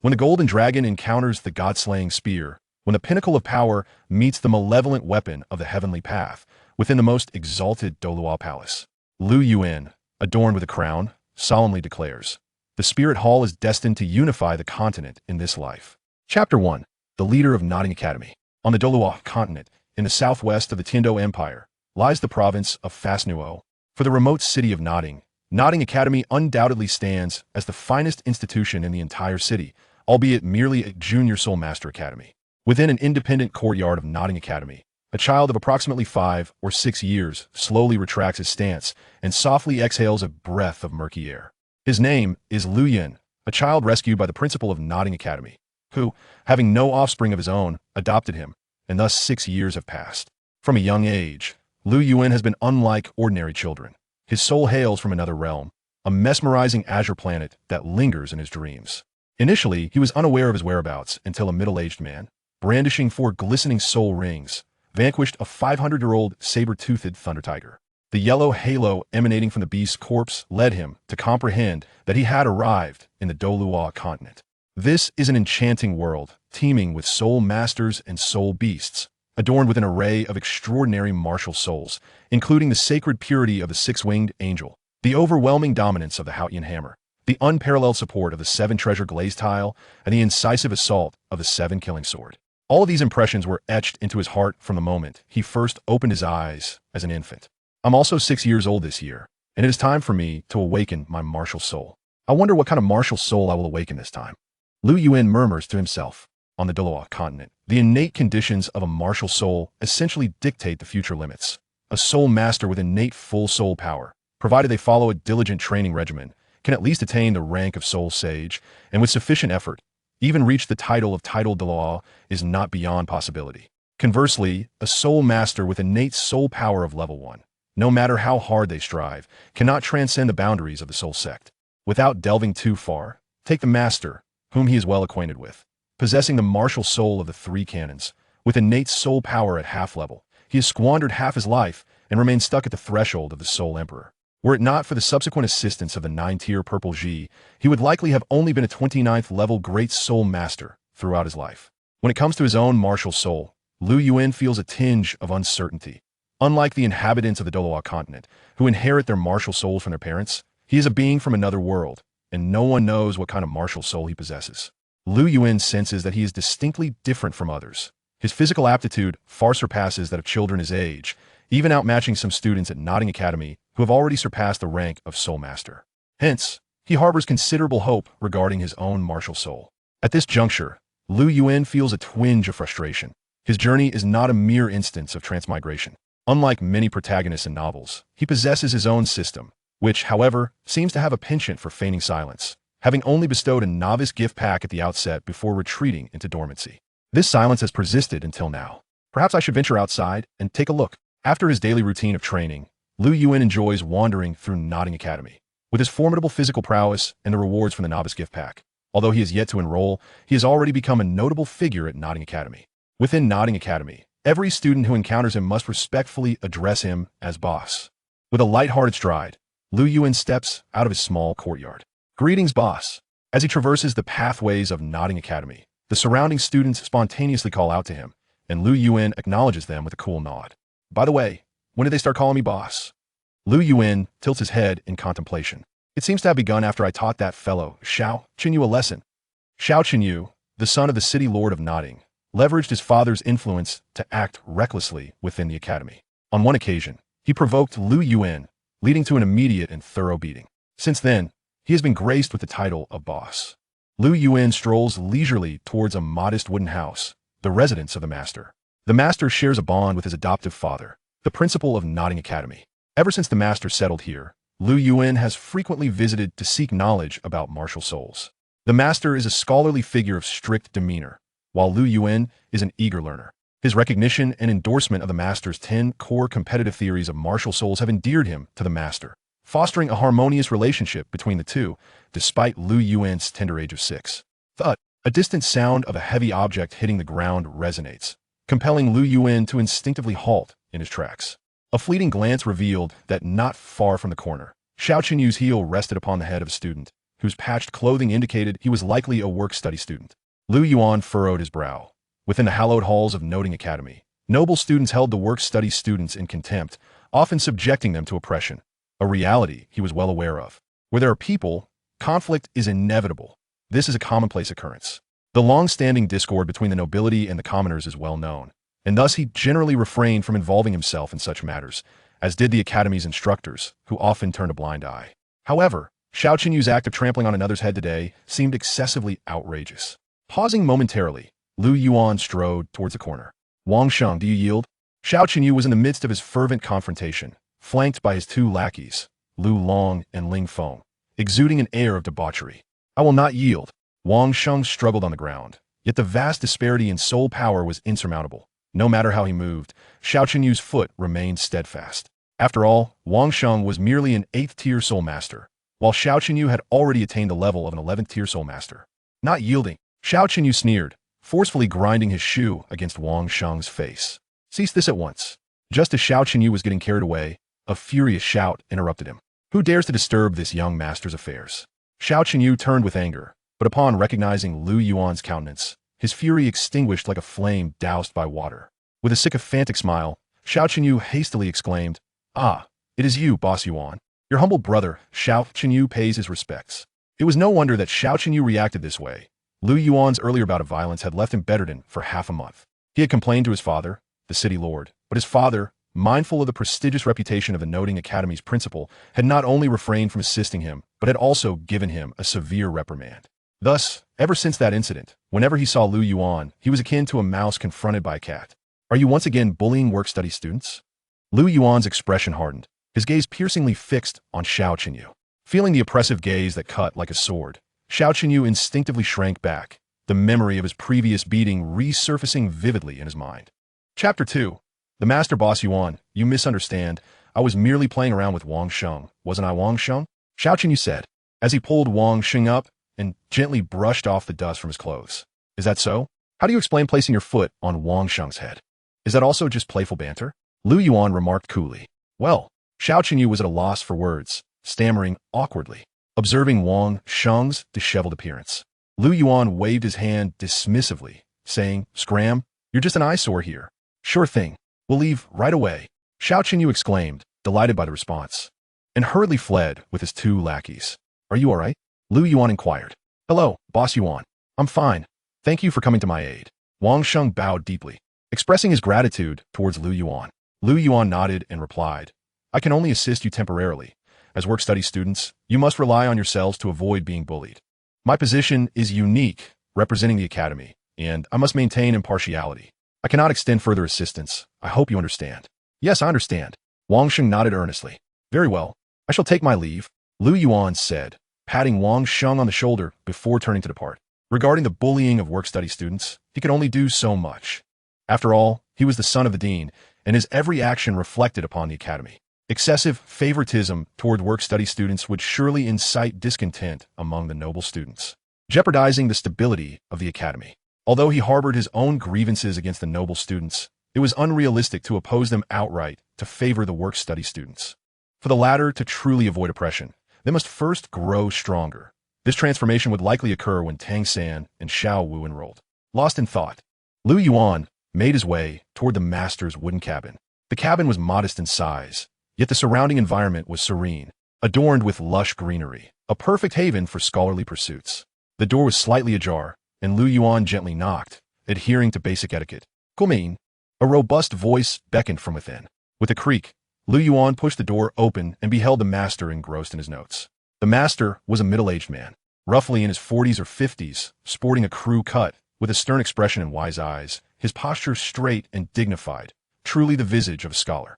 When the golden dragon encounters the god-slaying spear, when the pinnacle of power meets the malevolent weapon of the heavenly path, within the most exalted Douluo palace, Lu Yuan, adorned with a crown, solemnly declares, "The Spirit Hall is destined to unify the continent in this life." Chapter 1. The Leader of Notting Academy. On the Douluo continent, in the southwest of the Tiando Empire, lies the province of Fasnuo. For the remote city of Notting, Notting Academy undoubtedly stands as the finest institution in the entire city, albeit merely a junior Soul Master Academy. Within an independent courtyard of Notting Academy, a child of approximately 5 or 6 years slowly retracts his stance and softly exhales a breath of murky air. His name is Lu Yuan, a child rescued by the principal of Notting Academy, who, having no offspring of his own, adopted him, and thus 6 years have passed. From a young age, Lu Yuan has been unlike ordinary children. His soul hails from another realm, a mesmerizing azure planet that lingers in his dreams. Initially, he was unaware of his whereabouts until a middle-aged man, brandishing 4 glistening soul rings, vanquished a 500-year-old saber-toothed thunder tiger. The yellow halo emanating from the beast's corpse led him to comprehend that he had arrived in the Douluo continent. This is an enchanting world, teeming with soul masters and soul beasts, adorned with an array of extraordinary martial souls, including the sacred purity of the 6-winged angel, the overwhelming dominance of the Haotian hammer, the unparalleled support of the 7-treasure glazed tile, and the incisive assault of the 7-killing sword. All of these impressions were etched into his heart from the moment he first opened his eyes as an infant. I'm also 6 years old this year, and it is time for me to awaken my martial soul. I wonder what kind of martial soul I will awaken this time. Lu Yuan murmurs to himself. On the Douluo continent, the innate conditions of a martial soul essentially dictate the future limits. A soul master with innate full soul power, provided they follow a diligent training regimen, can at least attain the rank of soul sage, and with sufficient effort, even reach the title of Title Douluo is not beyond possibility. Conversely, a soul master with innate soul power of level 1, no matter how hard they strive, cannot transcend the boundaries of the soul sect. Without delving too far, take the master, whom he is well acquainted with. Possessing the martial soul of the 3 cannons, with innate soul power at half level, he has squandered half his life and remains stuck at the threshold of the Soul Emperor. Were it not for the subsequent assistance of the 9-tier Purple G, he would likely have only been a 29th level Great Soul Master throughout his life. When it comes to his own martial soul, Lu Yuan feels a tinge of uncertainty. Unlike the inhabitants of the Douluo continent, who inherit their martial souls from their parents, he is a being from another world, and no one knows what kind of martial soul he possesses. Lu Yuan senses that he is distinctly different from others. His physical aptitude far surpasses that of children his age, even outmatching some students at Notting Academy who have already surpassed the rank of Soul Master. Hence, he harbors considerable hope regarding his own martial soul. At this juncture, Lu Yuan feels a twinge of frustration. His journey is not a mere instance of transmigration. Unlike many protagonists in novels, he possesses his own system, which, however, seems to have a penchant for feigning silence, having only bestowed a novice gift pack at the outset before retreating into dormancy. This silence has persisted until now. Perhaps I should venture outside and take a look. After his daily routine of training, Lu Yuan enjoys wandering through Notting Academy. With his formidable physical prowess and the rewards from the novice gift pack, although he has yet to enroll, he has already become a notable figure at Notting Academy. Within Notting Academy, every student who encounters him must respectfully address him as boss. With a light-hearted stride, Lu Yuan steps out of his small courtyard. "Greetings, boss." As he traverses the pathways of Notting Academy, the surrounding students spontaneously call out to him, and Lu Yuan acknowledges them with a cool nod. "By the way, when did they start calling me boss?" Lu Yuan tilts his head in contemplation. "It seems to have begun after I taught that fellow, Xiao Qinyu, a lesson." Xiao Qinyu, the son of the city lord of Notting, leveraged his father's influence to act recklessly within the academy. On one occasion, he provoked Lu Yuan, leading to an immediate and thorough beating. Since then, he has been graced with the title of boss. Lu Yuan strolls leisurely towards a modest wooden house, the residence of the master. The master shares a bond with his adoptive father, the principal of Notting Academy. Ever since the master settled here, Lu Yuan has frequently visited to seek knowledge about martial souls. The master is a scholarly figure of strict demeanor, while Lu Yuan is an eager learner. His recognition and endorsement of the master's 10 core competitive theories of martial souls have endeared him to the master, fostering a harmonious relationship between the two, despite Lu Yuan's tender age of 6. Thud, a distant sound of a heavy object hitting the ground resonates, compelling Lu Yuan to instinctively halt in his tracks. A fleeting glance revealed that not far from the corner, Xiao Qinyu's heel rested upon the head of a student, whose patched clothing indicated he was likely a work-study student. Lu Yuan furrowed his brow. Within the hallowed halls of Noting Academy, noble students held the work-study students in contempt, often subjecting them to oppression, a reality he was well aware of. Where there are people, conflict is inevitable. This is a commonplace occurrence. The long-standing discord between the nobility and the commoners is well known, and thus he generally refrained from involving himself in such matters, as did the Academy's instructors, who often turned a blind eye. However, Xiao Qinyu's act of trampling on another's head today seemed excessively outrageous. Pausing momentarily, Lu Yuan strode towards the corner. Wang Sheng, do you yield? Xiao Qinyu was in the midst of his fervent confrontation, flanked by his two lackeys, Lu Long and Ling Feng, exuding an air of debauchery. I will not yield. Wang Sheng struggled on the ground, yet the vast disparity in soul power was insurmountable. No matter how he moved, Xiao Qinyu's foot remained steadfast. After all, Wang Sheng was merely an 8th-tier soul master, while Xiao Qinyu had already attained the level of an 11th-tier soul master. Not yielding, Xiao Qinyu sneered, forcefully grinding his shoe against Wang Sheng's face. Cease this at once. Just as Xiao Qinyu was getting carried away, a furious shout interrupted him. Who dares to disturb this young master's affairs? Xiao Qinyu turned with anger, but upon recognizing Lu Yuan's countenance, his fury extinguished like a flame doused by water. With a sycophantic smile, Xiao Qinyu hastily exclaimed, Ah, it is you, Boss Yuan. Your humble brother, Xiao Qinyu, pays his respects. It was no wonder that Xiao Qinyu reacted this way. Lu Yuan's earlier bout of violence had left him bedridden for half a month. He had complained to his father, the city lord, but his father, mindful of the prestigious reputation of the Noting Academy's principal, had not only refrained from assisting him, but had also given him a severe reprimand. Thus, ever since that incident, whenever he saw Lu Yuan, he was akin to a mouse confronted by a cat. Are you once again bullying work-study students? Lu Yuan's expression hardened, his gaze piercingly fixed on Xiao Qinyu. Feeling the oppressive gaze that cut like a sword, Xiao Qinyu instinctively shrank back, the memory of his previous beating resurfacing vividly in his mind. Chapter 2. The Master Boss Yuan, you misunderstand. I was merely playing around with Wang Sheng, wasn't I, Wang Sheng? Xiao Qinyu said, as he pulled Wang Sheng up and gently brushed off the dust from his clothes. Is that so? How do you explain placing your foot on Wang Sheng's head? Is that also just playful banter? Lu Yuan remarked coolly. Well, Xiao Qinyu was at a loss for words, stammering awkwardly, observing Wang Sheng's disheveled appearance. Lu Yuan waved his hand dismissively, saying, Scram, you're just an eyesore here. Sure thing. We'll leave right away. Xiao Qinyu exclaimed, delighted by the response, and hurriedly fled with his two lackeys. Are you all right? Lu Yuan inquired. Hello, Boss Yuan. I'm fine. Thank you for coming to my aid. Wang Sheng bowed deeply, expressing his gratitude towards Lu Yuan. Lu Yuan nodded and replied, I can only assist you temporarily. As work-study students, you must rely on yourselves to avoid being bullied. My position is unique, representing the Academy, and I must maintain impartiality. I cannot extend further assistance. I hope you understand. Yes, I understand. Wang Sheng nodded earnestly. Very well. I shall take my leave, Lu Yuan said, patting Wang Sheng on the shoulder before turning to depart. Regarding the bullying of work-study students, he could only do so much. After all, he was the son of the dean, and his every action reflected upon the Academy. Excessive favoritism toward work-study students would surely incite discontent among the noble students, jeopardizing the stability of the Academy. Although he harbored his own grievances against the noble students, it was unrealistic to oppose them outright to favor the work-study students. For the latter to truly avoid oppression, they must first grow stronger. This transformation would likely occur when Tang San and Xiao Wu enrolled. Lost in thought, Lu Yuan made his way toward the master's wooden cabin. The cabin was modest in size, yet the surrounding environment was serene, adorned with lush greenery, a perfect haven for scholarly pursuits. The door was slightly ajar, and Lu Yuan gently knocked, adhering to basic etiquette. Come in. A robust voice beckoned from within. With a creak, Lu Yuan pushed the door open and beheld the master engrossed in his notes. The master was a middle-aged man, roughly in his 40s or 50s, sporting a crew cut, with a stern expression and wise eyes, his posture straight and dignified, truly the visage of a scholar.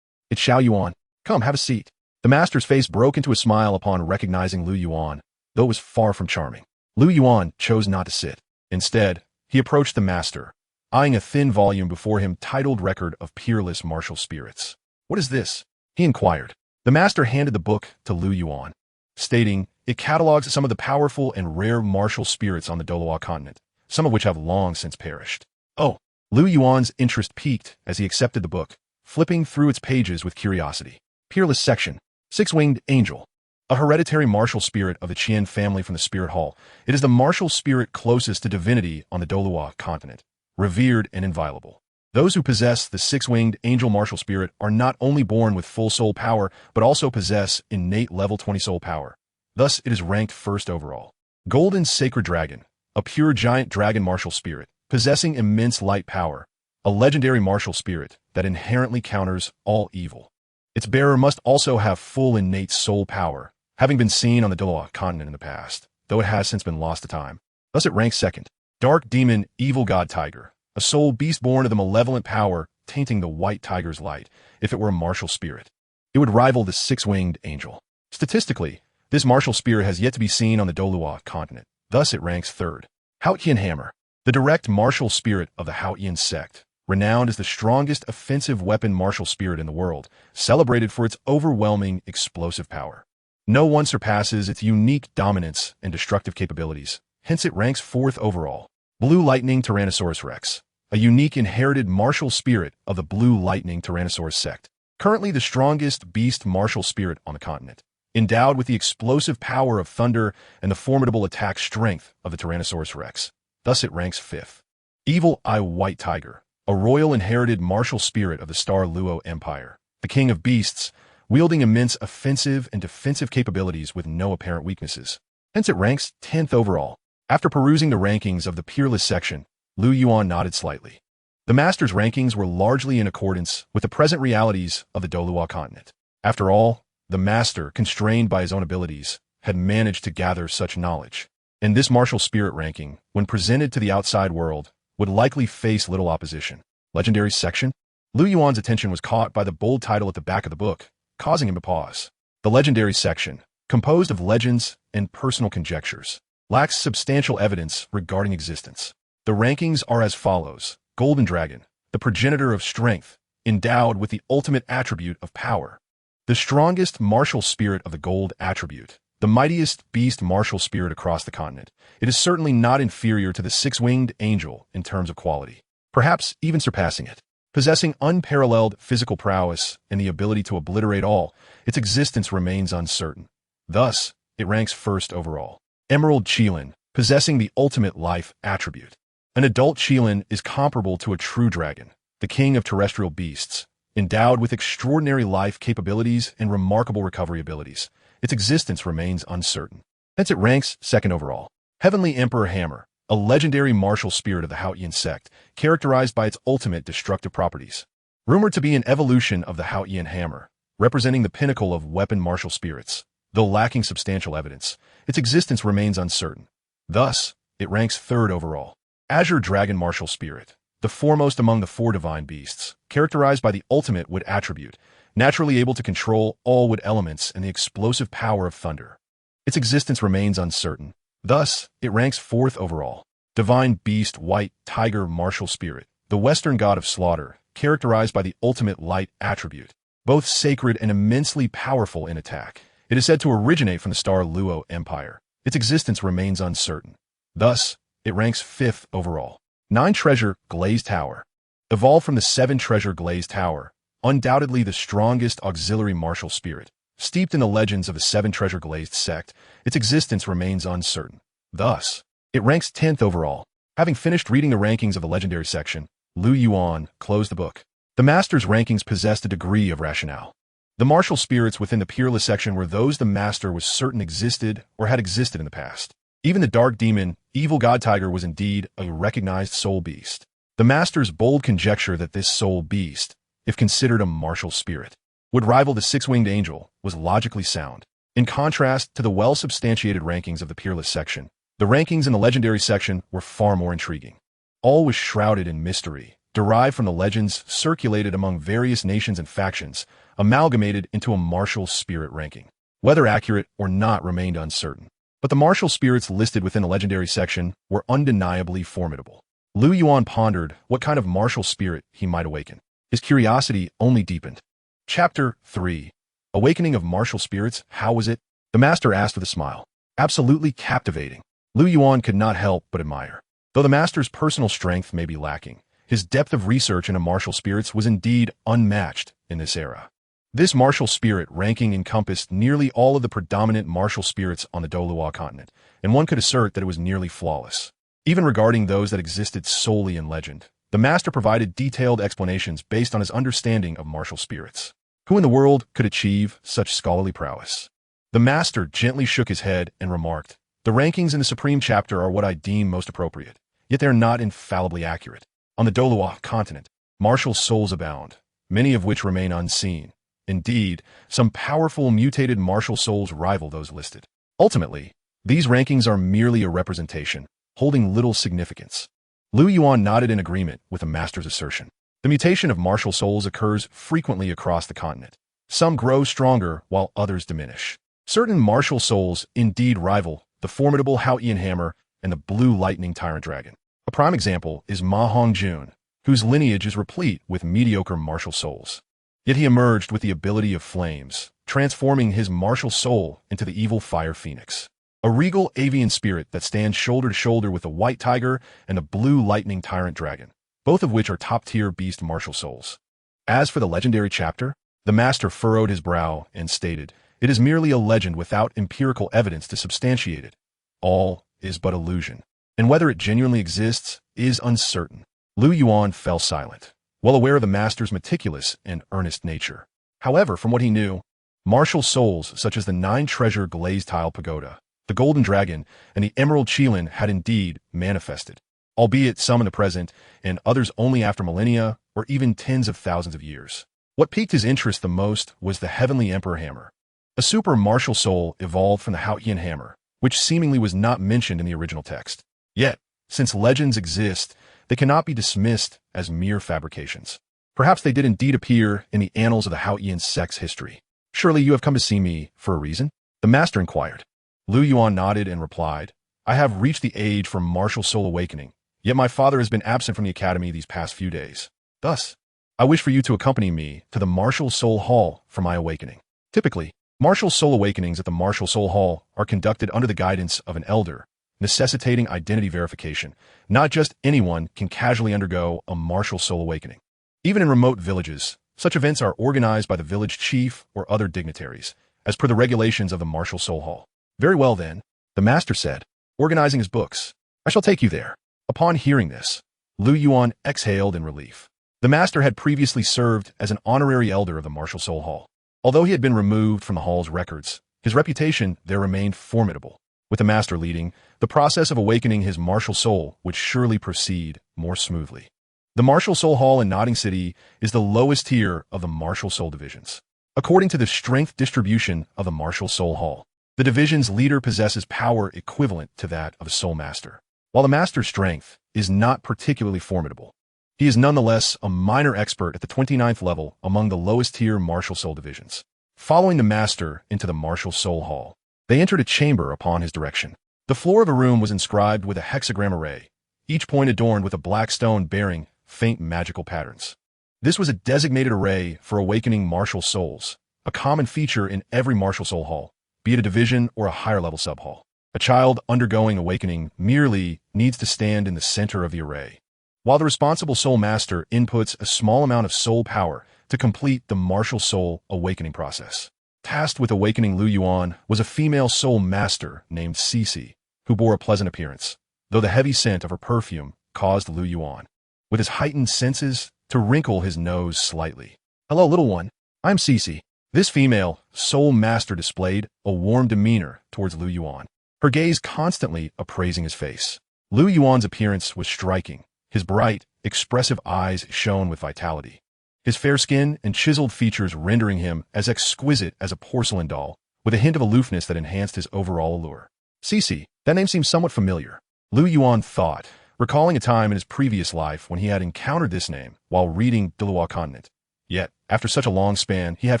It's Xiao Yuan. Come, have a seat. The master's face broke into a smile upon recognizing Lu Yuan, though it was far from charming. Lu Yuan chose not to sit. Instead, he approached the master, eyeing a thin volume before him titled Record of Peerless Martial Spirits. What is this? He inquired. The master handed the book to Lu Yuan, stating, it catalogs some of the powerful and rare martial spirits on the Douluo continent, some of which have long since perished. Oh, Lu Yuan's interest piqued as he accepted the book, flipping through its pages with curiosity. Peerless section. Six-winged angel. a hereditary martial spirit of the Qian family from the Spirit Hall. It is the martial spirit closest to divinity on the Douluo continent, revered and inviolable. Those who possess the six-winged angel martial spirit are not only born with full soul power, but also possess innate level 20 soul power. Thus, it is ranked first overall. Golden Sacred Dragon, a pure giant dragon martial spirit, possessing immense light power, a legendary martial spirit that inherently counters all evil. Its bearer must also have full innate soul power, having been seen on the Douluo continent in the past, though it has since been lost to time. Thus it ranks second. Dark Demon Evil God Tiger, a soul beast born of the malevolent power tainting the white tiger's light. If it were a martial spirit, it would rival the six-winged angel. Statistically, this martial spirit has yet to be seen on the Douluo continent. Thus it ranks third. Haotian Hammer, the direct martial spirit of the Haotian sect, renowned as the strongest offensive weapon martial spirit in the world, celebrated for its overwhelming explosive power. No one surpasses its unique dominance and destructive capabilities, hence it ranks fourth overall. Blue Lightning Tyrannosaurus Rex, a unique inherited martial spirit of the Blue Lightning Tyrannosaurus sect, currently the strongest beast martial spirit on the continent, endowed with the explosive power of thunder and the formidable attack strength of the Tyrannosaurus Rex. Thus it ranks fifth. Evil Eye White Tiger, a royal inherited martial spirit of the Star Luo Empire, the king of beasts, wielding immense offensive and defensive capabilities with no apparent weaknesses. Hence it ranks 10th overall. After perusing the rankings of the peerless section, Lu Yuan nodded slightly. The master's rankings were largely in accordance with the present realities of the Douluo continent. After all, the master, constrained by his own abilities, had managed to gather such knowledge. And this martial spirit ranking, when presented to the outside world, would likely face little opposition. Legendary section? Lu Yuan's attention was caught by the bold title at the back of the book, causing him to pause. The legendary section, composed of legends and personal conjectures, lacks substantial evidence regarding existence. The rankings are as follows. Golden Dragon, the progenitor of strength, endowed with the ultimate attribute of power. The strongest martial spirit of the gold attribute. The mightiest beast martial spirit across the continent. It is certainly not inferior to the six-winged angel in terms of quality, perhaps even surpassing it. Possessing unparalleled physical prowess and the ability to obliterate all, its existence remains uncertain. Thus, it ranks first overall. Emerald Qilin, possessing the ultimate life attribute. An adult Qilin is comparable to a true dragon, the king of terrestrial beasts, endowed with extraordinary life capabilities and remarkable recovery abilities. Its existence remains uncertain. Hence it ranks second overall. Heavenly Emperor Hammer, a legendary martial spirit of the Haotian sect, characterized by its ultimate destructive properties. Rumored to be an evolution of the Haotian Hammer, representing the pinnacle of weapon martial spirits. Though lacking substantial evidence, its existence remains uncertain. Thus, it ranks third overall. Azure Dragon Martial Spirit, the foremost among the four divine beasts, characterized by the ultimate wood attribute, naturally able to control all wood elements and the explosive power of thunder. Its existence remains uncertain. Thus, it ranks fourth overall. Divine Beast White Tiger Martial Spirit, the Western god of slaughter, characterized by the ultimate light attribute, both sacred and immensely powerful in attack. It is said to originate from the Star Luo Empire. Its existence remains uncertain. Thus, it ranks fifth overall. 9 Treasure Glazed Tower. Evolved from the 7 Treasure Glazed Tower, undoubtedly the strongest auxiliary martial spirit. Steeped in the legends of the 7 Treasure Glazed sect, its existence remains uncertain. Thus, it ranks 10th overall. Having finished reading the rankings of the legendary section, Lu Yuan closed the book. The master's rankings possessed a degree of rationale. The martial spirits within the peerless section were those the master was certain existed or had existed in the past. Even the dark demon, evil god tiger was indeed a recognized soul beast. The master's bold conjecture that this soul beast, if considered a martial spirit, would rival the six-winged angel was logically sound. In contrast to the well-substantiated rankings of the peerless section, the rankings in the legendary section were far more intriguing. All was shrouded in mystery, derived from the legends circulated among various nations and factions, amalgamated into a martial spirit ranking. Whether accurate or not remained uncertain. But the martial spirits listed within the legendary section were undeniably formidable. Lu Yuan pondered what kind of martial spirit he might awaken. His curiosity only deepened. Chapter 3. Awakening of Martial Spirits, how was it? The master asked with a smile. Absolutely captivating. Lu Yuan could not help but admire. Though the master's personal strength may be lacking, his depth of research into martial spirits was indeed unmatched in this era. This martial spirit ranking encompassed nearly all of the predominant martial spirits on the Douluo continent, and one could assert that it was nearly flawless. Even regarding those that existed solely in legend, the master provided detailed explanations based on his understanding of martial spirits. Who in the world could achieve such scholarly prowess? The master gently shook his head and remarked, "The rankings in the Supreme Chapter are what I deem most appropriate, yet they are not infallibly accurate. On the Douluo continent, martial souls abound, many of which remain unseen. Indeed, some powerful mutated martial souls rival those listed. Ultimately, these rankings are merely a representation, holding little significance." Lu Yuan nodded in agreement with the master's assertion. The mutation of martial souls occurs frequently across the continent. Some grow stronger while others diminish. Certain martial souls indeed rival the formidable Haotian Hammer and the Blue Lightning Tyrant Dragon. A prime example is Ma Hongjun, whose lineage is replete with mediocre martial souls. Yet he emerged with the ability of flames, transforming his martial soul into the evil fire phoenix, a regal avian spirit that stands shoulder to shoulder with the white tiger and the blue lightning tyrant dragon, both of which are top-tier beast martial souls. As for the legendary chapter, the master furrowed his brow and stated, "It is merely a legend without empirical evidence to substantiate it. All is but illusion, and whether it genuinely exists is uncertain." Lu Yuan fell silent, well aware of the master's meticulous and earnest nature. However, from what he knew, martial souls such as the 9-treasure glazed tile pagoda, the golden dragon, and the emerald qilin had indeed manifested, albeit some in the present and others only after millennia or even tens of thousands of years. What piqued his interest the most was the Heavenly Emperor Hammer, a super martial soul evolved from the Haotian Hammer, which seemingly was not mentioned in the original text. Yet, since legends exist, they cannot be dismissed as mere fabrications. Perhaps they did indeed appear in the annals of the Haotian sect's history. "Surely you have come to see me for a reason?" the master inquired. Lu Yuan nodded and replied, "I have reached the age for martial soul awakening, yet my father has been absent from the academy these past few days. Thus, I wish for you to accompany me to the Martial Soul Hall for my awakening." Typically, martial soul awakenings at the Martial Soul Hall are conducted under the guidance of an elder, necessitating identity verification. Not just anyone can casually undergo a martial soul awakening. Even in remote villages, such events are organized by the village chief or other dignitaries, as per the regulations of the Martial Soul Hall. "Very well then," the master said, organizing his books. "I shall take you there." Upon hearing this, Lu Yuan exhaled in relief. The master had previously served as an honorary elder of the Martial Soul Hall. Although he had been removed from the hall's records, his reputation there remained formidable. With the master leading, the process of awakening his martial soul would surely proceed more smoothly. The Martial Soul Hall in Nodding City is the lowest tier of the martial soul divisions. According to the strength distribution of the Martial Soul Hall, the division's leader possesses power equivalent to that of a soul master. While the master's strength is not particularly formidable, he is nonetheless a minor expert at the 29th level among the lowest tier martial soul divisions. Following the master into the Martial Soul Hall, they entered a chamber upon his direction. The floor of the room was inscribed with a hexagram array, each point adorned with a black stone bearing faint magical patterns. This was a designated array for awakening martial souls, a common feature in every Martial Soul Hall, be it a division or a higher-level sub-hall. A child undergoing awakening merely needs to stand in the center of the array, while the responsible soul master inputs a small amount of soul power to complete the martial soul awakening process. Tasked with awakening Lu Yuan was a female soul master named Cici, who bore a pleasant appearance, though the heavy scent of her perfume caused Lu Yuan, with his heightened senses, to wrinkle his nose slightly. "Hello, little one. I'm Cici." This female soul master displayed a warm demeanor towards Lu Yuan, her gaze constantly appraising his face. Lu Yuan's appearance was striking. His bright, expressive eyes shone with vitality, his fair skin and chiseled features rendering him as exquisite as a porcelain doll, with a hint of aloofness that enhanced his overall allure. Cici, that name seems somewhat familiar, Lu Yuan thought, recalling a time in his previous life when he had encountered this name while reading Douluo Continent. Yet, after such a long span, he had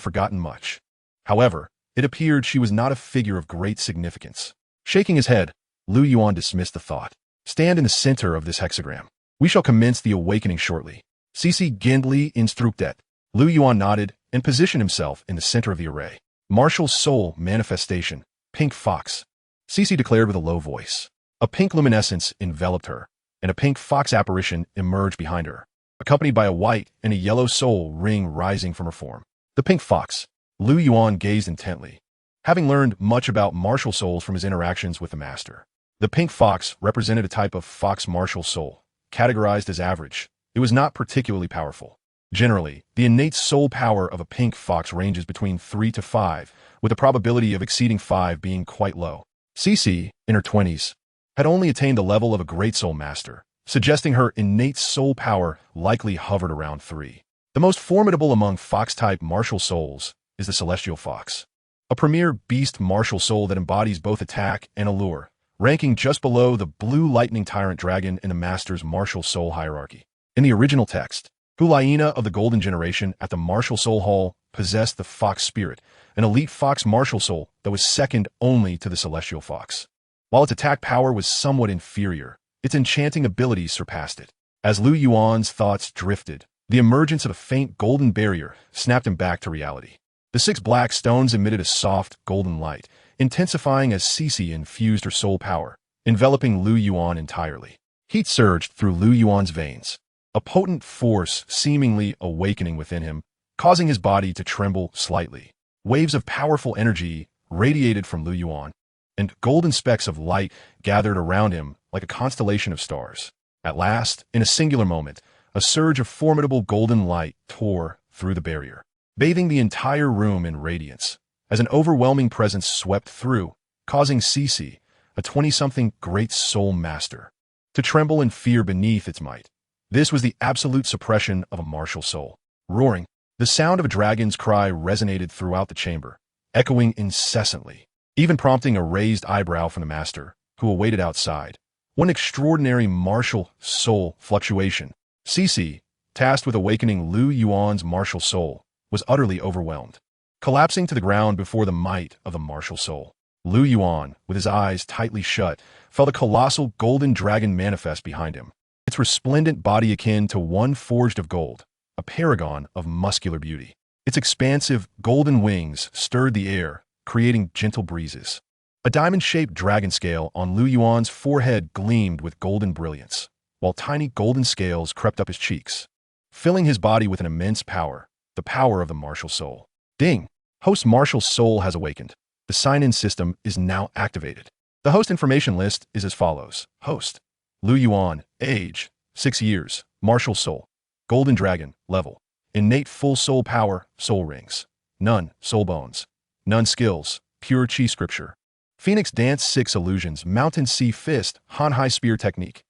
forgotten much. However, it appeared she was not a figure of great significance. Shaking his head, Lu Yuan dismissed the thought. "Stand in the center of this hexagram. We shall commence the awakening shortly." Cici gently instructed. Lu Yuan nodded and positioned himself in the center of the array. "Martial soul manifestation, pink fox," Cici declared with a low voice. A pink luminescence enveloped her, and a pink fox apparition emerged behind her, accompanied by a white and a yellow soul ring rising from her form. The pink fox. Lu Yuan gazed intently, having learned much about martial souls from his interactions with the master. The pink fox represented a type of fox martial soul, categorized as average. It was not particularly powerful. Generally, the innate soul power of a pink fox ranges between 3 to 5, with the probability of exceeding 5 being quite low. Cece, in her 20s, had only attained the level of a great soul master, suggesting her innate soul power likely hovered around 3. The most formidable among fox-type martial souls is the celestial fox, a premier beast martial soul that embodies both attack and allure, ranking just below the blue lightning tyrant dragon in the master's martial soul hierarchy. In the original text, Hulaina of the Golden Generation at the Martial Soul Hall possessed the fox spirit, an elite fox martial soul that was second only to the celestial fox. While its attack power was somewhat inferior, its enchanting abilities surpassed it. As Lu Yuan's thoughts drifted, the emergence of a faint golden barrier snapped him back to reality. The 6 black stones emitted a soft, golden light, intensifying as Cece infused her soul power, enveloping Lu Yuan entirely. Heat surged through Lu Yuan's veins, a potent force seemingly awakening within him, causing his body to tremble slightly. Waves of powerful energy radiated from Lu Yuan, and golden specks of light gathered around him like a constellation of stars. At last, in a singular moment, a surge of formidable golden light tore through the barrier, bathing the entire room in radiance, as an overwhelming presence swept through, causing Cece, a 20-something great soul master, to tremble in fear beneath its might. This was the absolute suppression of a martial soul. Roaring, the sound of a dragon's cry resonated throughout the chamber, echoing incessantly, even prompting a raised eyebrow from the master, who awaited outside. One extraordinary martial soul fluctuation. Cece, tasked with awakening Lu Yuan's martial soul, was utterly overwhelmed, collapsing to the ground before the might of the martial soul. Lu Yuan, with his eyes tightly shut, felt a colossal golden dragon manifest behind him, its resplendent body akin to one forged of gold, a paragon of muscular beauty. Its expansive, golden wings stirred the air, creating gentle breezes. A diamond-shaped dragon scale on Lu Yuan's forehead gleamed with golden brilliance, while tiny golden scales crept up his cheeks, filling his body with an immense power, the power of the martial soul. Ding! Host martial soul has awakened. The sign-in system is now activated. The host information list is as follows. Host: Lu Yuan, age, 6 years, martial soul, golden dragon, level, innate full soul power, soul rings, none, soul bones, none skills, pure chi scripture, Phoenix dance 6 illusions, mountain sea fist, Han high spear technique.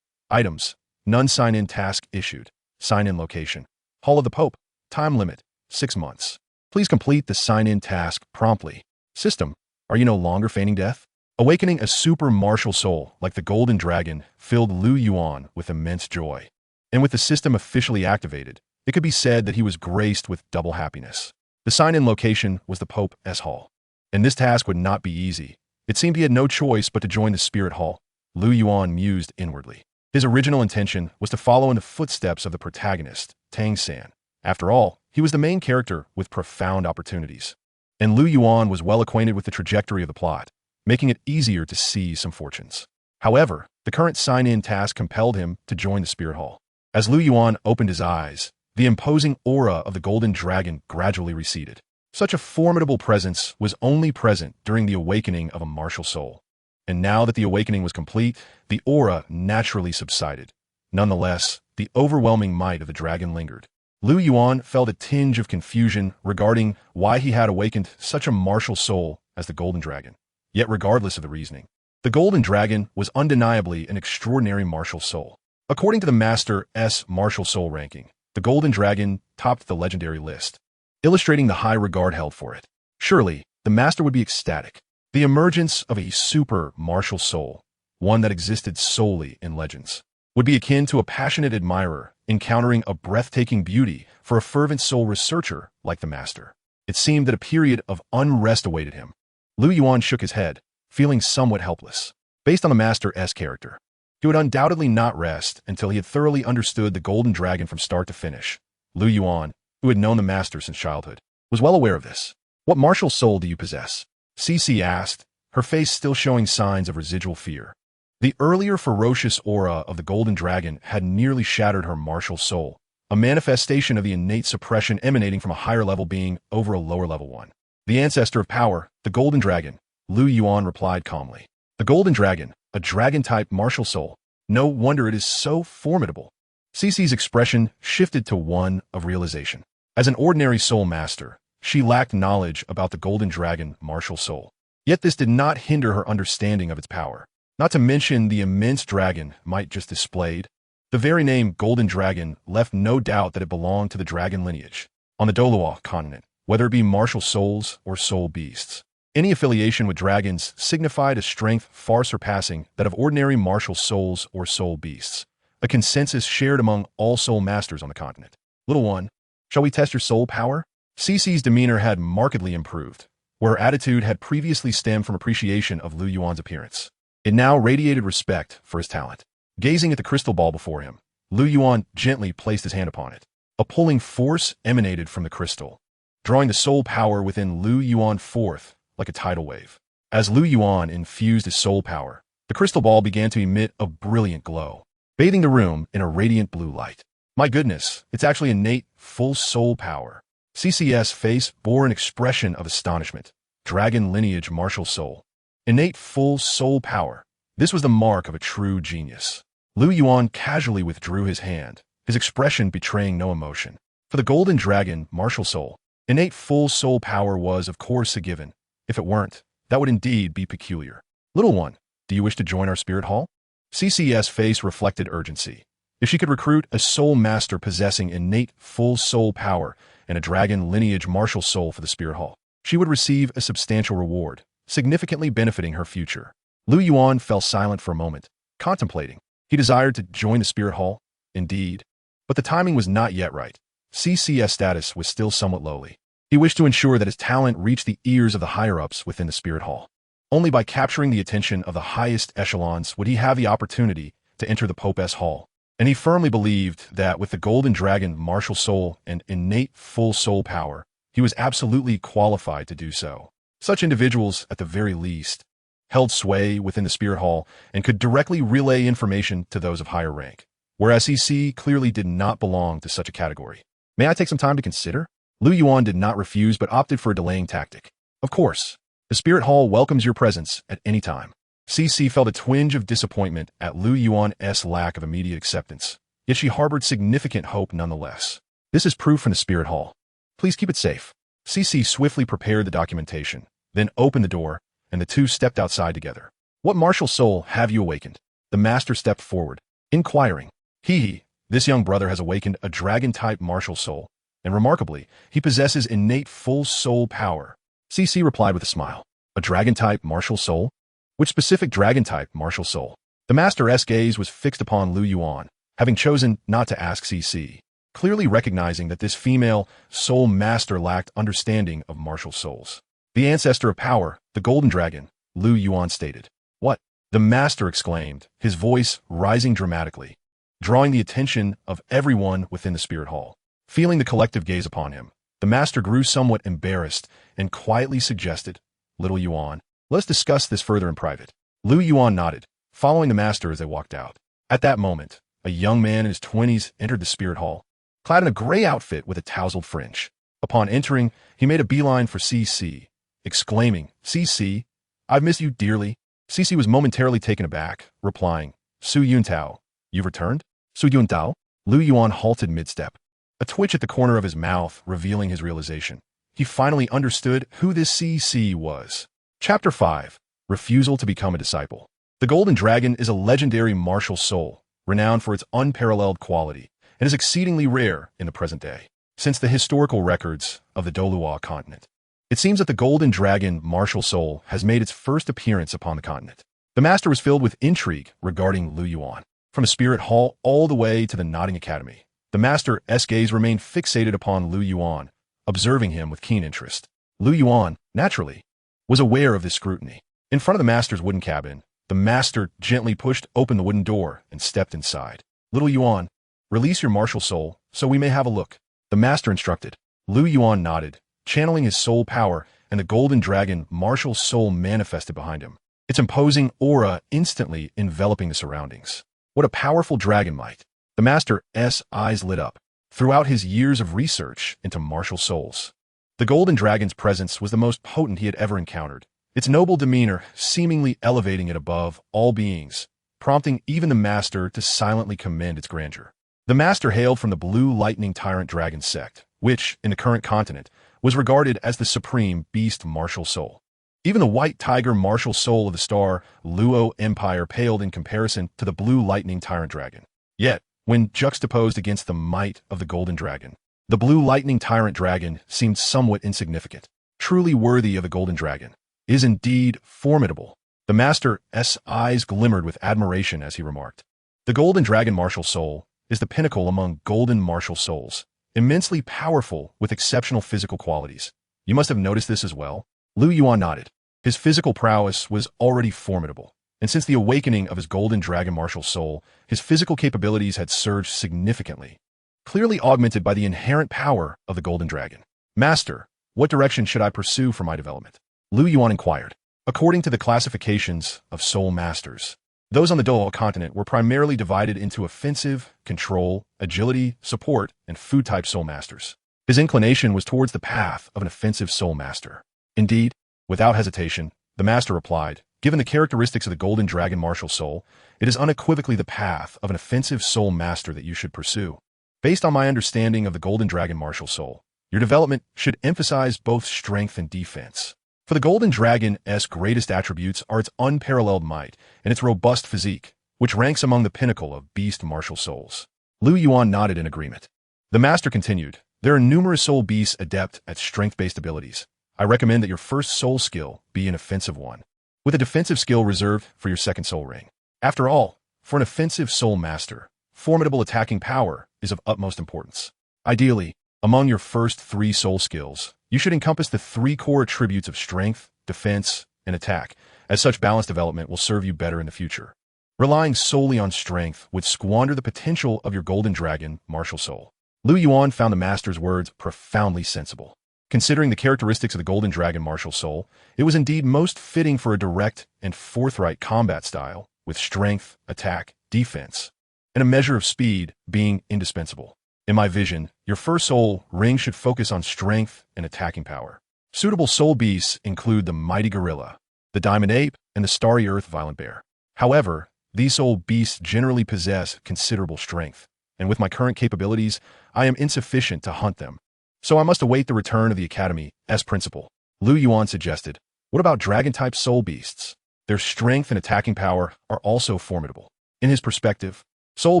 Items: none sign-in task issued, sign-in location, Hall of the Pope, time limit, 6 months. Please complete the sign-in task promptly. System: are you no longer feigning death? Awakening a super martial soul like the Golden Dragon filled Lu Yuan with immense joy. And with the system officially activated, it could be said that he was graced with double happiness. The sign-in location was the Pope's Hall. And this task would not be easy. It seemed he had no choice but to join the Spirit Hall. Lu Yuan mused inwardly. His original intention was to follow in the footsteps of the protagonist, Tang San. After all, he was the main character with profound opportunities. And Lu Yuan was well acquainted with the trajectory of the plot, making it easier to seize some fortunes. However, the current sign-in task compelled him to join the Spirit Hall. As Lu Yuan opened his eyes, the imposing aura of the Golden Dragon gradually receded. Such a formidable presence was only present during the awakening of a martial soul. And now that the awakening was complete, the aura naturally subsided. Nonetheless, the overwhelming might of the dragon lingered. Lu Yuan felt a tinge of confusion regarding why he had awakened such a martial soul as the Golden Dragon. Yet regardless of the reasoning, the Golden Dragon was undeniably an extraordinary martial soul. According to the Master's martial soul ranking, the Golden Dragon topped the legendary list, illustrating the high regard held for it. Surely, the Master would be ecstatic. The emergence of a super martial soul, one that existed solely in legends, would be akin to a passionate admirer encountering a breathtaking beauty for a fervent soul researcher like the Master. It seemed that a period of unrest awaited him. Lu Yuan shook his head, feeling somewhat helpless. Based on the Master's character, he would undoubtedly not rest until he had thoroughly understood the Golden Dragon from start to finish. Lu Yuan, who had known the Master since childhood, was well aware of this. What martial soul do you possess? Cece asked, her face still showing signs of residual fear. The earlier ferocious aura of the Golden Dragon had nearly shattered her martial soul, a manifestation of the innate suppression emanating from a higher level being over a lower level one. The ancestor of power, the Golden Dragon, Lu Yuan replied calmly. The Golden Dragon, a dragon-type martial soul. No wonder it is so formidable. Cece's expression shifted to one of realization. As an ordinary soul master, she lacked knowledge about the Golden Dragon martial soul. Yet this did not hinder her understanding of its power. Not to mention the immense dragon might just displayed. The very name Golden Dragon left no doubt that it belonged to the dragon lineage. On the Douluo continent, whether it be martial souls or soul beasts, any affiliation with dragons signified a strength far surpassing that of ordinary martial souls or soul beasts, a consensus shared among all soul masters on the continent. Little one, shall we test your soul power? Cece's demeanor had markedly improved, where her attitude had previously stemmed from appreciation of Lu Yuan's appearance. It now radiated respect for his talent. Gazing at the crystal ball before him, Lu Yuan gently placed his hand upon it. A pulling force emanated from the crystal, drawing the soul power within Lu Yuan forth like a tidal wave. As Lu Yuan infused his soul power, the crystal ball began to emit a brilliant glow, bathing the room in a radiant blue light. My goodness, it's actually innate, full soul power. CC's face bore an expression of astonishment. Dragon lineage martial soul. Innate full soul power. This was the mark of a true genius. Lu Yuan casually withdrew his hand, his expression betraying no emotion. For the Golden Dragon martial soul, innate full soul power was, of course, a given. If it weren't, that would indeed be peculiar. Little one, do you wish to join our spirit hall? CC's face reflected urgency. If she could recruit a soul master possessing innate full soul power and a dragon lineage martial soul for the spirit hall, she would receive a substantial reward, significantly benefiting her future. Lu Yuan fell silent for a moment, contemplating. He desired to join the spirit hall, indeed, but the timing was not yet right. CC's status was still somewhat lowly. He wished to ensure that his talent reached the ears of the higher-ups within the spirit hall. Only by capturing the attention of the highest echelons would he have the opportunity to enter the Pope's hall. And he firmly believed that with the Golden Dragon martial soul and innate full soul power, he was absolutely qualified to do so. Such individuals, at the very least, held sway within the spirit hall and could directly relay information to those of higher rank, whereas CC clearly did not belong to such a category. May I take some time to consider? Lu Yuan did not refuse but opted for a delaying tactic. Of course, the spirit hall welcomes your presence at any time. CC felt a twinge of disappointment at Lu Yuan's lack of immediate acceptance, yet she harbored significant hope nonetheless. This is proof from the spirit hall. Please keep it safe. CC swiftly prepared the documentation, then opened the door, and the two stepped outside together. What martial soul have you awakened? The master stepped forward, inquiring. This young brother has awakened a dragon-type martial soul, and remarkably, he possesses innate full soul power. CC replied with a smile. A dragon-type martial soul? Which specific dragon-type martial soul? The master's gaze was fixed upon Lu Yuan, having chosen not to ask CC, clearly recognizing that this female soul master lacked understanding of martial souls. The ancestor of power, the Golden Dragon, Lu Yuan stated. What? The master exclaimed, his voice rising dramatically, drawing the attention of everyone within the spirit hall. Feeling the collective gaze upon him, the master grew somewhat embarrassed and quietly suggested, Little Yuan, let us discuss this further in private. Lu Yuan nodded, following the master as they walked out. At that moment, a young man in his 20s entered the spirit hall, clad in a gray outfit with a tousled fringe. Upon entering, he made a beeline for CC, exclaiming, CC, I've missed you dearly. CC was momentarily taken aback, replying, Su Yuntao, you've returned? Su Yuntao? Lu Yuan halted mid-step, a twitch at the corner of his mouth revealing his realization. He finally understood who this CC was. Chapter 5. Refusal to become a disciple. The Golden Dragon is a legendary martial soul, renowned for its unparalleled quality, and is exceedingly rare in the present day. Since the historical records of the Douluo continent, it seems that the Golden Dragon martial soul has made its first appearance upon the continent. The master was filled with intrigue regarding Lu Yuan. From the spirit hall all the way to the Nodding Academy, the master's gaze remained fixated upon Lu Yuan, observing him with keen interest. Lu Yuan, naturally, was aware of this scrutiny. In front of the master's wooden cabin, the master gently pushed open the wooden door and stepped inside. Little Yuan, release your martial soul so we may have a look. The master instructed. Lu Yuan nodded, channeling his soul power, and the Golden Dragon martial soul manifested behind him, its imposing aura instantly enveloping the surroundings. What a powerful dragon might. The master's eyes lit up, throughout his years of research into martial souls. The Golden Dragon's presence was the most potent he had ever encountered, its noble demeanor seemingly elevating it above all beings, prompting even the Master to silently commend its grandeur. The Master hailed from the Blue Lightning Tyrant Dragon sect, which, in the current continent, was regarded as the supreme beast martial soul. Even the White Tiger martial soul of the Star Luo Empire paled in comparison to the Blue Lightning Tyrant Dragon. Yet, when juxtaposed against the might of the Golden Dragon, the Blue Lightning Tyrant Dragon seemed somewhat insignificant. Truly worthy of the Golden Dragon is indeed formidable. The Master's eyes glimmered with admiration as he remarked, "The Golden Dragon martial soul is the pinnacle among golden martial souls, immensely powerful with exceptional physical qualities. You must have noticed this as well." Lu Yuan nodded. His physical prowess was already formidable, and since the awakening of his Golden Dragon martial soul, his physical capabilities had surged significantly, clearly augmented by the inherent power of the Golden Dragon. "Master, what direction should I pursue for my development?" Lu Yuan inquired. According to the classifications of soul masters, those on the Douluo continent were primarily divided into offensive, control, agility, support, and food-type soul masters. His inclination was towards the path of an offensive soul master. Indeed, without hesitation, the Master replied, "Given the characteristics of the Golden Dragon martial soul, it is unequivocally the path of an offensive soul master that you should pursue. Based on my understanding of the Golden Dragon martial soul, your development should emphasize both strength and defense. For the Golden Dragon's greatest attributes are its unparalleled might and its robust physique, which ranks among the pinnacle of beast martial souls." Lu Yuan nodded in agreement. The Master continued, "There are numerous soul beasts adept at strength-based abilities. I recommend that your first soul skill be an offensive one, with a defensive skill reserved for your second soul ring. After all, for an offensive soul master, formidable attacking power is of utmost importance. Ideally, among your first 3 soul skills, you should encompass the 3 core attributes of strength, defense, and attack, as such balanced development will serve you better in the future. Relying solely on strength would squander the potential of your Golden Dragon martial soul." Lu Yuan found the Master's words profoundly sensible. Considering the characteristics of the Golden Dragon martial soul, it was indeed most fitting for a direct and forthright combat style, with strength, attack, defense, and a measure of speed being indispensable. In my vision, your first soul ring should focus on strength and attacking power. Suitable soul beasts include the mighty gorilla, the diamond ape, and the starry earth violent bear. However, these soul beasts generally possess considerable strength, and with my current capabilities, I am insufficient to hunt them. So I must await the return of the Academy as principal. Lu Yuan suggested, "What about dragon-type soul beasts? Their strength and attacking power are also formidable." In his perspective, soul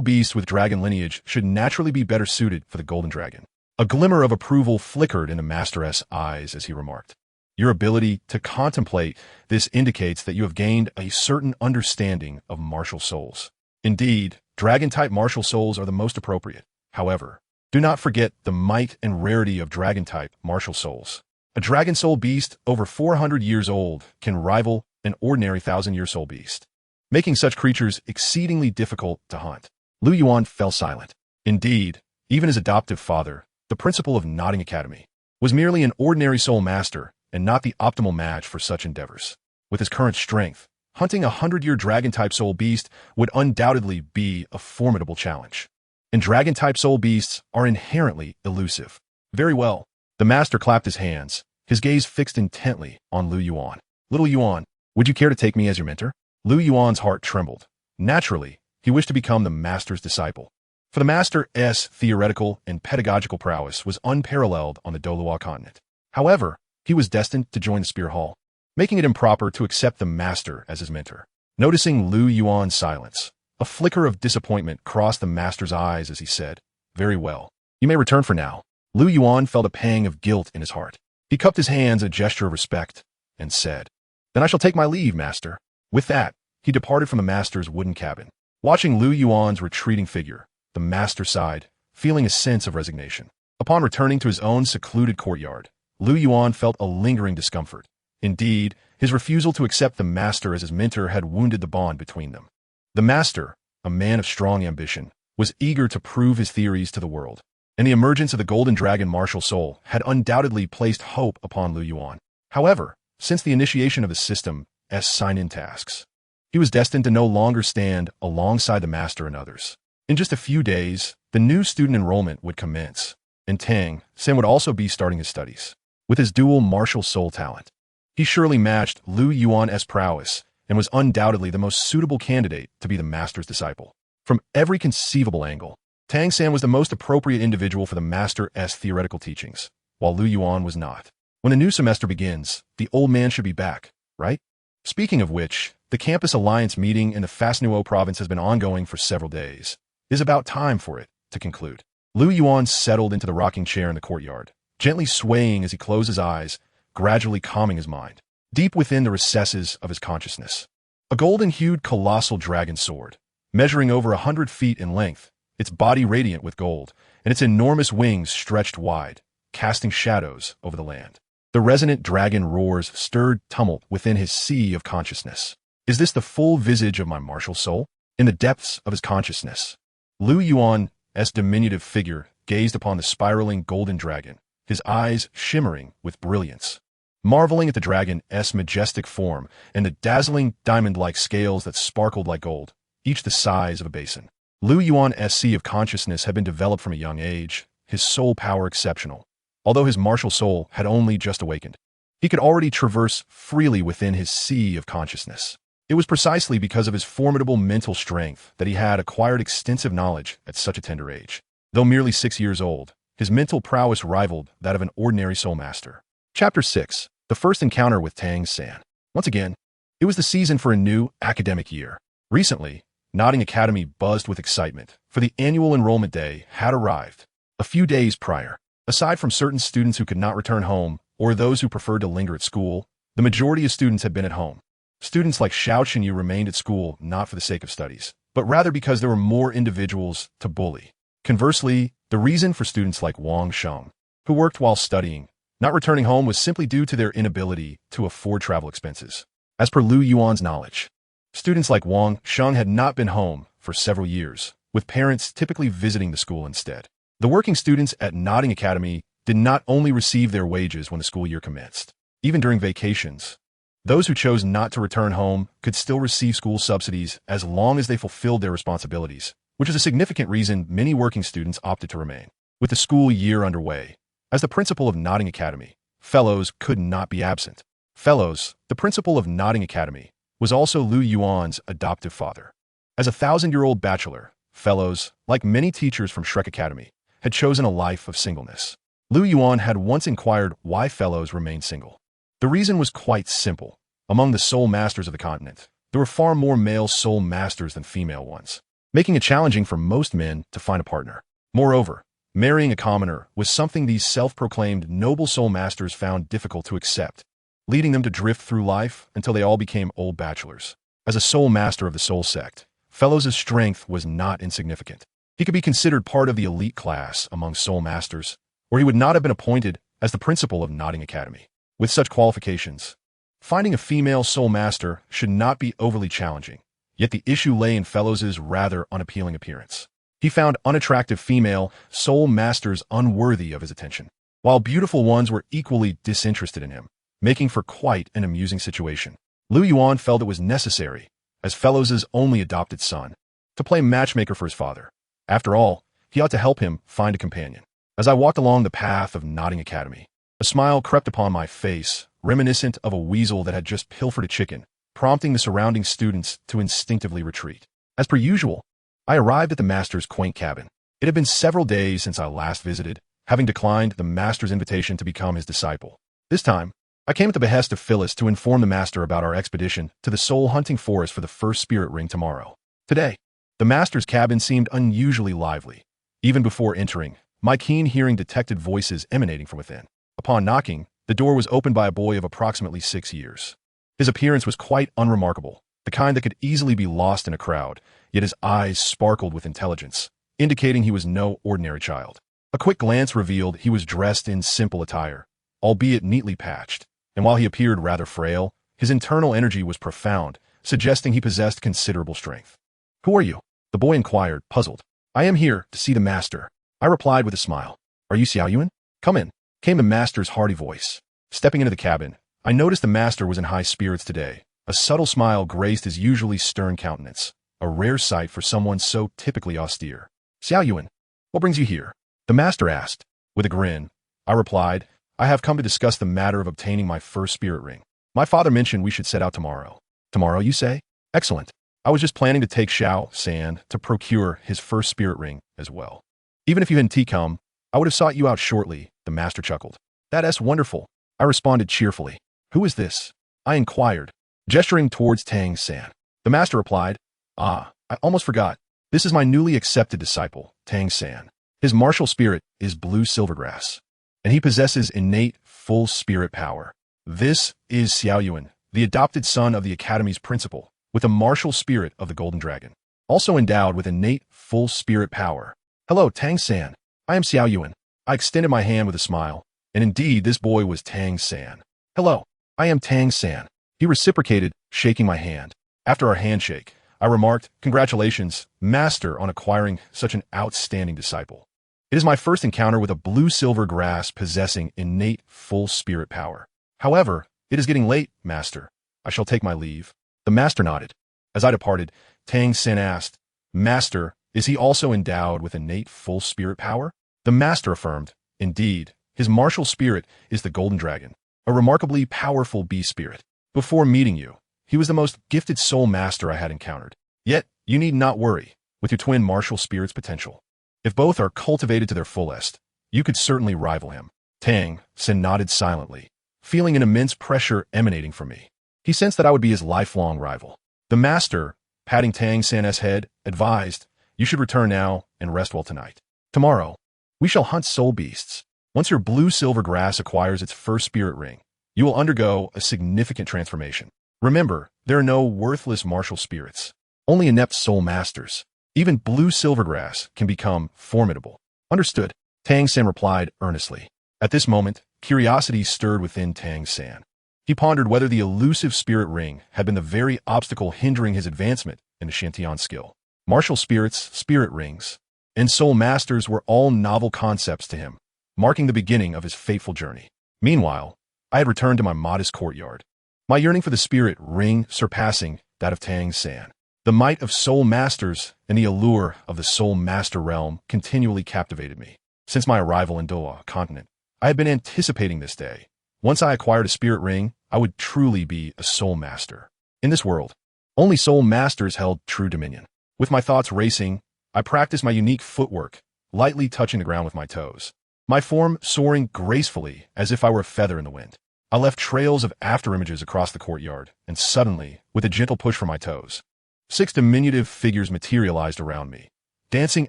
beasts with dragon lineage should naturally be better suited for the Golden Dragon. A glimmer of approval flickered in the Master's eyes as he remarked, "Your ability to contemplate this indicates that you have gained a certain understanding of martial souls. Indeed, dragon-type martial souls are the most appropriate. However, do not forget the might and rarity of dragon-type martial souls. A dragon soul beast over 400 years old can rival an ordinary 1,000-year soul beast, making such creatures exceedingly difficult to hunt." Lu Yuan fell silent. Indeed, even his adoptive father, the principal of Notting Academy, was merely an ordinary soul master and not the optimal match for such endeavors. With his current strength, hunting a 100-year dragon-type soul beast would undoubtedly be a formidable challenge. And dragon-type soul beasts are inherently elusive. Very well. The Master clapped his hands, his gaze fixed intently on Lu Yuan. "Little Yuan, would you care to take me as your mentor?" Lu Yuan's heart trembled. Naturally, he wished to become the Master's disciple. For the Master's theoretical and pedagogical prowess was unparalleled on the Douluo continent. However, he was destined to join the Spear Hall, making it improper to accept the Master as his mentor. Noticing Lu Yuan's silence, a flicker of disappointment crossed the Master's eyes as he said, "Very well. You may return for now." Lu Yuan felt a pang of guilt in his heart. He cupped his hands in a gesture of respect and said, "Then I shall take my leave, Master." With that, he departed from the Master's wooden cabin. Watching Lu Yuan's retreating figure, the Master sighed, feeling a sense of resignation. Upon returning to his own secluded courtyard, Lu Yuan felt a lingering discomfort. Indeed, his refusal to accept the Master as his mentor had wounded the bond between them. The Master, a man of strong ambition, was eager to prove his theories to the world, and the emergence of the Golden Dragon martial soul had undoubtedly placed hope upon Lu Yuan. However, since the initiation of the system's sign-in tasks, he was destined to no longer stand alongside the Master and others. In just a few days, the new student enrollment would commence, and Tang San would also be starting his studies. With his dual martial soul talent, he surely matched Lu Yuan's prowess and was undoubtedly the most suitable candidate to be the master's disciple. From every conceivable angle, Tang San was the most appropriate individual for the master's theoretical teachings, while Lu Yuan was not. When the new semester begins, the old man should be back, right? Speaking of which, the Campus Alliance meeting in the Fasnuo province has been ongoing for several days. It is about time for it to conclude. Lu Yuan settled into the rocking chair in the courtyard, gently swaying as he closed his eyes, gradually calming his mind. Deep within the recesses of his consciousness, a golden-hued colossal dragon sword, measuring over 100 feet in length, its body radiant with gold, and its enormous wings stretched wide, casting shadows over the land. The resonant dragon roars stirred tumult within his sea of consciousness. Is this the full visage of my martial soul? In the depths of his consciousness, Lu Yuan's diminutive figure gazed upon the spiraling golden dragon, his eyes shimmering with brilliance. Marveling at the dragon's majestic form and the dazzling diamond-like scales that sparkled like gold, each the size of a basin. Lu Yuan's sea of consciousness had been developed from a young age, his soul power exceptional. Although his martial soul had only just awakened, he could already traverse freely within his sea of consciousness. It was precisely because of his formidable mental strength that he had acquired extensive knowledge at such a tender age. Though merely 6 years old, his mental prowess rivaled that of an ordinary soul master. Chapter 6. The first encounter with Tang San. Once again, it was the season for a new academic year. Recently, Notting Academy buzzed with excitement, for the annual enrollment day had arrived. A few days prior, aside from certain students who could not return home, or those who preferred to linger at school, the majority of students had been at home. Students like Xiao Chenyu remained at school not for the sake of studies, but rather because there were more individuals to bully. Conversely, the reason for students like Wang Sheng, who worked while studying, not returning home was simply due to their inability to afford travel expenses. As per Lu Yuan's knowledge, students like Wang Sheng had not been home for several years, with parents typically visiting the school instead. The working students at Notting Academy did not only receive their wages when the school year commenced. Even during vacations, those who chose not to return home could still receive school subsidies as long as they fulfilled their responsibilities, which is a significant reason many working students opted to remain. With the school year underway, as the principal of Notting Academy, Fellows could not be absent. Fellows, the principal of Notting Academy, was also Lu Yuan's adoptive father. As a 1,000-year-old bachelor, Fellows, like many teachers from Shrek Academy, had chosen a life of singleness. Lu Yuan had once inquired why Fellows remained single. The reason was quite simple. Among the soul masters of the continent, there were far more male soul masters than female ones, making it challenging for most men to find a partner. Moreover, marrying a commoner was something these self-proclaimed noble soul masters found difficult to accept, leading them to drift through life until they all became old bachelors. As a soul master of the soul sect, Fellows' strength was not insignificant. He could be considered part of the elite class among soul masters, or he would not have been appointed as the principal of Notting Academy. With such qualifications, finding a female soul master should not be overly challenging, yet the issue lay in Fellows' rather unappealing appearance. He found unattractive female soul masters unworthy of his attention, while beautiful ones were equally disinterested in him, making for quite an amusing situation. Lu Yuan felt it was necessary, as Fellows' only adopted son, to play matchmaker for his father. After all, he ought to help him find a companion. As I walked along the path of Notting Academy, a smile crept upon my face, reminiscent of a weasel that had just pilfered a chicken, prompting the surrounding students to instinctively retreat. As per usual, I arrived at the master's quaint cabin. It had been several days since I last visited, having declined the master's invitation to become his disciple. This time, I came at the behest of Phyllis to inform the master about our expedition to the soul-hunting forest for the first spirit ring tomorrow. Today, the master's cabin seemed unusually lively. Even before entering, my keen hearing detected voices emanating from within. Upon knocking, the door was opened by a boy of approximately 6 years. His appearance was quite unremarkable, the kind that could easily be lost in a crowd, yet his eyes sparkled with intelligence, indicating he was no ordinary child. A quick glance revealed he was dressed in simple attire, albeit neatly patched, and while he appeared rather frail, his internal energy was profound, suggesting he possessed considerable strength. "Who are you?" the boy inquired, puzzled. "I am here to see the master," I replied with a smile. "Are you Xiao Yuan? Come in," came the master's hearty voice. Stepping into the cabin, I noticed the master was in high spirits today. A subtle smile graced his usually stern countenance, a rare sight for someone so typically austere. Xiao Yuan, what brings you here? The master asked. With a grin, I replied, I have come to discuss the matter of obtaining my first spirit ring. My father mentioned we should set out tomorrow. Tomorrow, you say? Excellent. I was just planning to take Xiao San to procure his first spirit ring as well. Even if you hadn't come, I would have sought you out shortly, the master chuckled. That's wonderful. I responded cheerfully. Who is this? I inquired, gesturing towards Tang San. The master replied, I almost forgot. This is my newly accepted disciple, Tang San. His martial spirit is blue silvergrass, and he possesses innate full spirit power. This is Xiao Yuan, the adopted son of the Academy's principal, with the martial spirit of the Golden Dragon, also endowed with innate full spirit power. Hello, Tang San. I am Xiao Yuan. I extended my hand with a smile, and indeed this boy was Tang San. Hello, I am Tang San. He reciprocated, shaking my hand. After our handshake, I remarked, Congratulations, Master, on acquiring such an outstanding disciple. It is my first encounter with a blue-silver grass possessing innate full spirit power. However, it is getting late, Master. I shall take my leave. The Master nodded. As I departed, Tang San asked, Master, is he also endowed with innate full spirit power? The Master affirmed, Indeed, his martial spirit is the Golden Dragon, a remarkably powerful beast spirit. Before meeting you, he was the most gifted soul master I had encountered. Yet, you need not worry with your twin martial spirit's potential. If both are cultivated to their fullest, you could certainly rival him. Tang San nodded silently, feeling an immense pressure emanating from me. He sensed that I would be his lifelong rival. The master, patting Tang San's head, advised, You should return now and rest well tonight. Tomorrow, we shall hunt soul beasts. Once your blue-silver grass acquires its first spirit ring, you will undergo a significant transformation. Remember, there are no worthless martial spirits, only inept soul masters. Even blue silvergrass can become formidable. Understood, Tang San replied earnestly. At this moment, curiosity stirred within Tang San. He pondered whether the elusive spirit ring had been the very obstacle hindering his advancement in the Shantian skill. Martial spirits, spirit rings, and soul masters were all novel concepts to him, marking the beginning of his fateful journey. Meanwhile, I had returned to my modest courtyard, my yearning for the spirit ring surpassing that of Tang San. The might of soul masters and the allure of the soul master realm continually captivated me. Since my arrival in Douluo continent, I had been anticipating this day. Once I acquired a spirit ring, I would truly be a soul master. In this world, only soul masters held true dominion. With my thoughts racing, I practiced my unique footwork, lightly touching the ground with my toes, my form soaring gracefully as if I were a feather in the wind. I left trails of afterimages across the courtyard, and suddenly, with a gentle push from my toes, 6 diminutive figures materialized around me, dancing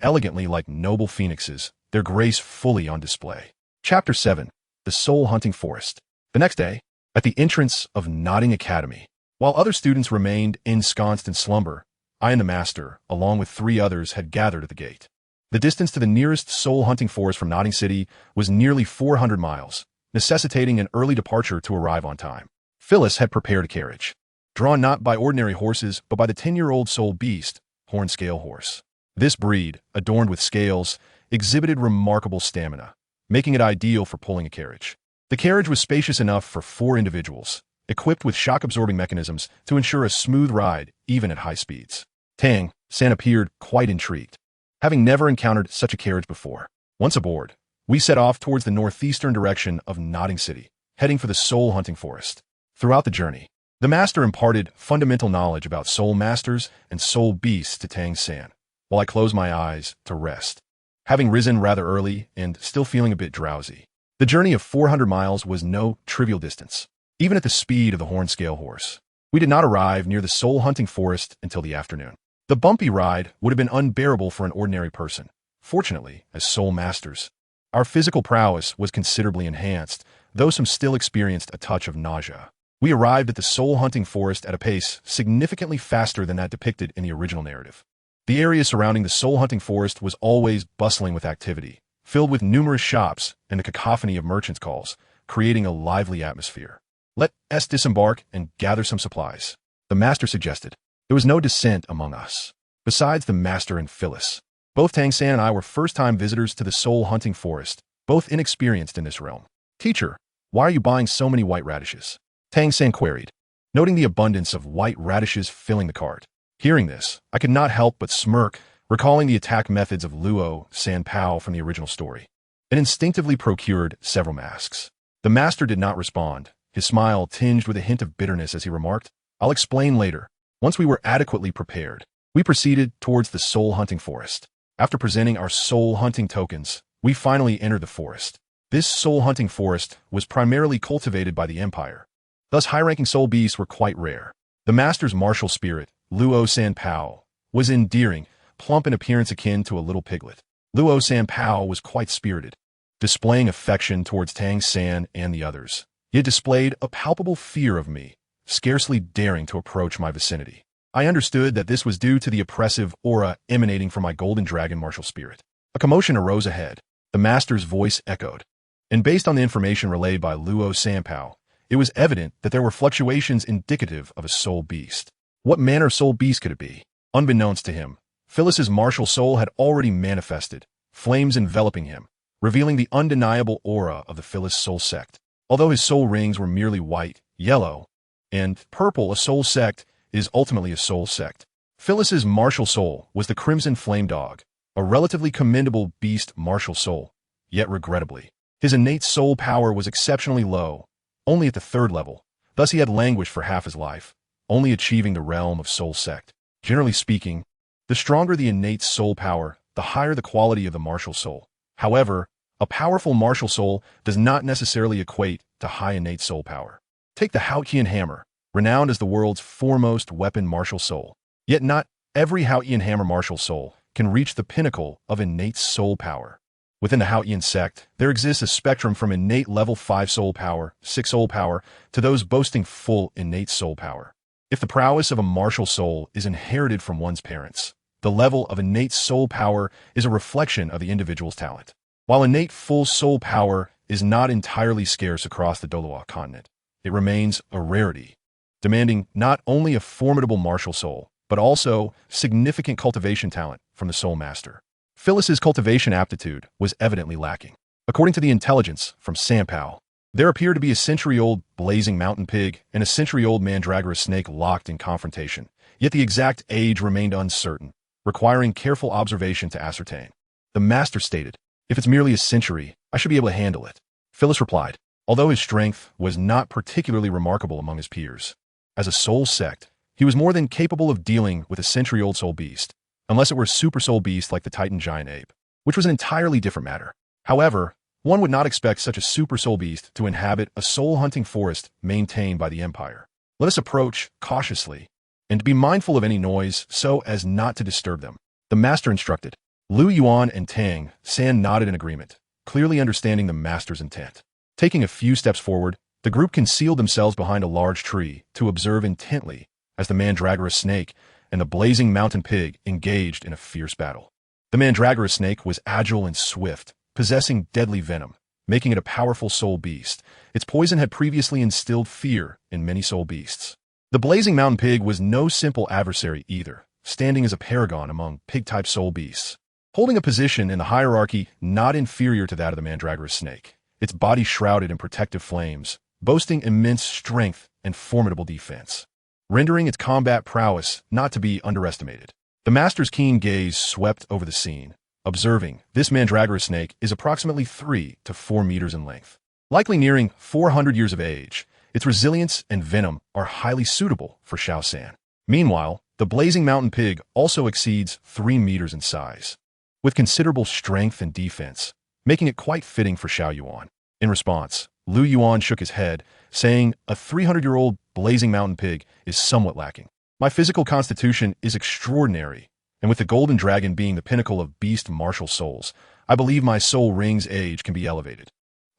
elegantly like noble phoenixes, their grace fully on display. Chapter 7. The Soul Hunting Forest. The next day, at the entrance of Nodding Academy, while other students remained ensconced in slumber, I and the master, along with 3 others, had gathered at the gate. The distance to the nearest soul hunting forest from Nodding City was nearly 400 miles, necessitating an early departure to arrive on time. Phyllis had prepared a carriage, drawn not by ordinary horses, but by the 10-year-old soul beast, horn scale horse. This breed, adorned with scales, exhibited remarkable stamina, making it ideal for pulling a carriage. The carriage was spacious enough for 4 individuals, equipped with shock-absorbing mechanisms to ensure a smooth ride even at high speeds. Tang San appeared quite intrigued, having never encountered such a carriage before. Once aboard, we set off towards the northeastern direction of Nodding City, heading for the soul hunting forest. Throughout the journey, the master imparted fundamental knowledge about soul masters and soul beasts to Tang San, while I closed my eyes to rest. Having risen rather early and still feeling a bit drowsy, the journey of 400 miles was no trivial distance, even at the speed of the horn scale horse. We did not arrive near the soul hunting forest until the afternoon. The bumpy ride would have been unbearable for an ordinary person. Fortunately, as soul masters, our physical prowess was considerably enhanced, though some still experienced a touch of nausea. We arrived at the soul hunting forest at a pace significantly faster than that depicted in the original narrative. The area surrounding the soul hunting forest was always bustling with activity, filled with numerous shops and the cacophony of merchants' calls, creating a lively atmosphere. Let us disembark and gather some supplies, the master suggested. There was no dissent among us. Besides the master and Phyllis, both Tang San and I were first-time visitors to the soul hunting forest, both inexperienced in this realm. Teacher, why are you buying so many white radishes? Tang San queried, noting the abundance of white radishes filling the cart. Hearing this, I could not help but smirk, recalling the attack methods of Luo Sanpao from the original story. It instinctively procured several masks. The master did not respond, his smile tinged with a hint of bitterness as he remarked, "I'll explain later." Once we were adequately prepared, we proceeded towards the soul-hunting forest. After presenting our soul-hunting tokens, we finally entered the forest. This soul-hunting forest was primarily cultivated by the Empire. Thus, high-ranking soul beasts were quite rare. The master's martial spirit, Luo Sanpao, was endearing, plump in appearance akin to a little piglet. Luo Sanpao was quite spirited, displaying affection towards Tang San and the others. He had displayed a palpable fear of me, scarcely daring to approach my vicinity. I understood that this was due to the oppressive aura emanating from my golden dragon martial spirit. A commotion arose ahead. The master's voice echoed. And based on the information relayed by Luo Sanpao, it was evident that there were fluctuations indicative of a soul beast. What manner of soul beast could it be? Unbeknownst to him, Phyllis's martial soul had already manifested, flames enveloping him, revealing the undeniable aura of the Phyllis soul sect. Although his soul rings were merely white, yellow, and purple, a soul sect is ultimately a soul sect. Phyllis's martial soul was the Crimson Flame Dog, a relatively commendable beast martial soul, yet regrettably, his innate soul power was exceptionally low, only at the 3rd level. Thus he had languished for half his life, only achieving the realm of soul sect. Generally speaking, the stronger the innate soul power, the higher the quality of the martial soul. However, a powerful martial soul does not necessarily equate to high innate soul power. Take the Haotian hammer, renowned as the world's foremost weapon martial soul. Yet not every Haotian hammer martial soul can reach the pinnacle of innate soul power. Within the Haotian sect, there exists a spectrum from innate level 5 soul power, 6 soul power, to those boasting full innate soul power. If the prowess of a martial soul is inherited from one's parents, the level of innate soul power is a reflection of the individual's talent. While innate full soul power is not entirely scarce across the Douluo continent, it remains a rarity, demanding not only a formidable martial soul, but also significant cultivation talent from the soul master. Phyllis's cultivation aptitude was evidently lacking. According to the intelligence from Sanpao, there appeared to be a century-old blazing mountain pig and a century-old mandragora snake locked in confrontation, yet the exact age remained uncertain, requiring careful observation to ascertain. The master stated, "If it's merely a century, I should be able to handle it." Phyllis replied, although his strength was not particularly remarkable among his peers. As a soul sect, he was more than capable of dealing with a century-old soul beast, unless it were a super soul beast like the Titan giant ape, which was an entirely different matter. However, one would not expect such a super soul beast to inhabit a soul-hunting forest maintained by the Empire. Let us approach cautiously, and be mindful of any noise so as not to disturb them, the master instructed. Lu Yuan and Tang San nodded in agreement, clearly understanding the master's intent. Taking a few steps forward, the group concealed themselves behind a large tree to observe intently as the mandragora snake and the blazing mountain pig engaged in a fierce battle. The mandragora snake was agile and swift, possessing deadly venom, making it a powerful soul beast. Its poison had previously instilled fear in many soul beasts. The blazing mountain pig was no simple adversary either, standing as a paragon among pig-type soul beasts, holding a position in the hierarchy not inferior to that of the mandragora snake, its body shrouded in protective flames, boasting immense strength and formidable defense, rendering its combat prowess not to be underestimated. The master's keen gaze swept over the scene, observing this mandragora snake is approximately 3 to 4 meters in length. Likely nearing 400 years of age, its resilience and venom are highly suitable for Shaosan. Meanwhile, the blazing mountain pig also exceeds 3 meters in size, with considerable strength and defense, making it quite fitting for Xiao Yuan. In response, Lu Yuan shook his head, saying, "A 300-year-old blazing mountain pig is somewhat lacking. My physical constitution is extraordinary, and with the golden dragon being the pinnacle of beast martial souls, I believe my soul ring's age can be elevated."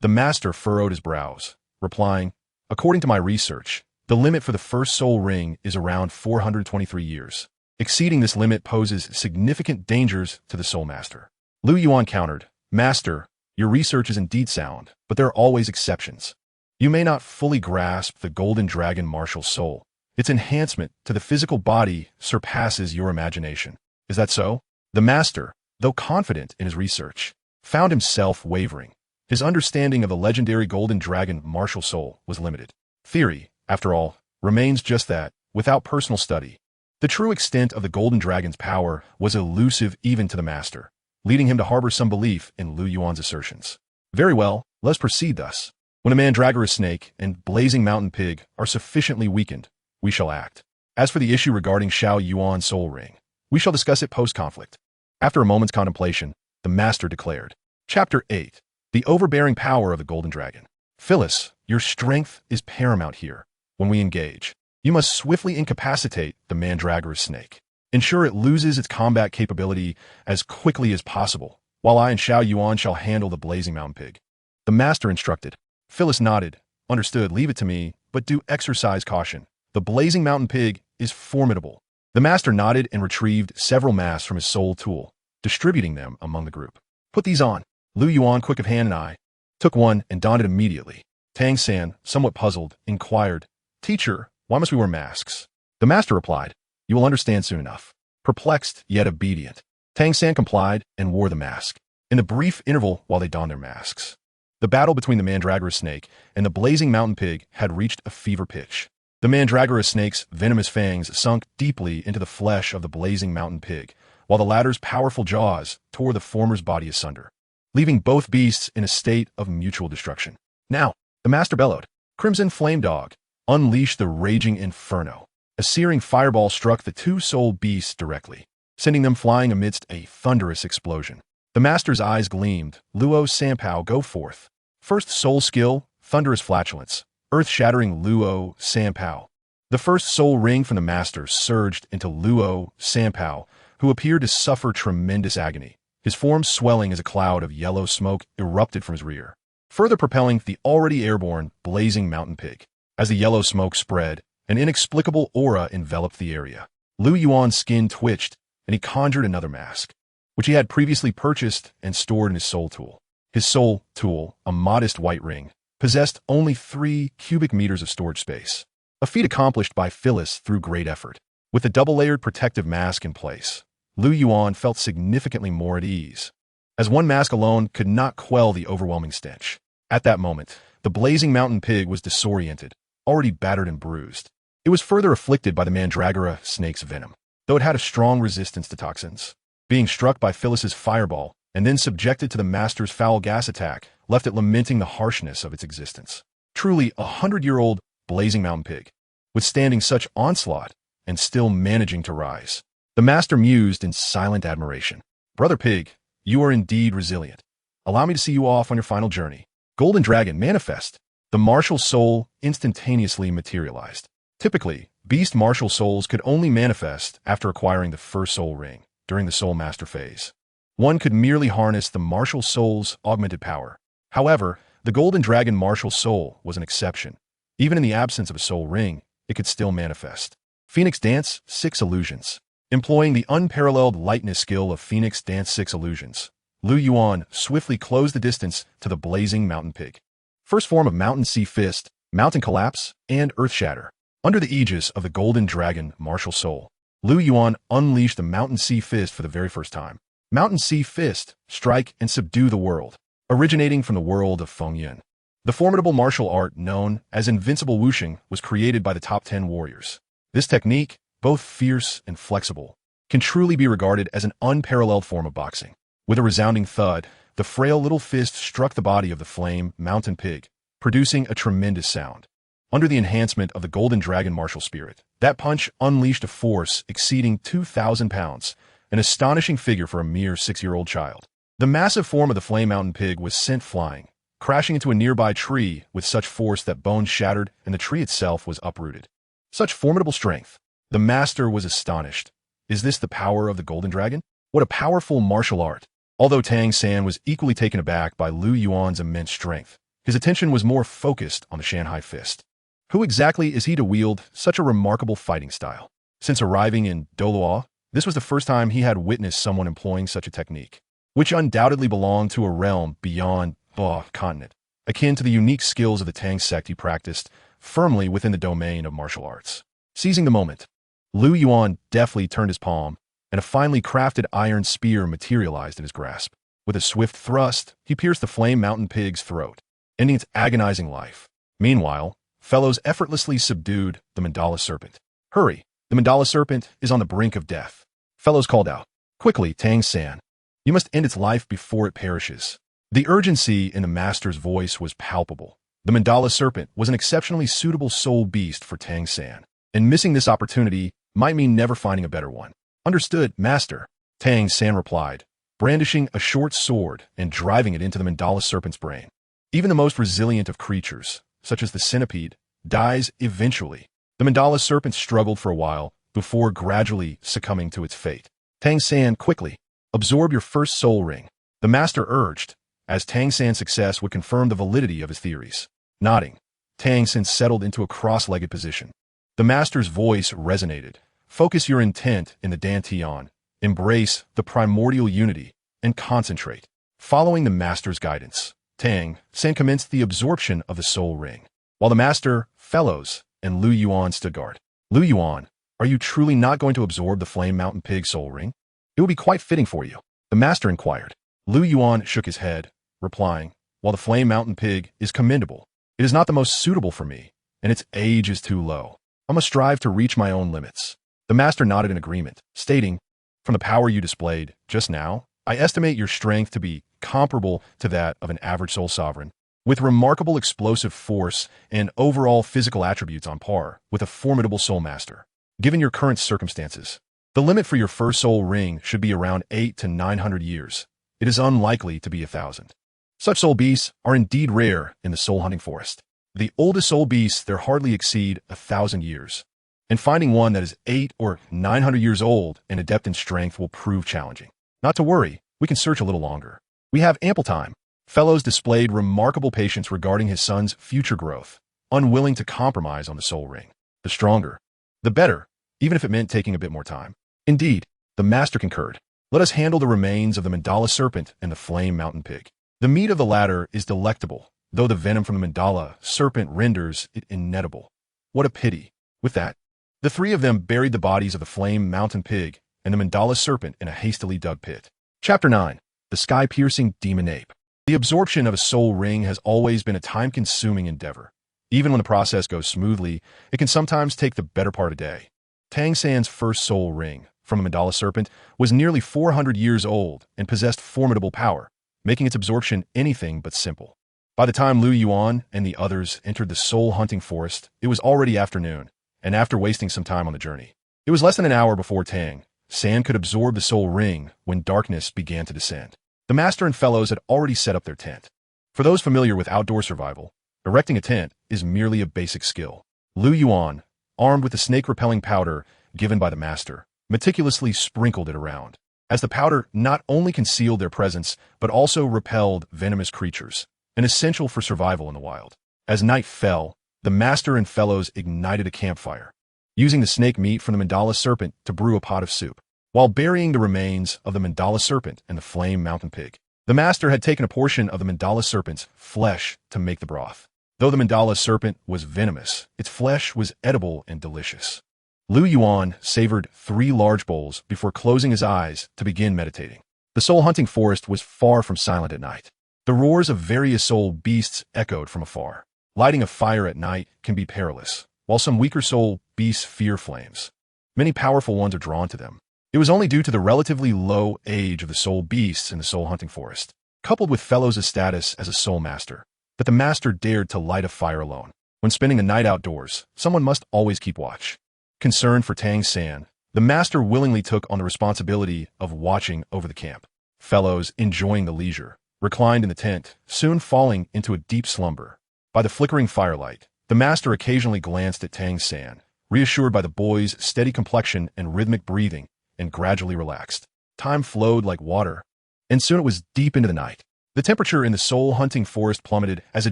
The master furrowed his brows, replying, "According to my research, the limit for the first soul ring is around 423 years. Exceeding this limit poses significant dangers to the soul master." Lu Yuan countered, "Master, your research is indeed sound, but there are always exceptions. You may not fully grasp the golden dragon martial soul. Its enhancement to the physical body surpasses your imagination. Is that so?" The master, though confident in his research, found himself wavering. His understanding of the legendary golden dragon martial soul was limited. Theory, after all, remains just that, without personal study. The true extent of the Golden Dragon's power was elusive even to the master, leading him to harbor some belief in Lu Yuan's assertions. Very well, let's proceed thus. When a mandragora snake and blazing mountain pig are sufficiently weakened, we shall act. As for the issue regarding Xiao Yuan's soul ring, we shall discuss it post-conflict. After a moment's contemplation, the master declared. Chapter 8. The overbearing power of the Golden Dragon. Phyllis, your strength is paramount here. When we engage, you must swiftly incapacitate the mandragora snake. Ensure it loses its combat capability as quickly as possible, while I and Xiao Yuan shall handle the blazing mountain pig. The master instructed. Phyllis nodded. Understood, leave it to me, but do exercise caution. The blazing mountain pig is formidable. The master nodded and retrieved several masks from his soul tool, distributing them among the group. Put these on. Lu Yuan, quick of hand, and I took one and donned it immediately. Tang San, somewhat puzzled, inquired, Teacher, why must we wear masks? The master replied, You will understand soon enough. Perplexed, yet obedient, Tang San complied and wore the mask. In the brief interval while they donned their masks, the battle between the mandragora snake and the blazing mountain pig had reached a fever pitch. The mandragora snake's venomous fangs sunk deeply into the flesh of the blazing mountain pig, while the latter's powerful jaws tore the former's body asunder, leaving both beasts in a state of mutual destruction. Now, the master bellowed, Crimson Flame Dog, unleash the raging inferno. A searing fireball struck the two soul beasts directly, sending them flying amidst a thunderous explosion. The master's eyes gleamed. Luo Sanpao, go forth. First soul skill, thunderous flatulence, earth-shattering Luo Sanpao. The first soul ring from the master surged into Luo Sanpao, who appeared to suffer tremendous agony. His form swelling as a cloud of yellow smoke erupted from his rear, further propelling the already airborne blazing mountain pig. As the yellow smoke spread, an inexplicable aura enveloped the area. Lu Yuan's skin twitched, and he conjured another mask, which he had previously purchased and stored in his soul tool. His soul tool, a modest white ring, possessed only 3 cubic meters of storage space, a feat accomplished by Phyllis through great effort. With the double-layered protective mask in place, Lu Yuan felt significantly more at ease, as one mask alone could not quell the overwhelming stench. At that moment, the blazing mountain pig was disoriented, already battered and bruised. It was further afflicted by the mandragora snake's venom, though it had a strong resistance to toxins. Being struck by Phyllis's fireball and then subjected to the master's foul gas attack left it lamenting the harshness of its existence. Truly a 100-year-old blazing mountain pig, withstanding such onslaught and still managing to rise. The master mused in silent admiration. Brother Pig, you are indeed resilient. Allow me to see you off on your final journey. Golden Dragon, manifest. The martial soul instantaneously materialized. Typically, beast martial souls could only manifest after acquiring the first soul ring during the soul master phase. One could merely harness the martial soul's augmented power. However, the Golden Dragon martial soul was an exception. Even in the absence of a soul ring, it could still manifest. Phoenix Dance 6 Illusions. Employing the unparalleled lightness skill of Phoenix Dance 6 Illusions, Lu Yuan swiftly closed the distance to the blazing mountain pig. First form of Mountain Sea Fist, Mountain Collapse, and Earth Shatter. Under the aegis of the Golden Dragon martial soul, Lu Yuan unleashed the Mountain Sea Fist for the very first time. Mountain Sea Fist, strike and subdue the world, originating from the world of Fengyun. The formidable martial art known as Invincible Wuxing was created by the top 10 warriors. This technique, both fierce and flexible, can truly be regarded as an unparalleled form of boxing. With a resounding thud, the frail little fist struck the body of the flame mountain pig, producing a tremendous sound. Under the enhancement of the Golden Dragon martial spirit, that punch unleashed a force exceeding 2,000 pounds, an astonishing figure for a mere 6-year-old child. The massive form of the flame mountain pig was sent flying, crashing into a nearby tree with such force that bones shattered and the tree itself was uprooted. Such formidable strength. The master was astonished. Is this the power of the Golden Dragon? What a powerful martial art. Although Tang San was equally taken aback by Lu Yuan's immense strength, his attention was more focused on the Shanghai Fist. Who exactly is he to wield such a remarkable fighting style? Since arriving in Douluo, this was the first time he had witnessed someone employing such a technique, which undoubtedly belonged to a realm beyond the continent, akin to the unique skills of the Tang sect he practiced firmly within the domain of martial arts. Seizing the moment, Lu Yuan deftly turned his palm, and a finely crafted iron spear materialized in his grasp. With a swift thrust, he pierced the flame mountain pig's throat, ending its agonizing life. Meanwhile, fellows effortlessly subdued the mandala serpent. Hurry, The mandala serpent is on the brink of death. Fellows called out. Quickly, Tang San. You must end its life before it perishes. The urgency in the master's voice was palpable. The mandala serpent was an exceptionally suitable soul beast for Tang San, and missing this opportunity might mean never finding a better one. Understood, master, Tang San replied, brandishing a short sword and driving it into the mandala serpent's brain. Even the most resilient of creatures, such as the centipede, dies eventually. The mandala serpent struggled for a while before gradually succumbing to its fate. Tang San, quickly, absorb your first soul ring, the master urged, as Tang San's success would confirm the validity of his theories. Nodding, Tang San settled into a cross-legged position. The master's voice resonated. Focus your intent in the Dantian, embrace the primordial unity, and concentrate. Following the master's guidance, Tang San commenced the absorption of the soul ring, while the master, fellows, and Lu Yuan stood guard. Lu Yuan, are you truly not going to absorb the Flame Mountain Pig soul ring? It will be quite fitting for you, the master inquired. Lu Yuan shook his head, replying, while the Flame Mountain Pig is commendable, it is not the most suitable for me, and its age is too low. I must strive to reach my own limits. The master nodded in agreement, stating, from the power you displayed just now, I estimate your strength to be comparable to that of an average soul sovereign, with remarkable explosive force and overall physical attributes on par with a formidable soul master. Given your current circumstances, the limit for your first soul ring should be around 800 to 900 years. It is unlikely to be 1,000. Such soul beasts are indeed rare in the soul hunting forest. The oldest soul beasts there hardly exceed 1,000 years, and finding one that is 800 or 900 years old and adept in strength will prove challenging. Not to worry, we can search a little longer. We have ample time. Fellows displayed remarkable patience regarding his son's future growth, unwilling to compromise on the soul ring. The stronger, the better, even if it meant taking a bit more time. Indeed, the master concurred. Let us handle the remains of the mandala serpent and the Flame Mountain Pig. The meat of the latter is delectable, though the venom from the mandala serpent renders it inedible. What a pity. With that, the three of them buried the bodies of the Flame Mountain Pig and the mandala serpent in a hastily dug pit. Chapter 9. The Sky-Piercing Demon Ape. The absorption of a soul ring has always been a time-consuming endeavor. Even when the process goes smoothly, it can sometimes take the better part of a day. Tang San's first soul ring, from a mandala serpent, was nearly 400 years old and possessed formidable power, making its absorption anything but simple. By the time Lu Yuan and the others entered the soul-hunting forest, it was already afternoon, and after wasting some time on the journey, it was less than an hour before Tang San could absorb the soul ring when darkness began to descend. The master and fellows had already set up their tent. For those familiar with outdoor survival, erecting a tent is merely a basic skill. Lu Yuan, armed with the snake-repelling powder given by the master, meticulously sprinkled it around, as the powder not only concealed their presence but also repelled venomous creatures, an essential for survival in the wild. As night fell, the master and fellows ignited a campfire, using the snake meat from the mandala serpent to brew a pot of soup, while burying the remains of the mandala serpent and the Flame Mountain Pig. The master had taken a portion of the mandala serpent's flesh to make the broth. Though the mandala serpent was venomous, its flesh was edible and delicious. Lu Yuan savored 3 large bowls before closing his eyes to begin meditating. The soul-hunting forest was far from silent at night. The roars of various soul beasts echoed from afar. Lighting a fire at night can be perilous, while some weaker soul beasts fear flames. Many powerful ones are drawn to them. It was only due to the relatively low age of the soul beasts in the soul-hunting forest, coupled with fellows' status as a soul master, that the master dared to light a fire alone. When spending the night outdoors, someone must always keep watch. Concerned for Tang San, the master willingly took on the responsibility of watching over the camp. Fellows, enjoying the leisure, reclined in the tent, soon falling into a deep slumber. By the flickering firelight, the master occasionally glanced at Tang San, reassured by the boy's steady complexion and rhythmic breathing, and gradually relaxed. Time flowed like water, and soon it was deep into the night. The temperature in the soul-hunting forest plummeted as a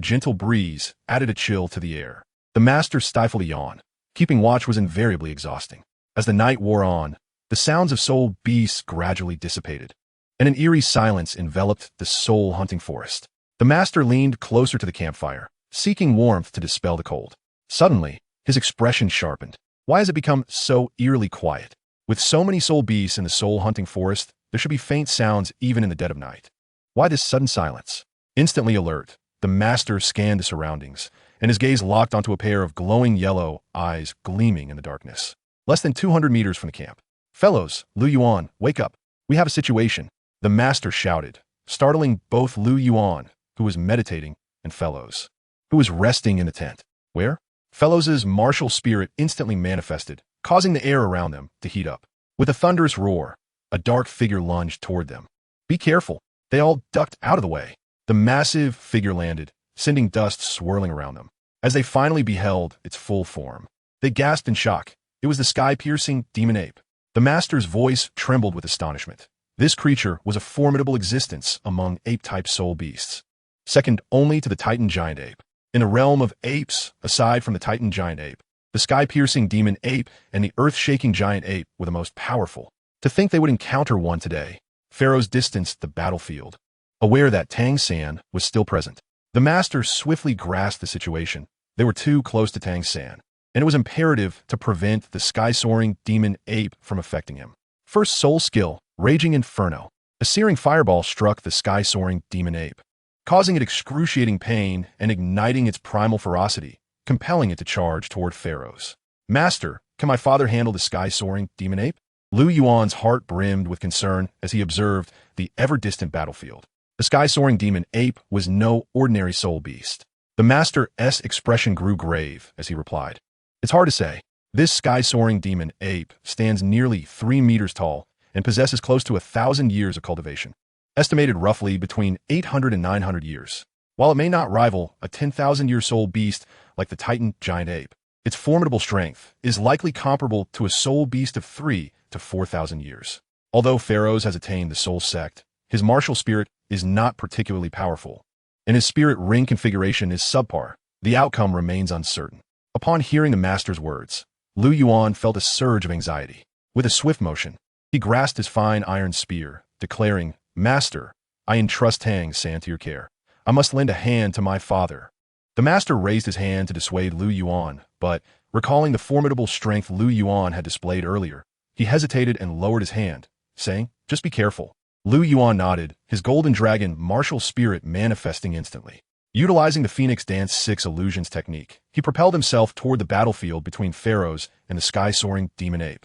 gentle breeze added a chill to the air. The master stifled a yawn. Keeping watch was invariably exhausting. As the night wore on, the sounds of soul beasts gradually dissipated, and an eerie silence enveloped the soul-hunting forest. The master leaned closer to the campfire, seeking warmth to dispel the cold. Suddenly, his expression sharpened. Why has it become so eerily quiet? With so many soul beasts in the soul-hunting forest, there should be faint sounds even in the dead of night. Why this sudden silence? Instantly alert, the master scanned the surroundings, and his gaze locked onto a pair of glowing yellow eyes gleaming in the darkness. less than 200 meters from the camp. "Fellows, Lu Yuan, wake up. We have a situation," the master shouted, startling both Lu Yuan, who was meditating, and Fellows, who was resting in the tent. Where? Fellows' martial spirit instantly manifested, causing the air around them to heat up. With a thunderous roar, a dark figure lunged toward them. "Be careful." They all ducked out of the way. The massive figure landed, sending dust swirling around them. As they finally beheld its full form, they gasped in shock. It was the sky-piercing demon ape. The master's voice trembled with astonishment. This creature was a formidable existence among ape-type soul beasts, second only to the Titan giant ape. In the realm of apes, aside from the Titan giant ape, the sky-piercing demon ape and the earth-shaking giant ape were the most powerful. To think they would encounter one today. Pharaohs distanced the battlefield, aware that Tang San was still present. The master swiftly grasped the situation. They were too close to Tang San, and it was imperative to prevent the sky-soaring demon ape from affecting him. First soul skill, Raging Inferno. A searing fireball struck the sky-soaring demon ape, causing it excruciating pain and igniting its primal ferocity, compelling it to charge toward Pharaohs. "Master, can my father handle the sky-soaring demon ape?" Lu Yuan's heart brimmed with concern as he observed the ever-distant battlefield. The sky-soaring demon ape was no ordinary soul beast. The master's expression grew grave as he replied, "It's hard to say. This sky-soaring demon ape stands nearly 3 meters tall and possesses close to 1,000 years of cultivation, estimated roughly between 800 and 900 years. While it may not rival a 10,000-year soul beast like the Titan giant ape, its formidable strength is likely comparable to a soul beast of 3 to 4,000 years. Although Pharaohs has attained the soul sect, his martial spirit is not particularly powerful, and his spirit ring configuration is subpar. The outcome remains uncertain." Upon hearing the master's words, Lu Yuan felt a surge of anxiety. With a swift motion, he grasped his fine iron spear, declaring, "Master, I entrust Tang San to your care. I must lend a hand to my father." The master raised his hand to dissuade Lu Yuan, but, recalling the formidable strength Lu Yuan had displayed earlier, he hesitated and lowered his hand, saying, "Just be careful." Lu Yuan nodded, his golden dragon martial spirit manifesting instantly. Utilizing the Phoenix Dance 6 illusions technique, he propelled himself toward the battlefield between Pharaohs and the sky-soaring demon ape.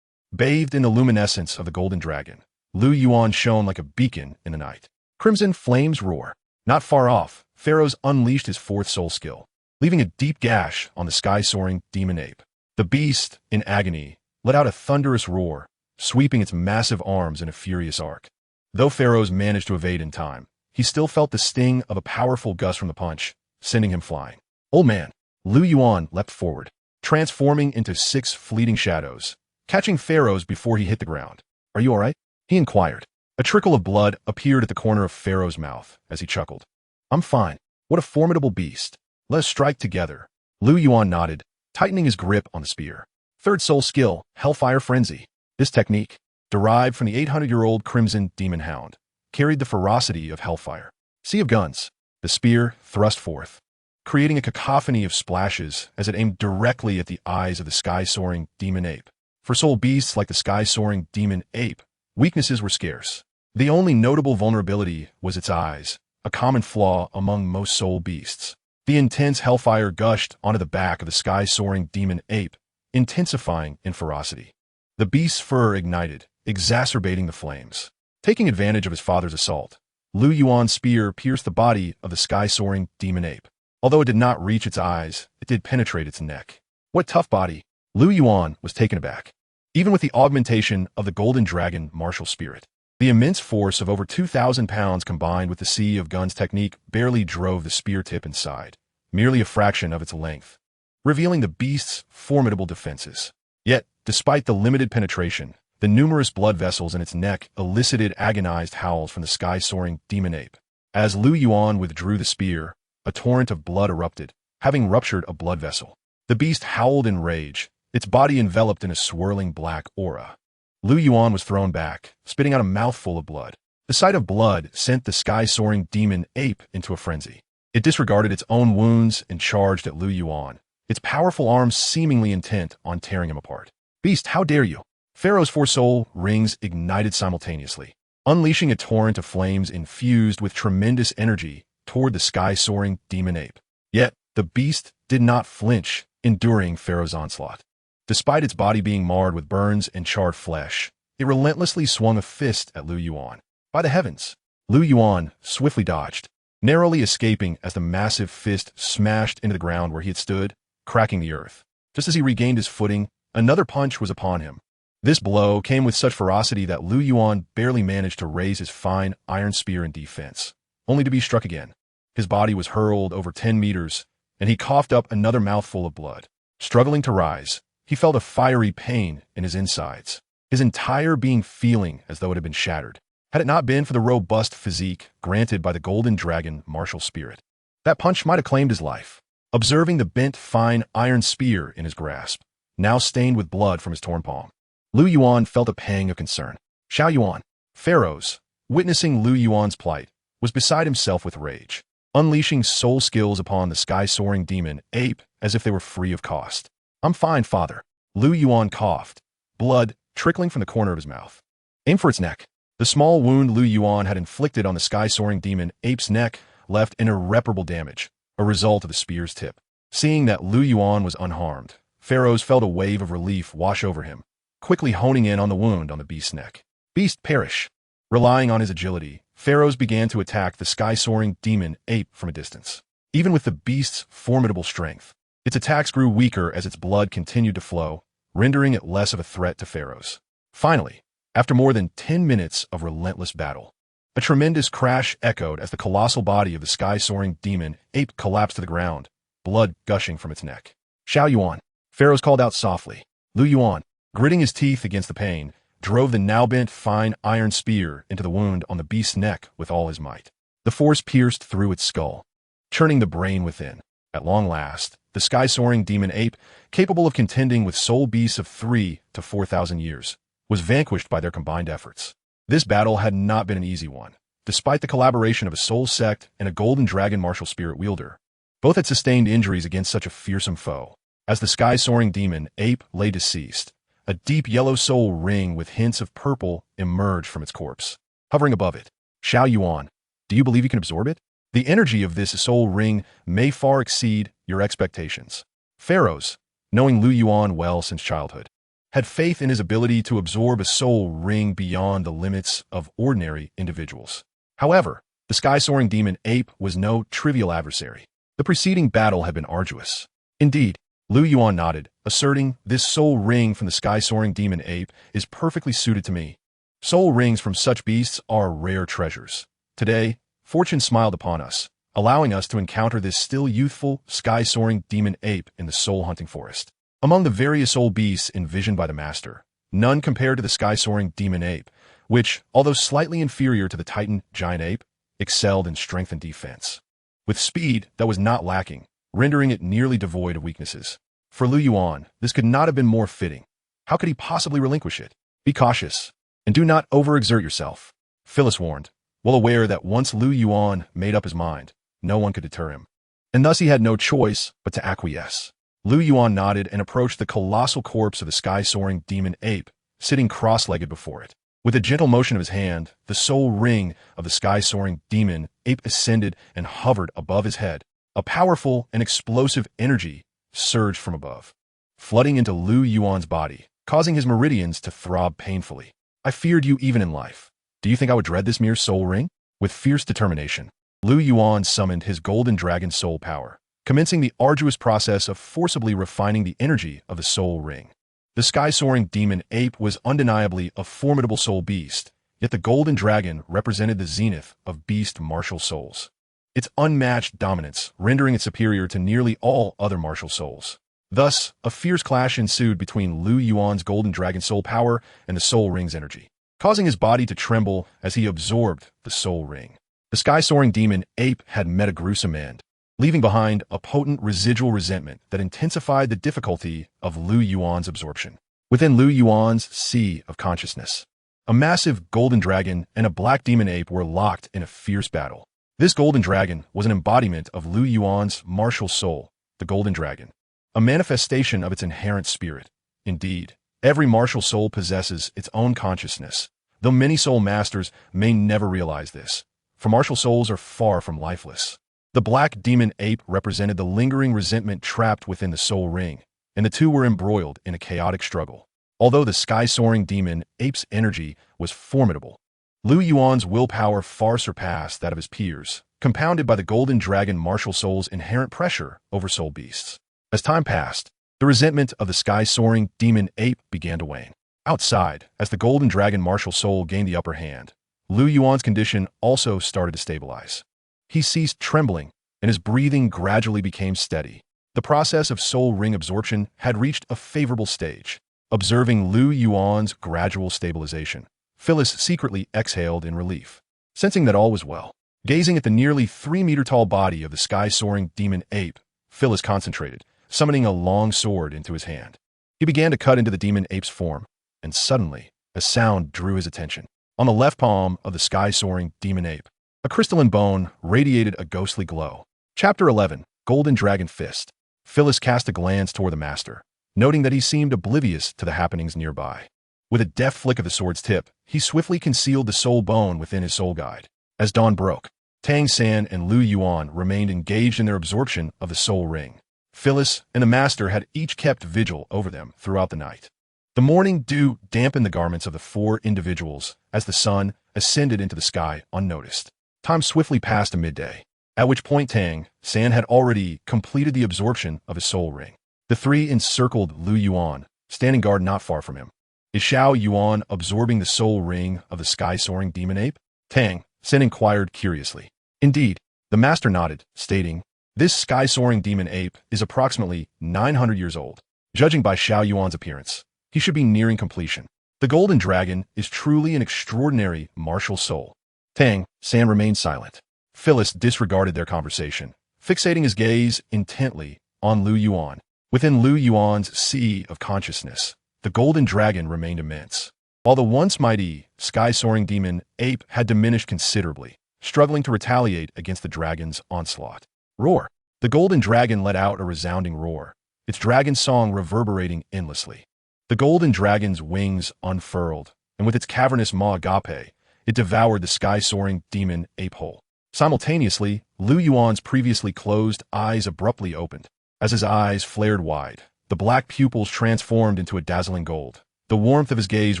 Bathed in the luminescence of the golden dragon, Lu Yuan shone like a beacon in the night. Crimson flames roar. Not far off, Pharaohs unleashed his fourth soul skill, leaving a deep gash on the sky-soaring demon ape. The beast, in agony, let out a thunderous roar, sweeping its massive arms in a furious arc. Though Pharaohs managed to evade in time, he still felt the sting of a powerful gust from the punch, sending him flying. "Old man!" Lu Yuan leapt forward, transforming into 6 fleeting shadows, catching Pharaohs before he hit the ground. "Are you all right?" he inquired. A trickle of blood appeared at the corner of Pharaoh's mouth as he chuckled. "I'm fine. What a formidable beast. Let us strike together." Lu Yuan nodded, tightening his grip on the spear. Third soul skill, Hellfire Frenzy. This technique, derived from the 800-year-old Crimson Demon Hound, carried the ferocity of hellfire. Sea of guns. The spear thrust forth, creating a cacophony of splashes as it aimed directly at the eyes of the sky-soaring demon ape. For soul beasts like the sky-soaring demon ape, weaknesses were scarce. The only notable vulnerability was its eyes, a common flaw among most soul beasts. The intense hellfire gushed onto the back of the sky-soaring demon ape, intensifying in ferocity. The beast's fur ignited, exacerbating the flames. Taking advantage of his father's assault, Lu Yuan's spear pierced the body of the sky-soaring demon ape. Although it did not reach its eyes, it did penetrate its neck. What tough body! Lu Yuan was taken aback. Even with the augmentation of the golden dragon martial spirit, the immense force of over 2,000 pounds combined with the sea of guns technique barely drove the spear tip inside, merely a fraction of its length, revealing the beast's formidable defenses. Yet, despite the limited penetration, the numerous blood vessels in its neck elicited agonized howls from the sky-soaring demon ape. As Lu Yuan withdrew the spear, a torrent of blood erupted, having ruptured a blood vessel. The beast howled in rage, its body enveloped in a swirling black aura. Lu Yuan was thrown back, spitting out a mouthful of blood. The sight of blood sent the sky-soaring demon ape into a frenzy. It disregarded its own wounds and charged at Lu Yuan, its powerful arms seemingly intent on tearing him apart. "Beast, how dare you!" Pharaoh's 4 soul rings ignited simultaneously, unleashing a torrent of flames infused with tremendous energy toward the sky-soaring demon ape. Yet, the beast did not flinch, enduring Pharaoh's onslaught. Despite its body being marred with burns and charred flesh, it relentlessly swung a fist at Lu Yuan. By the heavens! Lu Yuan swiftly dodged, narrowly escaping as the massive fist smashed into the ground where he had stood, cracking the earth. Just as he regained his footing, another punch was upon him. This blow came with such ferocity that Lu Yuan barely managed to raise his fine iron spear in defense, only to be struck again. His body was hurled over 10 meters, and he coughed up another mouthful of blood. Struggling to rise, he felt a fiery pain in his insides, his entire being feeling as though it had been shattered. Had it not been for the robust physique granted by the golden dragon martial spirit, that punch might have claimed his life. Observing the bent, fine iron spear in his grasp, now stained with blood from his torn palm, Lu Yuan felt a pang of concern. Xiao Yuan, Pharaohs, witnessing Lu Yuan's plight, was beside himself with rage, unleashing soul skills upon the sky-soaring demon ape as if they were free of cost. I'm fine, father. Lu Yuan coughed, blood trickling from the corner of his mouth. Aim for its neck. The small wound Lu Yuan had inflicted on the sky-soaring demon ape's neck left an irreparable damage, a result of the spear's tip. Seeing that Lu Yuan was unharmed, Pharaohs felt a wave of relief wash over him, quickly honing in on the wound on the beast's neck. Beast, perish! Relying on his agility, Pharaohs began to attack the sky-soaring demon ape from a distance. Even with the beast's formidable strength, its attacks grew weaker as its blood continued to flow, rendering it less of a threat to Pharaohs. Finally, after more than 10 minutes of relentless battle, a tremendous crash echoed as the colossal body of the sky-soaring demon ape collapsed to the ground, blood gushing from its neck. Xiao Yuan, Pharaohs called out softly. Lu Yuan, gritting his teeth against the pain, drove the now-bent fine iron spear into the wound on the beast's neck with all his might. The force pierced through its skull, churning the brain within. At long last, the sky-soaring demon ape, capable of contending with soul beasts of 3,000 to 4,000 years, was vanquished by their combined efforts. This battle had not been an easy one. Despite the collaboration of a soul sect and a golden dragon martial spirit wielder, both had sustained injuries against such a fearsome foe. As the sky-soaring demon ape lay deceased, a deep yellow soul ring with hints of purple emerged from its corpse, hovering above it. Xiao Yuan, do you believe you can absorb it? The energy of this soul ring may far exceed your expectations. Pharaohs, knowing Lu Yuan well since childhood, had faith in his ability to absorb a soul ring beyond the limits of ordinary individuals. However, the sky-soaring demon ape was no trivial adversary. The preceding battle had been arduous. Indeed, Lu Yuan nodded, asserting, this soul ring from the sky-soaring demon ape is perfectly suited to me. Soul rings from such beasts are rare treasures. Today, fortune smiled upon us, allowing us to encounter this still youthful, sky-soaring demon ape in the soul-hunting forest. Among the various soul beasts envisioned by the master, none compared to the sky-soaring demon ape, which, although slightly inferior to the titan giant ape, excelled in strength and defense, with speed that was not lacking, rendering it nearly devoid of weaknesses. For Lu Yuan, this could not have been more fitting. How could he possibly relinquish it? Be cautious, and do not overexert yourself, Phyllis warned, well aware that once Lu Yuan made up his mind, no one could deter him, and thus he had no choice but to acquiesce. Lu Yuan nodded and approached the colossal corpse of the sky-soaring demon ape, sitting cross-legged before it. With a gentle motion of his hand, the soul ring of the sky-soaring demon ape ascended and hovered above his head. A powerful and explosive energy surged from above, flooding into Lu Yuan's body, causing his meridians to throb painfully. I feared you even in life. Do you think I would dread this mere soul ring? With fierce determination, Lu Yuan summoned his golden dragon soul power, commencing the arduous process of forcibly refining the energy of the soul ring. The sky-soaring demon ape was undeniably a formidable soul beast, yet the golden dragon represented the zenith of beast martial souls, its unmatched dominance rendering it superior to nearly all other martial souls. Thus, a fierce clash ensued between Lu Yuan's golden dragon soul power and the soul ring's energy, causing his body to tremble as he absorbed the soul ring. The sky-soaring demon ape had met a gruesome end, leaving behind a potent residual resentment that intensified the difficulty of Lu Yuan's absorption. Within Lu Yuan's sea of consciousness, a massive golden dragon and a black demon ape were locked in a fierce battle. This golden dragon was an embodiment of Lu Yuan's martial soul, the golden dragon, a manifestation of its inherent spirit. Indeed, every martial soul possesses its own consciousness, though many soul masters may never realize this, for martial souls are far from lifeless. The black demon ape represented the lingering resentment trapped within the soul ring, and the two were embroiled in a chaotic struggle. Although the sky-soaring demon ape's energy was formidable, Lu Yuan's willpower far surpassed that of his peers, compounded by the golden dragon martial soul's inherent pressure over soul beasts. As time passed, the resentment of the sky-soaring demon ape began to wane. Outside, as the golden dragon martial soul gained the upper hand, Lu Yuan's condition also started to stabilize. He ceased trembling, and his breathing gradually became steady. The process of soul ring absorption had reached a favorable stage. Observing Lu Yuan's gradual stabilization, Phyllis secretly exhaled in relief, sensing that all was well. Gazing at the nearly 3-meter-tall body of the sky-soaring demon ape, Phyllis concentrated, summoning a long sword into his hand. He began to cut into the demon ape's form, and suddenly, a sound drew his attention. On the left palm of the sky-soaring demon ape, a crystalline bone radiated a ghostly glow. Chapter 11, Golden Dragon Fist. Phyllis cast a glance toward the master, noting that he seemed oblivious to the happenings nearby. With a deft flick of the sword's tip, he swiftly concealed the soul bone within his soul guide. As dawn broke, Tang San and Lu Yuan remained engaged in their absorption of the soul ring. Phyllis and the master had each kept vigil over them throughout the night. The morning dew dampened the garments of the four individuals as the sun ascended into the sky unnoticed. Time swiftly passed to midday, at which point Tang San had already completed the absorption of his soul ring. The three encircled Lu Yuan, standing guard not far from him. Is Xiao Yuan absorbing the soul ring of the sky-soaring demon ape? Tang San inquired curiously. Indeed, the master nodded, stating, this sky-soaring demon ape is approximately 900 years old. Judging by Xiao Yuan's appearance, he should be nearing completion. The golden dragon is truly an extraordinary martial soul. Tang San remained silent. Phyllis disregarded their conversation, fixating his gaze intently on Lu Yuan. Within Lu Yuan's sea of consciousness, the golden dragon remained immense. While the once mighty, sky-soaring demon ape had diminished considerably, struggling to retaliate against the dragon's onslaught. Roar! The golden dragon let out a resounding roar, its dragon song reverberating endlessly. The golden dragon's wings unfurled, and with its cavernous maw agape, it devoured the sky-soaring demon ape whole. Simultaneously, Lu Yuan's previously closed eyes abruptly opened. As his eyes flared wide, the black pupils transformed into a dazzling gold, the warmth of his gaze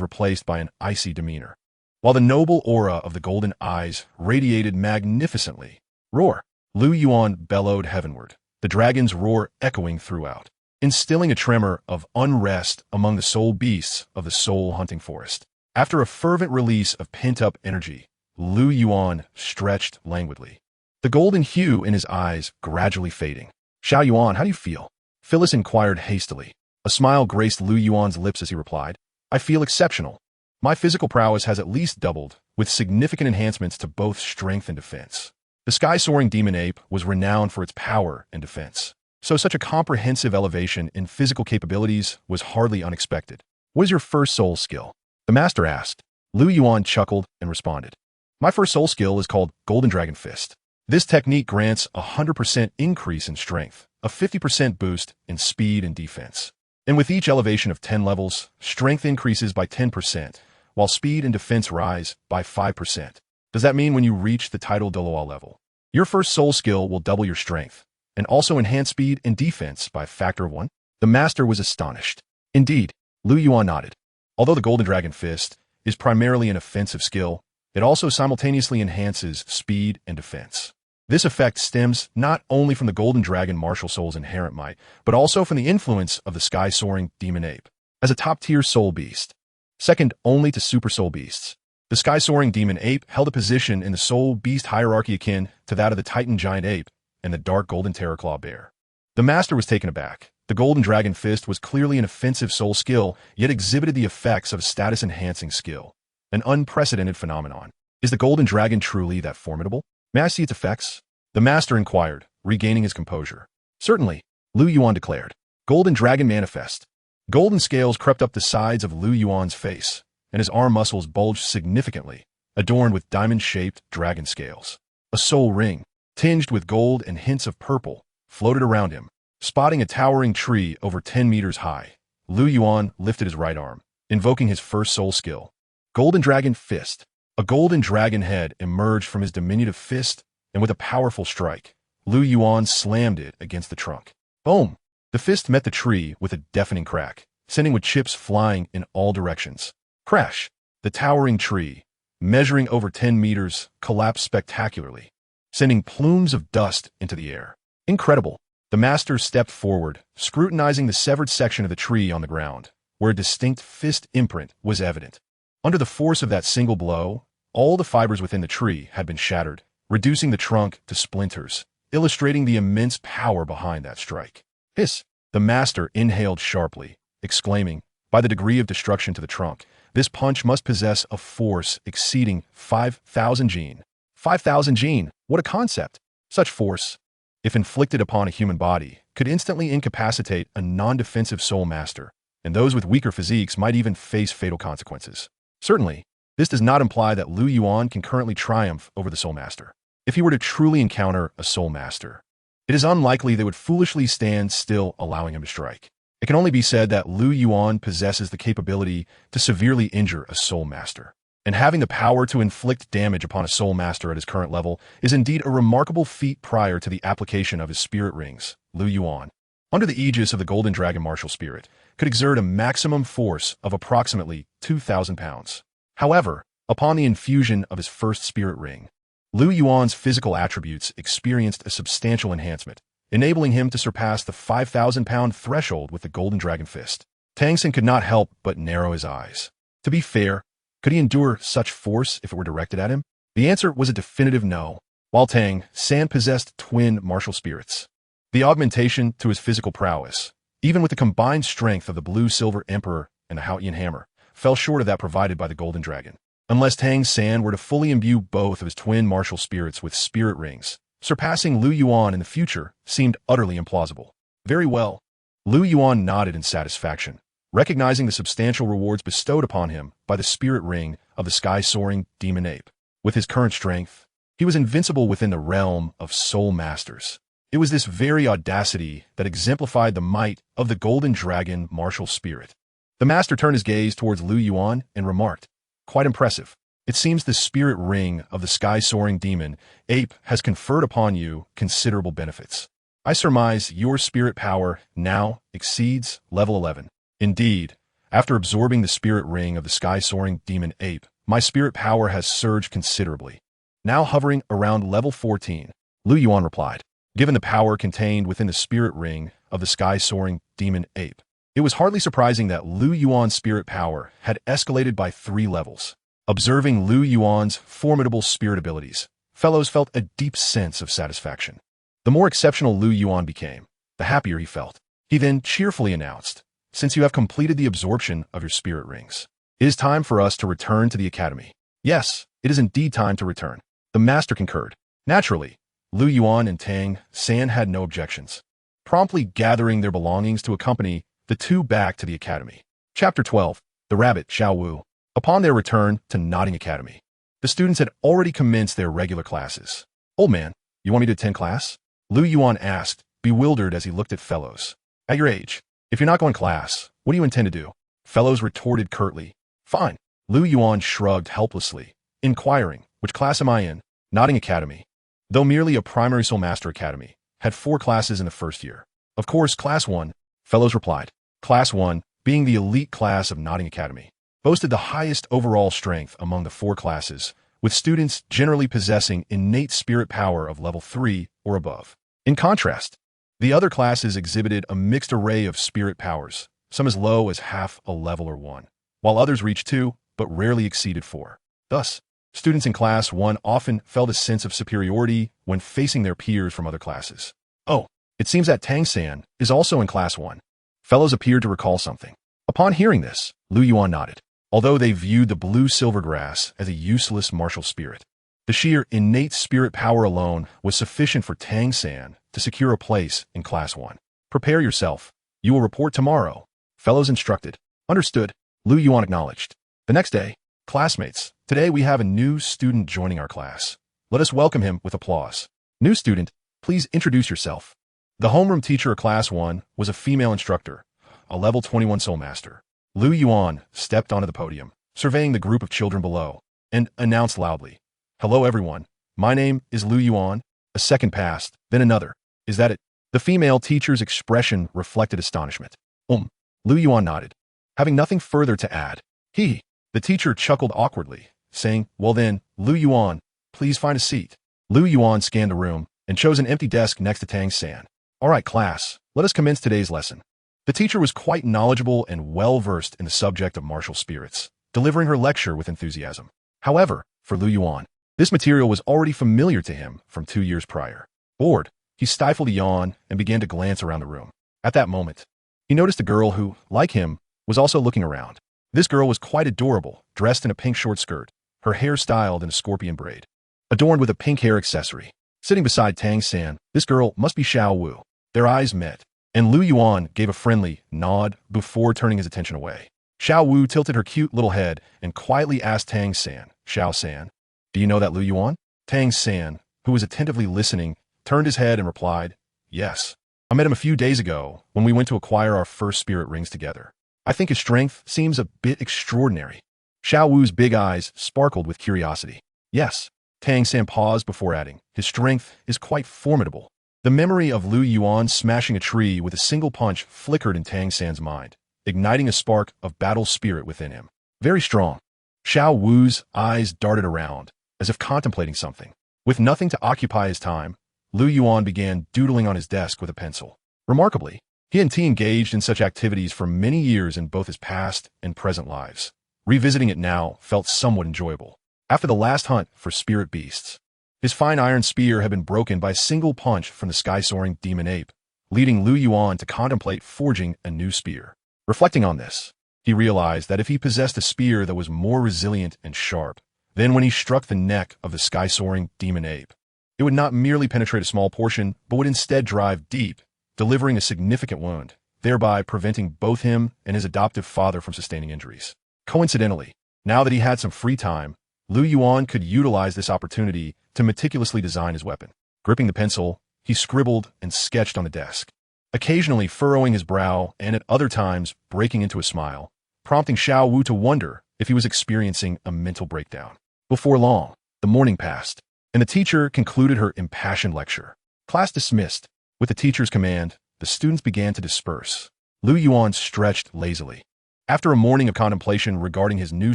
replaced by an icy demeanor, while the noble aura of the golden eyes radiated magnificently. Roar! Lu Yuan bellowed heavenward, the dragon's roar echoing throughout, instilling a tremor of unrest among the soul beasts of the soul-hunting forest. After a fervent release of pent-up energy, Lu Yuan stretched languidly, the golden hue in his eyes gradually fading. Xiao Yuan, how do you feel? Phyllis inquired hastily. A smile graced Lu Yuan's lips as he replied, I feel exceptional. My physical prowess has at least doubled, with significant enhancements to both strength and defense. The sky-soaring demon ape was renowned for its power and defense, so such a comprehensive elevation in physical capabilities was hardly unexpected. What is your first soul skill? The master asked. Lu Yuan chuckled and responded. My first soul skill is called Golden Dragon Fist. This technique grants a 100% increase in strength, a 50% boost in speed and defense. And with each elevation of 10 levels, strength increases by 10%, while speed and defense rise by 5%. Does that mean when you reach the title Douluo level, your first soul skill will double your strength, and also enhance speed and defense by a factor of 1? The master was astonished. Indeed, Lu Yuan nodded. Although the Golden Dragon Fist is primarily an offensive skill, it also simultaneously enhances speed and defense. This effect stems not only from the Golden Dragon martial soul's inherent might, but also from the influence of the sky-soaring demon ape. As a top-tier soul beast, second only to super soul beasts, the sky-soaring demon ape held a position in the soul beast hierarchy akin to that of the Titan giant ape and the dark golden terrorclaw bear. The master was taken aback. The Golden Dragon Fist was clearly an offensive soul skill, yet exhibited the effects of a status-enhancing skill. An unprecedented phenomenon. Is the Golden Dragon truly that formidable? May I see its effects? The master inquired, regaining his composure. Certainly, Lu Yuan declared. Golden Dragon Manifest. Golden scales crept up the sides of Lu Yuan's face, and his arm muscles bulged significantly, adorned with diamond-shaped dragon scales. A soul ring, tinged with gold and hints of purple, floated around him. Spotting a towering tree over 10 meters high, Lu Yuan lifted his right arm, invoking his first soul skill. Golden Dragon Fist. A golden dragon head emerged from his diminutive fist, and with a powerful strike, Lu Yuan slammed it against the trunk. Boom! The fist met the tree with a deafening crack, sending wood chips flying in all directions. Crash! The towering tree, measuring over 10 meters, collapsed spectacularly, sending plumes of dust into the air. Incredible! The master stepped forward, scrutinizing the severed section of the tree on the ground, where a distinct fist imprint was evident. Under the force of that single blow, all the fibers within the tree had been shattered, reducing the trunk to splinters, illustrating the immense power behind that strike. Hiss! The master inhaled sharply, exclaiming, by the degree of destruction to the trunk, this punch must possess a force exceeding 5,000 gene. 5,000 gene! What a concept! Such force, if inflicted upon a human body, could instantly incapacitate a non-defensive soul master, and those with weaker physiques might even face fatal consequences. Certainly, this does not imply that Lu Yuan can currently triumph over the soul master. If he were to truly encounter a soul master, it is unlikely they would foolishly stand still allowing him to strike. It can only be said that Lu Yuan possesses the capability to severely injure a soul master. And having the power to inflict damage upon a soul master at his current level is indeed a remarkable feat prior to the application of his spirit rings. Lu Yuan, under the aegis of the Golden Dragon Martial Spirit, could exert a maximum force of approximately 2,000 pounds. However, upon the infusion of his first spirit ring, Lu Yuan's physical attributes experienced a substantial enhancement, enabling him to surpass the 5,000-pound threshold with the Golden Dragon Fist. Tang San could not help but narrow his eyes. To be fair, could he endure such force if it were directed at him? The answer was a definitive no. While Tang San possessed twin martial spirits, the augmentation to his physical prowess, even with the combined strength of the Blue-Silver Emperor and the Haotian Hammer, fell short of that provided by the Golden Dragon. Unless Tang San were to fully imbue both of his twin martial spirits with spirit rings, surpassing Lu Yuan in the future seemed utterly implausible. Very well. Lu Yuan nodded in satisfaction, recognizing the substantial rewards bestowed upon him by the spirit ring of the sky-soaring demon ape. With his current strength, he was invincible within the realm of soul masters. It was this very audacity that exemplified the might of the Golden Dragon martial spirit. The master turned his gaze towards Lu Yuan and remarked, "Quite impressive. It seems the spirit ring of the sky-soaring demon ape has conferred upon you considerable benefits. I surmise your spirit power now exceeds level 11. Indeed, after absorbing the spirit ring of the sky-soaring demon ape, my spirit power has surged considerably, now hovering around level 14. Lu Yuan replied. Given the power contained within the spirit ring of the sky-soaring demon ape, it was hardly surprising that Lu Yuan's spirit power had escalated by 3 levels. Observing Lu Yuan's formidable spirit abilities, fellows felt a deep sense of satisfaction. The more exceptional Lu Yuan became, the happier he felt. He then cheerfully announced, "Since you have completed the absorption of your spirit rings, it is time for us to return to the academy." "Yes, it is indeed time to return." The master concurred. Naturally, Lu Yuan and Tang San had no objections, promptly gathering their belongings to accompany the two back to the academy. Chapter 12. The Rabbit Xiao Wu. Upon their return to Nodding Academy, the students had already commenced their regular classes. "Old man, you want me to attend class?" Lu Yuan asked, bewildered as he looked at fellows. "At your age, if you're not going to class, what do you intend to do?" Fellows retorted curtly. "Fine." Lu Yuan shrugged helplessly, inquiring, "Which class am I in?" Nodding Academy, though merely a primary soul master academy, had 4 classes in the first year. "Of course, Class 1, fellows replied. Class 1, being the elite class of Nodding Academy, boasted the highest overall strength among the 4 classes, with students generally possessing innate spirit power of level 3 or above. In contrast, the other classes exhibited a mixed array of spirit powers, some as low as half a level or 1, while others reached 2, but rarely exceeded 4. Thus, students in Class 1 often felt a sense of superiority when facing their peers from other classes. "Oh, it seems that Tang San is also in Class 1. Fellows appeared to recall something. Upon hearing this, Lu Yuan nodded. Although they viewed the blue silver grass as a useless martial spirit, the sheer innate spirit power alone was sufficient for Tang San to secure a place in Class 1. "Prepare yourself. You will report tomorrow." Fellows instructed. "Understood," Lu Yuan acknowledged. The next day, "Classmates, today we have a new student joining our class. Let us welcome him with applause. New student, please introduce yourself." The homeroom teacher of Class 1 was a female instructor, a level 21 soul master. Lu Yuan stepped onto the podium, surveying the group of children below, and announced loudly, "Hello everyone, my name is Lu Yuan." A second passed, then another. "Is that it?" The female teacher's expression reflected astonishment. Lu Yuan nodded, having nothing further to add. The teacher chuckled awkwardly, saying, well then, Lu Yuan, please find a seat. Lu Yuan scanned the room and chose an empty desk next to Tang San. All right, class, let us commence today's lesson. The teacher was quite knowledgeable and well-versed in the subject of martial spirits, delivering her lecture with enthusiasm. However, for Lu Yuan, this material was already familiar to him from 2 years prior. Bored, he stifled a yawn and began to glance around the room. At that moment, he noticed a girl who, like him, was also looking around. This girl was quite adorable, dressed in a pink short skirt, her hair styled in a scorpion braid, adorned with a pink hair accessory. Sitting beside Tang San, this girl must be Xiao Wu. Their eyes met, and Lu Yuan gave a friendly nod before turning his attention away. Xiao Wu tilted her cute little head and quietly asked Tang San, Xiao San, do you know that Lu Yuan? Tang San, who was attentively listening, turned his head and replied, yes. I met him a few days ago when we went to acquire our first spirit rings together. I think his strength seems a bit extraordinary. Xiao Wu's big eyes sparkled with curiosity. Yes. Tang San paused before adding, his strength is quite formidable. The memory of Lu Yuan smashing a tree with a single punch flickered in Tang San's mind, igniting a spark of battle spirit within him. Very strong. Xiao Wu's eyes darted around, as if contemplating something. With nothing to occupy his time, Lu Yuan began doodling on his desk with a pencil. Remarkably, he engaged in such activities for many years in both his past and present lives. Revisiting it now felt somewhat enjoyable. After the last hunt for spirit beasts, his fine iron spear had been broken by a single punch from the sky-soaring demon ape, leading Lu Yuan to contemplate forging a new spear. Reflecting on this, he realized that if he possessed a spear that was more resilient and sharp than when he struck the neck of the sky-soaring demon ape, it would not merely penetrate a small portion, but would instead drive deep, delivering a significant wound, thereby preventing both him and his adoptive father from sustaining injuries. Coincidentally, now that he had some free time, Lu Yuan could utilize this opportunity to meticulously design his weapon. Gripping the pencil, he scribbled and sketched on the desk, occasionally furrowing his brow and at other times breaking into a smile, prompting Xiao Wu to wonder if he was experiencing a mental breakdown. Before long, the morning passed, and the teacher concluded her impassioned lecture. Class dismissed. With the teacher's command, the students began to disperse. Lu Yuan stretched lazily. After a morning of contemplation regarding his new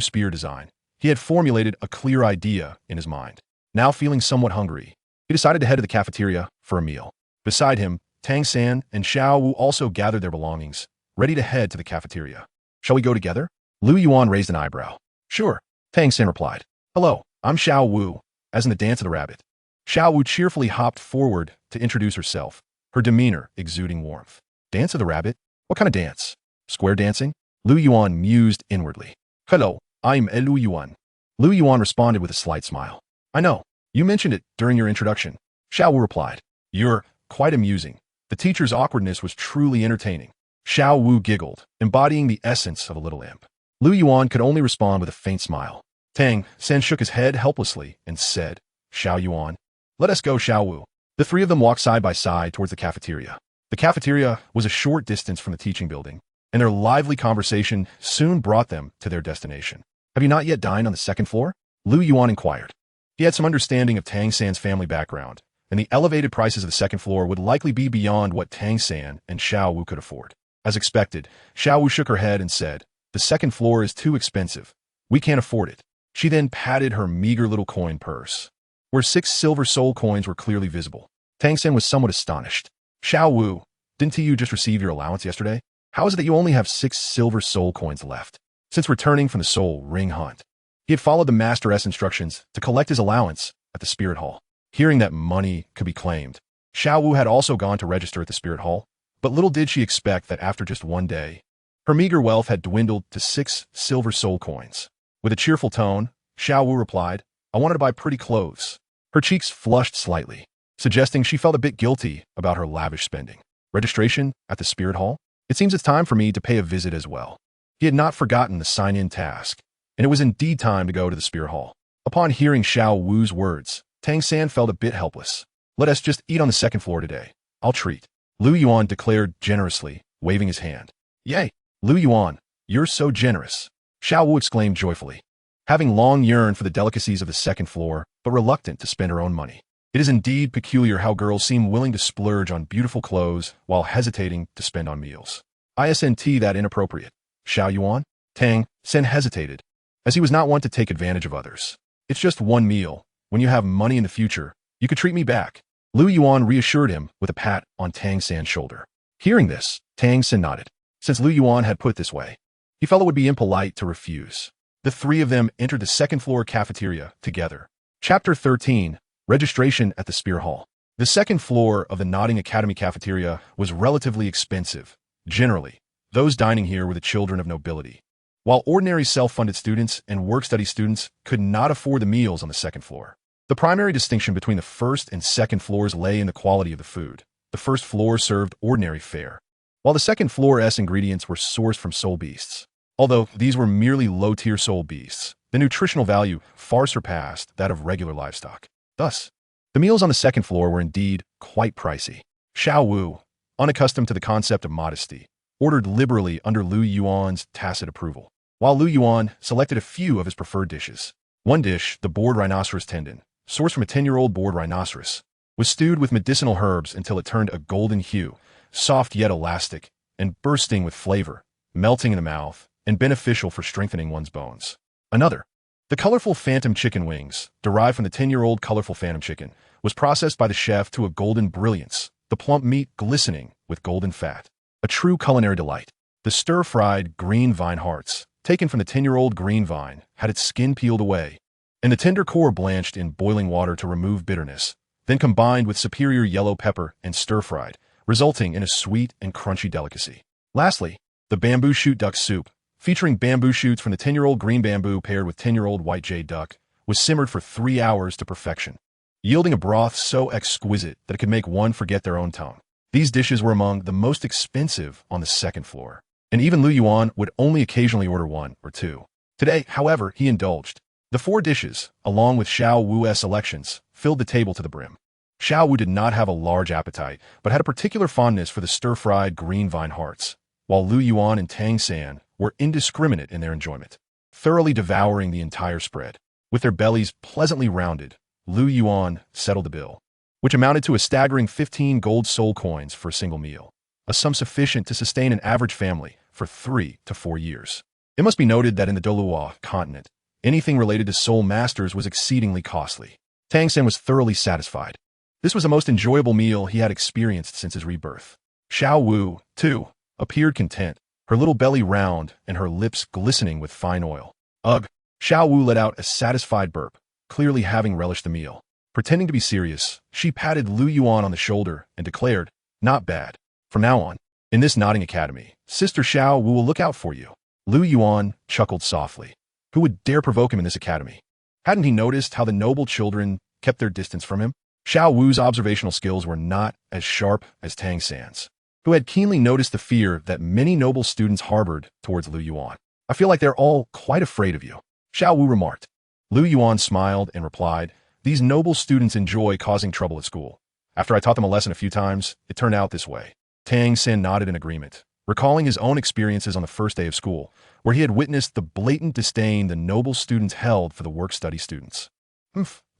spear design, he had formulated a clear idea in his mind. Now feeling somewhat hungry, he decided to head to the cafeteria for a meal. Beside him, Tang San and Xiao Wu also gathered their belongings, ready to head to the cafeteria. Shall we go together? Lu Yuan raised an eyebrow. Sure, Tang San replied. Hello, I'm Xiao Wu, as in the Dance of the Rabbit. Xiao Wu cheerfully hopped forward to introduce herself, her demeanor exuding warmth. Dance of the Rabbit? What kind of dance? Square dancing? Lu Yuan mused inwardly. Hello, I'm Lu Yuan. Lu Yuan responded with a slight smile. I know, you mentioned it during your introduction. Xiao Wu replied. You're quite amusing. The teacher's awkwardness was truly entertaining. Xiao Wu giggled, embodying the essence of a little imp. Lu Yuan could only respond with a faint smile. Tang San shook his head helplessly and said, Xiao Yuan, let us go, Xiao Wu. The three of them walked side by side towards the cafeteria. The cafeteria was a short distance from the teaching building, and their lively conversation soon brought them to their destination. Have you not yet dined on the second floor? Lu Yuan inquired. He had some understanding of Tang San's family background, and the elevated prices of the second floor would likely be beyond what Tang San and Xiao Wu could afford. As expected, Xiao Wu shook her head and said, the second floor is too expensive. We can't afford it. She then patted her meager little coin purse, where 6 silver soul coins were clearly visible. Tang San was somewhat astonished. Xiao Wu, didn't you just receive your allowance yesterday? How is it that you only have 6 silver soul coins left? Since returning from the soul ring hunt, he had followed the Master S instructions to collect his allowance at the Spirit Hall. Hearing that money could be claimed, Xiao Wu had also gone to register at the Spirit Hall, but little did she expect that after just one day, her meager wealth had dwindled to 6 silver soul coins. With a cheerful tone, Xiao Wu replied, I wanted to buy pretty clothes. Her cheeks flushed slightly, suggesting she felt a bit guilty about her lavish spending. Registration at the Spirit Hall? It seems it's time for me to pay a visit as well. He had not forgotten the sign-in task, and it was indeed time to go to the Spirit Hall. Upon hearing Xiao Wu's words, Tang San felt a bit helpless. Let us just eat on the second floor today. I'll treat. Lu Yuan declared generously, waving his hand. Yay! Lu Yuan, you're so generous. Xiao Wu exclaimed joyfully, having long yearned for the delicacies of the second floor, but reluctant to spend her own money. It is indeed peculiar how girls seem willing to splurge on beautiful clothes while hesitating to spend on meals. Isn't that inappropriate? Xiao Yuan? Tang Sen hesitated, as he was not one to take advantage of others. It's just one meal. When you have money in the future, you could treat me back. Lu Yuan reassured him with a pat on Tang San's shoulder. Hearing this, Tang Sen nodded. Since Lu Yuan had put it this way, he felt it would be impolite to refuse. The three of them entered the second-floor cafeteria together. Chapter 13, Registration at the Spear Hall. The second floor of the Nodding Academy cafeteria was relatively expensive. Generally, those dining here were the children of nobility, while ordinary self-funded students and work-study students could not afford the meals on the second floor. The primary distinction between the first and second floors lay in the quality of the food. The first floor served ordinary fare, while the second floor's ingredients were sourced from soul beasts. Although these were merely low-tier soul beasts, the nutritional value far surpassed that of regular livestock. Thus, the meals on the second floor were indeed quite pricey. Xiao Wu, unaccustomed to the concept of modesty, ordered liberally under Lu Yuan's tacit approval, while Lu Yuan selected a few of his preferred dishes. One dish, the bored rhinoceros tendon, sourced from a 10-year-old bored rhinoceros, was stewed with medicinal herbs until it turned a golden hue, soft yet elastic, and bursting with flavor, melting in the mouth, and beneficial for strengthening one's bones. Another, the colorful phantom chicken wings, derived from the 10-year-old colorful phantom chicken, was processed by the chef to a golden brilliance, the plump meat glistening with golden fat. A true culinary delight. The stir-fried green vine hearts, taken from the 10-year-old green vine, had its skin peeled away, and the tender core blanched in boiling water to remove bitterness, then combined with superior yellow pepper and stir-fried, resulting in a sweet and crunchy delicacy. Lastly, the bamboo shoot duck soup, featuring bamboo shoots from the 10-year-old green bamboo paired with 10-year-old white jade duck, was simmered for 3 hours to perfection, yielding a broth so exquisite that it could make one forget their own tongue. These dishes were among the most expensive on the second floor, and even Lu Yuan would only occasionally order one or two. Today, however, he indulged. The 4 dishes, along with Xiao Wu's selections, filled the table to the brim. Xiao Wu did not have a large appetite, but had a particular fondness for the stir-fried green vine hearts, while Lu Yuan and Tang San were indiscriminate in their enjoyment, thoroughly devouring the entire spread. With their bellies pleasantly rounded, Lu Yuan settled the bill, which amounted to a staggering 15 gold soul coins for a single meal, a sum sufficient to sustain an average family for 3 to 4 years. It must be noted that in the Douluo continent, anything related to soul masters was exceedingly costly. Tang San was thoroughly satisfied. This was the most enjoyable meal he had experienced since his rebirth. Xiao Wu, too, appeared content, her little belly round and her lips glistening with fine oil. Ugh! Xiao Wu let out a satisfied burp, clearly having relished the meal. Pretending to be serious, she patted Lu Yuan on the shoulder and declared, "Not bad. From now on, in this Nodding Academy, Sister Xiao Wu will look out for you." Lu Yuan chuckled softly. Who would dare provoke him in this academy? Hadn't he noticed how the noble children kept their distance from him? Xiao Wu's observational skills were not as sharp as Tang San's, who had keenly noticed the fear that many noble students harbored towards Lu Yuan. "I feel like they're all quite afraid of you," Xiao Wu remarked. Lu Yuan smiled and replied, "These noble students enjoy causing trouble at school. After I taught them a lesson a few times, it turned out this way." Tang San nodded in agreement, recalling his own experiences on the first day of school, where he had witnessed the blatant disdain the noble students held for the work-study students.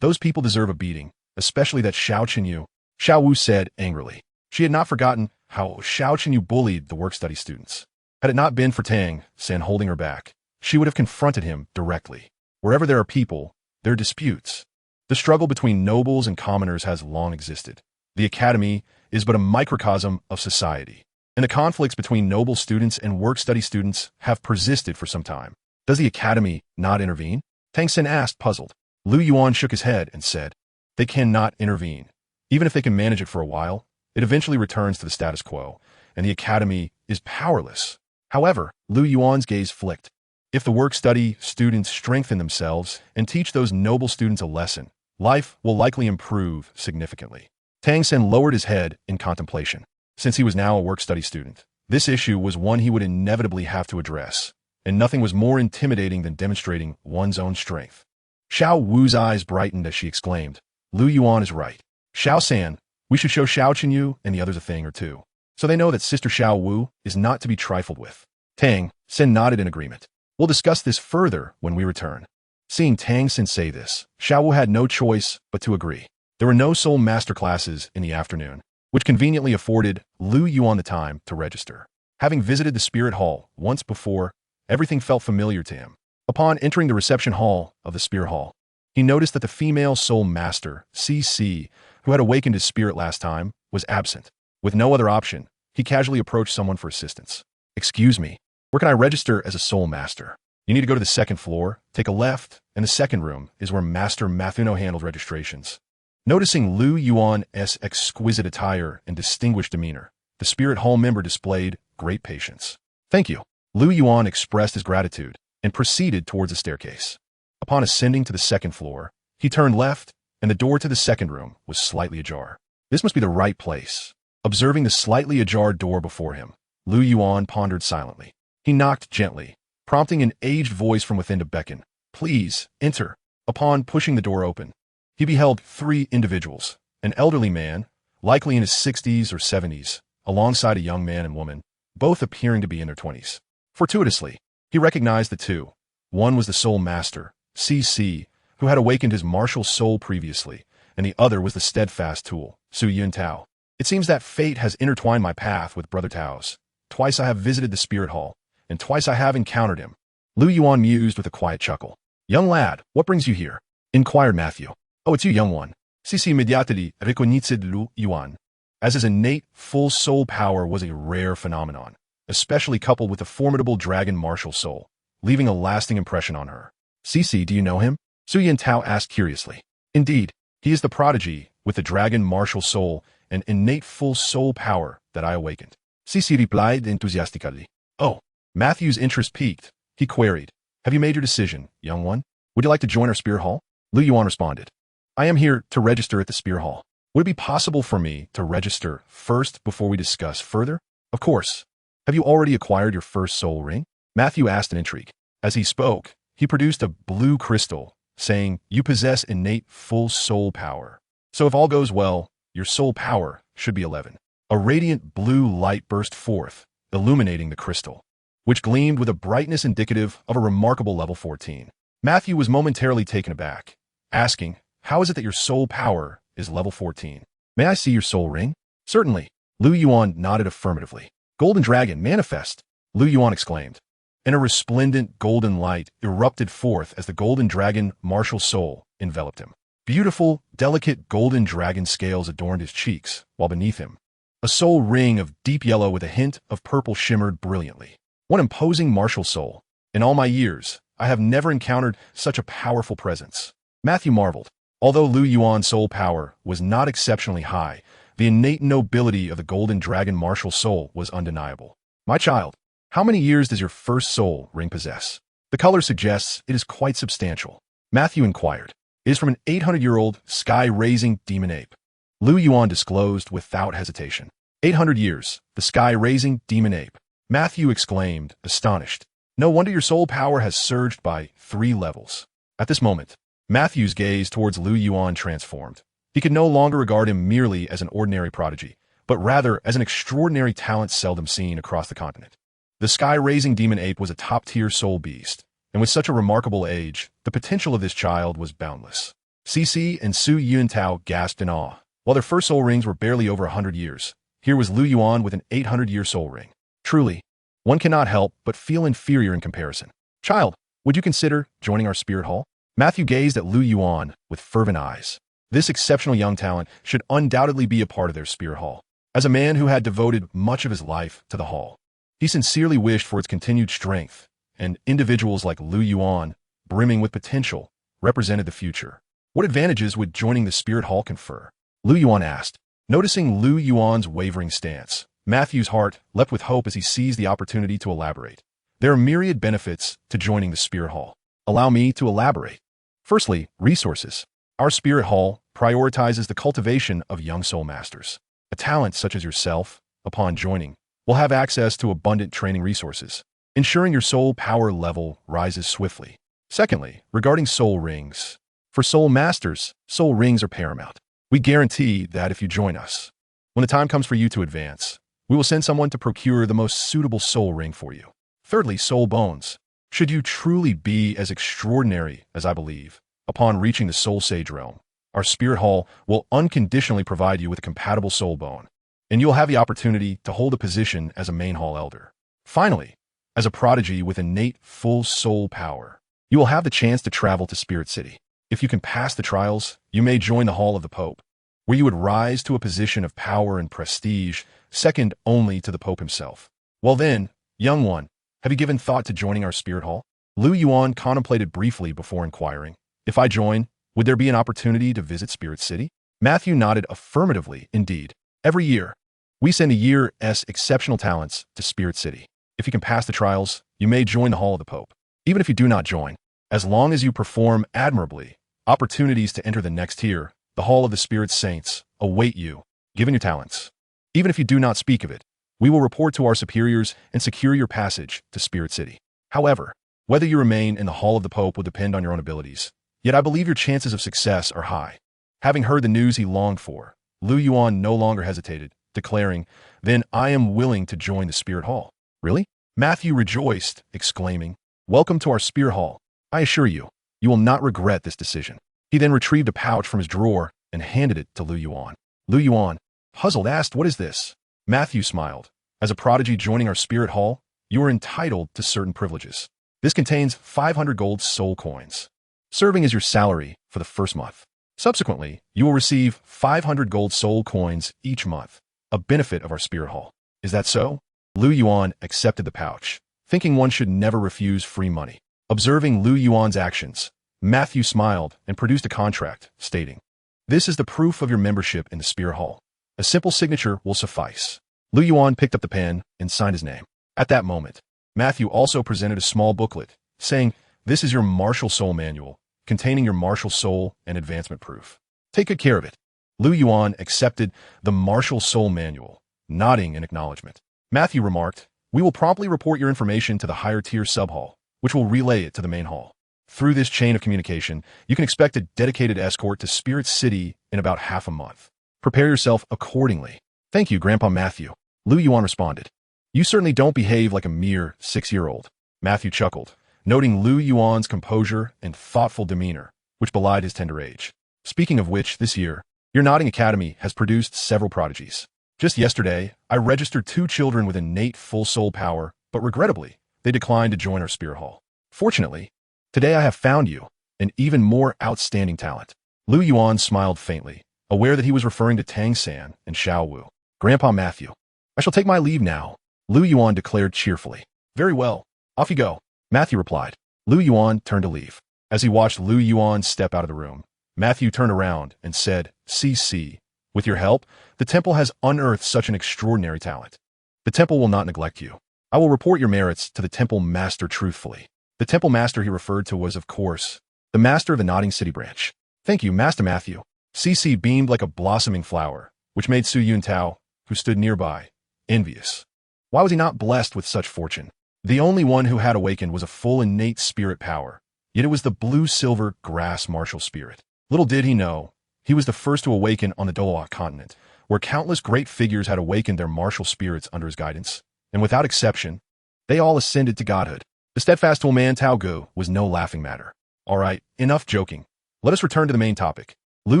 Those people deserve a beating, especially that Xiao Chenyu," Xiao Wu said angrily. She had not forgotten how Xiao Chenyu bullied the work-study students. Had it not been for Tang San holding her back, she would have confronted him directly. Wherever there are people, there are disputes. The struggle between nobles and commoners has long existed. The academy is but a microcosm of society, and the conflicts between noble students and work-study students have persisted for some time. Does the academy not intervene? Tang San asked, puzzled. Lu Yuan shook his head and said, "They cannot intervene. Even if they can manage it for a while, it eventually returns to the status quo, and the academy is powerless." However, Lu Yuan's gaze flicked. If the work-study students strengthen themselves and teach those noble students a lesson, life will likely improve significantly. Tang San lowered his head in contemplation. Since he was now a work-study student, this issue was one he would inevitably have to address, and nothing was more intimidating than demonstrating one's own strength. Xiao Wu's eyes brightened as she exclaimed, "Lu Yuan is right. Xiao San, we should show Xiao Chenyu and the others a thing or two, so they know that Sister Xiao Wu is not to be trifled with." Tang San nodded in agreement. "We'll discuss this further when we return." Seeing Tang San say this, Xiao Wu had no choice but to agree. Their There were no soul master classes in the afternoon, which conveniently afforded Lu Yuan the time to register. Having visited the spirit hall once before, everything felt familiar to him. Upon entering the reception hall of the spirit hall, he noticed that the female soul master, CC, who had awakened his spirit last time, was absent. With no other option, he casually approached someone for assistance. "Excuse me, where can I register as a soul master?" "You need to go to the second floor, take a left, and the second room is where Master Mathuno handles registrations." Noticing Lu Yuan's exquisite attire and distinguished demeanor, the spirit hall member displayed great patience. "Thank you." Lu Yuan expressed his gratitude and proceeded towards the staircase. Upon ascending to the second floor, he turned left, and the door to the second room was slightly ajar. This must be the right place. Observing the slightly ajar door before him, Lu Yuan pondered silently. He knocked gently, prompting an aged voice from within to beckon. "Please, enter." Upon pushing the door open, he beheld 3 individuals, an elderly man, likely in his 60s or 70s, alongside a young man and woman, both appearing to be in their 20s. Fortuitously, he recognized the two. One was the soul master, CC, who had awakened his martial soul previously, and the other was the steadfast tool, Su Yun Tao. "It seems that fate has intertwined my path with Brother Tao's. Twice I have visited the spirit hall, and twice I have encountered him." Lu Yuan mused with a quiet chuckle. "Young lad, what brings you here?" inquired Matthew. "Oh, it's you, young one." CC immediately recognized Lu Yuan, as his innate full soul power was a rare phenomenon, especially coupled with the formidable dragon martial soul, leaving a lasting impression on her. "CC, do you know him?" Su Yun Tao asked curiously. "Indeed, he is the prodigy with the dragon martial soul and innate full soul power that I awakened." CC replied enthusiastically. "Oh." Matthew's interest piqued. He queried, "Have you made your decision, young one? Would you like to join our spirit hall?" Lu Yuan responded, "I am here to register at the spirit hall. Would it be possible for me to register first before we discuss further?" "Of course." "Have you already acquired your first soul ring?" Matthew asked in intrigue. As he spoke, he produced a blue crystal, saying, "You possess innate full soul power. So if all goes well, your soul power should be 11. A radiant blue light burst forth, illuminating the crystal, which gleamed with a brightness indicative of a remarkable level 14. Matthew was momentarily taken aback, asking, "How is it that your soul power is level 14? May I see your soul ring?" "Certainly." Lu Yuan nodded affirmatively. "Golden dragon, manifest!" Lu Yuan exclaimed, and a resplendent golden light erupted forth as the golden dragon martial soul enveloped him. Beautiful, delicate golden dragon scales adorned his cheeks, while beneath him, a soul ring of deep yellow with a hint of purple shimmered brilliantly. What imposing martial soul! In all my years, I have never encountered such a powerful presence. Matthew marveled. Although Lu Yuan's soul power was not exceptionally high, the innate nobility of the golden dragon martial soul was undeniable. "My child, how many years does your first soul ring possess?" "The color suggests it is quite substantial." Matthew inquired. "It is from an 800-year-old sky-raising demon ape." Lu Yuan disclosed without hesitation. 800 years, the sky-raising demon ape. Matthew exclaimed, astonished. "No wonder your soul power has surged by 3 levels." At this moment, Matthew's gaze towards Lu Yuan transformed. He could no longer regard him merely as an ordinary prodigy, but rather as an extraordinary talent seldom seen across the continent. The sky-raising demon ape was a top-tier soul beast, and with such a remarkable age, the potential of this child was boundless. CC and Su Yun Tao gasped in awe. While their first soul rings were barely over 100 years, here was Lu Yuan with an 800-year soul ring. Truly, one cannot help but feel inferior in comparison. "Child, would you consider joining our spirit hall?" Matthew gazed at Lu Yuan with fervent eyes. This exceptional young talent should undoubtedly be a part of their spirit hall. As a man who had devoted much of his life to the hall, he sincerely wished for its continued strength, and individuals like Lu Yuan, brimming with potential, represented the future. What advantages would joining the spirit hall confer? Lu Yuan asked. Noticing Lu Yuan's wavering stance, Matthew's heart leapt with hope as he seized the opportunity to elaborate. There are myriad benefits to joining the spirit hall. Allow me to elaborate. Firstly, resources. Our spirit hall prioritizes the cultivation of young soul masters. A talent such as yourself, upon joining, will have access to abundant training resources, ensuring your soul power level rises swiftly. Secondly, regarding soul rings. For soul masters, soul rings are paramount. We guarantee that if you join us, when the time comes for you to advance, we will send someone to procure the most suitable soul ring for you. Thirdly, soul bones. Should you truly be as extraordinary as I believe, upon reaching the soul sage realm, our spirit hall will unconditionally provide you with a compatible soul bone, and you'll have the opportunity to hold a position as a main hall elder. Finally, as a prodigy with innate full soul power, you will have the chance to travel to Spirit City. If you can pass the trials, you may join the Hall of the Pope, where you would rise to a position of power and prestige, second only to the Pope himself. Well then, young one, have you given thought to joining our Spirit Hall? Lu Yuan contemplated briefly before inquiring, if I join, would there be an opportunity to visit Spirit City? Matthew nodded affirmatively, indeed. Every year, we send a year's exceptional talents to Spirit City. If you can pass the trials, you may join the Hall of the Pope. Even if you do not join, as long as you perform admirably, opportunities to enter the next tier, the Hall of the Spirit Saints, await you, given your talents. Even if you do not speak of it, we will report to our superiors and secure your passage to Spirit City. However, whether you remain in the Hall of the Pope will depend on your own abilities, yet I believe your chances of success are high. Having heard the news he longed for, Lu Yuan no longer hesitated, declaring, then I am willing to join the Spirit Hall. Really? Matthew rejoiced, exclaiming, welcome to our Spirit Hall. I assure you, you will not regret this decision. He then retrieved a pouch from his drawer and handed it to Lu Yuan. Lu Yuan, puzzled, asked, what is this? Matthew smiled. As a prodigy joining our Spirit Hall, you are entitled to certain privileges. This contains 500 gold soul coins, serving as your salary for the first month. Subsequently, you will receive 500 gold soul coins each month, a benefit of our Spirit Hall. Is that so? Lu Yuan accepted the pouch, thinking one should never refuse free money. Observing Lu Yuan's actions, Matthew smiled and produced a contract, stating, this is the proof of your membership in the Spirit Hall. A simple signature will suffice. Lu Yuan picked up the pen and signed his name. At that moment, Matthew also presented a small booklet, saying, this is your martial soul manual, containing your martial soul and advancement proof. Take good care of it. Lu Yuan accepted the martial soul manual, nodding in acknowledgement. Matthew remarked, we will promptly report your information to the higher tier sub-hall, which will relay it to the main hall. Through this chain of communication, you can expect a dedicated escort to Spirit City in about half a month. Prepare yourself accordingly. Thank you, Grandpa Matthew. Lu Yuan responded. You certainly don't behave like a mere 6-year-old. Matthew chuckled, noting Lu Yuan's composure and thoughtful demeanor, which belied his tender age. Speaking of which, this year, your Nodding Academy has produced several prodigies. Just yesterday, I registered 2 children with innate full soul power, but regrettably, they declined to join our Spirit Hall. Fortunately, today I have found you, an even more outstanding talent. Lu Yuan smiled faintly, aware that he was referring to Tang San and Xiao Wu. Grandpa Matthew, I shall take my leave now, Lu Yuan declared cheerfully. Very well, off you go, Matthew replied. Lu Yuan turned to leave. As he watched Lu Yuan step out of the room, Matthew turned around and said, CC, with your help, the temple has unearthed such an extraordinary talent. The temple will not neglect you. I will report your merits to the temple master truthfully. The temple master he referred to was, of course, the master of the Nodding City branch. Thank you, Master Matthew. CC beamed like a blossoming flower, which made Su Yun Tao, who stood nearby, envious. Why was he not blessed with such fortune? The only one who had awakened was a full innate spirit power, yet it was the blue-silver grass martial spirit. Little did he know, he was the first to awaken on the Douluo continent, where countless great figures had awakened their martial spirits under his guidance, and without exception, they all ascended to godhood. The steadfast old man Tao Gu was no laughing matter. All right, enough joking. Let us return to the main topic. Lu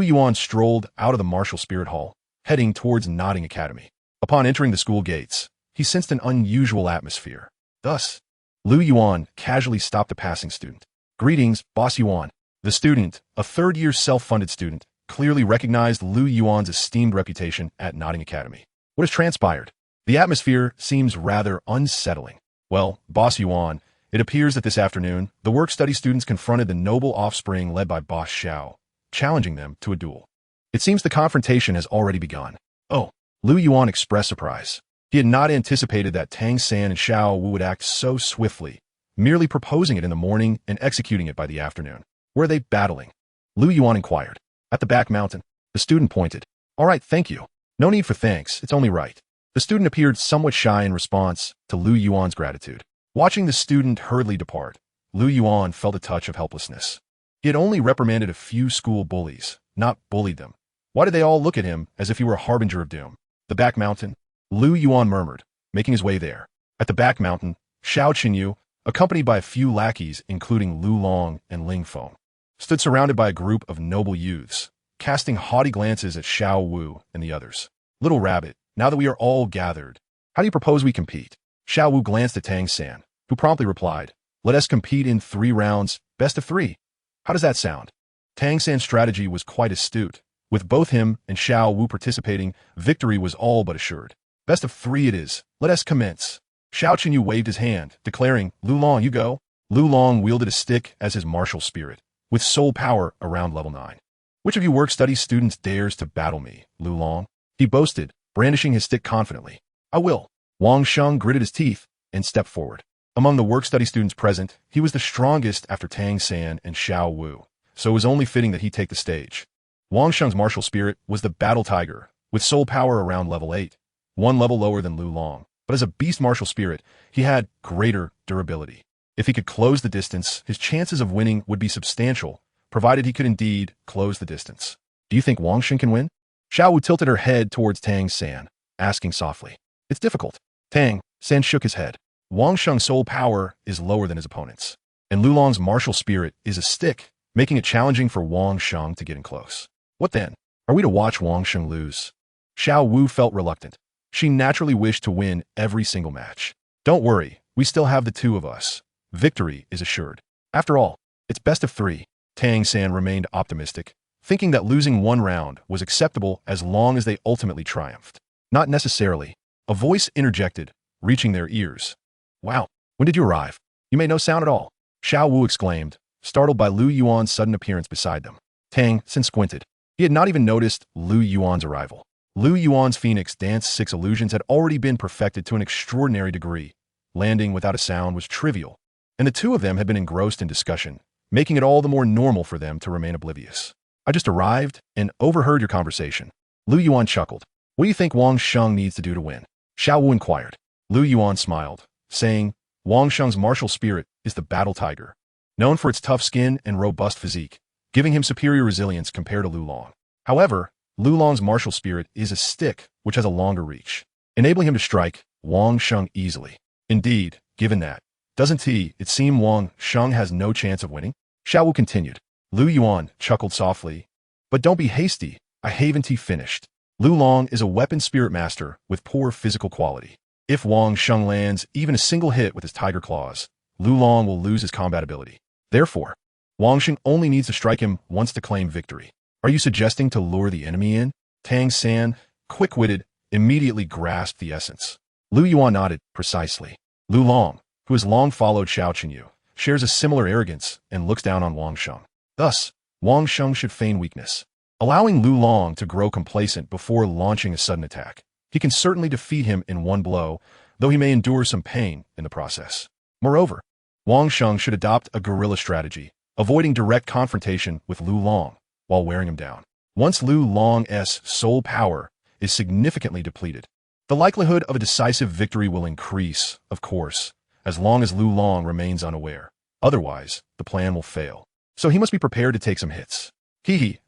Yuan strolled out of the martial spirit hall, heading towards Nodding Academy. Upon entering the school gates, he sensed an unusual atmosphere. Thus, Lu Yuan casually stopped a passing student. Greetings, Boss Yuan. The student, a third-year self-funded student, clearly recognized Lu Yuan's esteemed reputation at Nodding Academy. What has transpired? The atmosphere seems rather unsettling. Well, Boss Yuan, it appears that this afternoon, the work-study students confronted the noble offspring led by Boss Xiao, challenging them to a duel. It seems the confrontation has already begun. Oh, Lu Yuan expressed surprise. He had not anticipated that Tang San and Xiao Wu would act so swiftly, merely proposing it in the morning and executing it by the afternoon. Were they battling? Lu Yuan inquired. At the back mountain, the student pointed. All right, thank you. No need for thanks, it's only right. The student appeared somewhat shy in response to Lu Yuan's gratitude. Watching the student hurriedly depart, Lu Yuan felt a touch of helplessness. He had only reprimanded a few school bullies, not bullied them. Why did they all look at him as if he were a harbinger of doom? The back mountain, Lu Yuan murmured, making his way there. At the back mountain, Xiao Qinyu, accompanied by a few lackeys including Lu Long and Ling Feng, stood surrounded by a group of noble youths, casting haughty glances at Xiao Wu and the others. Little rabbit, now that we are all gathered, how do you propose we compete? Xiao Wu glanced at Tang San, who promptly replied, let us compete in 3 rounds, best of 3. How does that sound? Tang San's strategy was quite astute. With both him and Xiao Wu participating, victory was all but assured. Best of 3 it is. Let us commence. Xiao Qinyu waved his hand, declaring, Lu Long, you go. Lu Long wielded a stick as his martial spirit, with soul power around level 9. Which of you work-study students dares to battle me, Lu Long? He boasted, brandishing his stick confidently. I will. Wang Sheng gritted his teeth and stepped forward. Among the work-study students present, he was the strongest after Tang San and Xiao Wu, so it was only fitting that he take the stage. Wang Sheng's martial spirit was the Battle Tiger, with soul power around level 8, 1 level lower than Lu Long, but as a beast martial spirit, he had greater durability. If he could close the distance, his chances of winning would be substantial, provided he could indeed close the distance. Do you think Wang Sheng can win? Xiao Wu tilted her head towards Tang San, asking softly. It's difficult. Tang San shook his head. Wang Sheng's soul power is lower than his opponent's, and Lu Long's martial spirit is a stick, making it challenging for Wang Sheng to get in close. What then? Are we to watch Wang Sheng lose? Xiao Wu felt reluctant. She naturally wished to win every single match. Don't worry, we still have the 2 of us. Victory is assured. After all, it's best of 3. Tang San remained optimistic, thinking that losing 1 round was acceptable as long as they ultimately triumphed. Not necessarily. A voice interjected, reaching their ears. Wow, when did you arrive? You made no sound at all. Xiao Wu exclaimed, startled by Lu Yuan's sudden appearance beside them. Tang San squinted. He had not even noticed Lu Yuan's arrival. Lu Yuan's Phoenix Dance 6 illusions had already been perfected to an extraordinary degree. Landing without a sound was trivial, and the 2 of them had been engrossed in discussion, making it all the more normal for them to remain oblivious. I just arrived and overheard your conversation. Lu Yuan chuckled. What do you think Wang Sheng needs to do to win? Xiao Wu inquired. Lu Yuan smiled, saying, Wang Sheng's martial spirit is the Battle Tiger, known for its tough skin and robust physique, giving him superior resilience compared to Lu Long. However, Lu Long's martial spirit is a stick which has a longer reach, enabling him to strike Wang Sheng easily. Indeed, given that, doesn't it seem Wang Sheng has no chance of winning? Xiao Wu continued. Lu Yuan chuckled softly. But don't be hasty, I haven't finished. Lu Long is a weapon spirit master with poor physical quality. If Wang Sheng lands even a single hit with his tiger claws, Lu Long will lose his combat ability. Therefore, Wang Sheng only needs to strike him once to claim victory. Are you suggesting to lure the enemy in? Tang San, quick-witted, immediately grasped the essence. Lu Yuan nodded, precisely. Lu Long, who has long followed Xiao Qinyu, shares a similar arrogance and looks down on Wang Sheng. Thus, Wang Sheng should feign weakness, allowing Lu Long to grow complacent before launching a sudden attack. He can certainly defeat him in 1 blow, though he may endure some pain in the process. Moreover, Wang Sheng should adopt a guerrilla strategy, avoiding direct confrontation with Lu Long while wearing him down. Once Lu Long's soul power is significantly depleted, the likelihood of a decisive victory will increase, of course, as long as Lu Long remains unaware. Otherwise, the plan will fail. So he must be prepared to take some hits.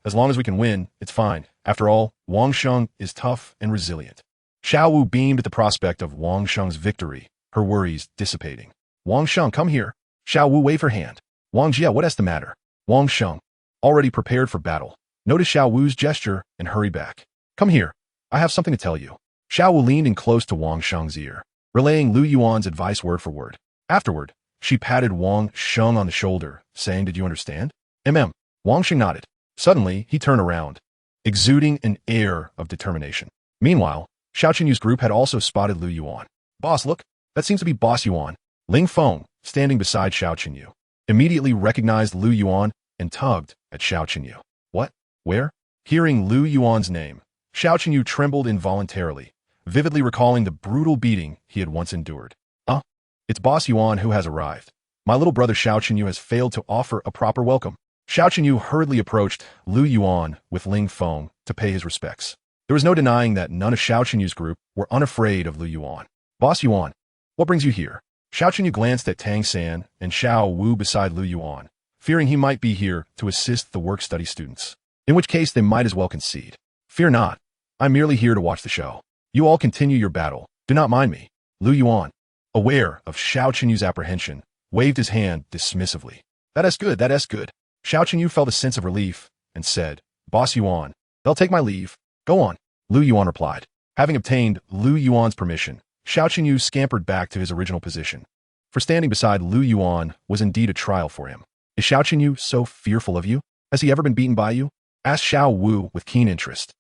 As long as we can win, it's fine. After all, Wang Sheng is tough and resilient. Xiao Wu beamed at the prospect of Wang Sheng's victory, her worries dissipating. Wang Sheng, come here. Xiao Wu waved her hand. Wang Jia, what is the matter? Wang Sheng, already prepared for battle, noticed Xiao Wu's gesture and hurried back. Come here. I have something to tell you. Xiao Wu leaned in close to Wang Sheng's ear, relaying Lu Yuan's advice word for word. Afterward, she patted Wang Sheng on the shoulder, saying, Did you understand? Wang Sheng nodded. Suddenly, he turned around, exuding an air of determination. Meanwhile, Xiao Qinyu's group had also spotted Lu Yuan. Boss, look, that seems to be Boss Yuan. Ling Feng, standing beside Xiao Qinyu, immediately recognized Lu Yuan and tugged at Xiao Qinyu. What? Where? Hearing Lu Yuan's name, Xiao Qinyu trembled involuntarily, vividly recalling the brutal beating he had once endured. It's Boss Yuan who has arrived. My little brother Xiao Qinyu has failed to offer a proper welcome. Xiao Qinyu hurriedly approached Lu Yuan with Ling Feng to pay his respects. There was no denying that none of Xiao Qinyu's group were unafraid of Lu Yuan. Boss Yuan, what brings you here? Xiao Qinyu glanced at Tang San and Xiao Wu beside Lu Yuan, fearing he might be here to assist the work-study students, in which case they might as well concede. Fear not. I'm merely here to watch the show. You all continue your battle. Do not mind me. Lu Yuan, aware of Xiao Qinyu's apprehension, waved his hand dismissively. That is good. Xiao Qinyu felt a sense of relief and said, Boss Yuan, they'll take my leave. Go on, Lu Yuan replied. Having obtained Lu Yuan's permission, Xiao Qinyu scampered back to his original position. For standing beside Lu Yuan was indeed a trial for him. Is Xiao Qinyu so fearful of you? Has he ever been beaten by you? Asked Xiao Wu with keen interest.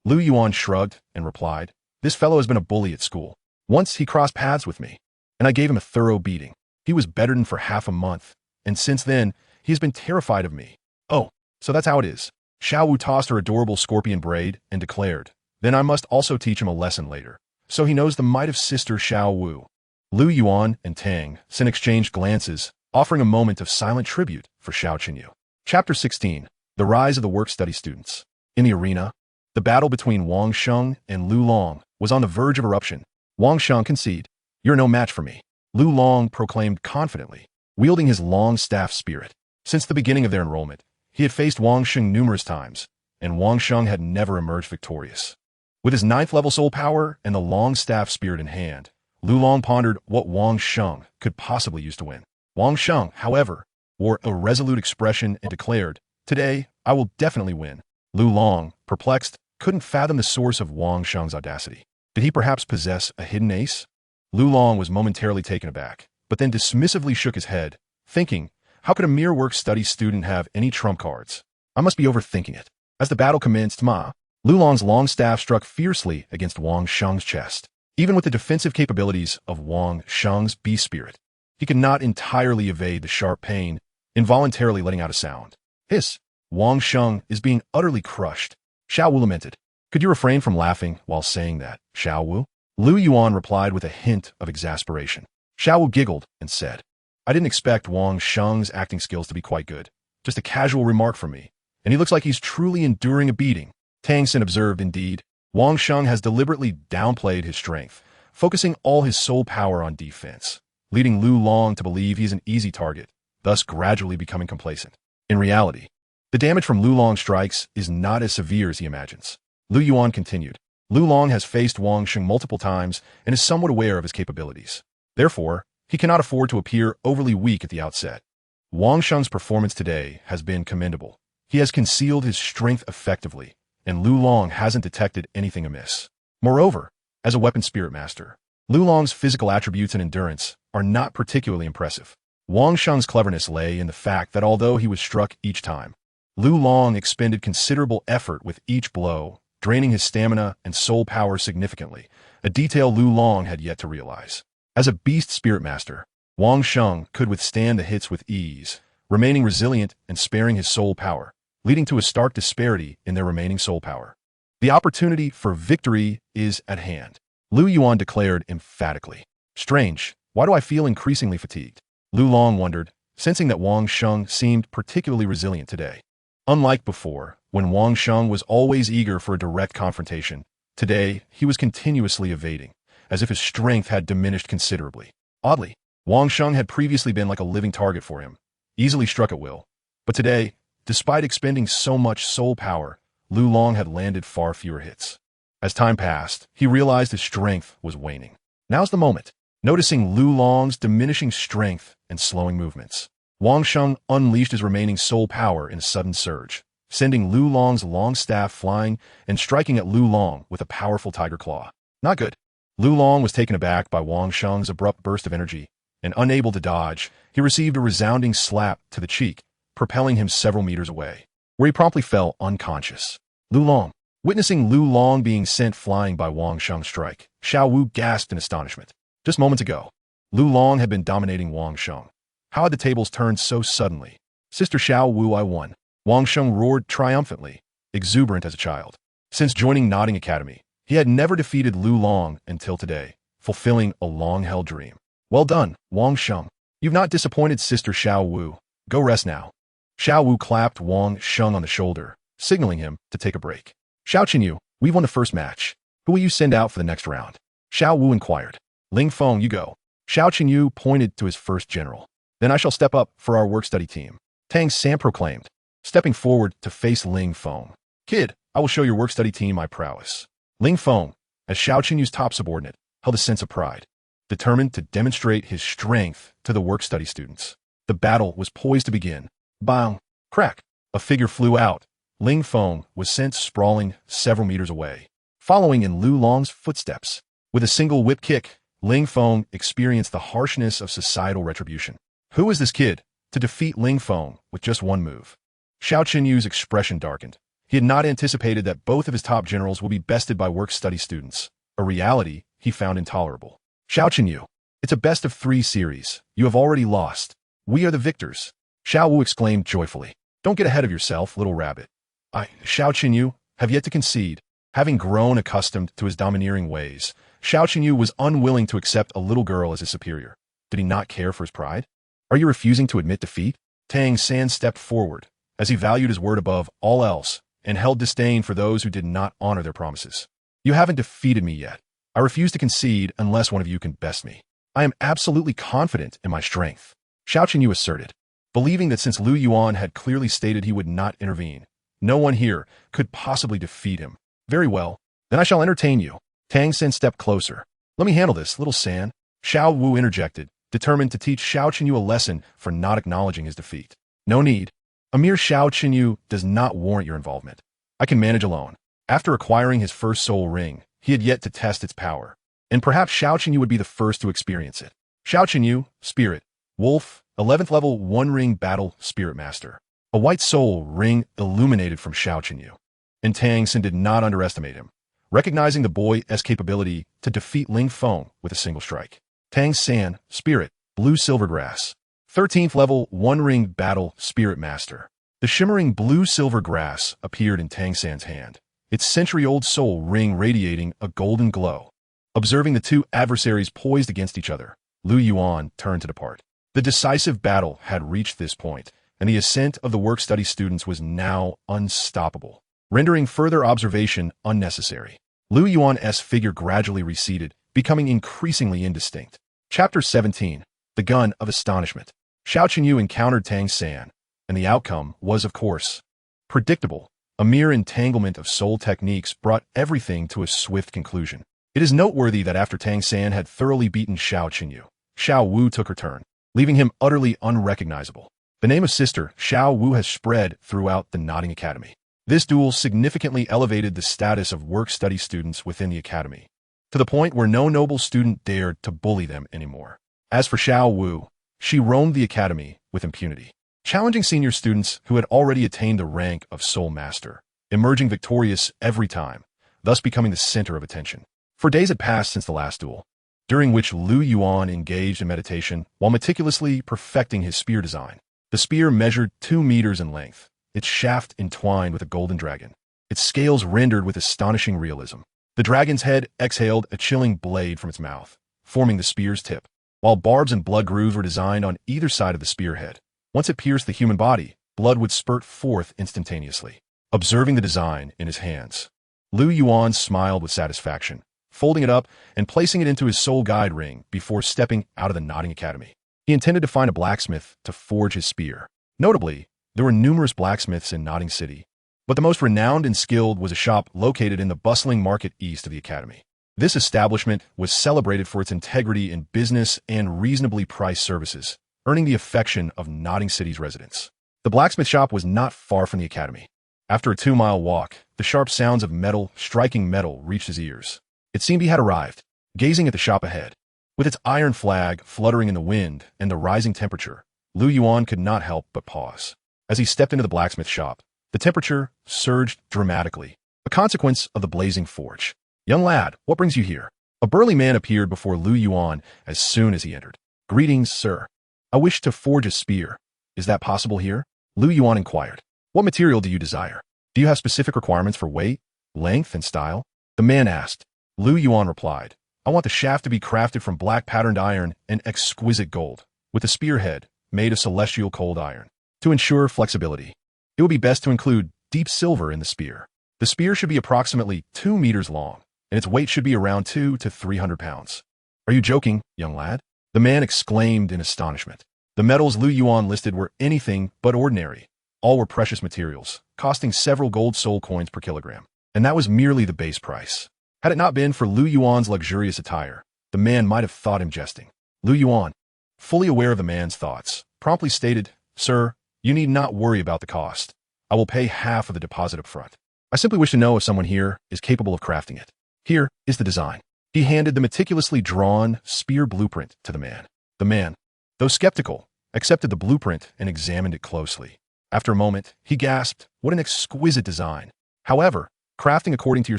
Lu Yuan shrugged and replied, this fellow has been a bully at school. Once he crossed paths with me, and I gave him a thorough beating. He was bedridden for half a month, and since then, he has been terrified of me. Oh, so that's how it is. Xiao Wu tossed her adorable scorpion braid and declared, then I must also teach him a lesson later, so he knows the might of Sister Xiao Wu. Lu Yuan and Tang Xin exchanged glances, offering a moment of silent tribute for Xiao Qinyu. Chapter 16. The Rise of the Work-Study Students. In the arena, the battle between Wang Sheng and Lu Long was on the verge of eruption. Wang Sheng conceded, you're no match for me. Lu Long proclaimed confidently, wielding his long staff spirit. Since the beginning of their enrollment, he had faced Wang Sheng numerous times, and Wang Sheng had never emerged victorious. With his 9th level soul power and the long staff spirit in hand, Lu Long pondered what Wang Sheng could possibly use to win. Wang Sheng, however, wore a resolute expression and declared, today, I will definitely win. Lu Long, perplexed, couldn't fathom the source of Wang Sheng's audacity. Did he perhaps possess a hidden ace? Lu Long was momentarily taken aback, but then dismissively shook his head, thinking, how could a mere work-study student have any trump cards? I must be overthinking it. As the battle commenced, Lu Long's long staff struck fiercely against Wang Sheng's chest. Even with the defensive capabilities of Wang Sheng's beast spirit, he could not entirely evade the sharp pain, involuntarily letting out a sound. Hiss! Wang Sheng is being utterly crushed. Xiao Wu lamented. Could you refrain from laughing while saying that, Xiao Wu? Lu Yuan replied with a hint of exasperation. Xiao Wu giggled and said, I didn't expect Wang Sheng's acting skills to be quite good. Just a casual remark from me. And he looks like he's truly enduring a beating. Tang Xin observed, indeed, Wang Sheng has deliberately downplayed his strength, focusing all his soul power on defense, leading Lu Long to believe he's an easy target, thus gradually becoming complacent. In reality, the damage from Lu Long's strikes is not as severe as he imagines. Lu Yuan continued, Lu Long has faced Wang Sheng multiple times and is somewhat aware of his capabilities. Therefore, he cannot afford to appear overly weak at the outset. Wang Sheng's performance today has been commendable. He has concealed his strength effectively, and Lu Long hasn't detected anything amiss. Moreover, as a weapon spirit master, Lu Long's physical attributes and endurance are not particularly impressive. Wang Sheng's cleverness lay in the fact that although he was struck each time, Lu Long expended considerable effort with each blow, draining his stamina and soul power significantly, a detail Lu Long had yet to realize. As a beast spirit master, Wang Sheng could withstand the hits with ease, remaining resilient and sparing his soul power, leading to a stark disparity in their remaining soul power. The opportunity for victory is at hand, Lu Yuan declared emphatically. Strange, why do I feel increasingly fatigued? Lu Long wondered, sensing that Wang Sheng seemed particularly resilient today. Unlike before, when Wang Sheng was always eager for a direct confrontation, today he was continuously evading, as if his strength had diminished considerably. Oddly, Wang Sheng had previously been like a living target for him, easily struck at will. But today, despite expending so much soul power, Lu Long had landed far fewer hits. As time passed, he realized his strength was waning. Now's the moment. Noticing Lu Long's diminishing strength and slowing movements, Wang Sheng unleashed his remaining soul power in a sudden surge, sending Lu Long's long staff flying and striking at Lu Long with a powerful tiger claw. Not good. Lu Long was taken aback by Wang Sheng's abrupt burst of energy, and unable to dodge, he received a resounding slap to the cheek, propelling him several meters away, where he promptly fell unconscious. Lu Long. Witnessing Lu Long being sent flying by Wang Sheng's strike, Xiao Wu gasped in astonishment. Just moments ago, Lu Long had been dominating Wang Sheng. How had the tables turned so suddenly? Sister Xiao Wu, I won. Wang Sheng roared triumphantly, exuberant as a child. Since joining Nodding Academy, he had never defeated Lu Long until today, fulfilling a long-held dream. Well done, Wang Sheng. You've not disappointed Sister Xiao Wu. Go rest now. Xiao Wu clapped Wang Sheng on the shoulder, signaling him to take a break. Xiao Qinyu, we've won the first match. Who will you send out for the next round? Xiao Wu inquired. Ling Feng, you go. Xiao Qinyu pointed to his first general. Then I shall step up for our work-study team. Tang San proclaimed, stepping forward to face Ling Feng. Kid, I will show your work-study team my prowess. Ling Feng, as Xiao Qinyu's top subordinate, held a sense of pride, determined to demonstrate his strength to the work-study students. The battle was poised to begin. Bang! Crack! A figure flew out, Ling Feng was sent sprawling several meters away, following in Lu Long's footsteps. With a single whip kick, Ling Feng experienced the harshness of societal retribution. Who was this kid to defeat Ling Feng with just one move? Xiao Qinyu's expression darkened. He had not anticipated that both of his top generals would be bested by work-study students, a reality he found intolerable. Xiao Qinyu, it's a best-of-3 series. You have already lost. We are the victors. Xiao Wu exclaimed joyfully. Don't get ahead of yourself, little rabbit. Xiao Qinyu, have yet to concede. Having grown accustomed to his domineering ways, Xiao Qinyu was unwilling to accept a little girl as his superior. Did he not care for his pride? Are you refusing to admit defeat? Tang San stepped forward, as he valued his word above all else, and held disdain for those who did not honor their promises. You haven't defeated me yet. I refuse to concede unless one of you can best me. I am absolutely confident in my strength, Xiao Qinyu asserted, believing that since Lu Yuan had clearly stated he would not intervene, no one here could possibly defeat him. Very well, then I shall entertain you. Tang San stepped closer. Let me handle this, little San. Xiao Wu interjected, determined to teach Xiao Qinyu a lesson for not acknowledging his defeat. No need. A mere Xiao Qinyu does not warrant your involvement. I can manage alone. After acquiring his first soul ring, he had yet to test its power, and perhaps Xiao Qinyu would be the first to experience it. Xiao Qinyu, Spirit, Wolf, 11th level 1-ring battle Spirit Master. A white soul ring illuminated from Xiao Qinyu. And Tang San did not underestimate him, recognizing the boy's capability to defeat Ling Feng with a single strike. Tang San, Spirit, Blue Silvergrass, 13th level 1-ring battle Spirit Master. The shimmering blue silver grass appeared in Tang San's hand, its century-old soul ring radiating a golden glow. Observing the two adversaries poised against each other, Lu Yuan turned to depart. The decisive battle had reached this point, and the ascent of the work-study students was now unstoppable, rendering further observation unnecessary. Lu Yuan's figure gradually receded, becoming increasingly indistinct. Chapter 17. The Gun of Astonishment. Xiao Qinyu encountered Tang San, and the outcome was, of course, predictable. A mere entanglement of soul techniques brought everything to a swift conclusion. It is noteworthy that after Tang San had thoroughly beaten Xiao Qinyu, Xiao Wu took her turn, leaving him utterly unrecognizable. The name of Sister Xiao Wu has spread throughout the Nodding Academy. This duel significantly elevated the status of work-study students within the academy, to the point where no noble student dared to bully them anymore. As for Xiao Wu, she roamed the academy with impunity, challenging senior students who had already attained the rank of Soul Master, emerging victorious every time, thus becoming the center of attention. For days had passed since the last duel, during which Lu Yuan engaged in meditation while meticulously perfecting his spear design. The spear measured 2 meters in length, its shaft entwined with a golden dragon, its scales rendered with astonishing realism. The dragon's head exhaled a chilling blade from its mouth, forming the spear's tip, while barbs and blood grooves were designed on either side of the spearhead. Once it pierced the human body, blood would spurt forth instantaneously. Observing the design in his hands, Lu Yuan smiled with satisfaction, folding it up and placing it into his soul guide ring before stepping out of the Nodding Academy. He intended to find a blacksmith to forge his spear. Notably, there were numerous blacksmiths in Nodding City, but the most renowned and skilled was a shop located in the bustling market east of the academy. This establishment was celebrated for its integrity in business and reasonably priced services, earning the affection of Nodding City's residents. The blacksmith shop was not far from the academy. After a 2-mile walk, the sharp sounds of metal striking metal reached his ears. It seemed he had arrived. Gazing at the shop ahead, with its iron flag fluttering in the wind and the rising temperature, Lu Yuan could not help but pause. As he stepped into the blacksmith shop, the temperature surged dramatically, a consequence of the blazing forge. "Young lad, what brings you here?" A burly man appeared before Lu Yuan as soon as he entered. "Greetings, sir. I wish to forge a spear. Is that possible here?" Lu Yuan inquired. "What material do you desire? Do you have specific requirements for weight, length, and style?" The man asked. Lu Yuan replied, "I want the shaft to be crafted from black patterned iron and exquisite gold, with the spearhead made of celestial cold iron. To ensure flexibility, it would be best to include deep silver in the spear. The spear should be approximately 2 meters long, and its weight should be around 200 to 300 pounds. Are you joking, young lad?" The man exclaimed in astonishment. The metals Lu Yuan listed were anything but ordinary. All were precious materials, costing several gold soul coins per kilogram, and that was merely the base price. Had it not been for Lu Yuan's luxurious attire, the man might have thought him jesting. Lu Yuan, fully aware of the man's thoughts, promptly stated, "Sir, you need not worry about the cost. I will pay half of the deposit up front. I simply wish to know if someone here is capable of crafting it. Here is the design. He handed the meticulously drawn spear blueprint to the man. The man, though skeptical, accepted the blueprint and examined it closely. After a moment, he gasped, "What an exquisite design. However, crafting according to your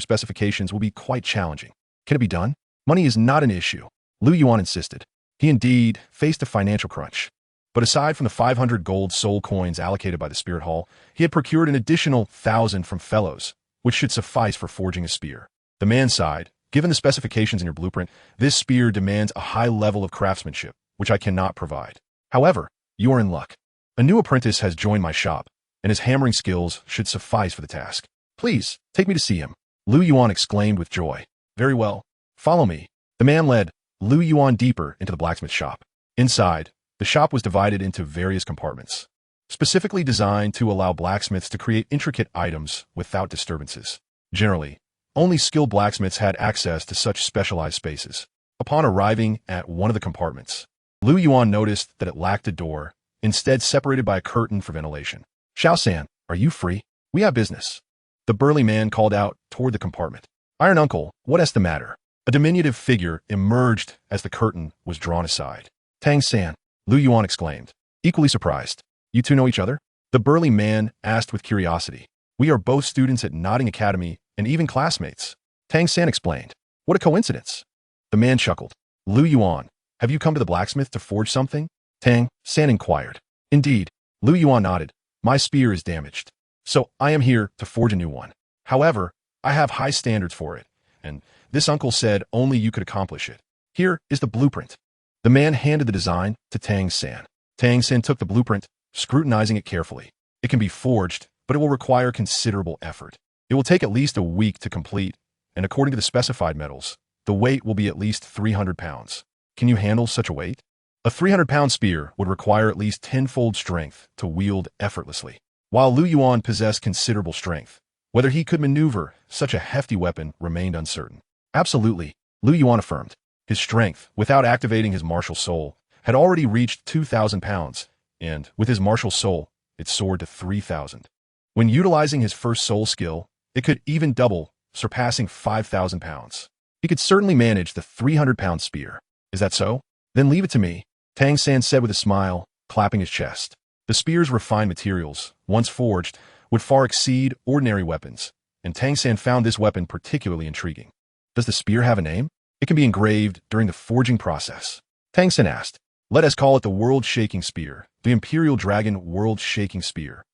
specifications will be quite challenging. Can it be done?" Money is not an issue, Lu Yuan insisted. He indeed faced a financial crunch. But aside from the 500 gold soul coins allocated by the Spirit Hall, he had procured an additional 1,000 from fellows, which should suffice for forging a spear. The man sighed, "Given the specifications in your blueprint, this spear demands a high level of craftsmanship, which I cannot provide. However, you are in luck. A new apprentice has joined my shop, and his hammering skills should suffice for the task. Please, take me to see him." Lu Yuan exclaimed with joy. "Very well. Follow me." The man led Lu Yuan deeper into the blacksmith shop. Inside, the shop was divided into various compartments, specifically designed to allow blacksmiths to create intricate items without disturbances. Generally, only skilled blacksmiths had access to such specialized spaces. Upon arriving at one of the compartments, Lu Yuan noticed that it lacked a door, instead separated by a curtain for ventilation. "Xiao-san, are you free? We have business." The burly man called out toward the compartment. "Iron Uncle, what is the matter?" A diminutive figure emerged as the curtain was drawn aside. "Tang-san," Lu Yuan exclaimed, equally surprised. "You two know each other?" The burly man asked with curiosity. "We are both students at Notting Academy and even classmates," Tang-san explained. "What a coincidence." The man chuckled. "Lu Yuan, have you come to the blacksmith to forge something?" Tang-san inquired. "Indeed," Lu Yuan nodded. "My spear is damaged, so I am here to forge a new one. However, I have high standards for it, and this uncle said only you could accomplish it. Here is the blueprint." The man handed the design to Tang-san. Tang-san took the blueprint, scrutinizing it carefully. "It can be forged, but it will require considerable effort. It will take at least a week to complete, and according to the specified metals, the weight will be at least 300 pounds. Can you handle such a weight?" A 300-pound spear would require at least tenfold strength to wield effortlessly. While Lu Yuan possessed considerable strength, whether he could maneuver such a hefty weapon remained uncertain. "Absolutely," Lu Yuan affirmed. His strength, without activating his martial soul, had already reached 2,000 pounds, and with his martial soul, it soared to 3,000. When utilizing his first soul skill, it could even double, surpassing 5,000 pounds. He could certainly manage the 300-pound spear. "Is that so? Then leave it to me," Tang-san said with a smile, clapping his chest. The spear's refined materials, once forged, would far exceed ordinary weapons, and Tang-san found this weapon particularly intriguing. "Does the spear have a name?" "It can be engraved during the forging process," Tang-san asked. "Let us call it the World-Shaking Spear, the Imperial Dragon World-Shaking Spear,"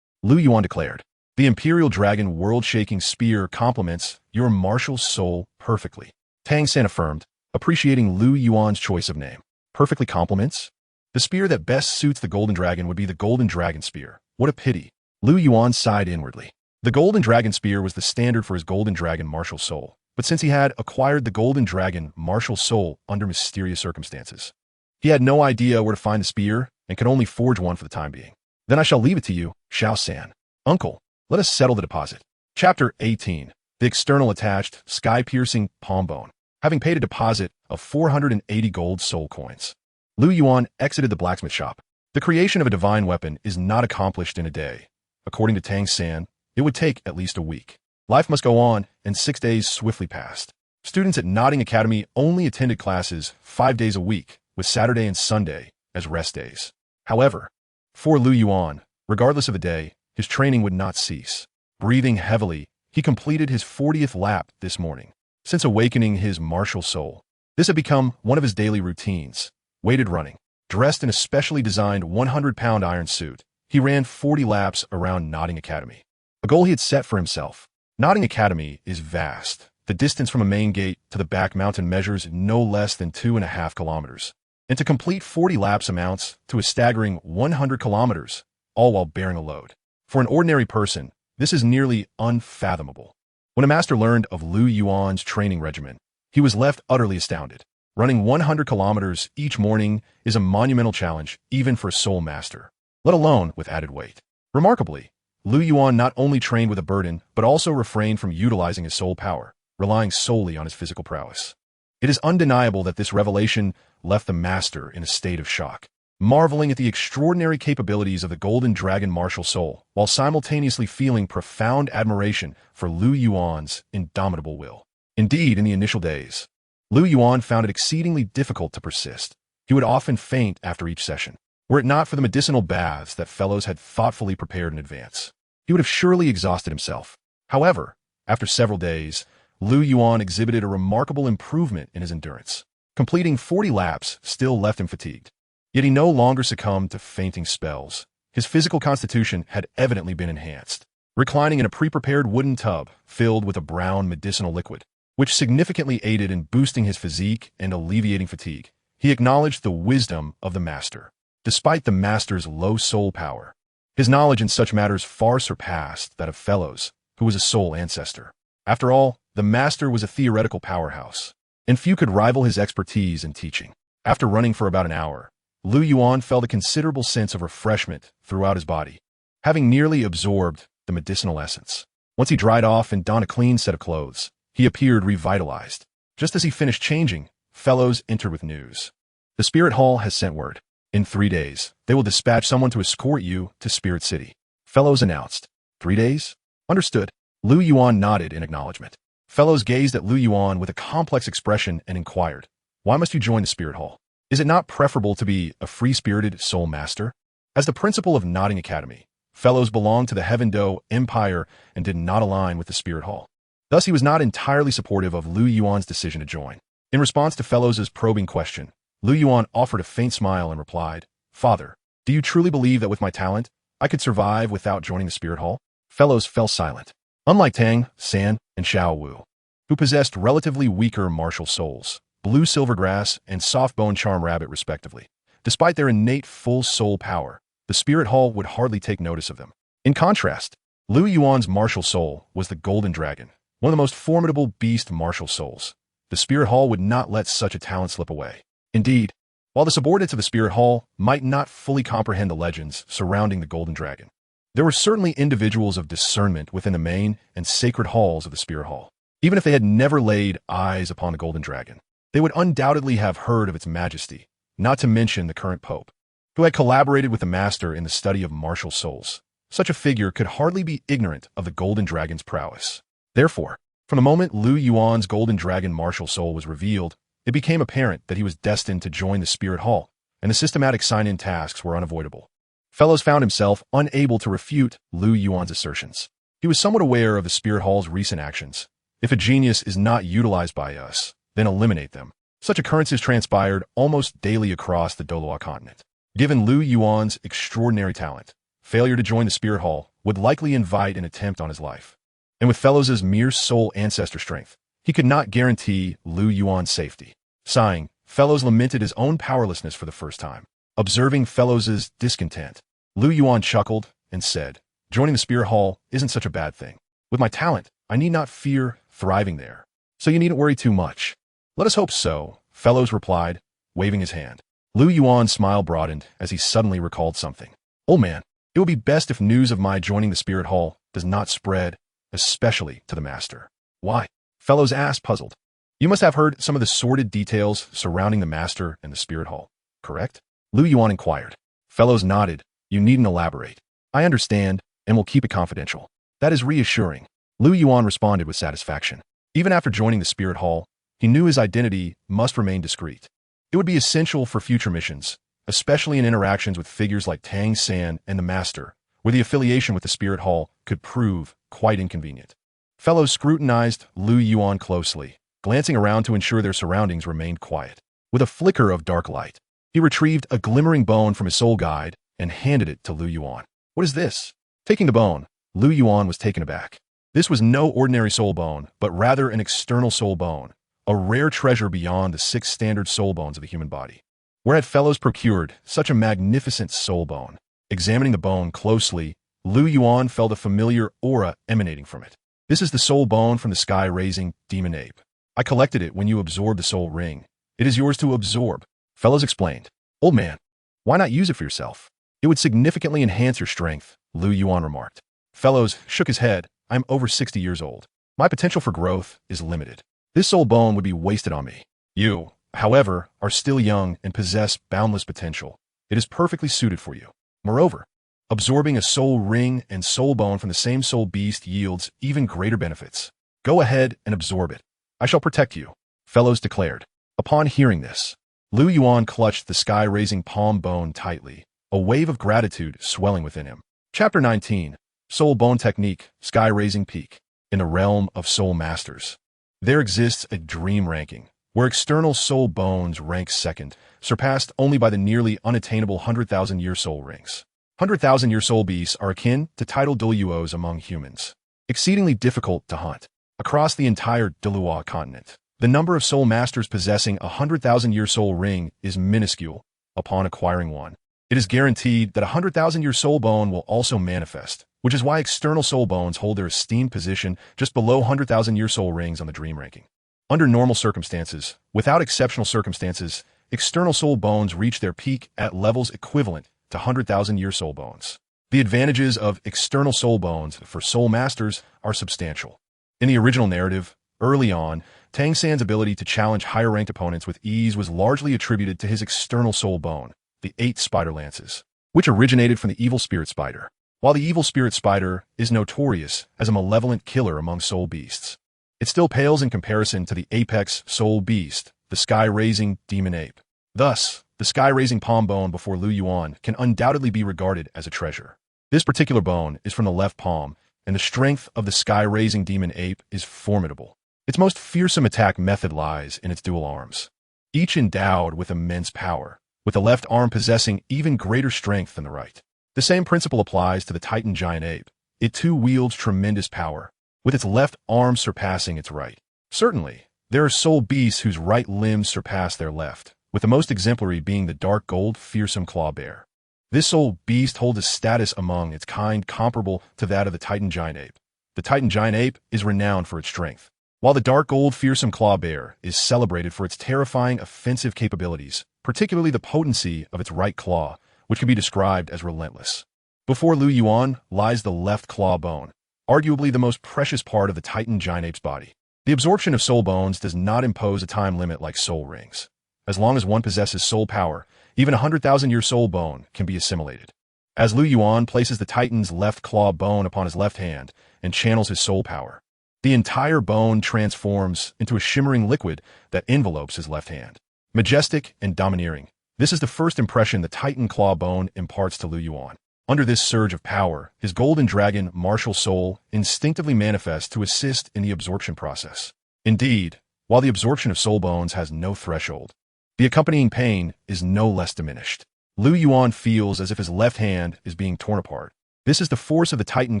Lu Yuan declared. "The Imperial Dragon World-Shaking Spear complements your martial soul perfectly," Tang-san affirmed, appreciating Lu Yuan's choice of name. "Perfectly complements? The spear that best suits the Golden Dragon would be the Golden Dragon Spear. What a pity." Lu Yuan sighed inwardly. The Golden Dragon Spear was the standard for his Golden Dragon martial soul, but since he had acquired the Golden Dragon martial soul under mysterious circumstances, he had no idea where to find the spear and could only forge one for the time being. "Then I shall leave it to you, Xiao-san." "Uncle, let us settle the deposit." Chapter 18. The External Attached Sky-Piercing Palm Bone. Having paid a deposit of 480 gold soul coins, Lu Yuan exited the blacksmith shop. The creation of a divine weapon is not accomplished in a day. According to Tang-san, it would take at least a week. Life must go on, and 6 days swiftly passed. Students at Notting Academy only attended classes 5 days a week, with Saturday and Sunday as rest days. However, for Lu Yuan, regardless of the day, his training would not cease. Breathing heavily, he completed his 40th lap this morning. Since awakening his martial soul, this had become one of his daily routines. Weighted running. Dressed in a specially designed 100-pound iron suit, he ran 40 laps around Notting Academy, a goal he had set for himself. Notting Academy is vast. The distance from a main gate to the back mountain measures no less than 2.5 kilometers. And to complete 40 laps amounts to a staggering 100 kilometers, all while bearing a load. For an ordinary person, this is nearly unfathomable. When a master learned of Lu Yuan's training regimen, he was left utterly astounded. Running 100 kilometers each morning is a monumental challenge even for a soul master, let alone with added weight. Remarkably, Lu Yuan not only trained with a burden, but also refrained from utilizing his soul power, relying solely on his physical prowess. It is undeniable that this revelation left the master in a state of shock. marveling at the extraordinary capabilities of the golden dragon martial soul, while simultaneously feeling profound admiration for Lu Yuan's indomitable will. Indeed, in the initial days, Lu Yuan found it exceedingly difficult to persist. He would often faint after each session. Were it not for the medicinal baths that fellows had thoughtfully prepared in advance, he would have surely exhausted himself. However, after several days, Lu Yuan exhibited a remarkable improvement in his endurance. Completing 40 laps still left him fatigued. Yet he no longer succumbed to fainting spells. His physical constitution had evidently been enhanced. Reclining in a pre-prepared wooden tub filled with a brown medicinal liquid, which significantly aided in boosting his physique and alleviating fatigue, he acknowledged the wisdom of the master. Despite the master's low soul power, his knowledge in such matters far surpassed that of Fellows, who was a soul ancestor. After all, the master was a theoretical powerhouse, and few could rival his expertise in teaching. After running for about an hour, Lu Yuan felt a considerable sense of refreshment throughout his body, having nearly absorbed the medicinal essence. Once he dried off and donned a clean set of clothes, he appeared revitalized. Just as he finished changing, Fellows entered with news. The Spirit Hall has sent word. In 3 days, they will dispatch someone to escort you to Spirit City. Fellows announced. 3 days? Understood. Lu Yuan nodded in acknowledgement. Fellows gazed at Lu Yuan with a complex expression and inquired, "Why must you join the Spirit Hall? Is it not preferable to be a free-spirited soul master?" As the principal of Nodding Academy, Fellows belonged to the Heaven Do Empire and did not align with the Spirit Hall. Thus, he was not entirely supportive of Lu Yuan's decision to join. In response to Fellows' probing question, Lu Yuan offered a faint smile and replied, "Father, do you truly believe that with my talent, I could survive without joining the Spirit Hall?" Fellows fell silent. Unlike Tang, San, and Xiao Wu, who possessed relatively weaker martial souls, Blue Silvergrass and Soft-Bone Charm Rabbit respectively, despite their innate full soul power, the Spirit Hall would hardly take notice of them. In contrast, Lu Yuan's martial soul was the Golden Dragon, one of the most formidable beast martial souls. The Spirit Hall would not let such a talent slip away. Indeed, while the subordinates of the Spirit Hall might not fully comprehend the legends surrounding the Golden Dragon, there were certainly individuals of discernment within the main and sacred halls of the Spirit Hall. Even if they had never laid eyes upon the Golden Dragon, they would undoubtedly have heard of its majesty, not to mention the current Pope, who had collaborated with the Master in the study of martial souls. Such a figure could hardly be ignorant of the Golden Dragon's prowess. Therefore, from the moment Lu Yuan's Golden Dragon martial soul was revealed, it became apparent that he was destined to join the Spirit Hall, and the systematic sign-in tasks were unavoidable. Fellows found himself unable to refute Lu Yuan's assertions. He was somewhat aware of the Spirit Hall's recent actions. If a genius is not utilized by us, then eliminate them. Such occurrences transpired almost daily across the Douluo continent. Given Lu Yuan's extraordinary talent, failure to join the Spirit Hall would likely invite an attempt on his life. And with Fellows' mere soul ancestor strength, he could not guarantee Lu Yuan's safety. Sighing, Fellows lamented his own powerlessness for the first time. Observing Fellows' discontent, Lu Yuan chuckled and said, "Joining the Spirit Hall isn't such a bad thing. With my talent, I need not fear thriving there. So you needn't worry too much." "Let us hope so," Fellows replied, waving his hand. Lu Yuan's smile broadened as he suddenly recalled something. "Old man, it would be best if news of my joining the Spirit Hall does not spread, especially to the Master." "Why?" Fellows asked, puzzled. "You must have heard some of the sordid details surrounding the Master and the Spirit Hall, correct?" Lu Yuan inquired. Fellows nodded. "You needn't elaborate. I understand, and will keep it confidential." "That is reassuring." Lu Yuan responded with satisfaction. Even after joining the Spirit Hall, he knew his identity must remain discreet. It would be essential for future missions, especially in interactions with figures like Tang San and the Master, where the affiliation with the Spirit Hall could prove quite inconvenient. Fellows scrutinized Lu Yuan closely, glancing around to ensure their surroundings remained quiet. With a flicker of dark light, he retrieved a glimmering bone from his soul guide and handed it to Lu Yuan. "What is this?" Taking the bone, Lu Yuan was taken aback. This was no ordinary soul bone, but rather an external soul bone, a rare treasure beyond the 6 standard soul bones of the human body. Where had Fellows procured such a magnificent soul bone? Examining the bone closely, Lu Yuan felt a familiar aura emanating from it. "This is the soul bone from the sky-raising demon ape. I collected it when you absorbed the soul ring. It is yours to absorb," Fellows explained. "Old man, why not use it for yourself? It would significantly enhance your strength," Lu Yuan remarked. Fellows shook his head. "I'm over 60 years old. My potential for growth is limited. This soul bone would be wasted on me. You, however, are still young and possess boundless potential. It is perfectly suited for you. Moreover, absorbing a soul ring and soul bone from the same soul beast yields even greater benefits. Go ahead and absorb it. I shall protect you, Fellows declared. Upon hearing this, Lu Yuan clutched the sky-raising palm bone tightly, a wave of gratitude swelling within him. Chapter 19, Soul Bone Technique, Sky-Raising Peak. In the realm of soul masters, there exists a dream ranking, where external soul bones rank second, surpassed only by the nearly unattainable 100,000-year soul rings. 100,000-year soul beasts are akin to tidal Douluos among humans, exceedingly difficult to hunt. Across the entire Douluo continent, the number of soul masters possessing a 100,000-year soul ring is minuscule. Upon acquiring one, it is guaranteed that a 100,000-year soul bone will also manifest, which is why external soul bones hold their esteemed position just below 100,000-year soul rings on the dream ranking. Under normal circumstances, without exceptional circumstances, external soul bones reach their peak at levels equivalent to 100,000-year soul bones. The advantages of external soul bones for soul masters are substantial. In the original narrative, early on, Tang San's ability to challenge higher-ranked opponents with ease was largely attributed to his external soul bone, the 8 spider lances, which originated from the evil spirit spider. While the evil spirit spider is notorious as a malevolent killer among soul beasts, it still pales in comparison to the apex soul beast, the sky-raising demon ape. Thus, the sky-raising palm bone before Lu Yuan can undoubtedly be regarded as a treasure. This particular bone is from the left palm, and the strength of the sky-raising demon ape is formidable. Its most fearsome attack method lies in its dual arms, each endowed with immense power, with the left arm possessing even greater strength than the right. The same principle applies to the Titan giant ape. It too wields tremendous power, with its left arm surpassing its right. Certainly, there are soul beasts whose right limbs surpass their left, with the most exemplary being the dark gold fearsome claw bear. This soul beast holds a status among its kind comparable to that of the Titan giant ape. The Titan giant ape is renowned for its strength, while the dark gold fearsome claw bear is celebrated for its terrifying offensive capabilities, particularly the potency of its right claw, which can be described as relentless. Before Lu Yuan lies the left claw bone, arguably the most precious part of the Titan giant ape's body. The absorption of soul bones does not impose a time limit like soul rings. As long as one possesses soul power, even a 100,000-year soul bone can be assimilated. As Lu Yuan places the Titan's left claw bone upon his left hand and channels his soul power, the entire bone transforms into a shimmering liquid that envelopes his left hand. Majestic and domineering, this is the first impression the Titan claw bone imparts to Lu Yuan. Under this surge of power, his golden dragon martial soul instinctively manifests to assist in the absorption process. Indeed, while the absorption of soul bones has no threshold, the accompanying pain is no less diminished. Lu Yuan feels as if his left hand is being torn apart. This is the force of the Titan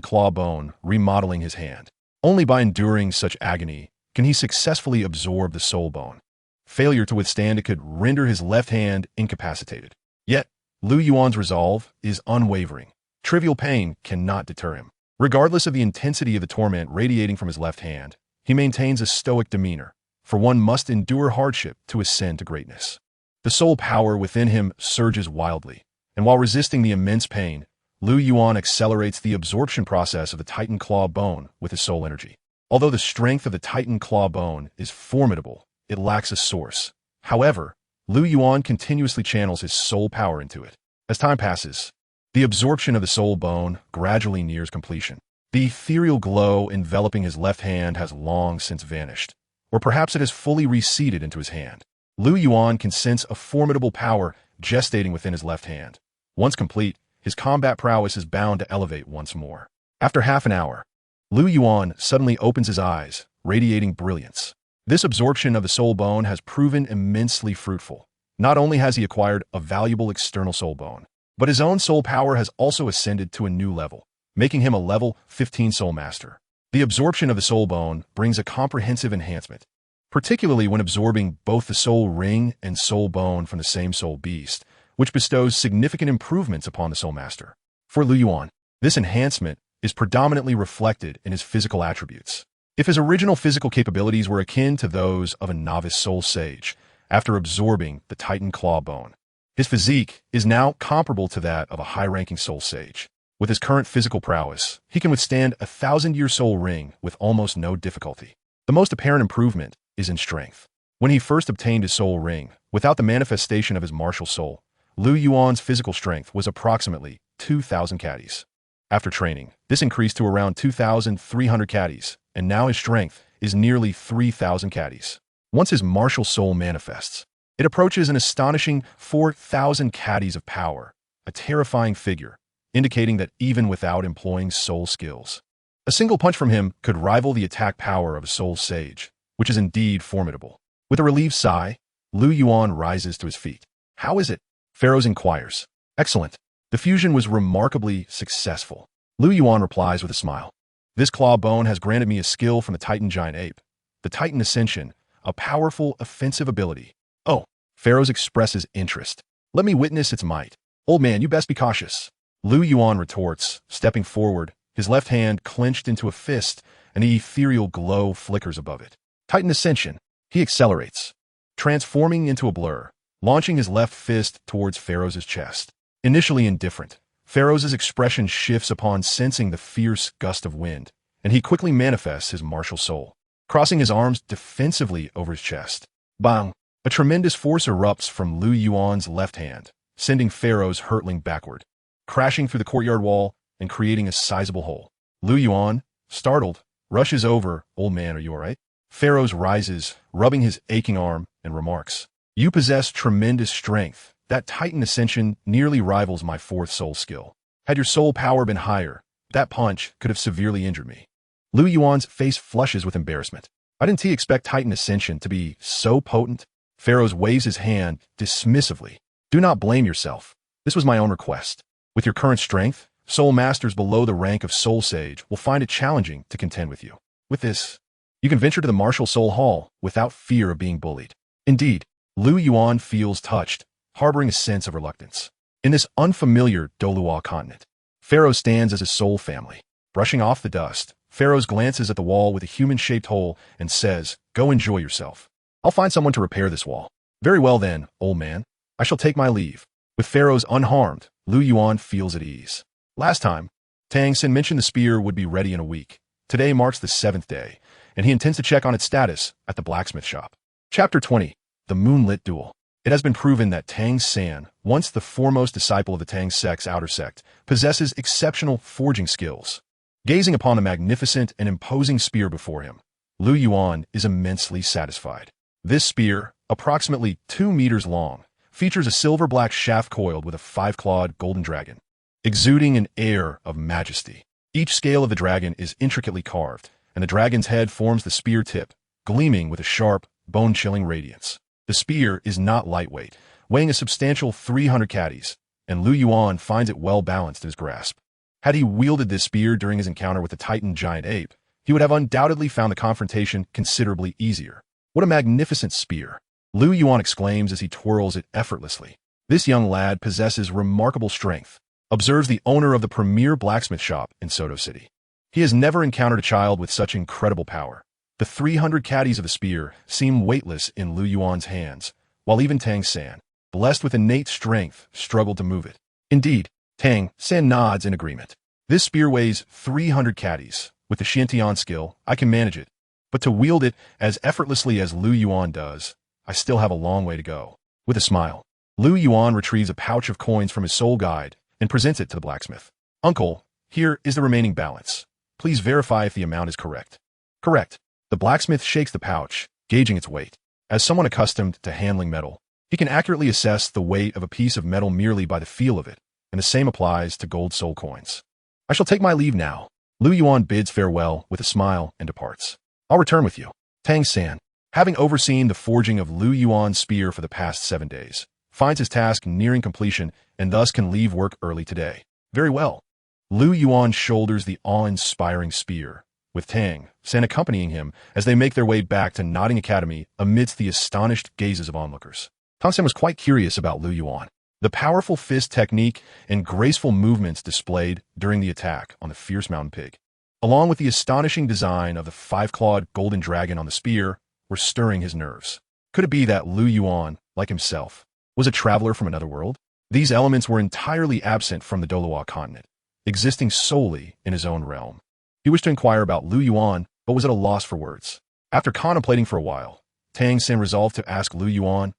claw bone remodeling his hand. Only by enduring such agony can he successfully absorb the soul bone. Failure to withstand it could render his left hand incapacitated. Yet, Lu Yuan's resolve is unwavering. Trivial pain cannot deter him. Regardless of the intensity of the torment radiating from his left hand, he maintains a stoic demeanor, for one must endure hardship to ascend to greatness. The soul power within him surges wildly, and while resisting the immense pain, Lu Yuan accelerates the absorption process of the Titan claw bone with his soul energy. Although the strength of the Titan claw bone is formidable, it lacks a source. However, Lu Yuan continuously channels his soul power into it. As time passes, the absorption of the soul bone gradually nears completion. The ethereal glow enveloping his left hand has long since vanished, or perhaps it has fully receded into his hand. Lu Yuan can sense a formidable power gestating within his left hand. Once complete, his combat prowess is bound to elevate once more. After half an hour, Lu Yuan suddenly opens his eyes, radiating brilliance. This absorption of the soul bone has proven immensely fruitful. Not only has he acquired a valuable external soul bone, but his own soul power has also ascended to a new level, making him a level 15 soul master. The absorption of the soul bone brings a comprehensive enhancement, particularly when absorbing both the soul ring and soul bone from the same soul beast, which bestows significant improvements upon the soul master. For Lu Yuan, this enhancement is predominantly reflected in his physical attributes. If his original physical capabilities were akin to those of a novice soul sage, after absorbing the Titan claw bone, his physique is now comparable to that of a high-ranking soul sage. With his current physical prowess, he can withstand a 1,000-year soul ring with almost no difficulty. The most apparent improvement is in strength. When he first obtained his soul ring, without the manifestation of his martial soul, Lu Yuan's physical strength was approximately 2,000 caddies. After training, this increased to around 2,300 caddies, and now his strength is nearly 3,000 caddies. Once his martial soul manifests, it approaches an astonishing 4,000 caddies of power, a terrifying figure, indicating that even without employing soul skills, a single punch from him could rival the attack power of a soul sage, which is indeed formidable. With a relieved sigh, Lu Yuan rises to his feet. How is it? Pharaoh inquires. Excellent. The fusion was remarkably successful. Lu Yuan replies with a smile. This claw bone has granted me a skill from the Titan giant ape, the Titan Ascension, a powerful offensive ability. Oh, Pharaoh expresses interest. Let me witness its might. Old man, you best be cautious. Lu Yuan retorts, stepping forward, his left hand clenched into a fist, and an ethereal glow flickers above it. Titan Ascension. He accelerates, transforming into a blur, launching his left fist towards Pharaoh's chest. Initially indifferent, Pharaoh's expression shifts upon sensing the fierce gust of wind, and he quickly manifests his martial soul, crossing his arms defensively over his chest. Bang! A tremendous force erupts from Lu Yuan's left hand, sending Pharaoh's hurtling backward, crashing through the courtyard wall and creating a sizable hole. Lu Yuan, startled, rushes over. Old man, are you all right? Pharaoh rises, rubbing his aching arm, and remarks, You possess tremendous strength. That Titan Ascension nearly rivals my fourth soul skill. Had your soul power been higher, that punch could have severely injured me. Lu Yuan's face flushes with embarrassment. I didn't expect Titan Ascension to be so potent. Pharaoh waves his hand dismissively. Do not blame yourself. This was my own request. With your current strength, soul masters below the rank of soul sage will find it challenging to contend with you. With this, you can venture to the martial soul hall without fear of being bullied. Indeed, Lu Yuan feels touched, harboring a sense of reluctance. In this unfamiliar Douluo continent, Pharaoh stands as his soul family. Brushing off the dust, Pharaoh glances at the wall with a human-shaped hole and says, Go enjoy yourself. I'll find someone to repair this wall. Very well then, old man. I shall take my leave. With Pharaoh unharmed, Lu Yuan feels at ease. Last time, Tang Xin mentioned the spear would be ready in a week. Today marks the 7th day, and he intends to check on its status at the blacksmith shop. Chapter 20. The Moonlit Duel. It has been proven that Tang San, once the foremost disciple of the Tang sect's outer sect, possesses exceptional forging skills. Gazing upon the magnificent and imposing spear before him, Lu Yuan is immensely satisfied. This spear, approximately 2 meters long, features a silver-black shaft coiled with a 5-clawed golden dragon, exuding an air of majesty. Each scale of the dragon is intricately carved, and the dragon's head forms the spear tip, gleaming with a sharp, bone-chilling radiance. The spear is not lightweight, weighing a substantial 300 caddies, and Lu Yuan finds it well-balanced in his grasp. Had he wielded this spear during his encounter with the Titan giant ape, he would have undoubtedly found the confrontation considerably easier. What a magnificent spear! Lu Yuan exclaims as he twirls it effortlessly. This young lad possesses remarkable strength, observes the owner of the premier blacksmith shop in Soto City. He has never encountered a child with such incredible power. The 300 caddies of the spear seem weightless in Lu Yuan's hands, while even Tang San, blessed with innate strength, struggled to move it. Indeed, Tang San nods in agreement. This spear weighs 300 caddies. With the Xiantian skill, I can manage it. But to wield it as effortlessly as Lu Yuan does, I still have a long way to go. With a smile, Lu Yuan retrieves a pouch of coins from his soul guide and presents it to the blacksmith. Uncle, here is the remaining balance. Please verify if the amount is correct. Correct. The blacksmith shakes the pouch, gauging its weight. As someone accustomed to handling metal, he can accurately assess the weight of a piece of metal merely by the feel of it, and the same applies to gold soul coins. I shall take my leave now. Lu Yuan bids farewell with a smile and departs. I'll return with you. Tang San, having overseen the forging of Lu Yuan's spear for the past 7 days, finds his task nearing completion and thus can leave work early today. Very well. Lu Yuan shoulders the awe-inspiring spear, with Tang San accompanying him as they make their way back to Nodding Academy amidst the astonished gazes of onlookers. Tang San was quite curious about Lu Yuan. The powerful fist technique and graceful movements displayed during the attack on the fierce mountain pig, along with the astonishing design of the 5-clawed golden dragon on the spear, were stirring his nerves. Could it be that Lu Yuan, like himself, was a traveler from another world? These elements were entirely absent from the Douluo continent, existing solely in his own realm. He wished to inquire about Lu Yuan, but was at a loss for words. After contemplating for a while, Tang Xin resolved to ask Lu Yuan,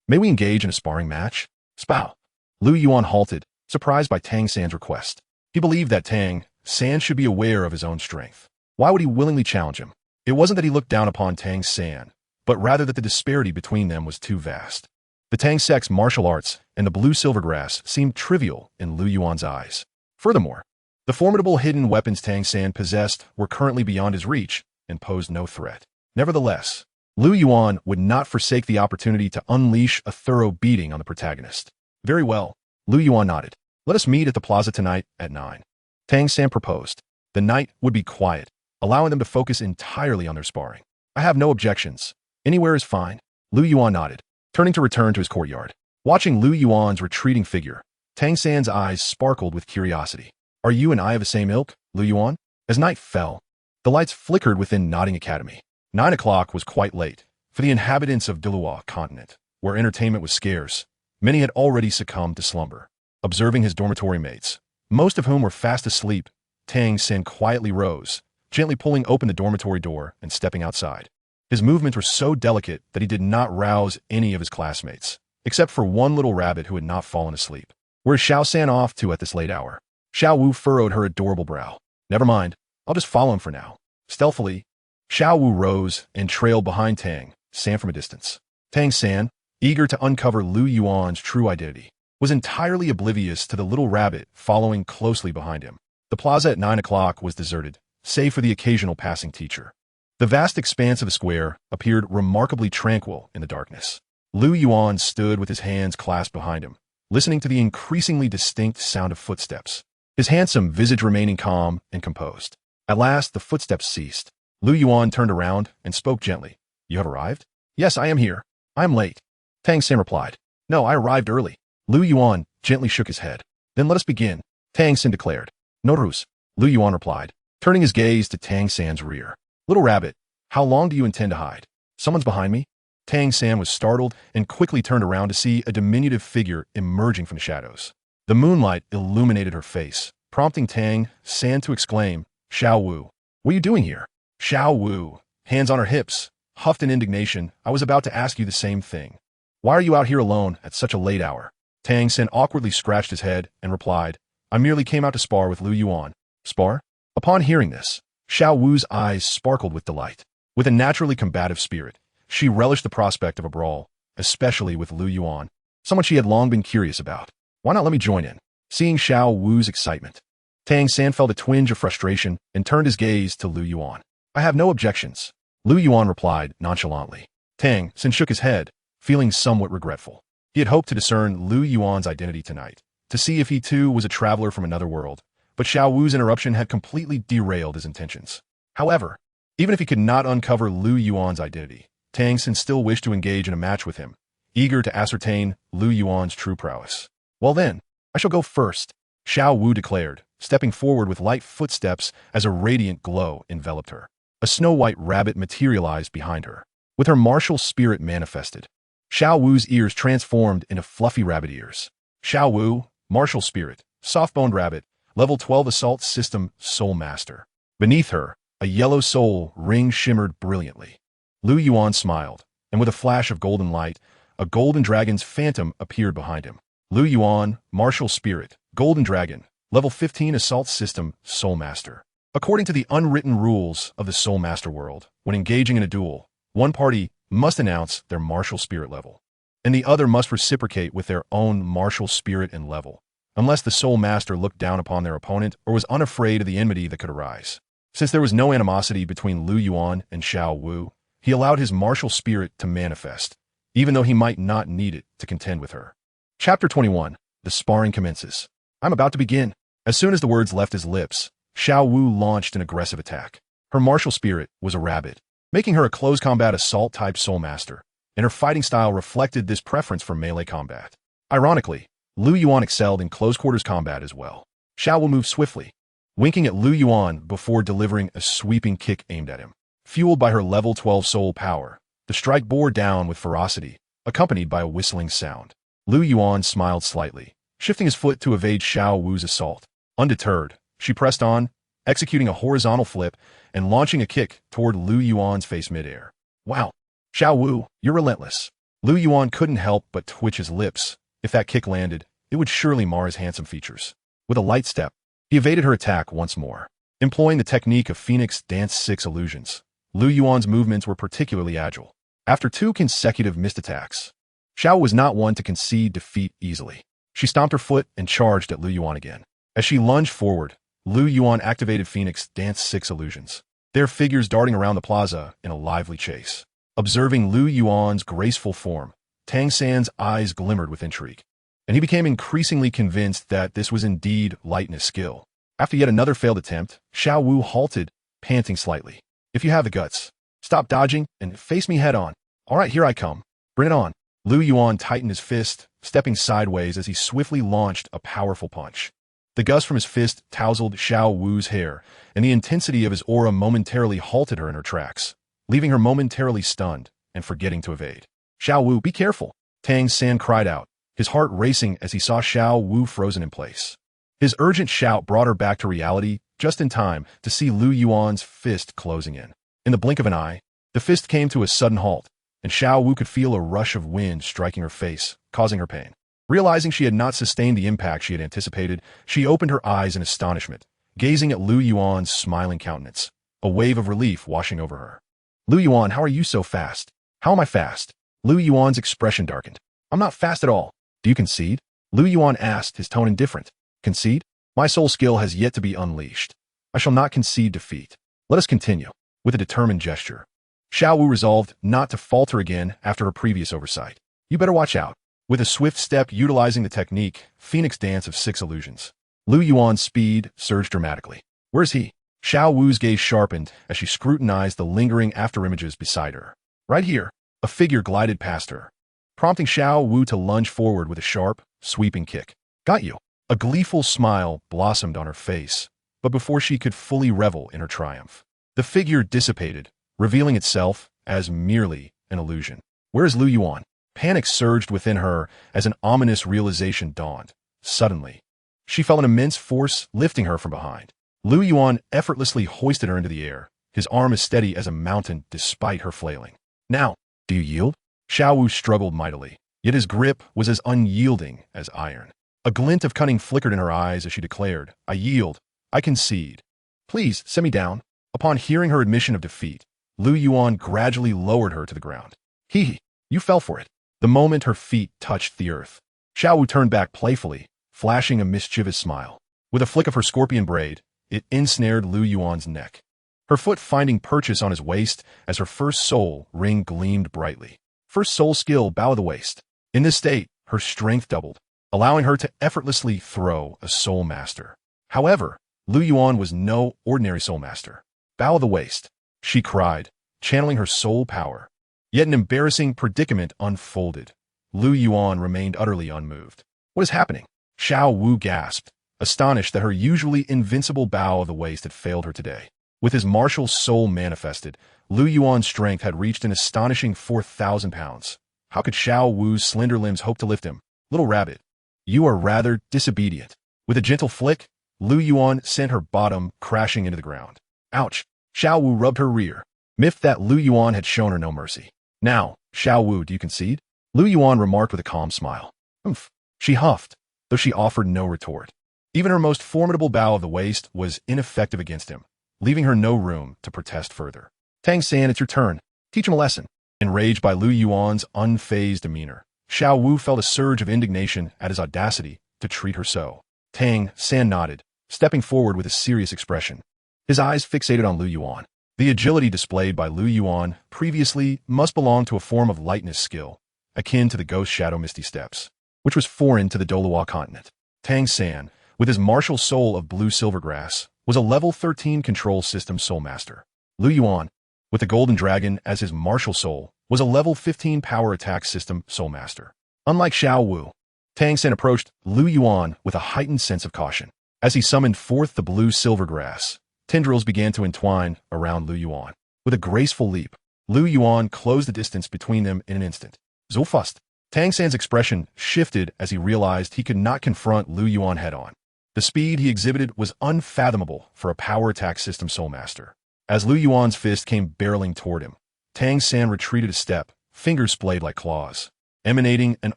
may we engage in a sparring match? Spow! Lu Yuan halted, surprised by Tang San's request. He believed that Tang San should be aware of his own strength. Why would he willingly challenge him? It wasn't that he looked down upon Tang San, but rather that the disparity between them was too vast. The Tang sect's martial arts and the blue-silver grass seemed trivial in Lu Yuan's eyes. Furthermore, the formidable hidden weapons Tang San possessed were currently beyond his reach and posed no threat. Nevertheless, Lu Yuan would not forsake the opportunity to unleash a thorough beating on the protagonist. Very well, Lu Yuan nodded. Let us meet at the plaza tonight at 9. Tang San proposed. The night would be quiet, allowing them to focus entirely on their sparring. I have no objections. Anywhere is fine. Lu Yuan nodded, turning to return to his courtyard. Watching Lu Yuan's retreating figure, Tang San's eyes sparkled with curiosity. Are you and I of the same ilk, Lu Yuan? As night fell, the lights flickered within Nodding Academy. 9 o'clock was quite late. For the inhabitants of Douluo continent, where entertainment was scarce, many had already succumbed to slumber. Observing his dormitory mates, most of whom were fast asleep, Tang San quietly rose, gently pulling open the dormitory door and stepping outside. His movements were so delicate that he did not rouse any of his classmates, except for one little rabbit who had not fallen asleep. Where's Xiao San off to at this late hour? Xiao Wu furrowed her adorable brow. Never mind, I'll just follow him for now. Stealthily, Xiao Wu rose and trailed behind Tang San from a distance. Tang San, eager to uncover Lu Yuan's true identity, was entirely oblivious to the little rabbit following closely behind him. The plaza at 9 o'clock was deserted, save for the occasional passing teacher. The vast expanse of the square appeared remarkably tranquil in the darkness. Lu Yuan stood with his hands clasped behind him, listening to the increasingly distinct sound of footsteps, his handsome visage remaining calm and composed. At last, the footsteps ceased. Lu Yuan turned around and spoke gently. You have arrived? Yes, I am here. I am late. Tang San replied. No, I arrived early. Lu Yuan gently shook his head. Then let us begin, Tang San declared. No ruse, Lu Yuan replied, turning his gaze to Tang San's rear. Little rabbit, how long do you intend to hide? Someone's behind me? Tang San was startled and quickly turned around to see a diminutive figure emerging from the shadows. The moonlight illuminated her face, prompting Tang San to exclaim, Xiao Wu, what are you doing here? Xiao Wu, hands on her hips, huffed in indignation. I was about to ask you the same thing. Why are you out here alone at such a late hour? Tang San awkwardly scratched his head and replied, I merely came out to spar with Lu Yuan. Spar? Upon hearing this, Xiao Wu's eyes sparkled with delight. With a naturally combative spirit, she relished the prospect of a brawl, especially with Lu Yuan, someone she had long been curious about. Why not let me join in? Seeing Xiao Wu's excitement, Tang San felt a twinge of frustration and turned his gaze to Lu Yuan. I have no objections, Lu Yuan replied nonchalantly. Tang San shook his head, feeling somewhat regretful. He had hoped to discern Lu Yuan's identity tonight, to see if he too was a traveler from another world, but Xiao Wu's interruption had completely derailed his intentions. However, even if he could not uncover Lu Yuan's identity, Tang San still wished to engage in a match with him, eager to ascertain Lu Yuan's true prowess. Well then, I shall go first, Xiao Wu declared, stepping forward with light footsteps as a radiant glow enveloped her. A snow-white rabbit materialized behind her, with her martial spirit manifested. Xiao Wu's ears transformed into fluffy rabbit ears. Xiao Wu, martial spirit, soft-boned rabbit, level 12 assault system, Soul Master. Beneath her, a yellow soul ring shimmered brilliantly. Lu Yuan smiled, and with a flash of golden light, a golden dragon's phantom appeared behind him. Lu Yuan, martial spirit, golden dragon, level 15 assault system, Soul Master. According to the unwritten rules of the Soul Master world, when engaging in a duel, one party must announce their martial spirit level, and the other must reciprocate with their own martial spirit and level, unless the Soul Master looked down upon their opponent or was unafraid of the enmity that could arise. Since there was no animosity between Lu Yuan and Xiao Wu, he allowed his martial spirit to manifest, even though he might not need it to contend with her. Chapter 21. The sparring commences. I'm about to begin. As soon as the words left his lips, Xiao Wu launched an aggressive attack. Her martial spirit was a rabbit, making her a close combat assault-type Soul Master, and her fighting style reflected this preference for melee combat. Ironically, Lu Yuan excelled in close-quarters combat as well. Xiao Wu moved swiftly, winking at Lu Yuan before delivering a sweeping kick aimed at him. Fueled by her level 12 soul power, the strike bore down with ferocity, accompanied by a whistling sound. Lu Yuan smiled slightly, shifting his foot to evade Xiao Wu's assault. Undeterred, she pressed on, executing a horizontal flip and launching a kick toward Lu Yuan's face midair. Wow, Xiao Wu, you're relentless. Lu Yuan couldn't help but twitch his lips, If that kick landed, it would surely mar his handsome features. With a light step, he evaded her attack once more. Employing the technique of Phoenix Dance 6 illusions, Lu Yuan's movements were particularly agile. After 2 consecutive missed attacks, Xiao was not one to concede defeat easily. She stomped her foot and charged at Lu Yuan again. As she lunged forward, Lu Yuan activated Phoenix Dance 6 illusions, their figures darting around the plaza in a lively chase. Observing Lu Yuan's graceful form, Tang San's eyes glimmered with intrigue, and he became increasingly convinced that this was indeed lightness skill. After yet another failed attempt, Xiao Wu halted, panting slightly. "If you have the guts, stop dodging and face me head on. All right, here I come. Bring it on." Lu Yuan tightened his fist, stepping sideways as he swiftly launched a powerful punch. The gust from his fist tousled Xiao Wu's hair, and the intensity of his aura momentarily halted her in her tracks, leaving her momentarily stunned and forgetting to evade. "Xiao Wu, be careful!" Tang San cried out, his heart racing as he saw Xiao Wu frozen in place. His urgent shout brought her back to reality just in time to see Lu Yuan's fist closing in. In the blink of an eye, the fist came to a sudden halt, and Xiao Wu could feel a rush of wind striking her face, causing her pain. Realizing she had not sustained the impact she had anticipated, she opened her eyes in astonishment, gazing at Lu Yuan's smiling countenance, a wave of relief washing over her. "Lu Yuan, how are you so fast?" "How am I fast?" Lu Yuan's expression darkened. "I'm not fast at all. Do you concede?" Lu Yuan asked, his tone indifferent. "Concede? My soul skill has yet to be unleashed. I shall not concede defeat. Let us continue." With a determined gesture, Xiao Wu resolved not to falter again after her previous oversight. "You better watch out." With a swift step utilizing the technique, Phoenix Dance of 6 illusions, Lu Yuan's speed surged dramatically. "Where is he?" Xiao Wu's gaze sharpened as she scrutinized the lingering afterimages beside her. "Right here." A figure glided past her, prompting Xiao Wu to lunge forward with a sharp, sweeping kick. "Got you." A gleeful smile blossomed on her face, but before she could fully revel in her triumph, the figure dissipated, revealing itself as merely an illusion. "Where is Lu Yuan?" Panic surged within her as an ominous realization dawned. Suddenly, she felt an immense force lifting her from behind. Lu Yuan effortlessly hoisted her into the air, his arm as steady as a mountain despite her flailing. "Now, do you yield?" Xiao Wu struggled mightily, yet his grip was as unyielding as iron. A glint of cunning flickered in her eyes as she declared, "I yield. I concede. Please, set me down." Upon hearing her admission of defeat, Lu Yuan gradually lowered her to the ground. "Hee, you fell for it." The moment her feet touched the earth, Xiao Wu turned back playfully, flashing a mischievous smile. With a flick of her scorpion braid, it ensnared Lu Yuan's neck, her foot finding purchase on his waist as her first soul ring gleamed brightly. First soul skill, bow of the waist. In this state, her strength doubled, allowing her to effortlessly throw a soul master. However, Lu Yuan was no ordinary soul master. "Bow of the waist," she cried, channeling her soul power. Yet an embarrassing predicament unfolded. Lu Yuan remained utterly unmoved. "What is happening?" Xiao Wu gasped, astonished that her usually invincible bow of the waist had failed her today. With his martial soul manifested, Lu Yuan's strength had reached an astonishing 4,000 pounds. How could Xiao Wu's slender limbs hope to lift him? "Little rabbit, you are rather disobedient." With a gentle flick, Lu Yuan sent her bottom crashing into the ground. "Ouch!" Xiao Wu rubbed her rear, miffed that Lu Yuan had shown her no mercy. "Now, Xiao Wu, do you concede?" Lu Yuan remarked with a calm smile. "Oomph." She huffed, though she offered no retort. Even her most formidable bow of the waist was ineffective against him, leaving her no room to protest further. "Tang San, it's your turn. Teach him a lesson." Enraged by Lu Yuan's unfazed demeanor, Xiao Wu felt a surge of indignation at his audacity to treat her so. Tang San nodded, stepping forward with a serious expression, his eyes fixated on Lu Yuan. The agility displayed by Lu Yuan previously must belong to a form of lightness skill, akin to the Ghost Shadow Misty Steps, which was foreign to the Douluo continent. Tang San, with his martial soul of blue silvergrass, was a level 13 control system soul master. Lu Yuan, with the Golden Dragon as his martial soul, was a level 15 power attack system soul master. Unlike Xiao Wu, Tang San approached Lu Yuan with a heightened sense of caution. As he summoned forth the blue silvergrass, tendrils began to entwine around Lu Yuan. With a graceful leap, Lu Yuan closed the distance between them in an instant. "Zulfust." Tang San's expression shifted as he realized he could not confront Lu Yuan head-on. The speed he exhibited was unfathomable for a power attack system soul master. As Lu Yuan's fist came barreling toward him, Tang San retreated a step, fingers splayed like claws. emanating an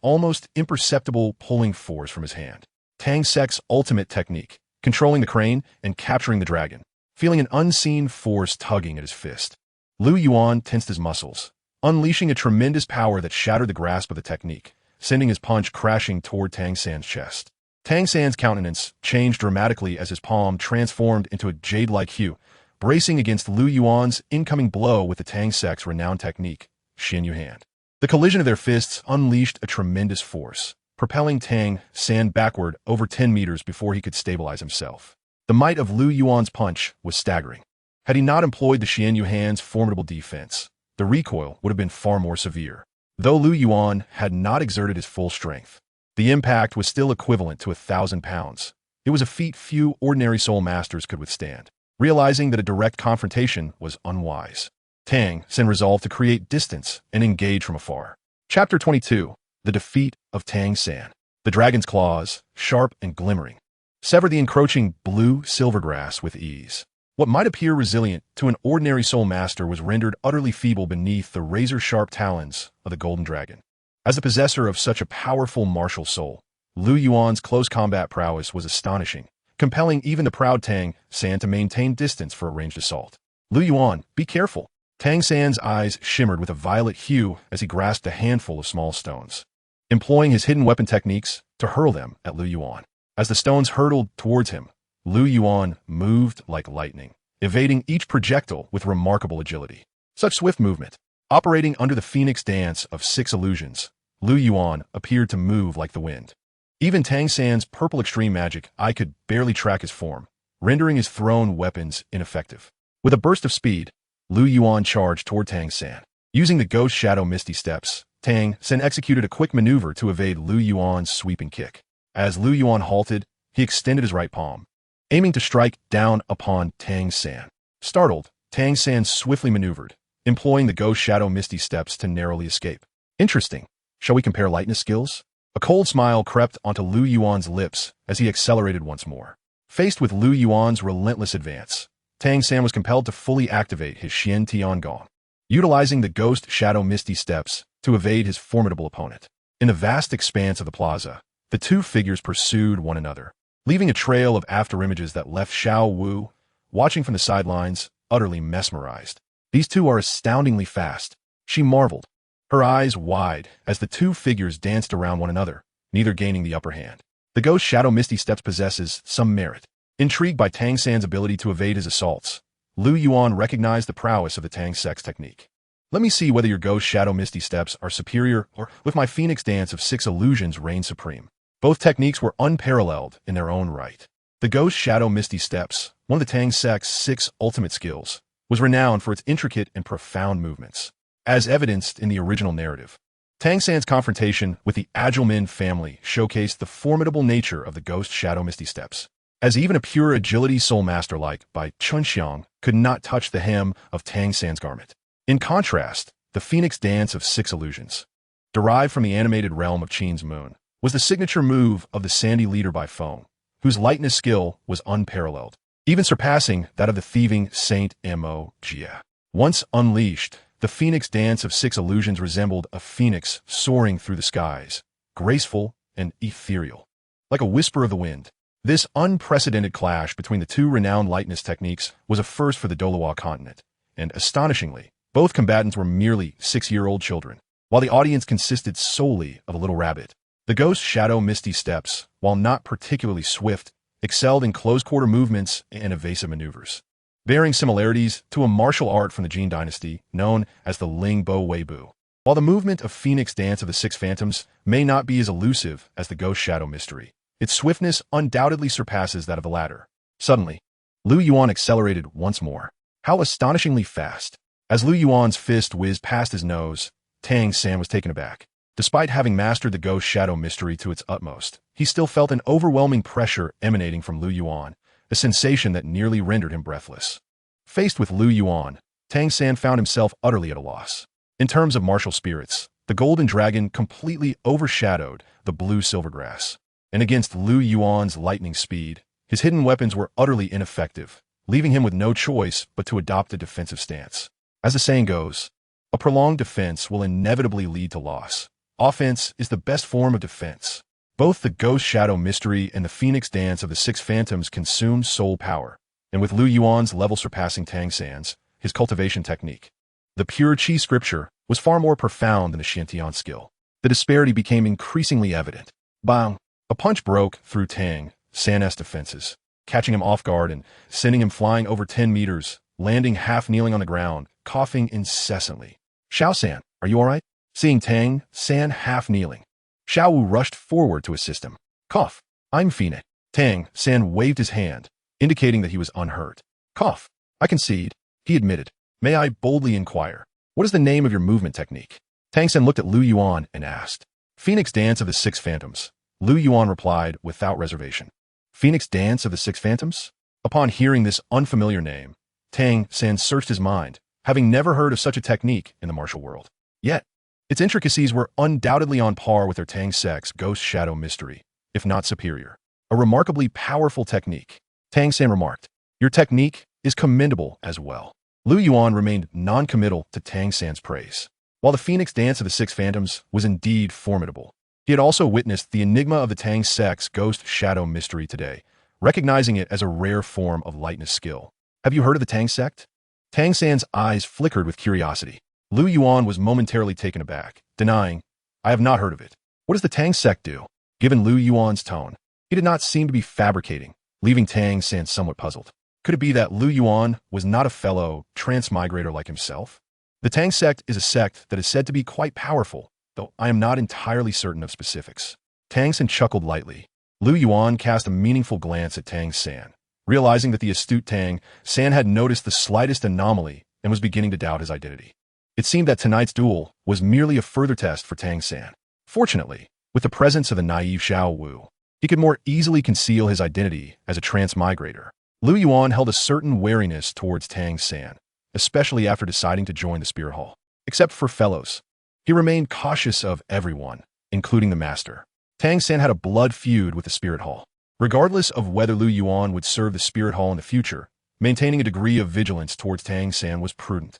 almost imperceptible pulling force from his hand. Tang Sek's ultimate technique, controlling the crane and capturing the dragon, feeling an unseen force tugging at his fist. Lu Yuan tensed his muscles, unleashing a tremendous power that shattered the grasp of the technique, sending his punch crashing toward Tang San's chest. Tang San's countenance changed dramatically as his palm transformed into a jade-like hue, bracing against Lu Yuan's incoming blow with the Tang Sek's renowned technique, Xian Yu Hand. The collision of their fists unleashed a tremendous force, propelling Tang San backward over 10 meters before he could stabilize himself. The might of Lu Yuan's punch was staggering. Had he not employed the Xian Yu Hand's formidable defense, the recoil would have been far more severe. Though Lu Yuan had not exerted his full strength, the impact was still equivalent to 1,000 pounds. It was a feat few ordinary soul masters could withstand. Realizing that a direct confrontation was unwise, Tang San resolved to create distance and engage from afar. Chapter 22. The Defeat of Tang San. The dragon's claws, sharp and glimmering, severed the encroaching blue silvergrass with ease. What might appear resilient to an ordinary soul master was rendered utterly feeble beneath the razor-sharp talons of the golden dragon. As the possessor of such a powerful martial soul, Lu Yuan's close combat prowess was astonishing, compelling even the proud Tang San to maintain distance for a ranged assault. Lu Yuan, be careful. Tang San's eyes shimmered with a violet hue as he grasped a handful of small stones, employing his hidden weapon techniques to hurl them at Lu Yuan. As the stones hurtled towards him, Lu Yuan moved like lightning, evading each projectile with remarkable agility. Such swift movement. Operating under the phoenix dance of 6 illusions, Lu Yuan appeared to move like the wind. Even Tang San's purple extreme magic eye could barely track his form, rendering his thrown weapons ineffective. With a burst of speed, Lu Yuan charged toward Tang San. Using the Ghost Shadow Misty Steps, Tang San executed a quick maneuver to evade Lu Yuan's sweeping kick. As Lu Yuan halted, he extended his right palm, aiming to strike down upon Tang San. Startled, Tang San swiftly maneuvered, employing the Ghost Shadow Misty Steps to narrowly escape. Interesting. Shall we compare lightness skills? A cold smile crept onto Lu Yuan's lips as he accelerated once more. Faced with Lu Yuan's relentless advance, Tang San was compelled to fully activate his Xian Tiangong, utilizing the Ghost Shadow Misty Steps to evade his formidable opponent. In the vast expanse of the plaza, the two figures pursued one another, leaving a trail of afterimages that left Xiao Wu, watching from the sidelines, utterly mesmerized. These two are astoundingly fast, she marveled, her eyes wide as the two figures danced around one another, neither gaining the upper hand. The Ghost Shadow Misty Steps possesses some merit. Intrigued by Tang San's ability to evade his assaults, Lu Yuan recognized the prowess of the Tang Sek's technique. Let me see whether your Ghost Shadow Misty Steps are superior or with my Phoenix Dance of 6 illusions reign supreme. Both techniques were unparalleled in their own right. The Ghost Shadow Misty Steps, one of the Tang Sek's 6 ultimate skills, was renowned for its intricate and profound movements. As evidenced in the original narrative, Tang San's confrontation with the Agile Min family showcased the formidable nature of the Ghost Shadow Misty Steps, as even a pure agility soul master like Bai Chunxiang could not touch the hem of Tang San's garment. In contrast, the Phoenix Dance of 6 illusions, derived from the animated realm of Qin's moon, was the signature move of the Sandy leader Bai Feng, whose lightness skill was unparalleled, even surpassing that of the thieving Saint Mo Jia. Once unleashed, the Phoenix Dance of 6 illusions resembled a phoenix soaring through the skies, graceful and ethereal, like a whisper of the wind. This unprecedented clash between the two renowned lightness techniques was a first for the Douluo continent, and astonishingly, both combatants were merely 6-year-old children, while the audience consisted solely of a little rabbit. The Ghost Shadow Misty Steps, while not particularly swift, excelled in close-quarter movements and evasive maneuvers, bearing similarities to a martial art from the Jin dynasty known as the Ling Bo Weibu. While the movement of Phoenix Dance of the 6 Phantoms may not be as elusive as the Ghost Shadow Mystery, its swiftness undoubtedly surpasses that of the latter. Suddenly, Lu Yuan accelerated once more. How astonishingly fast! As Lu Yuan's fist whizzed past his nose, Tang San was taken aback. Despite having mastered the Ghost Shadow Mystery to its utmost, he still felt an overwhelming pressure emanating from Lu Yuan, a sensation that nearly rendered him breathless. Faced with Lu Yuan, Tang San found himself utterly at a loss. In terms of martial spirits, the Golden Dragon completely overshadowed the blue silvergrass, and against Lu Yuan's lightning speed, his hidden weapons were utterly ineffective, leaving him with no choice but to adopt a defensive stance. As the saying goes, a prolonged defense will inevitably lead to loss. Offense is the best form of defense. Both the Ghost Shadow Mystery and the Phoenix Dance of the Six Phantoms consume soul power, and with Lu Yuan's level surpassing Tang San's, his cultivation technique, the pure Qi scripture was far more profound than the Xiantian skill. The disparity became increasingly evident. Bang! A punch broke through Tang San's defenses, catching him off guard and sending him flying over 10 meters, landing half-kneeling on the ground, coughing incessantly. Xiao San, are you all right? Seeing Tang San half-kneeling, Xiao Wu rushed forward to assist him. Cough. I'm Phoenix. Tang San waved his hand, indicating that he was unhurt. Cough. I concede, he admitted. May I boldly inquire, what is the name of your movement technique? Tang San looked at Lu Yuan and asked. Phoenix Dance of the Six Phantoms. Lu Yuan replied without reservation. Phoenix Dance of the Six Phantoms? Upon hearing this unfamiliar name, Tang San searched his mind, having never heard of such a technique in the martial world. Yet, its intricacies were undoubtedly on par with their Tang Sec's Ghost Shadow Mystery, if not superior. A remarkably powerful technique. Tang San remarked. Your technique is commendable as well. Lu Yuan remained non-committal to Tang San's praise. While the Phoenix Dance of the Six Phantoms was indeed formidable, he had also witnessed the enigma of the Tang Sec's Ghost Shadow Mystery today, recognizing it as a rare form of lightness skill. Have you heard of the Tang sect? Tang San's eyes flickered with curiosity. Lu Yuan was momentarily taken aback, denying, I have not heard of it. What does the Tang sect do? Given Lu Yuan's tone, he did not seem to be fabricating, leaving Tang San somewhat puzzled. Could it be that Lu Yuan was not a fellow transmigrator like himself? The Tang sect is a sect that is said to be quite powerful, though I am not entirely certain of specifics. Tang San chuckled lightly. Lu Yuan cast a meaningful glance at Tang San, realizing that the astute Tang San had noticed the slightest anomaly and was beginning to doubt his identity. It seemed that tonight's duel was merely a further test for Tang San. Fortunately, with the presence of the naive Xiao Wu, he could more easily conceal his identity as a transmigrator. Lu Yuan held a certain wariness towards Tang San, especially after deciding to join the Spirit Hall. Except for fellows, he remained cautious of everyone, including the master. Tang San had a blood feud with the Spirit Hall. Regardless of whether Lu Yuan would serve the Spirit Hall in the future, maintaining a degree of vigilance towards Tang San was prudent,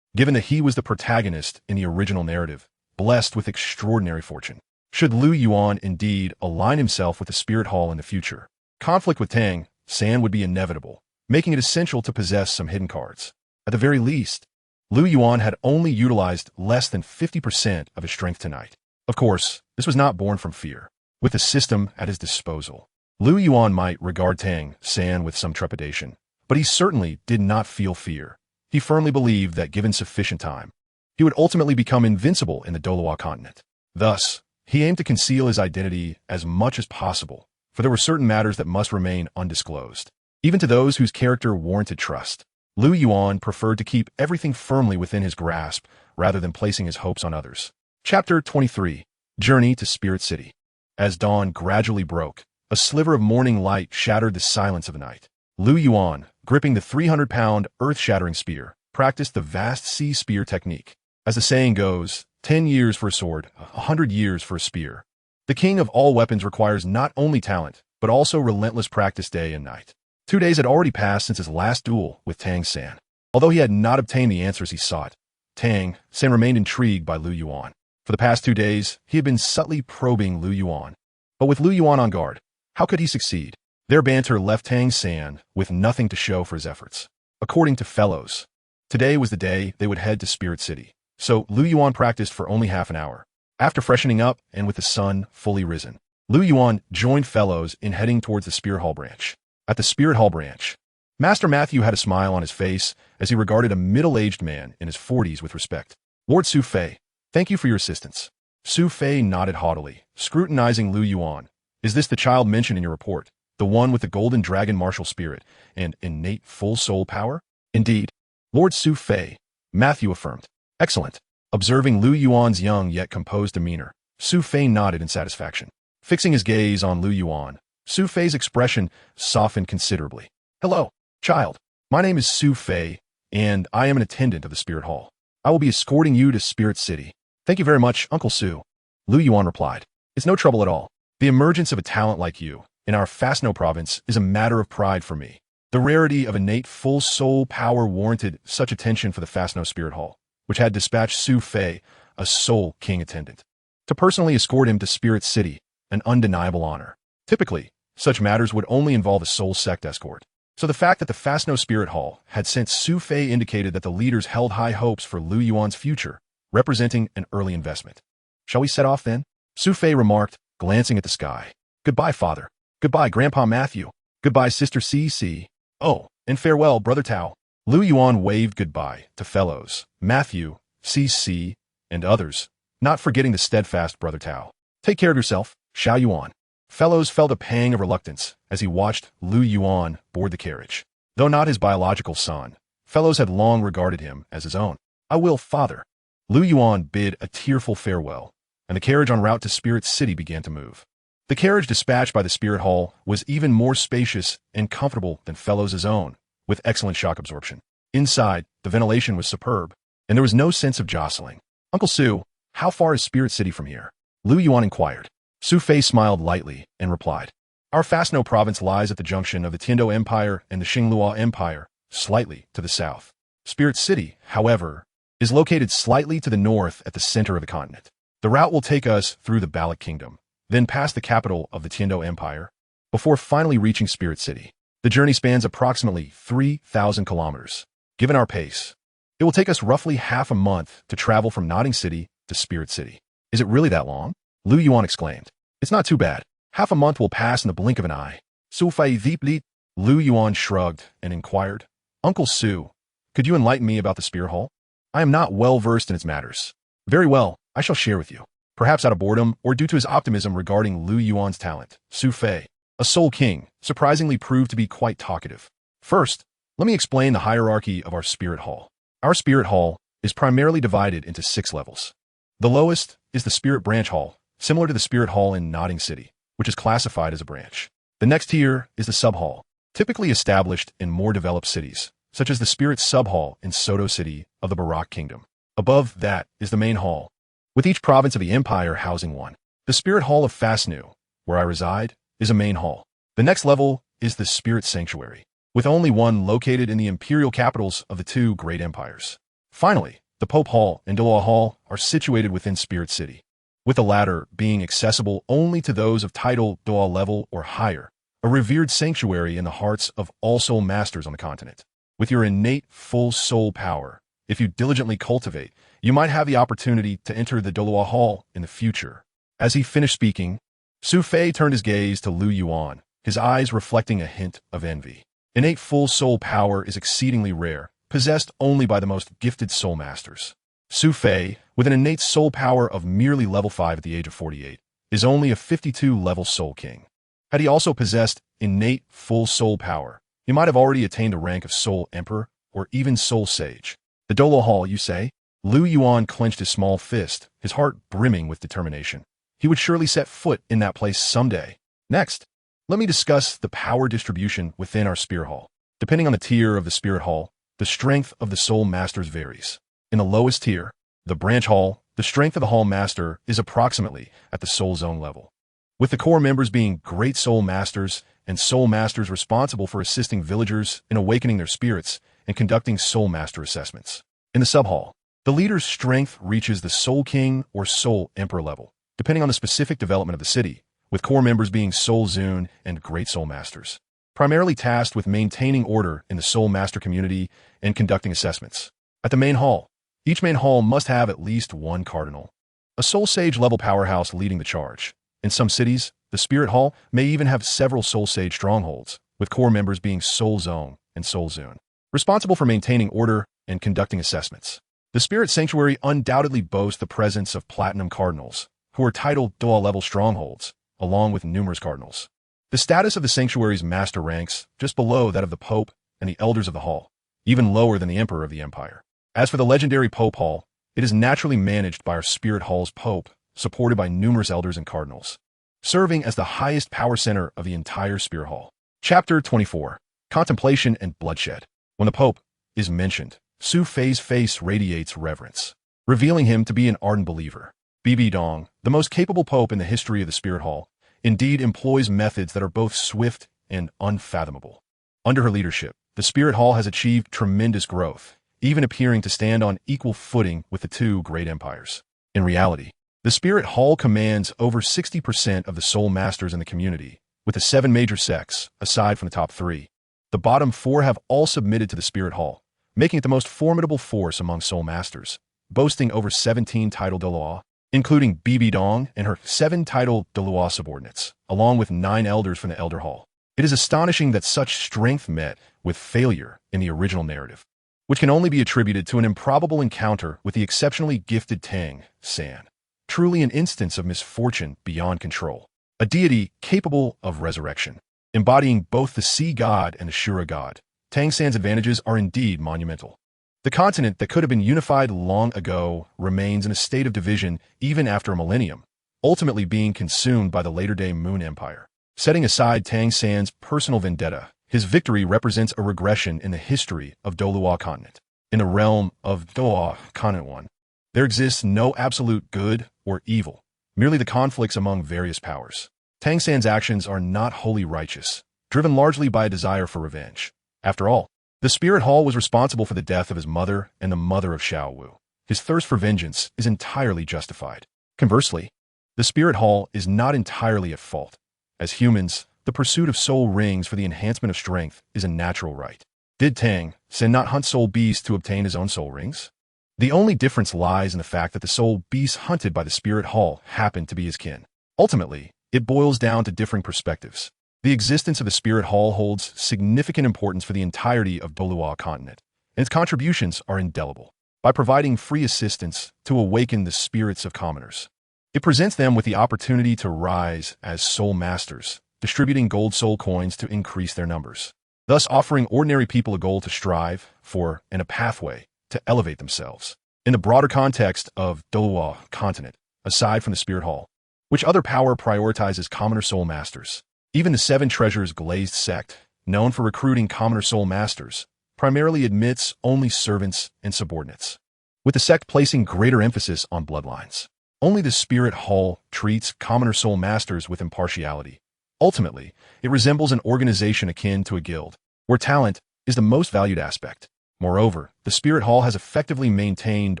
given that he was the protagonist in the original narrative, blessed with extraordinary fortune. Should Lu Yuan indeed align himself with the Spirit Hall in the future, conflict with Tang San would be inevitable, making it essential to possess some hidden cards. At the very least, Lu Yuan had only utilized less than 50% of his strength tonight. Of course, this was not born from fear. With the system at his disposal, Lu Yuan might regard Tang San with some trepidation, but he certainly did not feel fear. He firmly believed that given sufficient time, he would ultimately become invincible in the Douluo continent. Thus, he aimed to conceal his identity as much as possible, for there were certain matters that must remain undisclosed. Even to those whose character warranted trust, Lu Yuan preferred to keep everything firmly within his grasp rather than placing his hopes on others. Chapter 23. Journey to Spirit City. As dawn gradually broke, a sliver of morning light shattered the silence of the night. Lu Yuan, gripping the 300-pound earth-shattering spear, practiced the vast sea spear technique. As the saying goes, 10 years for a sword, 100 years for a spear. The king of all weapons requires not only talent, but also relentless practice day and night. 2 days had already passed since his last duel with Tang San. Although he had not obtained the answers he sought, Tang San remained intrigued by Lu Yuan. For the past 2 days, he had been subtly probing Lu Yuan. But with Lu Yuan on guard, how could he succeed? Their banter left Tang San with nothing to show for his efforts. According to fellows, today was the day they would head to Spirit City. So Lu Yuan practiced for only half an hour. After freshening up and with the sun fully risen, Lu Yuan joined fellows in heading towards the Spirit Hall branch. At the Spirit Hall branch, Master Matthew had a smile on his face as he regarded a middle-aged man in his 40s with respect. Lord Su Fei, thank you for your assistance. Su Fei nodded haughtily, scrutinizing Lu Yuan. Is this the child mentioned in your report? The one with the golden dragon martial spirit and innate full soul power? Indeed. Lord Su Fei, Matthew affirmed. Excellent. Observing Lu Yuan's young yet composed demeanor, Su Fei nodded in satisfaction. Fixing his gaze on Lu Yuan, Su Fei's expression softened considerably. Hello, child. My name is Su Fei, and I am an attendant of the Spirit Hall. I will be escorting you to Spirit City. Thank you very much, Uncle Su. Lu Yuan replied. It's no trouble at all. The emergence of a talent like you in our Fastno province is a matter of pride for me. The rarity of innate full soul power warranted such attention for the Fastno Spirit Hall, which had dispatched Su Fei, a Soul King attendant. to personally escort him to Spirit City, an undeniable honor. Typically, such matters would only involve a soul sect escort. So the fact that the Fastno Spirit Hall had sent Su Fei indicated that the leaders held high hopes for Lu Yuan's future, representing an early investment. Shall we set off then? Su Fei remarked, glancing at the sky. Goodbye, father. Goodbye, Grandpa Matthew. Goodbye, Sister CC. Oh, and farewell, Brother Tao. Lu Yuan waved goodbye to fellows, Matthew, CC, and others, not forgetting the steadfast Brother Tao. Take care of yourself, Xiao Yuan. Fellows felt a pang of reluctance as he watched Lu Yuan board the carriage. Though not his biological son, Fellows had long regarded him as his own. I will, father. Lu Yuan bid a tearful farewell, and the carriage en route to Spirit City began to move. The carriage dispatched by the Spirit Hall was even more spacious and comfortable than Fellows' own, with excellent shock absorption. Inside, the ventilation was superb, and there was no sense of jostling. Uncle Su, how far is Spirit City from here? Lu Yuan inquired. Su Fei smiled lightly and replied, Our Fastno province lies at the junction of the Tiando Empire and the Xinglua Empire, slightly to the south. Spirit City, however, is located slightly to the north at the center of the continent. The route will take us through the Balak Kingdom, then past the capital of the Tiando Empire, before finally reaching Spirit City. The journey spans approximately 3,000 kilometers. Given our pace, it will take us roughly half a month to travel from Nodding City to Spirit City. Is it really that long? Lu Yuan exclaimed. It's not too bad. Half a month will pass in the blink of an eye. Su Fei deeply. Lu Yuan shrugged and inquired, Uncle Su, could you enlighten me about the Spear Hall? I am not well versed in its matters. Very well, I shall share with you. Perhaps out of boredom or due to his optimism regarding Lu Yuan's talent, Su Fei, a soul king, surprisingly proved to be quite talkative. First, let me explain the hierarchy of our Spirit Hall. Our Spirit Hall is primarily divided into 6 levels. The lowest is the Spirit Branch Hall, similar to the Spirit Hall in Nodding City, which is classified as a branch. The next tier is the Sub-Hall, typically established in more developed cities, such as the Spirit Sub-Hall in Soto City of the Barak Kingdom. Above that is the Main Hall, with each province of the Empire housing one. The Spirit Hall of Fastnu, where I reside, is a main hall. The next level is the Spirit Sanctuary, with only one located in the imperial capitals of the 2 great empires. Finally, the Pope Hall and Douluo Hall are situated within Spirit City, with the latter being accessible only to those of title Douluo level or higher, a revered sanctuary in the hearts of all soul masters on the continent. With your innate full soul power, if you diligently cultivate, you might have the opportunity to enter the Douluo Hall in the future. As he finished speaking, Su Fei turned his gaze to Lu Yuan, his eyes reflecting a hint of envy. Innate full soul power is exceedingly rare, possessed only by the most gifted soul masters. Su Fei, with an innate soul power of merely level 5 at the age of 48, is only a 52-level soul king. Had he also possessed innate full soul power, he might have already attained a rank of soul emperor or even soul sage. The Douluo Hall, you say? Lu Yuan clenched his small fist, his heart brimming with determination. He would surely set foot in that place someday. Next, let me discuss the power distribution within our Spirit Hall. Depending on the tier of the Spirit Hall, the strength of the Soul Masters varies. In the lowest tier, the Branch Hall, the strength of the Hall Master is approximately at the Soul Zone level, with the core members being Great Soul Masters and Soul Masters responsible for assisting villagers in awakening their spirits and conducting Soul Master assessments. In the Sub-Hall, the leader's strength reaches the Soul King or Soul Emperor level, depending on the specific development of the city, with core members being Soul Zune and Great Soul Masters, primarily tasked with maintaining order in the Soul Master community and conducting assessments. At the Main Hall, each main hall must have at least one cardinal, a Soul Sage level powerhouse leading the charge. In some cities, the Spirit Hall may even have several Soul Sage strongholds, with core members being Soul Zone and Soul Zune, responsible for maintaining order and conducting assessments. The Spirit Sanctuary undoubtedly boasts the presence of Platinum Cardinals, who are titled Doa-level strongholds, along with numerous cardinals. The status of the sanctuary's master ranks just below that of the Pope and the Elders of the Hall, even lower than the Emperor of the Empire. As for the legendary Pope Hall, it is naturally managed by our Spirit Hall's Pope, supported by numerous Elders and Cardinals, serving as the highest power center of the entire Spirit Hall. Chapter 24. Contemplation and Bloodshed. When the Pope is mentioned, Su Fei's face radiates reverence, revealing him to be an ardent believer. Bibi Dong, the most capable Pope in the history of the Spirit Hall, indeed employs methods that are both swift and unfathomable. Under her leadership, the Spirit Hall has achieved tremendous growth, even appearing to stand on equal footing with the 2 great empires. In reality, The Spirit Hall commands over 60% of the Soul Masters in the community, with the 7 major sects, aside from the top 3. The bottom 4 have all submitted to the Spirit Hall, making it the most formidable force among Soul Masters, boasting over 17 titled Douluo, including Bibi Dong and her 7 titled Douluo subordinates, along with 9 elders from the Elder Hall. It is astonishing that such strength met with failure in the original narrative, which can only be attributed to an improbable encounter with the exceptionally gifted Tang San. Truly an instance of misfortune beyond control. A deity capable of resurrection, embodying both the Sea God and the Shura God. Tang San's advantages are indeed monumental. The continent that could have been unified long ago remains in a state of division even after a millennium, ultimately being consumed by the later-day Moon Empire. Setting aside Tang San's personal vendetta, his victory represents a regression in the history of Douluo continent. In the realm of Douluo continent 1, there exists no absolute good or evil, merely the conflicts among various powers. Tang San's actions are not wholly righteous, driven largely by a desire for revenge. After all, the Spirit Hall was responsible for the death of his mother and the mother of Xiao Wu. His thirst for vengeance is entirely justified. Conversely, the Spirit Hall is not entirely at fault. As humans, the pursuit of soul rings for the enhancement of strength is a natural right. Did Tang San not hunt soul beasts to obtain his own soul rings? The only difference lies in the fact that the soul beasts hunted by the Spirit Hall happened to be his kin. Ultimately, it boils down to differing perspectives. The existence of the Spirit Hall holds significant importance for the entirety of Douluo continent, and its contributions are indelible. By providing free assistance to awaken the spirits of commoners, it presents them with the opportunity to rise as soul masters, distributing gold soul coins to increase their numbers, thus offering ordinary people a goal to strive for and a pathway to elevate themselves. In the broader context of Douluo continent, aside from the Spirit Hall, which other power prioritizes commoner soul masters? Even the 7 Treasures glazed sect, known for recruiting commoner soul masters, primarily admits only servants and subordinates, with the sect placing greater emphasis on bloodlines. Only the Spirit Hall treats commoner soul masters with impartiality. Ultimately, it resembles an organization akin to a guild, where talent is the most valued aspect. Moreover, the Spirit Hall has effectively maintained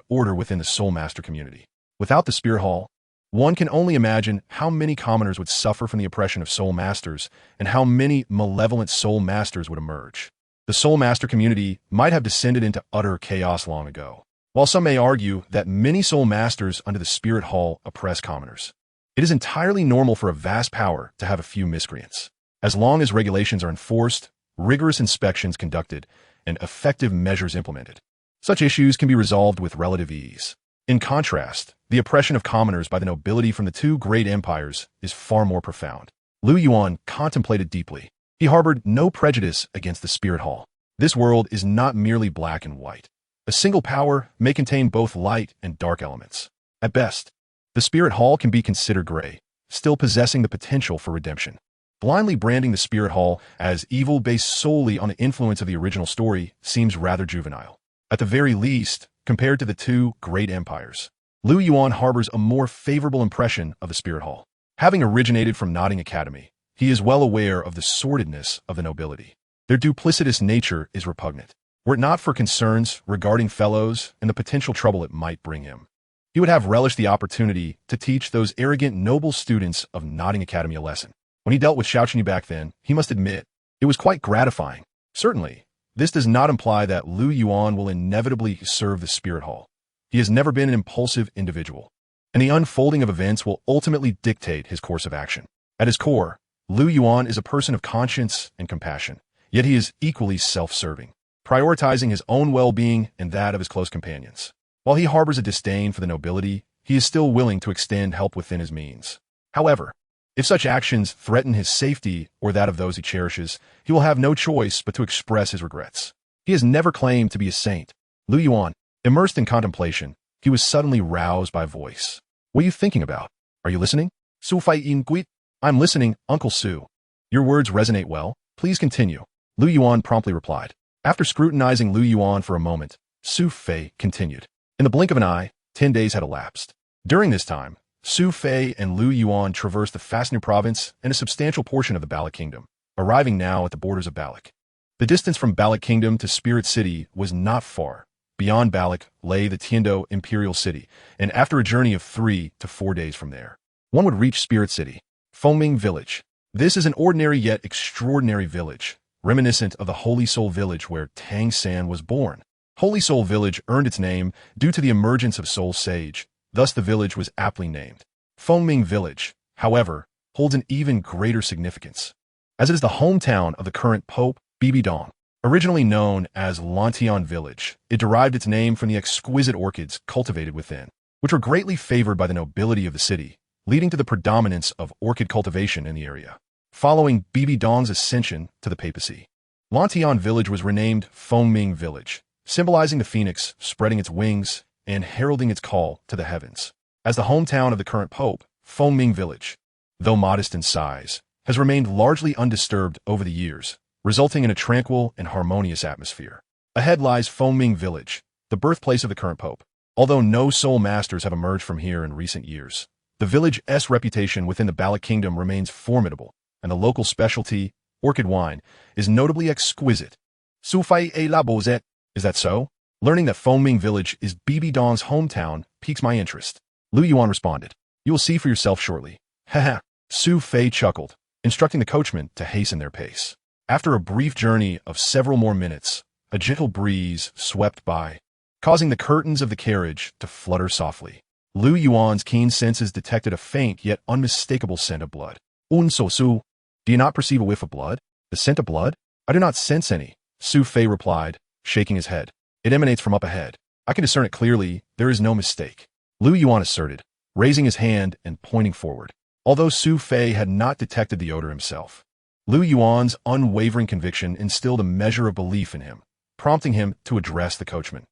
order within the Soul Master community. Without the Spirit Hall, one can only imagine how many commoners would suffer from the oppression of Soul Masters and how many malevolent Soul Masters would emerge. The Soul Master community might have descended into utter chaos long ago. While some may argue that many Soul Masters under the Spirit Hall oppress commoners, it is entirely normal for a vast power to have a few miscreants. As long as regulations are enforced, rigorous inspections conducted, and effective measures implemented, such issues can be resolved with relative ease. In contrast, the oppression of commoners by the nobility from the 2 great empires is far more profound. Lu Yuan contemplated deeply. He harbored no prejudice against the Spirit Hall. This world is not merely black and white. A single power may contain both light and dark elements. At best, the Spirit Hall can be considered gray, still possessing the potential for redemption. Blindly branding the Spirit Hall as evil based solely on the influence of the original story seems rather juvenile. At the very least, compared to the 2 great empires, Lu Yuan harbors a more favorable impression of the Spirit Hall. Having originated from Nodding Academy, he is well aware of the sordidness of the nobility. Their duplicitous nature is repugnant. Were it not for concerns regarding fellows and the potential trouble it might bring him, he would have relished the opportunity to teach those arrogant, noble students of Nodding Academy a lesson. When he dealt with Xiaoquni back then, he must admit, it was quite gratifying. Certainly, this does not imply that Lu Yuan will inevitably serve the Spirit Hall. He has never been an impulsive individual, and the unfolding of events will ultimately dictate his course of action. At his core, Lu Yuan is a person of conscience and compassion, yet he is equally self-serving, prioritizing his own well-being and that of his close companions. While he harbors a disdain for the nobility, he is still willing to extend help within his means. However, if such actions threaten his safety or that of those he cherishes, he will have no choice but to express his regrets. He has never claimed to be a saint. Lu Yuan, immersed in contemplation, he was suddenly roused by a voice. What are you thinking about? Are you listening? Su Fai Yin Guit? I'm listening, Uncle Su. Your words resonate well. Please continue. Lu Yuan promptly replied. After scrutinizing Lu Yuan for a moment, Su Fei continued. In the blink of an eye, 10 days had elapsed. During this time, Su Fei and Lu Yuan traversed the Fastner province and a substantial portion of the Balak Kingdom, arriving now at the borders of Balak. The distance from Balak Kingdom to Spirit City was not far, Beyond Balak lay the Tiando Imperial City, and after a journey of 3 to 4 days from there, one would reach Spirit City, Fengming Village. This is an ordinary yet extraordinary village, reminiscent of the Holy Soul Village where Tang San was born. Holy Soul Village earned its name due to the emergence of Soul Sage, thus the village was aptly named. Fengming Village, however, holds an even greater significance, as it is the hometown of the current Pope, Bibi Dong. Originally known as Lantian Village, it derived its name from the exquisite orchids cultivated within, which were greatly favored by the nobility of the city, leading to the predominance of orchid cultivation in the area. Following Bibi Dong's ascension to the papacy, Lantian Village was renamed Fengming Village, symbolizing the phoenix spreading its wings and heralding its call to the heavens. As the hometown of the current Pope, Fengming Village, though modest in size, has remained largely undisturbed over the years, resulting in a tranquil and harmonious atmosphere. Ahead lies Fengming Village, the birthplace of the current Pope. Although no soul masters have emerged from here in recent years, the village's reputation within the Balak Kingdom remains formidable, and the local specialty, orchid wine, is notably exquisite. Soufai et la Bozette, is that so? Learning that Fengming Village is Bibi Dong's hometown piques my interest. Lu Yuan responded, "You will see for yourself shortly." Haha, Su Fei chuckled, instructing the coachman to hasten their pace. After a brief journey of several more minutes, a gentle breeze swept by, causing the curtains of the carriage to flutter softly. Lu Yuan's keen senses detected a faint yet unmistakable scent of blood. "Un so su, do you not perceive a whiff of blood? The scent of blood?" "I do not sense any," Su Fei replied, shaking his head. "It emanates from up ahead. I can discern it clearly. There is no mistake," Lu Yuan asserted, raising his hand and pointing forward. Although Su Fei had not detected the odor himself, Lu Yuan's unwavering conviction instilled a measure of belief in him, prompting him to address the coachman.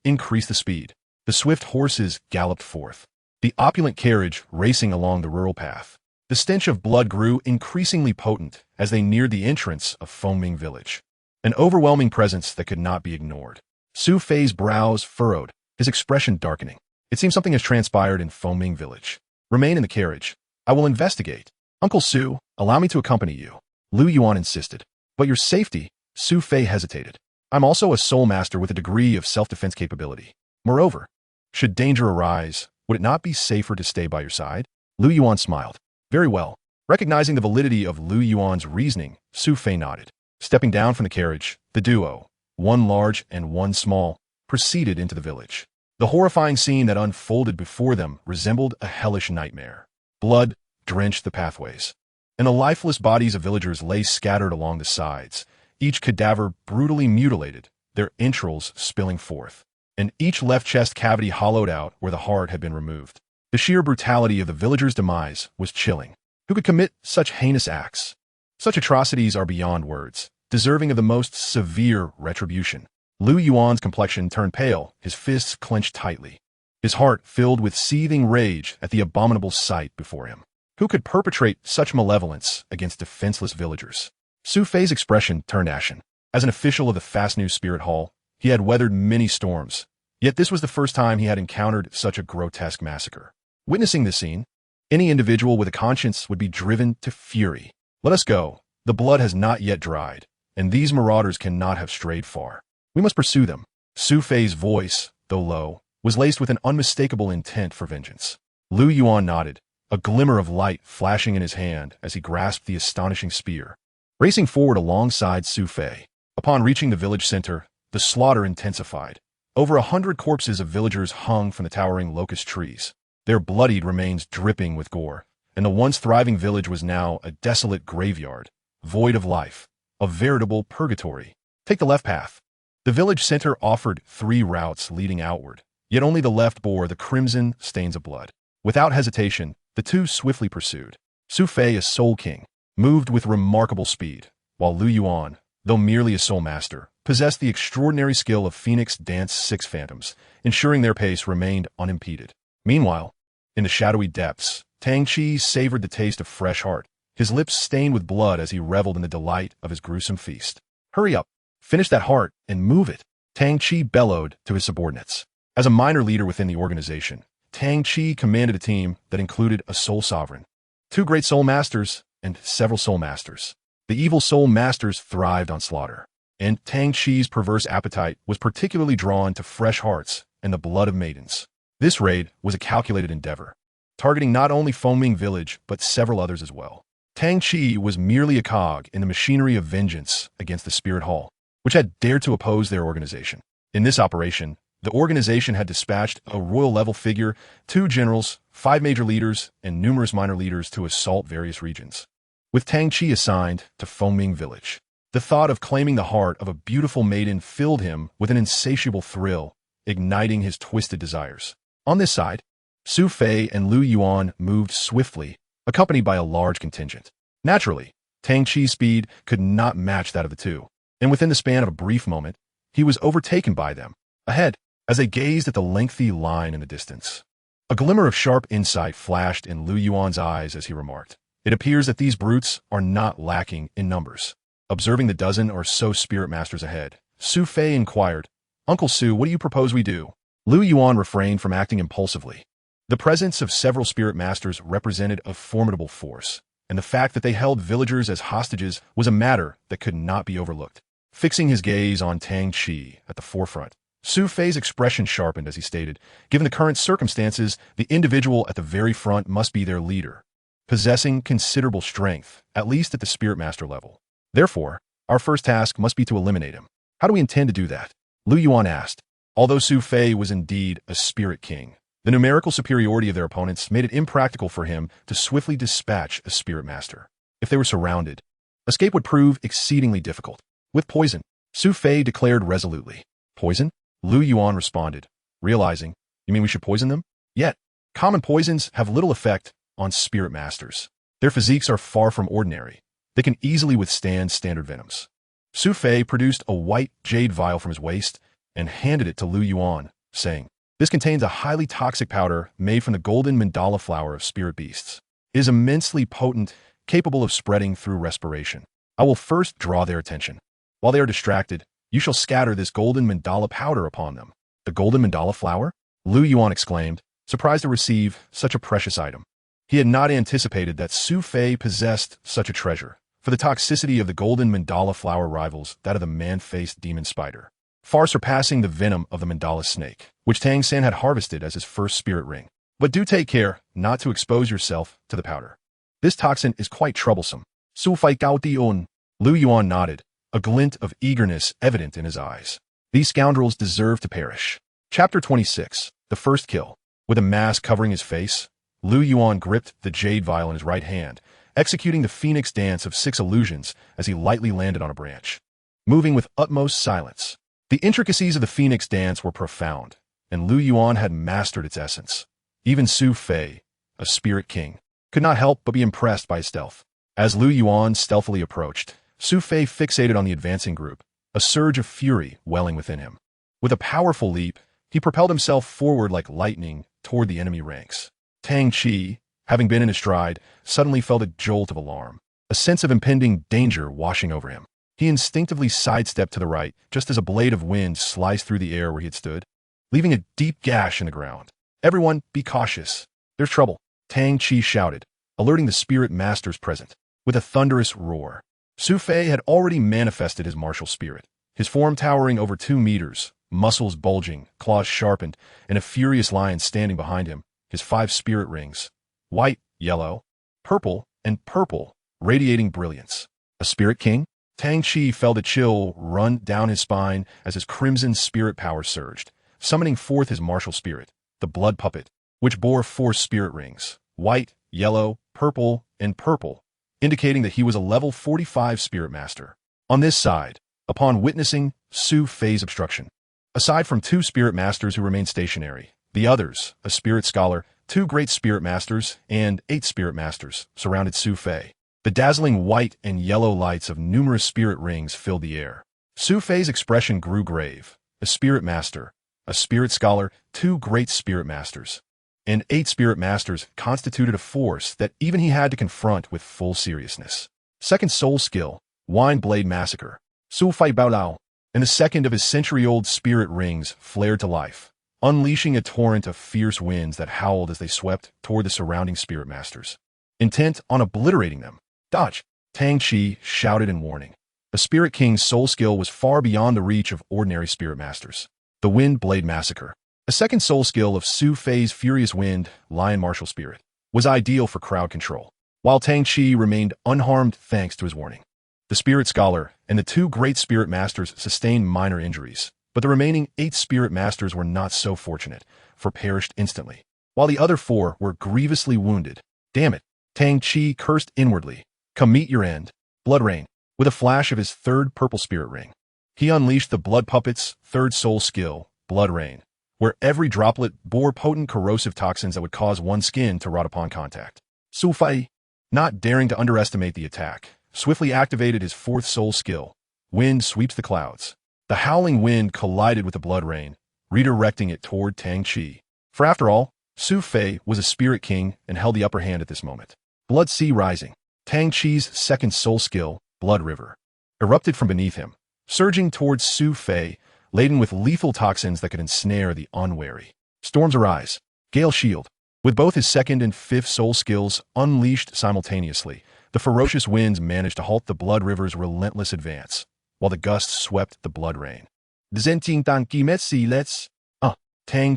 "Increase the speed." The swift horses galloped forth, the opulent carriage racing along the rural path. The stench of blood grew increasingly potent as they neared the entrance of Fengming Village, an overwhelming presence that could not be ignored. Su Fei's brows furrowed, his expression darkening. "It seems something has transpired in Fengming Village. Remain in the carriage. I will investigate." "Uncle Su, allow me to accompany you," Lu Yuan insisted. "But your safety," Su Fei hesitated. "I'm also a soul master with a degree of self-defense capability. Moreover, should danger arise, would it not be safer to stay by your side?" Lu Yuan smiled. "Very well." Recognizing the validity of Lu Yuan's reasoning, Su Fei nodded. Stepping down from the carriage, the duo, one large and one small, proceeded into the village. The horrifying scene that unfolded before them resembled a hellish nightmare. Blood drenched the pathways, and the lifeless bodies of villagers lay scattered along the sides, each cadaver brutally mutilated, their entrails spilling forth, and each left chest cavity hollowed out where the heart had been removed. The sheer brutality of the villagers' demise was chilling. Who could commit such heinous acts? Such atrocities are beyond words, deserving of the most severe retribution. Lu Yuan's complexion turned pale, his fists clenched tightly, his heart filled with seething rage at the abominable sight before him. Who could perpetrate such malevolence against defenseless villagers? Su Fei's expression turned ashen. As an official of the Fast New Spirit Hall, he had weathered many storms, yet this was the first time he had encountered such a grotesque massacre. Witnessing this scene, any individual with a conscience would be driven to fury. "Let us go. The blood has not yet dried, and these marauders cannot have strayed far. We must pursue them." Su Fei's voice, though low, was laced with an unmistakable intent for vengeance. Lu Yuan nodded, a glimmer of light flashing in his hand as he grasped the astonishing spear, racing forward alongside Su Fei. Upon reaching the village center, the slaughter intensified. Over 100 corpses of villagers hung from the towering locust trees, their bloodied remains dripping with gore, and the once thriving village was now a desolate graveyard, void of life, a veritable purgatory. "Take the left path." The village center offered 3 routes leading outward, yet only the left bore the crimson stains of blood. Without hesitation, the two swiftly pursued. Su Fei, a soul king, moved with remarkable speed, while Lu Yuan, though merely a soul master, possessed the extraordinary skill of Phoenix Dance 6 Phantoms, ensuring their pace remained unimpeded. Meanwhile, in the shadowy depths, Tang Chi savored the taste of fresh heart, his lips stained with blood as he reveled in the delight of his gruesome feast. "Hurry up, finish that heart, and move it," Tang Chi bellowed to his subordinates. As a minor leader within the organization, Tang Chi commanded a team that included a soul sovereign, 2 great soul masters, and several soul masters. The evil soul masters thrived on slaughter. and Tang Qi's perverse appetite was particularly drawn to fresh hearts and the blood of maidens. This raid was a calculated endeavor, targeting not only Fengming Village but several others as well. Tang Qi was merely a cog in the machinery of vengeance against the Spirit Hall, which had dared to oppose their organization. In this operation, the organization had dispatched a royal-level figure, 2 generals, 5 major leaders, and numerous minor leaders to assault various regions. With Tang Qi assigned to Fengming Village, the thought of claiming the heart of a beautiful maiden filled him with an insatiable thrill, igniting his twisted desires. On this side, Su Fei and Lu Yuan moved swiftly, accompanied by a large contingent. Naturally, Tang Qi's speed could not match that of the two, and within the span of a brief moment, he was overtaken by them. Ahead, as they gazed at the lengthy line in the distance, a glimmer of sharp insight flashed in Lu Yuan's eyes as he remarked, "It appears that these brutes are not lacking in numbers." Observing the dozen or so spirit masters ahead, Su Fei inquired, "Uncle Su, what do you propose we do?" Lu Yuan refrained from acting impulsively. The presence of several spirit masters represented a formidable force, and the fact that they held villagers as hostages was a matter that could not be overlooked. Fixing his gaze on Tang Qi at the forefront, Su Fei's expression sharpened as he stated, "Given the current circumstances, the individual at the very front must be their leader, possessing considerable strength, at least at the spirit master level. Therefore, our first task must be to eliminate him." "How do we intend to do that?" Lu Yuan asked. Although Su Fei was indeed a spirit king, the numerical superiority of their opponents made it impractical for him to swiftly dispatch a spirit master. If they were surrounded, escape would prove exceedingly difficult. "With poison," Su Fei declared resolutely. "Poison?" Lu Yuan responded, realizing, "You mean we should poison them?" Yet, common poisons have little effect on spirit masters. Their physiques are far from ordinary. They can easily withstand standard venoms. Su Fei produced a white jade vial from his waist and handed it to Lu Yuan, saying, "This contains a highly toxic powder made from the golden mandala flower of spirit beasts. It is immensely potent, capable of spreading through respiration. I will first draw their attention. While they are distracted, you shall scatter this golden mandala powder upon them." "The golden mandala flower?" Lu Yuan exclaimed, surprised to receive such a precious item. He had not anticipated that Su Fei possessed such a treasure, for the toxicity of the golden mandala flower rivals that of the man-faced demon spider, far surpassing the venom of the mandala snake, which Tang San had harvested as his first spirit ring. "But do take care not to expose yourself to the powder. This toxin is quite troublesome." "Su Fei Gao Diun." Lu Yuan nodded, a glint of eagerness evident in his eyes. "These scoundrels deserve to perish." Chapter 26, The First Kill. With a mask covering his face, Lu Yuan gripped the jade vial in his right hand, executing the phoenix dance of 6 illusions as he lightly landed on a branch, moving with utmost silence. The intricacies of the phoenix dance were profound, and Lu Yuan had mastered its essence. Even Su Fei, a spirit king, could not help but be impressed by his stealth. As Lu Yuan stealthily approached, Su Fei fixated on the advancing group, a surge of fury welling within him. With a powerful leap, he propelled himself forward like lightning toward the enemy ranks. Tang Qi, having been in his stride, suddenly felt a jolt of alarm, a sense of impending danger washing over him. He instinctively sidestepped to the right, just as a blade of wind sliced through the air where he had stood, leaving a deep gash in the ground. "Everyone, be cautious. There's trouble," Tang Qi shouted, alerting the spirit masters present. With a thunderous roar, Su Fei had already manifested his martial spirit, his form towering over 2 meters, muscles bulging, claws sharpened, and a furious lion standing behind him, his 5 spirit rings, white, yellow, purple, and purple, radiating brilliance. A spirit king? Tang Qi felt a chill run down his spine as his crimson spirit power surged, summoning forth his martial spirit, the blood puppet, which bore 4 spirit rings, white, yellow, purple, and purple, indicating that he was a level 45 spirit master. On this side, upon witnessing Su Fei's obstruction, aside from 2 spirit masters who remained stationary, the others, a spirit scholar, 2 great spirit masters, and 8 spirit masters, surrounded Su Fei. The dazzling white and yellow lights of numerous spirit rings filled the air. Su Fei's expression grew grave. A spirit master, a spirit scholar, 2 great spirit masters, and 8 spirit masters constituted a force that even he had to confront with full seriousness. Second soul skill, Wine Blade Massacre. Su Fei Bao Lao, and the second of his century-old spirit rings flared to life, unleashing a torrent of fierce winds that howled as they swept toward the surrounding spirit masters, intent on obliterating them. "Dodge!" Tang Qi shouted in warning. A Spirit King's soul skill was far beyond the reach of ordinary Spirit Masters. The Wind Blade Massacre. A second soul skill of Su Fei's Furious Wind, Lion Martial Spirit, was ideal for crowd control, while Tang Qi remained unharmed thanks to his warning. The Spirit Scholar and the two great Spirit Masters sustained minor injuries, but the remaining 8 Spirit Masters were not so fortunate, for perished instantly, while the other 4 were grievously wounded. Damn it, Tang Qi cursed inwardly. Come meet your end. Blood Rain. With a flash of his third purple spirit ring, he unleashed the Blood Puppet's third soul skill, Blood Rain, where every droplet bore potent corrosive toxins that would cause one's skin to rot upon contact. Su Fei, not daring to underestimate the attack, swiftly activated his fourth soul skill, Wind Sweeps the Clouds. The howling wind collided with the Blood Rain, redirecting it toward Tang Qi. For after all, Su Fei was a Spirit King and held the upper hand at this moment. Blood Sea Rising. Tang Qi's second soul skill, Blood River, erupted from beneath him, surging towards Su Fei, laden with lethal toxins that could ensnare the unwary. Storms Arise. Gale Shield. With both his second and fifth soul skills unleashed simultaneously, the ferocious winds managed to halt the Blood River's relentless advance, while the gusts swept the Blood Rain. Tang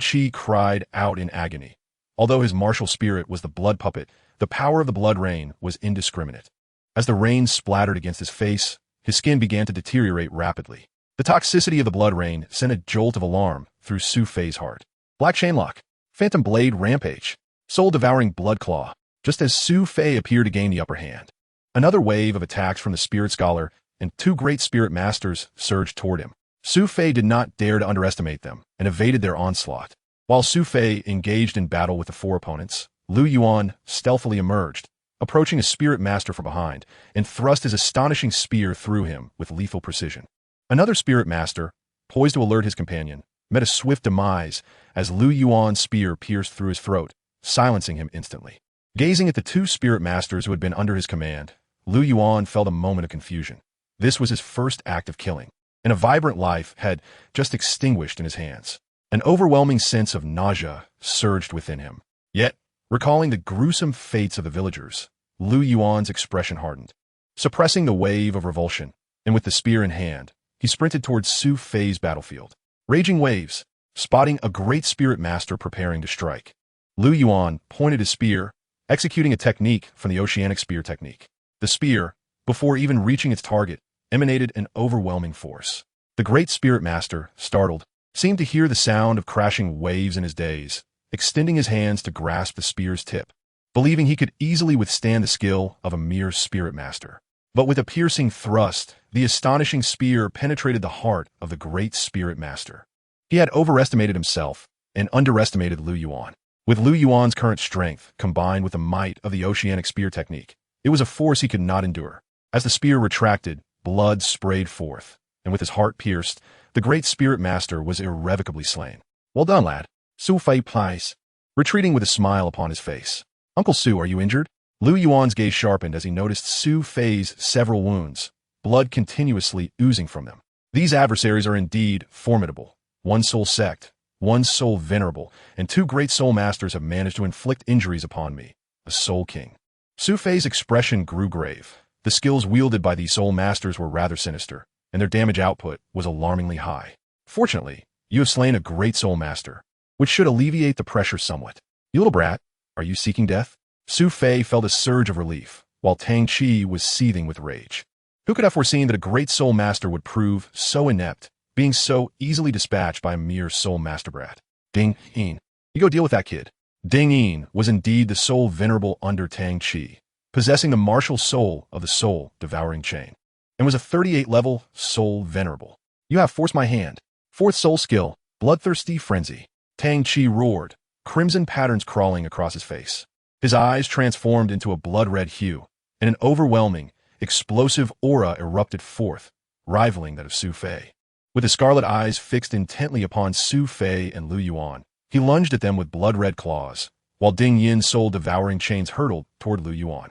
Qi cried out in agony. Although his martial spirit was the Blood Puppet, the power of the Blood Rain was indiscriminate. As the rain splattered against his face, his skin began to deteriorate rapidly. The toxicity of the Blood Rain sent a jolt of alarm through Su Fei's heart. Black Chainlock. Phantom Blade Rampage. Soul-devouring Blood Claw. Just as Su Fei appeared to gain the upper hand, another wave of attacks from the Spirit Scholar and 2 great Spirit Masters surged toward him. Su Fei did not dare to underestimate them and evaded their onslaught. While Su Fei engaged in battle with the 4 opponents, Lu Yuan stealthily emerged, approaching a Spirit Master from behind, and thrust his astonishing spear through him with lethal precision. Another Spirit Master, poised to alert his companion, met a swift demise as Lu Yuan's spear pierced through his throat, silencing him instantly. Gazing at the 2 Spirit Masters who had been under his command, Lu Yuan felt a moment of confusion. This was his first act of killing, and a vibrant life had just extinguished in his hands. An overwhelming sense of nausea surged within him. Yet, recalling the gruesome fates of the villagers, Lu Yuan's expression hardened. Suppressing the wave of revulsion, and with the spear in hand, he sprinted towards Su Fei's battlefield. Raging waves, spotting a great Spirit Master preparing to strike. Lu Yuan pointed his spear, executing a technique from the Oceanic Spear technique. The spear, before even reaching its target, emanated an overwhelming force. The great Spirit Master, startled, seemed to hear the sound of crashing waves in his daze, extending his hands to grasp the spear's tip, believing he could easily withstand the skill of a mere Spirit Master. But with a piercing thrust, the astonishing spear penetrated the heart of the great Spirit Master. He had overestimated himself and underestimated Lu Yuan. With Lu Yuan's current strength, combined with the might of the Oceanic Spear technique, it was a force he could not endure. As the spear retracted, blood sprayed forth, and with his heart pierced, the great Spirit Master was irrevocably slain. Well done, lad. Su Fei plies, retreating with a smile upon his face. Uncle Su, are you injured? Lu Yuan's gaze sharpened as he noticed Su Fei's several wounds, blood continuously oozing from them. These adversaries are indeed formidable. 1 soul sect, 1 soul venerable, and 2 great soul masters have managed to inflict injuries upon me, a soul king. Su Fei's expression grew grave. The skills wielded by these soul masters were rather sinister, and their damage output was alarmingly high. Fortunately, you have slain a great soul master, which should alleviate the pressure somewhat. You little brat, are you seeking death? Su Fei felt a surge of relief, while Tang Qi was seething with rage. Who could have foreseen that a great soul master would prove so inept, being so easily dispatched by a mere soul master brat? Ding Yin. You go deal with that kid. Ding Yin was indeed the soul venerable under Tang Qi, possessing the martial soul of the soul-devouring chain, and was a 38-level soul venerable. You have forced my hand. 4th soul skill, Bloodthirsty Frenzy. Tang Qi roared, crimson patterns crawling across his face. His eyes transformed into a blood-red hue, and an overwhelming, explosive aura erupted forth, rivaling that of Su Fei. With his scarlet eyes fixed intently upon Su Fei and Lu Yuan, he lunged at them with blood-red claws, while Ding Yin's soul-devouring chains hurtled toward Lu Yuan.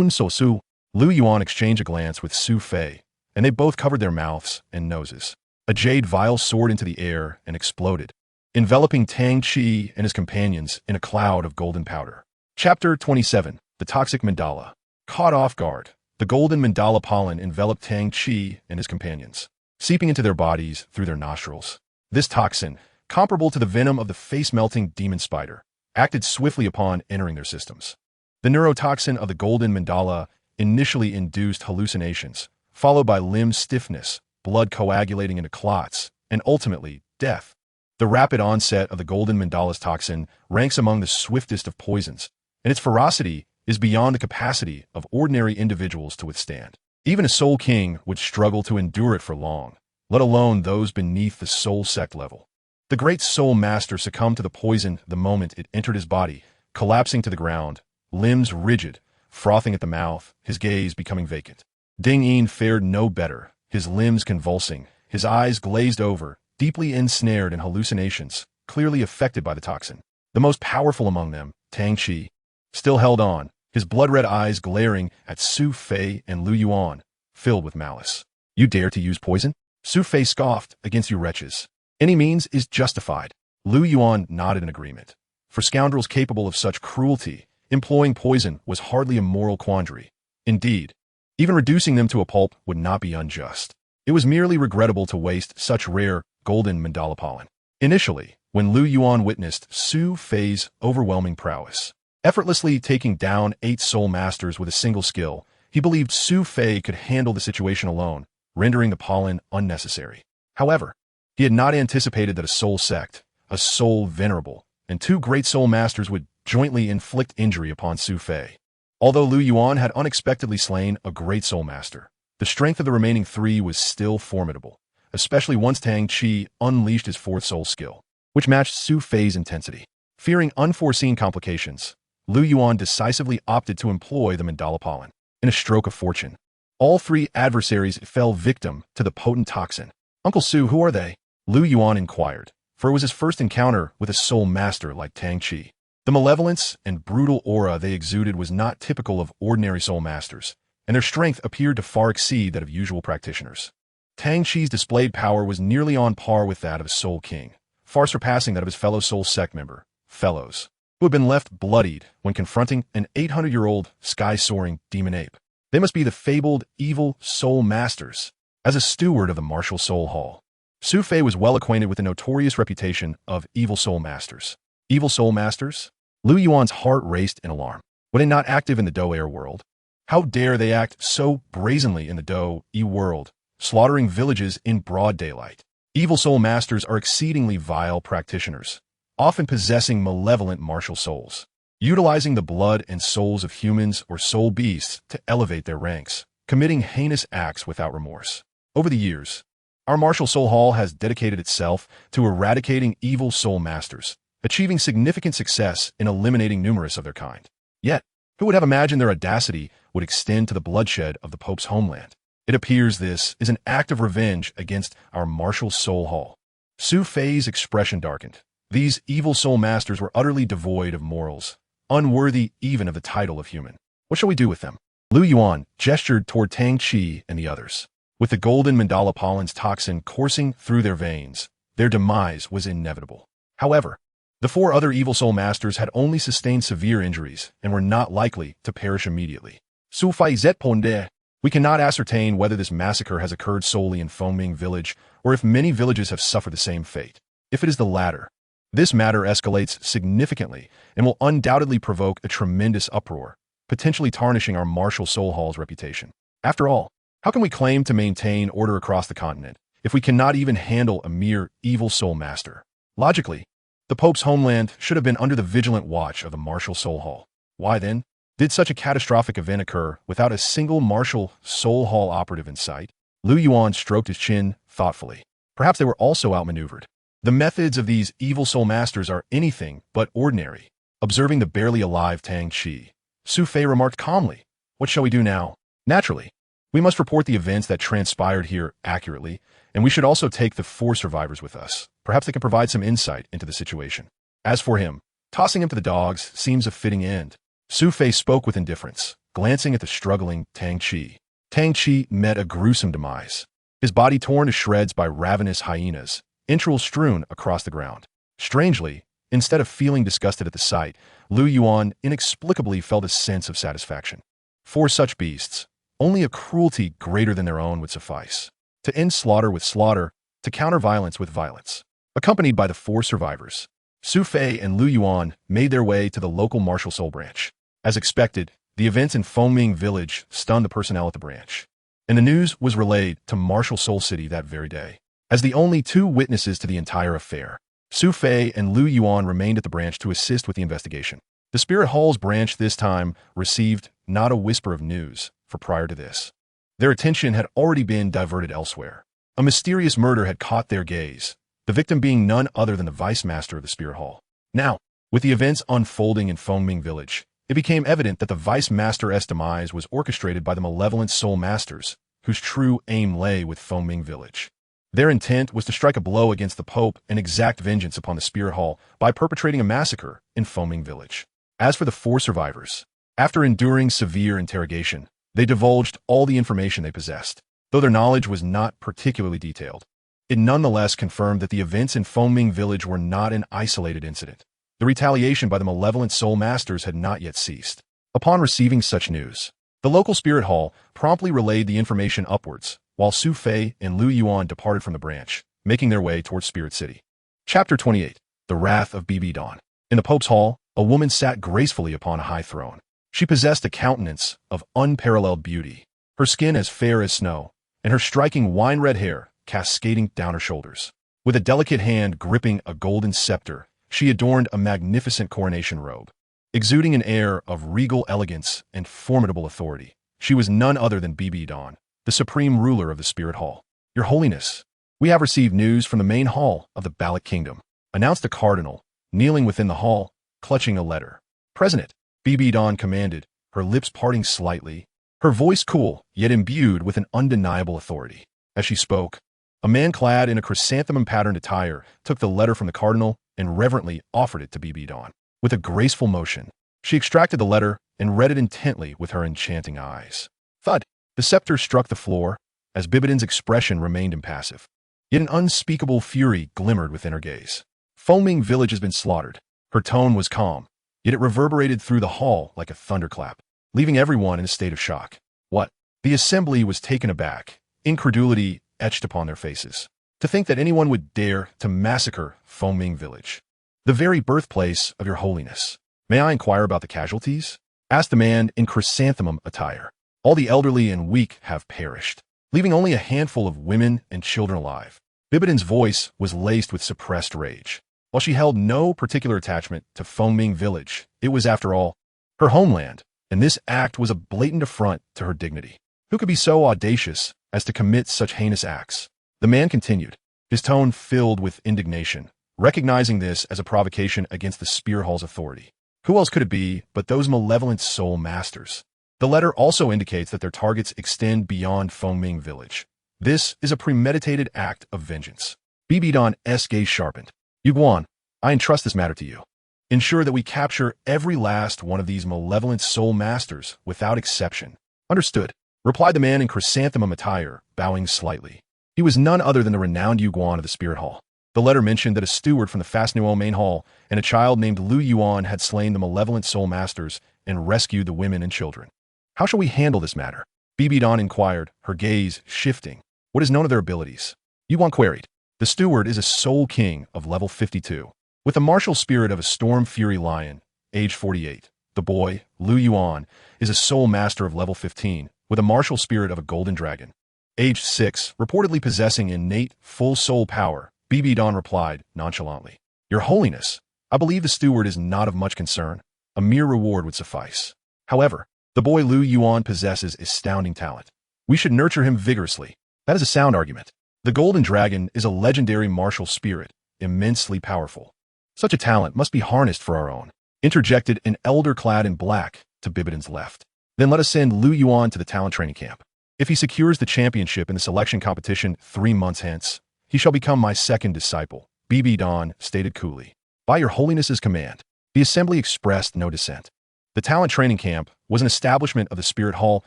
Su. Lu Yuan exchanged a glance with Su Fei, and they both covered their mouths and noses. A jade vial soared into the air and exploded, enveloping Tang Qi and his companions in a cloud of golden powder. Chapter 27. The Toxic Mandala. Caught off guard, The golden mandala pollen enveloped Tang Chi and his companions, seeping into their bodies through their nostrils. This toxin, comparable to the venom of the face-melting demon spider, acted swiftly upon entering their systems. The neurotoxin of the golden mandala initially induced hallucinations, followed by limb stiffness, blood coagulating into clots, and ultimately death. The rapid onset of the golden mandala's toxin ranks among the swiftest of poisons, and its ferocity is beyond the capacity of ordinary individuals to withstand. Even a soul king would struggle to endure it for long, let alone those beneath the soul sect level. The great soul master succumbed to the poison the moment it entered his body, collapsing to the ground, limbs rigid, frothing at the mouth, his gaze becoming vacant. Ding Yin fared no better, his limbs convulsing, his eyes glazed over, deeply ensnared in hallucinations, clearly affected by the toxin. The most powerful among them, Tang Chi, still held on, his blood-red eyes glaring at Su Fei and Lu Yuan, filled with malice. You dare to use poison? Su Fei scoffed, against you wretches. Any means is justified. Lu Yuan nodded in agreement. For scoundrels capable of such cruelty, employing poison was hardly a moral quandary. Indeed, even reducing them to a pulp would not be unjust. It was merely regrettable to waste such rare golden mandala pollen. Initially, when Lu Yuan witnessed Su Fei's overwhelming prowess, effortlessly taking down 8 soul masters with a single skill, he believed Su Fei could handle the situation alone, rendering the pollen unnecessary. However, he had not anticipated that a soul sect, a soul venerable, and 2 great soul masters would jointly inflict injury upon Su Fei. Although Lu Yuan had unexpectedly slain a great soul master, the strength of the remaining 3 was still formidable, especially once Tang Chi unleashed his 4th soul skill, which matched Su Fei's intensity. Fearing unforeseen complications, Lu Yuan decisively opted to employ the mandala pollen. In a stroke of fortune, all 3 adversaries fell victim to the potent toxin. Uncle Su, who are they? Lu Yuan inquired, for it was his first encounter with a soul master like Tang Chi. The malevolence and brutal aura they exuded was not typical of ordinary soul masters, and their strength appeared to far exceed that of usual practitioners. Tang Chi's displayed power was nearly on par with that of a soul king, far surpassing that of his fellow soul sect member, fellows, who had been left bloodied when confronting an 800-year-old sky-soaring demon ape. They must be the fabled evil soul masters. As a steward of the martial soul hall, Su Fei was well acquainted with the notorious reputation of evil soul masters. Evil soul masters? Lu Yuan's heart raced in alarm. Were they not active in the Do-Air world? How dare they act so brazenly in the Do-E world, slaughtering villages in broad daylight? Evil soul masters are exceedingly vile practitioners, often possessing malevolent martial souls, utilizing the blood and souls of humans or soul beasts to elevate their ranks, committing heinous acts without remorse. Over the years, our martial soul hall has dedicated itself to eradicating evil soul masters, achieving significant success in eliminating numerous of their kind. Yet, who would have imagined their audacity would extend to the bloodshed of the Pope's homeland? It appears this is an act of revenge against our martial soul hall. Su Fei's expression darkened. These evil soul masters were utterly devoid of morals, unworthy even of the title of human. What shall we do with them? Lu Yuan gestured toward Tang Chi and the others. With the golden mandala pollen's toxin coursing through their veins, their demise was inevitable. However, the 4 other evil soul masters had only sustained severe injuries and were not likely to perish immediately. Su Fei Zetponde. We cannot ascertain whether this massacre has occurred solely in Fengming village or if many villages have suffered the same fate. If it is the latter, this matter escalates significantly and will undoubtedly provoke a tremendous uproar, potentially tarnishing our martial soul hall's reputation. After all, how can we claim to maintain order across the continent if we cannot even handle a mere evil soul master? Logically, the Pope's homeland should have been under the vigilant watch of the martial soul hall. Why then did such a catastrophic event occur without a single martial soul hall operative in sight? Lu Yuan stroked his chin thoughtfully. Perhaps they were also outmaneuvered. The methods of these evil soul masters are anything but ordinary. Observing the barely alive Tang Chi, Su Fei remarked calmly, "What shall we do now?" Naturally, we must report the events that transpired here accurately, and we should also take the 4 survivors with us. Perhaps they can provide some insight into the situation. As for him, tossing him to the dogs seems a fitting end. Su Fei spoke with indifference, glancing at the struggling Tang Chi. Tang Chi met a gruesome demise, his body torn to shreds by ravenous hyenas, entrails strewn across the ground. Strangely, instead of feeling disgusted at the sight, Lu Yuan inexplicably felt a sense of satisfaction. 4 such beasts, Only a cruelty greater than their own would suffice. To end slaughter with slaughter, to counter violence with violence. Accompanied by the 4 survivors, Su Fei and Lu Yuan made their way to the local martial soul branch. As expected, the events in Fengming village stunned the personnel at the branch, and the news was relayed to Martial Soul City that very day. As the only 2 witnesses to the entire affair, Su Fei and Lu Yuan remained at the branch to assist with the investigation. The Spirit Hall's branch this time received not a whisper of news, for prior to this, their attention had already been diverted elsewhere. A mysterious murder had caught their gaze, the victim being none other than the Vice Master of the Spirit Hall. Now, with the events unfolding in Fengming village, it became evident that the Vice Master's demise was orchestrated by the malevolent Soul Masters, whose true aim lay with Fengming village. Their intent was to strike a blow against the Pope and exact vengeance upon the Spirit Hall by perpetrating a massacre in Fengming village. As for the 4 survivors, after enduring severe interrogation, they divulged all the information they possessed. Though their knowledge was not particularly detailed, it nonetheless confirmed that the events in Fengming village were not an isolated incident. The retaliation by the malevolent Soul Masters had not yet ceased. Upon receiving such news, the local Spirit Hall promptly relayed the information upwards, while Su Fei and Lu Yuan departed from the branch, making their way towards Spirit City. Chapter 28. The Wrath of BB Dawn. In the Pope's Hall, a woman sat gracefully upon a high throne. She possessed a countenance of unparalleled beauty, her skin as fair as snow, and her striking wine-red hair cascading down her shoulders. With a delicate hand gripping a golden scepter, she adorned a magnificent coronation robe. Exuding an air of regal elegance and formidable authority, she was none other than BB Dawn, the supreme ruler of the Spirit Hall. Your Holiness, we have received news from the main hall of the Baloch Kingdom, announced the cardinal, kneeling within the hall, clutching a letter. Present, BB Dawn commanded, her lips parting slightly, her voice cool, yet imbued with an undeniable authority. As she spoke, a man clad in a chrysanthemum-patterned attire took the letter from the cardinal and reverently offered it to BB Dawn. With a graceful motion, she extracted the letter and read it intently with her enchanting eyes. Thud! The scepter struck the floor, as Bibidan's expression remained impassive. Yet an unspeakable fury glimmered within her gaze. Fengming village has been slaughtered. Her tone was calm, yet it reverberated through the hall like a thunderclap, leaving everyone in a state of shock. What? The assembly was taken aback, incredulity etched upon their faces. To think that anyone would dare to massacre Fengming village, the very birthplace of your Holiness. May I inquire about the casualties? Asked the man in chrysanthemum attire. All the elderly and weak have perished, leaving only a handful of women and children alive. Bibidan's voice was laced with suppressed rage. While she held no particular attachment to Fengming village, it was, after all, her homeland, and this act was a blatant affront to her dignity. Who could be so audacious as to commit such heinous acts? The man continued, his tone filled with indignation, recognizing this as a provocation against the Spirit Hall's authority. Who else could it be but those malevolent Soul Masters? The letter also indicates that their targets extend beyond Fengming village. This is a premeditated act of vengeance. BB Dawn's gaze sharpened. Yuan, I entrust this matter to you. Ensure that we capture every last one of these malevolent Soul Masters without exception. Understood, replied the man in chrysanthemum attire, bowing slightly. He was none other than the renowned Yuan of the Spirit Hall. The letter mentioned that a steward from the Fastnuo main hall and a child named Lu Yuan had slain the malevolent Soul Masters and rescued the women and children. How shall we handle this matter? BB Dawn inquired, her gaze shifting. What is known of their abilities? Yuan queried. The steward is a Soul King of level 52, with the martial spirit of a Storm Fury Lion, age 48. The boy, Lu Yuan, is a Soul Master of level 15, with a martial spirit of a Golden Dragon, age 6, reportedly possessing innate full soul power. BB Dawn replied nonchalantly. Your Holiness, I believe the steward is not of much concern. A mere reward would suffice. However, the boy Lu Yuan possesses astounding talent. We should nurture him vigorously. That is a sound argument. The Golden Dragon is a legendary martial spirit, immensely powerful. Such a talent must be harnessed for our own. Interjected an elder clad in black to Bibidan's left. Then let us send Lu Yuan to the talent training camp. If he secures the championship in the selection competition 3 months hence, he shall become my second disciple, BB Dawn stated coolly. By your Holiness's command. The assembly expressed no dissent. The talent training camp was an establishment of the Spirit Hall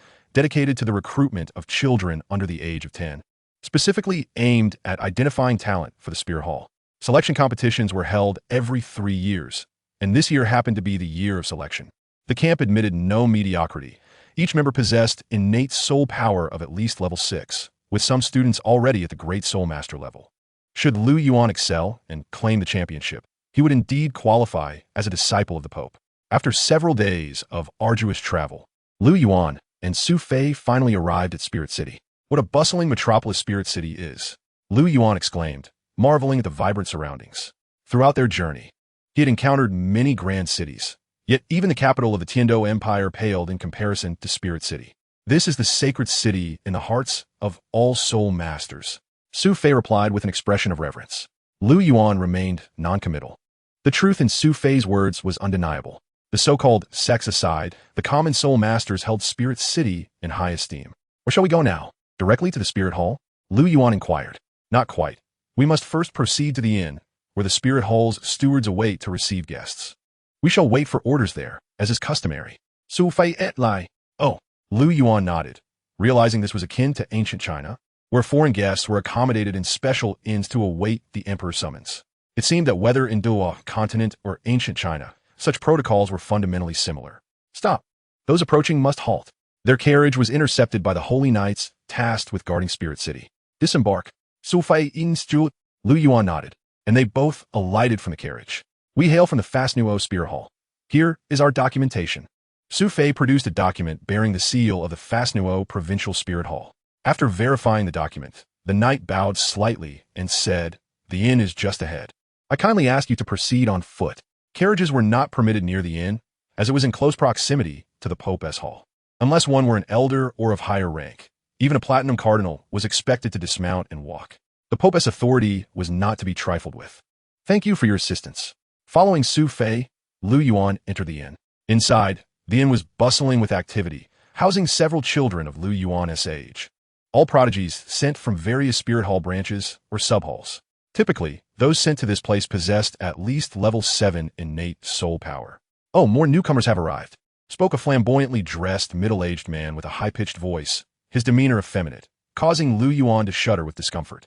dedicated to the recruitment of children under the age of 10, specifically aimed at identifying talent for the Spirit Hall. Selection competitions were held every 3 years, and this year happened to be the year of selection. The camp admitted no mediocrity, Each member possessed innate soul power of at least level 6, with some students already at the Great Soul Master level. Should Lu Yuan excel and claim the championship, he would indeed qualify as a disciple of the Pope. After several days of arduous travel, Lu Yuan and Su Fei finally arrived at Spirit City. What a bustling metropolis Spirit City is, Lu Yuan exclaimed, marveling at the vibrant surroundings. Throughout their journey, he had encountered many grand cities, yet even the capital of the Tiando Empire paled in comparison to Spirit City. This is the sacred city in the hearts of all soul masters, Su Fei replied with an expression of reverence. Lu Yuan remained non-committal. The truth in Su Fei's words was undeniable. The so-called sex aside, the common soul masters held Spirit City in high esteem. Where shall we go now? Directly to the Spirit Hall? Lu Yuan inquired. Not quite. We must first proceed to the inn, where the Spirit Hall's stewards await to receive guests. We shall wait for orders there, as is customary. Su Fei et lai. Oh, Lu Yuan nodded, realizing this was akin to ancient China, where foreign guests were accommodated in special inns to await the emperor's summons. It seemed that whether in Douluo continent or ancient China, such protocols were fundamentally similar. Stop. Those approaching must halt. Their carriage was intercepted by the holy knights tasked with guarding Spirit City. Disembark. Su Fei Institute. Lu Yuan nodded, and they both alighted from the carriage. We hail from the Fasnuo Spirit Hall. Here is our documentation. Su Fei produced a document bearing the seal of the Fasnuo Provincial Spirit Hall. After verifying the document, the knight bowed slightly and said, "The inn is just ahead. I kindly ask you to proceed on foot." Carriages were not permitted near the inn, as it was in close proximity to the Pope's hall. Unless one were an elder or of higher rank, even a platinum cardinal was expected to dismount and walk. The Pope's authority was not to be trifled with. Thank you for your assistance. Following Su Fei, Lu Yuan entered the inn. Inside, the inn was bustling with activity, housing several children of Lu Yuan's age. All prodigies sent from various Spirit Hall branches or sub-halls. Typically, those sent to this place possessed at least level 7 innate soul power. Oh, more newcomers have arrived, spoke a flamboyantly dressed middle-aged man with a high-pitched voice, his demeanor effeminate, causing Lu Yuan to shudder with discomfort.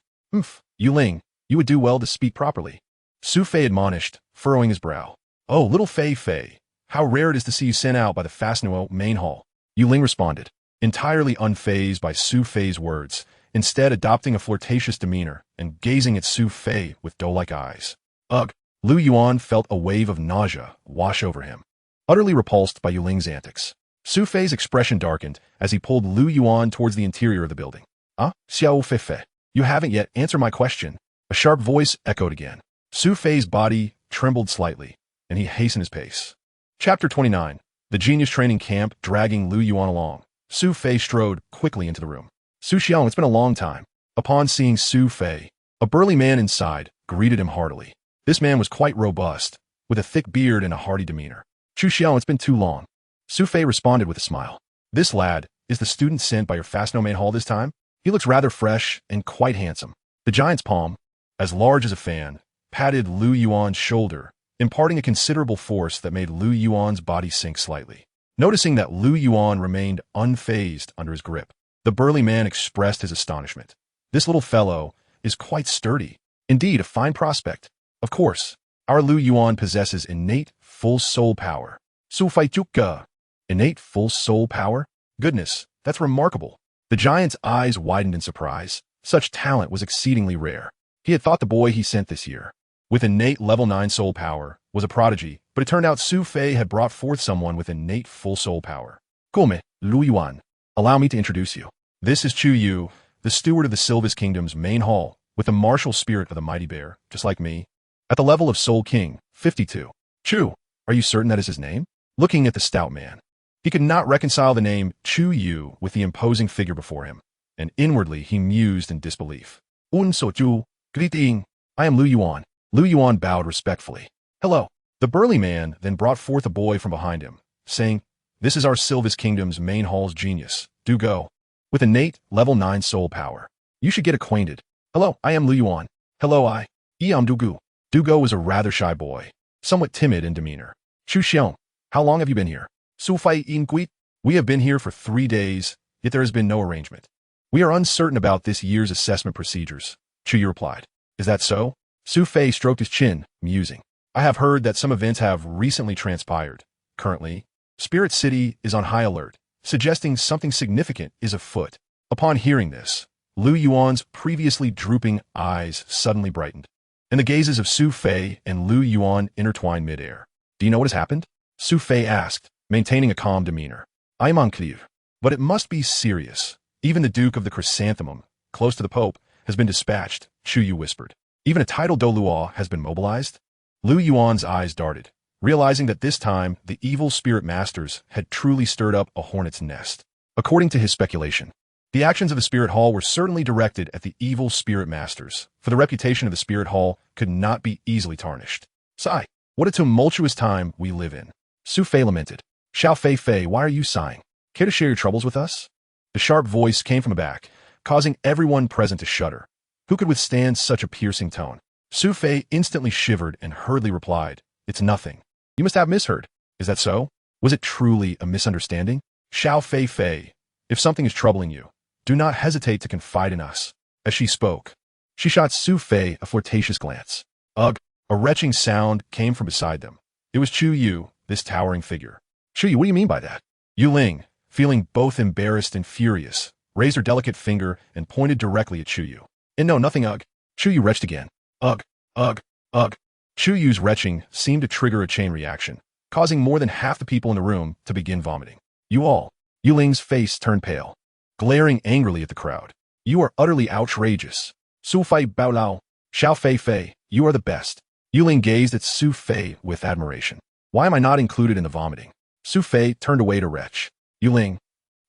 Yuling, you would do well to speak properly. Su Fei admonished, furrowing his brow. Oh, little Fei, how rare it is to see you sent out by the Fasnuo main hall. Yuling responded, entirely unfazed by Su Fei's words, instead adopting a flirtatious demeanor and gazing at Su Fei with doe-like eyes. Ugh! Lu Yuan felt a wave of nausea wash over him, utterly repulsed by Yuling's antics. Su Fei's expression darkened as he pulled Lu Yuan towards the interior of the building. Xiao Fei, you haven't yet answered my question. A sharp voice echoed again. Su Fei's body trembled slightly, and he hastened his pace. Chapter 29. The Genius Training Camp dragging Lu Yuan along. Su Fei strode quickly into the room. Su Xiang, it's been a long time. Upon seeing Su Fei, a burly man inside greeted him heartily. This man was quite robust, with a thick beard and a hearty demeanor. Chu Xiao, it's been too long. Su Fei responded with a smile. This lad is the student sent by your Fasno main hall this time. He looks rather fresh and quite handsome. The giant's palm, as large as a fan, patted Lu Yuan's shoulder, imparting a considerable force that made Lu Yuan's body sink slightly. Noticing that Lu Yuan remained unfazed under his grip, the burly man expressed his astonishment. This little fellow is quite sturdy. Indeed, a fine prospect. Of course, our Lu Yuan possesses innate full soul power. Su Fei Chuka. Innate full soul power? Goodness, that's remarkable. The giant's eyes widened in surprise. Such talent was exceedingly rare. He had thought the boy he sent this year, with innate level 9 soul power, was a prodigy, but it turned out Su Fei had brought forth someone with innate full soul power. Come, Lu Yuan. Allow me to introduce you. This is Chu Yu, the steward of the Sylvis Kingdom's main hall, with the martial spirit of the mighty bear, just like me. At the level of Soul King, 52. Chu, are you certain that is his name? Looking at the stout man, he could not reconcile the name Chu Yu with the imposing figure before him, and inwardly he mused in disbelief. So Chu, greeting. I am Lu Yuan. Lu Yuan bowed respectfully. Hello. The burly man then brought forth a boy from behind him, saying, This is our Sylvis Kingdom's main hall's genius, Do Go. With innate level 9 soul power. You should get acquainted. Hello, I am Lu Yuan. Hello, I am Dugu. Dugo was a rather shy boy, somewhat timid in demeanor. Chu Xiong, how long have you been here? Su Fei In Gui. We have been here for 3 days, yet there has been no arrangement. We are uncertain about this year's assessment procedures, Chu Yu replied. Is that so? Su Fei stroked his chin, musing. I have heard that some events have recently transpired. Currently, Spirit City is on high alert, suggesting something significant is afoot. Upon hearing this, Lu Yuan's previously drooping eyes suddenly brightened, and the gazes of Su Fei and Lu Yuan intertwined midair. Do you know what has happened? Su Fei asked, maintaining a calm demeanor. I'm unclear, but it must be serious. Even the Duke of the Chrysanthemum, close to the Pope, has been dispatched, Chu Yu whispered. Even a titled Douluo has been mobilized? Lu Yuan's eyes darted, realizing that this time the evil spirit masters had truly stirred up a hornet's nest. According to his speculation, the actions of the Spirit Hall were certainly directed at the evil spirit masters, for the reputation of the Spirit Hall could not be easily tarnished. Sigh, what a tumultuous time we live in. Su Fei lamented. Xiao Fei Fei, why are you sighing? Care to share your troubles with us? The sharp voice came from the back, causing everyone present to shudder. Who could withstand such a piercing tone? Su Fei instantly shivered and hurriedly replied, It's nothing. You must have misheard. Is that so? Was it truly a misunderstanding? Xiao Fei Fei, if something is troubling you, do not hesitate to confide in us. As she spoke, she shot Su Fei a flirtatious glance. Ugh, a retching sound came from beside them. It was Chu Yu, this towering figure. Chu Yu, what do you mean by that? Yu Ling, feeling both embarrassed and furious, raised her delicate finger and pointed directly at Chu Yu. And no, nothing ugh. Chu Yu retched again. Ugh, ugh, ugh. Chu Yu's retching seemed to trigger a chain reaction, causing more than half the people in the room to begin vomiting. You all. Yu Ling's face turned pale, glaring angrily at the crowd. You are utterly outrageous. Su Fei Bao Lao, Xiao Fei Fei, you are the best. Yu Ling gazed at Su Fei with admiration. Why am I not included in the vomiting? Su Fei turned away to retch. Yu Ling.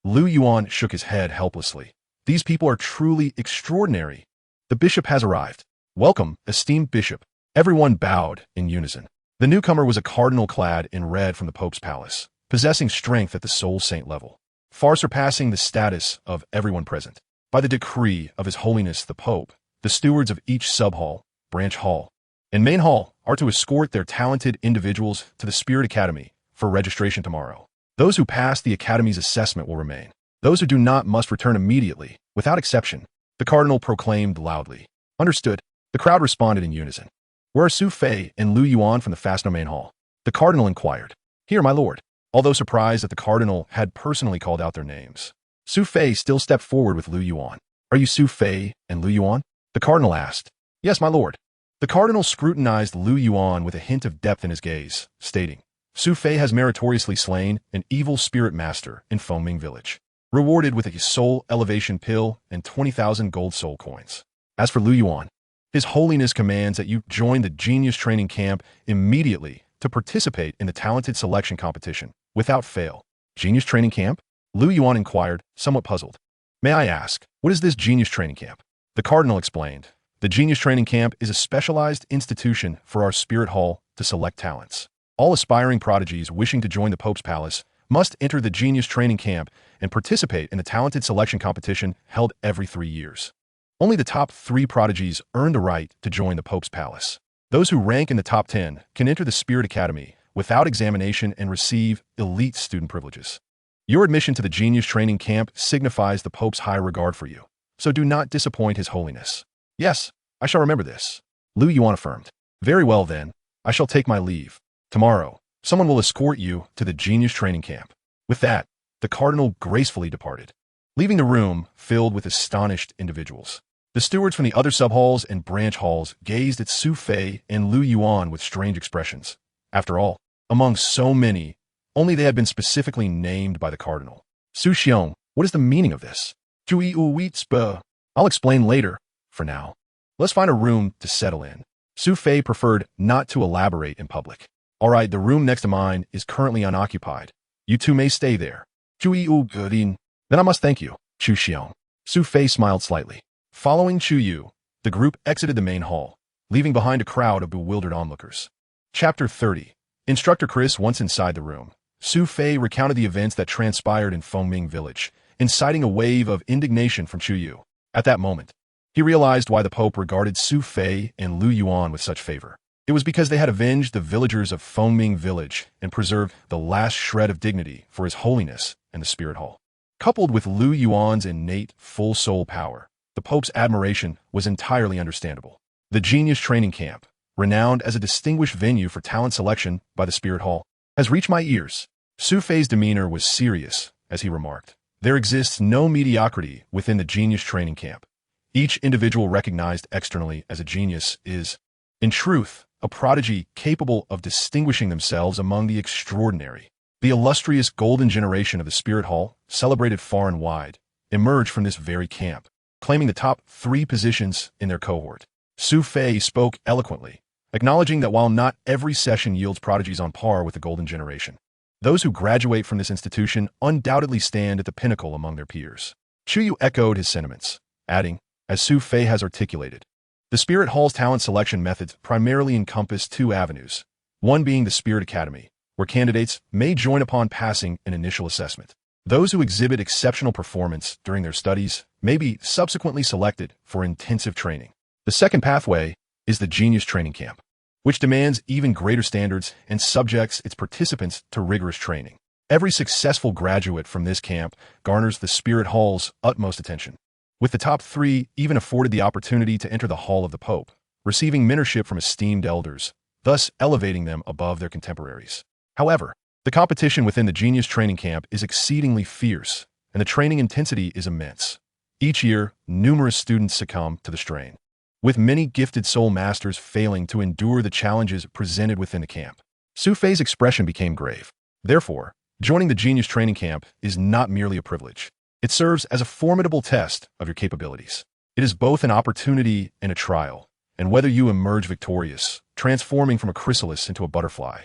Lu Yuan shook his head helplessly. These people are truly extraordinary. The bishop has arrived. Welcome, esteemed bishop. Everyone bowed in unison. The newcomer was a cardinal clad in red from the Pope's palace, possessing strength at the soul saint level, far surpassing the status of everyone present. By the decree of His Holiness the Pope, the stewards of each sub-hall, branch hall, and main hall are to escort their talented individuals to the Spirit Academy for registration tomorrow. Those who pass the Academy's assessment will remain. Those who do not must return immediately, without exception, the cardinal proclaimed loudly. Understood. The crowd responded in unison. Where are Su Fei and Lu Yuan from the Fastno main hall? The cardinal inquired. Here, my lord. Although surprised that the cardinal had personally called out their names, Su Fei still stepped forward with Lu Yuan. Are you Su Fei and Lu Yuan? The cardinal asked. Yes, my lord. The cardinal scrutinized Lu Yuan with a hint of depth in his gaze, stating, Su Fei has meritoriously slain an evil spirit master in Fengming village, rewarded with a soul elevation pill and 20,000 gold soul coins. As for Lu Yuan, His Holiness commands that you join the Genius Training Camp immediately to participate in the talented selection competition, without fail. Genius Training Camp? Lu Yuan inquired, somewhat puzzled. May I ask, what is this Genius Training Camp? The cardinal explained. The Genius Training Camp is a specialized institution for our Spirit Hall to select talents. All aspiring prodigies wishing to join the Pope's Palace must enter the Genius Training Camp and participate in the talented selection competition held every 3 years. Only the top 3 prodigies earn the right to join the Pope's Palace. Those who rank in the top 10 can enter the Spirit Academy without examination and receive elite student privileges. Your admission to the Genius Training Camp signifies the Pope's high regard for you, so do not disappoint His Holiness. Yes, I shall remember this. Lu Yuan affirmed. Very well then, I shall take my leave. Tomorrow, someone will escort you to the Genius Training Camp. With that, the cardinal gracefully departed, leaving the room filled with astonished individuals. The stewards from the other sub-halls and branch halls gazed at Su Fei and Lu Yuan with strange expressions. After all, among so many, only they had been specifically named by the cardinal. Su Xiong, what is the meaning of this? I'll explain later. For now, let's find a room to settle in. Su Fei preferred not to elaborate in public. All right, the room next to mine is currently unoccupied. You two may stay there. Then I must thank you, Chu Xiong. Su Fei smiled slightly. Following Chu Yu, the group exited the main hall, leaving behind a crowd of bewildered onlookers. Chapter 30. Instructor Chris once inside the room. Su Fei recounted the events that transpired in Fengming village, inciting a wave of indignation from Chu Yu. At that moment, he realized why the Pope regarded Su Fei and Lu Yuan with such favor. It was because they had avenged the villagers of Fengming village and preserved the last shred of dignity for His Holiness and the Spirit Hall. Coupled with Lu Yuan's innate full soul power, the Pope's admiration was entirely understandable. The Genius Training Camp, renowned as a distinguished venue for talent selection by the Spirit Hall, has reached my ears. Su Fei's demeanor was serious, as he remarked. There exists no mediocrity within the genius training camp. Each individual recognized externally as a genius is, in truth, a prodigy capable of distinguishing themselves among the extraordinary. The illustrious golden generation of the Spirit Hall, celebrated far and wide, emerged from this very camp, claiming the top 3 positions in their cohort. Su Fei spoke eloquently, acknowledging that while not every session yields prodigies on par with the golden generation, those who graduate from this institution undoubtedly stand at the pinnacle among their peers. Chu Yu echoed his sentiments, adding, as Su Fei has articulated, the Spirit Hall's talent selection methods primarily encompass 2 avenues, one being the Spirit Academy, where candidates may join upon passing an initial assessment. Those who exhibit exceptional performance during their studies may be subsequently selected for intensive training. The second pathway is the Genius Training Camp, which demands even greater standards and subjects its participants to rigorous training. Every successful graduate from this camp garners the Spirit Hall's utmost attention, with the top 3 even afforded the opportunity to enter the Hall of the Pope, receiving mentorship from esteemed elders, thus elevating them above their contemporaries. However, the competition within the Genius Training Camp is exceedingly fierce, and the training intensity is immense. Each year, numerous students succumb to the strain, with many gifted soul masters failing to endure the challenges presented within the camp. Su Fei's expression became grave. Therefore, joining the Genius Training Camp is not merely a privilege. It serves as a formidable test of your capabilities. It is both an opportunity and a trial, and whether you emerge victorious, transforming from a chrysalis into a butterfly,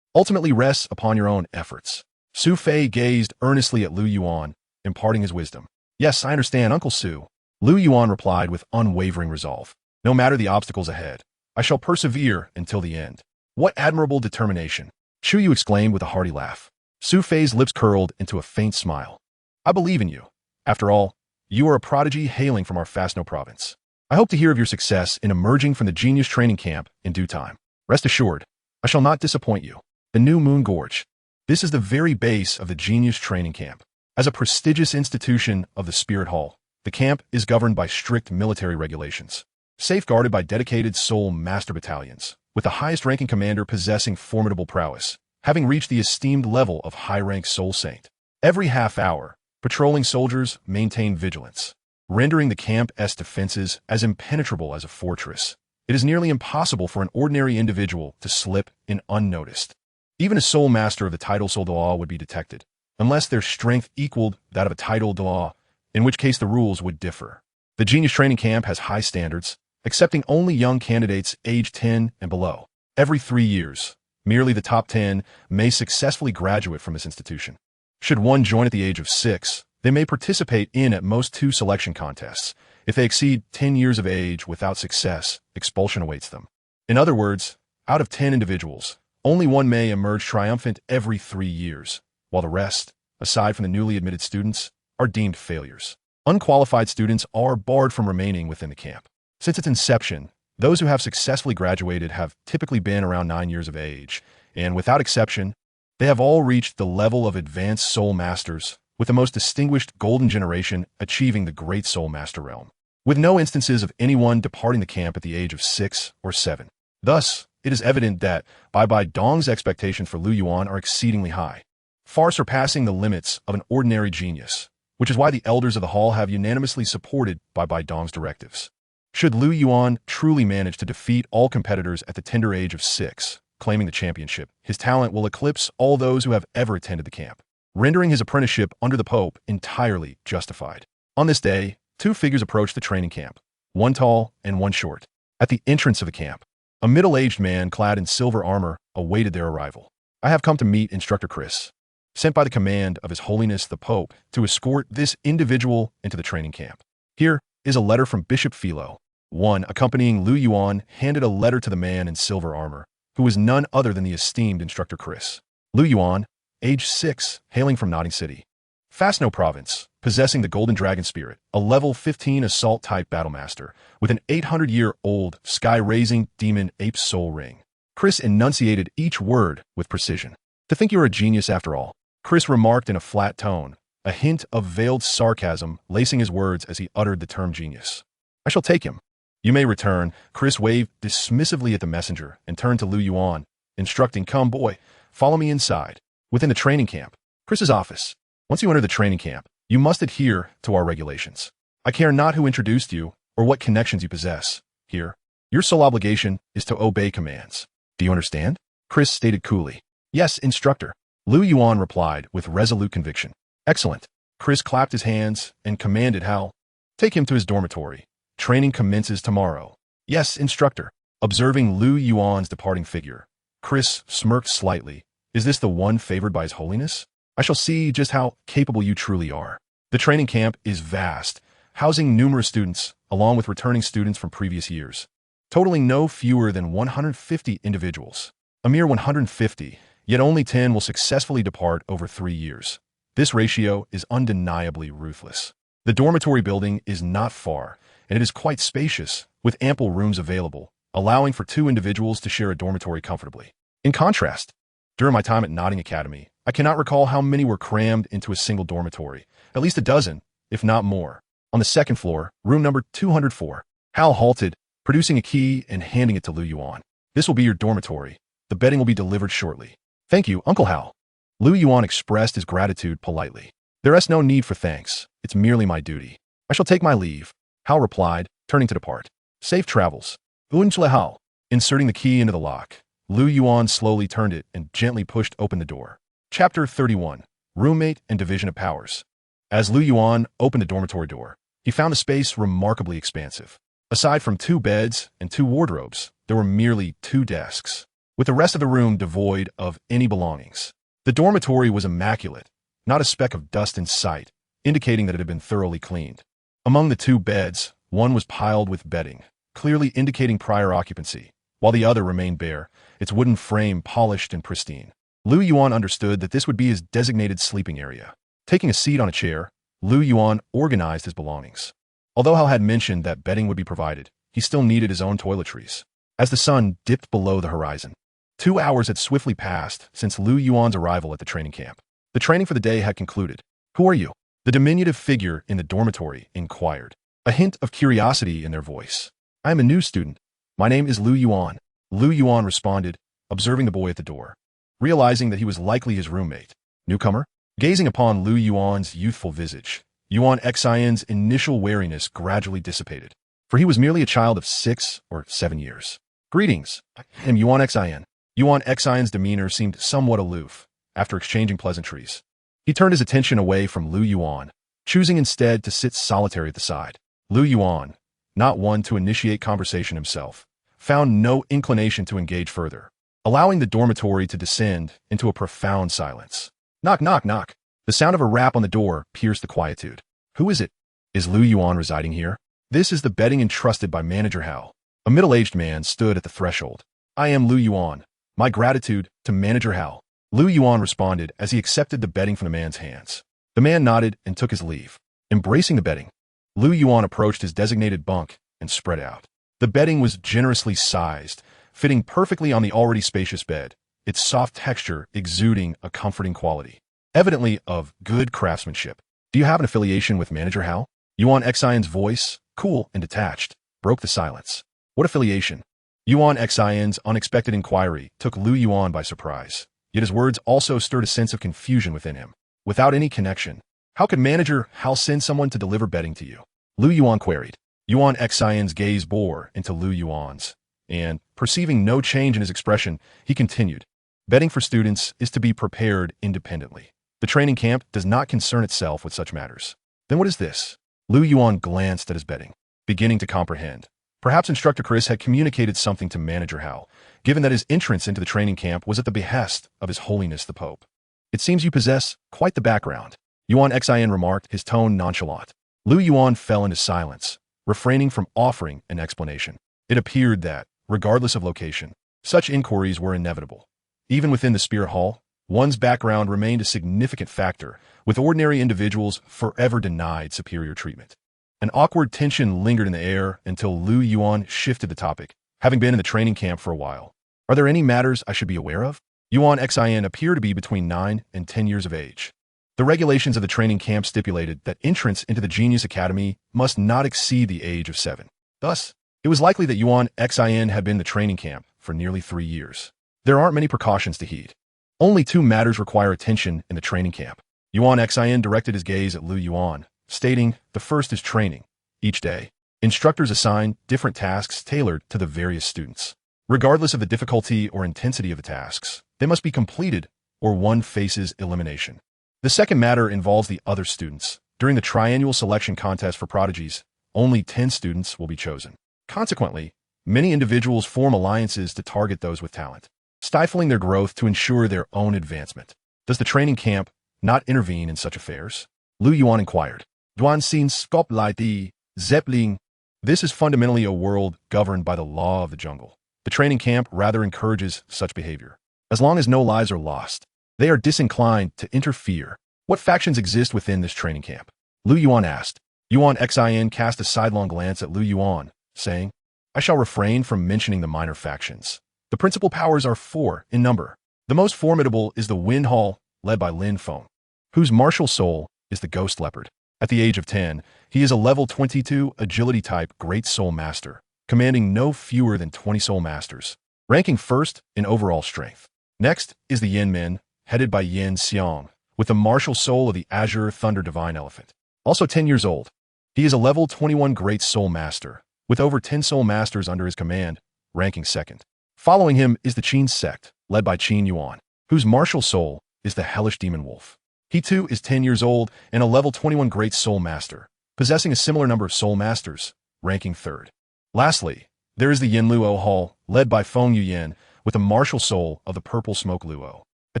ultimately rests upon your own efforts. Su Fei gazed earnestly at Lu Yuan, imparting his wisdom. Yes, I understand, Uncle Su. Lu Yuan replied with unwavering resolve. No matter the obstacles ahead, I shall persevere until the end. What admirable determination! Chu Yu exclaimed with a hearty laugh. Su Fei's lips curled into a faint smile. I believe in you. After all, you are a prodigy hailing from our Fastno province. I hope to hear of your success in emerging from the Genius Training Camp in due time. Rest assured, I shall not disappoint you. The New Moon Gorge. This is the very base of the Genius Training Camp. As a prestigious institution of the Spirit Hall, the camp is governed by strict military regulations, safeguarded by dedicated soul master battalions, with the highest-ranking commander possessing formidable prowess, having reached the esteemed level of high-rank soul saint. Every half hour, patrolling soldiers maintain vigilance, rendering the camp's defenses as impenetrable as a fortress. It is nearly impossible for an ordinary individual to slip in unnoticed. Even a soul master of the title SoulLand would be detected, unless their strength equaled that of a title DeLaw, in which case the rules would differ. The Genius Training Camp has high standards, accepting only young candidates aged 10 and below. Every 3 years, merely the top 10 may successfully graduate from this institution. Should one join at the age of 6, they may participate in at most 2 selection contests. If they exceed 10 years of age without success, expulsion awaits them. In other words, out of 10 individuals, only 1 may emerge triumphant every 3 years, while the rest, aside from the newly admitted students, are deemed failures. Unqualified students are barred from remaining within the camp. Since its inception, those who have successfully graduated have typically been around 9 years of age, and without exception, they have all reached the level of advanced soul masters, with the most distinguished golden generation achieving the great soul master realm, with no instances of anyone departing the camp at the age of 6 or 7. Thus, it is evident that Bai Dong's expectations for Lu Yuan are exceedingly high, far surpassing the limits of an ordinary genius, which is why the elders of the hall have unanimously supported Bai Dong's directives. Should Lu Yuan truly manage to defeat all competitors at the tender age of 6, claiming the championship, his talent will eclipse all those who have ever attended the camp, rendering his apprenticeship under the Pope entirely justified. On this day, 2 figures approached the training camp, one tall and one short. At the entrance of the camp, a middle-aged man clad in silver armor awaited their arrival. I have come to meet Instructor Chris, sent by the command of His Holiness the Pope to escort this individual into the training camp. Here is a letter from Bishop Philo. One accompanying Lu Yuan handed a letter to the man in silver armor, who was none other than the esteemed Instructor Chris. Lu Yuan, age 6, hailing from Notting City, Fastno Province, possessing the Golden Dragon Spirit, a level 15 assault-type battlemaster, with an 800-year-old sky-raising demon ape soul ring. Chris enunciated each word with precision. To think you're a genius after all, Chris remarked in a flat tone, a hint of veiled sarcasm lacing his words as he uttered the term genius. I shall take him. You may return. Chris waved dismissively at the messenger and turned to Lu Yuan, instructing, come boy, follow me inside. Within the training camp, Chris's office, Once you enter the training camp, you must adhere to our regulations. I care not who introduced you or what connections you possess. Here, your sole obligation is to obey commands. Do you understand? Chris stated coolly. Yes, instructor. Lu Yuan replied with resolute conviction. Excellent. Chris clapped his hands and commanded Hal, take him to his dormitory. Training commences tomorrow. Yes, instructor. Observing Lu Yuan's departing figure, Chris smirked slightly. Is this the one favored by His Holiness? I shall see just how capable you truly are. The training camp is vast, housing numerous students, along with returning students from previous years, totaling no fewer than 150 individuals. A mere 150, yet only 10 will successfully depart over 3 years. This ratio is undeniably ruthless. The dormitory building is not far, and it is quite spacious, with ample rooms available, allowing for 2 individuals to share a dormitory comfortably. In contrast, during my time at Notting Academy, I cannot recall how many were crammed into a single dormitory, at least a dozen, if not more. On the second floor, room number 204, Hal halted, producing a key and handing it to Lu Yuan. This will be your dormitory. The bedding will be delivered shortly. Thank you, Uncle Hal. Lu Yuan expressed his gratitude politely. There is no need for thanks. It's merely my duty. I shall take my leave, Hal replied, turning to depart. Safe travels. Uncle Hal. Inserting the key into the lock, Lu Yuan slowly turned it and gently pushed open the door. Chapter 31. Roommate and Division of Powers. As Lu Yuan opened the dormitory door, he found the space remarkably expansive. Aside from 2 beds and 2 wardrobes, there were merely 2 desks, with the rest of the room devoid of any belongings. The dormitory was immaculate, not a speck of dust in sight, indicating that it had been thoroughly cleaned. Among the 2 beds, one was piled with bedding, clearly indicating prior occupancy, while the other remained bare, its wooden frame polished and pristine. Lu Yuan understood that this would be his designated sleeping area. Taking a seat on a chair, Lu Yuan organized his belongings. Although Hal had mentioned that bedding would be provided, he still needed his own toiletries. As the sun dipped below the horizon, 2 hours had swiftly passed since Lu Yuan's arrival at the training camp. The training for the day had concluded. Who are you? The diminutive figure in the dormitory inquired, a hint of curiosity in their voice. I am a new student. My name is Lu Yuan. Lu Yuan responded, observing the boy at the door. Realizing that he was likely his roommate. Newcomer? Gazing upon Lu Yuan's youthful visage, Yuan Xian's initial wariness gradually dissipated, for he was merely a child of 6 or 7 years. Greetings, I am Yuan Xian. Yuan Xian's demeanor seemed somewhat aloof. After exchanging pleasantries, he turned his attention away from Lu Yuan, choosing instead to sit solitary at the side. Lu Yuan, not one to initiate conversation himself, found no inclination to engage further, allowing the dormitory to descend into a profound silence. Knock, knock, knock. The sound of a rap on the door pierced the quietude. Who is it? Is Lu Yuan residing here? This is the bedding entrusted by Manager Hal. A middle-aged man stood at the threshold. I am Lu Yuan. My gratitude to Manager Hal. Lu Yuan responded as he accepted the bedding from the man's hands. The man nodded and took his leave. Embracing the bedding, Lu Yuan approached his designated bunk and spread out. The bedding was generously sized, fitting perfectly on the already spacious bed, its soft texture exuding a comforting quality, evidently of good craftsmanship. Do you have an affiliation with Manager Hal? Yuan Xian's voice, cool and detached, broke the silence. What affiliation? Yuan Xian's unexpected inquiry took Lu Yuan by surprise, yet his words also stirred a sense of confusion within him. Without any connection, how could Manager Hal send someone to deliver bedding to you? Lu Yuan queried. Yuan Xian's gaze bore into Lu Yuan's, and, perceiving no change in his expression, he continued. Bedding for students is to be prepared independently. The training camp does not concern itself with such matters. Then what is this? Lu Yuan glanced at his bedding, beginning to comprehend. Perhaps Instructor Chris had communicated something to Manager Hal, given that his entrance into the training camp was at the behest of His Holiness the Pope. It seems you possess quite the background, Yuan Xian remarked, his tone nonchalant. Lu Yuan fell into silence, refraining from offering an explanation. It appeared that, regardless of location, such inquiries were inevitable. Even within the Spear Hall, one's background remained a significant factor, with ordinary individuals forever denied superior treatment. An awkward tension lingered in the air until Lu Yuan shifted the topic, having been in the training camp for a while. Are there any matters I should be aware of? Yuan Xian appeared to be between 9 and 10 years of age. The regulations of the training camp stipulated that entrance into the Genius Academy must not exceed the age of 7. Thus, it was likely that Yuan Xian had been in the training camp for nearly 3 years. There aren't many precautions to heed. Only 2 matters require attention in the training camp. Yuan Xin directed his gaze at Lu Yuan, stating, "The first is training. Each day, instructors assign different tasks tailored to the various students. Regardless of the difficulty or intensity of the tasks, they must be completed or one faces elimination. The second matter involves the other students. During the triennial selection contest for prodigies, only 10 students will be chosen. Consequently, many individuals form alliances to target those with talent, stifling their growth to ensure their own advancement. Does the training camp not intervene in such affairs?" Lu Yuan inquired. "Duan Xin Skop Lai Di, Zeppling." This is fundamentally a world governed by the law of the jungle. The training camp rather encourages such behavior. As long as no lives are lost, they are disinclined to interfere. "What factions exist within this training camp?" Lu Yuan asked. Yuan Xin cast a sidelong glance at Lu Yuan, saying, "I shall refrain from mentioning the minor factions. The principal powers are 4 in number. The most formidable is the Wind Hall, led by Lin Feng, whose martial soul is the Ghost Leopard. At the age of 10, he is a level 22 agility type Great Soul Master, commanding no fewer than 20 Soul Masters, ranking first in overall strength. Next is the Yin Min, headed by Yin Xiang, with the martial soul of the Azure Thunder Divine Elephant. Also 10 years old, he is a level 21 Great Soul Master, with over 10 Soul Masters under his command, ranking second. Following him is the Qin sect, led by Qin Yuan, whose martial soul is the Hellish Demon Wolf. He too is 10 years old and a level 21 Great Soul Master, possessing a similar number of Soul Masters, ranking third. Lastly, there is the Yin Luo Hall, led by Feng Yuyan, with the martial soul of the Purple Smoke Luo, a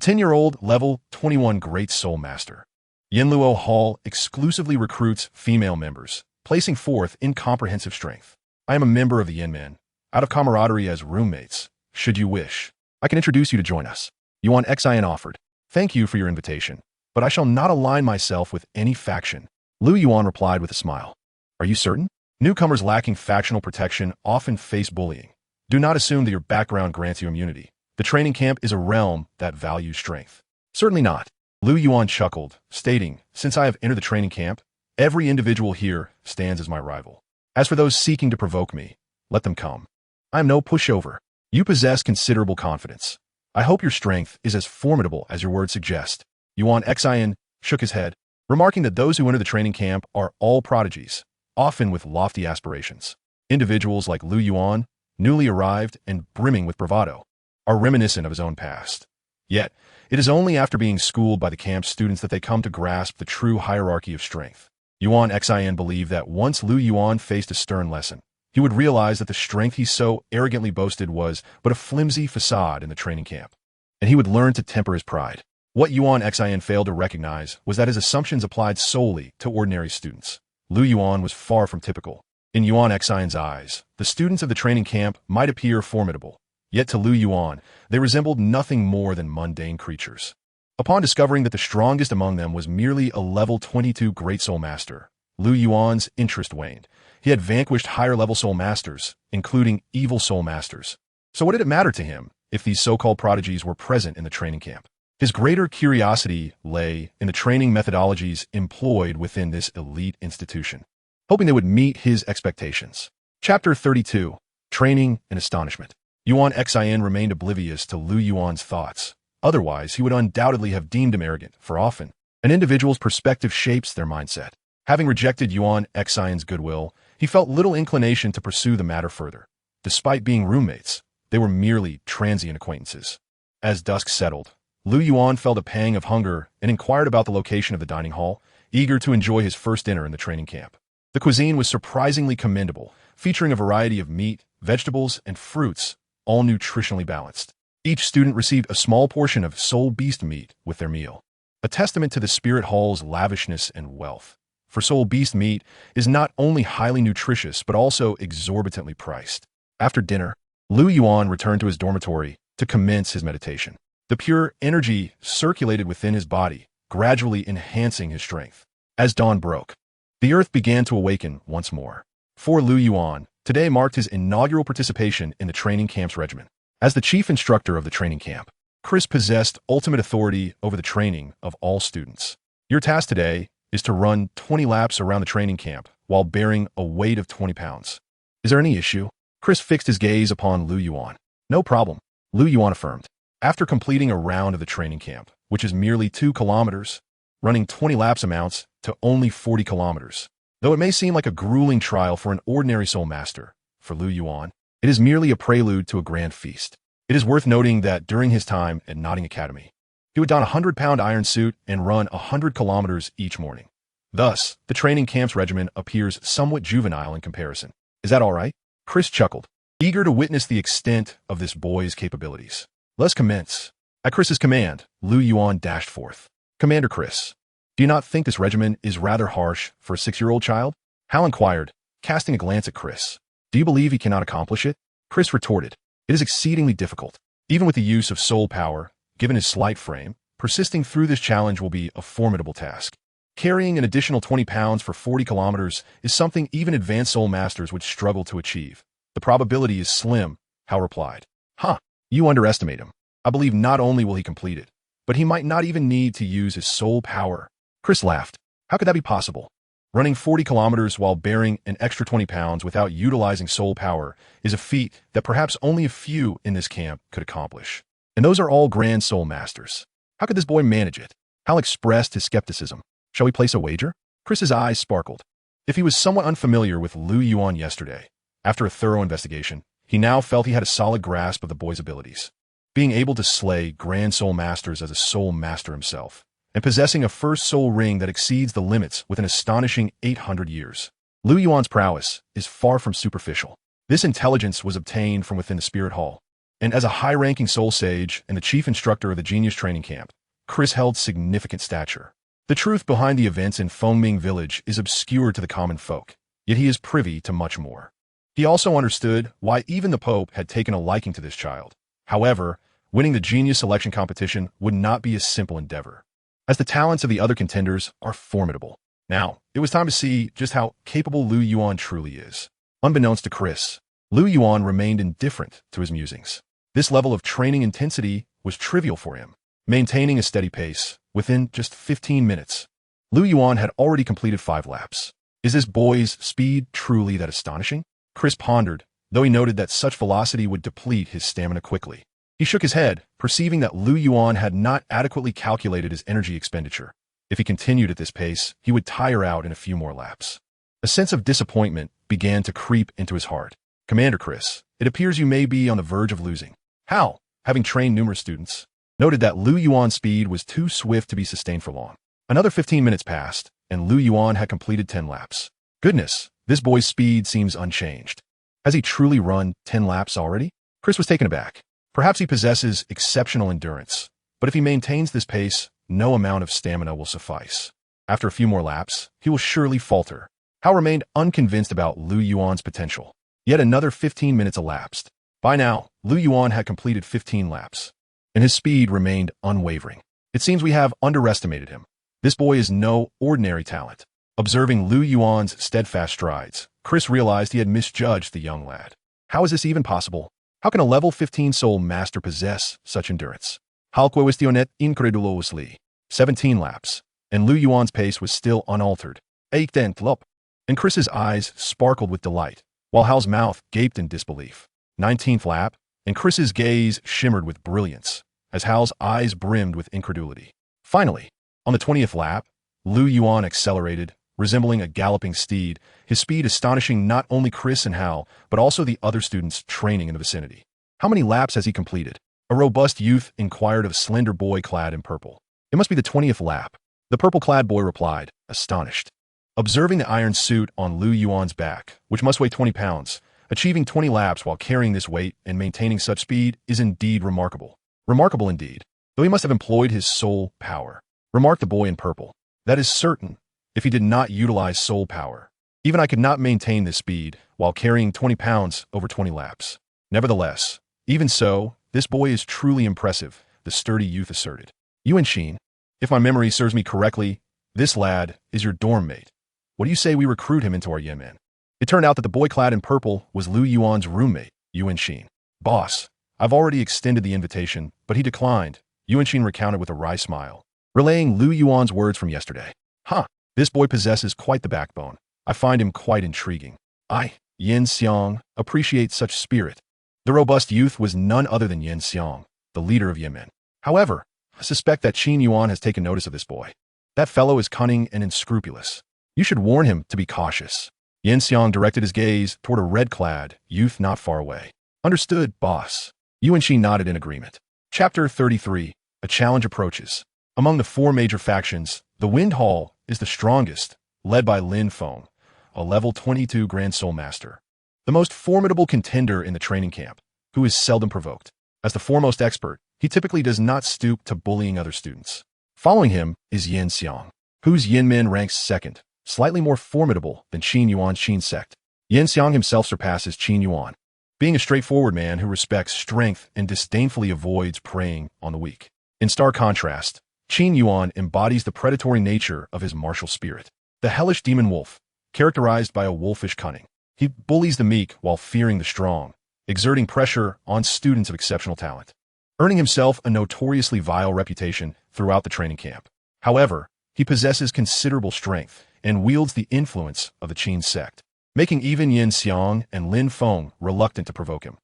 10-year-old level 21 Great Soul Master. Yin Luo Hall exclusively recruits female members, placing fourth in comprehensive strength. I am a member of the Yin Men, out of camaraderie as roommates. Should you wish, I can introduce you to join us." Yuan Xin offered. "Thank you for your invitation, but I shall not align myself with any faction." Lu Yuan replied with a smile. "Are you certain? Newcomers lacking factional protection often face bullying. Do not assume that your background grants you immunity. The training camp is a realm that values strength." "Certainly not." Lu Yuan chuckled, stating, "Since I have entered the training camp, every individual here stands as my rival. As for those seeking to provoke me, let them come. I am no pushover. You possess considerable confidence. I hope your strength is as formidable as your words suggest." Yuan Xin shook his head, remarking that those who enter the training camp are all prodigies, often with lofty aspirations. Individuals like Lu Yuan, newly arrived and brimming with bravado, are reminiscent of his own past. Yet, it is only after being schooled by the camp students that they come to grasp the true hierarchy of strength. Yuan Xin believed that once Lu Yuan faced a stern lesson, he would realize that the strength he so arrogantly boasted was but a flimsy facade in the training camp, and he would learn to temper his pride. What Yuan Xin failed to recognize was that his assumptions applied solely to ordinary students. Lu Yuan was far from typical. In Yuan Xin's eyes, the students of the training camp might appear formidable, yet to Lu Yuan, they resembled nothing more than mundane creatures. Upon discovering that the strongest among them was merely a level 22 Great Soul Master, Lu Yuan's interest waned. He had vanquished higher-level Soul Masters, including evil Soul Masters. So what did it matter to him if these so-called prodigies were present in the training camp? His greater curiosity lay in the training methodologies employed within this elite institution, hoping they would meet his expectations. Chapter 32. Training and Astonishment. Yuan Xin remained oblivious to Lu Yuan's thoughts. Otherwise, he would undoubtedly have deemed him arrogant, for often an individual's perspective shapes their mindset. Having rejected Yuan Xin's goodwill, he felt little inclination to pursue the matter further. Despite being roommates, they were merely transient acquaintances. As dusk settled, Lu Yuan felt a pang of hunger and inquired about the location of the dining hall, eager to enjoy his first dinner in the training camp. The cuisine was surprisingly commendable, featuring a variety of meat, vegetables, and fruits, all nutritionally balanced. Each student received a small portion of soul beast meat with their meal, a testament to the spirit hall's lavishness and wealth. For soul beast meat is not only highly nutritious but also exorbitantly priced. After dinner, Lu Yuan returned to his dormitory to commence his meditation. The pure energy circulated within his body, gradually enhancing his strength. As dawn broke, the earth began to awaken once more. For Lu Yuan, today marked his inaugural participation in the training camp's regimen. As the chief instructor of the training camp, Chris possessed ultimate authority over the training of all students. Your task today is to run 20 laps around the training camp while bearing a weight of 20 pounds. Is there any issue? Chris fixed his gaze upon Lu Yuan. No problem, Lu Yuan affirmed. After completing a round of the training camp, which is merely 2 kilometers, running 20 laps amounts to only 40 kilometers. Though it may seem like a grueling trial for an ordinary soul master, for Lu Yuan, it is merely a prelude to a grand feast. It is worth noting that during his time at Notting Academy, he would don a 100-pound iron suit and run 100 kilometers each morning. Thus, the training camp's regimen appears somewhat juvenile in comparison. Is that all right? Chris chuckled, eager to witness the extent of this boy's capabilities. Let's commence. At Chris's command, Lu Yuan dashed forth. Commander Chris, do you not think this regimen is rather harsh for a 6-year-old child? Hal inquired, casting a glance at Chris. Do you believe he cannot accomplish it? Chris retorted, it is exceedingly difficult. Even with the use of soul power, given his slight frame, persisting through this challenge will be a formidable task. Carrying an additional 20 pounds for 40 kilometers is something even advanced soul masters would struggle to achieve. The probability is slim, Hal replied. Huh, you underestimate him. I believe not only will he complete it, but he might not even need to use his soul power. Chris laughed. How could that be possible? Running 40 kilometers while bearing an extra 20 pounds without utilizing soul power is a feat that perhaps only a few in this camp could accomplish. And those are all grand soul masters. How could this boy manage it? Hal expressed his skepticism. Shall we place a wager? Chris's eyes sparkled. If he was somewhat unfamiliar with Lu Yuan yesterday, after a thorough investigation, he now felt he had a solid grasp of the boy's abilities. Being able to slay grand soul masters as a soul master himself, and possessing a first soul ring that exceeds the limits with an astonishing 800 years. Lu Yuan's prowess is far from superficial. This intelligence was obtained from within the Spirit Hall, and as a high-ranking soul sage and the chief instructor of the Genius Training Camp, Chris held significant stature. The truth behind the events in Fengming Village is obscure to the common folk, yet he is privy to much more. He also understood why even the Pope had taken a liking to this child. However, winning the genius selection competition would not be a simple endeavor, as the talents of the other contenders are formidable. Now, it was time to see just how capable Lu Yuan truly is. Unbeknownst to Chris, Lu Yuan remained indifferent to his musings. This level of training intensity was trivial for him. Maintaining a steady pace, within just 15 minutes, Lu Yuan had already completed 5 laps. Is this boy's speed truly that astonishing? Chris pondered, though he noted that such velocity would deplete his stamina quickly. He shook his head, perceiving that Lu Yuan had not adequately calculated his energy expenditure. If he continued at this pace, he would tire out in a few more laps. A sense of disappointment began to creep into his heart. Commander Chris, it appears you may be on the verge of losing. Hal, having trained numerous students, noted that Lu Yuan's speed was too swift to be sustained for long. Another 15 minutes passed, and Lu Yuan had completed 10 laps. Goodness, this boy's speed seems unchanged. Has he truly run 10 laps already? Chris was taken aback. Perhaps he possesses exceptional endurance, but if he maintains this pace, no amount of stamina will suffice. After a few more laps, he will surely falter. Hal remained unconvinced about Lu Yuan's potential. Yet another 15 minutes elapsed. By now, Lu Yuan had completed 15 laps, and his speed remained unwavering. It seems we have underestimated him. This boy is no ordinary talent. Observing Lu Yuan's steadfast strides, Chris realized he had misjudged the young lad. How is this even possible? How can a level 15 soul master possess such endurance? Hal questionet incredulously. 17 laps, and Lu Yuan's pace was still unaltered. 18th lap. And Chris's eyes sparkled with delight, while Hal's mouth gaped in disbelief. 19th lap, and Chris's gaze shimmered with brilliance, as Hal's eyes brimmed with incredulity. Finally, on the 20th lap, Lu Yuan accelerated, resembling a galloping steed, his speed astonishing not only Chris and Hal, but also the other students training in the vicinity. How many laps has he completed? A robust youth inquired of a slender boy clad in purple. It must be the 20th lap. The purple-clad boy replied, astonished. Observing the iron suit on Lu Yuan's back, which must weigh 20 pounds, achieving 20 laps while carrying this weight and maintaining such speed is indeed remarkable. Remarkable indeed, though he must have employed his soul power, remarked the boy in purple. That is certain, if he did not utilize soul power. Even I could not maintain this speed while carrying 20 pounds over 20 laps. Nevertheless, even so, this boy is truly impressive, the sturdy youth asserted. Yuan Xin, if my memory serves me correctly, this lad is your dorm mate. What do you say we recruit him into our Yemen? It turned out that the boy clad in purple was Lu Yuan's roommate, Yuan Xin. Boss, I've already extended the invitation, but he declined, Yuan Xin recounted with a wry smile, relaying Lu Yuan's words from yesterday. Huh, this boy possesses quite the backbone. I find him quite intriguing. I, Yin Xiang, appreciate such spirit. The robust youth was none other than Yin Xiang, the leader of Yemen. However, I suspect that Qin Yuan has taken notice of this boy. That fellow is cunning and unscrupulous. You should warn him to be cautious. Yin Xiang directed his gaze toward a red-clad youth not far away. Understood, boss. Yu and she nodded in agreement. Chapter 33. A challenge approaches. Among the four major factions, the Wind Hall is the strongest, led by Lin Feng, a level 22 Grand Soul Master. The most formidable contender in the training camp, who is seldom provoked. As the foremost expert, he typically does not stoop to bullying other students. Following him is Yin Xiang, whose Yin Min ranks second, slightly more formidable than Qin Yuan's Qin sect. Yin Xiang himself surpasses Qin Yuan, being a straightforward man who respects strength and disdainfully avoids preying on the weak. In stark contrast, Qin Yuan embodies the predatory nature of his martial spirit. The hellish demon wolf, characterized by a wolfish cunning. He bullies the meek while fearing the strong, exerting pressure on students of exceptional talent, earning himself a notoriously vile reputation throughout the training camp. However, he possesses considerable strength and wields the influence of the Qin sect, making even Yin Xiang and Lin Feng reluctant to provoke him.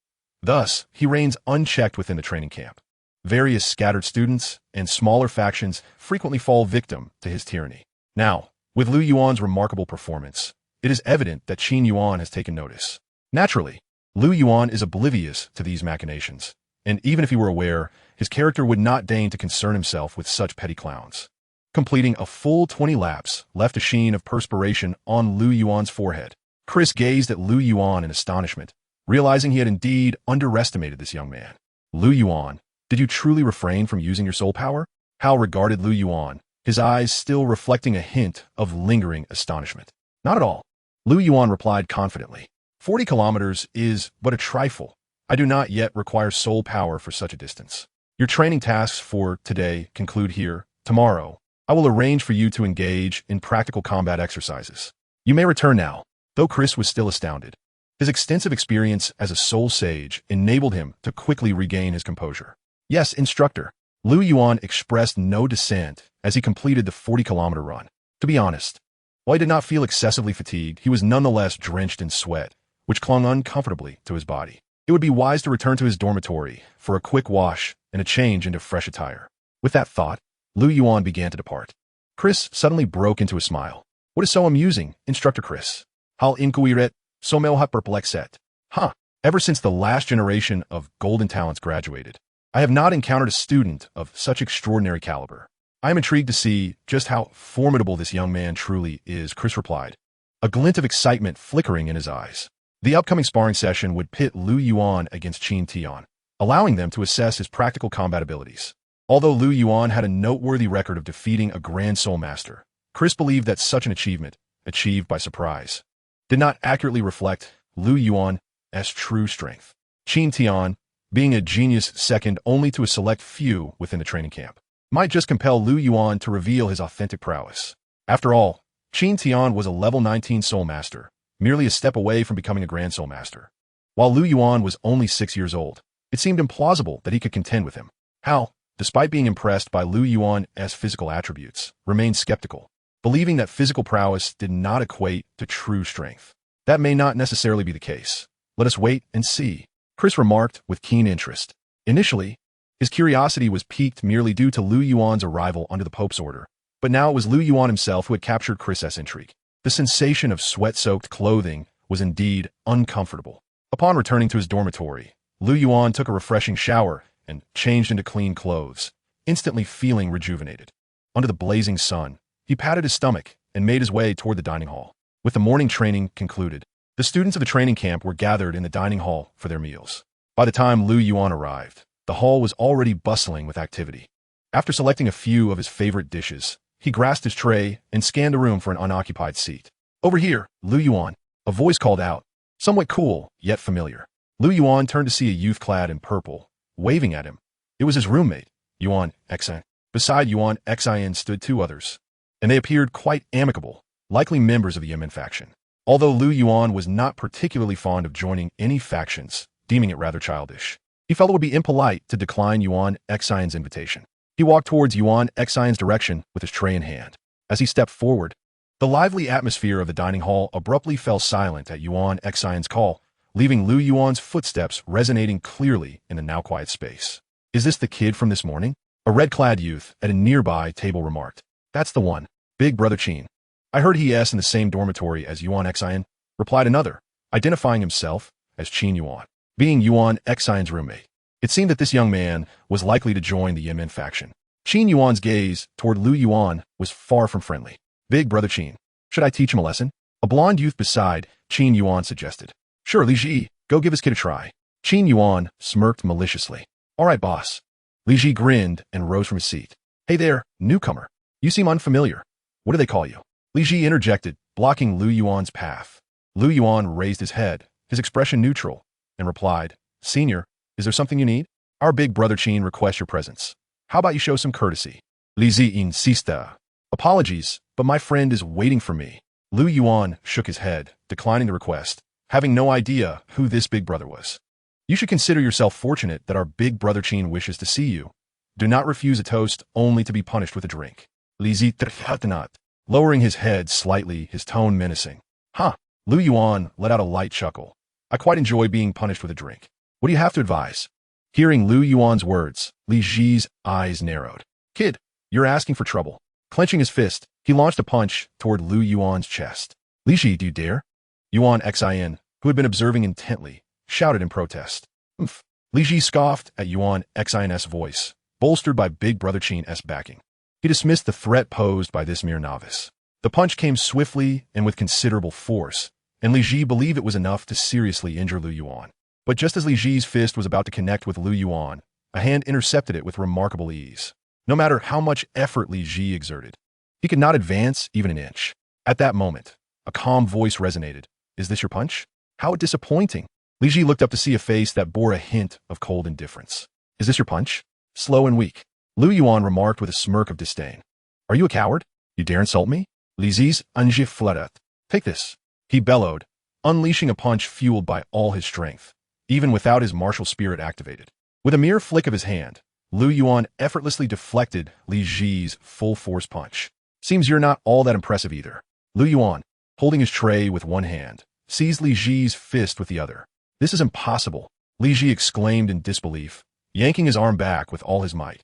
Thus, he reigns unchecked within the training camp. Various scattered students and smaller factions frequently fall victim to his tyranny. Now, with Lu Yuan's remarkable performance, it is evident that Qin Yuan has taken notice. Naturally, Lu Yuan is oblivious to these machinations, and even if he were aware, his character would not deign to concern himself with such petty clowns. Completing a full 20 laps left a sheen of perspiration on Lu Yuan's forehead. Chris gazed at Lu Yuan in astonishment, realizing he had indeed underestimated this young man. Lu Yuan, did you truly refrain from using your soul power? Hao regarded Lu Yuan, his eyes still reflecting a hint of lingering astonishment. Not at all. Lu Yuan replied confidently. 40 kilometers is but a trifle. I do not yet require soul power for such a distance. Your training tasks for today conclude here. Tomorrow, I will arrange for you to engage in practical combat exercises. You may return now. Though Chris was still astounded, his extensive experience as a soul sage enabled him to quickly regain his composure. Yes, instructor. Lu Yuan expressed no dissent as he completed the 40-kilometer run. To be honest, while he did not feel excessively fatigued, he was nonetheless drenched in sweat, which clung uncomfortably to his body. It would be wise to return to his dormitory for a quick wash and a change into fresh attire. With that thought, Lu Yuan began to depart. Chris suddenly broke into a smile. What is so amusing, Instructor Chris? Hal inquiret, sommelhat perplexet. Huh, ever since the last generation of golden talents graduated, I have not encountered a student of such extraordinary caliber. I am intrigued to see just how formidable this young man truly is, Chris replied, a glint of excitement flickering in his eyes. The upcoming sparring session would pit Lu Yuan against Qin Tian, allowing them to assess his practical combat abilities. Although Lu Yuan had a noteworthy record of defeating a Grand Soul Master, Chris believed that such an achievement, achieved by surprise, did not accurately reflect Lu Yuan's true strength. Qin Tian, being a genius second only to a select few within the training camp, might just compel Lu Yuan to reveal his authentic prowess. After all, Qin Tian was a level 19 Soul Master, merely a step away from becoming a Grand Soul Master. While Lu Yuan was only 6 years old, it seemed implausible that he could contend with him. Hao, despite being impressed by Lu Yuan's physical attributes, remained skeptical, believing that physical prowess did not equate to true strength. That may not necessarily be the case. Let us wait and see, Chris remarked with keen interest. Initially, his curiosity was piqued merely due to Lu Yuan's arrival under the Pope's order, but now it was Lu Yuan himself who had captured Chris's intrigue. The sensation of sweat-soaked clothing was indeed uncomfortable. Upon returning to his dormitory, Lu Yuan took a refreshing shower and changed into clean clothes, instantly feeling rejuvenated. Under the blazing sun, he patted his stomach and made his way toward the dining hall. With the morning training concluded, the students of the training camp were gathered in the dining hall for their meals. By the time Lu Yuan arrived, the hall was already bustling with activity. After selecting a few of his favorite dishes, he grasped his tray and scanned the room for an unoccupied seat. Over here, Lu Yuan, a voice called out, somewhat cool, yet familiar. Lu Yuan turned to see a youth clad in purple, waving at him. It was his roommate, Yuan Xin. Beside Yuan Xin stood two others, and they appeared quite amicable, likely members of the Yemen faction. Although Lu Yuan was not particularly fond of joining any factions, deeming it rather childish, he felt it would be impolite to decline Yuan Xin's invitation. He walked towards Yuan Xin's direction with his tray in hand. As he stepped forward, the lively atmosphere of the dining hall abruptly fell silent at Yuan Xin's call, leaving Lu Yuan's footsteps resonating clearly in the now quiet space. Is this the kid from this morning? A red-clad youth at a nearby table remarked. That's the one. Big Brother Qin. I heard he's in the same dormitory as Yuan Xian, replied another, identifying himself as Qin Yuan, being Yuan Xian's roommate. It seemed that this young man was likely to join the Yemen faction. Qin Yuan's gaze toward Lu Yuan was far from friendly. Big Brother Qin. Should I teach him a lesson? A blonde youth beside Qin Yuan suggested. Sure, Li Ji, go give his kid a try. Qin Yuan smirked maliciously. All right, boss. Li Ji grinned and rose from his seat. Hey there, newcomer. You seem unfamiliar. What do they call you? Li Ji interjected, blocking Lu Yuan's path. Lu Yuan raised his head, his expression neutral, and replied, Senior, is there something you need? Our big brother Qin requests your presence. How about you show some courtesy? Li Ji insista. Apologies, but my friend is waiting for me. Lu Yuan shook his head, declining the request, having no idea who this big brother was. You should consider yourself fortunate that our big brother Qin wishes to see you. Do not refuse a toast only to be punished with a drink. Li Ji lowering his head slightly, his tone menacing. Huh. Lu Yuan let out a light chuckle. I quite enjoy being punished with a drink. What do you have to advise? Hearing Lu Yuan's words, Li Ji's eyes narrowed. Kid, you're asking for trouble. Clenching his fist, he launched a punch toward Lu Yuan's chest. Li Ji, do you dare? Yuan Xian, who had been observing intently, shouted in protest. Oomph. Li Ji scoffed at Yuan Xian's voice, bolstered by Big Brother Qin's backing. He dismissed the threat posed by this mere novice. The punch came swiftly and with considerable force, and Li Ji believed it was enough to seriously injure Lu Yuan. But just as Li Ji's fist was about to connect with Lu Yuan, a hand intercepted it with remarkable ease. No matter how much effort Li Ji exerted, he could not advance even an inch. At that moment, a calm voice resonated. Is this your punch? How disappointing. Li Ji looked up to see a face that bore a hint of cold indifference. Is this your punch? Slow and weak. Lu Yuan remarked with a smirk of disdain. Are you a coward? You dare insult me? Li Ji's ange fladat. Take this. He bellowed, unleashing a punch fueled by all his strength, even without his martial spirit activated. With a mere flick of his hand, Lu Yuan effortlessly deflected Li Ji's full-force punch. Seems you're not all that impressive either. Lu Yuan, holding his tray with one hand, seized Li Ji's fist with the other. This is impossible, Li Ji exclaimed in disbelief, yanking his arm back with all his might.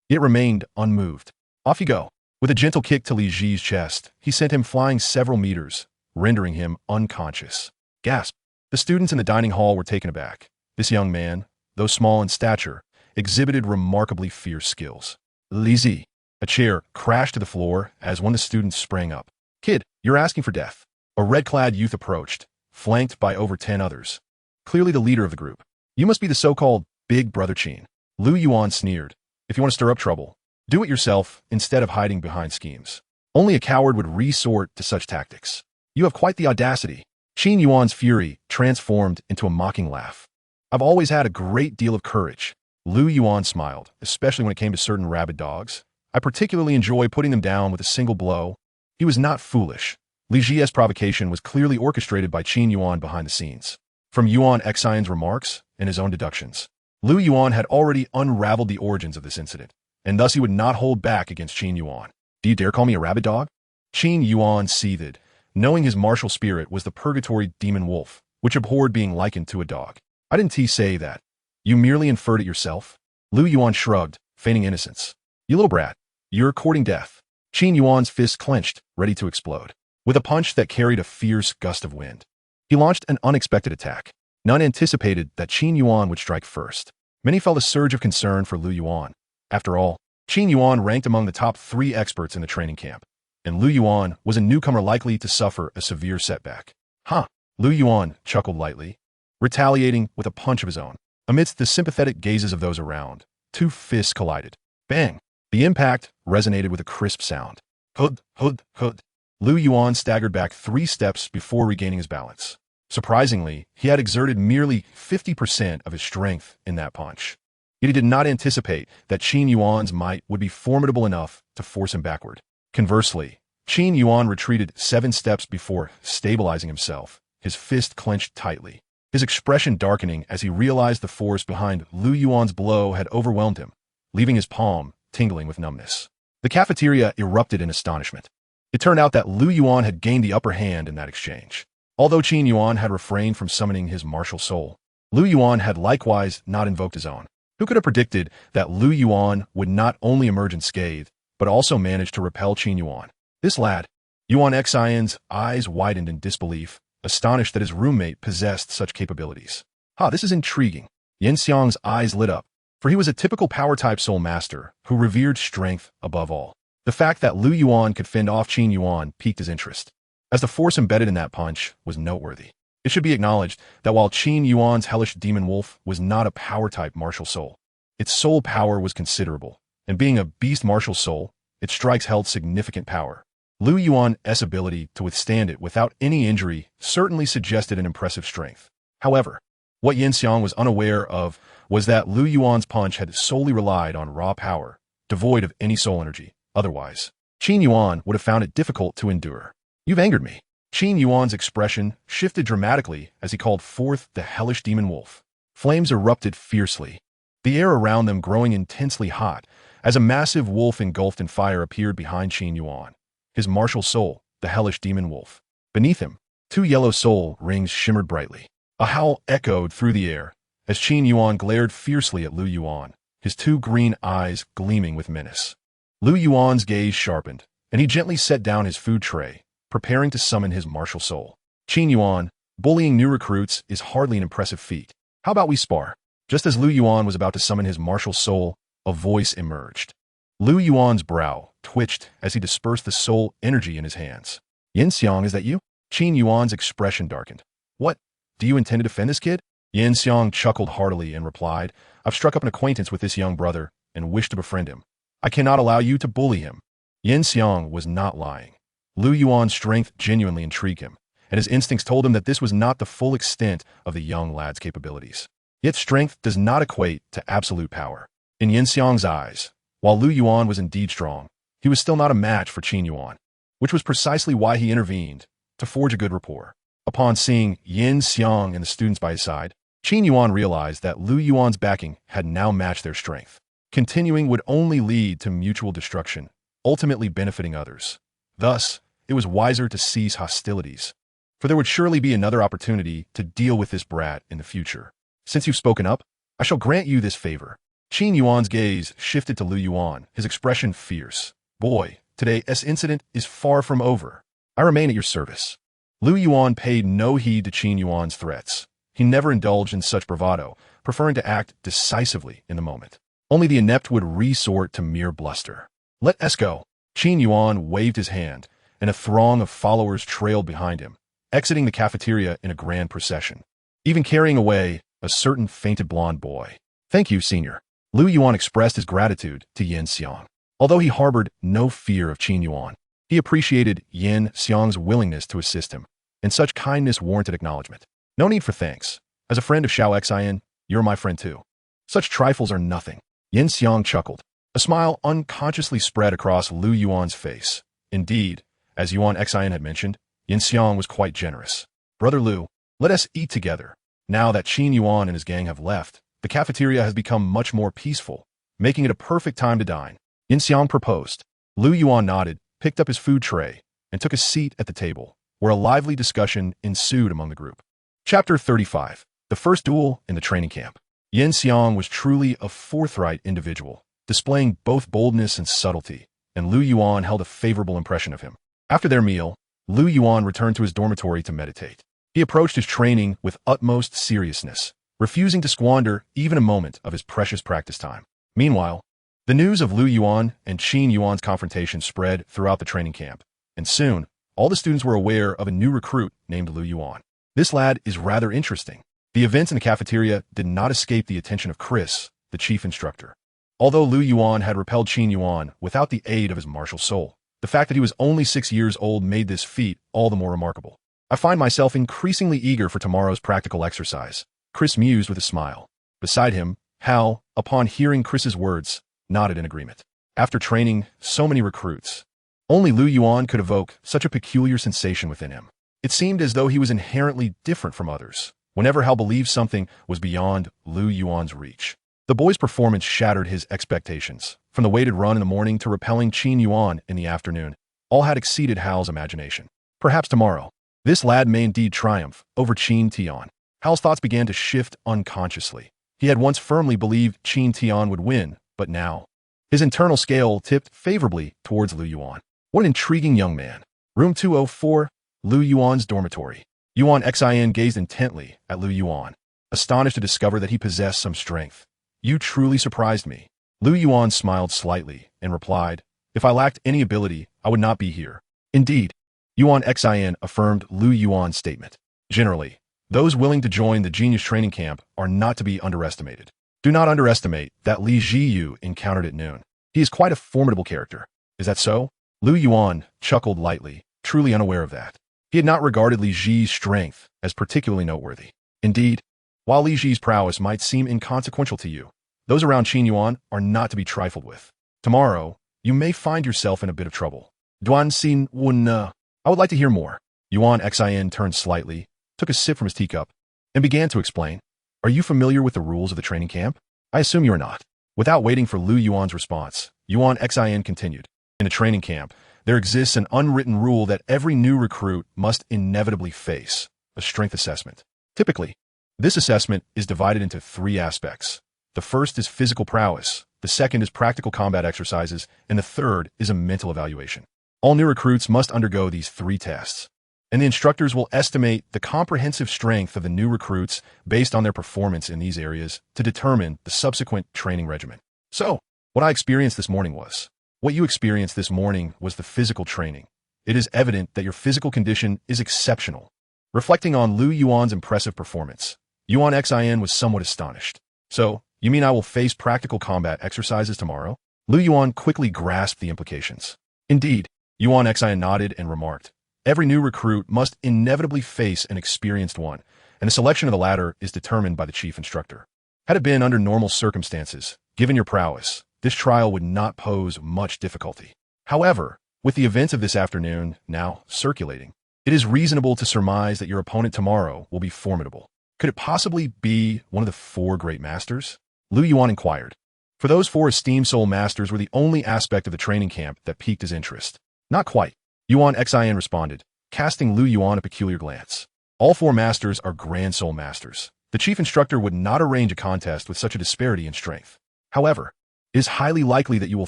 It remained unmoved. Off you go. With a gentle kick to Li Ji's chest, he sent him flying several meters, rendering him unconscious. Gasp. The students in the dining hall were taken aback. This young man, though small in stature, exhibited remarkably fierce skills. Li Ji. A chair crashed to the floor as one of the students sprang up. Kid, you're asking for death. A red-clad youth approached, flanked by over 10 others. Clearly the leader of the group. You must be the so-called Big Brother Qin. Lu Yuan sneered. If you want to stir up trouble, do it yourself instead of hiding behind schemes. Only a coward would resort to such tactics. You have quite the audacity. Qin Yuan's fury transformed into a mocking laugh. I've always had a great deal of courage. Lu Yuan smiled, especially when it came to certain rabid dogs. I particularly enjoy putting them down with a single blow. He was not foolish. Li Ji's provocation was clearly orchestrated by Qin Yuan behind the scenes. From Yuan Xian's remarks and his own deductions, Lu Yuan had already unraveled the origins of this incident, and thus he would not hold back against Qin Yuan. Do you dare call me a rabid dog? Qin Yuan seethed, knowing his martial spirit was the purgatory demon wolf, which abhorred being likened to a dog. I didn't say that. You merely inferred it yourself? Lu Yuan shrugged, feigning innocence. You little brat. You're courting death. Qin Yuan's fist clenched, ready to explode. With a punch that carried a fierce gust of wind, he launched an unexpected attack. None anticipated that Qin Yuan would strike first. Many felt a surge of concern for Lu Yuan. After all, Qin Yuan ranked among the top 3 experts in the training camp, and Lu Yuan was a newcomer likely to suffer a severe setback. Huh. Lu Yuan chuckled lightly, retaliating with a punch of his own. Amidst the sympathetic gazes of those around, 2 fists collided. Bang! The impact resonated with a crisp sound. Hud, hud, hud. Lu Yuan staggered back 3 steps before regaining his balance. Surprisingly, he had exerted merely 50% of his strength in that punch. Yet he did not anticipate that Qin Yuan's might would be formidable enough to force him backward. Conversely, Qin Yuan retreated 7 steps before stabilizing himself, his fist clenched tightly, his expression darkening as he realized the force behind Lu Yuan's blow had overwhelmed him, leaving his palm tingling with numbness. The cafeteria erupted in astonishment. It turned out that Lu Yuan had gained the upper hand in that exchange. Although Qin Yuan had refrained from summoning his martial soul, Lu Yuan had likewise not invoked his own. Who could have predicted that Lu Yuan would not only emerge unscathed, but also managed to repel Qin Yuan. This lad, Yuan Xian's eyes widened in disbelief, astonished that his roommate possessed such capabilities. This is intriguing. Yin Xiang's eyes lit up, for he was a typical power-type soul master who revered strength above all. The fact that Lu Yuan could fend off Qin Yuan piqued his interest, as the force embedded in that punch was noteworthy. It should be acknowledged that while Qin Yuan's hellish demon wolf was not a power-type martial soul, its soul power was considerable, and being a beast martial soul, its strikes held significant power. Lu Yuan's ability to withstand it without any injury certainly suggested an impressive strength. However, what Yin Xiang was unaware of was that Lu Yuan's punch had solely relied on raw power, devoid of any soul energy. Otherwise, Qin Yuan would have found it difficult to endure. "You've angered me." Qin Yuan's expression shifted dramatically as he called forth the hellish demon wolf. Flames erupted fiercely, the air around them growing intensely hot as a massive wolf engulfed in fire appeared behind Qin Yuan, his martial soul, the hellish demon wolf. Beneath him, 2 yellow soul rings shimmered brightly. A howl echoed through the air as Qin Yuan glared fiercely at Lu Yuan, his 2 green eyes gleaming with menace. Lu Yuan's gaze sharpened, and he gently set down his food tray, preparing to summon his martial soul. "Qin Yuan, bullying new recruits is hardly an impressive feat. How about we spar?" Just as Lu Yuan was about to summon his martial soul, a voice emerged. Lu Yuan's brow twitched as he dispersed the soul energy in his hands. "Yin Xiang, is that you?" Qin Yuan's expression darkened. "What? Do you intend to defend this kid?" Yin Xiang chuckled heartily and replied, "I've struck up an acquaintance with this young brother and wish to befriend him. I cannot allow you to bully him." Yin Xiang was not lying. Lu Yuan's strength genuinely intrigued him, and his instincts told him that this was not the full extent of the young lad's capabilities. Yet strength does not equate to absolute power. In Yin Xiang's eyes, while Lu Yuan was indeed strong, he was still not a match for Qin Yuan, which was precisely why he intervened, to forge a good rapport. Upon seeing Yin Xiang and the students by his side, Qin Yuan realized that Lu Yuan's backing had now matched their strength. Continuing would only lead to mutual destruction, ultimately benefiting others. Thus, it was wiser to cease hostilities, for there would surely be another opportunity to deal with this brat in the future. "Since you've spoken up, I shall grant you this favor." Qin Yuan's gaze shifted to Lu Yuan, his expression fierce. "Boy, today's incident is far from over. I remain at your service." Lu Yuan paid no heed to Qin Yuan's threats. He never indulged in such bravado, preferring to act decisively in the moment. Only the inept would resort to mere bluster. "Let us go." Qin Yuan waved his hand, and a throng of followers trailed behind him, exiting the cafeteria in a grand procession, even carrying away a certain fainted blonde boy. "Thank you, senior." Lu Yuan expressed his gratitude to Yin Xiang. Although he harbored no fear of Qin Yuan, he appreciated Yin Xiang's willingness to assist him, and such kindness warranted acknowledgement. "No need for thanks. As a friend of Xiao Xian, you're my friend too. Such trifles are nothing." Yin Xiang chuckled. A smile unconsciously spread across Lu Yuan's face. Indeed, as Yuan Xian had mentioned, Yin Xiang was quite generous. "Brother Lu, let us eat together." Now that Qin Yuan and his gang have left, the cafeteria has become much more peaceful, making it a perfect time to dine. Yin Xiang proposed. Lu Yuan nodded, picked up his food tray, and took a seat at the table, where a lively discussion ensued among the group. Chapter 35. The First Duel in the Training Camp. Yin Xiang was truly a forthright individual, displaying both boldness and subtlety, and Lu Yuan held a favorable impression of him. After their meal, Lu Yuan returned to his dormitory to meditate. He approached his training with utmost seriousness, refusing to squander even a moment of his precious practice time. Meanwhile, the news of Lu Yuan and Qin Yuan's confrontation spread throughout the training camp, and soon, all the students were aware of a new recruit named Lu Yuan. This lad is rather interesting. The events in the cafeteria did not escape the attention of Chris, the chief instructor. Although Lu Yuan had repelled Qin Yuan without the aid of his martial soul, the fact that he was only 6 years old made this feat all the more remarkable. "I find myself increasingly eager for tomorrow's practical exercise," Chris mused with a smile. Beside him, Hal, upon hearing Chris's words, nodded in agreement. After training so many recruits, only Lu Yuan could evoke such a peculiar sensation within him. It seemed as though he was inherently different from others, whenever Hal believed something was beyond Lu Yuan's reach. The boy's performance shattered his expectations. From the weighted run in the morning to repelling Qin Yuan in the afternoon, all had exceeded Hal's imagination. Perhaps tomorrow, this lad may indeed triumph over Qin Tian. Hal's thoughts began to shift unconsciously. He had once firmly believed Qin Tian would win, but now, His internal scale tipped favorably towards Lu Yuan. What an intriguing young man. Room 204, Lu Yuan's dormitory. Yuan Xin gazed intently at Lu Yuan, astonished to discover that he possessed some strength. You truly surprised me. Lu Yuan smiled slightly and replied, if I lacked any ability, I would not be here. Indeed, Yuan Xin affirmed Lu Yuan's statement. Generally, those willing to join the genius training camp are not to be underestimated. Do not underestimate that Li Ji you encountered at noon. He is quite a formidable character. Is that so? Lu Yuan chuckled lightly, truly unaware of that. He had not regarded Li Ji's strength as particularly noteworthy. Indeed, while Li Ji's prowess might seem inconsequential to you, those around Qin Yuan are not to be trifled with. Tomorrow, you may find yourself in a bit of trouble. Duan Xin Wen, I would like to hear more. Yuan Xin turned slightly, took a sip from his teacup, and began to explain. Are you familiar with the rules of the training camp? I assume you are not. Without waiting for Lu Yuan's response, Yuan Xin continued. In a training camp, there exists an unwritten rule that every new recruit must inevitably face, a strength assessment. Typically, this assessment is divided into 3 aspects. The first is physical prowess, the second is practical combat exercises, and the third is a mental evaluation. All new recruits must undergo these 3 tests, and the instructors will estimate the comprehensive strength of the new recruits based on their performance in these areas to determine the subsequent training regimen. So, what I experienced this morning was, what you experienced this morning was the physical training. It is evident that your physical condition is exceptional. Reflecting on Lu Yuan's impressive performance, Yuan Xin was somewhat astonished. So, you mean I will face practical combat exercises tomorrow? Lu Yuan quickly grasped the implications. Indeed, Yuan Xin nodded and remarked, every new recruit must inevitably face an experienced one, and the selection of the latter is determined by the chief instructor. Had it been under normal circumstances, given your prowess, this trial would not pose much difficulty. However, with the events of this afternoon now circulating, it is reasonable to surmise that your opponent tomorrow will be formidable. Could it possibly be one of the 4 great masters? Lu Yuan inquired. For those 4 esteemed soul masters were the only aspect of the training camp that piqued his interest. Not quite. Yuan Xin responded, casting Lu Yuan a peculiar glance. All 4 masters are grand soul masters. The chief instructor would not arrange a contest with such a disparity in strength. However, it is highly likely that you will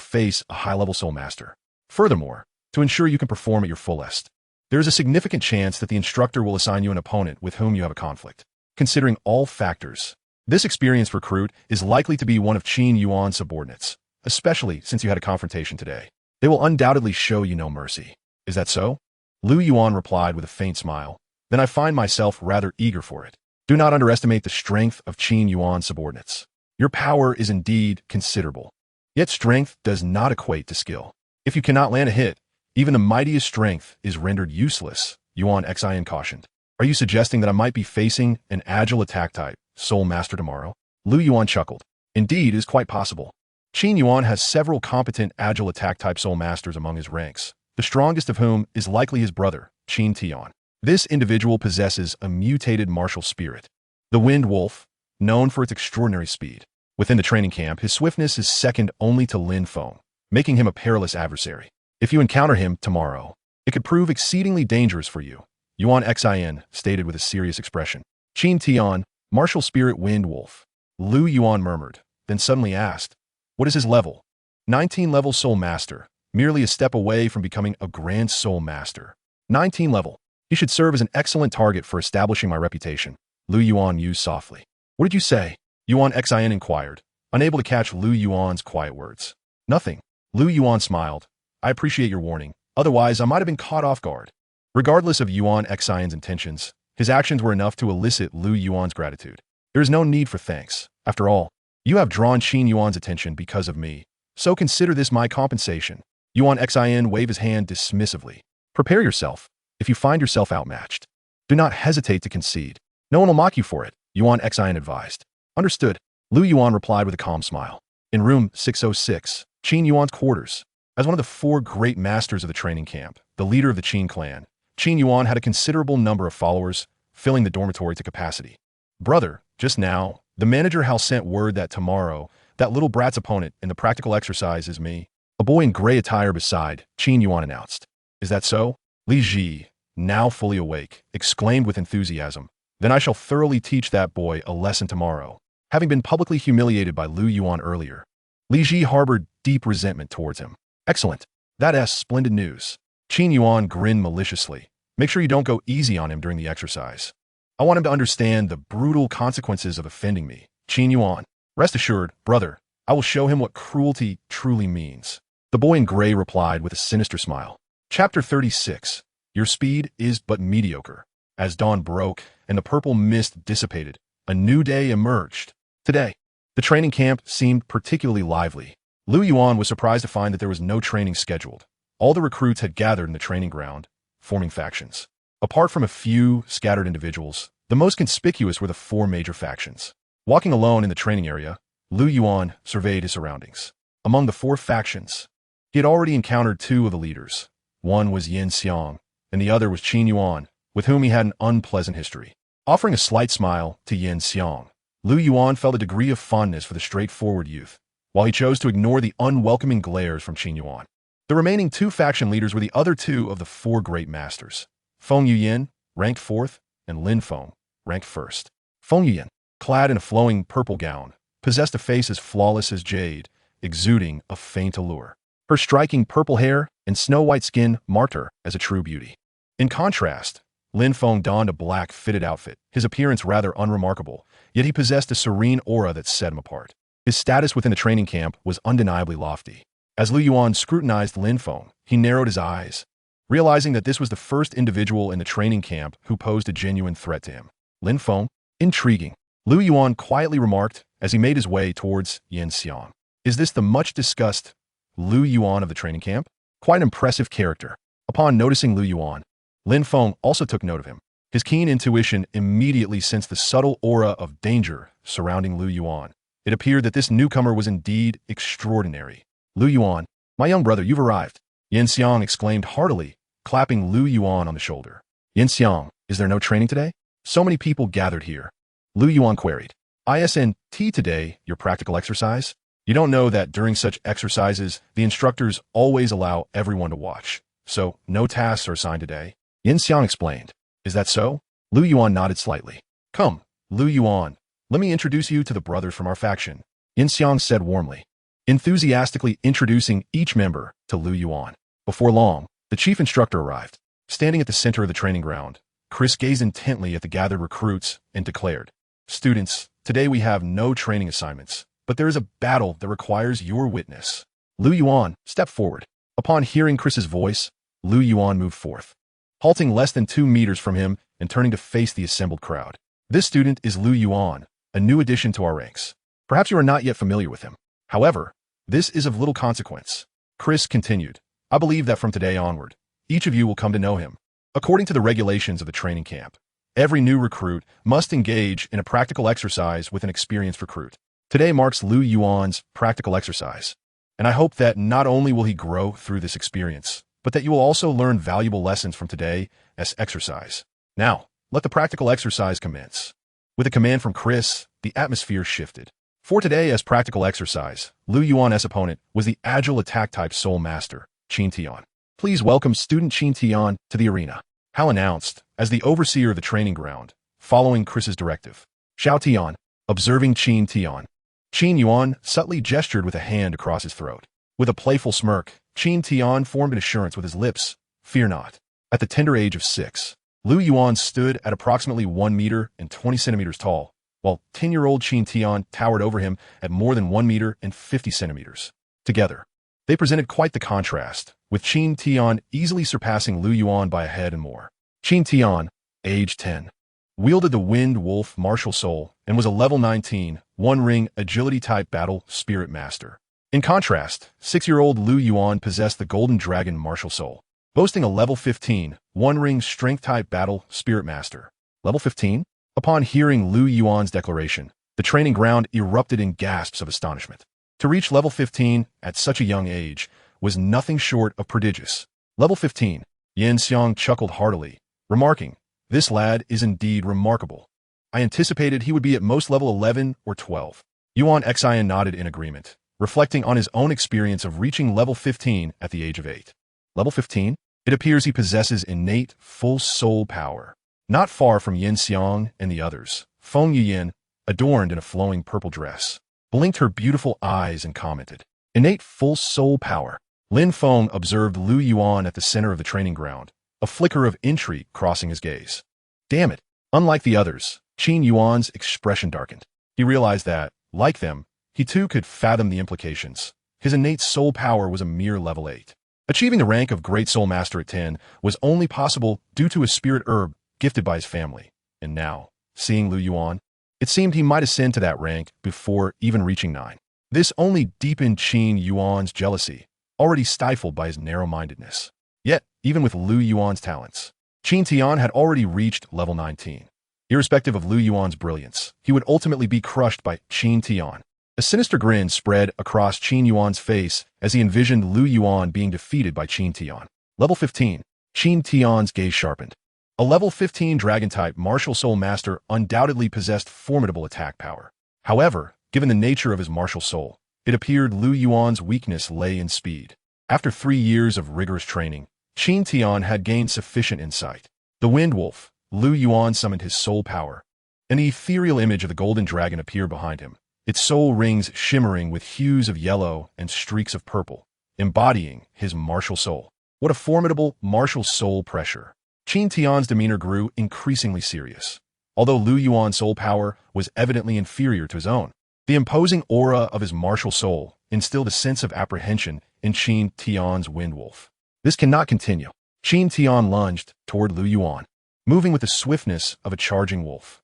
face a high-level soul master. Furthermore, to ensure you can perform at your fullest, there is a significant chance that the instructor will assign you an opponent with whom you have a conflict. Considering all factors, this experienced recruit is likely to be one of Qin Yuan's subordinates, especially since you had a confrontation today. They will undoubtedly show you no mercy. Is that so? Lu Yuan replied with a faint smile. Then I find myself rather eager for it. Do not underestimate the strength of Qin Yuan's subordinates. Your power is indeed considerable. Yet strength does not equate to skill. If you cannot land a hit, even the mightiest strength is rendered useless, Yuan Xin cautioned. Are you suggesting that I might be facing an agile attack type soul master tomorrow? Lu Yuan chuckled. Indeed, it is quite possible. Qin Yuan has several competent agile attack type soul masters among his ranks, the strongest of whom is likely his brother, Qin Tian. This individual possesses a mutated martial spirit, the Wind Wolf, known for its extraordinary speed. Within the training camp, his swiftness is second only to Lin Feng, making him a perilous adversary. If you encounter him tomorrow, it could prove exceedingly dangerous for you, Yuan Xin stated with a serious expression. Qin Tian, martial spirit Wind Wolf. Lu Yuan murmured, then suddenly asked, what is his level? 19 level soul master, merely a step away from becoming a grand soul master. 19 level. He should serve as an excellent target for establishing my reputation, Lu Yuan mused softly. What did you say? Yuan Xin inquired, unable to catch Lu Yuan's quiet words. Nothing. Lu Yuan smiled. I appreciate your warning. Otherwise, I might have been caught off guard. Regardless of Yuan Xion's intentions, his actions were enough to elicit Lu Yuan's gratitude. There is no need for thanks. After all, you have drawn Qin Yuan's attention because of me, so consider this my compensation. Yuan Xin waved his hand dismissively. Prepare yourself. If you find yourself outmatched, do not hesitate to concede. No one will mock you for it, Yuan Xin advised. Understood. Lu Yuan replied with a calm smile. In room 606, Qin Yuan's quarters. As one of the 4 great masters of the training camp, the leader of the Qin clan, Qin Yuan had a considerable number of followers, filling the dormitory to capacity. Brother, just now, the manager Hal sent word that tomorrow, that little brat's opponent in the practical exercise is me. A boy in gray attire beside, Qin Yuan announced. Is that so? Li Ji, now fully awake, exclaimed with enthusiasm. Then I shall thoroughly teach that boy a lesson tomorrow. Having been publicly humiliated by Lu Yuan earlier, Li Ji harbored deep resentment towards him. Excellent. That's splendid news. Qin Yuan grinned maliciously. Make sure you don't go easy on him during the exercise. I want him to understand the brutal consequences of offending me. Qin Yuan, rest assured, brother, I will show him what cruelty truly means. The boy in gray replied with a sinister smile. Chapter 36. Your speed is but mediocre. As dawn broke and the purple mist dissipated, a new day emerged. Today, the training camp seemed particularly lively. Lu Yuan was surprised to find that there was no training scheduled. All the recruits had gathered in the training ground, forming factions. Apart from a few scattered individuals, the most conspicuous were the four major factions. Walking alone in the training area, Lu Yuan surveyed his surroundings. Among the four factions, he had already encountered two of the leaders. One was Yin Xiang, and the other was Qin Yuan, with whom he had an unpleasant history. Offering a slight smile to Yin Xiang, Lu Yuan felt a degree of fondness for the straightforward youth, while he chose to ignore the unwelcoming glares from Qin Yuan. The remaining two faction leaders were the other two of the four great masters. Feng Yuyin, ranked 4th, and Lin Feng, ranked 1st. Feng Yuyin, clad in a flowing purple gown, possessed a face as flawless as jade, exuding a faint allure. Her striking purple hair and snow-white skin marked her as a true beauty. In contrast, Lin Feng donned a black fitted outfit, his appearance rather unremarkable, yet he possessed a serene aura that set him apart. His status within the training camp was undeniably lofty. As Lu Yuan scrutinized Lin Feng, he narrowed his eyes, realizing that this was the first individual in the training camp who posed a genuine threat to him. Lin Feng? Intriguing. Lu Yuan quietly remarked as he made his way towards Yin Xiang. Is this the much-discussed Lu Yuan of the training camp? Quite an impressive character. Upon noticing Lu Yuan, Lin Feng also took note of him. His keen intuition immediately sensed the subtle aura of danger surrounding Lu Yuan. It appeared that this newcomer was indeed extraordinary. Lu Yuan, my young brother, you've arrived. Yin Xiang exclaimed heartily, clapping Lu Yuan on the shoulder. Yin Xiang, is there no training today? So many people gathered here. Lu Yuan queried. Isn't today your practical exercise? You don't know that during such exercises, the instructors always allow everyone to watch. So, no tasks are assigned today. Yin Xiang explained. Is that so? Lu Yuan nodded slightly. Come, Lu Yuan, let me introduce you to the brothers from our faction. Yin Xiang said warmly, enthusiastically introducing each member to Lu Yuan. Before long, the chief instructor arrived. Standing at the center of the training ground, Chris gazed intently at the gathered recruits and declared, Students, today we have no training assignments, but there is a battle that requires your witness. Lu Yuan stepped forward. Upon hearing Chris's voice, Lu Yuan moved forth, halting less than 2 meters from him and turning to face the assembled crowd. This student is Lu Yuan, a new addition to our ranks. Perhaps you are not yet familiar with him. However, this is of little consequence. Chris continued, I believe that from today onward, each of you will come to know him. According to the regulations of the training camp, every new recruit must engage in a practical exercise with an experienced recruit. Today marks Lu Yuan's practical exercise, and I hope that not only will he grow through this experience, but that you will also learn valuable lessons from today as exercise. Now, let the practical exercise commence. With a command from Chris, the atmosphere shifted. For today as practical exercise, Lu Yuan's opponent was the agile attack-type Soul Master, Qin Tian. Please welcome student Qin Tian to the arena. Hal announced, as the overseer of the training ground, following Chris's directive. Xiao Tian, observing Qin Tian. Qin Yuan subtly gestured with a hand across his throat. With a playful smirk, Qin Tian formed an assurance with his lips, fear not. At the tender age of 6, Lu Yuan stood at approximately 1 meter and 20 centimeters tall, while 10-year-old Qin Tian towered over him at more than 1 meter and 50 centimeters. Together, they presented quite the contrast, with Qin Tian easily surpassing Lu Yuan by a head and more. Qin Tian, age 10, wielded the Wind Wolf martial soul and was a level 19, one-ring agility-type battle spirit master. In contrast, 6-year-old Lu Yuan possessed the Golden Dragon martial soul, boasting a level 15, one-ring strength-type battle spirit master. Level 15? Upon hearing Lu Yuan's declaration, the training ground erupted in gasps of astonishment. To reach level 15 at such a young age was nothing short of prodigious. Level 15, Yin Xiang chuckled heartily, remarking, This lad is indeed remarkable. I anticipated he would be at most level 11 or 12. Yuan Xian nodded in agreement, reflecting on his own experience of reaching level 15 at the age of 8. Level 15? It appears he possesses innate, full soul power. Not far from Yin Xiang and the others, Feng Yuyin, adorned in a flowing purple dress, blinked her beautiful eyes and commented, Innate full soul power. Lin Feng observed Lu Yuan at the center of the training ground, a flicker of intrigue crossing his gaze. Damn it. Unlike the others, Qin Yuan's expression darkened. He realized that, like them, he too could fathom the implications. His innate soul power was a mere level 8. Achieving the rank of Great Soul Master at 10 was only possible due to a spirit herb gifted by his family. And now, seeing Lu Yuan, it seemed he might ascend to that rank before even reaching 9. This only deepened Qin Yuan's jealousy, already stifled by his narrow-mindedness. Yet, even with Lu Yuan's talents, Qin Tian had already reached level 19. Irrespective of Lu Yuan's brilliance, he would ultimately be crushed by Qin Tian. A sinister grin spread across Qin Yuan's face as he envisioned Lu Yuan being defeated by Qin Tian. Level 15. Qin Tian's gaze sharpened. A level 15 dragon-type martial soul master undoubtedly possessed formidable attack power. However, given the nature of his martial soul, it appeared Lu Yuan's weakness lay in speed. After 3 years of rigorous training, Qin Tian had gained sufficient insight. The Wind Wolf, Lu Yuan summoned his soul power. An ethereal image of the golden dragon appeared behind him, its soul rings shimmering with hues of yellow and streaks of purple, embodying his martial soul. What a formidable martial soul pressure. Qin Tian's demeanor grew increasingly serious. Although Lu Yuan's soul power was evidently inferior to his own, the imposing aura of his martial soul instilled a sense of apprehension in Qin Tian's Wind Wolf. This cannot continue. Qin Tian lunged toward Lu Yuan, moving with the swiftness of a charging wolf.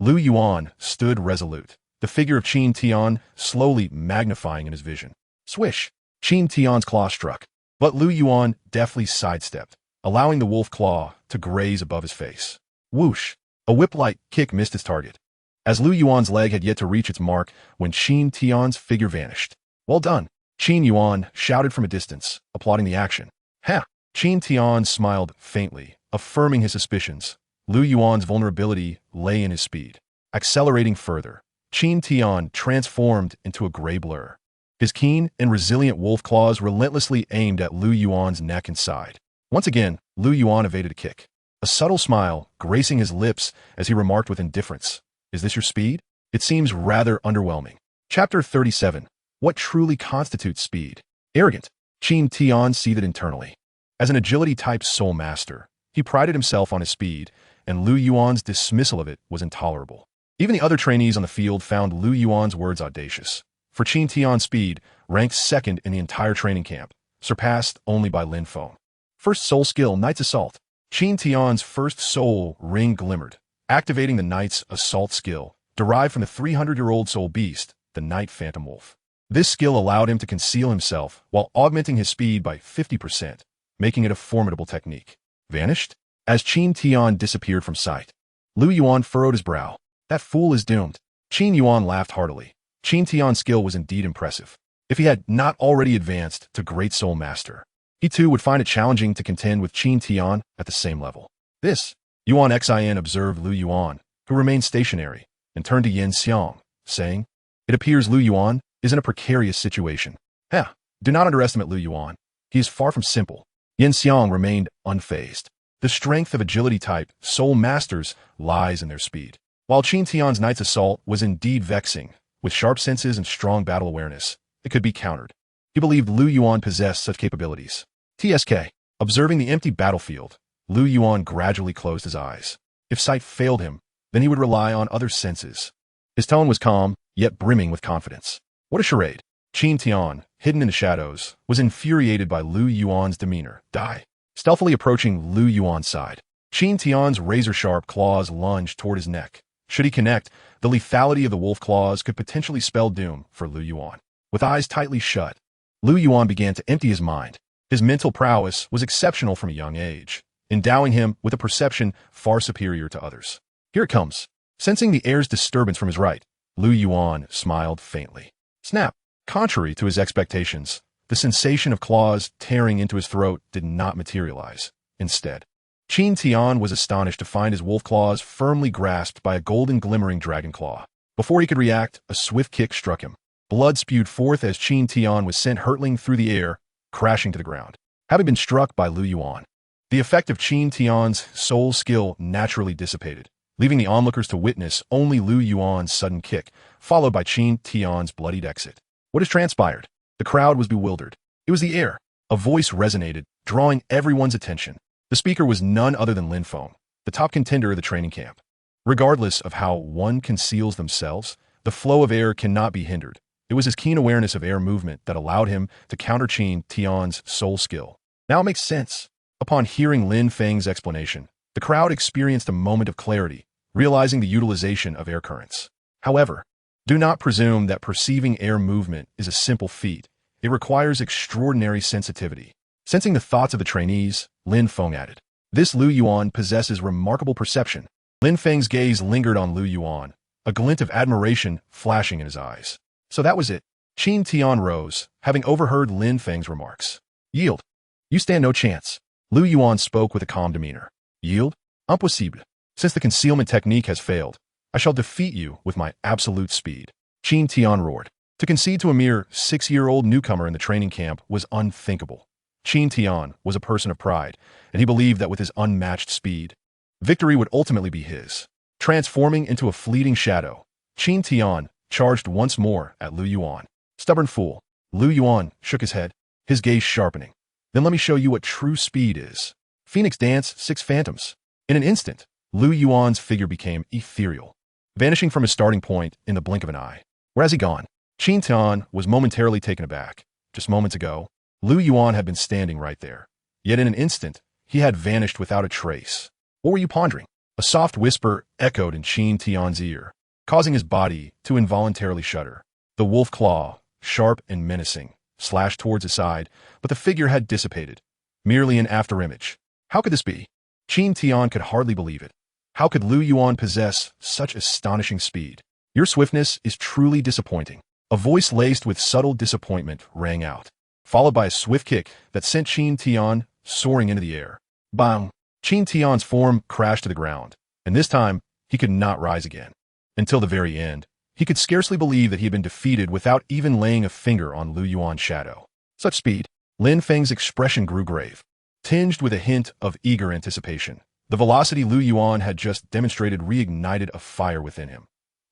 Lu Yuan stood resolute, the figure of Qin Tian slowly magnifying in his vision. Swish! Qin Tian's claw struck, but Lu Yuan deftly sidestepped, allowing the wolf claw to graze above his face. Whoosh! A whip-like kick missed its target, as Lu Yuan's leg had yet to reach its mark when Qin Tian's figure vanished. Well done! Qin Yuan shouted from a distance, applauding the action. Ha! Qin Tian smiled faintly, affirming his suspicions. Lu Yuan's vulnerability lay in his speed. Accelerating further, Qin Tian transformed into a gray blur. His keen and resilient wolf claws relentlessly aimed at Lu Yuan's neck and side. Once again, Lu Yuan evaded a kick. A subtle smile gracing his lips as he remarked with indifference, "Is this your speed? It seems rather underwhelming." Chapter 37. What truly constitutes speed? Arrogant. Qin Tian seethed internally. As an agility-type soul master, he prided himself on his speed, and Lu Yuan's dismissal of it was intolerable. Even the other trainees on the field found Lu Yuan's words audacious. For Qin Tian's speed, ranked second in the entire training camp, surpassed only by Lin Feng. First soul skill, Knight's Assault. Qin Tian's first soul ring glimmered, activating the Knight's Assault skill, derived from the 300-year-old soul beast, the Night Phantom Wolf. This skill allowed him to conceal himself while augmenting his speed by 50%, making it a formidable technique. Vanished? As Qin Tian disappeared from sight, Lu Yuan furrowed his brow. That fool is doomed. Qin Yuan laughed heartily. Qin Tian's skill was indeed impressive. If he had not already advanced to Great Soul Master, he too would find it challenging to contend with Qin Tian at the same level. This, Yuan Xin observed Lu Yuan, who remained stationary, and turned to Yin Xiang, saying, "It appears Lu Yuan is in a precarious situation." Do not underestimate Lu Yuan. He is far from simple. Yin Xiang remained unfazed. The strength of agility-type soul masters lies in their speed. While Qin Tian's Knight's Assault was indeed vexing, with sharp senses and strong battle awareness, it could be countered. He believed Lu Yuan possessed such capabilities. TSK. Observing the empty battlefield, Lu Yuan gradually closed his eyes. If sight failed him, then he would rely on other senses. His tone was calm, yet brimming with confidence. What a charade. Qin Tian, hidden in the shadows, was infuriated by Lu Yuan's demeanor. Die. Stealthily approaching Lu Yuan's side, Qin Tian's razor-sharp claws lunged toward his neck. Should he connect, the lethality of the wolf claws could potentially spell doom for Lu Yuan. With eyes tightly shut, Lu Yuan began to empty his mind. His mental prowess was exceptional from a young age, endowing him with a perception far superior to others. Here it comes. Sensing the air's disturbance from his right, Lu Yuan smiled faintly. Snap! Contrary to his expectations, the sensation of claws tearing into his throat did not materialize. Instead, Qin Tian was astonished to find his wolf claws firmly grasped by a golden glimmering dragon claw. Before he could react, a swift kick struck him. Blood spewed forth as Qin Tian was sent hurtling through the air, crashing to the ground, having been struck by Lu Yuan. The effect of Qin Tian's soul skill naturally dissipated, leaving the onlookers to witness only Lu Yuan's sudden kick, followed by Qin Tian's bloodied exit. What has transpired? The crowd was bewildered. It was the air. A voice resonated, drawing everyone's attention. The speaker was none other than Lin Feng, the top contender of the training camp. Regardless of how one conceals themselves, the flow of air cannot be hindered. It was his keen awareness of air movement that allowed him to counter Qin Tian's soul skill. Now it makes sense. Upon hearing Lin Feng's explanation, the crowd experienced a moment of clarity, realizing the utilization of air currents. However, do not presume that perceiving air movement is a simple feat. It requires extraordinary sensitivity. Sensing the thoughts of the trainees, Lin Feng added, "This Lu Yuan possesses remarkable perception." Lin Feng's gaze lingered on Lu Yuan, a glint of admiration flashing in his eyes. So that was it. Qin Tian rose, having overheard Lin Feng's remarks. "Yield. You stand no chance." Lu Yuan spoke with a calm demeanor. "Yield? Impossible. Since the concealment technique has failed, I shall defeat you with my absolute speed." Qin Tian roared. To concede to a mere 6-year-old newcomer in the training camp was unthinkable. Qin Tian was a person of pride, and he believed that with his unmatched speed, victory would ultimately be his. Transforming into a fleeting shadow, Qin Tian charged once more at Lu Yuan. "Stubborn fool." Lu Yuan shook his head, his gaze sharpening. "Then let me show you what true speed is." Phoenix Dance, 6 Phantoms. In an instant, Lu Yuan's figure became ethereal, vanishing from his starting point in the blink of an eye. Where has he gone? Qin Tian was momentarily taken aback. Just moments ago, Lu Yuan had been standing right there. Yet in an instant, he had vanished without a trace. What were you pondering? A soft whisper echoed in Qin Tian's ear, causing his body to involuntarily shudder. The wolf claw, sharp and menacing, slashed towards his side, but the figure had dissipated, merely an afterimage. How could this be? Qin Tian could hardly believe it. How could Lu Yuan possess such astonishing speed? "Your swiftness is truly disappointing." A voice laced with subtle disappointment rang out, followed by a swift kick that sent Qin Tian soaring into the air. Bang! Qin Tian's form crashed to the ground, and this time he could not rise again. Until the very end, he could scarcely believe that he had been defeated without even laying a finger on Lu Yuan's shadow. Such speed! Lin Feng's expression grew grave, tinged with a hint of eager anticipation. The velocity Lu Yuan had just demonstrated reignited a fire within him.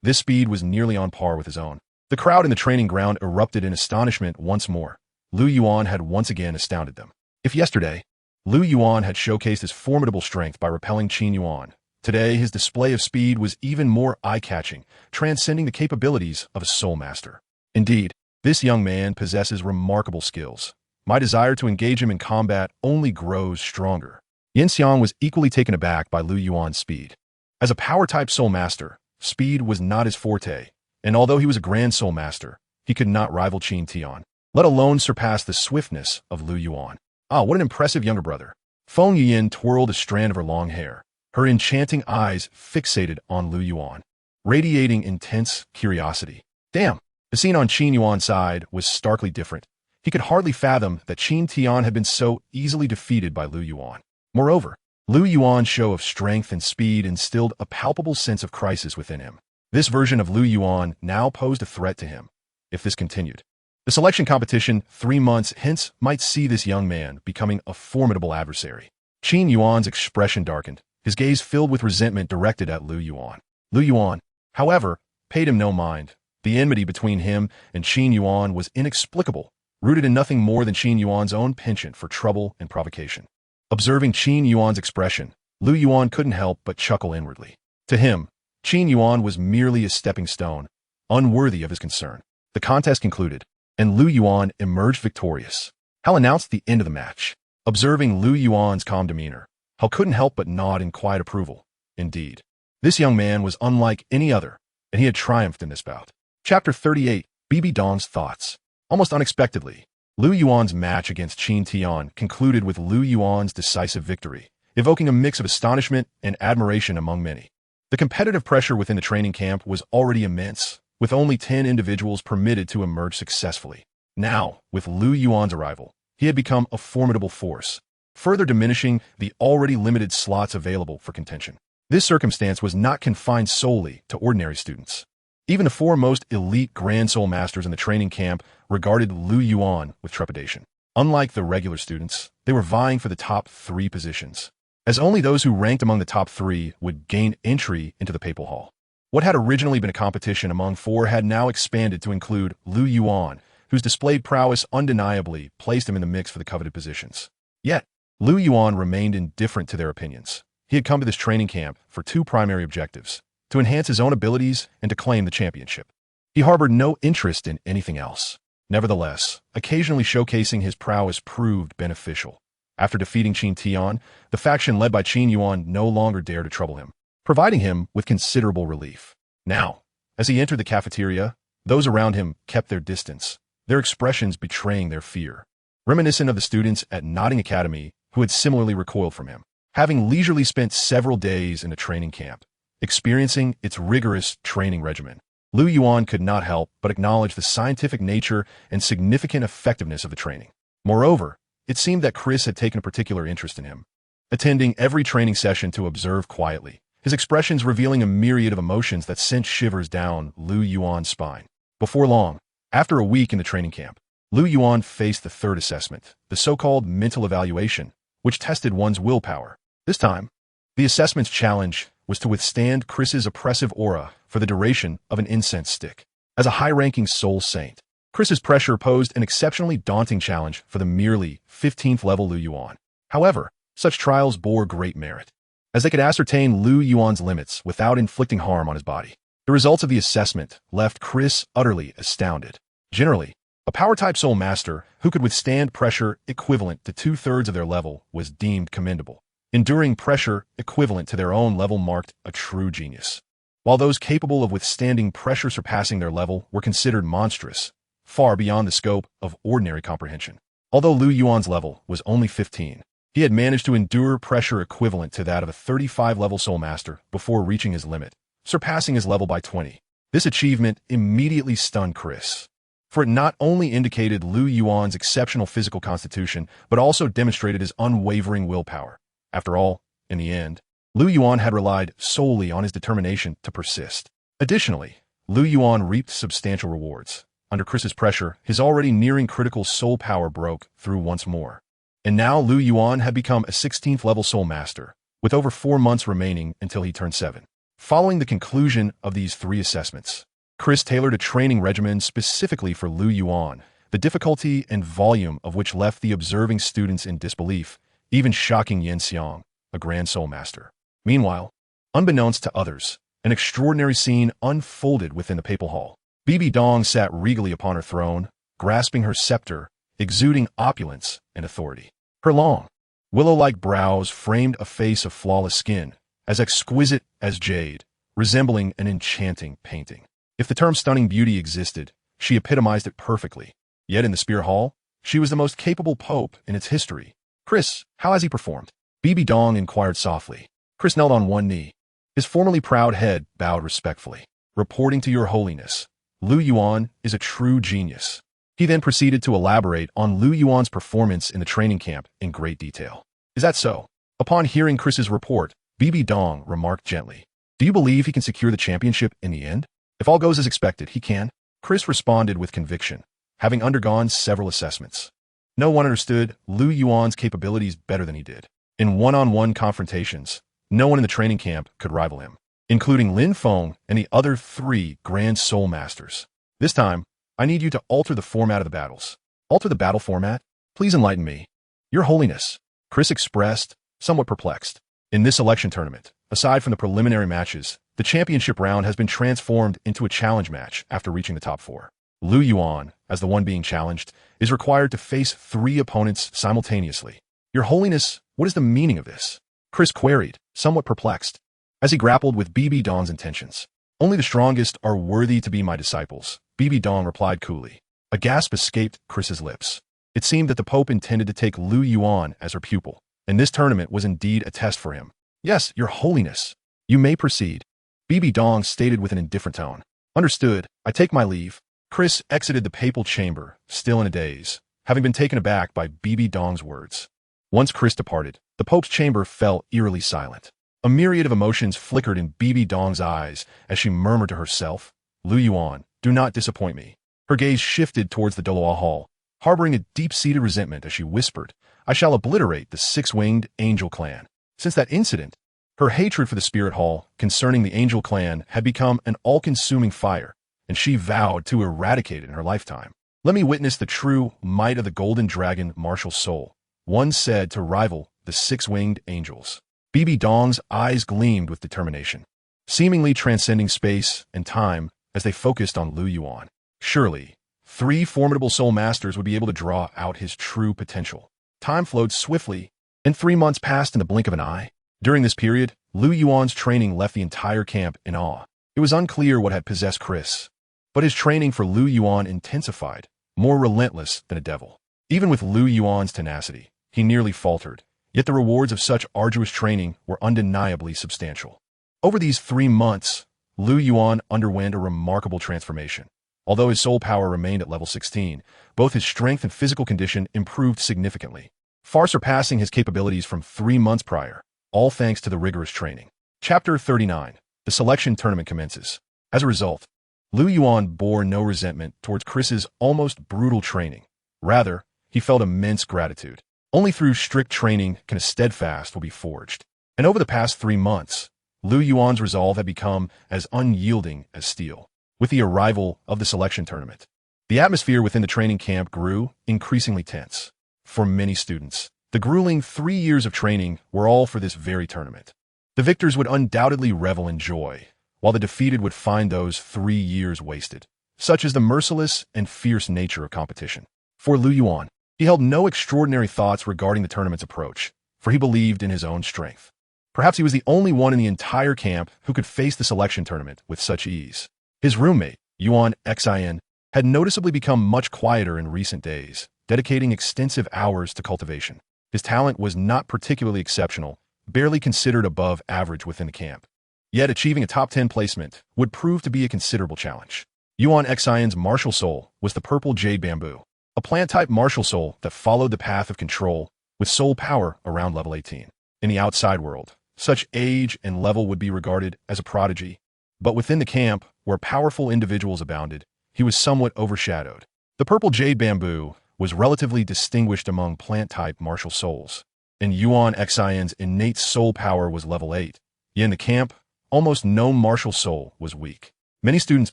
This speed was nearly on par with his own. The crowd in the training ground erupted in astonishment once more. Lu Yuan had once again astounded them. If yesterday, Lu Yuan had showcased his formidable strength by repelling Qin Yuan, today his display of speed was even more eye-catching, transcending the capabilities of a soul master. Indeed, this young man possesses remarkable skills. My desire to engage him in combat only grows stronger. Yin Xiang was equally taken aback by Lu Yuan's speed. As a power-type soul master, speed was not his forte, and although he was a grand soul master, he could not rival Qin Tian, let alone surpass the swiftness of Lu Yuan. Ah, what an impressive younger brother. Feng Yiyin twirled a strand of her long hair, her enchanting eyes fixated on Lu Yuan, radiating intense curiosity. Damn! The scene on Qin Yuan's side was starkly different. He could hardly fathom that Qin Tian had been so easily defeated by Lu Yuan. Moreover, Lu Yuan's show of strength and speed instilled a palpable sense of crisis within him. This version of Lu Yuan now posed a threat to him. If this continued, the selection competition 3 months hence might see this young man becoming a formidable adversary. Qin Yuan's expression darkened, his gaze filled with resentment directed at Lu Yuan. Lu Yuan, however, paid him no mind. The enmity between him and Qin Yuan was inexplicable, rooted in nothing more than Qin Yuan's own penchant for trouble and provocation. Observing Qin Yuan's expression, Lu Yuan couldn't help but chuckle inwardly. To him, Qin Yuan was merely a stepping stone, unworthy of his concern. The contest concluded, and Lu Yuan emerged victorious. Hal announced the end of the match. Observing Lu Yuan's calm demeanor, Hal couldn't help but nod in quiet approval. Indeed, this young man was unlike any other, and he had triumphed in this bout. Chapter 38, BB Dong's Thoughts. Almost unexpectedly, Lu Yuan's match against Qin Tian concluded with Lu Yuan's decisive victory, evoking a mix of astonishment and admiration among many. The competitive pressure within the training camp was already immense, with only 10 individuals permitted to emerge successfully. Now, with Lu Yuan's arrival, he had become a formidable force, further diminishing the already limited slots available for contention. This circumstance was not confined solely to ordinary students. Even the 4 most elite Grand Soul Masters in the training camp regarded Lu Yuan with trepidation. Unlike the regular students, they were vying for the top 3 positions, as only those who ranked among the top 3 would gain entry into the Papal Hall. What had originally been a competition among 4 had now expanded to include Lu Yuan, whose displayed prowess undeniably placed him in the mix for the coveted positions. Yet, Lu Yuan remained indifferent to their opinions. He had come to this training camp for two primary objectives: to enhance his own abilities and to claim the championship. He harbored no interest in anything else. Nevertheless, occasionally showcasing his prowess proved beneficial. After defeating Qin Tian, the faction led by Qin Yuan no longer dared to trouble him, providing him with considerable relief. Now, as he entered the cafeteria, those around him kept their distance, their expressions betraying their fear, reminiscent of the students at Notting Academy who had similarly recoiled from him. Having leisurely spent several days in the training camp, experiencing its rigorous training regimen, Lu Yuan could not help but acknowledge the scientific nature and significant effectiveness of the training. Moreover, it seemed that Chris had taken a particular interest in him, attending every training session to observe quietly, his expressions revealing a myriad of emotions that sent shivers down Lu Yuan's spine. Before long, after a week in the training camp, Lu Yuan faced the third assessment, the so-called mental evaluation, which tested one's willpower. This time, the assessment's challenge was to withstand Chris's oppressive aura for the duration of an incense stick. As a high-ranking soul saint, Chris's pressure posed an exceptionally daunting challenge for the merely 15th level Lu Yuan. However, such trials bore great merit, as they could ascertain Lu Yuan's limits without inflicting harm on his body. The results of the assessment left Chris utterly astounded. Generally, a power-type soul master who could withstand pressure equivalent to 2/3 of their level was deemed commendable. Enduring pressure equivalent to their own level marked a true genius, while those capable of withstanding pressure surpassing their level were considered monstrous, far beyond the scope of ordinary comprehension. Although Lu Yuan's level was only 15, he had managed to endure pressure equivalent to that of a 35-level soul master before reaching his limit, surpassing his level by 20. This achievement immediately stunned Chris, for it not only indicated Lu Yuan's exceptional physical constitution, but also demonstrated his unwavering willpower. After all, in the end, Lu Yuan had relied solely on his determination to persist. Additionally, Lu Yuan reaped substantial rewards. Under Chris's pressure, his already nearing critical soul power broke through once more. And now Lu Yuan had become a 16th level soul master, with over 4 months remaining until he turned 7. Following the conclusion of these 3 assessments, Chris tailored a training regimen specifically for Lu Yuan, the difficulty and volume of which left the observing students in disbelief, even shocking Yan Xiang, a grand soul master. Meanwhile, unbeknownst to others, an extraordinary scene unfolded within the papal hall. Bibi Dong sat regally upon her throne, grasping her scepter, exuding opulence and authority. Her long, willow-like brows framed a face of flawless skin, as exquisite as jade, resembling an enchanting painting. If the term stunning beauty existed, she epitomized it perfectly. Yet in the Spear Hall, she was the most capable pope in its history. "Chris, how has he performed?" Bibi Dong inquired softly. Chris knelt on one knee, his formerly proud head bowed respectfully. "Reporting to your holiness, Lu Yuan is a true genius." He then proceeded to elaborate on Lu Yuan's performance in the training camp in great detail. "Is that so?" Upon hearing Chris's report, Bibi Dong remarked gently, "Do you believe he can secure the championship in the end?" "If all goes as expected, he can," Chris responded with conviction, having undergone several assessments. No one understood Lu Yuan's capabilities better than he did. In one-on-one confrontations, no one in the training camp could rival him, including Lin Feng and the other 3 Grand Soul Masters. "This time, I need you to alter the format of the battles." "Alter the battle format? Please enlighten me." "Your Holiness," Chris expressed, somewhat perplexed. "In this election tournament, aside from the preliminary matches, the championship round has been transformed into a challenge match after reaching the top 4. Lu Yuan, as the one being challenged, is required to face 3 opponents simultaneously." "Your Holiness, what is the meaning of this?" Chris queried, somewhat perplexed, as he grappled with Bibi Dong's intentions. "Only the strongest are worthy to be my disciples," Bibi Dong replied coolly. A gasp escaped Chris's lips. It seemed that the Pope intended to take Lu Yuan as her pupil, and this tournament was indeed a test for him. "Yes, Your Holiness. You may proceed," Bibi Dong stated with an indifferent tone. "Understood. I take my leave." Chris exited the papal chamber, still in a daze, having been taken aback by Bibi Dong's words. Once Chris departed, the Pope's chamber fell eerily silent. A myriad of emotions flickered in Bibi Dong's eyes as she murmured to herself, "Lu Yuan, do not disappoint me." Her gaze shifted towards the Douluo hall, harboring a deep-seated resentment as she whispered, "I shall obliterate the 6-winged angel clan." Since that incident, her hatred for the spirit hall concerning the angel clan had become an all-consuming fire, and she vowed to eradicate it in her lifetime. Let me witness the true might of the golden dragon martial soul, one said to rival the six-winged angels. BB Dong's eyes gleamed with determination, seemingly transcending space and time as they focused on Lu Yuan. Surely, three formidable soul masters would be able to draw out his true potential. Time flowed swiftly, and 3 months passed in the blink of an eye. During this period, Lu Yuan's training left the entire camp in awe. It was unclear what had possessed Chris, but his training for Lu Yuan intensified, more relentless than a devil. Even with Lu Yuan's tenacity, he nearly faltered, yet the rewards of such arduous training were undeniably substantial. Over these 3 months, Lu Yuan underwent a remarkable transformation. Although his soul power remained at level 16, both his strength and physical condition improved significantly, far surpassing his capabilities from 3 months prior, all thanks to the rigorous training. Chapter 39. The selection tournament commences. As a result, Lu Yuan bore no resentment towards Chris's almost brutal training. Rather, he felt immense gratitude. Only through strict training can a steadfast will be forged. And over the past 3 months, Lu Yuan's resolve had become as unyielding as steel. With the arrival of the selection tournament, the atmosphere within the training camp grew increasingly tense. For many students, the grueling 3 years of training were all for this very tournament. The victors would undoubtedly revel in joy, while the defeated would find those 3 years wasted. Such is the merciless and fierce nature of competition. For Lu Yuan, he held no extraordinary thoughts regarding the tournament's approach, for he believed in his own strength. Perhaps he was the only one in the entire camp who could face the selection tournament with such ease. His roommate, Yuan Xin, had noticeably become much quieter in recent days, dedicating extensive hours to cultivation. His talent was not particularly exceptional, barely considered above average within the camp. Yet achieving a top 10 placement would prove to be a considerable challenge. Yuan Xin's martial soul was the purple jade bamboo, a plant-type martial soul that followed the path of control with soul power around level 18. In the outside world, such age and level would be regarded as a prodigy, but within the camp, where powerful individuals abounded, he was somewhat overshadowed. The purple jade bamboo was relatively distinguished among plant-type martial souls, and Yuan Xin's innate soul power was level 8. Yet in the camp, almost no martial soul was weak. Many students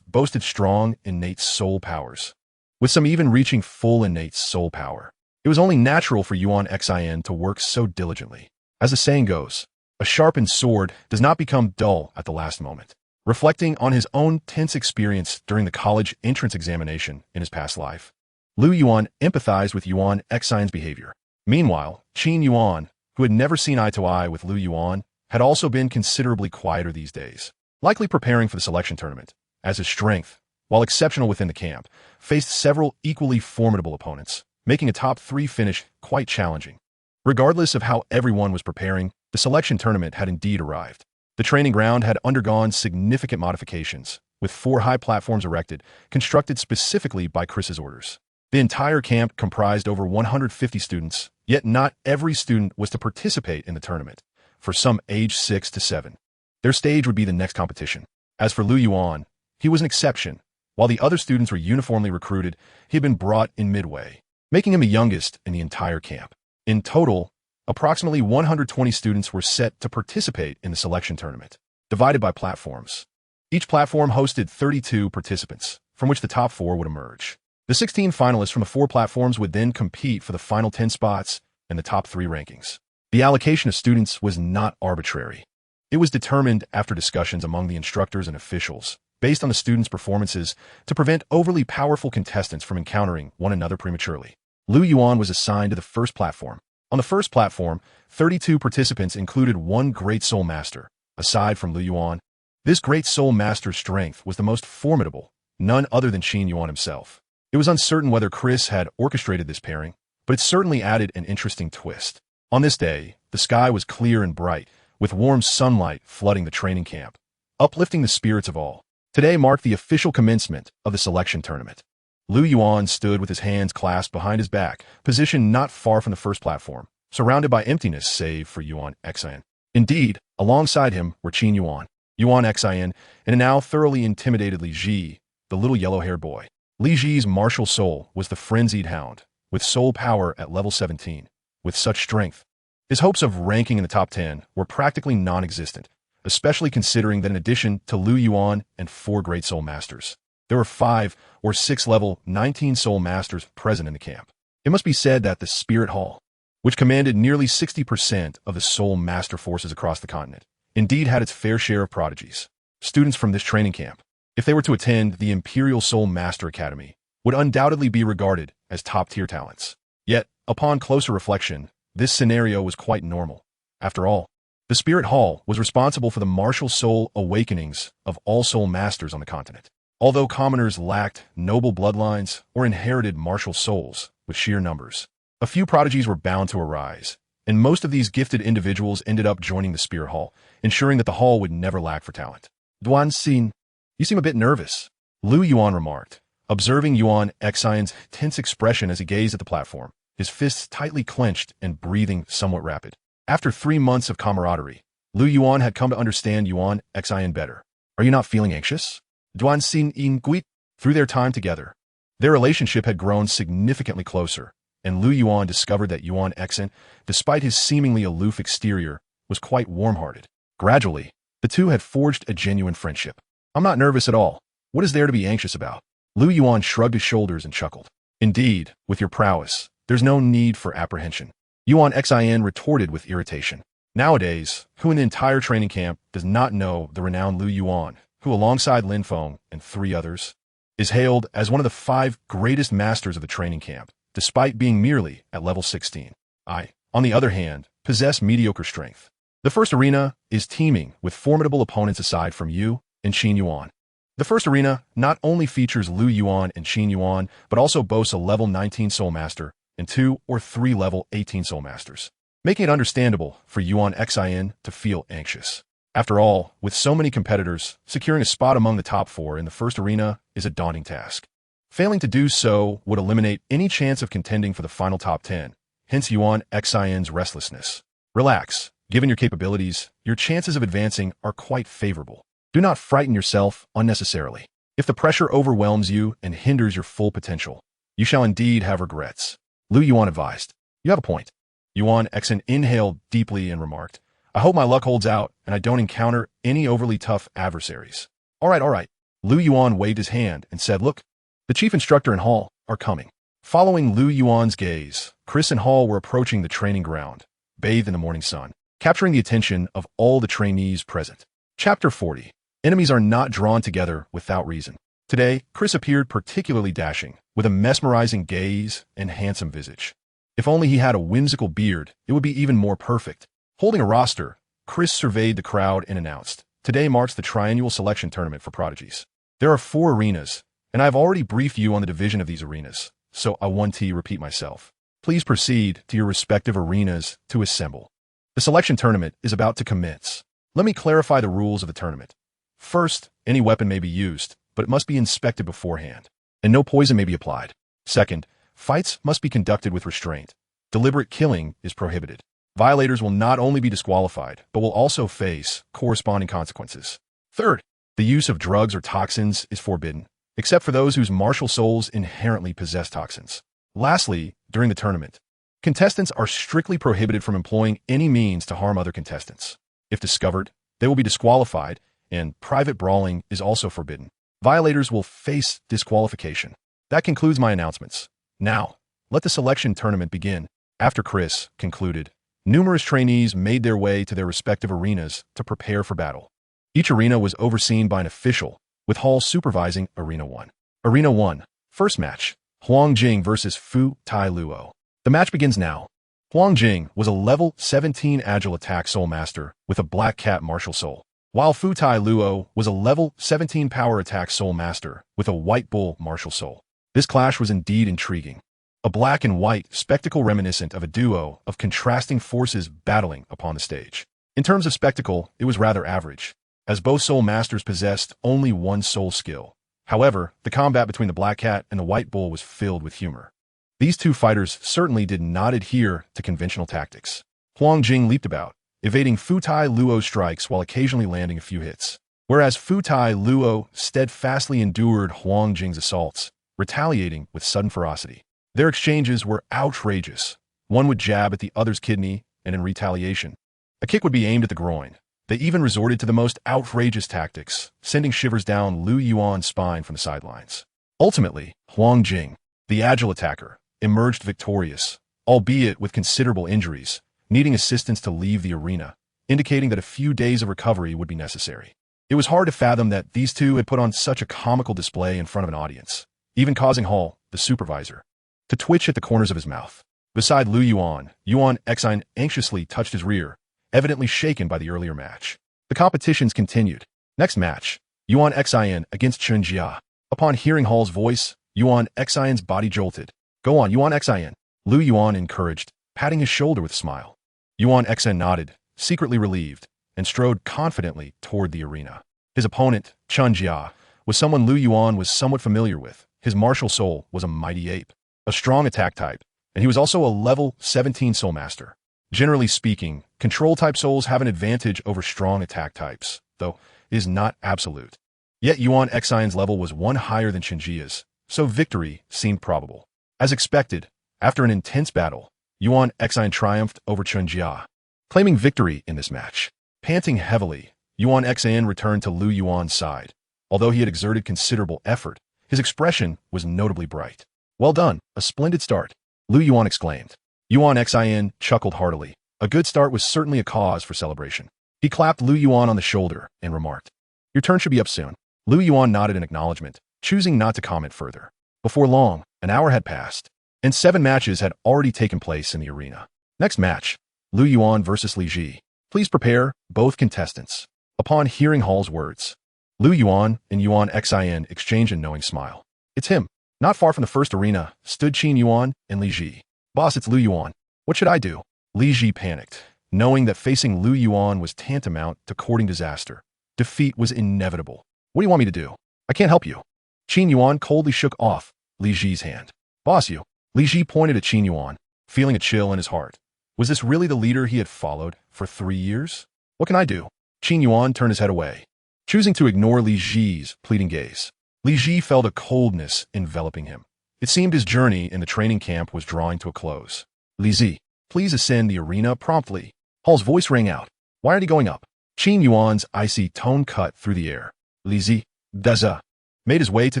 boasted strong innate soul powers, with some even reaching full innate soul power. It was only natural for Yuan Xin to work so diligently. As the saying goes, a sharpened sword does not become dull at the last moment. Reflecting on his own tense experience during the college entrance examination in his past life, Lu Yuan empathized with Yuan Xin's behavior. Meanwhile, Qin Yuan, who had never seen eye to eye with Lu Yuan, had also been considerably quieter these days, likely preparing for the selection tournament, as his strength, while exceptional within the camp, faced several equally formidable opponents, making a top 3 finish quite challenging. Regardless of how everyone was preparing, the selection tournament had indeed arrived. The training ground had undergone significant modifications, with 4 high platforms erected, constructed specifically by Chris's orders. The entire camp comprised over 150 students, yet not every student was to participate in the tournament. For some aged 6 to 7, their stage would be the next competition. As for Lu Yuan, he was an exception. While the other students were uniformly recruited, he had been brought in midway, making him the youngest in the entire camp. In total, approximately 120 students were set to participate in the selection tournament, divided by platforms. Each platform hosted 32 participants, from which the top 4 would emerge. The 16 finalists from the 4 platforms would then compete for the final 10 spots and the top 3 rankings. The allocation of students was not arbitrary. It was determined after discussions among the instructors and officials, based on the students' performances, to prevent overly powerful contestants from encountering one another prematurely. Lu Yuan was assigned to the first platform. On the first platform, 32 participants included one great soul master. Aside from Lu Yuan, this great soul master's strength was the most formidable, none other than Qin Yuan himself. It was uncertain whether Chris had orchestrated this pairing, but it certainly added an interesting twist. On this day, the sky was clear and bright, with warm sunlight flooding the training camp, uplifting the spirits of all. Today marked the official commencement of the selection tournament. Lu Yuan stood with his hands clasped behind his back, positioned not far from the first platform, surrounded by emptiness save for Yuan Xin. Indeed, alongside him were Qin Yuan, Yuan Xin, and a now thoroughly intimidated Li Ji, the little yellow-haired boy. Li Ji's martial soul was the frenzied hound, with soul power at level 17. With such strength, his hopes of ranking in the top 10 were practically non-existent, especially considering that in addition to Lu Yuan and 4 great soul masters, There were 5 or 6 level 19 soul masters present in the camp. It must be said that the Spirit Hall, which commanded nearly 60% of the soul master forces across the continent, indeed had its fair share of prodigies. Students from this training camp, if they were to attend the Imperial Soul Master Academy, would undoubtedly be regarded as top-tier talents. Yet, upon closer reflection, this scenario was quite normal. After all, the Spirit Hall was responsible for the martial soul awakenings of all soul masters on the continent. Although commoners lacked noble bloodlines or inherited martial souls with sheer numbers, a few prodigies were bound to arise, and most of these gifted individuals ended up joining the Spirit Hall, ensuring that the hall would never lack for talent. Duan Xin, you seem a bit nervous, Lu Yuan remarked, observing Yuan Xian's tense expression as he gazed at the platform, his fists tightly clenched and breathing somewhat rapid. After 3 months of camaraderie, Lu Yuan had come to understand Yuan Xian better. Are you not feeling anxious? Duan Xin Guit. Through their time together, their relationship had grown significantly closer, and Lu Yuan discovered that Yuan Xian, despite his seemingly aloof exterior, was quite warm-hearted. Gradually, the two had forged a genuine friendship. I'm not nervous at all. What is there to be anxious about? Lu Yuan shrugged his shoulders and chuckled. Indeed, with your prowess, there's no need for apprehension. Yuan Xian retorted with irritation. Nowadays, who in the entire training camp does not know the renowned Lu Yuan, who alongside Lin Feng and 3 others, is hailed as one of the 5 greatest masters of the training camp, despite being merely at level 16. I, on the other hand, possess mediocre strength. The first arena is teeming with formidable opponents aside from you and Qin Yuan. The first arena not only features Lu Yuan and Qin Yuan, but also boasts a level 19 Soul Master and 2 or 3 level 18 Soul Masters, making it understandable for Yuan Xian to feel anxious. After all, with so many competitors, securing a spot among the top 4 in the first arena is a daunting task. Failing to do so would eliminate any chance of contending for the final top 10, hence Yuan Xian's restlessness. Relax. Given your capabilities, your chances of advancing are quite favorable. Do not frighten yourself unnecessarily. If the pressure overwhelms you and hinders your full potential, you shall indeed have regrets. Lu Yuan advised. You have a point. Yuan Xian inhaled deeply and remarked, I hope my luck holds out and I don't encounter any overly tough adversaries. All right. Lu Yuan waved his hand and said, look, the chief instructor and Hall are coming. Following Lu Yuan's gaze, Chris and Hall were approaching the training ground, bathed in the morning sun, capturing the attention of all the trainees present. Chapter 40. Enemies are not drawn together without reason. Today, Chris appeared particularly dashing, with a mesmerizing gaze and handsome visage. If only he had a whimsical beard, it would be even more perfect. Holding a roster, Chris surveyed the crowd and announced, today marks the triannual selection tournament for prodigies. There are 4 arenas, and I've already briefed you on the division of these arenas, so I want to repeat myself. Please proceed to your respective arenas to assemble. The selection tournament is about to commence. Let me clarify the rules of the tournament. First, any weapon may be used, but it must be inspected beforehand, and no poison may be applied. Second, fights must be conducted with restraint. Deliberate killing is prohibited. Violators will not only be disqualified, but will also face corresponding consequences. Third, the use of drugs or toxins is forbidden, except for those whose martial souls inherently possess toxins. Lastly, during the tournament, contestants are strictly prohibited from employing any means to harm other contestants. If discovered, they will be disqualified, and private brawling is also forbidden. Violators will face disqualification. That concludes my announcements. Now, let the selection tournament begin. After Chris concluded, numerous trainees made their way to their respective arenas to prepare for battle. Each arena was overseen by an official, with Hall supervising Arena 1. Arena 1. First match. Huang Jing versus Fu Tai Luo. The match begins now. Huang Jing was a level 17 Agile Attack Soul Master with a Black Cat Martial Soul, while Fu Tai Luo was a level 17 Power Attack Soul Master with a White Bull Martial Soul. This clash was indeed intriguing. A black and white spectacle reminiscent of a duo of contrasting forces battling upon the stage. In terms of spectacle, it was rather average, as both Soul Masters possessed only one soul skill. However, the combat between the Black Cat and the White Bull was filled with humor. These two fighters certainly did not adhere to conventional tactics. Huang Jing leaped about, evading Fu Tai Luo's strikes while occasionally landing a few hits, whereas Fu Tai Luo steadfastly endured Huang Jing's assaults, retaliating with sudden ferocity. Their exchanges were outrageous. One would jab at the other's kidney, and in retaliation, a kick would be aimed at the groin. They even resorted to the most outrageous tactics, sending shivers down Lu Yuan's spine from the sidelines. Ultimately, Huang Jing, the agile attacker, emerged victorious, albeit with considerable injuries, needing assistance to leave the arena, indicating that a few days of recovery would be necessary. It was hard to fathom that these two had put on such a comical display in front of an audience, even causing Hall, the supervisor, to twitch at the corners of his mouth. Beside Lu Yuan, Yuan Xine anxiously touched his rear, evidently shaken by the earlier match. The competitions continued. Next match, Yuan Xine against Chen Jia. Upon hearing Hall's voice, Yuan Xine's body jolted. "Go on, Yuan Xine," Lu Yuan encouraged, patting his shoulder with a smile. Yuan Xine nodded, secretly relieved, and strode confidently toward the arena. His opponent, Chen Jia, was someone Lu Yuan was somewhat familiar with. His martial soul was a mighty ape, a strong attack type, and he was also a level 17 soul master. Generally speaking, control-type souls have an advantage over strong attack types, though it is not absolute. Yet Yuan Xine's level was one higher than Chen Jia's, so victory seemed probable. As expected, after an intense battle, Yuan Xine triumphed over Chen Jia, claiming victory in this match. Panting heavily, Yuan Xine returned to Lu Yuan's side. Although he had exerted considerable effort, his expression was notably bright. "Well done, a splendid start," Lu Yuan exclaimed. Yuan Xine chuckled heartily. A good start was certainly a cause for celebration. He clapped Lu Yuan on the shoulder and remarked, "Your turn should be up soon." Lu Yuan nodded in acknowledgement, choosing not to comment further. Before long, an hour had passed, and 7 matches had already taken place in the arena. Next match, Lu Yuan versus Li Ji. Please prepare, both contestants. Upon hearing Hall's words, Lu Yuan and Yuan Xine exchanged a knowing smile. It's him. Not far from the first arena stood Qin Yuan and Li Ji. "Boss, it's Lu Yuan. What should I do?" Li Ji panicked, knowing that facing Lu Yuan was tantamount to courting disaster. Defeat was inevitable. "What do you want me to do? I can't help you." Qin Yuan coldly shook off Li Ji's hand. "Boss, you." Li Ji pointed at Qin Yuan, feeling a chill in his heart. Was this really the leader he had followed for 3 years? "What can I do?" Qin Yuan turned his head away, choosing to ignore Li Ji's pleading gaze. Li Ji felt a coldness enveloping him. It seemed his journey in the training camp was drawing to a close. "Li Ji, please ascend the arena promptly." Hall's voice rang out. "Why aren't you going up?" Qin Yuan's icy tone cut through the air. Li Ji, Daza, made his way to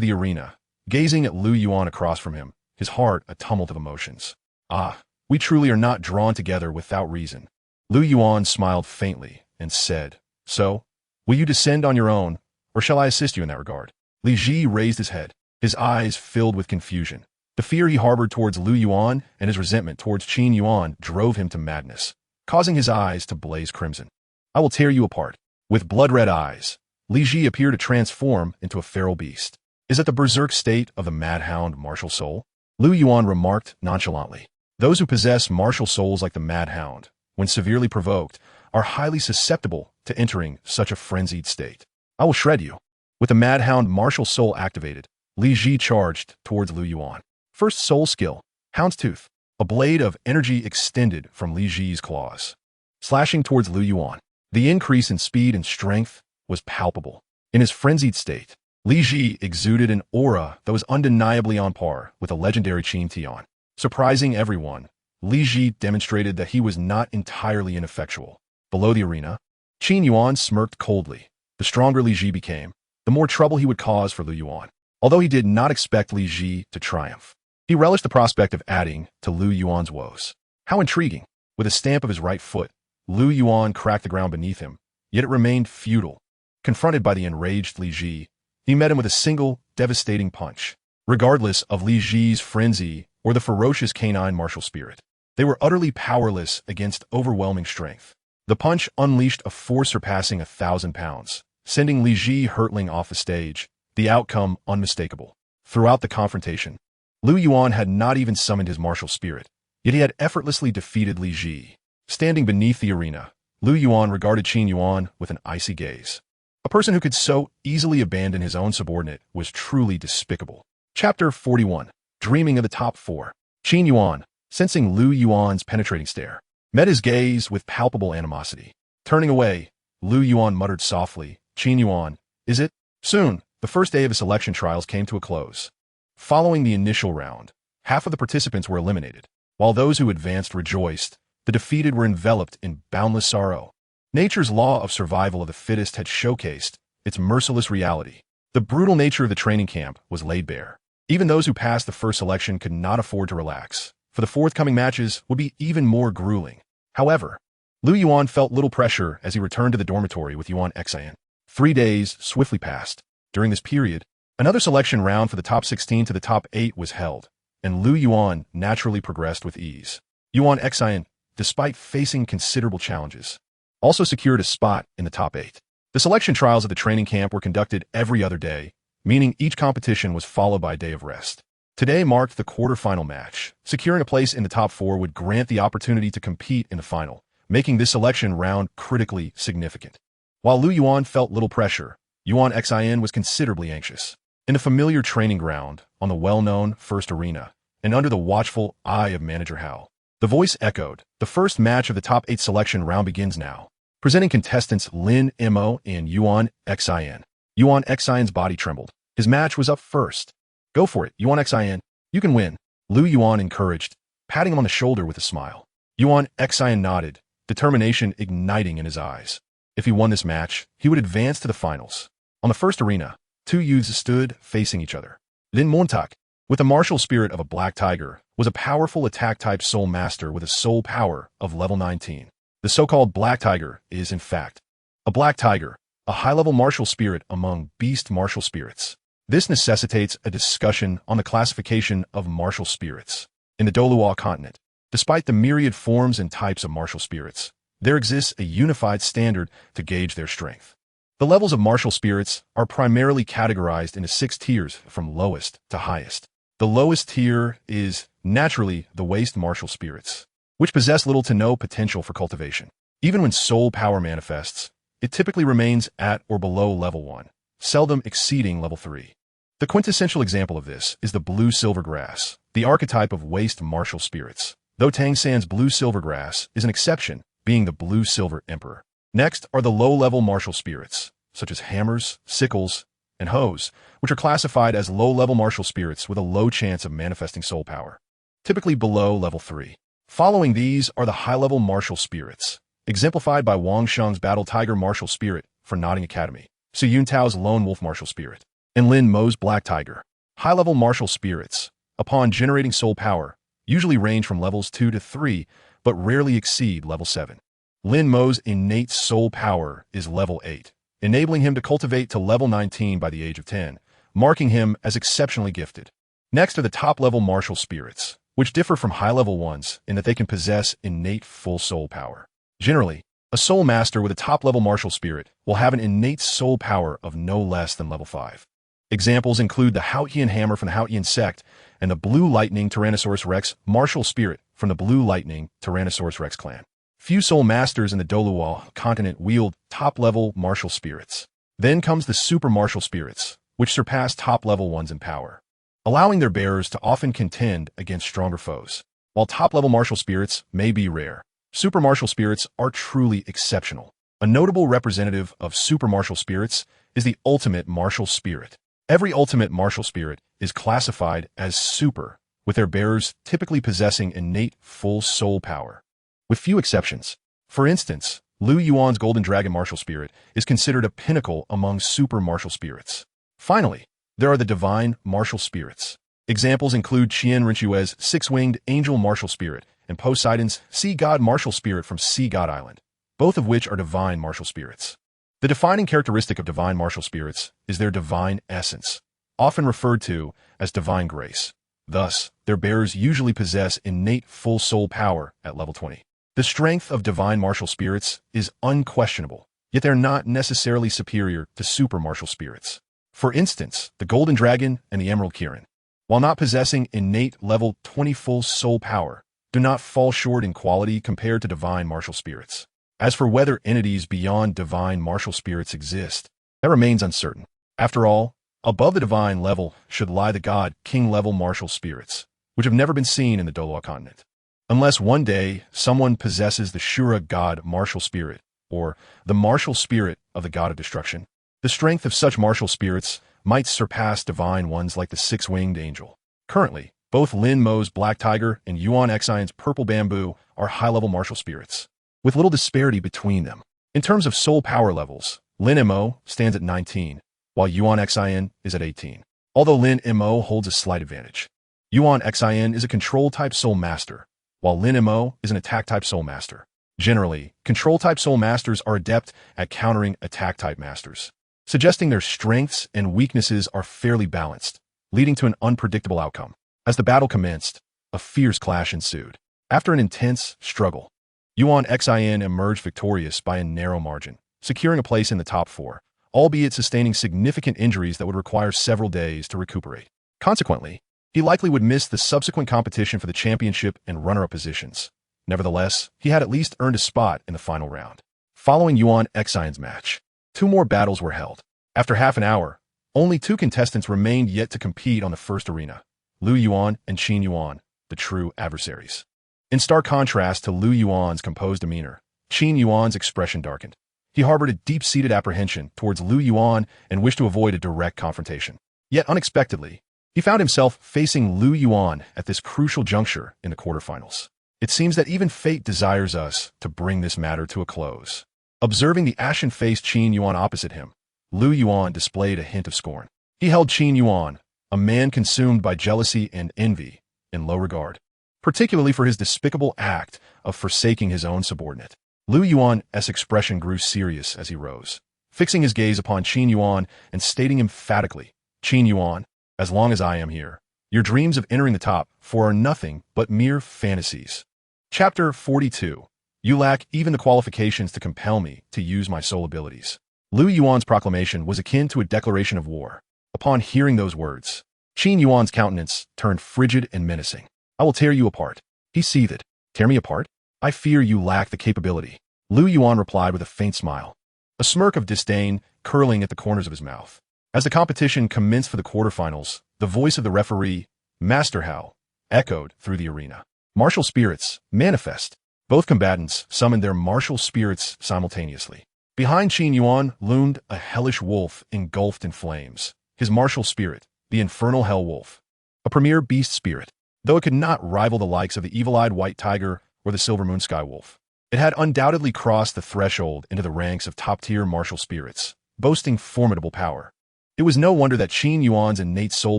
the arena, gazing at Lu Yuan across from him, his heart a tumult of emotions. "Ah, we truly are not drawn together without reason." Lu Yuan smiled faintly and said, "So, will you descend on your own, or shall I assist you in that regard?" Li Ji raised his head, his eyes filled with confusion. The fear he harbored towards Lu Yuan and his resentment towards Qin Yuan drove him to madness, causing his eyes to blaze crimson. "I will tear you apart." With blood-red eyes, Li Ji appeared to transform into a feral beast. "Is that the berserk state of the madhound martial soul?" Lu Yuan remarked nonchalantly. "Those who possess martial souls like the madhound, when severely provoked, are highly susceptible to entering such a frenzied state. I will shred you." With the madhound martial soul activated, Li Ji charged towards Lu Yuan. First soul skill, Hound's Tooth. A blade of energy extended from Li Ji's claws, slashing towards Lu Yuan. The increase in speed and strength was palpable. In his frenzied state, Li Ji exuded an aura that was undeniably on par with a legendary Qin Tian. Surprising everyone, Li Ji demonstrated that he was not entirely ineffectual. Below the arena, Qin Yuan smirked coldly. The stronger Li Ji became, the more trouble he would cause for Lu Yuan. Although he did not expect Li Ji to triumph, he relished the prospect of adding to Lu Yuan's woes. How intriguing! With a stamp of his right foot, Lu Yuan cracked the ground beneath him, yet it remained futile. Confronted by the enraged Li Ji, he met him with a single, devastating punch. Regardless of Li Ji's frenzy or the ferocious canine martial spirit, they were utterly powerless against overwhelming strength. The punch unleashed a force surpassing 1,000 pounds, sending Li Ji hurtling off the stage, the outcome unmistakable. Throughout the confrontation, Lu Yuan had not even summoned his martial spirit, yet he had effortlessly defeated Li Ji. Standing beneath the arena, Lu Yuan regarded Qin Yuan with an icy gaze. A person who could so easily abandon his own subordinate was truly despicable. Chapter 41. Dreaming of the Top 4. Qin Yuan, sensing Lu Yuan's penetrating stare, met his gaze with palpable animosity. Turning away, Lu Yuan muttered softly, "Qin Yuan, is it?" Soon, the first day of the selection trials came to a close. Following the initial round, half of the participants were eliminated. While those who advanced rejoiced, the defeated were enveloped in boundless sorrow. Nature's law of survival of the fittest had showcased its merciless reality. The brutal nature of the training camp was laid bare. Even those who passed the first selection could not afford to relax, for the forthcoming matches would be even more grueling. However, Lu Yuan felt little pressure as he returned to the dormitory with Yuan Xian. 3 days swiftly passed. During this period, another selection round for the top 16 to the top 8 was held, and Lu Yuan naturally progressed with ease. Yuan Xian, despite facing considerable challenges, also secured a spot in the top 8. The selection trials at the training camp were conducted every other day, meaning each competition was followed by a day of rest. Today marked the quarterfinal match. Securing a place in the top 4 would grant the opportunity to compete in the final, making this selection round critically significant. While Lu Yuan felt little pressure, Yuan Xian was considerably anxious. In the familiar training ground, on the well-known first arena, and under the watchful eye of Manager Hao, the voice echoed, "The first match of the top 8 selection round begins now." Presenting contestants Lin Mo and Yuan Xian. Yuan Xian's body trembled. His match was up first. "Go for it, Yuan Xian. You can win," Lu Yuan encouraged, patting him on the shoulder with a smile. Yuan Xian nodded, determination igniting in his eyes. If he won this match, he would advance to the finals. On the first arena, 2 youths stood facing each other. Lin Montak, with the martial spirit of a black tiger, was a powerful attack-type soul master with a soul power of level 19. The so-called Black Tiger is, in fact, a Black Tiger, a high-level martial spirit among beast martial spirits. This necessitates a discussion on the classification of martial spirits. In the Douluo continent, despite the myriad forms and types of martial spirits, there exists a unified standard to gauge their strength. The levels of martial spirits are primarily categorized into 6 tiers from lowest to highest. The lowest tier is, naturally, the waste martial spirits, which possess little to no potential for cultivation. Even when soul power manifests, it typically remains at or below level 1, seldom exceeding level 3. The quintessential example of this is the blue silvergrass, the archetype of waste martial spirits, though Tang San's blue silvergrass is an exception, being the blue silver emperor. Next are the low-level martial spirits, such as hammers, sickles, and hoes, which are classified as low-level martial spirits with a low chance of manifesting soul power, typically below level 3. Following these are the high-level martial spirits, exemplified by Wang Sheng's Battle Tiger martial spirit for Nodding Academy, Su Yuntao's Lone Wolf martial spirit, and Lin Mo's Black Tiger. High-level martial spirits, upon generating soul power, usually range from levels 2 to 3, but rarely exceed level 7. Lin Mo's innate soul power is level 8, enabling him to cultivate to level 19 by the age of 10, marking him as exceptionally gifted. Next are the top-level martial spirits, which differ from high-level ones in that they can possess innate full soul power. Generally, a soul master with a top-level martial spirit will have an innate soul power of no less than level 5. Examples include the Haotian Hammer from the Haotian sect and the Blue Lightning Tyrannosaurus Rex martial spirit from the Blue Lightning Tyrannosaurus Rex clan. Few soul masters in the Douluo continent wield top-level martial spirits. Then comes the super martial spirits, which surpass top-level ones in power, allowing their bearers to often contend against stronger foes. While top-level martial spirits may be rare, super martial spirits are truly exceptional. A notable representative of super martial spirits is the ultimate martial spirit. Every ultimate martial spirit is classified as super, with their bearers typically possessing innate full soul power, with few exceptions. For instance, Lu Yuan's Golden Dragon martial spirit is considered a pinnacle among super martial spirits. Finally, there are the divine martial spirits. Examples include Qian Rinchue's six-winged angel martial spirit and Poseidon's sea god martial spirit from Sea God Island, both of which are divine martial spirits. The defining characteristic of divine martial spirits is their divine essence, often referred to as divine grace. Thus, their bearers usually possess innate full soul power at level 20. The strength of divine martial spirits is unquestionable, yet they're not necessarily superior to super martial spirits. For instance, the Golden Dragon and the Emerald Kirin, while not possessing innate level 20 full soul power, do not fall short in quality compared to divine martial spirits. As for whether entities beyond divine martial spirits exist, that remains uncertain. After all, above the divine level should lie the god-king level martial spirits, which have never been seen in the Douluo continent. Unless one day someone possesses the Shura god martial spirit, or the martial spirit of the god of destruction, the strength of such martial spirits might surpass divine ones like the six-winged angel. Currently, both Lin Mo's Black Tiger and Yuan Xian's Purple Bamboo are high-level martial spirits, with little disparity between them. In terms of soul power levels, Lin Mo stands at 19, while Yuan Xin is at 18. Although Lin Mo holds a slight advantage. Yuan Xin is a control-type soul master, while Lin Mo is an attack-type soul master. Generally, control-type soul masters are adept at countering attack-type masters, suggesting their strengths and weaknesses are fairly balanced, leading to an unpredictable outcome. As the battle commenced, a fierce clash ensued. After an intense struggle, Yuan Xin emerged victorious by a narrow margin, securing a place in the top 4, albeit sustaining significant injuries that would require several days to recuperate. Consequently, he likely would miss the subsequent competition for the championship and runner-up positions. Nevertheless, he had at least earned a spot in the final round. Following Yuan Xin's match, 2 more battles were held. After half an hour, only 2 contestants remained yet to compete on the first arena, Lu Yuan and Qin Yuan, the true adversaries. In stark contrast to Lu Yuan's composed demeanor, Qin Yuan's expression darkened. He harbored a deep-seated apprehension towards Lu Yuan and wished to avoid a direct confrontation. Yet unexpectedly, he found himself facing Lu Yuan at this crucial juncture in the quarterfinals. It seems that even fate desires us to bring this matter to a close. Observing the ashen-faced Qin Yuan opposite him, Lu Yuan displayed a hint of scorn. He held Qin Yuan, a man consumed by jealousy and envy, in low regard, particularly for his despicable act of forsaking his own subordinate. Lu Yuan's expression grew serious as he rose, fixing his gaze upon Qin Yuan and stating emphatically, "Qin Yuan, as long as I am here, your dreams of entering the top 4 are nothing but mere fantasies." Chapter 42. You lack even the qualifications to compel me to use my soul abilities. Lu Yuan's proclamation was akin to a declaration of war. Upon hearing those words, Qin Yuan's countenance turned frigid and menacing. "I will tear you apart." He seethed. "Tear me apart? I fear you lack the capability." Lu Yuan replied with a faint smile, a smirk of disdain curling at the corners of his mouth. As the competition commenced for the quarterfinals, the voice of the referee, Master Hao, echoed through the arena. "Martial spirits, manifest." Both combatants summoned their martial spirits simultaneously. Behind Qin Yuan loomed a hellish wolf engulfed in flames. His martial spirit, the infernal hell wolf, a premier beast spirit. Though it could not rival the likes of the evil-eyed white tiger or the silver moon sky wolf, it had undoubtedly crossed the threshold into the ranks of top-tier martial spirits, boasting formidable power. It was no wonder that Qin Yuan's innate soul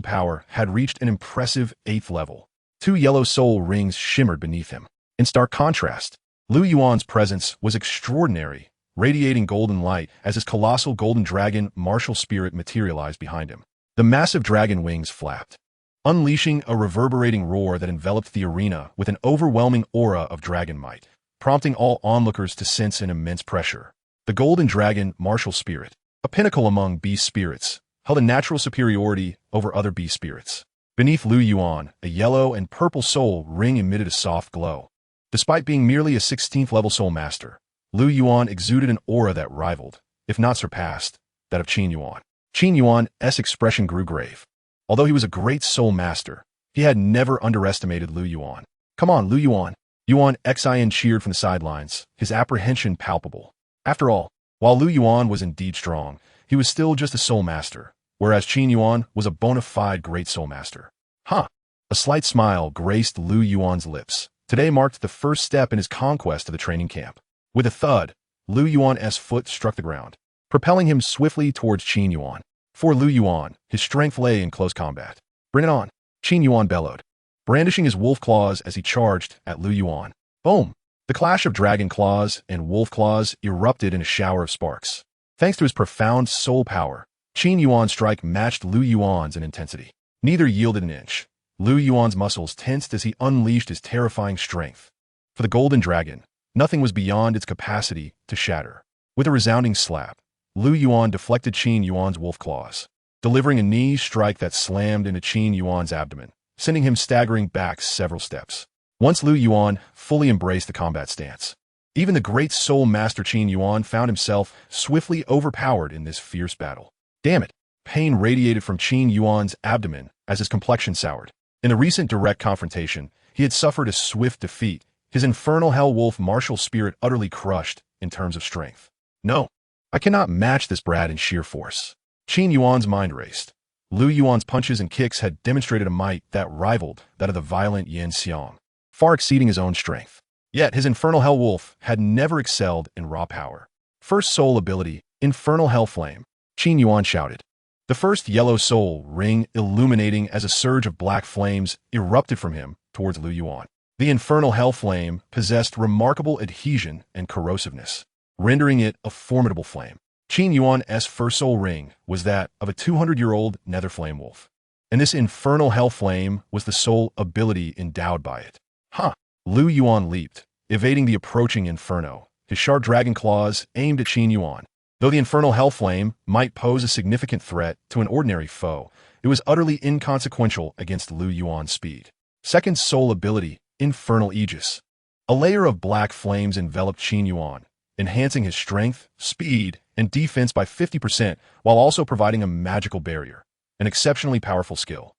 power had reached an impressive 8th level. 2 yellow soul rings shimmered beneath him. In stark contrast, Lu Yuan's presence was extraordinary, radiating golden light as his colossal golden dragon martial spirit materialized behind him. The massive dragon wings flapped, unleashing a reverberating roar that enveloped the arena with an overwhelming aura of dragon might, prompting all onlookers to sense an immense pressure. The golden dragon martial spirit, a pinnacle among beast spirits, held a natural superiority over other beast spirits. Beneath Lu Yuan, a yellow and purple soul ring emitted a soft glow. Despite being merely a 16th level soul master, Lu Yuan exuded an aura that rivaled, if not surpassed, that of Qin Yuan. Qin Yuan's expression grew grave. Although he was a great soul master, he had never underestimated Lu Yuan. "Come on, Lu Yuan." Yuan Xin cheered from the sidelines, his apprehension palpable. After all, while Lu Yuan was indeed strong, he was still just a soul master, whereas Qin Yuan was a bona fide great soul master. Huh. A slight smile graced Lu Yuan's lips. Today marked the first step in his conquest of the training camp. With a thud, Lu Yuan's foot struck the ground, propelling him swiftly towards Qin Yuan. For Lu Yuan, his strength lay in close combat. "Bring it on," Qin Yuan bellowed, brandishing his wolf claws as he charged at Lu Yuan. Boom! The clash of dragon claws and wolf claws erupted in a shower of sparks. Thanks to his profound soul power, Qin Yuan's strike matched Lu Yuan's in intensity. Neither yielded an inch. Lu Yuan's muscles tensed as he unleashed his terrifying strength. For the golden dragon, nothing was beyond its capacity to shatter. With a resounding slap, Lu Yuan deflected Qin Yuan's wolf claws, delivering a knee strike that slammed into Qin Yuan's abdomen, sending him staggering back several steps. Once Lu Yuan fully embraced the combat stance, even the great soul master Qin Yuan found himself swiftly overpowered in this fierce battle. Damn it! Pain radiated from Qin Yuan's abdomen as his complexion soured. In the recent direct confrontation, he had suffered a swift defeat, his infernal hell wolf martial spirit utterly crushed in terms of strength. No, I cannot match this brat in sheer force. Qin Yuan's mind raced. Lu Yuan's punches and kicks had demonstrated a might that rivaled that of the violent Yin Xiang, far exceeding his own strength. Yet his infernal hell wolf had never excelled in raw power. First soul ability, Infernal Hell Flame. Qin Yuan shouted. The first yellow soul ring illuminating as a surge of black flames erupted from him towards Lu Yuan. The Infernal Hell Flame possessed remarkable adhesion and corrosiveness, rendering it a formidable flame. Qin Yuan's first soul ring was that of a 200-year-old nether flame wolf, and this Infernal Hell Flame was the soul ability endowed by it. Huh! Lu Yuan leaped, evading the approaching inferno, his sharp dragon claws aimed at Qin Yuan. Though the Infernal Hell Flame might pose a significant threat to an ordinary foe, it was utterly inconsequential against Lu Yuan's speed. Second soul ability, Infernal Aegis. A layer of black flames enveloped Qin Yuan, enhancing his strength, speed, and defense by 50% while also providing a magical barrier, an exceptionally powerful skill.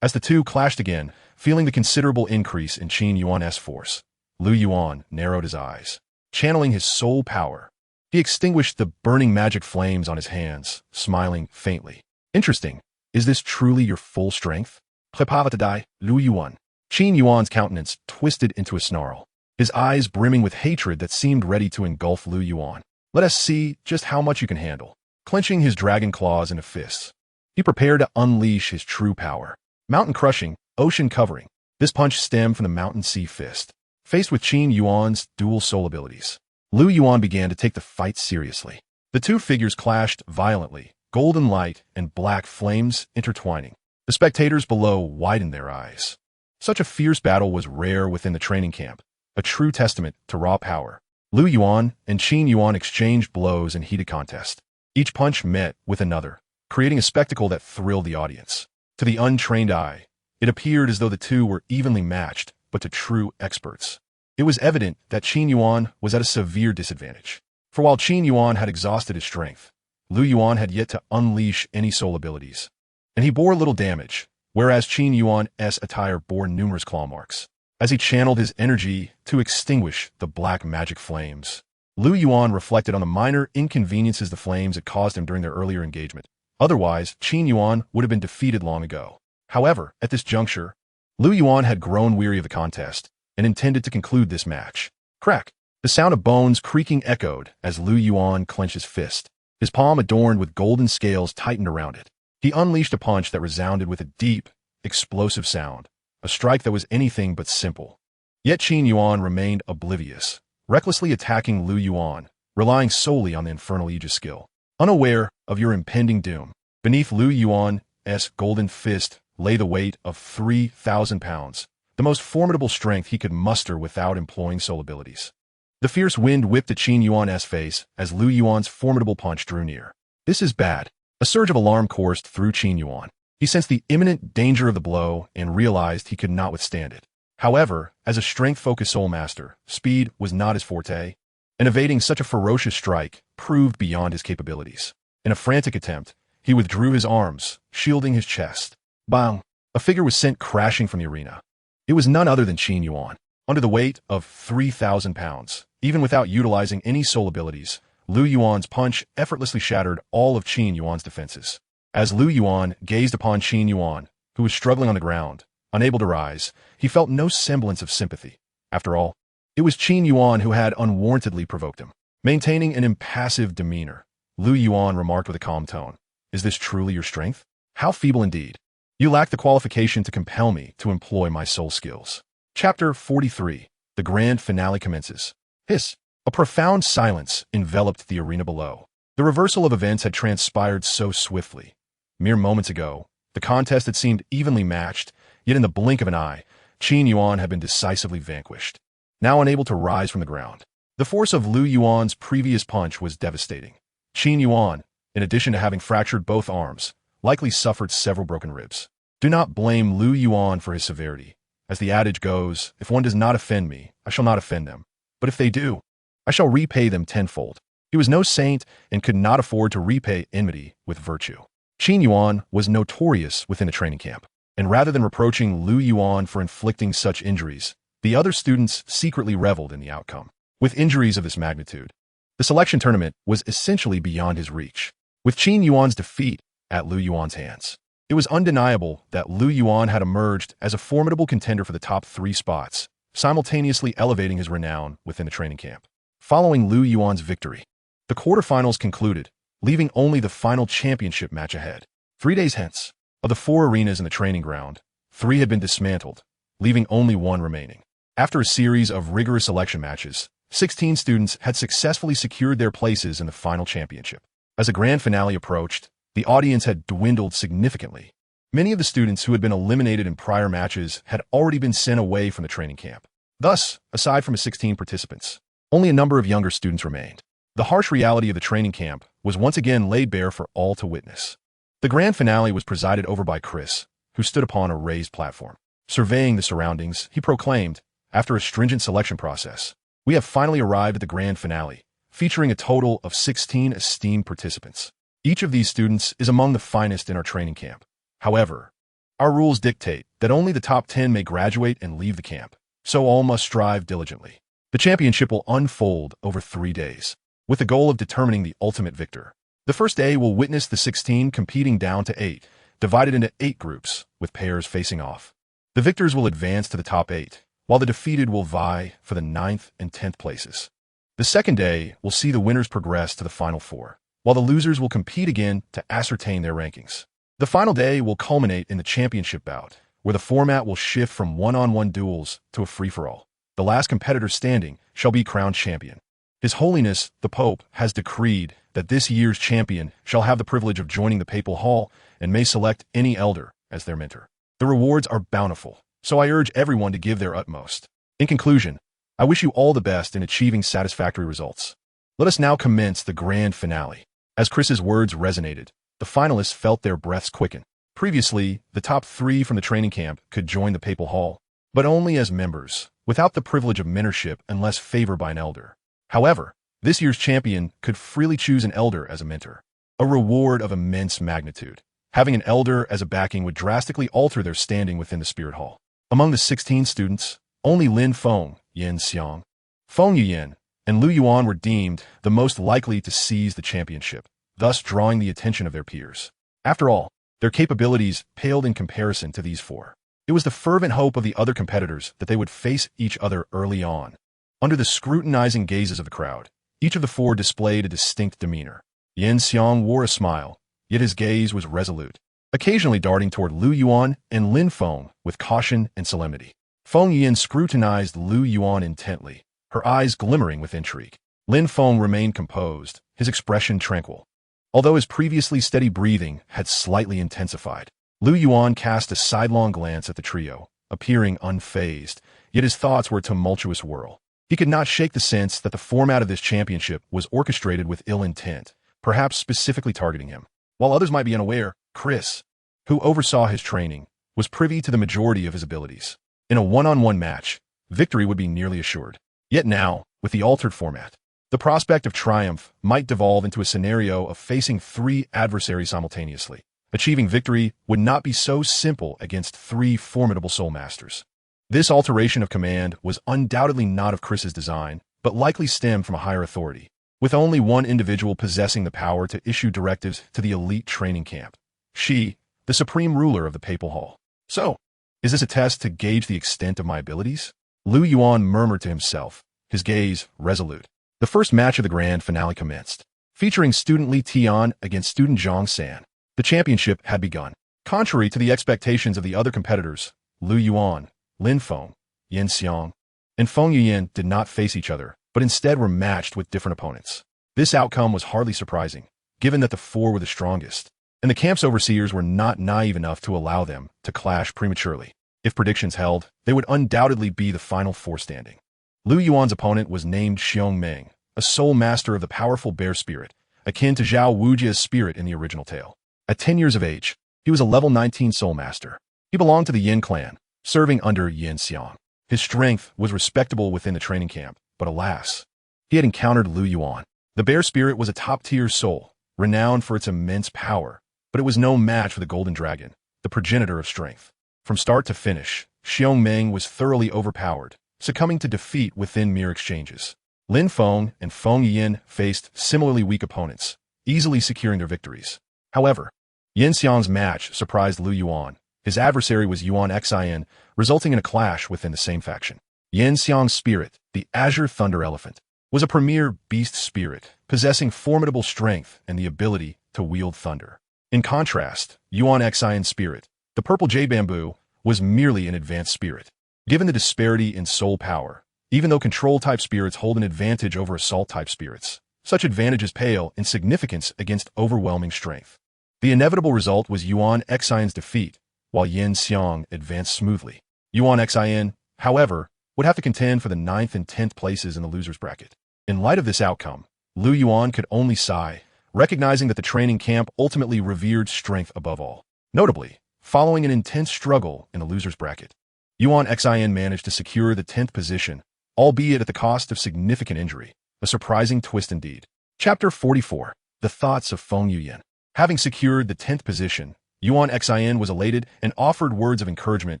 As the two clashed again, feeling the considerable increase in Qin Yuan's force, Lu Yuan narrowed his eyes. Channeling his soul power, he extinguished the burning magic flames on his hands, smiling faintly. Interesting. Is this truly your full strength? Prepare-toi, Lu Yuan. Qin Yuan's countenance twisted into a snarl, his eyes brimming with hatred that seemed ready to engulf Lu Yuan. Let us see just how much you can handle. Clenching his dragon claws into fists, he prepared to unleash his true power. Mountain crushing, ocean covering. This punch stemmed from the mountain sea fist. Faced with Qin Yuan's dual soul abilities, Lu Yuan began to take the fight seriously. The two figures clashed violently, golden light and black flames intertwining. The spectators below widened their eyes. Such a fierce battle was rare within the training camp, a true testament to raw power. Lu Yuan and Qin Yuan exchanged blows in heated contest. Each punch met with another, creating a spectacle that thrilled the audience. To the untrained eye, it appeared as though the two were evenly matched, but to true experts, it was evident that Qin Yuan was at a severe disadvantage. For while Qin Yuan had exhausted his strength, Lu Yuan had yet to unleash any soul abilities, and he bore little damage, whereas Qin Yuan's attire bore numerous claw marks. As he channeled his energy to extinguish the black magic flames, Lu Yuan reflected on the minor inconveniences the flames had caused him during their earlier engagement. Otherwise, Qin Yuan would have been defeated long ago. However, at this juncture, Lu Yuan had grown weary of the contest and intended to conclude this match. Crack! The sound of bones creaking echoed as Lu Yuan clenched his fist. His palm adorned with golden scales tightened around it. He unleashed a punch that resounded with a deep, explosive sound, a strike that was anything but simple. Yet Qin Yuan remained oblivious, recklessly attacking Lu Yuan, relying solely on the Infernal Aegis skill. Unaware of your impending doom, beneath Lu Yuan's golden fist lay the weight of 3,000 pounds, the most formidable strength he could muster without employing soul abilities. The fierce wind whipped at Qin Yuan's face as Lu Yuan's formidable punch drew near. This is bad. A surge of alarm coursed through Qin Yuan. He sensed the imminent danger of the blow and realized he could not withstand it. However, as a strength-focused soul master, speed was not his forte, and evading such a ferocious strike proved beyond his capabilities. In a frantic attempt, he withdrew his arms, shielding his chest. Bang! A figure was sent crashing from the arena. It was none other than Qin Yuan. Under the weight of 3,000 pounds, even without utilizing any soul abilities, Lu Yuan's punch effortlessly shattered all of Qin Yuan's defenses. As Lu Yuan gazed upon Qin Yuan, who was struggling on the ground, unable to rise, he felt no semblance of sympathy. After all, it was Qin Yuan who had unwarrantedly provoked him. Maintaining an impassive demeanor, Lu Yuan remarked with a calm tone, "Is this truly your strength? How feeble indeed. You lack the qualification to compel me to employ my soul skills." Chapter 43. The grand finale commences. Hiss! A profound silence enveloped the arena below. The reversal of events had transpired so swiftly. Mere moments ago, the contest had seemed evenly matched, yet in the blink of an eye, Qin Yuan had been decisively vanquished. Now unable to rise from the ground, the force of Lu Yuan's previous punch was devastating. Qin Yuan, in addition to having fractured both arms, likely suffered several broken ribs. Do not blame Lu Yuan for his severity. As the adage goes, if one does not offend me, I shall not offend them. But if they do, I shall repay them tenfold. He was no saint and could not afford to repay enmity with virtue. Qin Yuan was notorious within the training camp, and rather than reproaching Lu Yuan for inflicting such injuries, the other students secretly reveled in the outcome. With injuries of this magnitude, the selection tournament was essentially beyond his reach. With Qin Yuan's defeat at Lu Yuan's hands, it was undeniable that Lu Yuan had emerged as a formidable contender for the top 3 spots, simultaneously elevating his renown within the training camp. Following Lu Yuan's victory, The quarterfinals concluded, leaving only the final championship match ahead. 3 days hence, of the 4 arenas in the training ground, 3 had been dismantled, leaving only 1 remaining. After a series of rigorous selection matches, 16 students had successfully secured their places in the final championship. As the grand finale approached, the audience had dwindled significantly. Many of the students who had been eliminated in prior matches had already been sent away from the training camp. Thus, aside from the 16 participants, only a number of younger students remained. The harsh reality of the training camp was once again laid bare for all to witness. The grand finale was presided over by Chris, who stood upon a raised platform. Surveying the surroundings, he proclaimed, after a stringent selection process, "We have finally arrived at the grand finale, featuring a total of 16 esteemed participants. Each of these students is among the finest in our training camp. However, our rules dictate that only the top 10 may graduate and leave the camp, so all must strive diligently. The championship will unfold over 3 days, with the goal of determining the ultimate victor. The first day will witness the 16 competing down to 8, divided into 8 groups, with pairs facing off. The victors will advance to the top 8, while the defeated will vie for the 9th and 10th places. The second day will see the winners progress to the final 4, while the losers will compete again to ascertain their rankings. The final day will culminate in the championship bout, where the format will shift from one-on-one duels to a free-for-all. The last competitor standing shall be crowned champion. His Holiness, the Pope, has decreed that this year's champion shall have the privilege of joining the Papal Hall and may select any elder as their mentor. The rewards are bountiful, so I urge everyone to give their utmost. In conclusion, I wish you all the best in achieving satisfactory results. Let us now commence the grand finale." As Chris's words resonated, the finalists felt their breaths quicken. Previously, the top 3 from the training camp could join the Papal Hall, but only as members, without the privilege of mentorship unless favored by an elder. However, this year's champion could freely choose an elder as a mentor, a reward of immense magnitude. Having an elder as a backing would drastically alter their standing within the Spirit Hall. Among the 16 students, only Lin Feng, Yin Xiang, Feng Yuan, and Lu Yuan were deemed the most likely to seize the championship, thus drawing the attention of their peers. After all, their capabilities paled in comparison to these 4. It was the fervent hope of the other competitors that they would face each other early on. Under the scrutinizing gazes of the crowd, each of the 4 displayed a distinct demeanor. Yin Xiang wore a smile, yet his gaze was resolute, occasionally darting toward Lu Yuan and Lin Feng with caution and solemnity. Feng Yuan scrutinized Lu Yuan intently, her eyes glimmering with intrigue. Lin Feng remained composed, his expression tranquil, although his previously steady breathing had slightly intensified. Lu Yuan cast a sidelong glance at the trio, appearing unfazed, yet his thoughts were a tumultuous whirl. He could not shake the sense that the format of this championship was orchestrated with ill intent, perhaps specifically targeting him. While others might be unaware, Chris, who oversaw his training, was privy to the majority of his abilities. In a one-on-one match, victory would be nearly assured. Yet now, with the altered format, the prospect of triumph might devolve into a scenario of facing 3 adversaries simultaneously. Achieving victory would not be so simple against 3 formidable soul masters. This alteration of command was undoubtedly not of Chris's design, but likely stemmed from a higher authority, with only one individual possessing the power to issue directives to the elite training camp. She, the supreme ruler of the Papal Hall. So, is this a test to gauge the extent of my abilities? Lu Yuan murmured to himself, his gaze resolute. The first match of the grand finale commenced, featuring student Li Tian against student Zhang San. The championship had begun. Contrary to the expectations of the other competitors, Lu Yuan, Lin Feng, Yin Xiang, and Feng Yuan did not face each other, but instead were matched with different opponents. This outcome was hardly surprising, given that the 4 were the strongest, and the camp's overseers were not naive enough to allow them to clash prematurely. If predictions held, they would undoubtedly be the final 4 standing. Lu Yuan's opponent was named Xiong Meng, a soul master of the powerful bear spirit, akin to Zhao Wujia's spirit in the original tale. At 10 years of age, he was a level 19 soul master. He belonged to the Yin clan, serving under Yin Xiang. His strength was respectable within the training camp, but alas, he had encountered Lu Yuan. The bear spirit was a top-tier soul, renowned for its immense power, but it was no match for the golden dragon, the progenitor of strength. From start to finish, Xiong Meng was thoroughly overpowered, succumbing to defeat within mere exchanges. Lin Feng and Feng Yin faced similarly weak opponents, easily securing their victories. However, Yin Xiang's match surprised Lu Yuan. His adversary was Yuan Xin, resulting in a clash within the same faction. Yin Xiang's spirit, the Azure Thunder Elephant, was a premier beast spirit, possessing formidable strength and the ability to wield thunder. In contrast, Yuan Xian's spirit, the purple jade bamboo, was merely an advanced spirit. Given the disparity in soul power, even though control-type spirits hold an advantage over assault-type spirits, such advantages pale in significance against overwhelming strength. The inevitable result was Yuan Xian's defeat, while Yin Xiang advanced smoothly. Yuan Xian, however, would have to contend for the 9th and 10th places in the loser's bracket. In light of this outcome, Lu Yuan could only sigh, recognizing that the training camp ultimately revered strength above all. Notably, following an intense struggle in the loser's bracket, Yuan Xian managed to secure the 10th position, albeit at the cost of significant injury. A surprising twist indeed. Chapter 44. The Thoughts of Feng Yuyan. Having secured the 10th position, Yuan Xian was elated and offered words of encouragement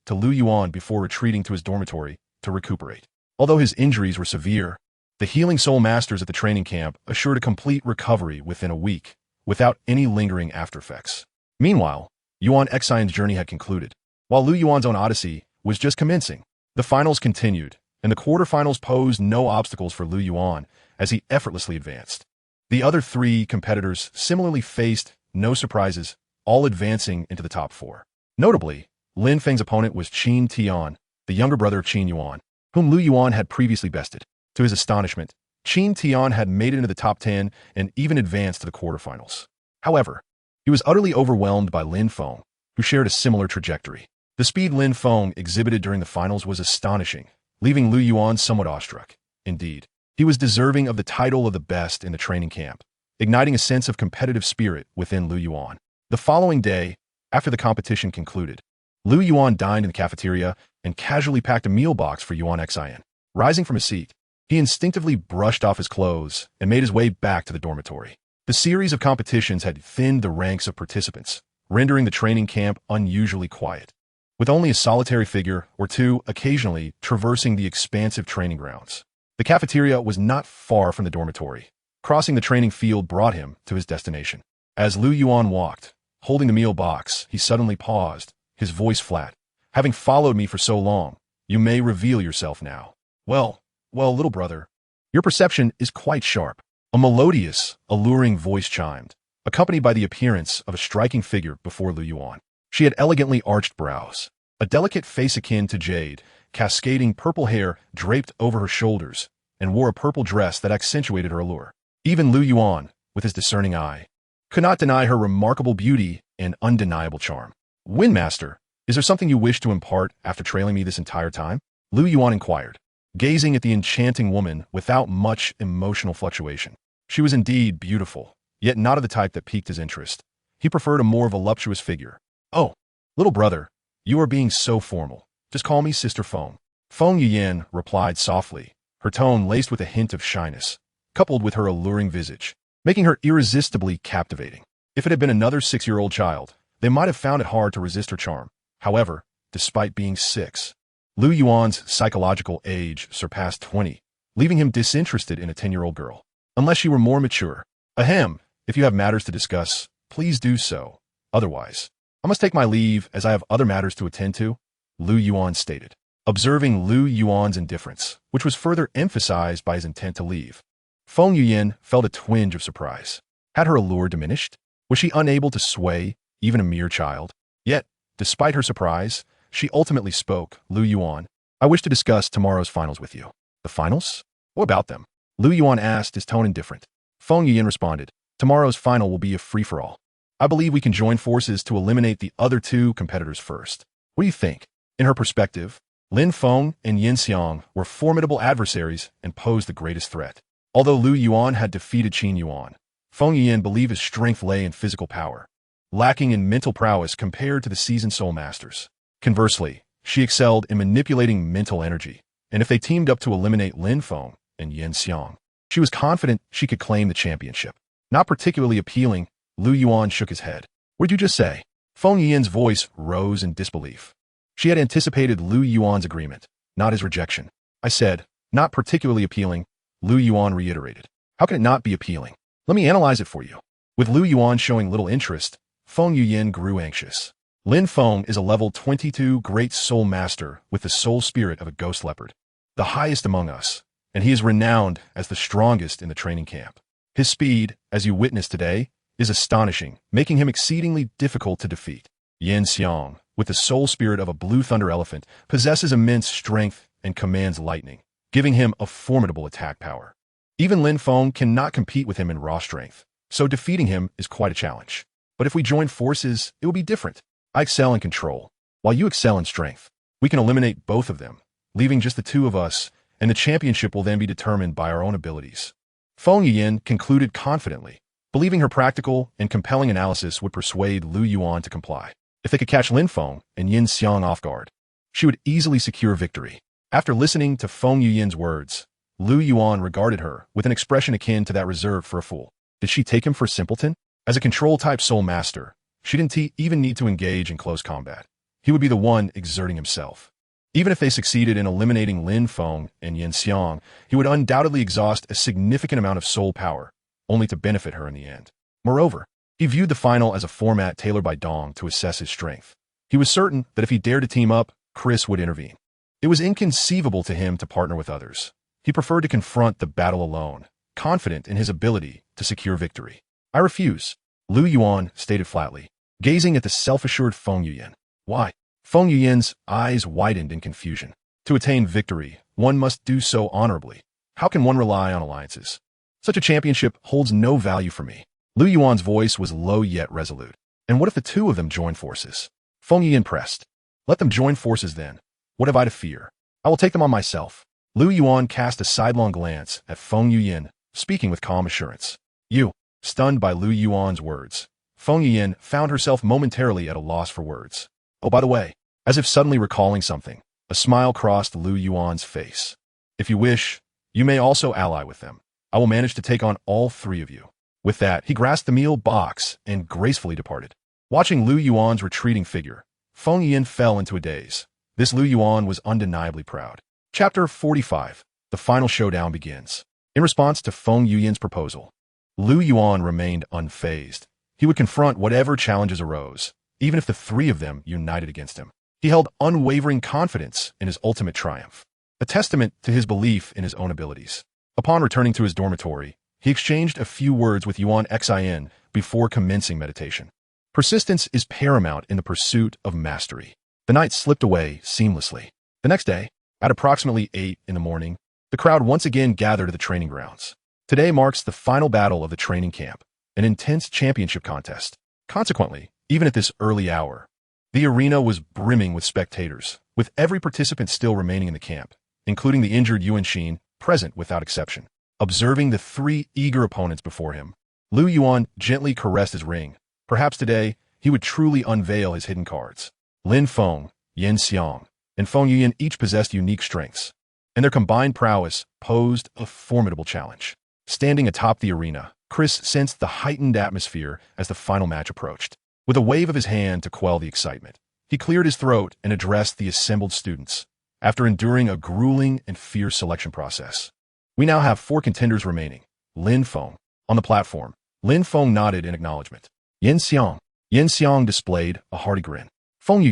to Lu Yuan before retreating to his dormitory to recuperate. Although his injuries were severe, the healing soul masters at the training camp assured a complete recovery within a week, without any lingering aftereffects. Meanwhile, Yuan Xian's journey had concluded, while Lu Yuan's own odyssey was just commencing. The finals continued, and the quarterfinals posed no obstacles for Lu Yuan as he effortlessly advanced. The other 3 competitors similarly faced no surprises, all advancing into the top 4. Notably, Lin Feng's opponent was Qin Tian, the younger brother of Qin Yuan, whom Lu Yuan had previously bested. To his astonishment, Qin Tian had made it into the top 10 and even advanced to the quarterfinals. However, he was utterly overwhelmed by Lin Feng, who shared a similar trajectory. The speed Lin Feng exhibited during the finals was astonishing, leaving Lu Yuan somewhat awestruck. Indeed, he was deserving of the title of the best in the training camp, igniting a sense of competitive spirit within Lu Yuan. The following day, after the competition concluded, Lu Yuan dined in the cafeteria and casually packed a meal box for Yuan Xian. Rising from his seat, he instinctively brushed off his clothes and made his way back to the dormitory. The series of competitions had thinned the ranks of participants, rendering the training camp unusually quiet, with only a solitary figure or 2 occasionally traversing the expansive training grounds. The cafeteria was not far from the dormitory. Crossing the training field brought him to his destination. As Lu Yuan walked, holding the meal box, he suddenly paused, his voice flat. "Having followed me for so long, you may reveal yourself now." Well, little brother, your perception is quite sharp." A melodious, alluring voice chimed, accompanied by the appearance of a striking figure before Lu Yuan. She had elegantly arched brows, a delicate face akin to jade, cascading purple hair draped over her shoulders, and wore a purple dress that accentuated her allure. Even Lu Yuan, with his discerning eye, could not deny her remarkable beauty and undeniable charm. "Windmaster, is there something you wish to impart after trailing me this entire time?" Lu Yuan inquired, gazing at the enchanting woman without much emotional fluctuation. She was indeed beautiful, yet not of the type that piqued his interest. He preferred a more voluptuous figure. "Oh, little brother, you are being so formal. Just call me Sister Feng." Feng Yuyan replied softly, her tone laced with a hint of shyness, coupled with her alluring visage, making her irresistibly captivating. If it had been another 6-year-old child, they might have found it hard to resist her charm. However, despite being 6, Lu Yuan's psychological age surpassed 20, leaving him disinterested in a 10-year-old girl. Unless she were more mature. "Ahem, if you have matters to discuss, please do so. Otherwise, I must take my leave as I have other matters to attend to," Lu Yuan stated. Observing Lu Yuan's indifference, which was further emphasized by his intent to leave, Feng Yuyan felt a twinge of surprise. Had her allure diminished? Was she unable to sway even a mere child? Yet, despite her surprise, she ultimately spoke. "Lu Yuan, I wish to discuss tomorrow's finals with you." "The finals? What about them?" Lu Yuan asked, his tone indifferent. Feng Yuyan responded, "Tomorrow's final will be a free-for-all. I believe we can join forces to eliminate the other 2 competitors first. What do you think?" In her perspective, Lin Feng and Yin Xiang were formidable adversaries and posed the greatest threat. Although Lu Yuan had defeated Qin Yuan, Feng Yuyan believed his strength lay in physical power, lacking in mental prowess compared to the seasoned soul masters. Conversely, she excelled in manipulating mental energy, and if they teamed up to eliminate Lin Feng and Yin Xiang, she was confident she could claim the championship. Not particularly appealing, Lu Yuan shook his head. "What'd you just say?" Feng Yuyan's voice rose in disbelief. She had anticipated Lu Yuan's agreement, not his rejection. "I said, not particularly appealing," Lu Yuan reiterated. "How can it not be appealing? Let me analyze it for you." With Lu Yuan showing little interest, Feng Yuyan grew anxious. Lin Feng is a level 22 great soul master with the soul spirit of a ghost leopard, the highest among us, and he is renowned as the strongest in the training camp. His speed, as you witnessed today, is astonishing, making him exceedingly difficult to defeat. Yin Xiang, with the soul spirit of a blue thunder elephant, possesses immense strength and commands lightning, giving him a formidable attack power. Even Lin Feng cannot compete with him in raw strength, so defeating him is quite a challenge. But if we join forces, it will be different. I excel in control, while you excel in strength. We can eliminate both of them, leaving just the two of us, and the championship will then be determined by our own abilities. Feng Yuan concluded confidently, believing her practical and compelling analysis would persuade Lu Yuan to comply. If they could catch Lin Feng and Yin Xiang off guard, she would easily secure victory. After listening to Feng Yuan's words, Lu Yuan regarded her with an expression akin to that reserved for a fool. Did she take him for a simpleton? As a control-type soul master, she didn't even need to engage in close combat. He would be the one exerting himself. Even if they succeeded in eliminating Lin Feng and Yin Xiang, he would undoubtedly exhaust a significant amount of soul power, only to benefit her in the end. Moreover, he viewed the final as a format tailored by Dong to assess his strength. He was certain that if he dared to team up, Chris would intervene. It was inconceivable to him to partner with others. He preferred to confront the battle alone, confident in his ability to secure victory. I refuse, Lu Yuan stated flatly, gazing at the self-assured Feng Yuan. Why? Feng Yuan's eyes widened in confusion. To attain victory, one must do so honorably. How can one rely on alliances? Such a championship holds no value for me. Lu Yuan's voice was low yet resolute. And what if the two of them join forces? Feng Yuan pressed. Let them join forces then. What have I to fear? I will take them on myself. Lu Yuan cast a sidelong glance at Feng Yuan, speaking with calm assurance. You, stunned by Lu Yuan's words, Feng Yuan found herself momentarily at a loss for words. Oh, by the way, as if suddenly recalling something, a smile crossed Lu Yuan's face. If you wish, you may also ally with them. I will manage to take on all three of you. With that, he grasped the meal box and gracefully departed. Watching Lu Yuan's retreating figure, Feng Yuan fell into a daze. This Lu Yuan was undeniably proud. Chapter 45. The final showdown begins. In response to Feng Yuan's proposal, Lu Yuan remained unfazed. He would confront whatever challenges arose, even if the three of them united against him. He held unwavering confidence in his ultimate triumph, a testament to his belief in his own abilities. Upon returning to his dormitory, he exchanged a few words with Yuan Xin before commencing meditation. Persistence is paramount in the pursuit of mastery. The night slipped away seamlessly. The next day, at approximately 8 in the morning, the crowd once again gathered at the training grounds. Today marks the final battle of the training camp, an intense championship contest. Consequently, even at this early hour, the arena was brimming with spectators, with every participant still remaining in the camp, including the injured Yuan Xin, present without exception. Observing the three eager opponents before him, Lu Yuan gently caressed his ring. Perhaps today, he would truly unveil his hidden cards. Lin Feng, Yin Xiang, and Feng Yuan each possessed unique strengths, and their combined prowess posed a formidable challenge. Standing atop the arena, Chris sensed the heightened atmosphere as the final match approached. With a wave of his hand to quell the excitement, he cleared his throat and addressed the assembled students. After enduring a grueling and fierce selection process, we now have 4 contenders remaining. Lin Feng. On the platform, Lin Feng nodded in acknowledgement. Yin Xiang displayed a hearty grin. Feng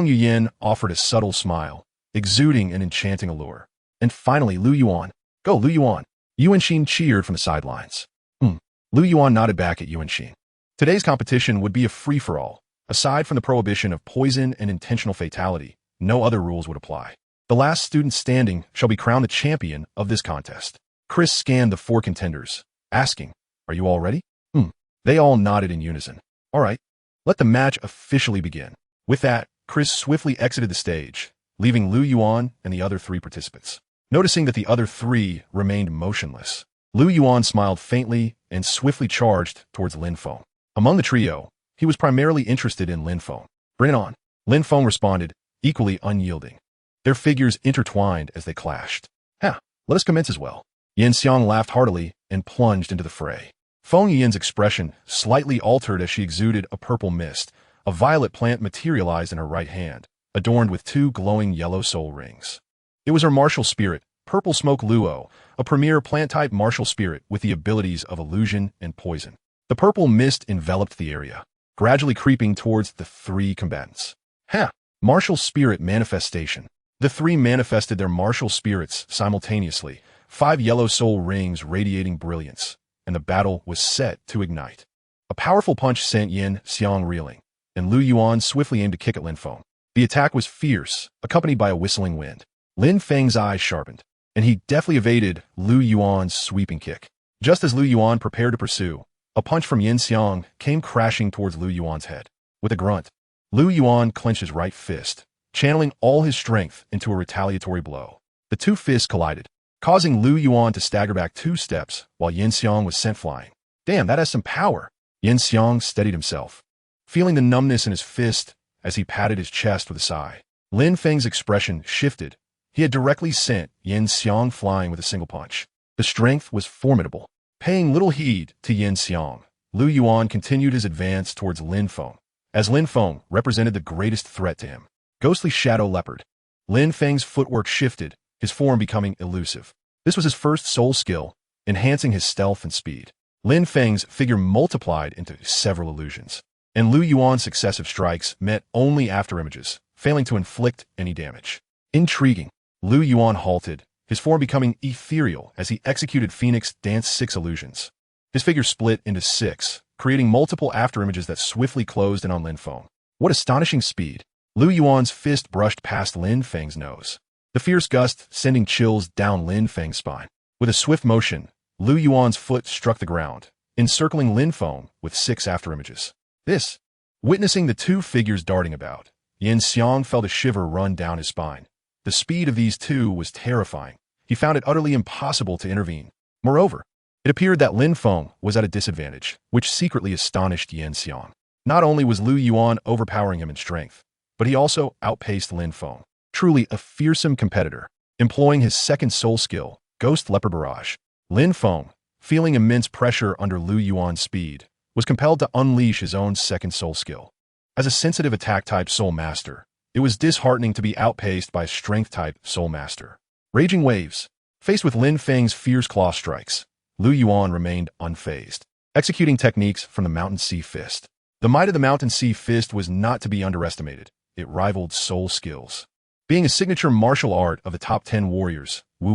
Yuan offered a subtle smile, exuding an enchanting allure. And finally, Lu Yuan. Go, Lu Yuan. Yuan Xin cheered from the sidelines. Lu Yuan nodded back at Yuan Xin. Today's competition would be a free-for-all. Aside from the prohibition of poison and intentional fatality, no other rules would apply. The last student standing shall be crowned the champion of this contest. Chris scanned the 4 contenders, asking, Are you all ready? They all nodded in unison. All right, let the match officially begin. With that, Chris swiftly exited the stage, leaving Lu Yuan and the other 3 participants. Noticing that the other 3 remained motionless, Lu Yuan smiled faintly and swiftly charged towards Lin Feng. Among the trio, he was primarily interested in Lin Feng. Bring it on. Lin Feng responded, equally unyielding. Their figures intertwined as they clashed. Let us commence as well. Yin Xiang laughed heartily and plunged into the fray. Feng Yuan's expression slightly altered as she exuded a purple mist. A violet plant materialized in her right hand, adorned with 2 glowing yellow soul rings. It was her martial spirit, Purple Smoke Luo, a premier plant-type martial spirit with the abilities of illusion and poison. The purple mist enveloped the area, gradually creeping towards the 3 combatants. Martial spirit manifestation. The 3 manifested their martial spirits simultaneously, 5 yellow soul rings radiating brilliance, and the battle was set to ignite. A powerful punch sent Yin Xiang reeling, and Lu Yuan swiftly aimed to kick at Lin Feng. The attack was fierce, accompanied by a whistling wind. Lin Feng's eyes sharpened, and he deftly evaded Lu Yuan's sweeping kick. Just as Lu Yuan prepared to pursue, a punch from Yin Xiang came crashing towards Lu Yuan's head. With a grunt, Lu Yuan clenched his right fist, channeling all his strength into a retaliatory blow. The two fists collided, causing Lu Yuan to stagger back 2 steps while Yin Xiang was sent flying. Damn, that has some power. Yin Xiang steadied himself, feeling the numbness in his fist as he patted his chest with a sigh. Lin Feng's expression shifted. He had directly sent Yin Xiang flying with a single punch. The strength was formidable. Paying little heed to Yin Xiang, Lu Yuan continued his advance towards Lin Feng, as Lin Feng represented the greatest threat to him. Ghostly Shadow Leopard. Lin Feng's footwork shifted, his form becoming elusive. This was his first soul skill, enhancing his stealth and speed. Lin Feng's figure multiplied into several illusions, and Lu Yuan's successive strikes met only afterimages, failing to inflict any damage. Intriguing. Lu Yuan halted, his form becoming ethereal as he executed Phoenix Dance 6 illusions. His figure split into 6, creating multiple afterimages that swiftly closed in on Lin Feng. What astonishing speed! Lu Yuan's fist brushed past Lin Feng's nose, the fierce gust sending chills down Lin Feng's spine. With a swift motion, Lu Yuan's foot struck the ground, encircling Lin Feng with 6 afterimages. Witnessing the two figures darting about, Yin Xiang felt a shiver run down his spine. The speed of these two was terrifying. He found it utterly impossible to intervene. Moreover, it appeared that Lin Feng was at a disadvantage, which secretly astonished Yin Xiang. Not only was Lu Yuan overpowering him in strength, but he also outpaced Lin Feng. Truly a fearsome competitor. Employing his second soul skill, Ghost Leopard Barrage, Lin Feng, feeling immense pressure under Lu Yuan's speed, was compelled to unleash his own second soul skill. As a sensitive attack-type soul master, it was disheartening to be outpaced by a strength-type soul master. Raging Waves. Faced with Lin Feng's fierce claw strikes, Lu Yuan remained unfazed, executing techniques from the Mountain Sea Fist. The might of the Mountain Sea Fist was not to be underestimated. It rivaled soul skills. Being a signature martial art of the top 10 warriors, Wu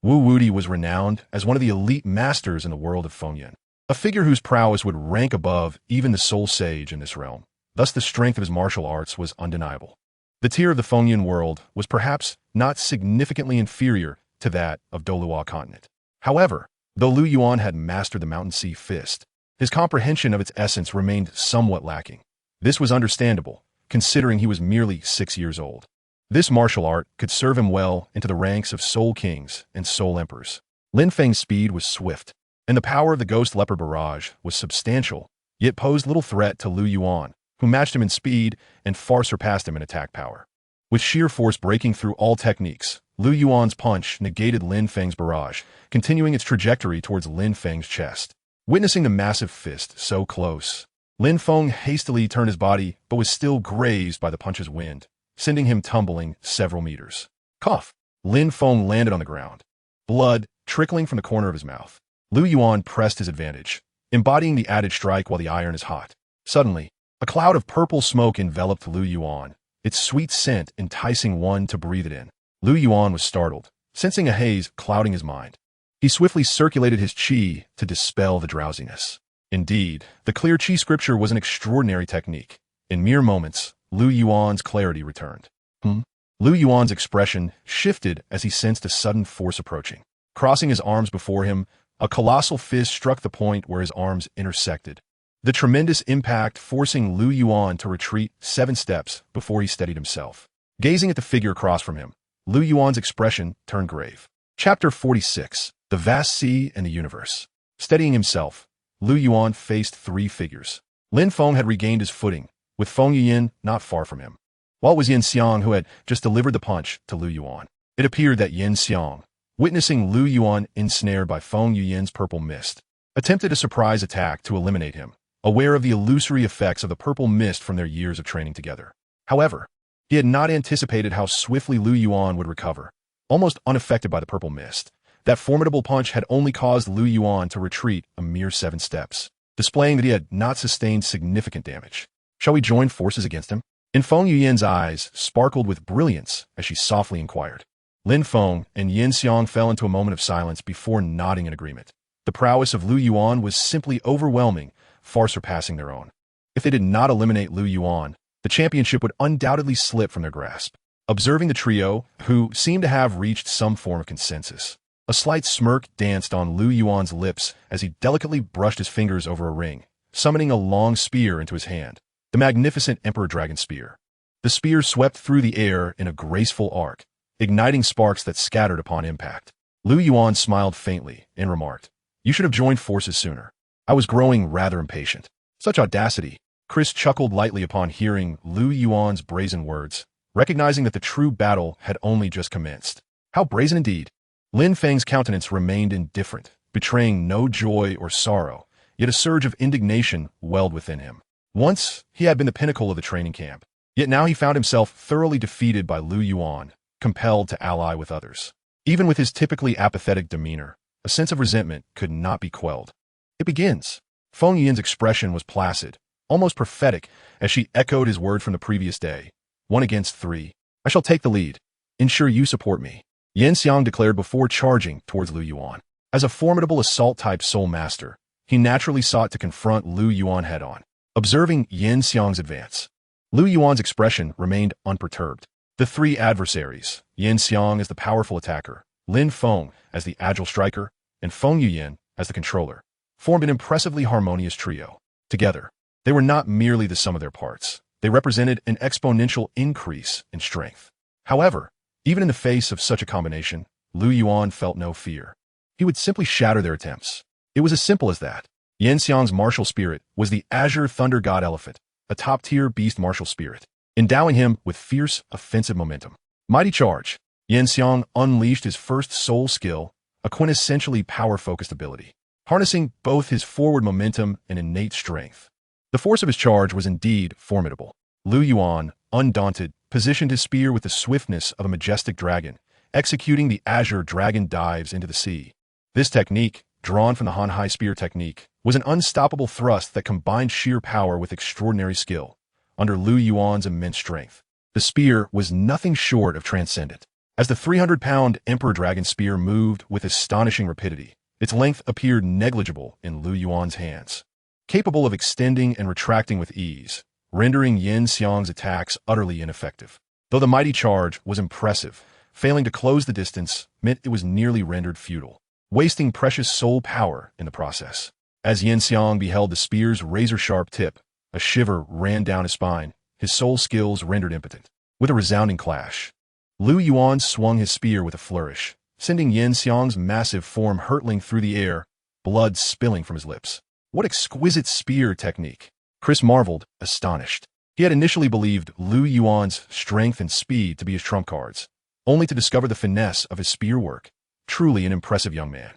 Wudi was renowned as one of the elite masters in the world of Fengyun, a figure whose prowess would rank above even the soul sage in this realm. Thus the strength of his martial arts was undeniable. The tier of the Fengyun world was perhaps not significantly inferior to that of Douluo continent. However, though Lu Yuan had mastered the Mountain Sea Fist, his comprehension of its essence remained somewhat lacking. This was understandable, considering he was merely 6 years old. This martial art could serve him well into the ranks of Soul Kings and Soul Emperors. Lin Feng's speed was swift, and the power of the Ghost Leopard Barrage was substantial, yet posed little threat to Lu Yuan, who matched him in speed and far surpassed him in attack power. With sheer force breaking through all techniques, Lu Yuan's punch negated Lin Feng's barrage, continuing its trajectory towards Lin Feng's chest. Witnessing the massive fist so close, Lin Feng hastily turned his body but was still grazed by the punch's wind, sending him tumbling several meters. Cough! Lin Feng landed on the ground, blood trickling from the corner of his mouth. Lu Yuan pressed his advantage, embodying the added strike while the iron is hot. Suddenly, a cloud of purple smoke enveloped Lu Yuan, its sweet scent enticing one to breathe it in. Lu Yuan was startled, sensing a haze clouding his mind. He swiftly circulated his qi to dispel the drowsiness. Indeed, the clear qi scripture was an extraordinary technique. In mere moments, Lu Yuan's clarity returned. Lu Yuan's expression shifted as he sensed a sudden force approaching. Crossing his arms before him, a colossal fist struck the point where his arms intersected. The tremendous impact forcing Lu Yuan to retreat 7 steps before he steadied himself. Gazing at the figure across from him, Lu Yuan's expression turned grave. Chapter 46. The Vast Sea and the Universe. Steadying himself, Lu Yuan faced 3 figures. Lin Feng had regained his footing, with Feng Yuyin not far from him, while it was Yin Xiang who had just delivered the punch to Lu Yuan. It appeared that Yin Xiang, witnessing Lu Yuan ensnared by Feng Yuyin's purple mist, attempted a surprise attack to eliminate him, aware of the illusory effects of the purple mist from their years of training together. However, he had not anticipated how swiftly Lu Yuan would recover, almost unaffected by the purple mist. That formidable punch had only caused Lu Yuan to retreat a mere 7 steps, displaying that he had not sustained significant damage. Shall we join forces against him? In Feng Yuyin's eyes sparkled with brilliance as she softly inquired. Lin Feng and Yin Xiang fell into a moment of silence before nodding in agreement. The prowess of Lu Yuan was simply overwhelming, far surpassing their own. If they did not eliminate Lu Yuan, the championship would undoubtedly slip from their grasp. Observing the trio, who seemed to have reached some form of consensus, a slight smirk danced on Lu Yuan's lips as he delicately brushed his fingers over a ring, summoning a long spear into his hand, the magnificent Emperor Dragon Spear. The spear swept through the air in a graceful arc, igniting sparks that scattered upon impact. Lu Yuan smiled faintly and remarked, "You should have joined forces sooner. I was growing rather impatient." Such audacity. Chris chuckled lightly upon hearing Lu Yuan's brazen words, recognizing that the true battle had only just commenced. How brazen indeed. Lin Feng's countenance remained indifferent, betraying no joy or sorrow, yet a surge of indignation welled within him. Once, he had been the pinnacle of the training camp, yet now he found himself thoroughly defeated by Lu Yuan, compelled to ally with others. Even with his typically apathetic demeanor, a sense of resentment could not be quelled. "It begins." Feng Yin's expression was placid, almost prophetic, as she echoed his word from the previous day. 1 against 3. I shall take the lead. Ensure you support me, Yin Xiang declared before charging towards Lu Yuan. As a formidable assault-type soul master, he naturally sought to confront Lu Yuan head-on. Observing Yin Xiang's advance, Lu Yuan's expression remained unperturbed. The three adversaries, Yin Xiang as the powerful attacker, Lin Feng as the agile striker, and Feng Yuyan as the controller, formed an impressively harmonious trio. Together, they were not merely the sum of their parts. They represented an exponential increase in strength. However, even in the face of such a combination, Lu Yuan felt no fear. He would simply shatter their attempts. It was as simple as that. Yin Xiang's martial spirit was the Azure Thunder God Elephant, a top-tier beast martial spirit, endowing him with fierce, offensive momentum. Mighty Charge. Yin Xiang unleashed his first soul skill, a quintessentially power-focused ability, harnessing both his forward momentum and innate strength. The force of his charge was indeed formidable. Lu Yuan, undaunted, positioned his spear with the swiftness of a majestic dragon, executing the Azure Dragon dives into the sea. This technique, drawn from the Hanhai Spear technique, was an unstoppable thrust that combined sheer power with extraordinary skill. Under Lu Yuan's immense strength, the spear was nothing short of transcendent. As the 300-pound Emperor Dragon Spear moved with astonishing rapidity, its length appeared negligible in Lu Yuan's hands, capable of extending and retracting with ease, rendering Yin Xiang's attacks utterly ineffective. Though the mighty charge was impressive, failing to close the distance meant it was nearly rendered futile, wasting precious soul power in the process. As Yin Xiang beheld the spear's razor-sharp tip, a shiver ran down his spine, his soul skills rendered impotent. With a resounding clash, Lu Yuan swung his spear with a flourish, sending Yin Xiang's massive form hurtling through the air, blood spilling from his lips. What exquisite spear technique! Chris marveled, astonished. He had initially believed Lu Yuan's strength and speed to be his trump cards, only to discover the finesse of his spear work. Truly an impressive young man.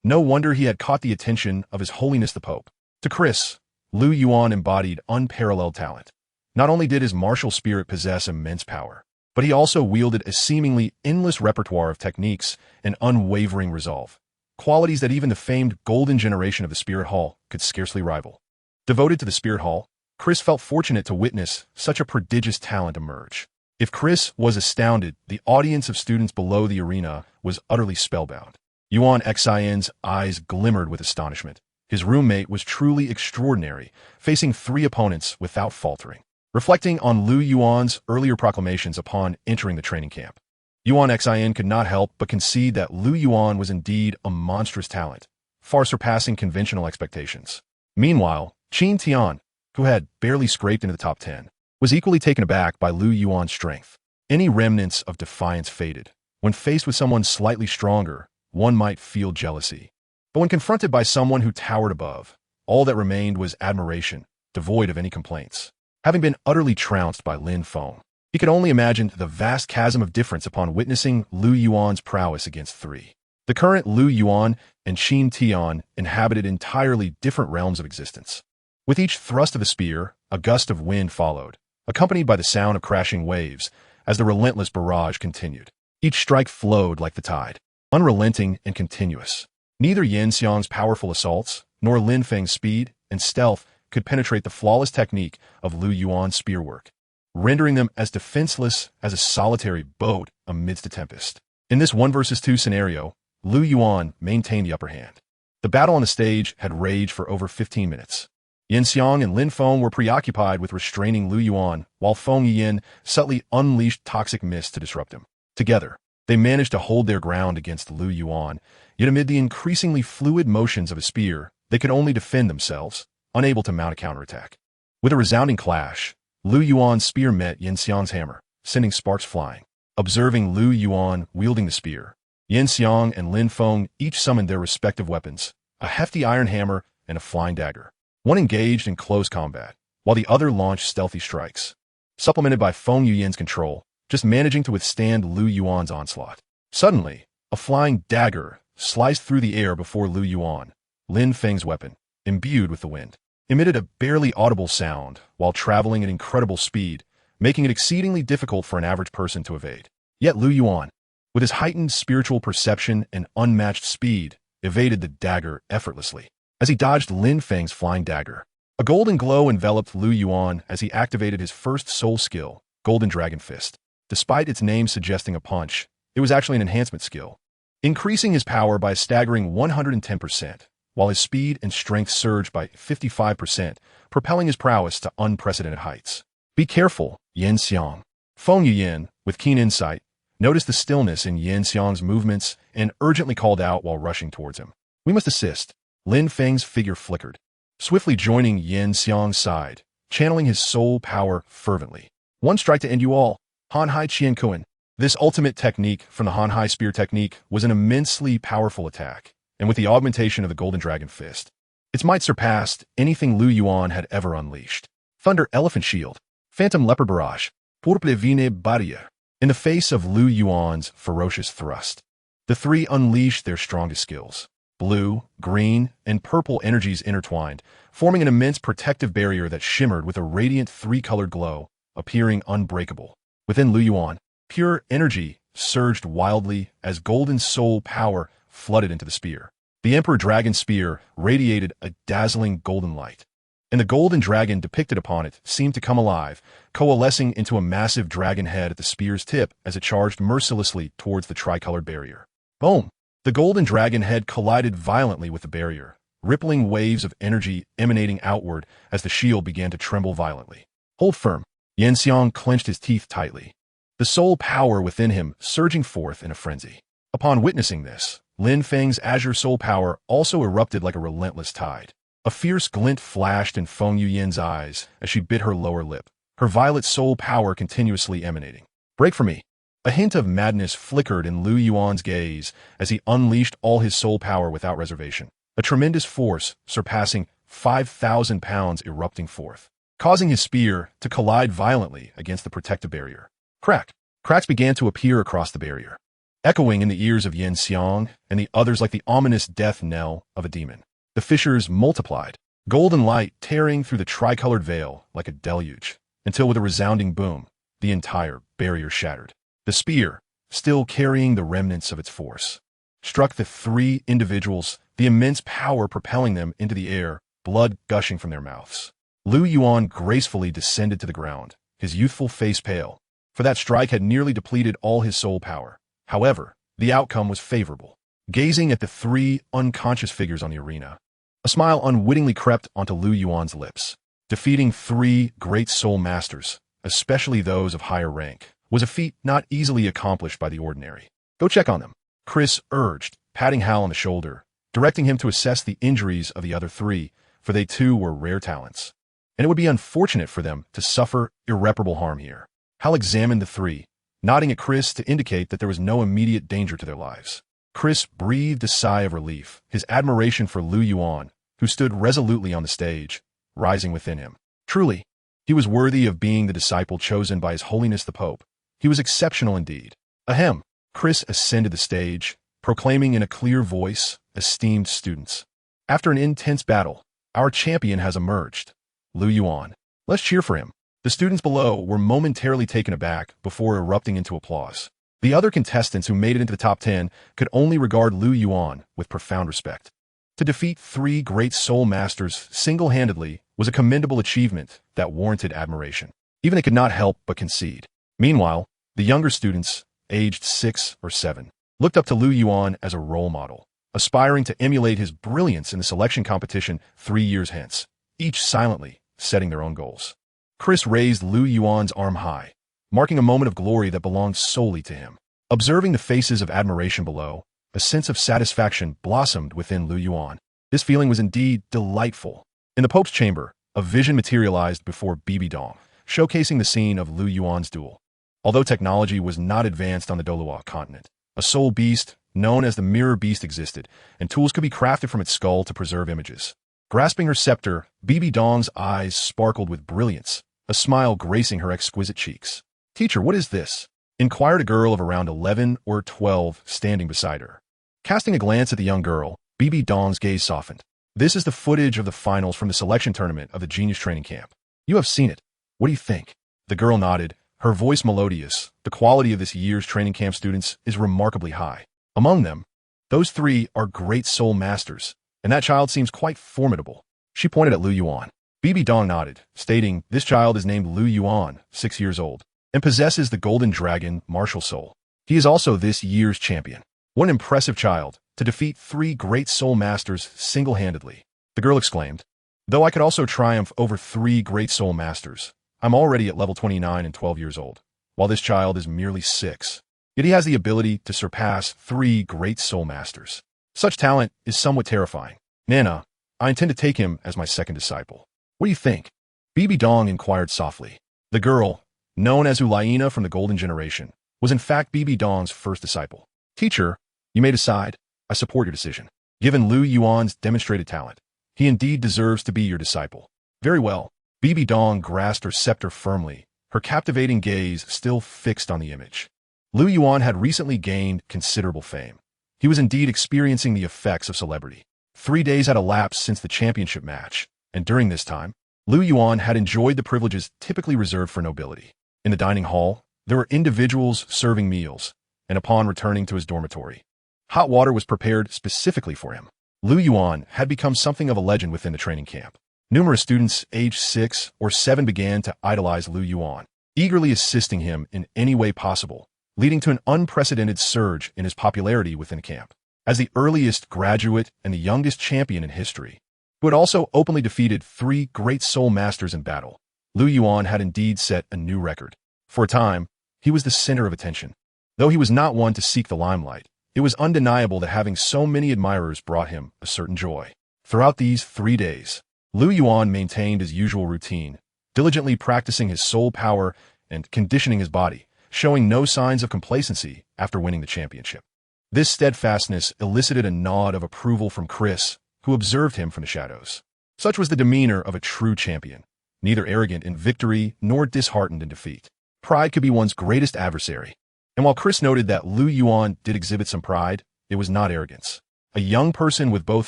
No wonder he had caught the attention of His Holiness the Pope. To Chris, Lu Yuan embodied unparalleled talent. Not only did his martial spirit possess immense power, but he also wielded a seemingly endless repertoire of techniques and unwavering resolve, qualities that even the famed golden generation of the Spirit Hall could scarcely rival. Devoted to the Spirit Hall, Chris felt fortunate to witness such a prodigious talent emerge. If Chris was astounded, the audience of students below the arena was utterly spellbound. Yuan Xian's eyes glimmered with astonishment. His roommate was truly extraordinary, facing 3 opponents without faltering. Reflecting on Lu Yuan's earlier proclamations upon entering the training camp, Yuan Xian could not help but concede that Lu Yuan was indeed a monstrous talent, far surpassing conventional expectations. Meanwhile, Qin Tian, who had barely scraped into the top 10, was equally taken aback by Lu Yuan's strength. Any remnants of defiance faded. When faced with someone slightly stronger, one might feel jealousy. But when confronted by someone who towered above, all that remained was admiration, devoid of any complaints. Having been utterly trounced by Lin Feng, he could only imagine the vast chasm of difference upon witnessing Lu Yuan's prowess against 3. The current Lu Yuan and Qin Tian inhabited entirely different realms of existence. With each thrust of the spear, a gust of wind followed, accompanied by the sound of crashing waves as the relentless barrage continued. Each strike flowed like the tide, unrelenting and continuous. Neither Yin Xiang's powerful assaults, nor Lin Feng's speed and stealth could penetrate the flawless technique of Lu Yuan's spearwork, rendering them as defenseless as a solitary boat amidst a tempest. In this 1 versus 2 scenario, Lu Yuan maintained the upper hand. The battle on the stage had raged for over 15 minutes. Yin Xiang and Lin Feng were preoccupied with restraining Lu Yuan, while Feng Yiyin subtly unleashed toxic mist to disrupt him. Together, they managed to hold their ground against Lu Yuan, yet amid the increasingly fluid motions of his spear, they could only defend themselves, unable to mount a counterattack. With a resounding clash, Lu Yuan's spear met Yin Xiang's hammer, sending sparks flying. Observing Lu Yuan wielding the spear, Yin Xiang and Lin Feng each summoned their respective weapons, a hefty iron hammer and a flying dagger. One engaged in close combat, while the other launched stealthy strikes, supplemented by Feng Yuyin's control, just managing to withstand Lu Yuan's onslaught. Suddenly, a flying dagger sliced through the air before Lu Yuan. Lin Feng's weapon, imbued with the wind, emitted a barely audible sound while traveling at incredible speed, making it exceedingly difficult for an average person to evade. Yet Lu Yuan, with his heightened spiritual perception and unmatched speed, evaded the dagger effortlessly. As he dodged Lin Feng's flying dagger, a golden glow enveloped Lu Yuan as he activated his first soul skill, Golden Dragon Fist. Despite its name suggesting a punch, it was actually an enhancement skill, increasing his power by a staggering 110%, while his speed and strength surged by 55%, propelling his prowess to unprecedented heights. Be careful, Yin Xiang. Feng Yuyin, with keen insight, noticed the stillness in Yin Xiang's movements and urgently called out while rushing towards him. We must assist. Lin Feng's figure flickered, swiftly joining Yin Xiang's side, channeling his soul power fervently. One strike to end you all. Han Hai Qian Kuan. This ultimate technique from the Han Hai Spear technique was an immensely powerful attack, and with the augmentation of the Golden Dragon Fist, its might surpassed anything Lu Yuan had ever unleashed. Thunder Elephant Shield, Phantom Leopard Barrage, Pourple Vine Barrière. In the face of Lu Yuan's ferocious thrust, the three unleashed their strongest skills. Blue, green, and purple energies intertwined, forming an immense protective barrier that shimmered with a radiant three-colored glow, appearing unbreakable. Within Lu Yuan, pure energy surged wildly as golden soul power flooded into the spear. The Emperor Dragon Spear radiated a dazzling golden light, and the golden dragon depicted upon it seemed to come alive, coalescing into a massive dragon head at the spear's tip as it charged mercilessly towards the tricolored barrier. Boom! The golden dragon head collided violently with the barrier, rippling waves of energy emanating outward as the shield began to tremble violently. Hold firm. Yin Xiang clenched his teeth tightly, the soul power within him surging forth in a frenzy. Upon witnessing this, Lin Feng's azure soul power also erupted like a relentless tide. A fierce glint flashed in Feng Yuyin's eyes as she bit her lower lip, her violet soul power continuously emanating. Break for me. A hint of madness flickered in Lu Yuan's gaze as he unleashed all his soul power without reservation. A tremendous force, surpassing 5,000 pounds, erupting forth, causing his spear to collide violently against the protective barrier. Crack! Cracks began to appear across the barrier, echoing in the ears of Yin Xiang and the others like the ominous death knell of a demon. The fissures multiplied, golden light tearing through the tricolored veil like a deluge, until with a resounding boom, the entire barrier shattered. The spear, still carrying the remnants of its force, struck the three individuals, the immense power propelling them into the air, blood gushing from their mouths. Lu Yuan gracefully descended to the ground, his youthful face pale, for that strike had nearly depleted all his soul power. However, the outcome was favorable. Gazing at the three unconscious figures on the arena, a smile unwittingly crept onto Lu Yuan's lips. Defeating three great soul masters, especially those of higher rank, was a feat not easily accomplished by the ordinary. Go check on them, Chris urged, patting Hal on the shoulder, directing him to assess the injuries of the other three, for they too were rare talents, and it would be unfortunate for them to suffer irreparable harm here. Hal examined the three, nodding at Chris to indicate that there was no immediate danger to their lives. Chris breathed a sigh of relief, his admiration for Lu Yuan, who stood resolutely on the stage, rising within him. Truly, he was worthy of being the disciple chosen by His Holiness the Pope. He was exceptional indeed. Ahem. Chris ascended the stage, proclaiming in a clear voice, esteemed students. After an intense battle, our champion has emerged, Lu Yuan. Let's cheer for him. The students below were momentarily taken aback before erupting into applause. The other contestants who made it into the top 10 could only regard Lu Yuan with profound respect. To defeat three great soul masters single-handedly was a commendable achievement that warranted admiration. Even they could not help but concede. Meanwhile, the younger students, aged 6 or 7, looked up to Lu Yuan as a role model, aspiring to emulate his brilliance in the selection competition 3 years hence, each silently setting their own goals. Chris raised Lu Yuan's arm high, marking a moment of glory that belonged solely to him. Observing the faces of admiration below, a sense of satisfaction blossomed within Lu Yuan. This feeling was indeed delightful. In the Pope's chamber, a vision materialized before Bibi Dong, showcasing the scene of Lu Yuan's duel. Although technology was not advanced on the Douluo continent, a soul beast, known as the Mirror Beast, existed, and tools could be crafted from its skull to preserve images. Grasping her scepter, Bibi Dong's eyes sparkled with brilliance, a smile gracing her exquisite cheeks. "Teacher, what is this?" inquired a girl of around 11 or 12 standing beside her. Casting a glance at the young girl, Bibi Dong's gaze softened. "This is the footage of the finals from the selection tournament of the Genius Training Camp. You have seen it. What do you think?" The girl nodded, her voice melodious. "The quality of this year's training camp students is remarkably high. Among them, those 3 are great soul masters, and that child seems quite formidable." She pointed at Lu Yuan. Bibi Dong nodded, stating, "This child is named Lu Yuan, 6 years old, and possesses the Golden Dragon martial soul. He is also this year's champion. What an impressive child, to defeat 3 great soul masters single-handedly," the girl exclaimed. "Though I could also triumph over 3 great soul masters, I'm already at level 29 and 12 years old, while this child is merely 6. Yet he has the ability to surpass 3 great soul masters. Such talent is somewhat terrifying. Nana, I intend to take him as my second disciple. What do you think?" Bibi Dong inquired softly. The girl, known as Ulaina from the Golden Generation, was in fact Bibi Dong's first disciple. "Teacher, you may decide. I support your decision. Given Lu Yuan's demonstrated talent, he indeed deserves to be your disciple." "Very well." Bibi Dong grasped her scepter firmly, her captivating gaze still fixed on the image. Lu Yuan had recently gained considerable fame. He was indeed experiencing the effects of celebrity. 3 days had elapsed since the championship match, and during this time, Lu Yuan had enjoyed the privileges typically reserved for nobility. In the dining hall, there were individuals serving meals, and upon returning to his dormitory, hot water was prepared specifically for him. Lu Yuan had become something of a legend within the training camp. Numerous students aged 6 or 7 began to idolize Lu Yuan, eagerly assisting him in any way possible, leading to an unprecedented surge in his popularity within the camp. As the earliest graduate and the youngest champion in history, who had also openly defeated 3 great soul masters in battle, Lu Yuan had indeed set a new record. For a time, he was the center of attention. Though he was not one to seek the limelight, it was undeniable that having so many admirers brought him a certain joy. Throughout these 3 days, Lu Yuan maintained his usual routine, diligently practicing his soul power and conditioning his body, showing no signs of complacency after winning the championship. This steadfastness elicited a nod of approval from Chris, who observed him from the shadows. Such was the demeanor of a true champion, neither arrogant in victory nor disheartened in defeat. Pride could be one's greatest adversary. And while Chris noted that Lu Yuan did exhibit some pride, it was not arrogance. A young person with both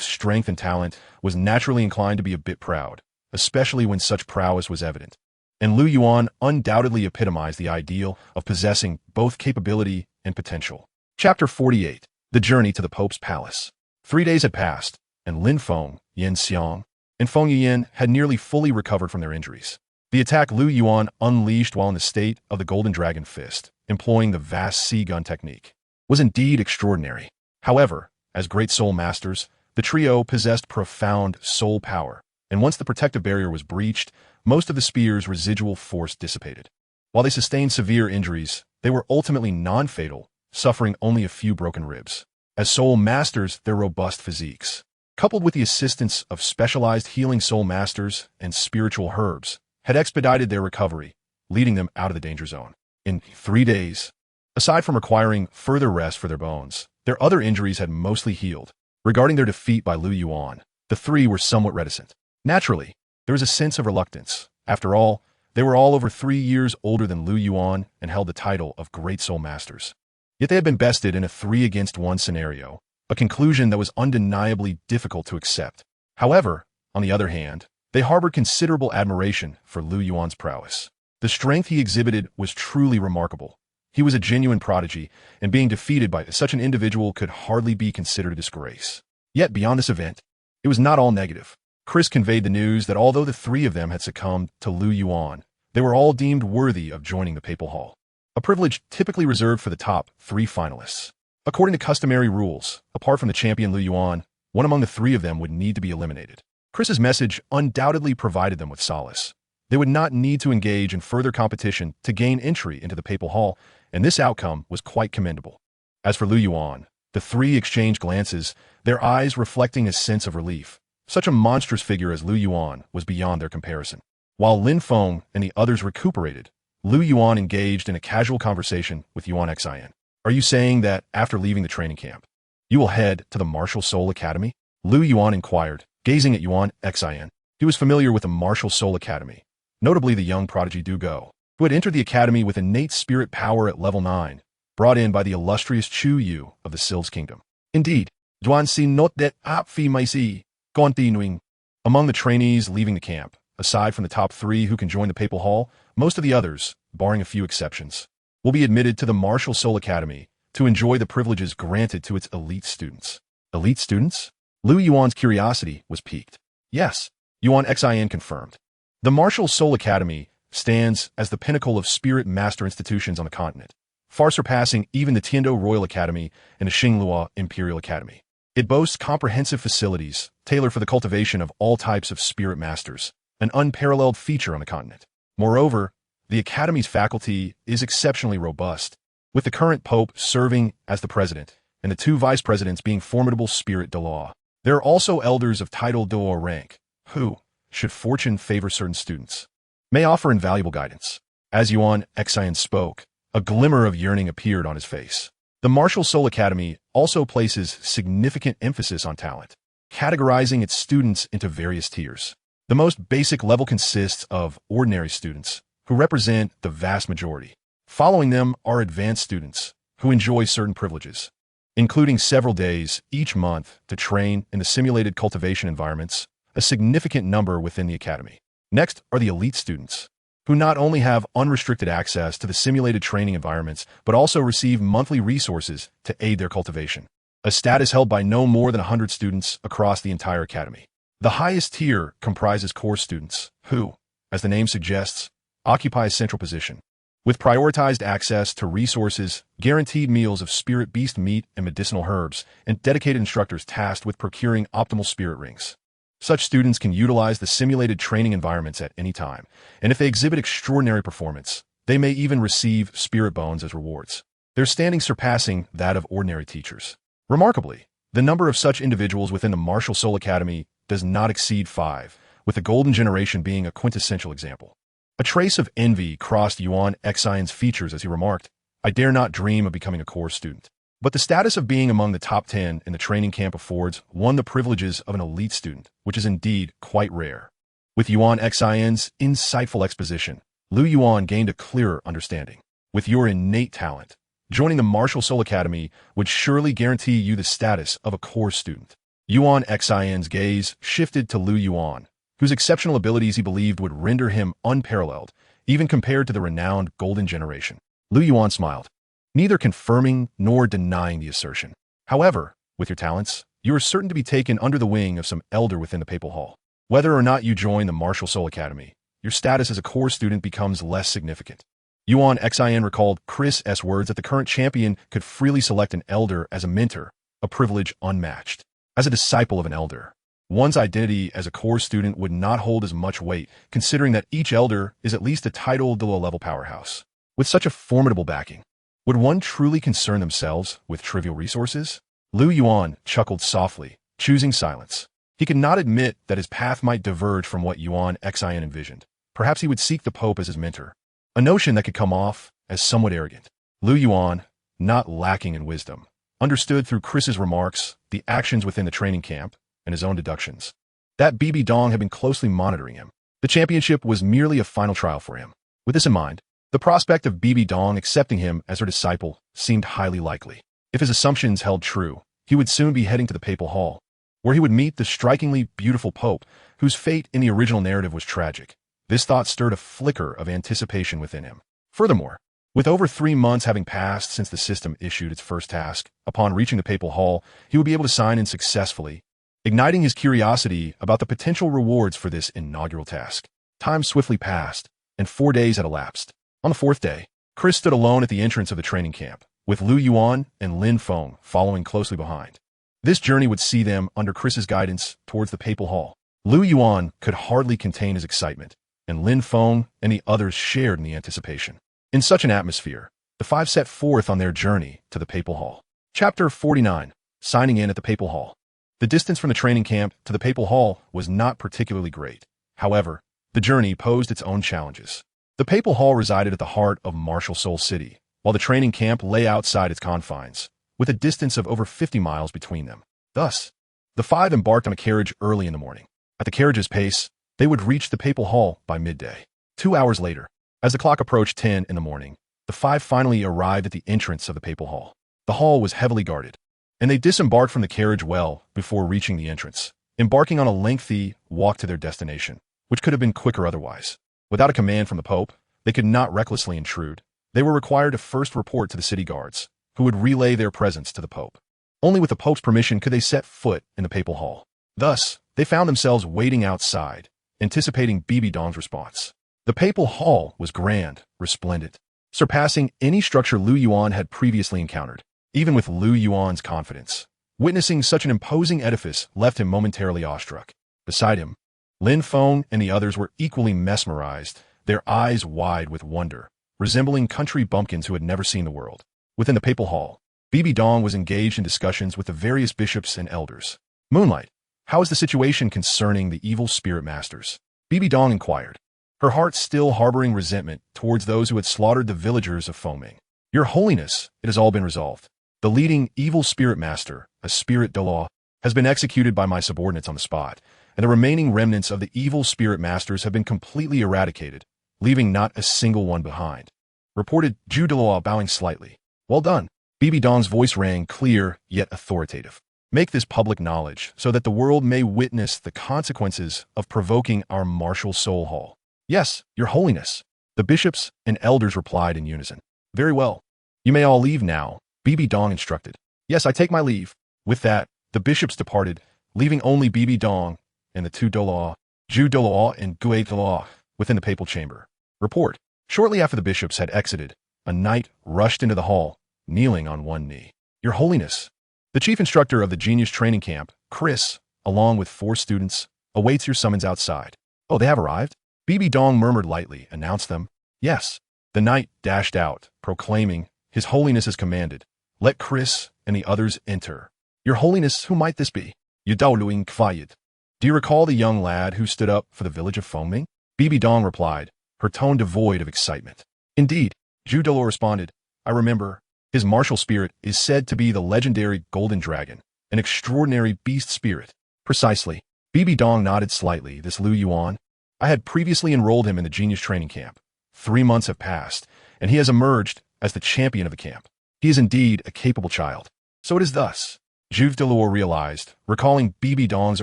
strength and talent was naturally inclined to be a bit proud, especially when such prowess was evident. And Lu Yuan undoubtedly epitomized the ideal of possessing both capability and potential. Chapter 48. The Journey to the Pope's Palace. 3 days had passed, and Lin Feng, Yin Xiang, and Feng Yiyin had nearly fully recovered from their injuries. The attack Lu Yuan unleashed while in the state of the Golden Dragon Fist, employing the vast sea gun technique, was indeed extraordinary. However, as great soul masters, the trio possessed profound soul power, and once the protective barrier was breached, most of the spear's residual force dissipated. While they sustained severe injuries, they were ultimately non-fatal, suffering only a few broken ribs. As soul masters, their robust physiques, coupled with the assistance of specialized healing soul masters and spiritual herbs, had expedited their recovery, leading them out of the danger zone. In 3 days, aside from requiring further rest for their bones, their other injuries had mostly healed. Regarding their defeat by Lu Yuan, the 3 were somewhat reticent. Naturally, there was a sense of reluctance. After all, they were all over 3 years older than Lu Yuan and held the title of Great Soul Masters. Yet they had been bested in a 3-against-1 scenario, a conclusion that was undeniably difficult to accept. However, on the other hand, they harbored considerable admiration for Lu Yuan's prowess. The strength he exhibited was truly remarkable. He was a genuine prodigy, and being defeated by such an individual could hardly be considered a disgrace. Yet beyond this event, it was not all negative. Chris conveyed the news that although the 3 of them had succumbed to Lu Yuan, they were all deemed worthy of joining the Papal Hall, a privilege typically reserved for the top 3 finalists. According to customary rules, apart from the champion Lu Yuan, one among the three of them would need to be eliminated. Chris's message undoubtedly provided them with solace. They would not need to engage in further competition to gain entry into the Papal Hall, and this outcome was quite commendable. As for Lu Yuan, the three exchanged glances, their eyes reflecting a sense of relief. Such a monstrous figure as Lu Yuan was beyond their comparison. While Lin Feng and the others recuperated, Lu Yuan engaged in a casual conversation with Yuan Xian. Are you saying that after leaving the training camp, you will head to the Martial Soul Academy? Lu Yuan inquired, gazing at Yuan Xian. He was familiar with the Martial Soul Academy, notably the young prodigy Douluo, who had entered the academy with innate spirit power at level 9, brought in by the illustrious Chu Yu of the Syl's Kingdom. Indeed, Duan si not that ap fi mai si, continuing. Among the trainees leaving the camp, aside from the top 3 who can join the Papal Hall, most of the others, barring a few exceptions, will be admitted to the Martial Soul Academy to enjoy the privileges granted to its elite students. Elite students? Lu Yuan's curiosity was piqued. Yes, Yuan Xian confirmed. The Martial Soul Academy stands as the pinnacle of spirit master institutions on the continent, far surpassing even the Tiando Royal Academy and the Xinglua Imperial Academy. It boasts comprehensive facilities tailored for the cultivation of all types of spirit masters, an unparalleled feature on the continent. Moreover, the Academy's faculty is exceptionally robust, with the current Pope serving as the president and the 2 vice presidents being formidable spirit de law. There are also elders of title Douluo rank, who, should fortune favor certain students, may offer invaluable guidance. As Yuan Xian spoke, a glimmer of yearning appeared on his face. The Martial Soul Academy also places significant emphasis on talent, categorizing its students into various tiers. The most basic level consists of ordinary students, who represent the vast majority. Following them are advanced students, who enjoy certain privileges, including several days each month to train in the simulated cultivation environments, a significant number within the academy. Next are the elite students, who not only have unrestricted access to the simulated training environments, but also receive monthly resources to aid their cultivation, a status held by no more than 100 students across the entire academy. The highest tier comprises core students, who, as the name suggests, occupy a central position, with prioritized access to resources, guaranteed meals of spirit beast meat and medicinal herbs, and dedicated instructors tasked with procuring optimal spirit rings. Such students can utilize the simulated training environments at any time, and if they exhibit extraordinary performance, they may even receive spirit bones as rewards, their standing surpassing that of ordinary teachers. Remarkably, the number of such individuals within the Martial Soul Academy does not exceed 5, with the Golden Generation being a quintessential example. A trace of envy crossed Yuan Xian's features as he remarked, I dare not dream of becoming a core student. But the status of being among the top 10 in the training camp affords one the privileges of an elite student, which is indeed quite rare. With Yuan Xian's insightful exposition, Lu Yuan gained a clearer understanding. With your innate talent, joining the Martial Soul Academy would surely guarantee you the status of a core student. Yuan Xian's gaze shifted to Lu Yuan, whose exceptional abilities he believed would render him unparalleled, even compared to the renowned Golden Generation. Lu Yuan smiled, neither confirming nor denying the assertion. However, with your talents, you are certain to be taken under the wing of some elder within the Papal Hall. Whether or not you join the Martial Soul Academy, your status as a core student becomes less significant. Yuan Xian recalled Chris's words that the current champion could freely select an elder as a mentor, a privilege unmatched. As a disciple of an elder, one's identity as a core student would not hold as much weight, considering that each elder is at least a title Douluo level powerhouse. With such a formidable backing, would one truly concern themselves with trivial resources? Lu Yuan chuckled softly, choosing silence. He could not admit that his path might diverge from what Yuan Xian envisioned. Perhaps he would seek the Pope as his mentor, a notion that could come off as somewhat arrogant. Lu Yuan, not lacking in wisdom, understood through Chris's remarks the actions within the training camp and his own deductions. That BB Dong had been closely monitoring him. The championship was merely a final trial for him. With this in mind, the prospect of BB Dong accepting him as her disciple seemed highly likely. If his assumptions held true, he would soon be heading to the Papal Hall, where he would meet the strikingly beautiful Pope, whose fate in the original narrative was tragic. This thought stirred a flicker of anticipation within him. Furthermore, with over 3 months having passed since the system issued its first task, upon reaching the Papal Hall, he would be able to sign in successfully, igniting his curiosity about the potential rewards for this inaugural task. Time swiftly passed, and 4 days had elapsed. On the 4th day, Chris stood alone at the entrance of the training camp, with Lu Yuan and Lin Feng following closely behind. This journey would see them under Chris's guidance towards the papal hall. Lu Yuan could hardly contain his excitement, and Lin Feng and the others shared in the anticipation. In such an atmosphere, the five set forth on their journey to the papal hall. Chapter 49. Signing in at the papal hall. The distance from the training camp to the papal hall was not particularly great. However, the journey posed its own challenges. The papal hall resided at the heart of martial Seoul City, while the training camp lay outside its confines, with a distance of over 50 miles between them. Thus, the five embarked on a carriage early in the morning. At the carriage's pace, they would reach the papal hall by midday. 2 hours later, as the clock approached 10 in the morning, the five finally arrived at the entrance of the papal hall. The hall was heavily guarded, and they disembarked from the carriage well before reaching the entrance, embarking on a lengthy walk to their destination, which could have been quicker otherwise. Without a command from the Pope, they could not recklessly intrude. They were required to first report to the city guards, who would relay their presence to the Pope. Only with the Pope's permission could they set foot in the papal hall. Thus, they found themselves waiting outside, anticipating Bibi Dong's response. The papal hall was grand, resplendent, surpassing any structure Lu Yuan had previously encountered. Even with Lu Yuan's confidence, witnessing such an imposing edifice left him momentarily awestruck. Beside him, Lin Feng and the others were equally mesmerized, their eyes wide with wonder, resembling country bumpkins who had never seen the world. Within the papal hall, Bibi Dong was engaged in discussions with the various bishops and elders. Moonlight, how is the situation concerning the evil spirit masters? Bibi Dong inquired, her heart still harboring resentment towards those who had slaughtered the villagers of Fengming. Your Holiness, it has all been resolved. The leading evil spirit master, a spirit Douluo, has been executed by my subordinates on the spot, and the remaining remnants of the evil spirit masters have been completely eradicated, leaving not a single one behind. Reported Zhu Douluo bowing slightly. Well done. Bibi Dong's voice rang clear yet authoritative. Make this public knowledge so that the world may witness the consequences of provoking our martial Seoul Hall. Yes, Your Holiness. The bishops and elders replied in unison. Very well. You may all leave now, Bibi Dong instructed. Yes, I take my leave. With that, the bishops departed, leaving only Bibi Dong and the two Douluo, Zhu Douluo and Gui Douluo, within the papal chamber. Report. Shortly after the bishops had exited, a knight rushed into the hall, kneeling on one knee. Your Holiness, the chief instructor of the genius training camp, Chris, along with 4 students, awaits your summons outside. Oh, they have arrived? Bibi Dong murmured lightly, announced them. Yes. The knight dashed out, proclaiming, His Holiness has commanded. Let Chris and the others enter. Your Holiness, who might this be? Douluo Kfayid. Do you recall the young lad who stood up for the village of Fengming? Bibi Dong replied, her tone devoid of excitement. Indeed, Zhu Douluo responded, I remember. His martial spirit is said to be the legendary Golden Dragon, an extraordinary beast spirit. Precisely. Bibi Dong nodded slightly. This Lu Yuan. I had previously enrolled him in the genius training camp. 3 months have passed, and he has emerged as the champion of the camp. He is indeed a capable child. So it is thus. Zhu Douluo realized, recalling Bibi Dong's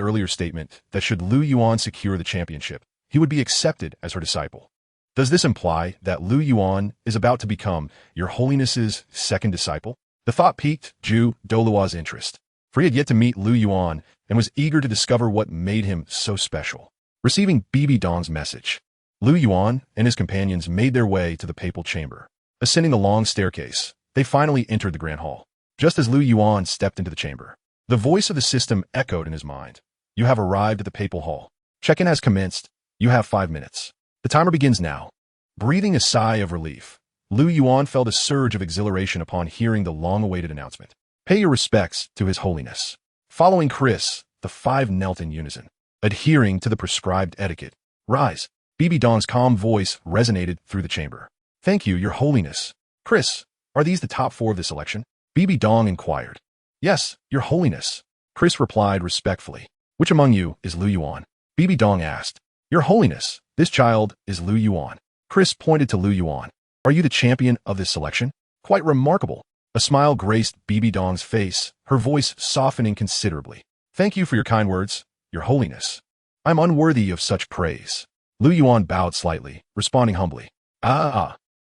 earlier statement that should Lu Yuan secure the championship, he would be accepted as her disciple. Does this imply that Lu Yuan is about to become Your Holiness's second disciple? The thought piqued Zhu Douluo's interest, for he had yet to meet Lu Yuan and was eager to discover what made him so special. Receiving Bibi Dong's message, Lu Yuan and his companions made their way to the papal chamber. Ascending the long staircase, they finally entered the grand hall. Just as Lu Yuan stepped into the chamber, the voice of the system echoed in his mind. You have arrived at the papal hall. Check-in has commenced. You have 5 minutes. The timer begins now. Breathing a sigh of relief, Lu Yuan felt a surge of exhilaration upon hearing the long-awaited announcement. Pay your respects to His Holiness. Following Chris, the 5 knelt in unison, adhering to the prescribed etiquette. Rise. Bibi Dong's calm voice resonated through the chamber. Thank you, Your Holiness. Chris, are these the top 4 of the selection? Bibi Dong inquired. Yes, Your Holiness. Chris replied respectfully. Which among you is Lu Yuan? Bibi Dong asked. Your Holiness, this child is Lu Yuan. Chris pointed to Lu Yuan. Are you the champion of this selection? Quite remarkable. A smile graced Bibi Dong's face, her voice softening considerably. Thank you for your kind words, Your Holiness. I'm unworthy of such praise. Lu Yuan bowed slightly, responding humbly.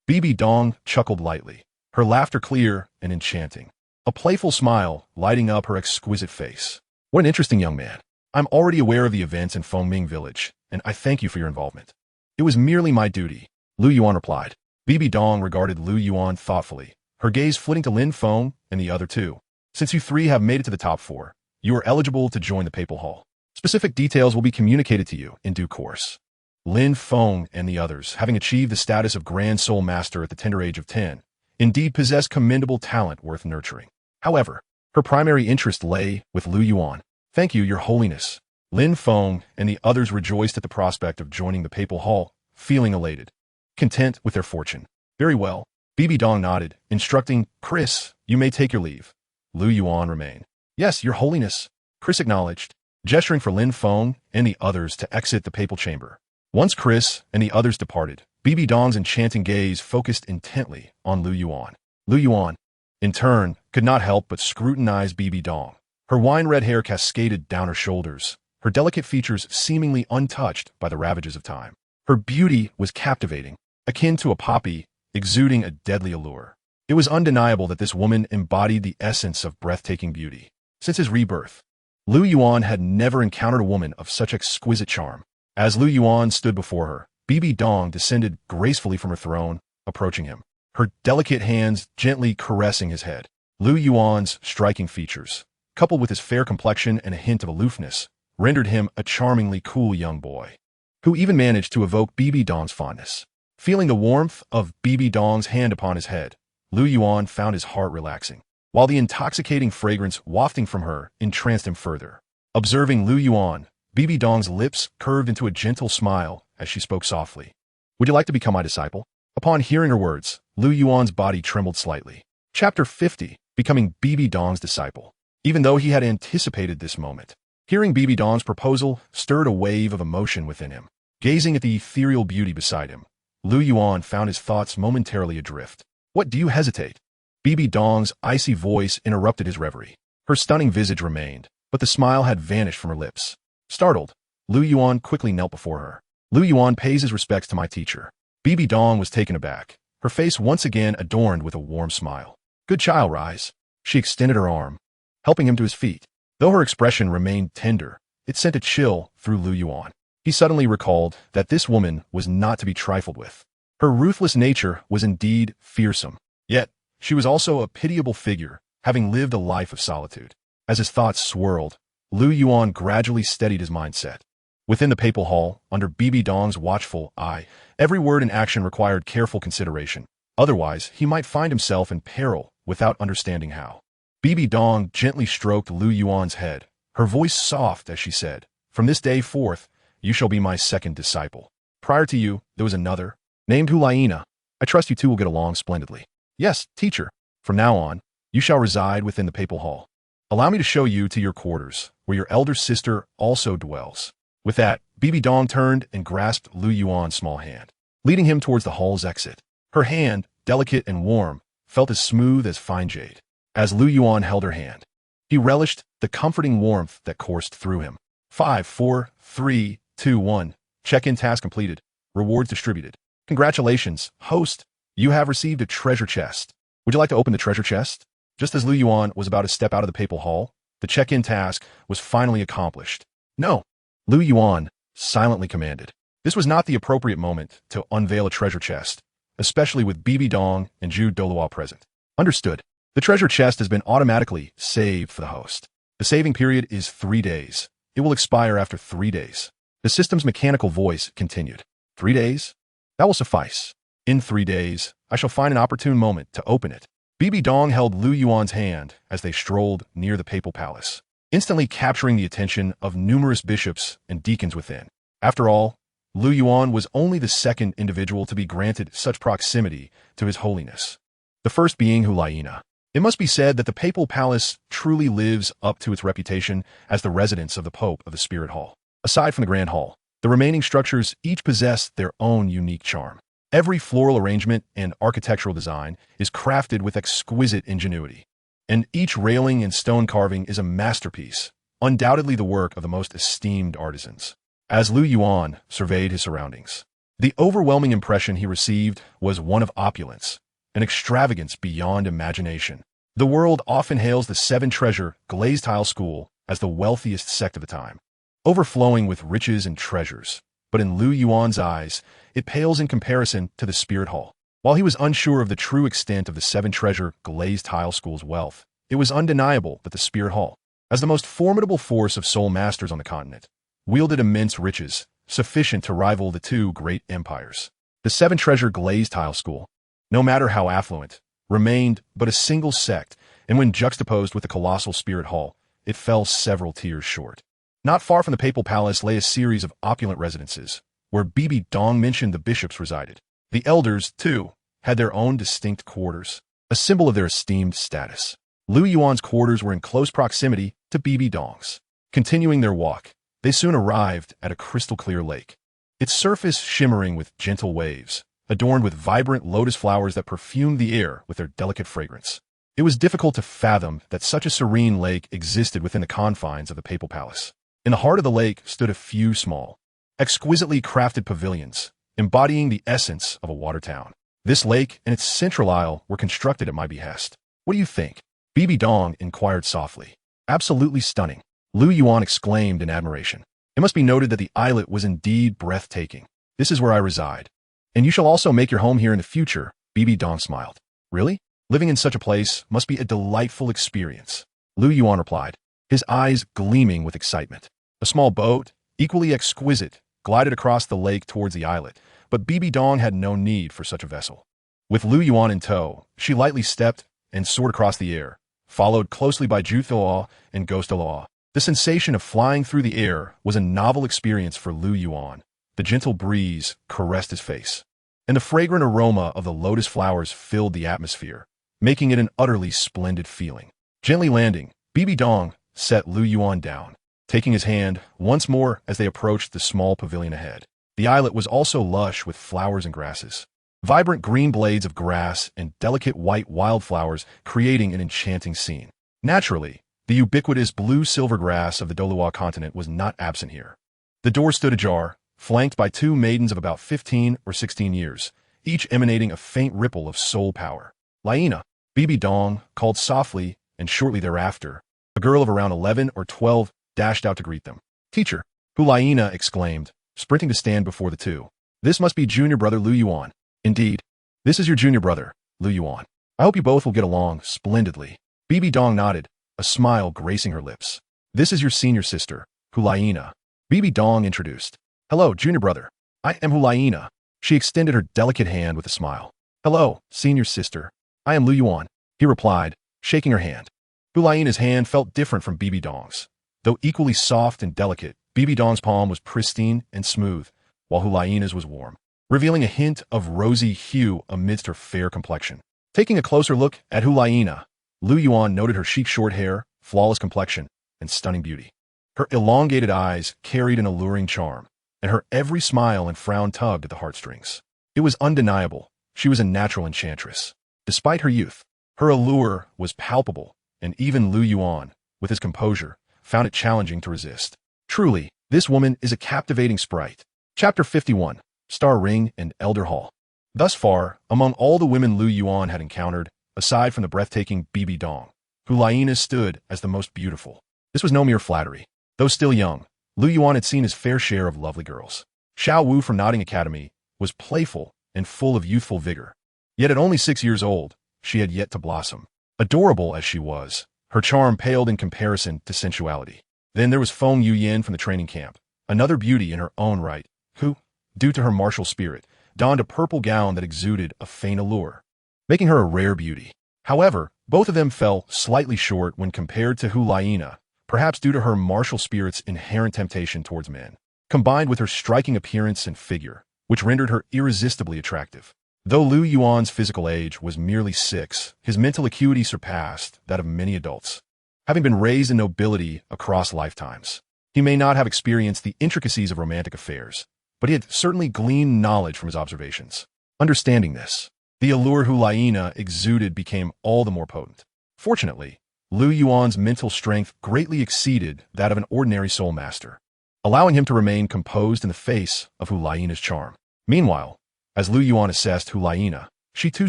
Bibi Dong chuckled lightly, her laughter clear and enchanting, a playful smile lighting up her exquisite face. What an interesting young man. I'm already aware of the events in Fengming village, and I thank you for your involvement. It was merely my duty, Lu Yuan replied. Bibi Dong regarded Lu Yuan thoughtfully, her gaze flitting to Lin Feng and the other two. Since you three have made it to the top four, you are eligible to join the Papal Hall. Specific details will be communicated to you in due course. Lin Feng and the others, having achieved the status of Grand Soul Master at the tender age of 10, indeed possess commendable talent worth nurturing. However, her primary interest lay with Lu Yuan. Thank you, Your Holiness. Lin Feng and the others rejoiced at the prospect of joining the Papal Hall, feeling elated, content with their fortune. Very well. Bibi Dong nodded, instructing, Chris, you may take your leave. Lu Yuan remained. Yes, Your Holiness. Chris acknowledged, gesturing for Lin Feng and the others to exit the papal chamber. Once Chris and the others departed, Bibi Dong's enchanting gaze focused intently on Lu Yuan. Lu Yuan, in turn, could not help but scrutinize Bibi Dong. Her wine-red hair cascaded down her shoulders, her delicate features seemingly untouched by the ravages of time. Her beauty was captivating, akin to a poppy, exuding a deadly allure. It was undeniable that this woman embodied the essence of breathtaking beauty. Since his rebirth, Lu Yuan had never encountered a woman of such exquisite charm. As Lu Yuan stood before her, Bibi Dong descended gracefully from her throne, approaching him, her delicate hands gently caressing his head. Lu Yuan's striking features, coupled with his fair complexion and a hint of aloofness, rendered him a charmingly cool young boy, who even managed to evoke Bibi Dong's fondness. Feeling the warmth of Bibi Dong's hand upon his head, Lu Yuan found his heart relaxing, while the intoxicating fragrance wafting from her entranced him further. Observing Lu Yuan, Bibi Dong's lips curved into a gentle smile as she spoke softly. Would you like to become my disciple? Upon hearing her words, Lu Yuan's body trembled slightly. Chapter 50, Becoming Bibi Dong's Disciple. Even though he had anticipated this moment, hearing Bibi Dong's proposal stirred a wave of emotion within him. Gazing at the ethereal beauty beside him, Lu Yuan found his thoughts momentarily adrift. What do you hesitate? Bibi Dong's icy voice interrupted his reverie. Her stunning visage remained, but the smile had vanished from her lips. Startled, Lu Yuan quickly knelt before her. Lu Yuan pays his respects to my teacher. Bibi Dong was taken aback, her face once again adorned with a warm smile. Good child, rise. She extended her arm, helping him to his feet. Though her expression remained tender, it sent a chill through Lu Yuan. He suddenly recalled that this woman was not to be trifled with. Her ruthless nature was indeed fearsome. Yet, she was also a pitiable figure, having lived a life of solitude. As his thoughts swirled, Lu Yuan gradually steadied his mindset. Within the papal hall, under Bibi Dong's watchful eye, every word and action required careful consideration. Otherwise, he might find himself in peril without understanding how. Bibi Dong gently stroked Lu Yuan's head, her voice soft as she said, From this day forth, you shall be my second disciple. Prior to you, there was another, named Hulaina. I trust you two will get along splendidly. Yes, teacher. From now on, you shall reside within the papal hall. Allow me to show you to your quarters, where your elder sister also dwells. With that, Bibi Dong turned and grasped Lu Yuan's small hand, leading him towards the hall's exit. Her hand, delicate and warm, felt as smooth as fine jade. As Lu Yuan held her hand, he relished the comforting warmth that coursed through him. 5, 4, 3, 2, 1. Check-in task completed. Rewards distributed. Congratulations, host. You have received a treasure chest. Would you like to open the treasure chest? Just as Lu Yuan was about to step out of the papal hall, the check-in task was finally accomplished. No, Lu Yuan silently commanded. This was not the appropriate moment to unveil a treasure chest, especially with Bibi Dong and Zhu Douluo present. Understood. The treasure chest has been automatically saved for the host. The saving period is 3 days. It will expire after 3 days. The system's mechanical voice continued. 3 days? That will suffice. In 3 days, I shall find an opportune moment to open it. Bibi Dong held Lu Yuan's hand as they strolled near the papal palace, instantly capturing the attention of numerous bishops and deacons within. After all, Lu Yuan was only the second individual to be granted such proximity to His Holiness, the first being Hulaina. It must be said that the papal palace truly lives up to its reputation as the residence of the Pope of the Spirit Hall. Aside from the Grand Hall, the remaining structures each possess their own unique charm. Every floral arrangement and architectural design is crafted with exquisite ingenuity, and each railing and stone carving is a masterpiece, undoubtedly the work of the most esteemed artisans. As Lu Yuan surveyed his surroundings, the overwhelming impression he received was one of opulence, an extravagance beyond imagination. The world often hails the seven-treasure glazed tile school as the wealthiest sect of the time, overflowing with riches and treasures. But in Lu Yuan's eyes, it pales in comparison to the Spirit Hall. While he was unsure of the true extent of the seven-treasure glazed tile school's wealth, it was undeniable that the Spirit Hall, as the most formidable force of soul masters on the continent, wielded immense riches, sufficient to rival the two great empires. The seven-treasure glazed tile school, no matter how affluent, remained but a single sect, and when juxtaposed with the colossal Spirit Hall, it fell several tiers short. Not far from the papal palace lay a series of opulent residences, where Bibi Dong mentioned the bishops resided. The elders, too, had their own distinct quarters, a symbol of their esteemed status. Lu Yuan's quarters were in close proximity to Bibi Dong's. Continuing their walk, they soon arrived at a crystal-clear lake, its surface shimmering with gentle waves, adorned with vibrant lotus flowers that perfumed the air with their delicate fragrance. It was difficult to fathom that such a serene lake existed within the confines of the papal palace. In the heart of the lake stood a few small, exquisitely crafted pavilions, embodying the essence of a water town. This lake and its central isle were constructed at my behest. What do you think? Bibi Dong inquired softly. Absolutely stunning, Lu Yuan exclaimed in admiration. It must be noted that the islet was indeed breathtaking. This is where I reside. And you shall also make your home here in the future, Bibi Dong smiled. Really? Living in such a place must be a delightful experience, Lu Yuan replied, his eyes gleaming with excitement. A small boat, equally exquisite, glided across the lake towards the islet, but Bibi Dong had no need for such a vessel. With Lu Yuan in tow, she lightly stepped and soared across the air, followed closely by Ju Thuo and Ghost Luo. The sensation of flying through the air was a novel experience for Lu Yuan. The gentle breeze caressed his face, and the fragrant aroma of the lotus flowers filled the atmosphere, making it an utterly splendid feeling. Gently landing, Bibi Dong set Lu Yuan down, taking his hand once more as they approached the small pavilion ahead. The islet was also lush with flowers and grasses, vibrant green blades of grass and delicate white wildflowers creating an enchanting scene. Naturally, the ubiquitous blue-silver grass of the Douluo continent was not absent here. The door stood ajar, flanked by two maidens of about 15 or 16 years, each emanating a faint ripple of soul power. Laina, Bibi Dong called softly, and shortly thereafter, a girl of around 11 or 12 dashed out to greet them. Teacher, Laina exclaimed, sprinting to stand before the two. This must be junior brother Lu Yuan. Indeed, this is your junior brother, Lu Yuan. I hope you both will get along splendidly. Bibi Dong nodded, a smile gracing her lips. This is your senior sister, Laina. Bibi Dong introduced. Hello, junior brother. I am Laina. She extended her delicate hand with a smile. Hello, senior sister. I am Lu Yuan, he replied, shaking her hand. Laina's hand felt different from Bibi Dong's. Though equally soft and delicate, Bibi Dong's palm was pristine and smooth, while Laina's was warm, revealing a hint of rosy hue amidst her fair complexion. Taking a closer look at Laina, Lu Yuan noted her chic short hair, flawless complexion, and stunning beauty. Her elongated eyes carried an alluring charm, and her every smile and frown tugged at the heartstrings. It was undeniable. She was a natural enchantress. Despite her youth, her allure was palpable, and even Lu Yuan, with his composure, found it challenging to resist. Truly, this woman is a captivating sprite. Chapter 51, Star Ring and Elder Hall. Thus far, among all the women Lu Yuan had encountered, aside from the breathtaking Bibi Dong, Laina stood as the most beautiful. This was no mere flattery. Though still young, Lu Yuan had seen his fair share of lovely girls. Xiao Wu from Nodding Academy was playful and full of youthful vigor. Yet at only 6 years old, she had yet to blossom. Adorable as she was, her charm paled in comparison to sensuality. Then there was Feng Yuyan from the training camp, another beauty in her own right, who, due to her martial spirit, donned a purple gown that exuded a faint allure, making her a rare beauty. However, both of them fell slightly short when compared to Laina, perhaps due to her martial spirit's inherent temptation towards men, combined with her striking appearance and figure, which rendered her irresistibly attractive. Though Lu Yuan's physical age was merely 6, his mental acuity surpassed that of many adults. Having been raised in nobility across lifetimes, he may not have experienced the intricacies of romantic affairs, but he had certainly gleaned knowledge from his observations. Understanding this, the allure Laina exuded became all the more potent. Fortunately, Lu Yuan's mental strength greatly exceeded that of an ordinary soul master, allowing him to remain composed in the face of Laina's charm. Meanwhile, as Lu Yuan assessed Laina, she too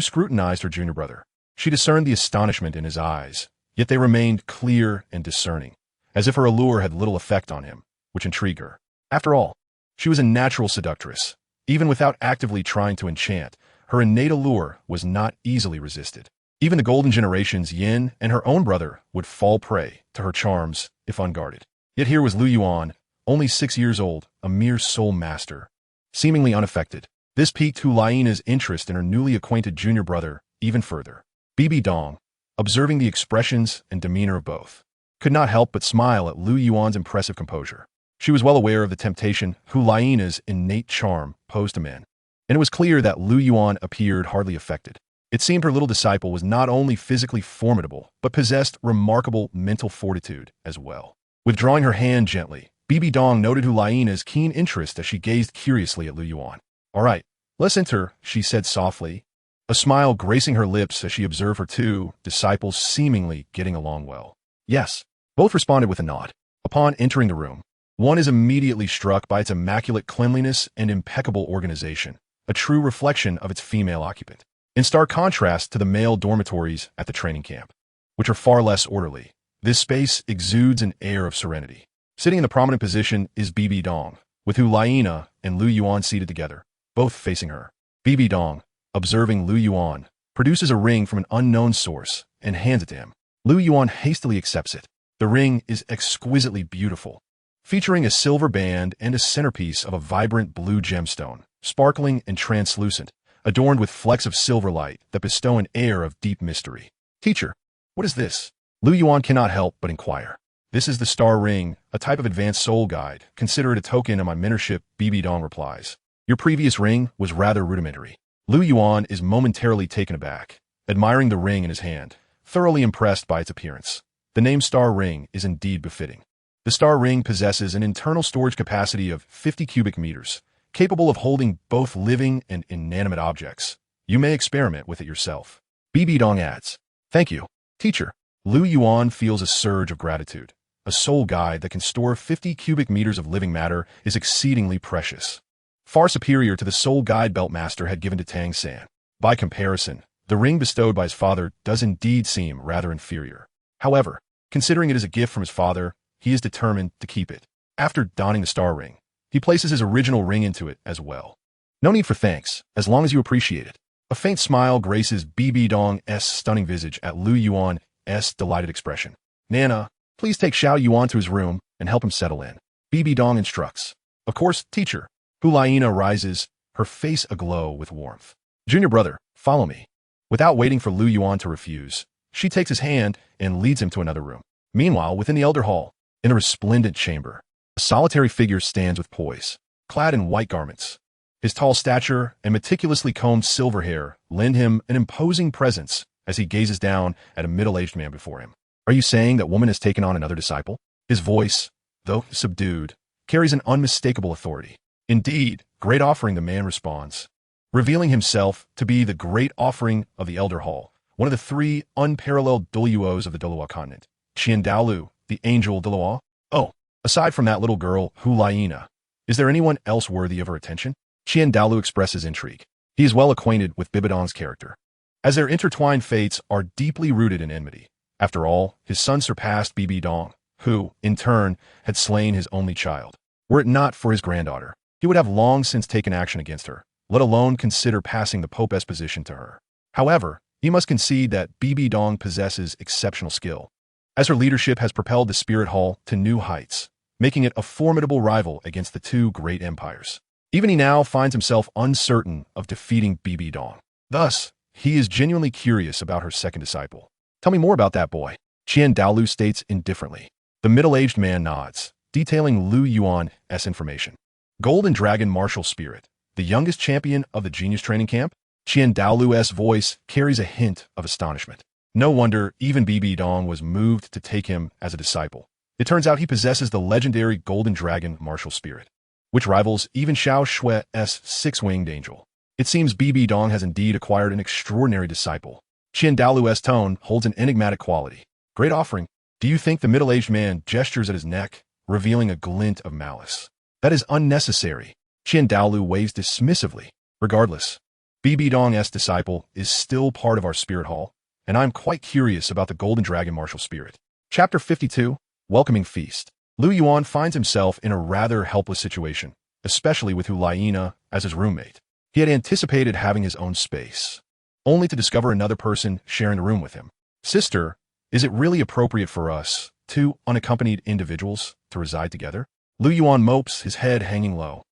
scrutinized her junior brother. She discerned the astonishment in his eyes, yet they remained clear and discerning, as if her allure had little effect on him, which intrigued her. After all, she was a natural seductress. Even without actively trying to enchant, her innate allure was not easily resisted. Even the golden generations Yin and her own brother would fall prey to her charms if unguarded. Yet here was Lu Yuan, only 6 years old, a mere soul master, seemingly unaffected. This piqued Hu Lai's interest in her newly acquainted junior brother even further. Bibi Dong, observing the expressions and demeanor of both, could not help but smile at Lu Yuan's impressive composure. She was well aware of the temptation Hu Lai's innate charm posed to men, and it was clear that Lu Yuan appeared hardly affected. It seemed her little disciple was not only physically formidable, but possessed remarkable mental fortitude as well. Withdrawing her hand gently, Bibi Dong noted Hu Lai's keen interest as she gazed curiously at Lu Yuan. "All right, let's enter," she said softly, a smile gracing her lips as she observed her two disciples seemingly getting along well. "Yes," both responded with a nod. Upon entering the room, one is immediately struck by its immaculate cleanliness and impeccable organization, a true reflection of its female occupant, in stark contrast to the male dormitories at the training camp, which are far less orderly. This space exudes an air of serenity. Sitting in the prominent position is Bibi Dong, with Hu Lai and Lu Yuan seated together, both facing her. Bibi Dong, observing Lu Yuan, produces a ring from an unknown source and hands it to him. Lu Yuan hastily accepts it. The ring is exquisitely beautiful, featuring a silver band and a centerpiece of a vibrant blue gemstone, sparkling and translucent, adorned with flecks of silver light that bestow an air of deep mystery. "Teacher, what is this?" Lu Yuan cannot help but inquire. "This is the star ring, a type of advanced soul guide. Consider it a token of my mentorship," Bibi Dong replies. "Your previous ring was rather rudimentary." Lu Yuan is momentarily taken aback, admiring the ring in his hand, thoroughly impressed by its appearance. The name Star Ring is indeed befitting. The Star Ring possesses an internal storage capacity of 50 cubic meters, capable of holding both living and inanimate objects. You may experiment with it yourself. Bibi Dong adds. "Thank you, teacher." Lu Yuan feels a surge of gratitude. A soul guide that can store 50 cubic meters of living matter is exceedingly precious, far superior to the soul guide belt master had given to Tang San. By comparison, the ring bestowed by his father does indeed seem rather inferior. However, considering it is a gift from his father, he is determined to keep it. After donning the star ring, he places his original ring into it as well. "No need for thanks, as long as you appreciate it." A faint smile graces Bibi Dong's stunning visage at Lu Yuan's delighted expression. "Nana, please take Xiao Yuan to his room and help him settle in," Bibi Dong instructs. "Of course, teacher." Hu Laina rises, her face aglow with warmth. "Junior brother, follow me." Without waiting for Lu Yuan to refuse, she takes his hand and leads him to another room. Meanwhile, within the elder hall, in a resplendent chamber, a solitary figure stands with poise, clad in white garments. His tall stature and meticulously combed silver hair lend him an imposing presence as he gazes down at a middle-aged man before him. "Are you saying that woman has taken on another disciple?" His voice, though subdued, carries an unmistakable authority. "Indeed, great offering," the man responds, revealing himself to be the great offering of the Elder Hall, one of the three unparalleled Douluos of the Douluo continent. Qian Daolu, the angel Douluo. "Oh, aside from that little girl, Hu Laina, is there anyone else worthy of her attention?" Qian Daolu expresses intrigue. He is well acquainted with Bibidong's character, as their intertwined fates are deeply rooted in enmity. After all, his son surpassed Bibi Dong, who, in turn, had slain his only child. Were it not for his granddaughter, he would have long since taken action against her, let alone consider passing the Pope's position to her. However, he must concede that Bibi Dong possesses exceptional skill, as her leadership has propelled the Spirit Hall to new heights, making it a formidable rival against the two great empires. Even he now finds himself uncertain of defeating Bibi Dong. Thus, he is genuinely curious about her second disciple. "Tell me more about that boy," Qian Daolu states indifferently. The middle-aged man nods, detailing Lu Yuan's information. "Golden Dragon Martial Spirit, the youngest champion of the Genius Training Camp?" Qian Daolu's voice carries a hint of astonishment. No wonder even Bibi Dong was moved to take him as a disciple. It turns out he possesses the legendary Golden Dragon Martial Spirit, which rivals even Xiao Shui's six-winged angel. It seems Bibi Dong has indeed acquired an extraordinary disciple. Qian Daolu's tone holds an enigmatic quality. "Great offering." Do you think the middle-aged man gestures at his neck, revealing a glint of malice? "That is unnecessary." Qian Daolu waves dismissively. "Regardless, Bibi Dong's disciple is still part of our Spirit Hall, and I'm quite curious about the Golden Dragon Martial Spirit." Chapter 52, Welcoming Feast. Lu Yuan finds himself in a rather helpless situation, especially with Hu Laina as his roommate. He had anticipated having his own space, only to discover another person sharing a room with him. Sister, is it really appropriate for us, two unaccompanied individuals, to reside together? Lu Yuan mopes, his head hanging low.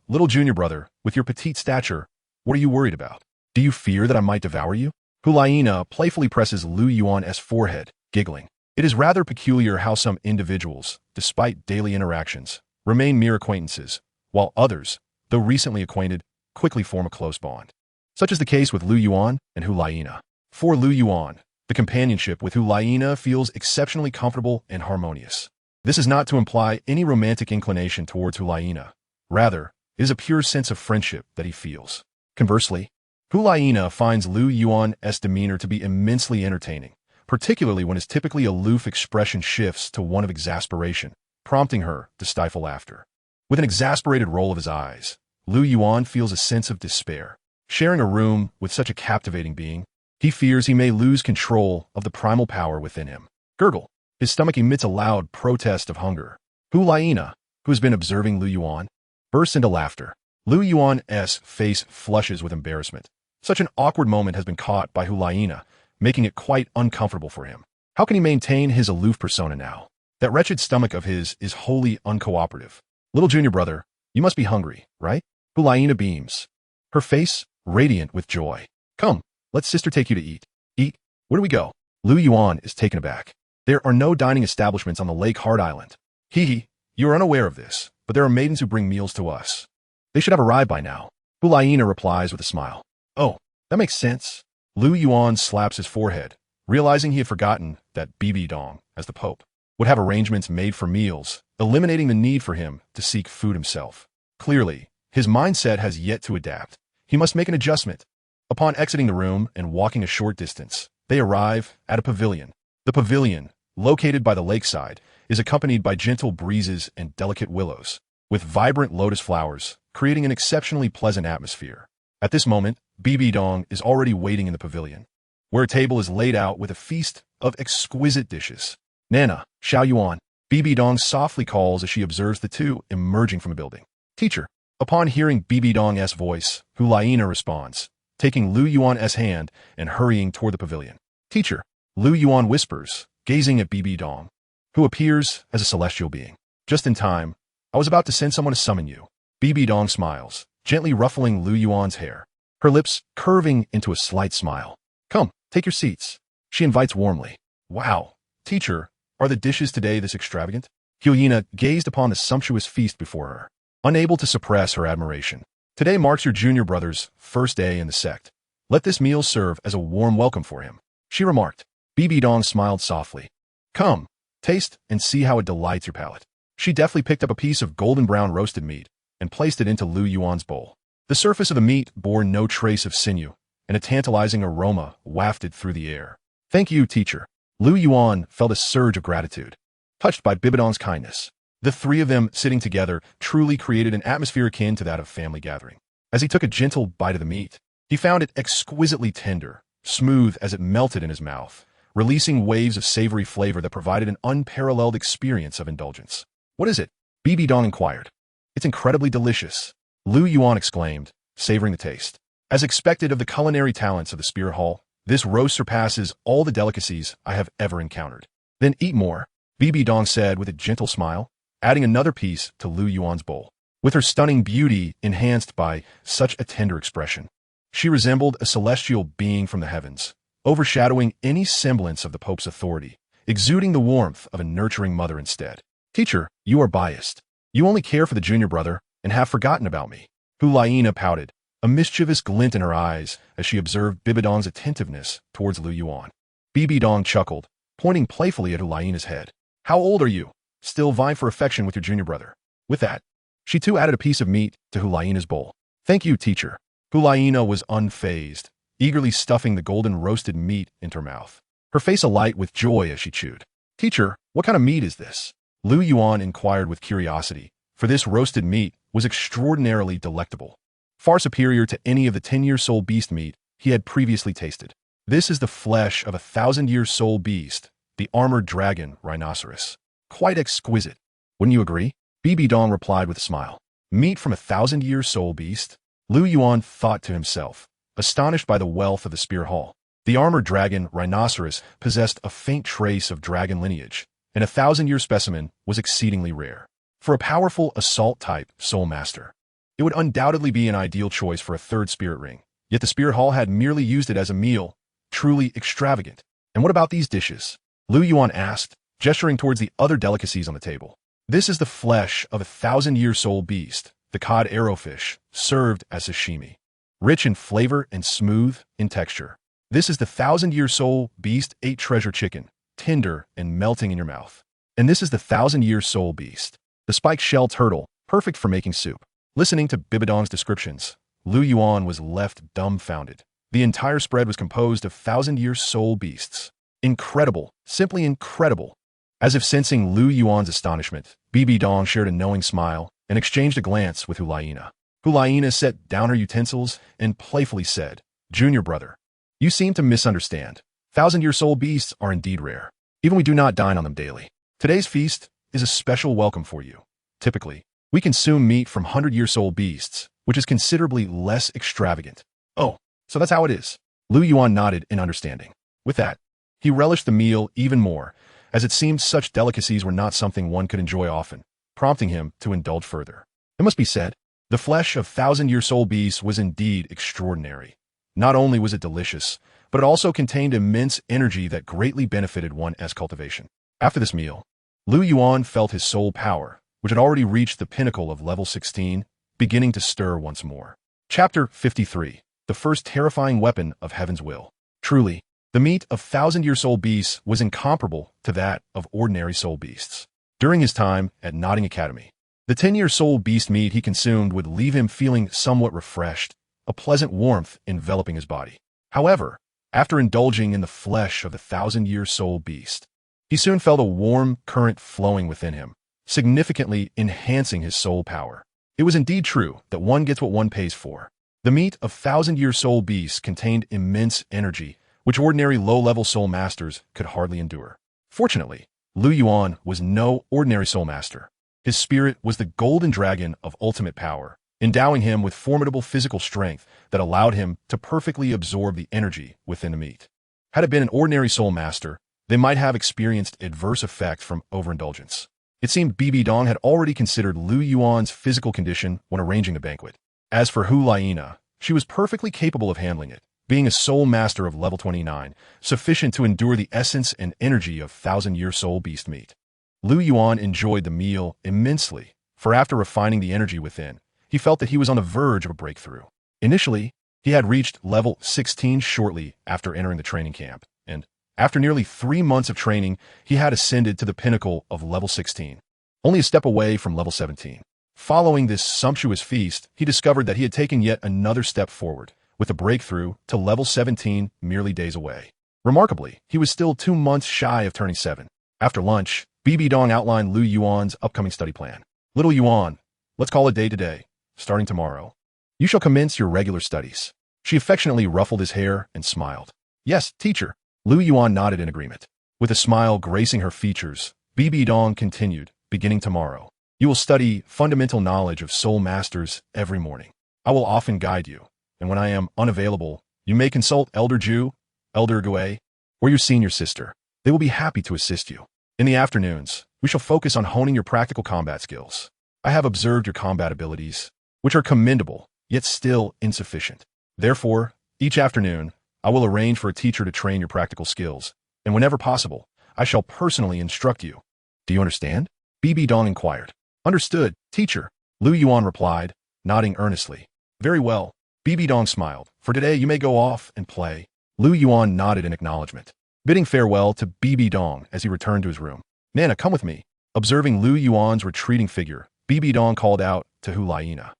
Little junior brother, with your petite stature, what are you worried about? Do you fear that I might devour you? Hulaina playfully presses Lu Yuan's forehead, giggling. It is rather peculiar how some individuals, despite daily interactions, remain mere acquaintances, while others, though recently acquainted, quickly form a close bond. Such is the case with Lu Yuan and Hulaina. For Lu Yuan, the companionship with Hulaina feels exceptionally comfortable and harmonious. This is not to imply any romantic inclination towards Hulaina. Rather, it is a pure sense of friendship that he feels. Conversely, Hulaina finds Lu Yuan's demeanor to be immensely entertaining, particularly when his typically aloof expression shifts to one of exasperation, prompting her to stifle laughter. With an exasperated roll of his eyes, Lu Yuan feels a sense of despair. Sharing a room with such a captivating being, he fears he may lose control of the primal power within him. Gurgle. His stomach emits a loud protest of hunger. Hulaina, who has been observing Lu Yuan, bursts into laughter. Lu Yuan's face flushes with embarrassment. Such an awkward moment has been caught by Hulaina, making it quite uncomfortable for him. How can he maintain his aloof persona now? That wretched stomach of his is wholly uncooperative. Little junior brother, you must be hungry, right? Hulaina beams, her face radiant with joy. Come, let sister take you to eat. Eat? Where do we go? Lu Yuan is taken aback. There are no dining establishments on the Lake Heart Island. You are unaware of this, but there are maidens who bring meals to us. They should have arrived by now. Hulaina replies with a smile. Oh, that makes sense. Lu Yuan slaps his forehead, realizing he had forgotten that Bibi Dong, as the Pope, would have arrangements made for meals, eliminating the need for him to seek food himself. Clearly, his mindset has yet to adapt. He must make an adjustment. Upon exiting the room and walking a short distance, they arrive at a pavilion. The pavilion, located by the lakeside, is accompanied by gentle breezes and delicate willows, with vibrant lotus flowers, creating an exceptionally pleasant atmosphere. At this moment, Bibi Dong is already waiting in the pavilion, where a table is laid out with a feast of exquisite dishes. Nana, Xiao Yuan, Bibi Dong softly calls as she observes the two emerging from a building. Teacher. Upon hearing Bibi Dong's voice, Hulaina responds, taking Lu Yuan's hand and hurrying toward the pavilion. Teacher. Lu Yuan whispers, gazing at Bibi Dong, who appears as a celestial being. Just in time, I was about to send someone to summon you. Bibi Dong smiles, gently ruffling Lu Yuan's hair, her lips curving into a slight smile. Come, take your seats. She invites warmly. Wow, teacher, are the dishes today this extravagant? Hulaina gazed upon the sumptuous feast before her, unable to suppress her admiration. Today marks your junior brother's first day in the sect. Let this meal serve as a warm welcome for him, she remarked. Bibi Dong smiled softly. Come, taste and see how it delights your palate. She deftly picked up a piece of golden brown roasted meat and placed it into Lu Yuan's bowl. The surface of the meat bore no trace of sinew, and a tantalizing aroma wafted through the air. Thank you, teacher. Lu Yuan felt a surge of gratitude, touched by Bibi Dong's kindness. The three of them sitting together truly created an atmosphere akin to that of family gathering. As he took a gentle bite of the meat, he found it exquisitely tender, smooth as it melted in his mouth, releasing waves of savory flavor that provided an unparalleled experience of indulgence. What is it? Bibi Dong inquired. It's incredibly delicious, Lu Yuan exclaimed, savoring the taste. As expected of the culinary talents of the Spirit Hall, this roast surpasses all the delicacies I have ever encountered. Then eat more, Bibi Dong said with a gentle smile, adding another piece to Lu Yuan's bowl. With her stunning beauty enhanced by such a tender expression, she resembled a celestial being from the heavens, overshadowing any semblance of the Pope's authority, exuding the warmth of a nurturing mother instead. Teacher, you are biased. You only care for the junior brother and have forgotten about me. Hulaina pouted, a mischievous glint in her eyes as she observed Bibi Dong's attentiveness towards Lu Yuan. Bibi Dong chuckled, pointing playfully at Hulaina's head. How old are you? Still vying for affection with your junior brother. With that, she too added a piece of meat to Hulaina's bowl. Thank you, teacher. Hulaina was unfazed, eagerly stuffing the golden roasted meat into her mouth, her face alight with joy as she chewed. Teacher, what kind of meat is this? Lu Yuan inquired with curiosity, for this roasted meat was extraordinarily delectable, far superior to any of the 10-year-soul beast meat he had previously tasted. This is the flesh of a 1,000-year-soul beast, the armored dragon rhinoceros. Quite exquisite. Wouldn't you agree? Bibi Dong replied with a smile. Meat from a 1,000-year-soul beast? Lu Yuan thought to himself, astonished by the wealth of the spear hall. The armored dragon rhinoceros possessed a faint trace of dragon lineage, and a 1,000-year specimen was exceedingly rare. For a powerful assault-type soul master, it would undoubtedly be an ideal choice for a third spirit ring, yet the spear hall had merely used it as a meal, truly extravagant. And what about these dishes? Lu Yuan asked, gesturing towards the other delicacies on the table. This is the flesh of a 1,000-year soul beast, the cod arrowfish, served as sashimi. Rich in flavor and smooth in texture. This is the 1,000-year soul beast 8 treasure chicken, tender and melting in your mouth. And this is the 1,000-year soul beast, the spiked shell turtle, perfect for making soup. Listening to Bibidong's descriptions, Lu Yuan was left dumbfounded. The entire spread was composed of 1,000-year soul beasts. Incredible, simply incredible. As if sensing Lu Yuan's astonishment, Bibidong shared a knowing smile and exchanged a glance with Hulaina. Hulaina set down her utensils and playfully said, "Junior brother, you seem to misunderstand. 1,000-year soul beasts are indeed rare. Even we do not dine on them daily. Today's feast is a special welcome for you. Typically, we consume meat from 100-year soul beasts, which is considerably less extravagant." "Oh, so that's how it is." Lu Yuan nodded in understanding. With that, he relished the meal even more, as it seemed such delicacies were not something one could enjoy often, prompting him to indulge further. It must be said, the flesh of 1,000-year soul beasts was indeed extraordinary. Not only was it delicious, but it also contained immense energy that greatly benefited one's cultivation. After this meal, Lu Yuan felt his soul power, which had already reached the pinnacle of level 16, beginning to stir once more. Chapter 53. The first terrifying weapon of Heaven's will. Truly, the meat of 1,000-year soul beasts was incomparable to that of ordinary soul beasts. During his time at Nodding Academy, the 10-year soul beast meat he consumed would leave him feeling somewhat refreshed, a pleasant warmth enveloping his body. However, after indulging in the flesh of the 1,000-year soul beast, he soon felt a warm current flowing within him, significantly enhancing his soul power. It was indeed true that one gets what one pays for. The meat of 1,000-year soul beasts contained immense energy, which ordinary low-level soul masters could hardly endure. Fortunately, Lu Yuan was no ordinary soul master. His spirit was the golden dragon of ultimate power, endowing him with formidable physical strength that allowed him to perfectly absorb the energy within the meat. Had it been an ordinary soul master, they might have experienced adverse effects from overindulgence. It seemed Bibidong had already considered Lu Yuan's physical condition when arranging the banquet. As for Hulaina, she was perfectly capable of handling it, being a soul master of level 29, sufficient to endure the essence and energy of 1,000-year soul beast meat. Lu Yuan enjoyed the meal immensely, for after refining the energy within, he felt that he was on the verge of a breakthrough. Initially, he had reached level 16 shortly after entering the training camp, and after nearly 3 months of training, he had ascended to the pinnacle of level 16, only a step away from level 17. Following this sumptuous feast, he discovered that he had taken yet another step forward, with a breakthrough to level 17 merely days away. Remarkably, he was still 2 months shy of turning 7. After lunch, Bibidong outlined Lu Yuan's upcoming study plan. "Little Yuan, let's call it day today. Starting tomorrow, you shall commence your regular studies." She affectionately ruffled his hair and smiled. "Yes, teacher." Lu Yuan nodded in agreement. With a smile gracing her features, Bibidong continued, "Beginning tomorrow, you will study fundamental knowledge of soul masters every morning. I will often guide you, and when I am unavailable, you may consult Elder Ju, Elder Gui, or your senior sister. They will be happy to assist you. In the afternoons, we shall focus on honing your practical combat skills. I have observed your combat abilities, which are commendable, yet still insufficient. Therefore, each afternoon, I will arrange for a teacher to train your practical skills, and whenever possible, I shall personally instruct you. Do you understand?" Bibidong inquired. "Understood, teacher," Lu Yuan replied, nodding earnestly. "Very well." Bibidong smiled. "For today you may go off and play." Lu Yuan nodded in acknowledgement, bidding farewell to Bibidong as he returned to his room. "Nana, come with me." Observing Lu Yuan's retreating figure, Bibidong called out to Hulaina.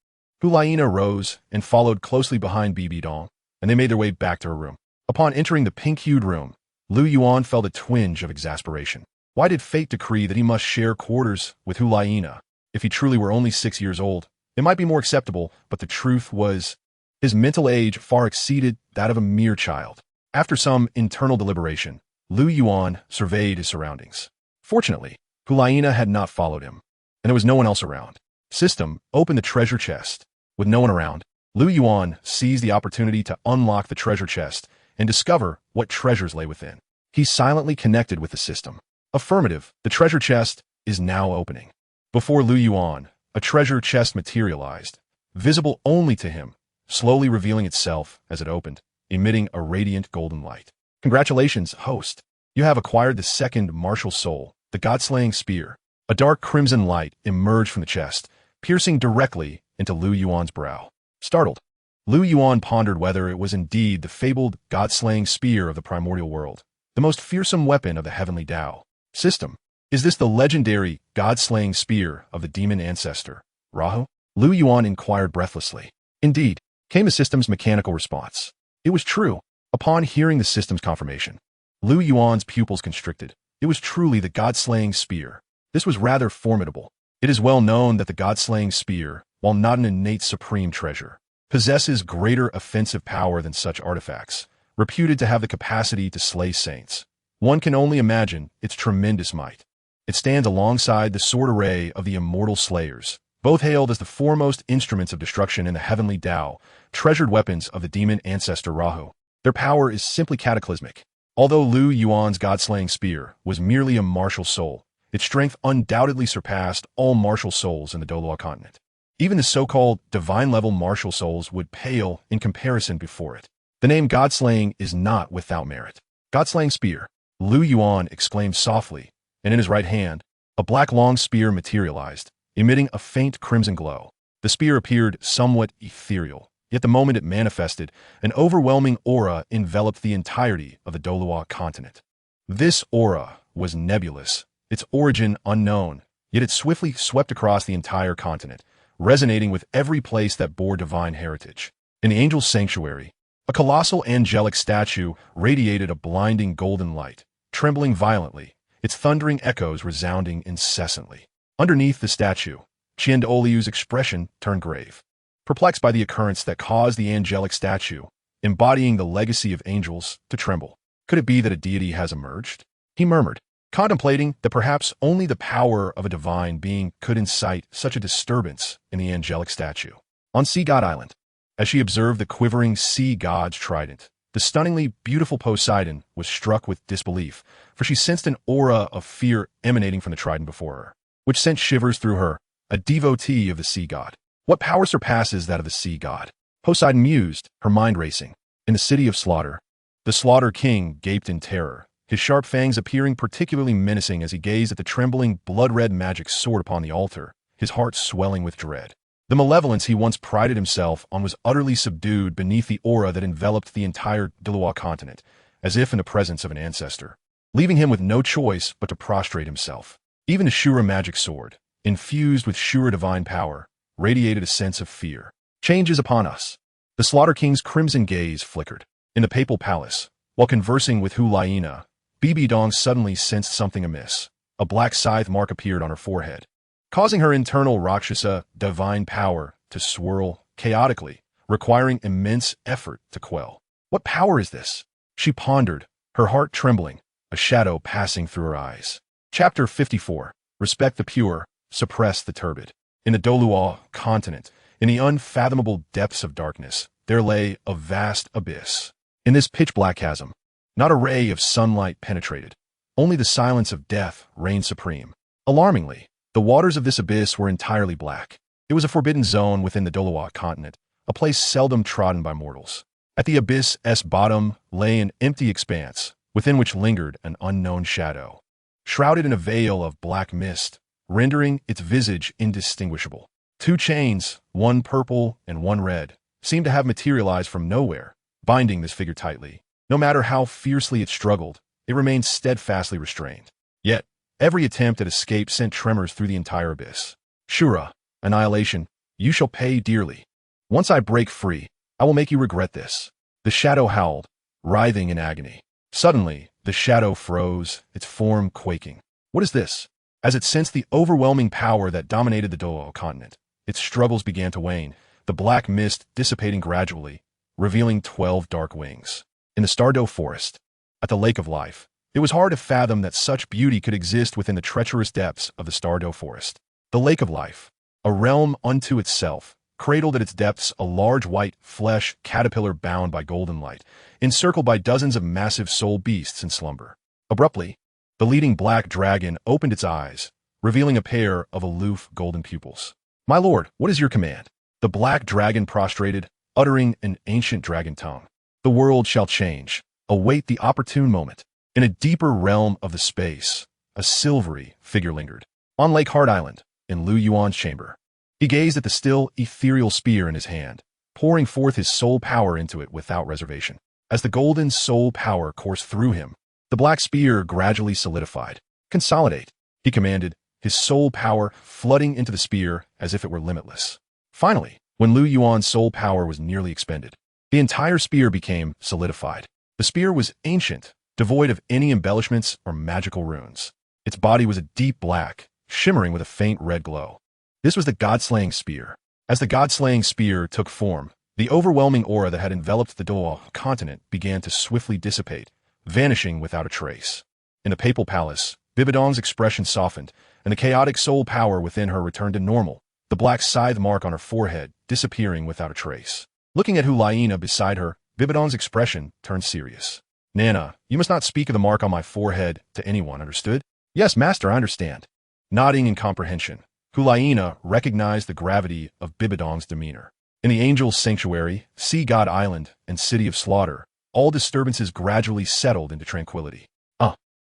Hulaina rose and followed closely behind Bibidong, and they made their way back to her room. Upon entering the pink-hued room, Lu Yuan felt a twinge of exasperation. Why did fate decree that he must share quarters with Hulaina? If he truly were only 6 years old, it might be more acceptable, but the truth was, his mental age far exceeded that of a mere child. After some internal deliberation, Lu Yuan surveyed his surroundings. Fortunately, Hulaina had not followed him, and there was no one else around. System opened the treasure chest. With no one around, Lu Yuan seized the opportunity to unlock the treasure chest and discover what treasures lay within. He silently connected with the system. Affirmative, the treasure chest is now opening. Before Lu Yuan, a treasure chest materialized, visible only to him, slowly revealing itself as it opened, emitting a radiant golden light. Congratulations, host. You have acquired the second martial soul, the God-slaying spear. A dark crimson light emerged from the chest, piercing directly into Lu Yuan's brow. Startled, Lu Yuan pondered whether it was indeed the fabled God-slaying spear of the primordial world, the most fearsome weapon of the heavenly Tao system. Is this the legendary God-slaying spear of the demon ancestor, Rahu? Lu Yuan inquired breathlessly. Indeed, came the system's mechanical response. It was true. Upon hearing the system's confirmation, Lu Yuan's pupils constricted. It was truly the God-slaying spear. This was rather formidable. It is well known that the God-slaying spear, while not an innate supreme treasure, possesses greater offensive power than such artifacts, reputed to have the capacity to slay saints. One can only imagine its tremendous might. It stands alongside the sword array of the immortal slayers, both hailed as the foremost instruments of destruction in the heavenly Tao, treasured weapons of the demon ancestor Rahu. Their power is simply cataclysmic. Although Lu Yuan's God-slaying spear was merely a martial soul, its strength undoubtedly surpassed all martial souls in the Douluo continent. Even the so-called divine-level martial souls would pale in comparison before it. The name God-slaying is not without merit. God-slaying spear, Lu Yuan exclaimed softly, and in his right hand, a black long spear materialized, emitting a faint crimson glow. The spear appeared somewhat ethereal, yet the moment it manifested, an overwhelming aura enveloped the entirety of the Douluo continent. This aura was nebulous, its origin unknown, yet it swiftly swept across the entire continent, resonating with every place that bore divine heritage. In the angel's sanctuary, a colossal angelic statue radiated a blinding golden light, trembling violently, its thundering echoes resounding incessantly. Underneath the statue, Qian Oliu's expression turned grave. Perplexed by the occurrence that caused the angelic statue, embodying the legacy of angels, to tremble. Could it be that a deity has emerged? He murmured, contemplating that perhaps only the power of a divine being could incite such a disturbance in the angelic statue. On Sea God Island, as she observed the quivering sea god's trident, the stunningly beautiful Poseidon was struck with disbelief, for she sensed an aura of fear emanating from the trident before her, which sent shivers through her, a devotee of the sea god. What power surpasses that of the sea god? Poseidon mused, her mind racing. In the city of slaughter, the Slaughter King gaped in terror, his sharp fangs appearing particularly menacing as he gazed at the trembling, blood-red magic sword upon the altar, his heart swelling with dread. The malevolence he once prided himself on was utterly subdued beneath the aura that enveloped the entire Douluo continent, as if in the presence of an ancestor, leaving him with no choice but to prostrate himself. Even the Shura magic sword, infused with Shura divine power, radiated a sense of fear. Change is upon us. The Slaughter King's crimson gaze flickered. In the papal palace, while conversing with Hu Laina, Bibi Dong suddenly sensed something amiss. A black scythe mark appeared on her forehead, causing her internal Rakshasa divine power to swirl chaotically, requiring immense effort to quell. What power is this? She pondered, her heart trembling, a shadow passing through her eyes. Chapter 54. Respect the pure, suppress the turbid. In the Douluo continent, in the unfathomable depths of darkness, there lay a vast abyss. In this pitch-black chasm, not a ray of sunlight penetrated. Only the silence of death reigned supreme. Alarmingly, the waters of this abyss were entirely black. It was a forbidden zone within the Douluo continent, a place seldom trodden by mortals. At the abyss's bottom lay an empty expanse, within which lingered an unknown shadow, shrouded in a veil of black mist, rendering its visage indistinguishable. Two chains, one purple and one red, seemed to have materialized from nowhere, binding this figure tightly. No matter how fiercely it struggled, it remained steadfastly restrained. Yet, every attempt at escape sent tremors through the entire abyss. Shura, annihilation, you shall pay dearly. Once I break free, I will make you regret this. The shadow howled, writhing in agony. Suddenly, the shadow froze, its form quaking. What is this? As it sensed the overwhelming power that dominated the Douluo continent, its struggles began to wane, the black mist dissipating gradually, revealing 12 dark wings. In the Stardow forest, at the Lake of Life, it was hard to fathom that such beauty could exist within the treacherous depths of the Stardow forest. The Lake of Life, a realm unto itself, cradled at its depths a large white flesh caterpillar bound by golden light, encircled by dozens of massive soul beasts in slumber. Abruptly, the leading black dragon opened its eyes, revealing a pair of aloof golden pupils. "My lord, what is your command?" The black dragon prostrated, uttering an ancient dragon tongue. "The world shall change. Await the opportune moment." In a deeper realm of the space, a silvery figure lingered. On Lake Heart Island, in Lu Yuan's chamber, he gazed at the still, ethereal spear in his hand, pouring forth his soul power into it without reservation. As the golden soul power coursed through him, the black spear gradually solidified. "Consolidate," he commanded, his soul power flooding into the spear as if it were limitless. Finally, when Lu Yuan's soul power was nearly expended, the entire spear became solidified. The spear was ancient, devoid of any embellishments or magical runes. Its body was a deep black, shimmering with a faint red glow. This was the God-slaying spear. As the God-slaying spear took form, the overwhelming aura that had enveloped the Douluo continent began to swiftly dissipate, vanishing without a trace. In the papal palace, Bibidong's expression softened, and the chaotic soul power within her returned to normal, the black scythe mark on her forehead disappearing without a trace. Looking at Hu Laina beside her, Bibidong's expression turned serious. "Nana, you must not speak of the mark on my forehead to anyone, understood?" "Yes, master, I understand." Nodding in comprehension, Hu Laina recognized the gravity of Bibidong's demeanor. In the Angel's Sanctuary, Sea God Island, and City of Slaughter, all disturbances gradually settled into tranquility.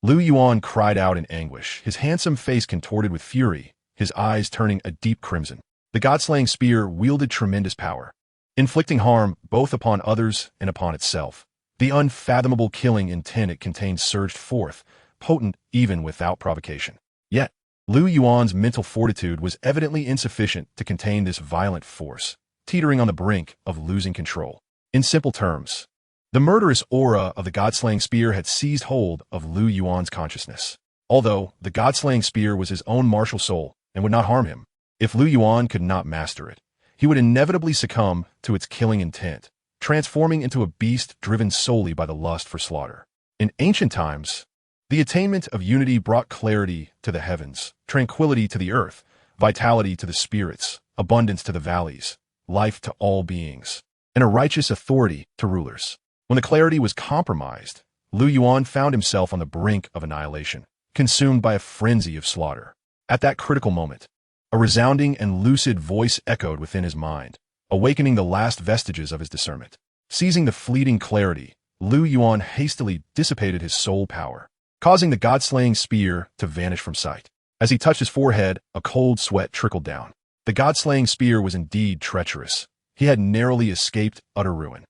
Lu Yuan cried out in anguish, his handsome face contorted with fury, his eyes turning a deep crimson. The God-slaying spear wielded tremendous power, inflicting harm both upon others and upon itself. The unfathomable killing intent it contained surged forth, potent even without provocation. Yet, Lu Yuan's mental fortitude was evidently insufficient to contain this violent force, teetering on the brink of losing control. In simple terms, the murderous aura of the God-slaying spear had seized hold of Lu Yuan's consciousness. Although the God-slaying spear was his own martial soul and would not harm him, if Lu Yuan could not master it, he would inevitably succumb to its killing intent, transforming into a beast driven solely by the lust for slaughter. In ancient times, the attainment of unity brought clarity to the heavens, tranquility to the earth, vitality to the spirits, abundance to the valleys, life to all beings, and a righteous authority to rulers. When the clarity was compromised, Lu Yuan found himself on the brink of annihilation, consumed by a frenzy of slaughter. At that critical moment, a resounding and lucid voice echoed within his mind, awakening the last vestiges of his discernment. Seizing the fleeting clarity, Lu Yuan hastily dissipated his soul power, causing the God-slaying spear to vanish from sight. As he touched his forehead, a cold sweat trickled down. The God-slaying spear was indeed treacherous. He had narrowly escaped utter ruin.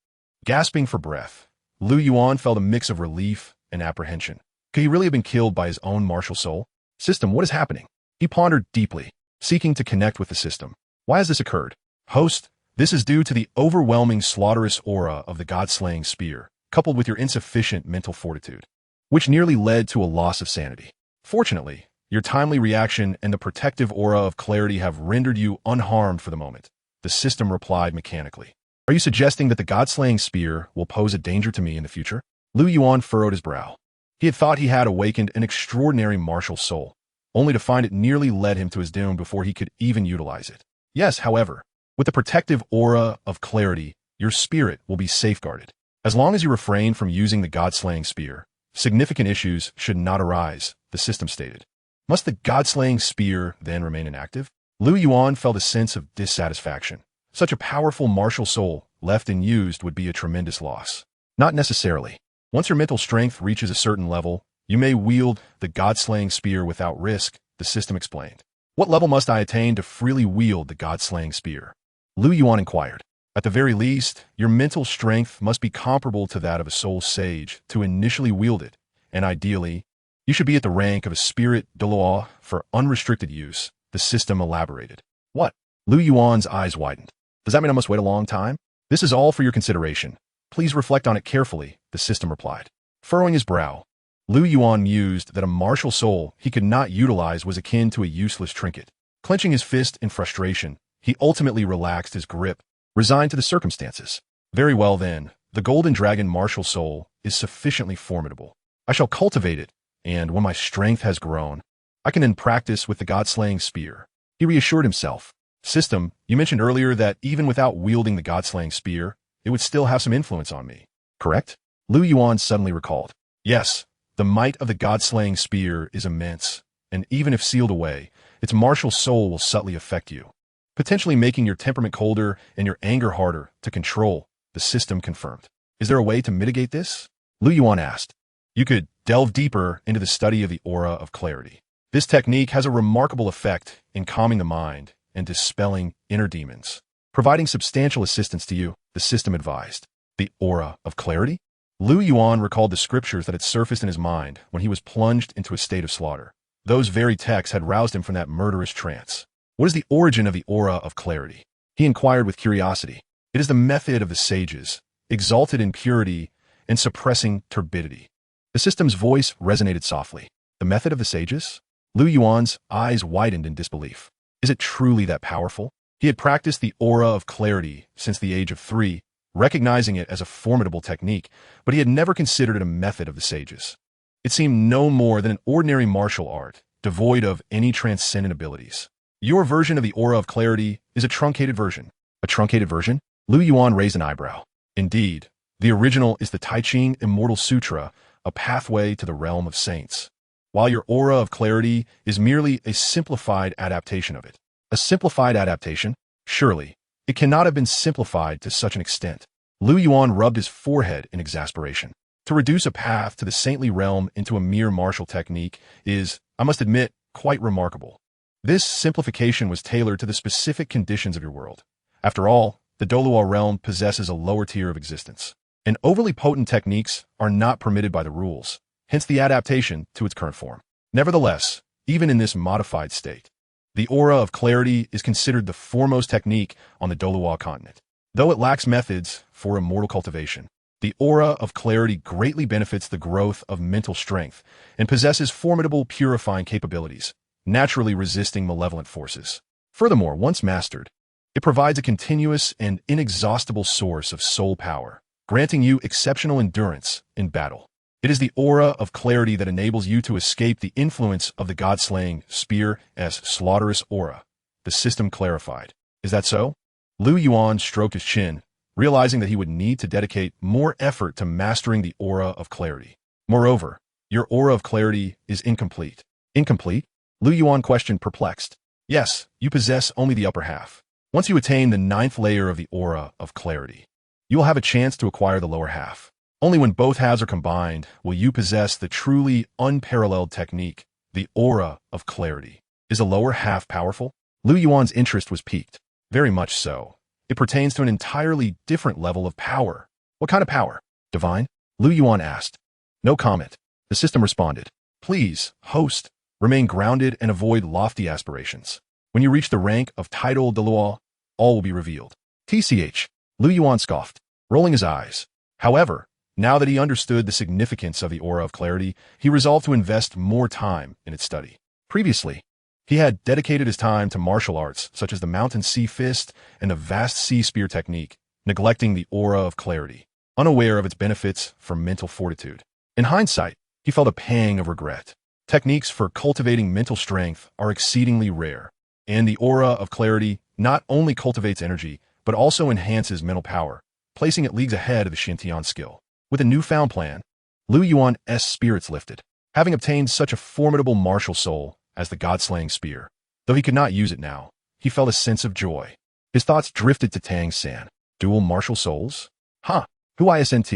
Gasping for breath, Lu Yuan felt a mix of relief and apprehension. Could he really have been killed by his own martial soul? System, what is happening? He pondered deeply, seeking to connect with the system. Why has this occurred? Host, this is due to the overwhelming slaughterous aura of the God-slaying spear, coupled with your insufficient mental fortitude, which nearly led to a loss of sanity. Fortunately, your timely reaction and the protective aura of clarity have rendered you unharmed for the moment, the system replied mechanically. Are you suggesting that the God-slaying spear will pose a danger to me in the future? Lu Yuan furrowed his brow. He had thought he had awakened an extraordinary martial soul, only to find it nearly led him to his doom before he could even utilize it. Yes, however, with the protective aura of clarity, your spirit will be safeguarded. As long as you refrain from using the God-slaying spear, significant issues should not arise, the system stated. Must the God-slaying spear then remain inactive? Lu Yuan felt a sense of dissatisfaction. Such a powerful martial soul, left unused, would be a tremendous loss. Not necessarily. Once your mental strength reaches a certain level, you may wield the God-slaying spear without risk, the system explained. What level must I attain to freely wield the God-slaying spear? Lu Yuan inquired. At the very least, your mental strength must be comparable to that of a soul sage to initially wield it, and ideally, you should be at the rank of a spirit Douluo for unrestricted use, the system elaborated. What? Lu Yuan's eyes widened. Does that mean I must wait a long time? This is all for your consideration. Please reflect on it carefully, the system replied. Furrowing his brow, Lu Yuan mused that a martial soul he could not utilize was akin to a useless trinket. Clenching his fist in frustration, he ultimately relaxed his grip, resigned to the circumstances. Very well then, the Golden Dragon martial soul is sufficiently formidable. I shall cultivate it, and when my strength has grown, I can then practice with the God-slaying spear. He reassured himself, System, you mentioned earlier that even without wielding the god-slaying spear, it would still have some influence on me, correct? Lu Yuan suddenly recalled. Yes, the might of the god-slaying spear is immense, and even if sealed away, its martial soul will subtly affect you, potentially making your temperament colder and your anger harder to control, the system confirmed. Is there a way to mitigate this? Lu Yuan asked. You could delve deeper into the study of the aura of clarity. This technique has a remarkable effect in calming the mind and dispelling inner demons, providing substantial assistance to you, the system advised. The aura of clarity? Lu Yuan recalled the scriptures that had surfaced in his mind when he was plunged into a state of slaughter. Those very texts had roused him from that murderous trance. What is the origin of the aura of clarity? He inquired with curiosity. It is the method of the sages, exalted in purity and suppressing turbidity. The system's voice resonated softly. The method of the sages? Lu Yuan's eyes widened in disbelief. Is it truly that powerful? He had practiced the aura of clarity since the age of 3, recognizing it as a formidable technique, but he had never considered it a method of the sages. It seemed no more than an ordinary martial art, devoid of any transcendent abilities. Your version of the aura of clarity is a truncated version. A truncated version? Lu Yuan raised an eyebrow. Indeed, the original is the Tai Ching Immortal Sutra, a pathway to the realm of saints, while your aura of clarity is merely a simplified adaptation of it. A simplified adaptation? Surely, it cannot have been simplified to such an extent. Lu Yuan rubbed his forehead in exasperation. To reduce a path to the saintly realm into a mere martial technique is, I must admit, quite remarkable. This simplification was tailored to the specific conditions of your world. After all, the Douluo realm possesses a lower tier of existence, and overly potent techniques are not permitted by the rules, hence the adaptation to its current form. Nevertheless, even in this modified state, the aura of clarity is considered the foremost technique on the Douluo continent. Though it lacks methods for immortal cultivation, the aura of clarity greatly benefits the growth of mental strength and possesses formidable purifying capabilities, naturally resisting malevolent forces. Furthermore, once mastered, it provides a continuous and inexhaustible source of soul power, granting you exceptional endurance in battle. It is the aura of clarity that enables you to escape the influence of the god-slaying spear as slaughterous aura. The system clarified. Is that so? Lu Yuan stroked his chin, realizing that he would need to dedicate more effort to mastering the aura of clarity. Moreover, your aura of clarity is incomplete. Incomplete? Lu Yuan questioned, perplexed. Yes, you possess only the upper half. Once you attain the 9th layer of the aura of clarity, you will have a chance to acquire the lower half. Only when both halves are combined will you possess the truly unparalleled technique, the aura of clarity. Is the lower half powerful? Lu Yuan's interest was piqued. Very much so. It pertains to an entirely different level of power. What kind of power? Divine? Lu Yuan asked. No comment. The system responded. Please, host, remain grounded and avoid lofty aspirations. When you reach the rank of title Douluo, all will be revealed. TCH. Lu Yuan scoffed, rolling his eyes. However, now that he understood the significance of the aura of clarity, he resolved to invest more time in its study. Previously, he had dedicated his time to martial arts such as the mountain sea fist and the vast sea spear technique, neglecting the aura of clarity, unaware of its benefits for mental fortitude. In hindsight, he felt a pang of regret. Techniques for cultivating mental strength are exceedingly rare, and the aura of clarity not only cultivates energy, but also enhances mental power, placing it leagues ahead of the Xintian skill. With a newfound plan, Lu Yuan's spirits lifted. Having obtained such a formidable martial soul as the god-slaying spear, though he could not use it now, he felt a sense of joy. His thoughts drifted to Tang San. Dual martial souls? Huh, who isn't?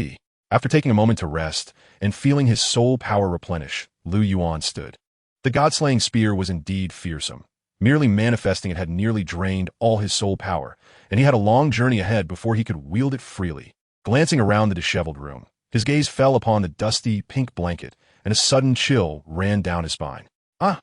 After taking a moment to rest and feeling his soul power replenish, Lu Yuan stood. The god-slaying spear was indeed fearsome. Merely manifesting it had nearly drained all his soul power, and he had a long journey ahead before he could wield it freely. Glancing around the disheveled room, his gaze fell upon the dusty pink blanket, and a sudden chill ran down his spine. Ah!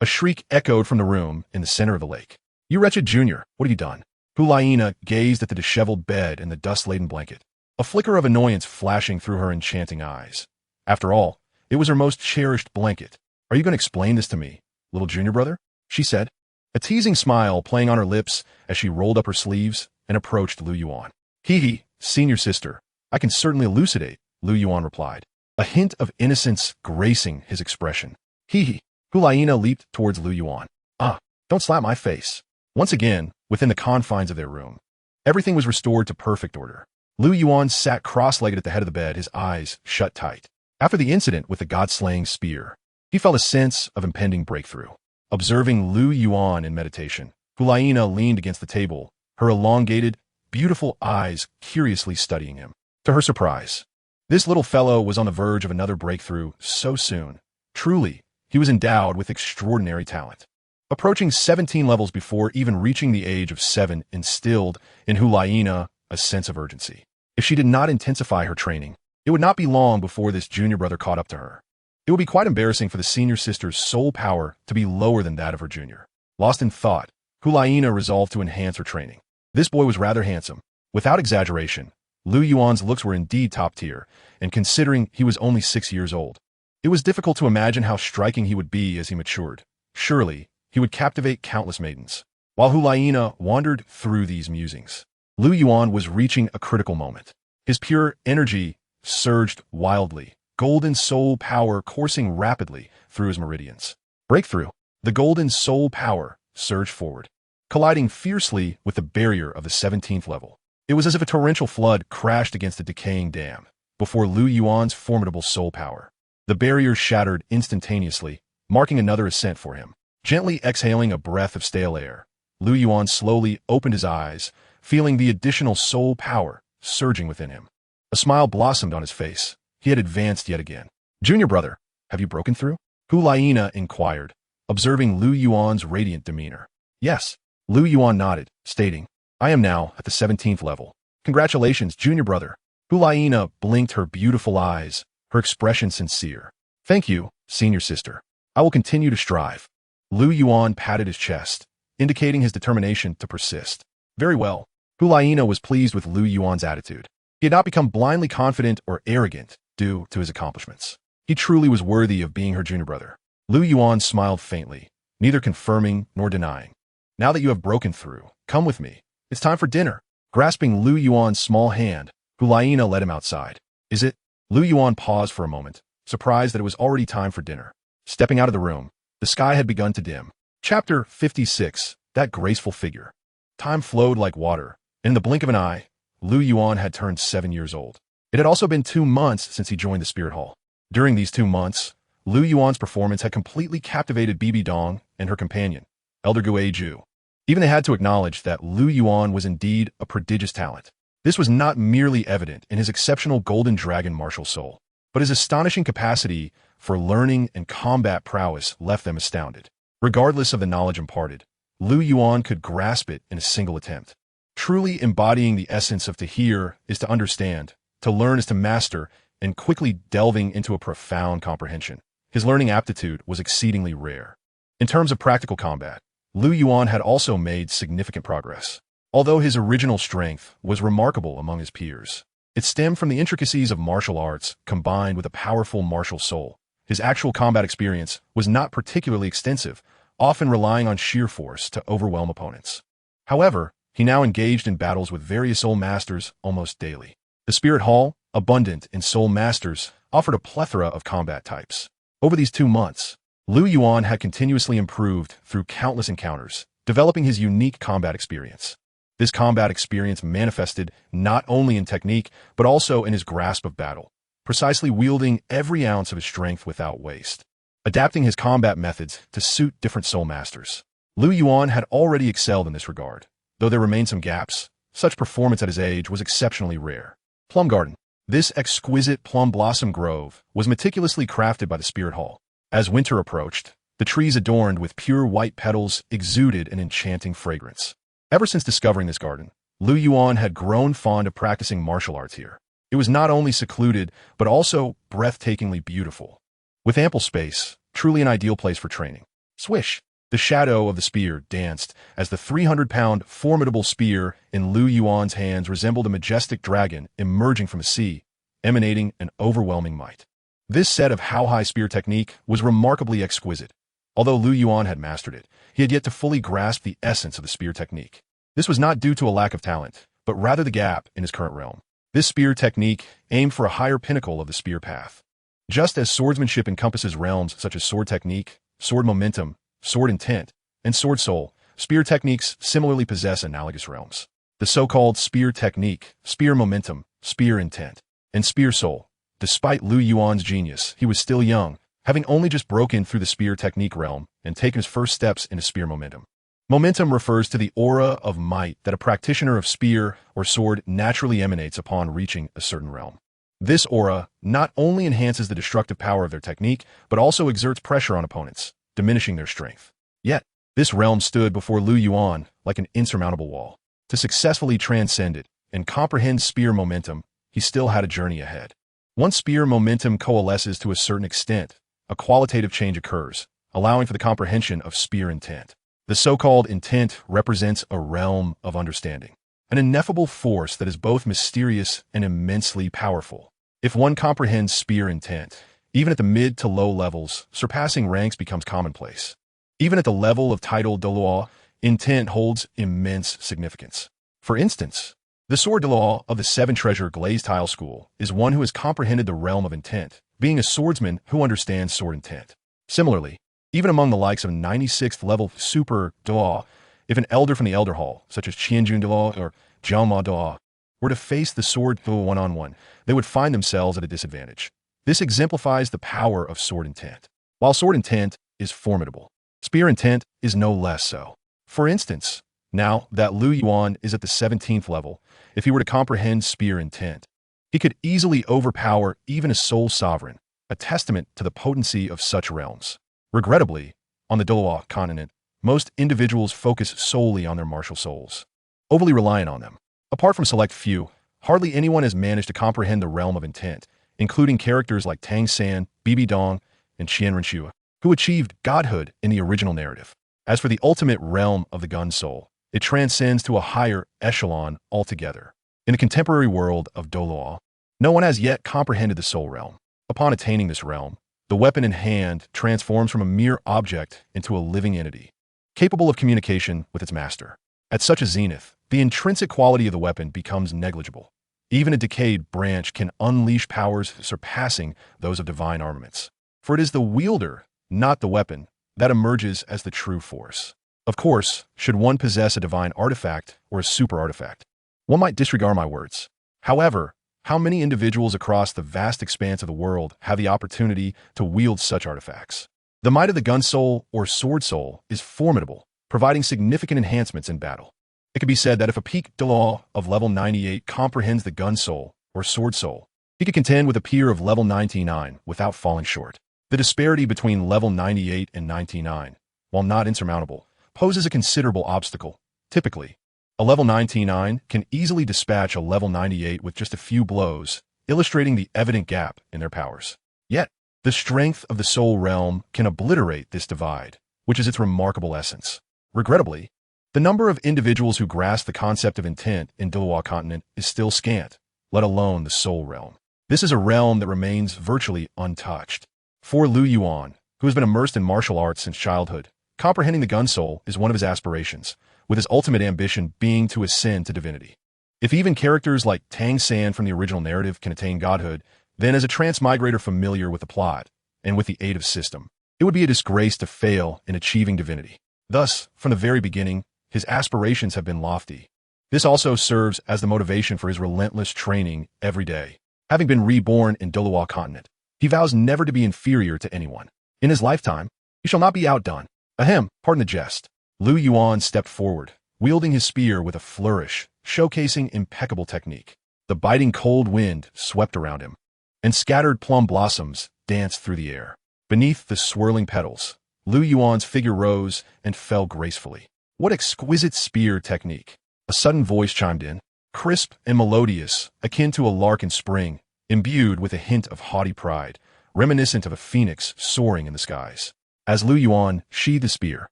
A shriek echoed from the room in the center of the lake. You wretched junior, what have you done? Hulaina gazed at the disheveled bed and the dust-laden blanket, a flicker of annoyance flashing through her enchanting eyes. After all, it was her most cherished blanket. Are you going to explain this to me, little junior brother? She said, a teasing smile playing on her lips as she rolled up her sleeves and approached Lu Yuan. Hee, senior sister, I can certainly elucidate, Lu Yuan replied, a hint of innocence gracing his expression. Hee. Hulaina leaped towards Lu Yuan. Ah, don't slap my face. Once again, within the confines of their room, everything was restored to perfect order. Lu Yuan sat cross-legged at the head of the bed, his eyes shut tight. After the incident with the god-slaying spear, he felt a sense of impending breakthrough. Observing Lu Yuan in meditation, Hulaina leaned against the table, her elongated, beautiful eyes curiously studying him. To her surprise, this little fellow was on the verge of another breakthrough so soon. Truly, he was endowed with extraordinary talent. Approaching 17 levels before even reaching the age of 7 instilled in Hulaina a sense of urgency. If she did not intensify her training, it would not be long before this junior brother caught up to her. It would be quite embarrassing for the senior sister's soul power to be lower than that of her junior. Lost in thought, Hulaina resolved to enhance her training. This boy was rather handsome. Without exaggeration, Lu Yuan's looks were indeed top tier, and considering he was only 6 years old, it was difficult to imagine how striking he would be as he matured. Surely, he would captivate countless maidens. While Hulaina wandered through these musings, Lu Yuan was reaching a critical moment. His pure energy surged wildly, golden soul power coursing rapidly through his meridians. Breakthrough. The golden soul power surged forward, colliding fiercely with the barrier of the 17th level. It was as if a torrential flood crashed against a decaying dam before Lu Yuan's formidable soul power. The barrier shattered instantaneously, marking another ascent for him. Gently exhaling a breath of stale air, Lu Yuan slowly opened his eyes, feeling the additional soul power surging within him. A smile blossomed on his face. He had advanced yet again. Junior brother, have you broken through? Hulaina inquired, observing Lu Yuan's radiant demeanor. Yes. Lu Yuan nodded, stating, I am now at the 17th level. Congratulations, junior brother. Hulaina blinked her beautiful eyes, her expression sincere. Thank you, senior sister. I will continue to strive. Lu Yuan patted his chest, indicating his determination to persist. Very well. Hulaina was pleased with Lu Yuan's attitude. He had not become blindly confident or arrogant due to his accomplishments. He truly was worthy of being her junior brother. Lu Yuan smiled faintly, neither confirming nor denying. Now that you have broken through, come with me. It's time for dinner. Grasping Lu Yuan's small hand, Hulaina led him outside. Is it? Lu Yuan paused for a moment, surprised that it was already time for dinner. Stepping out of the room, the sky had begun to dim. Chapter 56, That Graceful Figure. Time flowed like water, and in the blink of an eye, Lu Yuan had turned 7 years old. It had also been 2 months since he joined the Spirit Hall. During these 2 months, Lu Yuan's performance had completely captivated Bibi Dong and her companion, Elder Gue Ju. Even they had to acknowledge that Lu Yuan was indeed a prodigious talent. This was not merely evident in his exceptional golden dragon martial soul, but his astonishing capacity for learning and combat prowess left them astounded. Regardless of the knowledge imparted, Lu Yuan could grasp it in a single attempt. Truly embodying the essence of to hear is to understand, to learn is to master, and quickly delving into a profound comprehension. His learning aptitude was exceedingly rare. In terms of practical combat, Lu Yuan had also made significant progress. Although his original strength was remarkable among his peers, it stemmed from the intricacies of martial arts combined with a powerful martial soul. His actual combat experience was not particularly extensive, often relying on sheer force to overwhelm opponents. However, he now engaged in battles with various soul masters almost daily. The Spirit Hall, abundant in soul masters, offered a plethora of combat types. Over these 2 months, Lu Yuan had continuously improved through countless encounters, developing his unique combat experience. This combat experience manifested not only in technique, but also in his grasp of battle, precisely wielding every ounce of his strength without waste. Adapting his combat methods to suit different soul masters, Lu Yuan had already excelled in this regard, though there remained some gaps. Such performance at his age was exceptionally rare. Plum Garden. This exquisite plum blossom grove was meticulously crafted by the Spirit Hall. As winter approached, the trees adorned with pure white petals exuded an enchanting fragrance. Ever since discovering this garden, Lu Yuan had grown fond of practicing martial arts here. It was not only secluded, but also breathtakingly beautiful. With ample space, truly an ideal place for training. Swish! The shadow of the spear danced as the 300-pound formidable spear in Lu Yuan's hands resembled a majestic dragon emerging from the sea, emanating an overwhelming might. This set of how-high spear technique was remarkably exquisite. Although Lu Yuan had mastered it, he had yet to fully grasp the essence of the spear technique. This was not due to a lack of talent, but rather the gap in his current realm. This spear technique aimed for a higher pinnacle of the spear path. Just as swordsmanship encompasses realms such as sword technique, sword momentum, sword intent, and sword soul, spear techniques similarly possess analogous realms. The so-called spear technique, spear momentum, spear intent, and spear soul. Despite Lu Yuan's genius, he was still young, having only just broken through the spear technique realm and taken his first steps into spear momentum. Momentum refers to the aura of might that a practitioner of spear or sword naturally emanates upon reaching a certain realm. This aura not only enhances the destructive power of their technique, but also exerts pressure on opponents, diminishing their strength. Yet, this realm stood before Lu Yuan like an insurmountable wall. To successfully transcend it and comprehend spear momentum, he still had a journey ahead. Once spear momentum coalesces to a certain extent, a qualitative change occurs, allowing for the comprehension of spear intent. The so-called intent represents a realm of understanding, an ineffable force that is both mysterious and immensely powerful. If one comprehends spear intent, even at the mid to low levels, surpassing ranks becomes commonplace. Even at the level of title Douluo, intent holds immense significance. For instance, the sword Douluo of the Seven Treasure Glazed Tile School is one who has comprehended the realm of intent, being a swordsman who understands sword intent. Similarly, even among the likes of 96th level Super Douluo, if an elder from the Elder Hall, such as Qianjun Douluo or Jiaoma Douluo, were to face the sword Douluo one-on-one, they would find themselves at a disadvantage. This exemplifies the power of sword intent. While sword intent is formidable, spear intent is no less so. For instance, now that Lu Yuan is at the 17th level, if he were to comprehend spear intent, he could easily overpower even a soul sovereign, a testament to the potency of such realms. Regrettably, on the Douluo continent, most individuals focus solely on their martial souls, overly reliant on them. Apart from select few, hardly anyone has managed to comprehend the realm of intent, including characters like Tang San, Bibi Dong, and Qian Renshua, who achieved godhood in the original narrative. As for the ultimate realm of the gun soul, it transcends to a higher echelon altogether. In the contemporary world of Douluo, no one has yet comprehended the soul realm. Upon attaining this realm, the weapon in hand transforms from a mere object into a living entity, capable of communication with its master. At such a zenith, the intrinsic quality of the weapon becomes negligible. Even a decayed branch can unleash powers surpassing those of divine armaments. For it is the wielder, not the weapon, that emerges as the true force. Of course, should one possess a divine artifact or a super artifact, one might disregard my words. However, how many individuals across the vast expanse of the world have the opportunity to wield such artifacts? The might of the gun soul or sword soul is formidable, providing significant enhancements in battle. It can be said that if a peak Douluo of level 98 comprehends the gun soul or sword soul, he could contend with a peer of level 99 without falling short. The disparity between level 98 and 99, while not insurmountable, poses a considerable obstacle. Typically, a level 99 can easily dispatch a level 98 with just a few blows, illustrating the evident gap in their powers. Yet, the strength of the soul realm can obliterate this divide, which is its remarkable essence. Regrettably, the number of individuals who grasp the concept of intent in Douluo continent is still scant, let alone the soul realm. This is a realm that remains virtually untouched. For Lu Yuan, who has been immersed in martial arts since childhood, comprehending the gun soul is one of his aspirations, with his ultimate ambition being to ascend to divinity. If even characters like Tang San from the original narrative can attain godhood, then as a transmigrator familiar with the plot, and with the aid of system, it would be a disgrace to fail in achieving divinity. Thus, from the very beginning, his aspirations have been lofty. This also serves as the motivation for his relentless training every day. Having been reborn in Douluo continent, he vows never to be inferior to anyone. In his lifetime, he shall not be outdone. Ahem, pardon the jest. Lu Yuan stepped forward, wielding his spear with a flourish, showcasing impeccable technique. The biting cold wind swept around him, and scattered plum blossoms danced through the air. Beneath the swirling petals, Lu Yuan's figure rose and fell gracefully. What exquisite spear technique! A sudden voice chimed in, crisp and melodious, akin to a lark in spring, imbued with a hint of haughty pride, reminiscent of a phoenix soaring in the skies. As Lu Yuan sheathed the spear,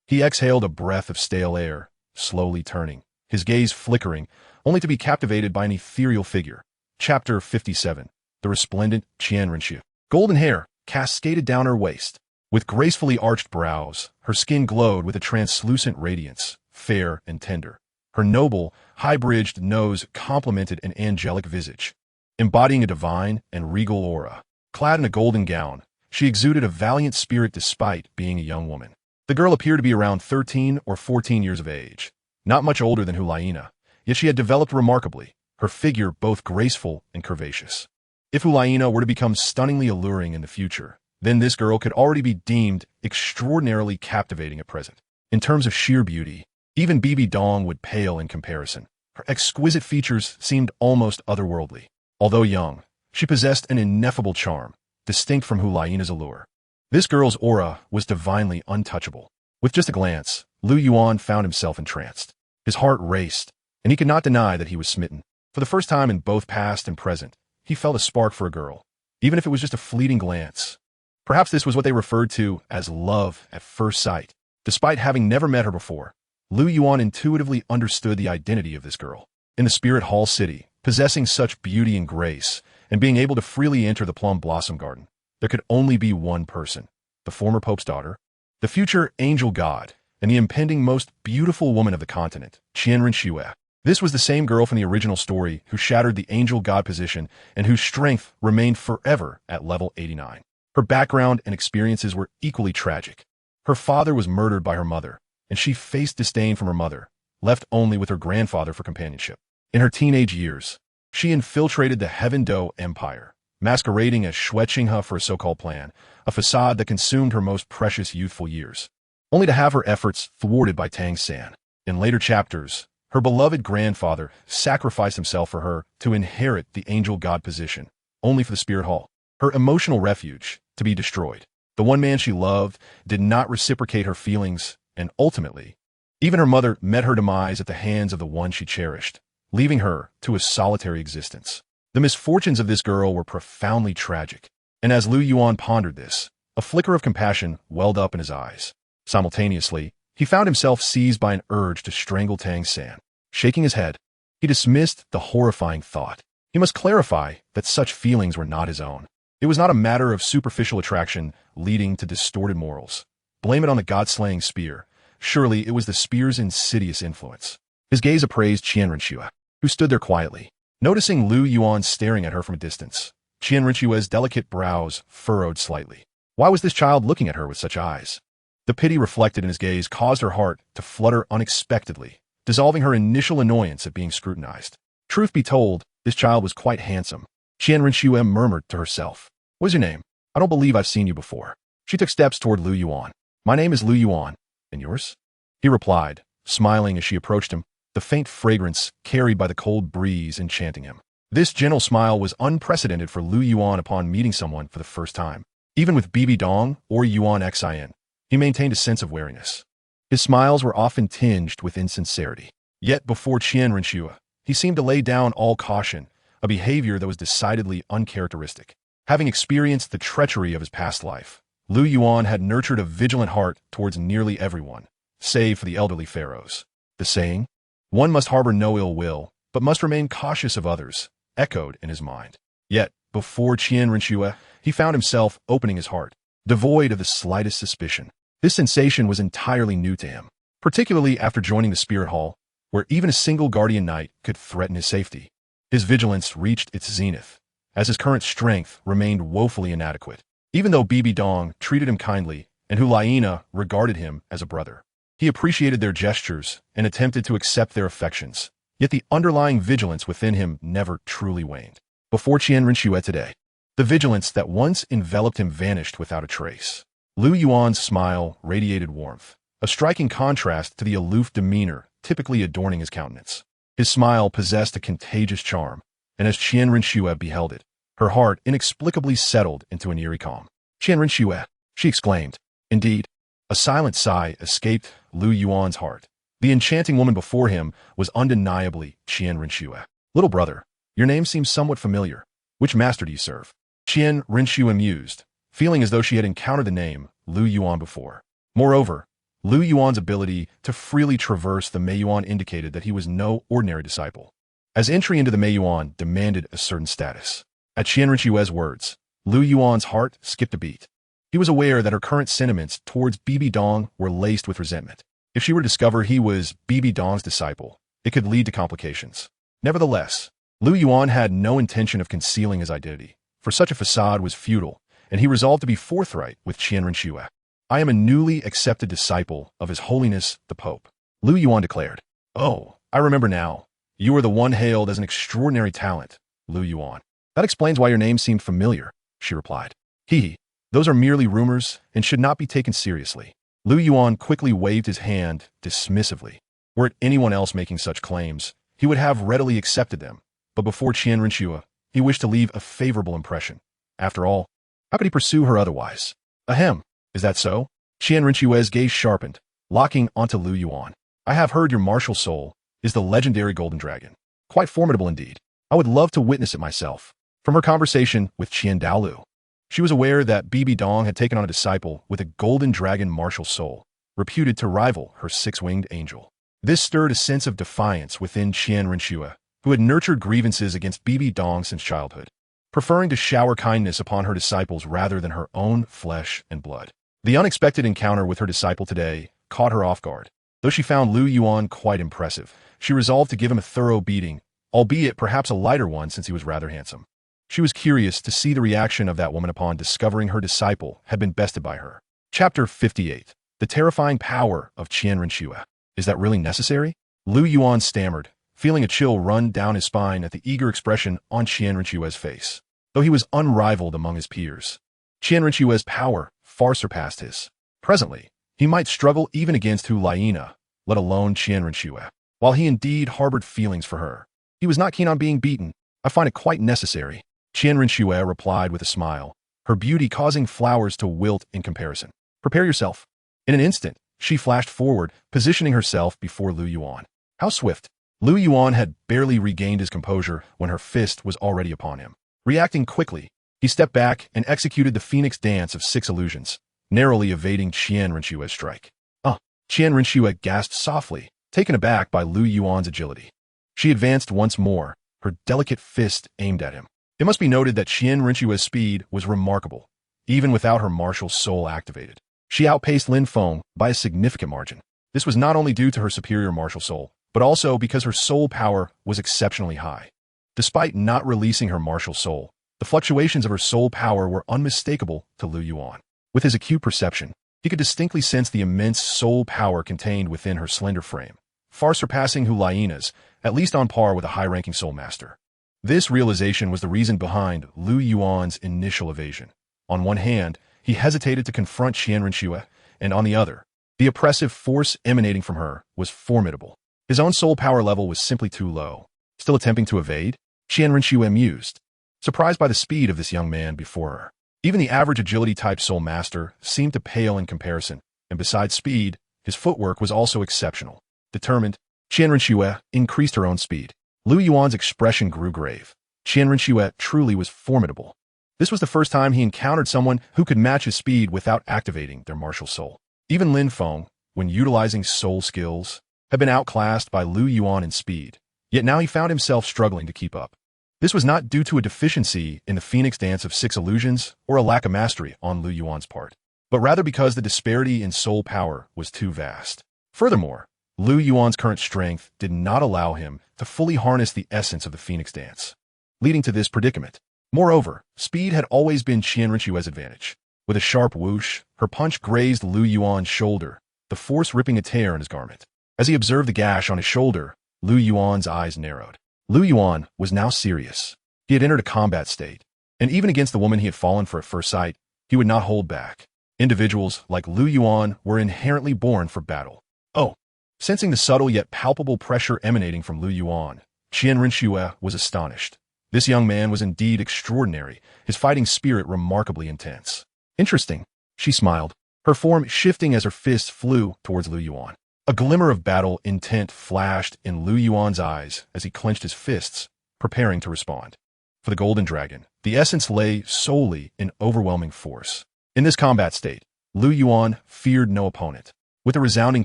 he exhaled a breath of stale air, slowly turning, his gaze flickering, only to be captivated by an ethereal figure. Chapter 57. The resplendent Qian Renshua. Golden hair cascaded down her waist. With gracefully arched brows, her skin glowed with a translucent radiance, fair and tender. Her noble, high-bridged nose complemented an angelic visage, embodying a divine and regal aura. Clad in a golden gown, she exuded a valiant spirit despite being a young woman. The girl appeared to be around 13 or 14 years of age, not much older than Hulaina, yet she had developed remarkably, her figure both graceful and curvaceous. If Hulaina were to become stunningly alluring in the future, then this girl could already be deemed extraordinarily captivating at present. In terms of sheer beauty, even Bibi Dong would pale in comparison. Her exquisite features seemed almost otherworldly. Although young, she possessed an ineffable charm, distinct from Hulaina's allure. This girl's aura was divinely untouchable. With just a glance, Lu Yuan found himself entranced. His heart raced, and he could not deny that he was smitten. For the first time in both past and present, he felt a spark for a girl, even if it was just a fleeting glance. Perhaps this was what they referred to as love at first sight. Despite having never met her before, Lu Yuan intuitively understood the identity of this girl. In the Spirit Hall City, possessing such beauty and grace, and being able to freely enter the Plum Blossom Garden, there could only be one person, the former Pope's daughter, the future angel god, and the impending most beautiful woman of the continent, Qian Renxue. This was the same girl from the original story who shattered the angel god position and whose strength remained forever at level 89. Her background and experiences were equally tragic. Her father was murdered by her mother, and she faced disdain from her mother, left only with her grandfather for companionship. In her teenage years, she infiltrated the Heaven Do Empire, masquerading as Xue Qinghe for a so-called plan, a facade that consumed her most precious youthful years, only to have her efforts thwarted by Tang San. In later chapters, her beloved grandfather sacrificed himself for her to inherit the angel god position, only for the Spirit Hall, her emotional refuge, to be destroyed. The one man she loved did not reciprocate her feelings, and ultimately, even her mother met her demise at the hands of the one she cherished, leaving her to a solitary existence. The misfortunes of this girl were profoundly tragic, and as Lu Yuan pondered this, a flicker of compassion welled up in his eyes. Simultaneously, he found himself seized by an urge to strangle Tang San. Shaking his head, he dismissed the horrifying thought. He must clarify that such feelings were not his own. It was not a matter of superficial attraction leading to distorted morals. Blame it on the god-slaying spear. Surely it was the spear's insidious influence. His gaze appraised Qian Renxue, who stood there quietly. Noticing Lu Yuan staring at her from a distance, Qian Renxue's delicate brows furrowed slightly. Why was this child looking at her with such eyes? The pity reflected in his gaze caused her heart to flutter unexpectedly, dissolving her initial annoyance at being scrutinized. Truth be told, this child was quite handsome. Qian Renxue murmured to herself. What is your name? I don't believe I've seen you before. She took steps toward Lu Yuan. My name is Lu Yuan. And yours? He replied, smiling as she approached him, the faint fragrance carried by the cold breeze enchanting him. This gentle smile was unprecedented for Lu Yuan upon meeting someone for the first time. Even with Bibi Dong or Yuan Xin, he maintained a sense of wariness. His smiles were often tinged with insincerity. Yet before Qian Renxue, he seemed to lay down all caution, a behavior that was decidedly uncharacteristic. Having experienced the treachery of his past life, Lu Yuan had nurtured a vigilant heart towards nearly everyone, save for the elderly pharaohs. The saying, "One must harbor no ill will, but must remain cautious of others," echoed in his mind. Yet, before Qian Renxue, he found himself opening his heart, devoid of the slightest suspicion. This sensation was entirely new to him, particularly after joining the Spirit Hall, where even a single guardian knight could threaten his safety. His vigilance reached its zenith, as his current strength remained woefully inadequate. Even though Bibi Dong treated him kindly and Hulaina regarded him as a brother, he appreciated their gestures and attempted to accept their affections, yet the underlying vigilance within him never truly waned. Before Qian Renxue today, the vigilance that once enveloped him vanished without a trace. Lu Yuan's smile radiated warmth, a striking contrast to the aloof demeanor typically adorning his countenance. His smile possessed a contagious charm, and as Qian Renxue beheld it, her heart inexplicably settled into an eerie calm. "Qian Renxue," she exclaimed. Indeed, a silent sigh escaped Lu Yuan's heart. The enchanting woman before him was undeniably Qian Renxue. "Little brother, your name seems somewhat familiar. Which master do you serve?" Qian Renxue mused, feeling as though she had encountered the name Lu Yuan before. Moreover, Lu Yuan's ability to freely traverse the Meiyuan indicated that he was no ordinary disciple, as entry into the Meiyuan demanded a certain status. At Qian Renxue's words, Lu Yuan's heart skipped a beat. He was aware that her current sentiments towards Bibi Dong were laced with resentment. If she were to discover he was Bibi Dong's disciple, it could lead to complications. Nevertheless, Lu Yuan had no intention of concealing his identity, for such a facade was futile, and he resolved to be forthright with Qian Renxue. I am a newly accepted disciple of His Holiness the Pope, Lu Yuan declared. Oh, I remember now. You are the one hailed as an extraordinary talent, Lu Yuan. That explains why your name seemed familiar, she replied. Hee, those are merely rumors and should not be taken seriously. Lu Yuan quickly waved his hand dismissively. Were it anyone else making such claims, he would have readily accepted them, but before Qian Rinxue, he wished to leave a favorable impression. After all, how could he pursue her otherwise? Ahem, is that so? Qian Rinxue's gaze sharpened, locking onto Lu Yuan. I have heard your martial soul is the legendary golden dragon. Quite formidable indeed. I would love to witness it myself. From her conversation with Qian Douluo, she was aware that Bibi Dong had taken on a disciple with a golden dragon martial soul, reputed to rival her six-winged angel. This stirred a sense of defiance within Qian Rinxue, who had nurtured grievances against Bibi Dong since childhood, preferring to shower kindness upon her disciples rather than her own flesh and blood. The unexpected encounter with her disciple today caught her off guard. Though she found Lu Yuan quite impressive, she resolved to give him a thorough beating, albeit perhaps a lighter one since he was rather handsome. She was curious to see the reaction of that woman upon discovering her disciple had been bested by her. Chapter 58. The Terrifying Power of Qian Rinxue. Is that really necessary? Lu Yuan stammered, feeling a chill run down his spine at the eager expression on Qian Rinxue's face. Though he was unrivaled among his peers, Qian Rinxue's power far surpassed his. Presently, he might struggle even against Hu Laina, let alone Qian Rinxue. While he indeed harbored feelings for her, he was not keen on being beaten. I find it quite necessary. Qian Rinxue replied with a smile, her beauty causing flowers to wilt in comparison. Prepare yourself. In an instant, she flashed forward, positioning herself before Lu Yuan. How swift! Lu Yuan had barely regained his composure when her fist was already upon him. Reacting quickly, he stepped back and executed the Phoenix Dance of 6 illusions, narrowly evading Qian Rinxue's strike. Qian Rinxue gasped softly, taken aback by Lu Yuan's agility. She advanced once more, her delicate fist aimed at him. It must be noted that Qian Rinxue's speed was remarkable, even without her martial soul activated. She outpaced Lin Feng by a significant margin. This was not only due to her superior martial soul, but also because her soul power was exceptionally high. Despite not releasing her martial soul, the fluctuations of her soul power were unmistakable to Lu Yuan. With his acute perception, he could distinctly sense the immense soul power contained within her slender frame, far surpassing Hu Laina's, at least on par with a high-ranking soul master. This realization was the reason behind Lu Yuan's initial evasion. On one hand, he hesitated to confront Qian Rinxue, and on the other, the oppressive force emanating from her was formidable. His own soul power level was simply too low. Still attempting to evade? Qian Rinxue mused, surprised by the speed of this young man before her. Even the average agility-type soul master seemed to pale in comparison, and besides speed, his footwork was also exceptional. Determined, Qian Rinxue increased her own speed. Lu Yuan's expression grew grave. Qian Rinxue truly was formidable. This was the first time he encountered someone who could match his speed without activating their martial soul. Even Lin Feng, when utilizing soul skills, had been outclassed by Lu Yuan in speed, yet now he found himself struggling to keep up. This was not due to a deficiency in the Phoenix Dance of 6 illusions or a lack of mastery on Lu Yuan's part, but rather because the disparity in soul power was too vast. Furthermore, Lu Yuan's current strength did not allow him to fully harness the essence of the Phoenix Dance, leading to this predicament. Moreover, speed had always been Qian Rinxue's advantage. With a sharp whoosh, her punch grazed Lu Yuan's shoulder, the force ripping a tear in his garment. As he observed the gash on his shoulder, Lu Yuan's eyes narrowed. Lu Yuan was now serious. He had entered a combat state, and even against the woman he had fallen for at first sight, he would not hold back. Individuals like Lu Yuan were inherently born for battle. Oh! Sensing the subtle yet palpable pressure emanating from Lu Yuan, Qian Rinxue was astonished. This young man was indeed extraordinary, his fighting spirit remarkably intense. Interesting, she smiled, her form shifting as her fists flew towards Lu Yuan. A glimmer of battle intent flashed in Lu Yuan's eyes as he clenched his fists, preparing to respond. For the Golden Dragon, the essence lay solely in overwhelming force. In this combat state, Lu Yuan feared no opponent. With a resounding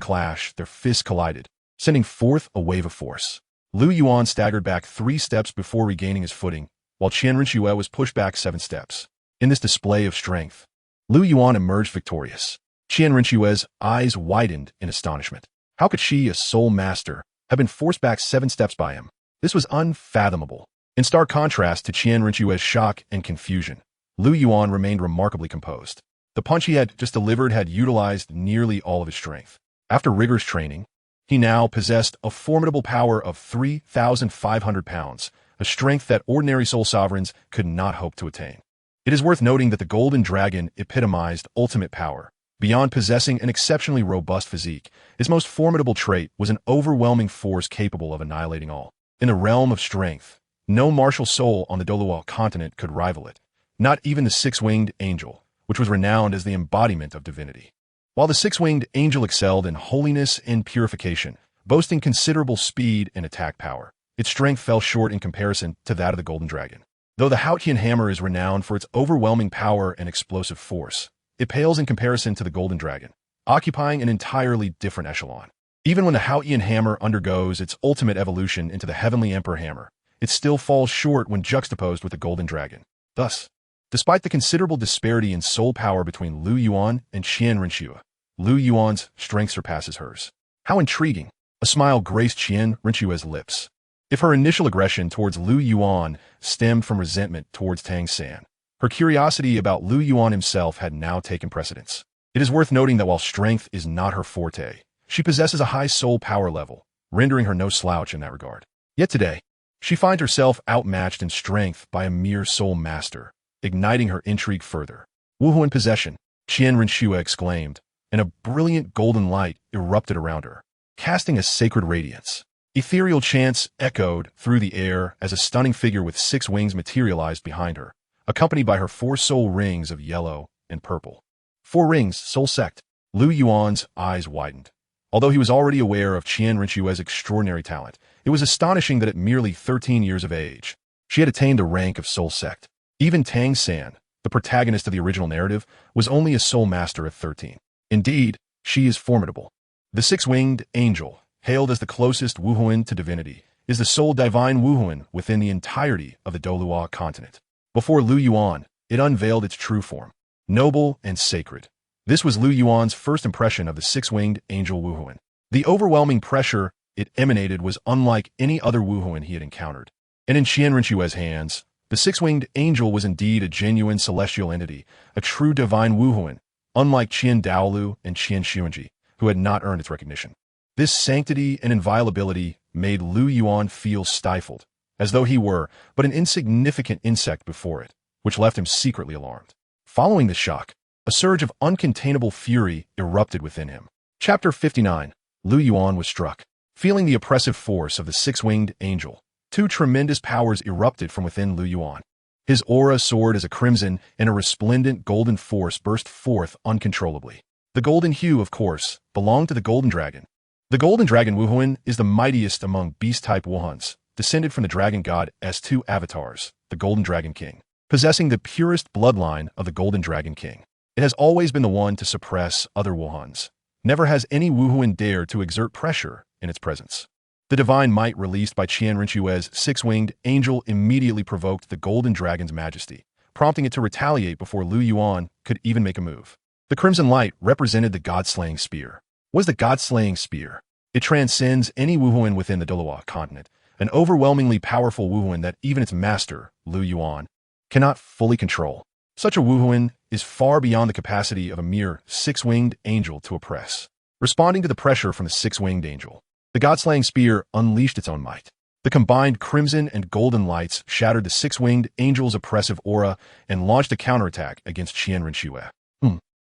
clash, their fists collided, sending forth a wave of force. Lu Yuan staggered back 3 steps before regaining his footing, while Qian Rinxue was pushed back 7 steps. In this display of strength, Lu Yuan emerged victorious. Qian Rinxue's eyes widened in astonishment. How could she, a soul master, have been forced back 7 steps by him? This was unfathomable. In stark contrast to Qian Rinxue's shock and confusion, Lu Yuan remained remarkably composed. The punch he had just delivered had utilized nearly all of his strength. After rigorous training, he now possessed a formidable power of 3,500 pounds, a strength that ordinary soul sovereigns could not hope to attain. It is worth noting that the Golden Dragon epitomized ultimate power. Beyond possessing an exceptionally robust physique, his most formidable trait was an overwhelming force capable of annihilating all. In the realm of strength, no martial soul on the Douluo continent could rival it, not even the six-winged angel, which was renowned as the embodiment of divinity. While the six-winged angel excelled in holiness and purification, boasting considerable speed and attack power, its strength fell short in comparison to that of the Golden Dragon. Though the Haotian hammer is renowned for its overwhelming power and explosive force, it pales in comparison to the Golden Dragon, occupying an entirely different echelon. Even when the Haotian hammer undergoes its ultimate evolution into the Heavenly Emperor hammer, it still falls short when juxtaposed with the Golden Dragon. Thus, despite the considerable disparity in soul power between Lu Yuan and Qian Renshue, Lu Yuan's strength surpasses hers. How intriguing! A smile graced Qian Renshue's lips. If her initial aggression towards Lu Yuan stemmed from resentment towards Tang San, her curiosity about Lu Yuan himself had now taken precedence. It is worth noting that while strength is not her forte, she possesses a high soul power level, rendering her no slouch in that regard. Yet today, she finds herself outmatched in strength by a mere soul master, igniting her intrigue further. Wuhu in possession, Qian Renshue exclaimed, and a brilliant golden light erupted around her, casting a sacred radiance. Ethereal chants echoed through the air as a stunning figure with 6 wings materialized behind her, accompanied by her 4 soul rings of yellow and purple. 4 rings, soul sect. Lu Yuan's eyes widened. Although he was already aware of Qian Renshue's extraordinary talent, it was astonishing that at merely 13 years of age, she had attained the rank of soul sect. Even Tang San, the protagonist of the original narrative, was only a soul master at 13. Indeed, she is formidable. The 6-winged angel, hailed as the closest Wuhuan to divinity, is the sole divine Wuhuan within the entirety of the Douluo continent. Before Lu Yuan, it unveiled its true form, noble and sacred. This was Lu Yuan's first impression of the 6-winged angel Wuhuan. The overwhelming pressure it emanated was unlike any other Wuhuan he had encountered. And in Qian Renshue's hands, the 6-winged angel was indeed a genuine celestial entity, a true divine Wuhuan, unlike Qian Douluo and Qian Xuanji, who had not earned its recognition. This sanctity and inviolability made Lu Yuan feel stifled, as though he were but an insignificant insect before it, which left him secretly alarmed. Following this shock, a surge of uncontainable fury erupted within him. Chapter 59. Lu Yuan was struck. Feeling the oppressive force of the 6-winged angel, 2 tremendous powers erupted from within Lu Yuan. His aura soared as a crimson and a resplendent golden force burst forth uncontrollably. The golden hue, of course, belonged to the Golden Dragon. The Golden Dragon Wuhuan is the mightiest among beast-type Wuhuans, descended from the dragon god S2 avatars, the Golden Dragon King, possessing the purest bloodline of the Golden Dragon King. It has always been the one to suppress other Wuhuans. Never has any Wuhuan dared to exert pressure in its presence. The divine might released by Qian Renshue's 6-winged angel immediately provoked the Golden Dragon's majesty, prompting it to retaliate before Lu Yuan could even make a move. The crimson light represented the god-slaying spear. What is the god-slaying spear? It transcends any Wuhuan within the Douluo continent, an overwhelmingly powerful Wuhuan that even its master, Lu Yuan, cannot fully control. Such a Wuhuan is far beyond the capacity of a mere 6-winged angel to oppress. Responding to the pressure from the 6-winged angel, the god-slaying spear unleashed its own might. The combined crimson and golden lights shattered the 6-winged angel's oppressive aura and launched a counterattack against Qian Renshue.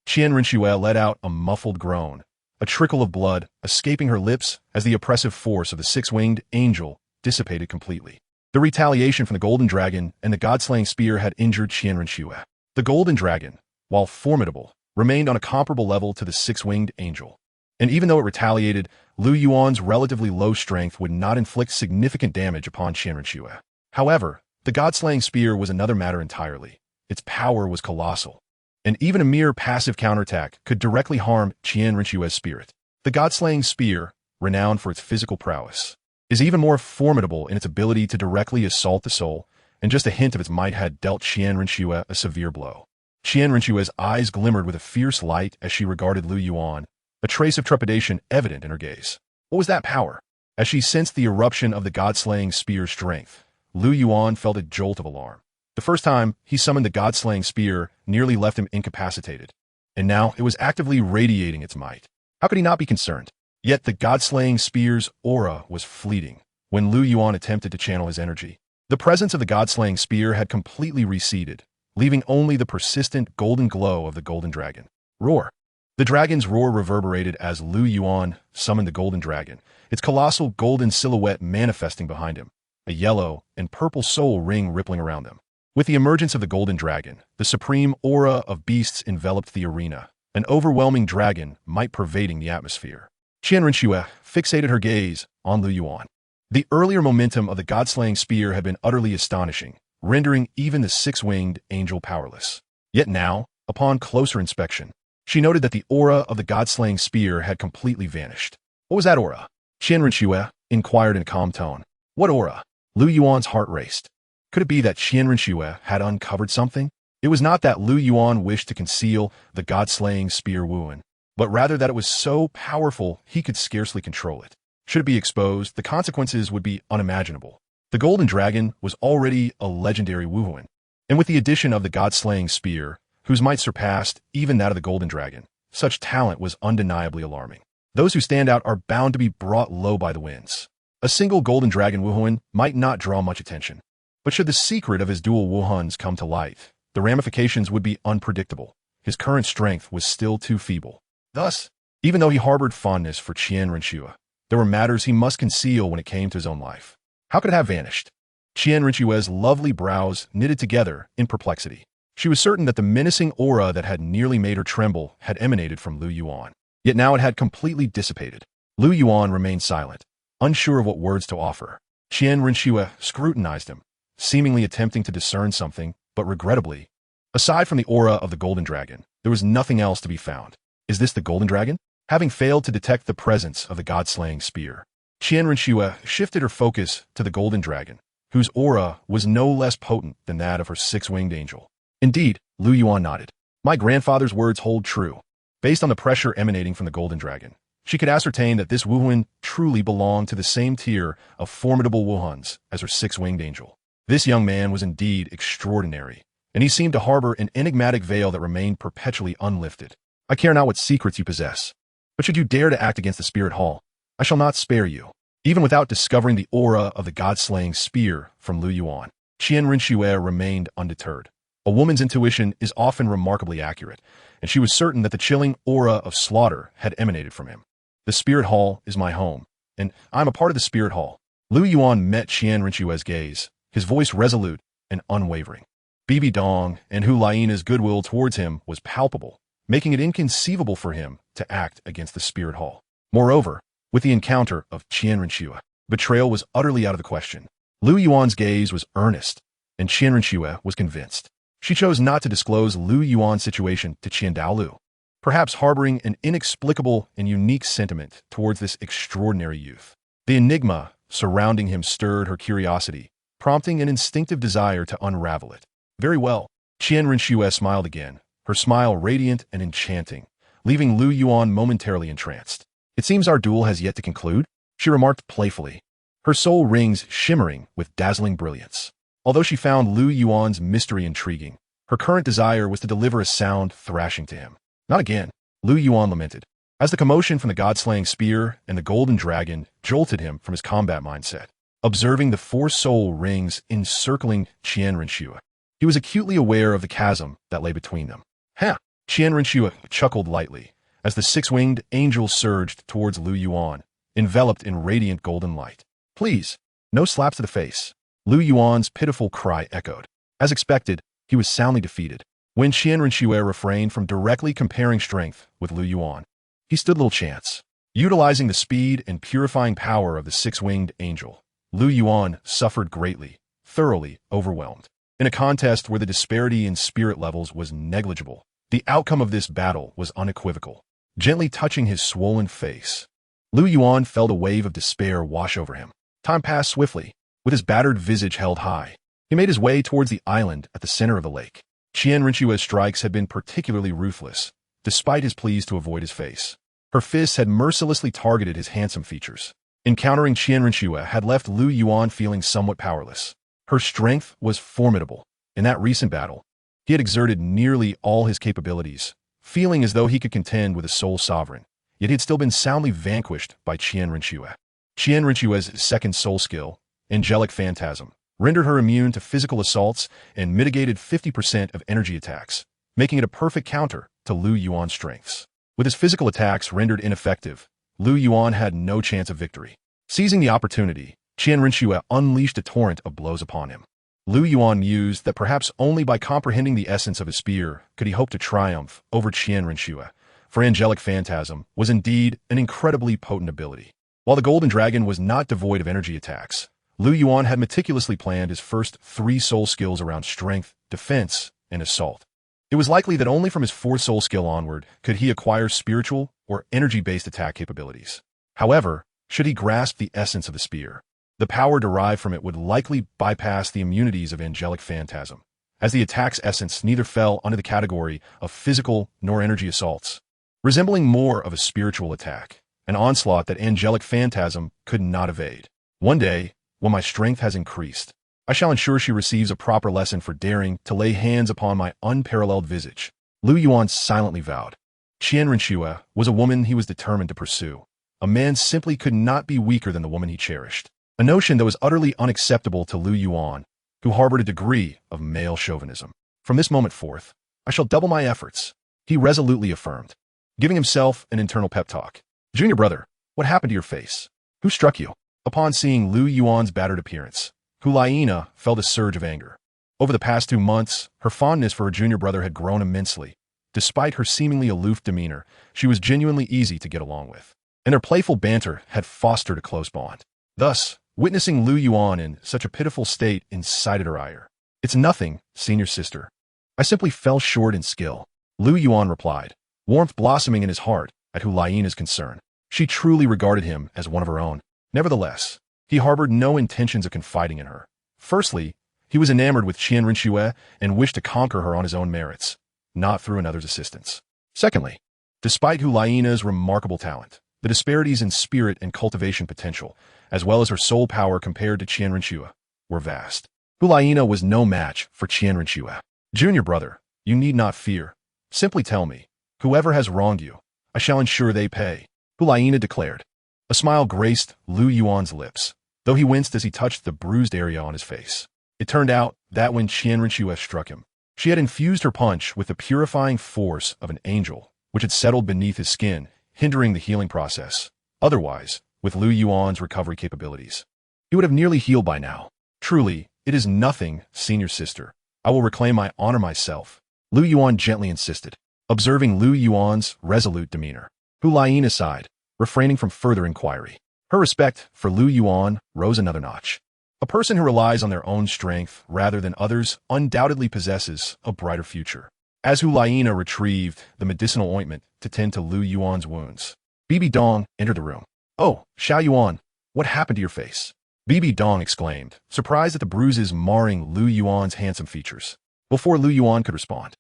Qian Renshue let out a muffled groan, a trickle of blood escaping her lips as the oppressive force of the 6-winged angel dissipated completely. The retaliation from the Golden Dragon and the god-slaying spear had injured Qian Renshue. The Golden Dragon, while formidable, remained on a comparable level to the 6-winged angel. And even though it retaliated, Lu Yuan's relatively low strength would not inflict significant damage upon Qian Renshue. However, the god-slaying spear was another matter entirely. Its power was colossal, and even a mere passive counterattack could directly harm Qian Renshue's spirit. The god-slaying spear, renowned for its physical prowess, is even more formidable in its ability to directly assault the soul, and just a hint of its might had dealt Qian Renshue a severe blow. Qian Renshue's eyes glimmered with a fierce light as she regarded Lu Yuan, a trace of trepidation evident in her gaze. What was that power? As she sensed the eruption of the god-slaying spear's strength, Lu Yuan felt a jolt of alarm. The first time he summoned the god-slaying spear nearly left him incapacitated. and now it was actively radiating its might. How could he not be concerned? Yet the god-slaying spear's aura was fleeting when Lu Yuan attempted to channel his energy. The presence of the god-slaying spear had completely receded, leaving only the persistent golden glow of the golden dragon. Roar. The dragon's roar reverberated as Lu Yuan summoned the golden dragon, its colossal golden silhouette manifesting behind him, a yellow and purple soul ring rippling around them. With the emergence of the golden dragon, the supreme aura of beasts enveloped the arena, an overwhelming dragon might pervading the atmosphere. Qian Renxue fixated her gaze on Lu Yuan. The earlier momentum of the god-slaying spear had been utterly astonishing, rendering even the six-winged angel powerless. Yet now, upon closer inspection, she noted that the aura of the god-slaying spear had completely vanished. What was that aura? Qian Renxue inquired in a calm tone. What aura? Lu Yuan's heart raced. Could it be that Qian Renxue had uncovered something? It was not that Lu Yuan wished to conceal the god-slaying spear Wuan, but rather that it was so powerful he could scarcely control it. Should it be exposed, the consequences would be unimaginable. The golden dragon was already a legendary Wuhuan, and with the addition of the god-slaying spear, whose might surpassed even that of the golden dragon, such talent was undeniably alarming. Those who stand out are bound to be brought low by the winds. A single golden dragon Wuhuan might not draw much attention, but should the secret of his dual Wuhuans come to light, the ramifications would be unpredictable. His current strength was still too feeble. Thus, even though he harbored fondness for Qian Renxue, there were matters he must conceal when it came to his own life. How could it have vanished? Qian Renxue's lovely brows knitted together in perplexity. She was certain that the menacing aura that had nearly made her tremble had emanated from Lu Yuan. Yet now it had completely dissipated. Lu Yuan remained silent, unsure of what words to offer. Qian Renxue scrutinized him, seemingly attempting to discern something, but regrettably, aside from the aura of the golden dragon, there was nothing else to be found. Is this the golden dragon? Having failed to detect the presence of the god-slaying spear, Qian Renxue shifted her focus to the golden dragon, whose aura was no less potent than that of her six-winged angel. Indeed, Lu Yuan nodded. My grandfather's words hold true. Based on the pressure emanating from the golden dragon, she could ascertain that this Wuhuan truly belonged to the same tier of formidable Wuhuans as her six-winged angel. This young man was indeed extraordinary, and he seemed to harbor an enigmatic veil that remained perpetually unlifted. I care not what secrets you possess, but should you dare to act against the spirit hall, I shall not spare you. Even without discovering the aura of the god-slaying spear from Lu Yuan, Qian Renxue remained undeterred. A woman's intuition is often remarkably accurate, and she was certain that the chilling aura of slaughter had emanated from him. The spirit hall is my home, and I'm a part of the spirit hall. Lu Yuan met Qian Renxue's gaze, his voice resolute and unwavering. Bibi Dong and Hu Lai's goodwill towards him was palpable, making it inconceivable for him to act against the spirit hall. Moreover, with the encounter of Qian Renxue, betrayal was utterly out of the question. Lu Yuan's gaze was earnest, and Qian Renxue was convinced. She chose not to disclose Lu Yuan's situation to Qian Douluo, perhaps harboring an inexplicable and unique sentiment towards this extraordinary youth. The enigma surrounding him stirred her curiosity, prompting an instinctive desire to unravel it. Very well. Qian Renxue smiled again, her smile radiant and enchanting, leaving Lu Yuan momentarily entranced. It seems our duel has yet to conclude, she remarked playfully, her soul rings shimmering with dazzling brilliance. Although she found Lu Yuan's mystery intriguing, her current desire was to deliver a sound thrashing to him. Not again, Lu Yuan lamented, as the commotion from the god-slaying spear and the golden dragon jolted him from his combat mindset. Observing the four soul rings encircling Qian Renxue, he was acutely aware of the chasm that lay between them. Ha! Qian Renxue chuckled lightly as the six-winged angel surged towards Lu Yuan, enveloped in radiant golden light. Please, no slaps to the face. Lu Yuan's pitiful cry echoed. As expected, he was soundly defeated. When Qian Renxue refrained from directly comparing strength with Lu Yuan, he stood little chance. Utilizing the speed and purifying power of the six-winged angel, Lu Yuan suffered greatly, thoroughly overwhelmed. In a contest where the disparity in spirit levels was negligible, the outcome of this battle was unequivocal. Gently touching his swollen face, Lu Yuan felt a wave of despair wash over him. Time passed swiftly. With his battered visage held high, he made his way towards the island at the center of the lake. Qian Renxue's strikes had been particularly ruthless, despite his pleas to avoid his face. Her fists had mercilessly targeted his handsome features. Encountering Qian Renxue had left Lu Yuan feeling somewhat powerless. Her strength was formidable. In that recent battle, he had exerted nearly all his capabilities, feeling as though he could contend with a soul sovereign, yet he had still been soundly vanquished by Qian Rinxue. Qian Rinxue's second soul skill, Angelic Phantasm, rendered her immune to physical assaults and mitigated 50% of energy attacks, making it a perfect counter to Lu Yuan's strengths. With his physical attacks rendered ineffective, Lu Yuan had no chance of victory. Seizing the opportunity, Qian Rinxue unleashed a torrent of blows upon him. Lu Yuan mused that perhaps only by comprehending the essence of his spear could he hope to triumph over Qian Rinxue, for Angelic Phantasm was indeed an incredibly potent ability. While the Golden Dragon was not devoid of energy attacks, Lu Yuan had meticulously planned his first 3 soul skills around strength, defense, and assault. It was likely that only from his 4th soul skill onward could he acquire spiritual or energy-based attack capabilities. However, should he grasp the essence of the spear, the power derived from it would likely bypass the immunities of Angelic Phantasm, as the attack's essence neither fell under the category of physical nor energy assaults, resembling more of a spiritual attack, an onslaught that Angelic Phantasm could not evade. One day, when my strength has increased, I shall ensure she receives a proper lesson for daring to lay hands upon my unparalleled visage, Lu Yuan silently vowed. Qian Rinxue was a woman he was determined to pursue. A man simply could not be weaker than the woman he cherished, a notion that was utterly unacceptable to Lu Yuan, who harbored a degree of male chauvinism. From this moment forth, I shall double my efforts, he resolutely affirmed, giving himself an internal pep talk. Junior brother, what happened to your face? Who struck you? Upon seeing Lu Yuan's battered appearance, Hulaina felt a surge of anger. Over the past 2 months, her fondness for her junior brother had grown immensely. Despite her seemingly aloof demeanor, she was genuinely easy to get along with, and their playful banter had fostered a close bond. Thus, witnessing Lu Yuan in such a pitiful state incited her ire. It's nothing, senior sister. I simply fell short in skill, Lu Yuan replied, warmth blossoming in his heart at Hulaina's concern. She truly regarded him as one of her own. Nevertheless, he harbored no intentions of confiding in her. Firstly, he was enamored with Qian Rinxue and wished to conquer her on his own merits, not through another's assistance. Secondly, despite Hulaina's remarkable talent, the disparities in spirit and cultivation potential, as well as her soul power compared to Qian Rinxue, were vast. Hulaina was no match for Qian Rinxue. Junior brother, you need not fear. Simply tell me, whoever has wronged you, I shall ensure they pay, Hulaina declared. A smile graced Lu Yuan's lips, though he winced as he touched the bruised area on his face. It turned out that when Qian Rinxue struck him, she had infused her punch with the purifying force of an angel, which had settled beneath his skin, hindering the healing process. Otherwise, with Lu Yuan's recovery capabilities, he would have nearly healed by now. Truly, it is nothing, senior sister. I will reclaim my honor myself, Lu Yuan gently insisted, observing Lu Yuan's resolute demeanor. Hulaina sighed, refraining from further inquiry. Her respect for Lu Yuan rose another notch. A person who relies on their own strength rather than others undoubtedly possesses a brighter future. As Hulaina retrieved the medicinal ointment to tend to Lu Yuan's wounds, Bibi Dong entered the room. Oh, Xiao Yuan, what happened to your face? Bibi Dong exclaimed, surprised at the bruises marring Lu Yuan's handsome features. Before Lu Yuan could respond,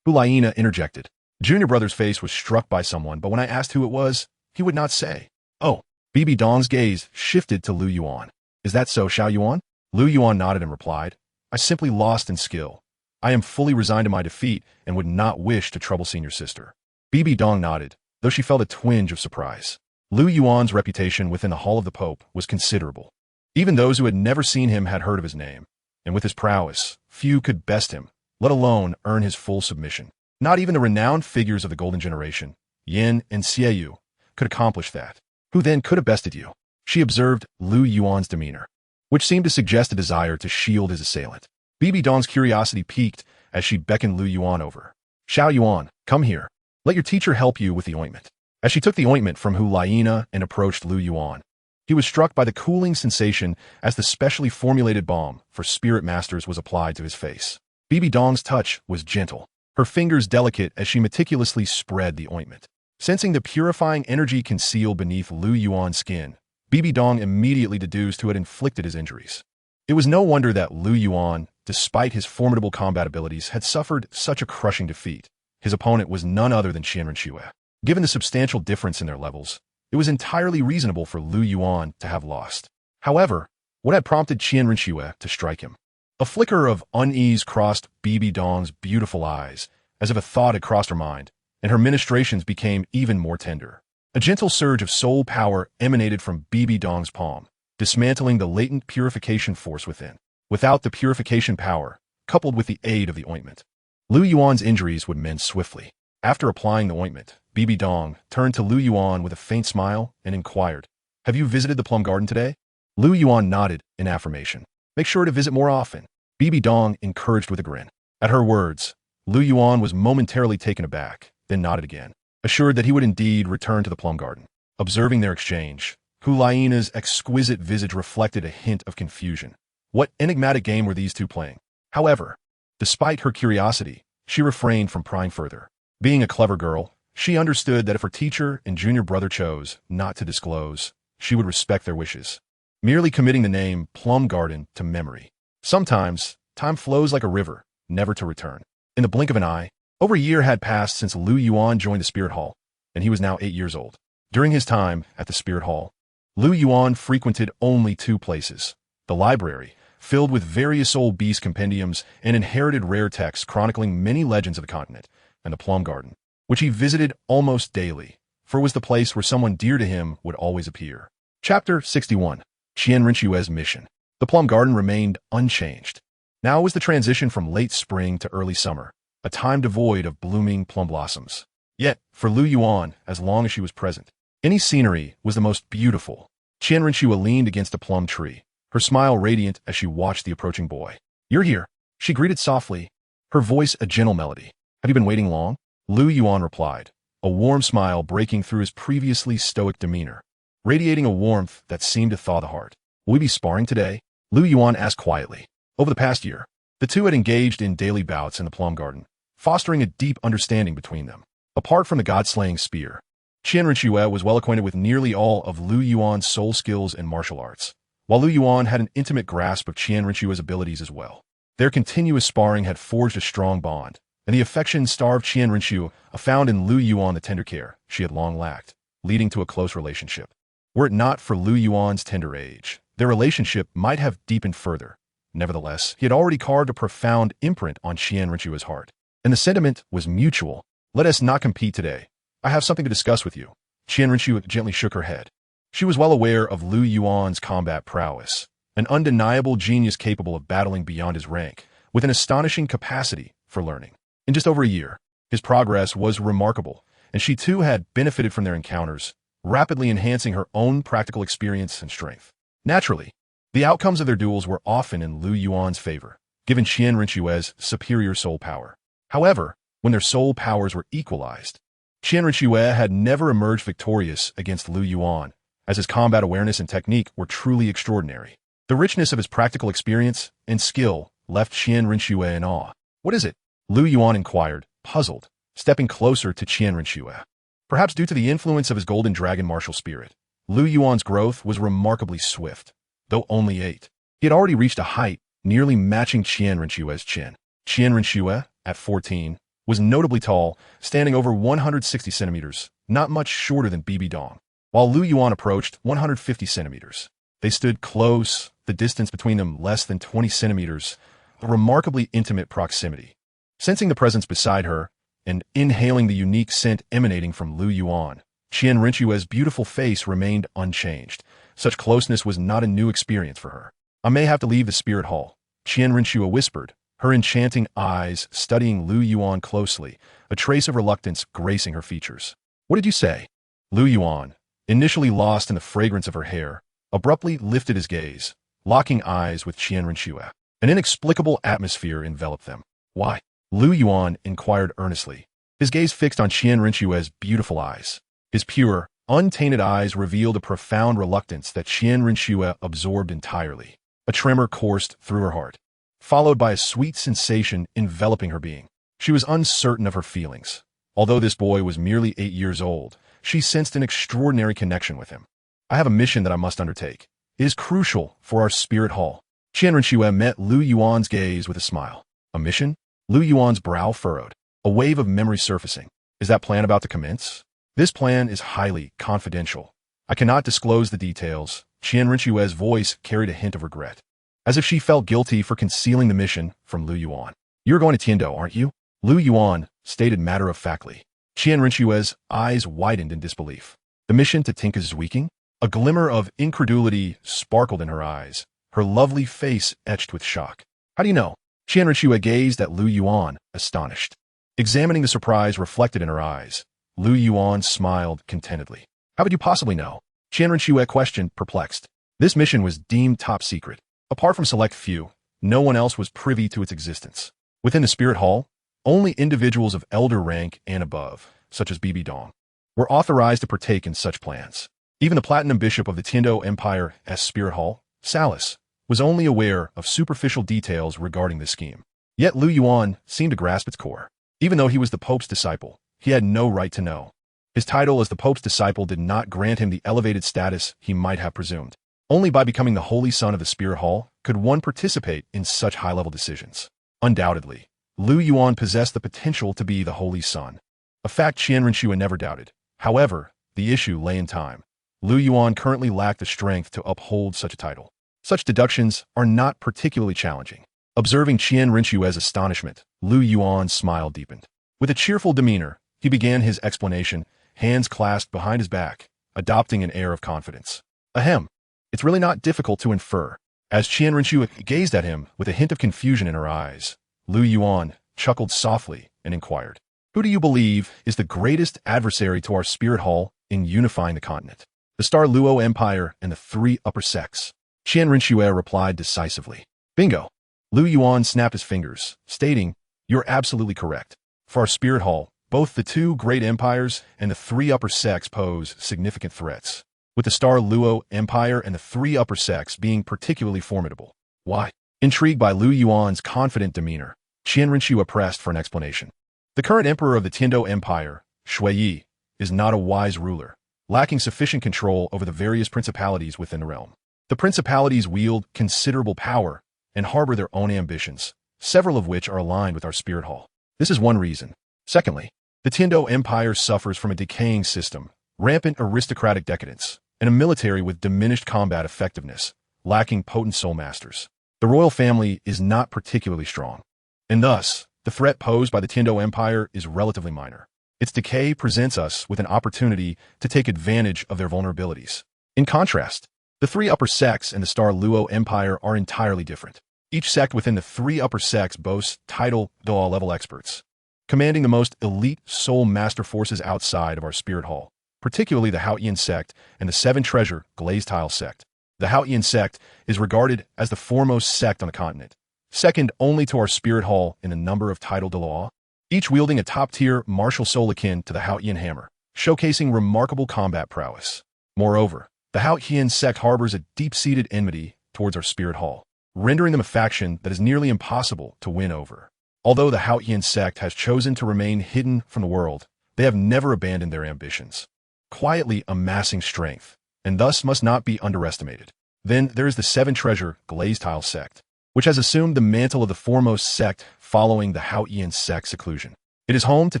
Hulaina interjected. Junior brother's face was struck by someone, but when I asked who it was, he would not say. Oh, Bibi Dong's gaze shifted to Lu Yuan. Is that so, Xiao Yuan? Lu Yuan nodded and replied, I simply lost in skill. I am fully resigned to my defeat and would not wish to trouble senior sister. Bibi Dong nodded, though she felt a twinge of surprise. Lu Yuan's reputation within the Hall of the Pope was considerable. Even those who had never seen him had heard of his name, and with his prowess, few could best him, let alone earn his full submission. Not even the renowned figures of the Golden Generation, Yin and Xieyu, could accomplish that. Who then could have bested you? She observed Lu Yuan's demeanor, which seemed to suggest a desire to shield his assailant. Bibi Dong's curiosity piqued as she beckoned Lu Yuan over. Xiao Yuan, come here. Let your teacher help you with the ointment. As she took the ointment from Hulaina and approached Lu Yuan, he was struck by the cooling sensation as the specially formulated balm for spirit masters was applied to his face. Bibi Dong's touch was gentle, her fingers delicate as she meticulously spread the ointment. Sensing the purifying energy concealed beneath Lu Yuan's skin, Bibi Dong immediately deduced who had inflicted his injuries. It was no wonder that Lu Yuan, despite his formidable combat abilities, had suffered such a crushing defeat. His opponent was none other than Qian Rinxue. Given the substantial difference in their levels, it was entirely reasonable for Lu Yuan to have lost. However, what had prompted Qian Rinxue to strike him? A flicker of unease crossed Bibi Dong's beautiful eyes, as if a thought had crossed her mind, and her ministrations became even more tender. A gentle surge of soul power emanated from Bibi Dong's palm, dismantling the latent purification force within. Without the purification power, coupled with the aid of the ointment, Lu Yuan's injuries would mend swiftly. After applying the ointment, Bibi Dong turned to Lu Yuan with a faint smile and inquired, "Have you visited the plum garden today?" Lu Yuan nodded in affirmation. "Make sure to visit more often," Bibi Dong encouraged with a grin. At her words, Lu Yuan was momentarily taken aback, then nodded again, assured that he would indeed return to the plum garden. Observing their exchange, Hulaina's exquisite visage reflected a hint of confusion. What enigmatic game were these two playing? However, despite her curiosity, she refrained from prying further. Being a clever girl, she understood that if her teacher and junior brother chose not to disclose, she would respect their wishes, merely committing the name Plum Garden to memory. Sometimes, time flows like a river, never to return. In the blink of an eye, over a year had passed since Lu Yuan joined the Spirit Hall, and he was now 8 years old. During his time at the Spirit Hall, Lu Yuan frequented only two places: the library, filled with various old beast compendiums and inherited rare texts chronicling many legends of the continent, and the plum garden, which he visited almost daily, for it was the place where someone dear to him would always appear. Chapter 61. Qian Rinxue's Mission. The plum garden remained unchanged. Now was the transition from late spring to early summer, a time devoid of blooming plum blossoms. Yet, for Lu Yuan, as long as she was present, any scenery was the most beautiful. Qian Rinxue leaned against a plum tree, her smile radiant as she watched the approaching boy. "You're here," she greeted softly, her voice a gentle melody. "Have you been waiting long?" Lu Yuan replied, a warm smile breaking through his previously stoic demeanor, radiating a warmth that seemed to thaw the heart. "Will we be sparring today?" Lu Yuan asked quietly. Over the past year, the two had engaged in daily bouts in the plum garden, fostering a deep understanding between them. Apart from the god-slaying spear, Qian Rinxue was well acquainted with nearly all of Lu Yuan's soul skills and martial arts, while Lu Yuan had an intimate grasp of Qian Rinxue's abilities as well. Their continuous sparring had forged a strong bond, and the affection-starved Qian Rinxue found in Lu Yuan the tender care she had long lacked, leading to a close relationship. Were it not for Lu Yuan's tender age, their relationship might have deepened further. Nevertheless, he had already carved a profound imprint on Qian Rinxue's heart, and the sentiment was mutual. "Let us not compete today. I have something to discuss with you." Qian Rinxue gently shook her head. She was well aware of Lu Yuan's combat prowess, an undeniable genius capable of battling beyond his rank, with an astonishing capacity for learning. In just over a year, his progress was remarkable, and she too had benefited from their encounters, rapidly enhancing her own practical experience and strength. Naturally, the outcomes of their duels were often in Lu Yuan's favor, given Qian Rinxue's superior soul power. However, when their soul powers were equalized, Qian Rinxue had never emerged victorious against Lu Yuan, as his combat awareness and technique were truly extraordinary. The richness of his practical experience and skill left Qian Rinxue in awe. "What is it?" Lu Yuan inquired, puzzled, stepping closer to Qian Rinxue. Perhaps due to the influence of his golden dragon martial spirit, Lu Yuan's growth was remarkably swift. Though only 8, he had already reached a height nearly matching Qian Rinxue's chin. Qian Rinxue, at 14, was notably tall, standing over 160 centimeters, not much shorter than Bibi Dong, while Lu Yuan approached 150 centimeters. They stood close, the distance between them less than 20 centimeters, a remarkably intimate proximity. Sensing the presence beside her, and inhaling the unique scent emanating from Lu Yuan, Qian Rinxue's beautiful face remained unchanged. Such closeness was not a new experience for her. "I may have to leave the Spirit Hall," Qian Rinxue whispered, her enchanting eyes studying Lu Yuan closely, a trace of reluctance gracing her features. "What did you say?" Lu Yuan, initially lost in the fragrance of her hair, abruptly lifted his gaze, locking eyes with Qian Rinxue. An inexplicable atmosphere enveloped them. "Why?" Lu Yuan inquired earnestly, his gaze fixed on Qian Rinxue's beautiful eyes. His pure, untainted eyes revealed a profound reluctance that Qian Rinxue absorbed entirely. A tremor coursed through her heart, followed by a sweet sensation enveloping her being. She was uncertain of her feelings. Although this boy was merely 8 years old, she sensed an extraordinary connection with him. "I have a mission that I must undertake. It is crucial for our Spirit Hall." Qian Rinxue met Lu Yuan's gaze with a smile. "A mission?" Lu Yuan's brow furrowed, a wave of memory surfacing. "Is that plan about to commence?" "This plan is highly confidential. I cannot disclose the details." Qian Rinxue's voice carried a hint of regret, as if she felt guilty for concealing the mission from Lu Yuan. "You're going to Tiando, aren't you?" Lu Yuan stated matter-of-factly. Qian Rinxue's eyes widened in disbelief. The mission to Tinka's Weaking? A glimmer of incredulity sparkled in her eyes, her lovely face etched with shock. How do you know? Qian Rinxue gazed at Lu Yuan, astonished. Examining the surprise reflected in her eyes, Lu Yuan smiled contentedly. How would you possibly know? Qian Rinxue questioned, perplexed. This mission was deemed top secret. Apart from select few, no one else was privy to its existence. Within the Spirit Hall, only individuals of elder rank and above, such as Bibi Dong, were authorized to partake in such plans. Even the Platinum Bishop of the Tiando Empire's Spirit Hall, Salis, was only aware of superficial details regarding this scheme. Yet Lu Yuan seemed to grasp its core. Even though he was the Pope's disciple, he had no right to know. His title as the Pope's disciple did not grant him the elevated status he might have presumed. Only by becoming the Holy Son of the Spirit Hall could one participate in such high-level decisions. Undoubtedly, Lu Yuan possessed the potential to be the Holy Son, a fact Qian Rinxue never doubted. However, the issue lay in time. Lu Yuan currently lacked the strength to uphold such a title. Such deductions are not particularly challenging. Observing Qian Rinxue's astonishment, Lu Yuan smile deepened. With a cheerful demeanor, he began his explanation, hands clasped behind his back, adopting an air of confidence. Ahem. It's really not difficult to infer. As Qian Rinxue gazed at him with a hint of confusion in her eyes, Lu Yuan chuckled softly and inquired, "Who do you believe is the greatest adversary to our Spirit Hall in unifying the continent? The Star Luo Empire and the three upper sects?" Qian Rinxue replied decisively. "Bingo!" Lu Yuan snapped his fingers, stating, "You're absolutely correct. For our Spirit Hall, both the two great empires and the three upper sects pose significant threats, with the Star Luo Empire and the three upper sects being particularly formidable." Why? Intrigued by Lu Yuan's confident demeanor, Qian Rinxue pressed for an explanation. The current emperor of the Tiando Empire, Shui Yi, is not a wise ruler, lacking sufficient control over the various principalities within the realm. The principalities wield considerable power and harbor their own ambitions, several of which are aligned with our Spirit Hall. This is one reason. Secondly, the Tiando Empire suffers from a decaying system, rampant aristocratic decadence, and a military with diminished combat effectiveness, lacking potent soul masters. The royal family is not particularly strong, and thus, the threat posed by the Tiando Empire is relatively minor. Its decay presents us with an opportunity to take advantage of their vulnerabilities. In contrast, the three upper sects and the Star Luo Empire are entirely different. Each sect within the three upper sects boasts title Douluo-level experts, commanding the most elite soul master forces outside of our Spirit Hall, particularly the Haotian sect and the Seven Treasure Glazed Tile sect. The Haotian sect is regarded as the foremost sect on the continent, second only to our Spirit Hall in the number of title Douluo, each wielding a top-tier martial soul akin to the Haotian hammer, showcasing remarkable combat prowess. Moreover, the Haotian sect harbors a deep-seated enmity towards our Spirit Hall, rendering them a faction that is nearly impossible to win over. Although the Haotian sect has chosen to remain hidden from the world, they have never abandoned their ambitions, quietly amassing strength, and thus must not be underestimated. Then there is the Seven Treasure Glazed Tile sect, which has assumed the mantle of the foremost sect following the Haotian sect seclusion. It is home to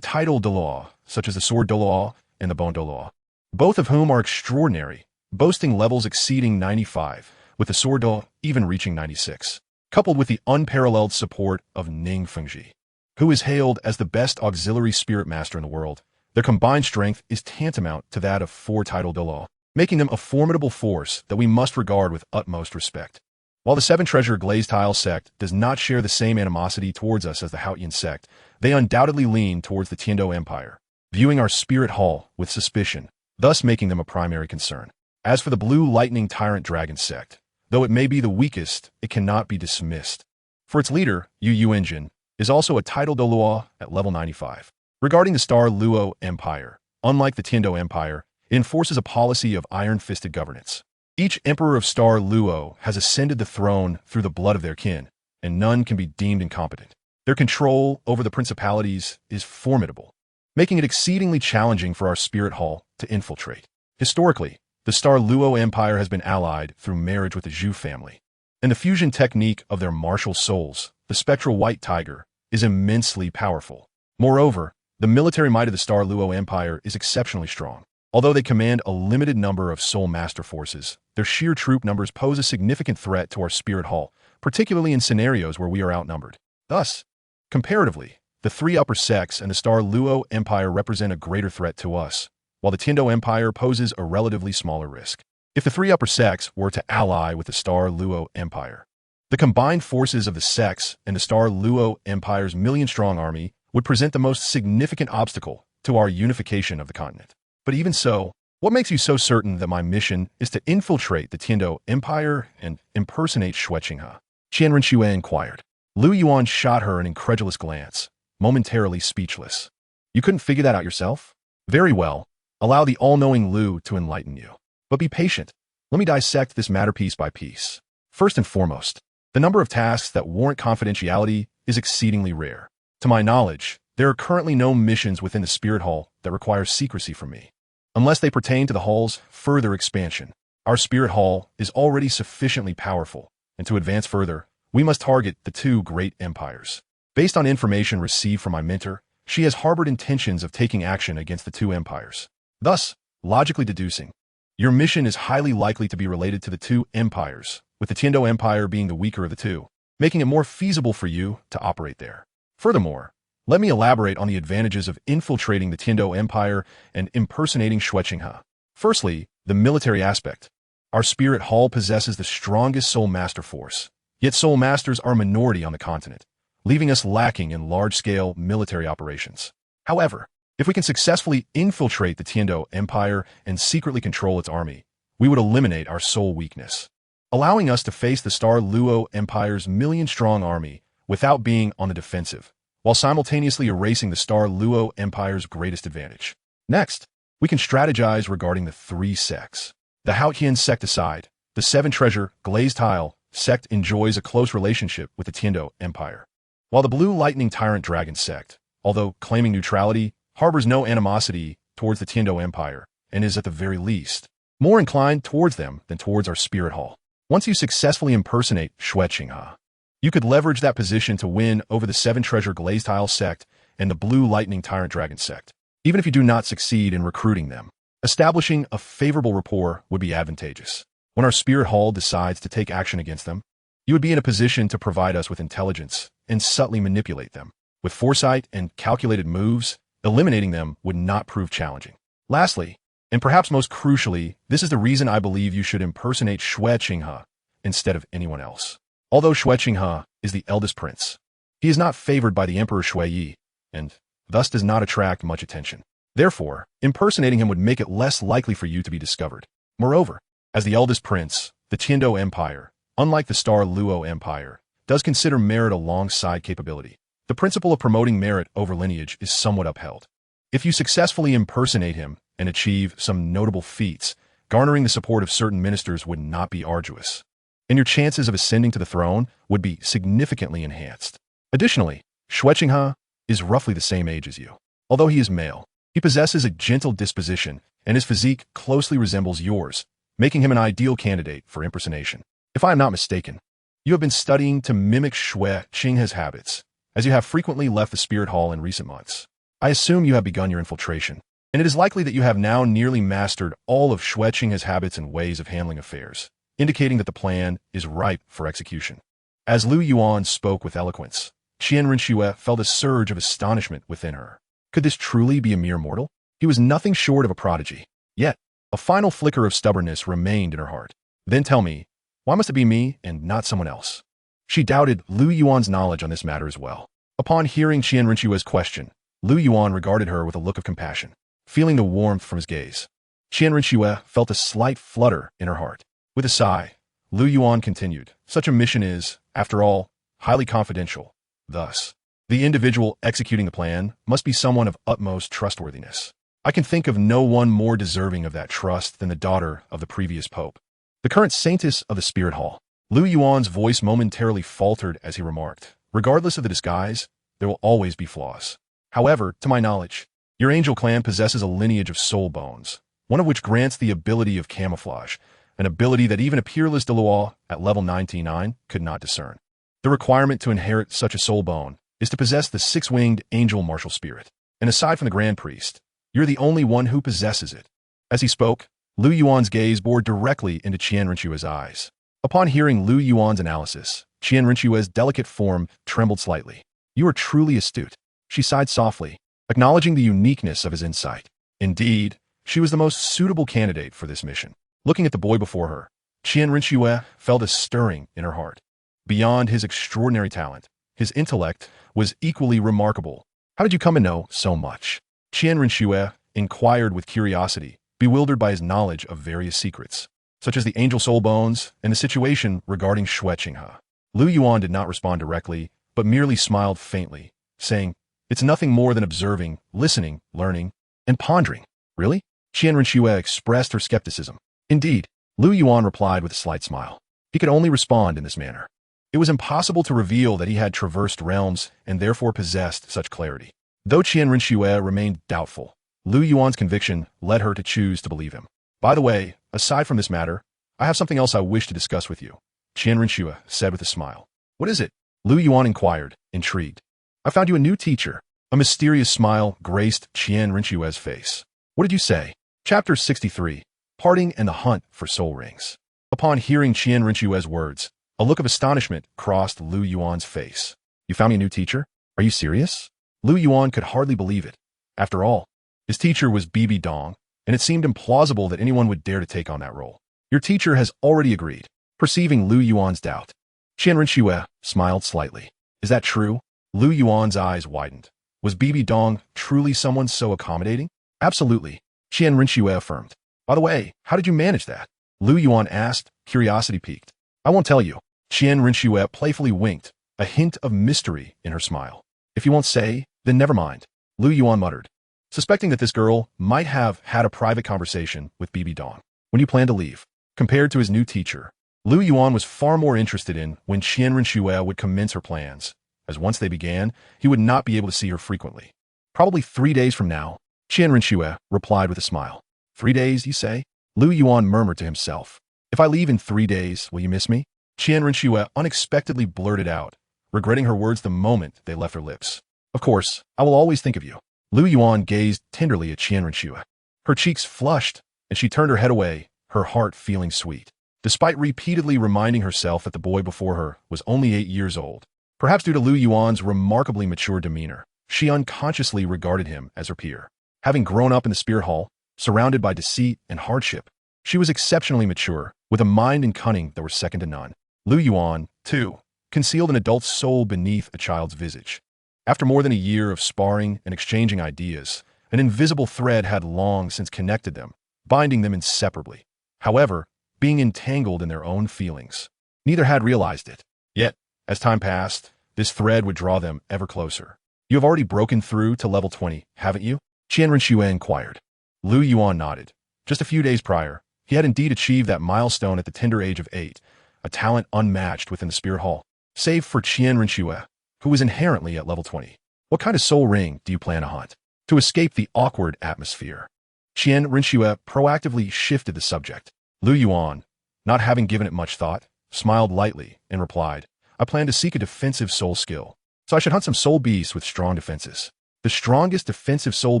title Douluo, such as the Sword Douluo and the Bone Douluo, both of whom are extraordinary, boasting levels exceeding 95, with the Sword Douluo even reaching 96, coupled with the unparalleled support of Ning Fengji, who is hailed as the best auxiliary spirit master in the world. Their combined strength is tantamount to that of four title Douluo, making them a formidable force that we must regard with utmost respect. While the Seven Treasure Glazed Tile sect does not share the same animosity towards us as the Haotian sect, they undoubtedly lean towards the Tiando Empire, viewing our Spirit Hall with suspicion, thus making them a primary concern. As for the Blue Lightning Tyrant Dragon sect, though it may be the weakest, it cannot be dismissed. For its leader, Yu Yuanjin, is also a title Douluo at level 95. Regarding the Star Luo Empire, unlike the Tiando Empire, it enforces a policy of iron-fisted governance. Each emperor of Star Luo has ascended the throne through the blood of their kin, and none can be deemed incompetent. Their control over the principalities is formidable, making it exceedingly challenging for our Spirit Hall to infiltrate. Historically, the Star Luo Empire has been allied through marriage with the Zhu family, and the fusion technique of their martial souls, the Spectral White Tiger, is immensely powerful. Moreover, the military might of the Star Luo Empire is exceptionally strong. Although they command a limited number of soul master forces, their sheer troop numbers pose a significant threat to our Spirit Hall, particularly in scenarios where we are outnumbered. Thus, comparatively, The three upper sects and the star Luo Empire represent a greater threat to us, while the Tiando Empire poses a relatively smaller risk. If the three upper sects were to ally with the star Luo Empire, the combined forces of the sects and the star Luo Empire's million-strong army would present the most significant obstacle to our unification of the continent. But even so, what makes you so certain that my mission is to infiltrate the Tiando Empire and impersonate Xueqinghe? Qian Renxue inquired. Lu Yuan shot her an incredulous glance, momentarily speechless. You couldn't figure that out yourself? Very well. Allow the all-knowing Lu to enlighten you. But be patient. Let me dissect this matter piece by piece. First and foremost, the number of tasks that warrant confidentiality is exceedingly rare. To my knowledge, there are currently no missions within the Spirit Hall that require secrecy from me. Unless they pertain to the Hall's further expansion, our Spirit Hall is already sufficiently powerful, and to advance further, we must target the two great empires. Based on information received from my mentor, she has harbored intentions of taking action against the two empires. Thus, logically deducing, your mission is highly likely to be related to the two empires, with the Tiando Empire being the weaker of the two, making it more feasible for you to operate there. Furthermore, let me elaborate on the advantages of infiltrating the Tiando Empire and impersonating Xueqinghe. Firstly, the military aspect. Our Spirit Hall possesses the strongest Soul Master force, yet Soul Masters are a minority on the continent, leaving us lacking in large-scale military operations. However, if we can successfully infiltrate the Tiando Empire and secretly control its army, we would eliminate our soul weakness, allowing us to face the star Luo Empire's million-strong army without being on the defensive, while simultaneously erasing the star Luo Empire's greatest advantage. Next, we can strategize regarding the three sects. The Haotian sect aside, the Seven Treasure Glazed Tile sect enjoys a close relationship with the Tiando Empire, while the Blue Lightning Tyrant Dragon sect, although claiming neutrality, harbors no animosity towards the Tiando Empire and is at the very least more inclined towards them than towards our Spirit Hall. Once you successfully impersonate Xueqinghe, you could leverage that position to win over the Seven Treasure Glazed Tile sect and the Blue Lightning Tyrant Dragon sect, even if you do not succeed in recruiting them. Establishing a favorable rapport would be advantageous. When our Spirit Hall decides to take action against them, you would be in a position to provide us with intelligence and subtly manipulate them. With foresight and calculated moves, eliminating them would not prove challenging. Lastly, and perhaps most crucially, this is the reason I believe you should impersonate Xueqinghe instead of anyone else. Although Xueqinghe is the eldest prince, he is not favored by the Emperor Shuiyi, and thus does not attract much attention. Therefore, impersonating him would make it less likely for you to be discovered. Moreover, as the eldest prince, the Tiando Empire, unlike the star Luo Empire, does consider merit alongside capability. The principle of promoting merit over lineage is somewhat upheld. If you successfully impersonate him and achieve some notable feats, garnering the support of certain ministers would not be arduous, and your chances of ascending to the throne would be significantly enhanced. Additionally, Xueqinghe is roughly the same age as you. Although he is male, he possesses a gentle disposition, and his physique closely resembles yours, making him an ideal candidate for impersonation. If I am not mistaken, you have been studying to mimic Xueqinghe's habits, as you have frequently left the Spirit Hall in recent months. I assume you have begun your infiltration, and it is likely that you have now nearly mastered all of Xueqinghe's habits and ways of handling affairs, indicating that the plan is ripe for execution. As Lu Yuan spoke with eloquence, Qian Renxue felt a surge of astonishment within her. Could this truly be a mere mortal? He was nothing short of a prodigy. Yet, a final flicker of stubbornness remained in her heart. Then tell me, why must it be me and not someone else? She doubted Lu Yuan's knowledge on this matter as well. Upon hearing Qian Renxue's question, Lu Yuan regarded her with a look of compassion, feeling the warmth from his gaze. Qian Renxue felt a slight flutter in her heart. With a sigh, Lu Yuan continued, such a mission is, after all, highly confidential. Thus, the individual executing the plan must be someone of utmost trustworthiness. I can think of no one more deserving of that trust than the daughter of the previous pope, the current saintess of the Spirit Hall. Lu Yuan's voice momentarily faltered as he remarked, regardless of the disguise, there will always be flaws. However, to my knowledge, your angel clan possesses a lineage of soul bones, one of which grants the ability of camouflage, an ability that even a peerless Douluo at level 99 could not discern. The requirement to inherit such a soul bone is to possess the six-winged angel martial spirit, and aside from the Grand Priest, you're the only one who possesses it. As he spoke, Lu Yuan's gaze bored directly into Qian Renxue's eyes. Upon hearing Lu Yuan's analysis, Qian Renxue's delicate form trembled slightly. You are truly astute. She sighed softly, acknowledging the uniqueness of his insight. Indeed, she was the most suitable candidate for this mission. Looking at the boy before her, Qian Rinxue felt a stirring in her heart. Beyond his extraordinary talent, his intellect was equally remarkable. How did you come to know so much? Qian Rinxue inquired with curiosity, bewildered by his knowledge of various secrets, such as the angel soul bones and the situation regarding Xue Qinghe. Lu Yuan did not respond directly, but merely smiled faintly, saying, "It's nothing more than observing, listening, learning, and pondering." Really? Qian Rinxue expressed her skepticism. Indeed, Lu Yuan replied with a slight smile. He could only respond in this manner. It was impossible to reveal that he had traversed realms and therefore possessed such clarity. Though Qian Rinxue remained doubtful, Lu Yuan's conviction led her to choose to believe him. By the way, aside from this matter, I have something else I wish to discuss with you, Qian Rinxue said with a smile. What is it? Lu Yuan inquired, intrigued. I found you a new teacher. A mysterious smile graced Qian Rinxue's face. What did you say? Chapter 63, Parting and the Hunt for Soul Rings. Upon hearing Qian Rinxue's words, a look of astonishment crossed Lu Yuan's face. You found me a new teacher? Are you serious? Lu Yuan could hardly believe it. After all, his teacher was Bibi Dong, and it seemed implausible that anyone would dare to take on that role. Your teacher has already agreed. Perceiving Lu Yuan's doubt, Qian Rinxue smiled slightly. Is that true? Lu Yuan's eyes widened. Was Bibi Dong truly someone so accommodating? Absolutely, Qian Rinxue affirmed. By the way, how did you manage that? Lu Yuan asked, curiosity piqued. I won't tell you. Qian Rinxue playfully winked, a hint of mystery in her smile. If you won't say, then never mind, Lu Yuan muttered, suspecting that this girl might have had a private conversation with Bibi Dong. When you plan to leave? Compared to his new teacher, Lu Yuan was far more interested in when Qian Rinxue would commence her plans, as once they began, he would not be able to see her frequently. Probably 3 days from now, Qian Rinxue replied with a smile. 3 days, you say? Lu Yuan murmured to himself. If I leave in 3 days, will you miss me? Qian Rinxue unexpectedly blurted out, regretting her words the moment they left her lips. Of course, I will always think of you. Lu Yuan gazed tenderly at Qian Rinxue. Her cheeks flushed, and she turned her head away, her heart feeling sweet. Despite repeatedly reminding herself that the boy before her was only 8 years old, perhaps due to Lu Yuan's remarkably mature demeanor, she unconsciously regarded him as her peer. Having grown up in the spirit hall, surrounded by deceit and hardship, she was exceptionally mature, with a mind and cunning that were second to none. Lu Yuan, too, concealed an adult's soul beneath a child's visage. After more than a year of sparring and exchanging ideas, an invisible thread had long since connected them, binding them inseparably. However, being entangled in their own feelings, neither had realized it. Yet, as time passed, this thread would draw them ever closer. You have already broken through to level 20, haven't you? Qian Rinxue inquired. Lu Yuan nodded. Just a few days prior, he had indeed achieved that milestone at the tender age of 8, a talent unmatched within the Spirit Hall, save for Qian Rinxue, who was inherently at level 20. What kind of soul ring do you plan to hunt? To escape the awkward atmosphere, Qian Rinxue proactively shifted the subject. Lu Yuan, not having given it much thought, smiled lightly and replied, I plan to seek a defensive soul skill, so I should hunt some soul beasts with strong defenses. The strongest defensive soul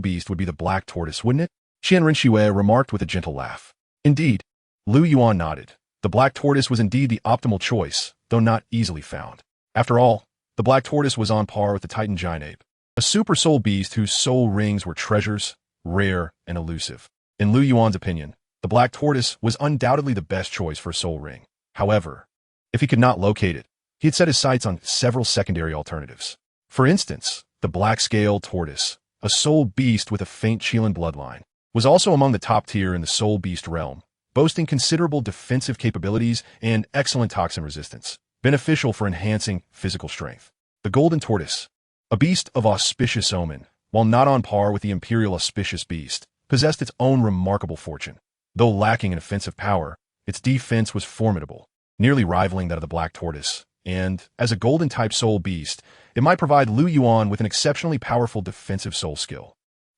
beast would be the black tortoise, wouldn't it? Qian Rinxue remarked with a gentle laugh. Indeed, Lu Yuan nodded. The black tortoise was indeed the optimal choice, though not easily found. After all, the black tortoise was on par with the Titan giant ape, a super soul beast whose soul rings were treasures, rare and elusive. In Lu Yuan's opinion, the black tortoise was undoubtedly the best choice for a soul ring. However, if he could not locate it, he had set his sights on several secondary alternatives. For instance, the black-scaled tortoise, a soul beast with a faint Qilin bloodline, was also among the top tier in the soul beast realm, boasting considerable defensive capabilities and excellent toxin resistance, beneficial for enhancing physical strength. The golden tortoise, a beast of auspicious omen, while not on par with the imperial auspicious beast, possessed its own remarkable fortune. Though lacking in offensive power, its defense was formidable, nearly rivaling that of the black tortoise, and, as a golden-type soul beast, it might provide Lu Yuan with an exceptionally powerful defensive soul skill.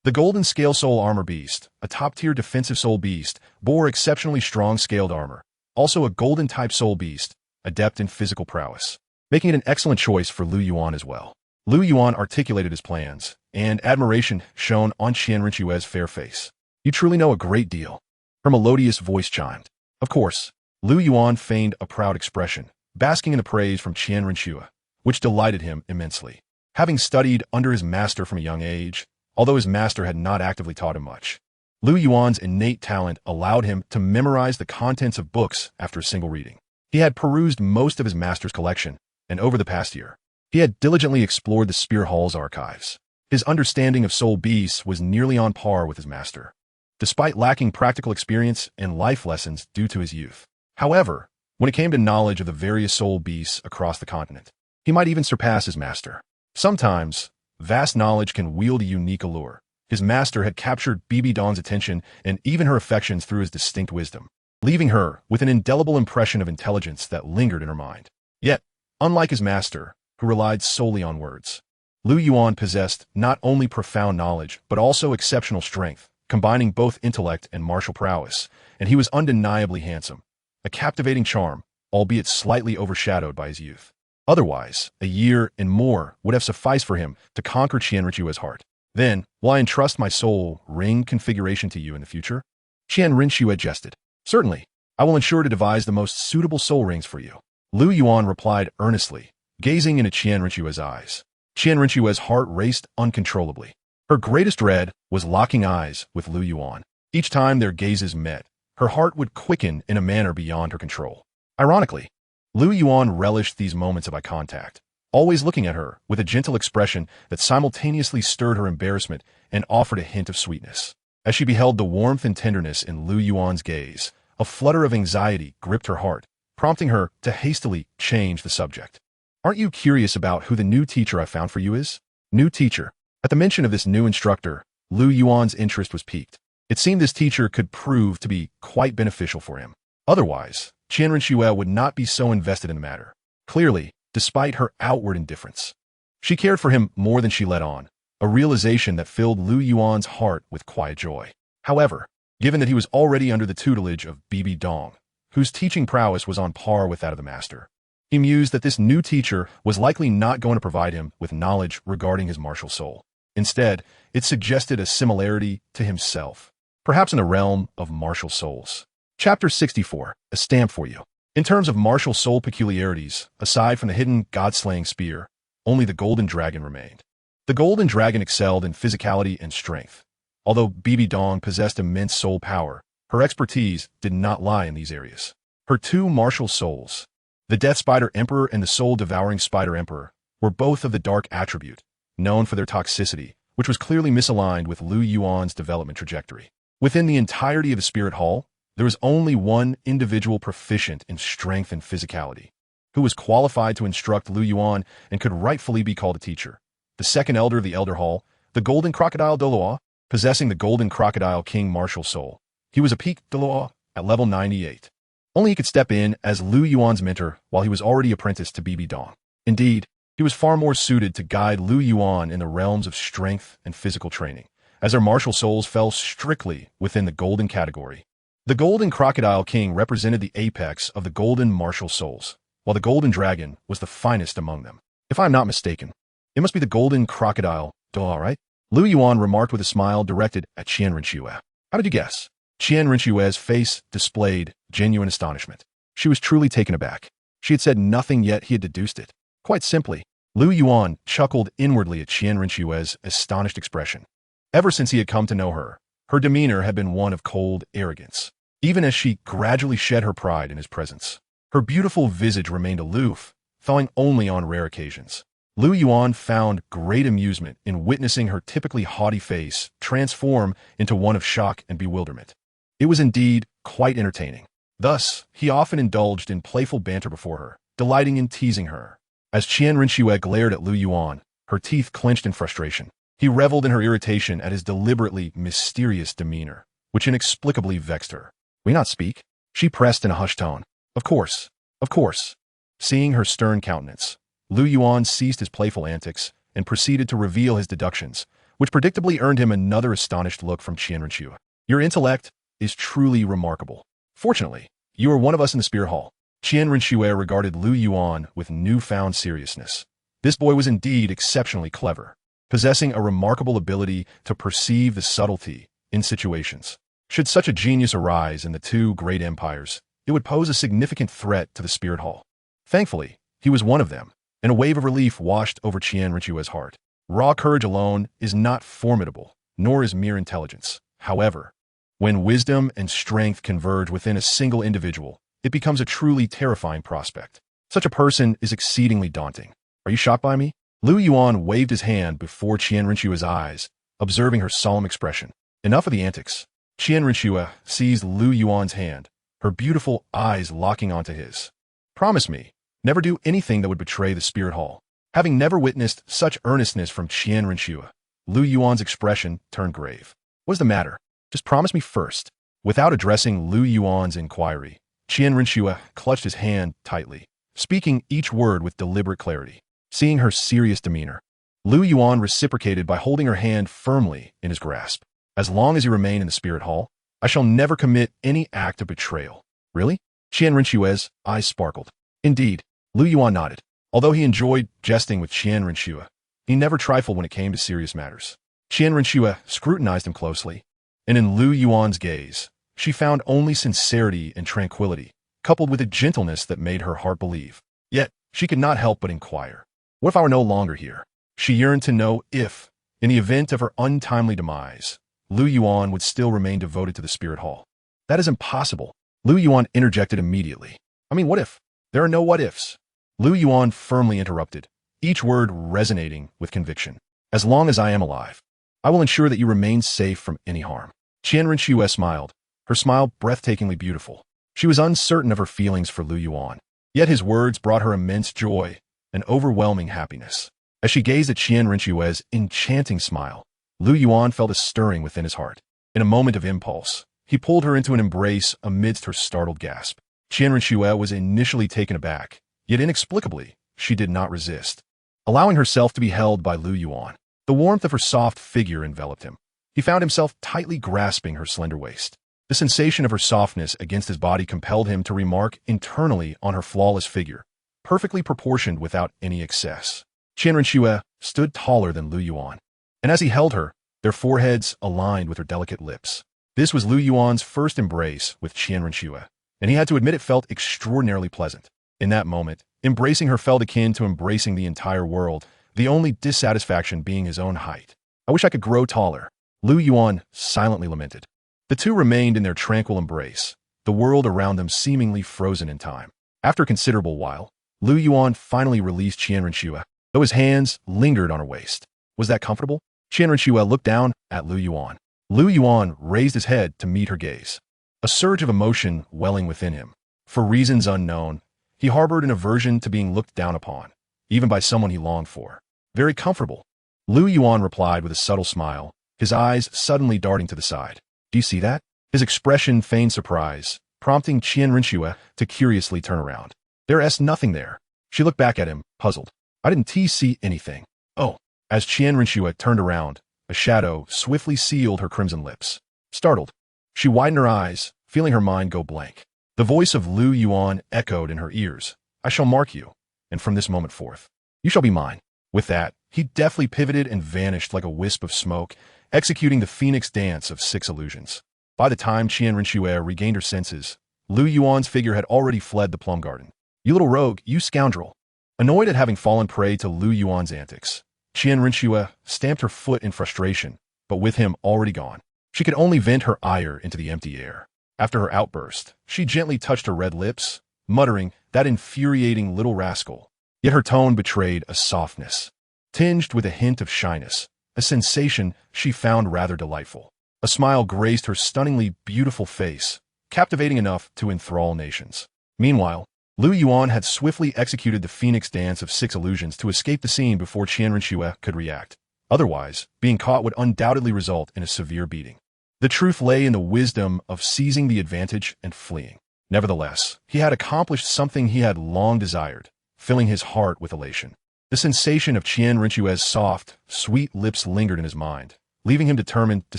The golden scale soul armor beast, a top-tier defensive soul beast, bore exceptionally strong scaled armor, also a golden-type soul beast, adept in physical prowess, making it an excellent choice for Lu Yuan as well. Lu Yuan articulated his plans, and admiration shone on Qian Rinxue's fair face. You truly know a great deal. Her melodious voice chimed. Of course, Lu Yuan feigned a proud expression, basking in the praise from Qian Rinxue, which delighted him immensely. Having studied under his master from a young age, although his master had not actively taught him much, Lu Yuan's innate talent allowed him to memorize the contents of books after a single reading. He had perused most of his master's collection, and over the past year, he had diligently explored the Spear Hall's archives. His understanding of soul beasts was nearly on par with his master, despite lacking practical experience and life lessons due to his youth. However, when it came to knowledge of the various soul beasts across the continent, he might even surpass his master. Sometimes, vast knowledge can wield a unique allure. His master had captured Bibi Dong's attention and even her affections through his distinct wisdom, leaving her with an indelible impression of intelligence that lingered in her mind. Yet, unlike his master, who relied solely on words, Lu Yuan possessed not only profound knowledge, but also exceptional strength, combining both intellect and martial prowess, and he was undeniably handsome, a captivating charm, albeit slightly overshadowed by his youth. Otherwise, a year and more would have sufficed for him to conquer Qian Rinchue's heart. Then, will I entrust my soul ring configuration to you in the future? Qian Rinchue jested. Certainly, I will ensure to devise the most suitable soul rings for you. Lu Yuan replied earnestly, gazing into Qian Rinchue's eyes. Qian Rinchue's heart raced uncontrollably. Her greatest dread was locking eyes with Lu Yuan. Each time their gazes met, her heart would quicken in a manner beyond her control. Ironically, Lu Yuan relished these moments of eye contact, always looking at her with a gentle expression that simultaneously stirred her embarrassment and offered a hint of sweetness. As she beheld the warmth and tenderness in Lu Yuan's gaze, a flutter of anxiety gripped her heart, prompting her to hastily change the subject. Aren't you curious about who the new teacher I found for you is? New teacher. At the mention of this new instructor, Lu Yuan's interest was piqued. It seemed this teacher could prove to be quite beneficial for him. Otherwise, Qian Rinchue would not be so invested in the matter. Clearly, despite her outward indifference, she cared for him more than she let on, a realization that filled Lu Yuan's heart with quiet joy. However, given that he was already under the tutelage of Bibi Dong, whose teaching prowess was on par with that of the master, he mused that this new teacher was likely not going to provide him with knowledge regarding his martial soul. Instead, it suggested a similarity to himself, perhaps in the realm of martial souls. Chapter 64, a stamp for you. In terms of martial soul peculiarities, aside from the hidden god-slaying spear, only the golden dragon remained. The golden dragon excelled in physicality and strength. Although Bibi Dong possessed immense soul power, her expertise did not lie in these areas. Her two martial souls, the Death Spider Emperor and the Soul-Devouring Spider Emperor, were both of the dark attribute, known for their toxicity, which was clearly misaligned with Lu Yuan's development trajectory. Within the entirety of the Spirit Hall, there was only one individual proficient in strength and physicality, who was qualified to instruct Lu Yuan and could rightfully be called a teacher. The second elder of the Elder Hall, the Golden Crocodile Douluo, possessing the Golden Crocodile King martial soul. He was a peak Douluo at level 98. Only he could step in as Lu Yuan's mentor while he was already apprenticed to Bibi Dong. Indeed, he was far more suited to guide Lu Yuan in the realms of strength and physical training, as their martial souls fell strictly within the golden category. The Golden Crocodile King represented the apex of the golden martial souls, while the Golden Dragon was the finest among them. If I am not mistaken, it must be the Golden Crocodile Douluo, right? Lu Yuan remarked with a smile directed at Qian Rinchue. How did you guess? Qian Rinchue's face displayed genuine astonishment. She was truly taken aback. She had said nothing, yet he had deduced it. Quite simply, Lu Yuan chuckled inwardly at Qian Rinchue's astonished expression. Ever since he had come to know her, her demeanor had been one of cold arrogance. Even as she gradually shed her pride in his presence, her beautiful visage remained aloof, thawing only on rare occasions. Lu Yuan found great amusement in witnessing her typically haughty face transform into one of shock and bewilderment. It was indeed quite entertaining. Thus, he often indulged in playful banter before her, delighting in teasing her. As Qian Rinchue glared at Lu Yuan, her teeth clenched in frustration. He reveled in her irritation at his deliberately mysterious demeanor, which inexplicably vexed her. "We not speak?" She pressed in a hushed tone. Of course. Of course." Seeing her stern countenance, Lu Yuan ceased his playful antics and proceeded to reveal his deductions, which predictably earned him another astonished look from Qian Rinchue. "Your intellect is truly remarkable. Fortunately, you are one of us in the Spear Hall." Qian Rinchue regarded Lu Yuan with newfound seriousness. This boy was indeed exceptionally clever, possessing a remarkable ability to perceive the subtlety in situations. Should such a genius arise in the two great empires, it would pose a significant threat to the Spirit Hall. Thankfully, he was one of them, and a wave of relief washed over Qian Rinchua's heart. Raw courage alone is not formidable, nor is mere intelligence. However, when wisdom and strength converge within a single individual, it becomes a truly terrifying prospect. Such a person is exceedingly daunting. Are you shocked by me? Lu Yuan waved his hand before Qian Rinchua's eyes, observing her solemn expression. Enough of the antics. Qian Rinchua seized Lu Yuan's hand, her beautiful eyes locking onto his. Promise me, never do anything that would betray the spirit hall. Having never witnessed such earnestness from Qian Rinchua, Lu Yuan's expression turned grave. What's the matter? Just promise me first. Without addressing Lu Yuan's inquiry, Qian Rinchua clutched his hand tightly, speaking each word with deliberate clarity. Seeing her serious demeanor, Lu Yuan reciprocated by holding her hand firmly in his grasp. As long as you remain in the spirit hall, I shall never commit any act of betrayal. Really? Qian Rinchua's eyes sparkled. Indeed, Lu Yuan nodded. Although he enjoyed jesting with Qian Rinchua, he never trifled when it came to serious matters. Qian Rinchua scrutinized him closely, and in Lu Yuan's gaze, she found only sincerity and tranquility, coupled with a gentleness that made her heart believe. Yet, she could not help but inquire. What if I were no longer here? She yearned to know if, in the event of her untimely demise, Lu Yuan would still remain devoted to the spirit hall. That is impossible. Lu Yuan interjected immediately. I mean, what if? There are no what ifs. Lu Yuan firmly interrupted, each word resonating with conviction. As long as I am alive, I will ensure that you remain safe from any harm. Qian Rinchua smiled, her smile breathtakingly beautiful. She was uncertain of her feelings for Lu Yuan, yet his words brought her immense joy and overwhelming happiness. As she gazed at Qian Rinchua's enchanting smile, Lu Yuan felt a stirring within his heart. In a moment of impulse, he pulled her into an embrace amidst her startled gasp. Qian Rinchua was initially taken aback, yet inexplicably, she did not resist. Allowing herself to be held by Lu Yuan, the warmth of her soft figure enveloped him. He found himself tightly grasping her slender waist. The sensation of her softness against his body compelled him to remark internally on her flawless figure, perfectly proportioned without any excess. Qian Rinchua stood taller than Lu Yuan, and as he held her, their foreheads aligned with her delicate lips. This was Lu Yuan's first embrace with Qian Rinchua, and he had to admit it felt extraordinarily pleasant. In that moment, embracing her felt akin to embracing the entire world, the only dissatisfaction being his own height. I wish I could grow taller, Lu Yuan silently lamented. The two remained in their tranquil embrace, the world around them seemingly frozen in time. After a considerable while, Lu Yuan finally released Qian Rinchua, though his hands lingered on her waist. Was that comfortable? Qian Rinchua looked down at Lu Yuan. Lu Yuan raised his head to meet her gaze, a surge of emotion welling within him. For reasons unknown, he harbored an aversion to being looked down upon, even by someone he longed for. Very comfortable, Lu Yuan replied with a subtle smile, his eyes suddenly darting to the side. Do you see that? His expression feigned surprise, prompting Qian Rinchua to curiously turn around. There's nothing there. She looked back at him, puzzled. I didn't see anything. Oh. As Qian Rinchua turned around, a shadow swiftly sealed her crimson lips. Startled, she widened her eyes, feeling her mind go blank. The voice of Lu Yuan echoed in her ears. I shall mark you, and from this moment forth, you shall be mine. With that, he deftly pivoted and vanished like a wisp of smoke, executing the phoenix dance of 6 illusions. By the time Qian Rinchua regained her senses, Lu Yuan's figure had already fled the plum garden. You little rogue, you scoundrel. Annoyed at having fallen prey to Lu Yuan's antics, Qian Rinchua stamped her foot in frustration, but with him already gone, she could only vent her ire into the empty air. After her outburst, she gently touched her red lips, muttering, that infuriating little rascal. Yet her tone betrayed a softness, tinged with a hint of shyness, a sensation she found rather delightful. A smile graced her stunningly beautiful face, captivating enough to enthrall nations. Meanwhile, Lu Yuan had swiftly executed the phoenix dance of 6 illusions to escape the scene before Qian Rinchua could react. Otherwise, being caught would undoubtedly result in a severe beating. The truth lay in the wisdom of seizing the advantage and fleeing. Nevertheless, he had accomplished something he had long desired, filling his heart with elation. The sensation of Qian Rinchua's soft, sweet lips lingered in his mind, leaving him determined to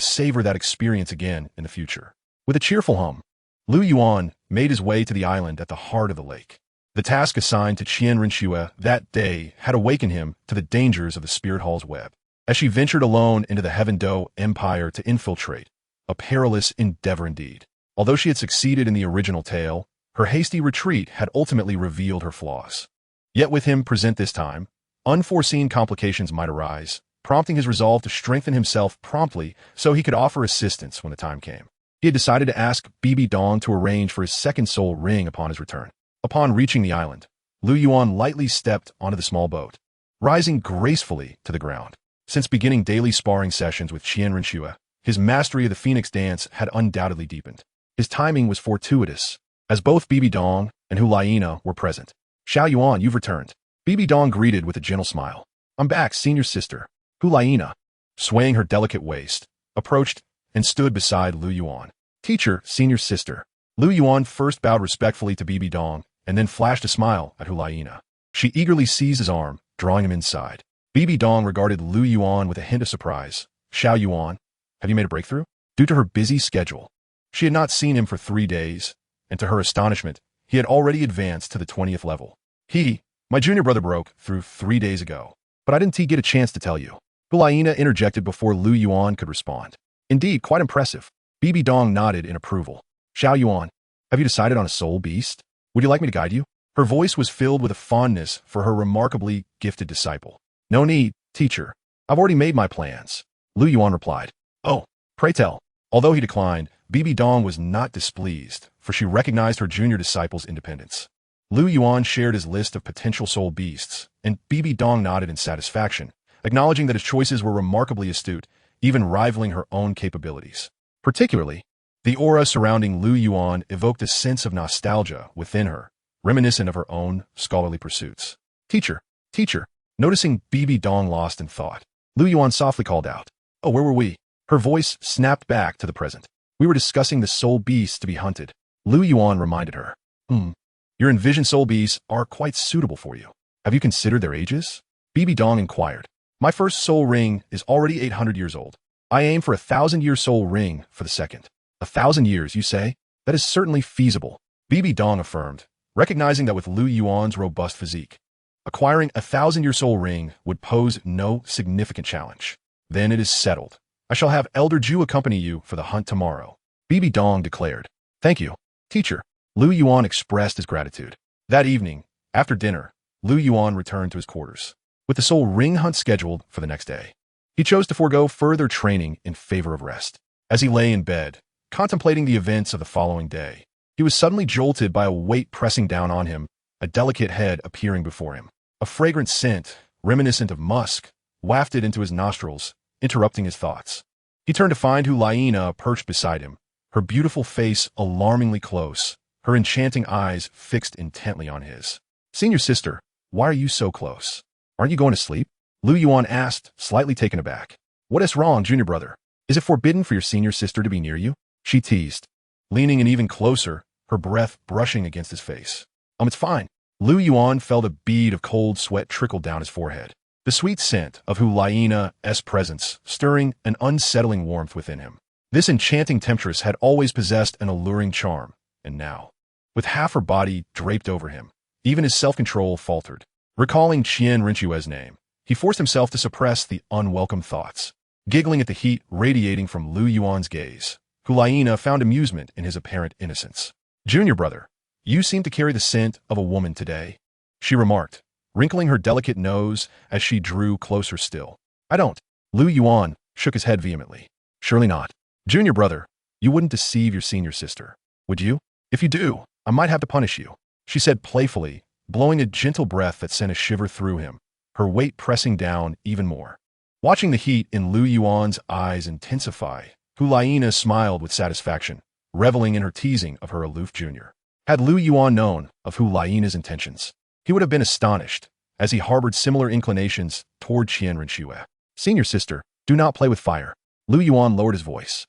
savor that experience again in the future. With a cheerful hum, Lu Yuan made his way to the island at the heart of the lake. The task assigned to Qian Rinchua that day had awakened him to the dangers of the Spirit Hall's web. As she ventured alone into the Heaven Do Empire to infiltrate, a perilous endeavor indeed. Although she had succeeded in the original tale, her hasty retreat had ultimately revealed her flaws. Yet with him present this time, unforeseen complications might arise, prompting his resolve to strengthen himself promptly so he could offer assistance when the time came. He had decided to ask Bibi Dong to arrange for his second soul ring upon his return. Upon reaching the island, Lu Yuan lightly stepped onto the small boat, rising gracefully to the ground. Since beginning daily sparring sessions with Qian Renxue, his mastery of the Phoenix dance had undoubtedly deepened. His timing was fortuitous, as both Bibi Dong and Hu Laina were present. "Xiao Yuan, you've returned." Bibi Dong greeted with a gentle smile. "I'm back, senior sister." Hu Laina, swaying her delicate waist, approached and stood beside Lu Yuan. "Teacher, senior sister." Lu Yuan first bowed respectfully to Bibi Dong and then flashed a smile at Hu Laina. She eagerly seized his arm, drawing him inside. Bibi Dong regarded Lu Yuan with a hint of surprise. "Xiao Yuan, have you made a breakthrough?" Due to her busy schedule, she had not seen him for 3 days, and to her astonishment, he had already advanced to the 20th level. My junior brother broke through 3 days ago, but I didn't get a chance to tell you." Hu Laina interjected before Lu Yuan could respond. "Indeed, quite impressive." Bibi Dong nodded in approval. "Xiao Yuan, have you decided on a soul beast? Would you like me to guide you?" Her voice was filled with a fondness for her remarkably gifted disciple. "No need, teacher. I've already made my plans," Lu Yuan replied. "Oh, pray tell." Although he declined, Bibi Dong was not displeased, for she recognized her junior disciple's independence. Lu Yuan shared his list of potential soul beasts, and Bibi Dong nodded in satisfaction, acknowledging that his choices were remarkably astute, even rivaling her own capabilities. Particularly, the aura surrounding Lu Yuan evoked a sense of nostalgia within her, reminiscent of her own scholarly pursuits. Teacher, noticing Bibi Dong lost in thought, Lu Yuan softly called out, "Oh, where were we?" Her voice snapped back to the present. "We were discussing the soul beasts to be hunted." Lu Yuan reminded her. Your envisioned soul beasts are quite suitable for you. Have you considered their ages?" Bibi Dong inquired. "My first soul ring is already 800 years old. I aim for a 1,000-year soul ring for the second." 1,000 years, you say? That is certainly feasible," Bibi Dong affirmed, recognizing that with Lu Yuan's robust physique, acquiring a 1,000-year soul ring would pose no significant challenge. "Then it is settled. I shall have Elder Ju accompany you for the hunt tomorrow," Bibi Dong declared. "Thank you, teacher." Lu Yuan expressed his gratitude. That evening, after dinner, Lu Yuan returned to his quarters. With the soul ring hunt scheduled for the next day, he chose to forego further training in favor of rest. As he lay in bed, contemplating the events of the following day, he was suddenly jolted by a weight pressing down on him, a delicate head appearing before him. A fragrant scent, reminiscent of musk, wafted into his nostrils, interrupting his thoughts. He turned to find Hu Laina perched beside him, her beautiful face alarmingly close, her enchanting eyes fixed intently on his. "Senior sister, why are you so close? Aren't you going to sleep?" Lu Yuan asked, slightly taken aback. "What is wrong, junior brother? Is it forbidden for your senior sister to be near you?" She teased, leaning in even closer, her breath brushing against his face. It's fine." Lu Yuan felt a bead of cold sweat trickle down his forehead, the sweet scent of Hu Laina's presence stirring an unsettling warmth within him. This enchanting temptress had always possessed an alluring charm, and now, with half her body draped over him, even his self-control faltered. Recalling Qian Renxue's name, he forced himself to suppress the unwelcome thoughts. Giggling at the heat radiating from Lu Yuan's gaze, Hu Laina found amusement in his apparent innocence. "Junior brother, you seem to carry the scent of a woman today," she remarked, wrinkling her delicate nose as she drew closer still. "I don't." Lu Yuan shook his head vehemently. "Surely not. Junior brother, you wouldn't deceive your senior sister, would you? If you do, I might have to punish you," she said playfully, blowing a gentle breath that sent a shiver through him, her weight pressing down even more. Watching the heat in Lu Yuan's eyes intensify, Hu Laina smiled with satisfaction, reveling in her teasing of her aloof junior. Had Lu Yuan known of Hu Laina's intentions, he would have been astonished, as he harbored similar inclinations toward Qian Renxue. "Senior sister, do not play with fire." Lu Yuan lowered his voice.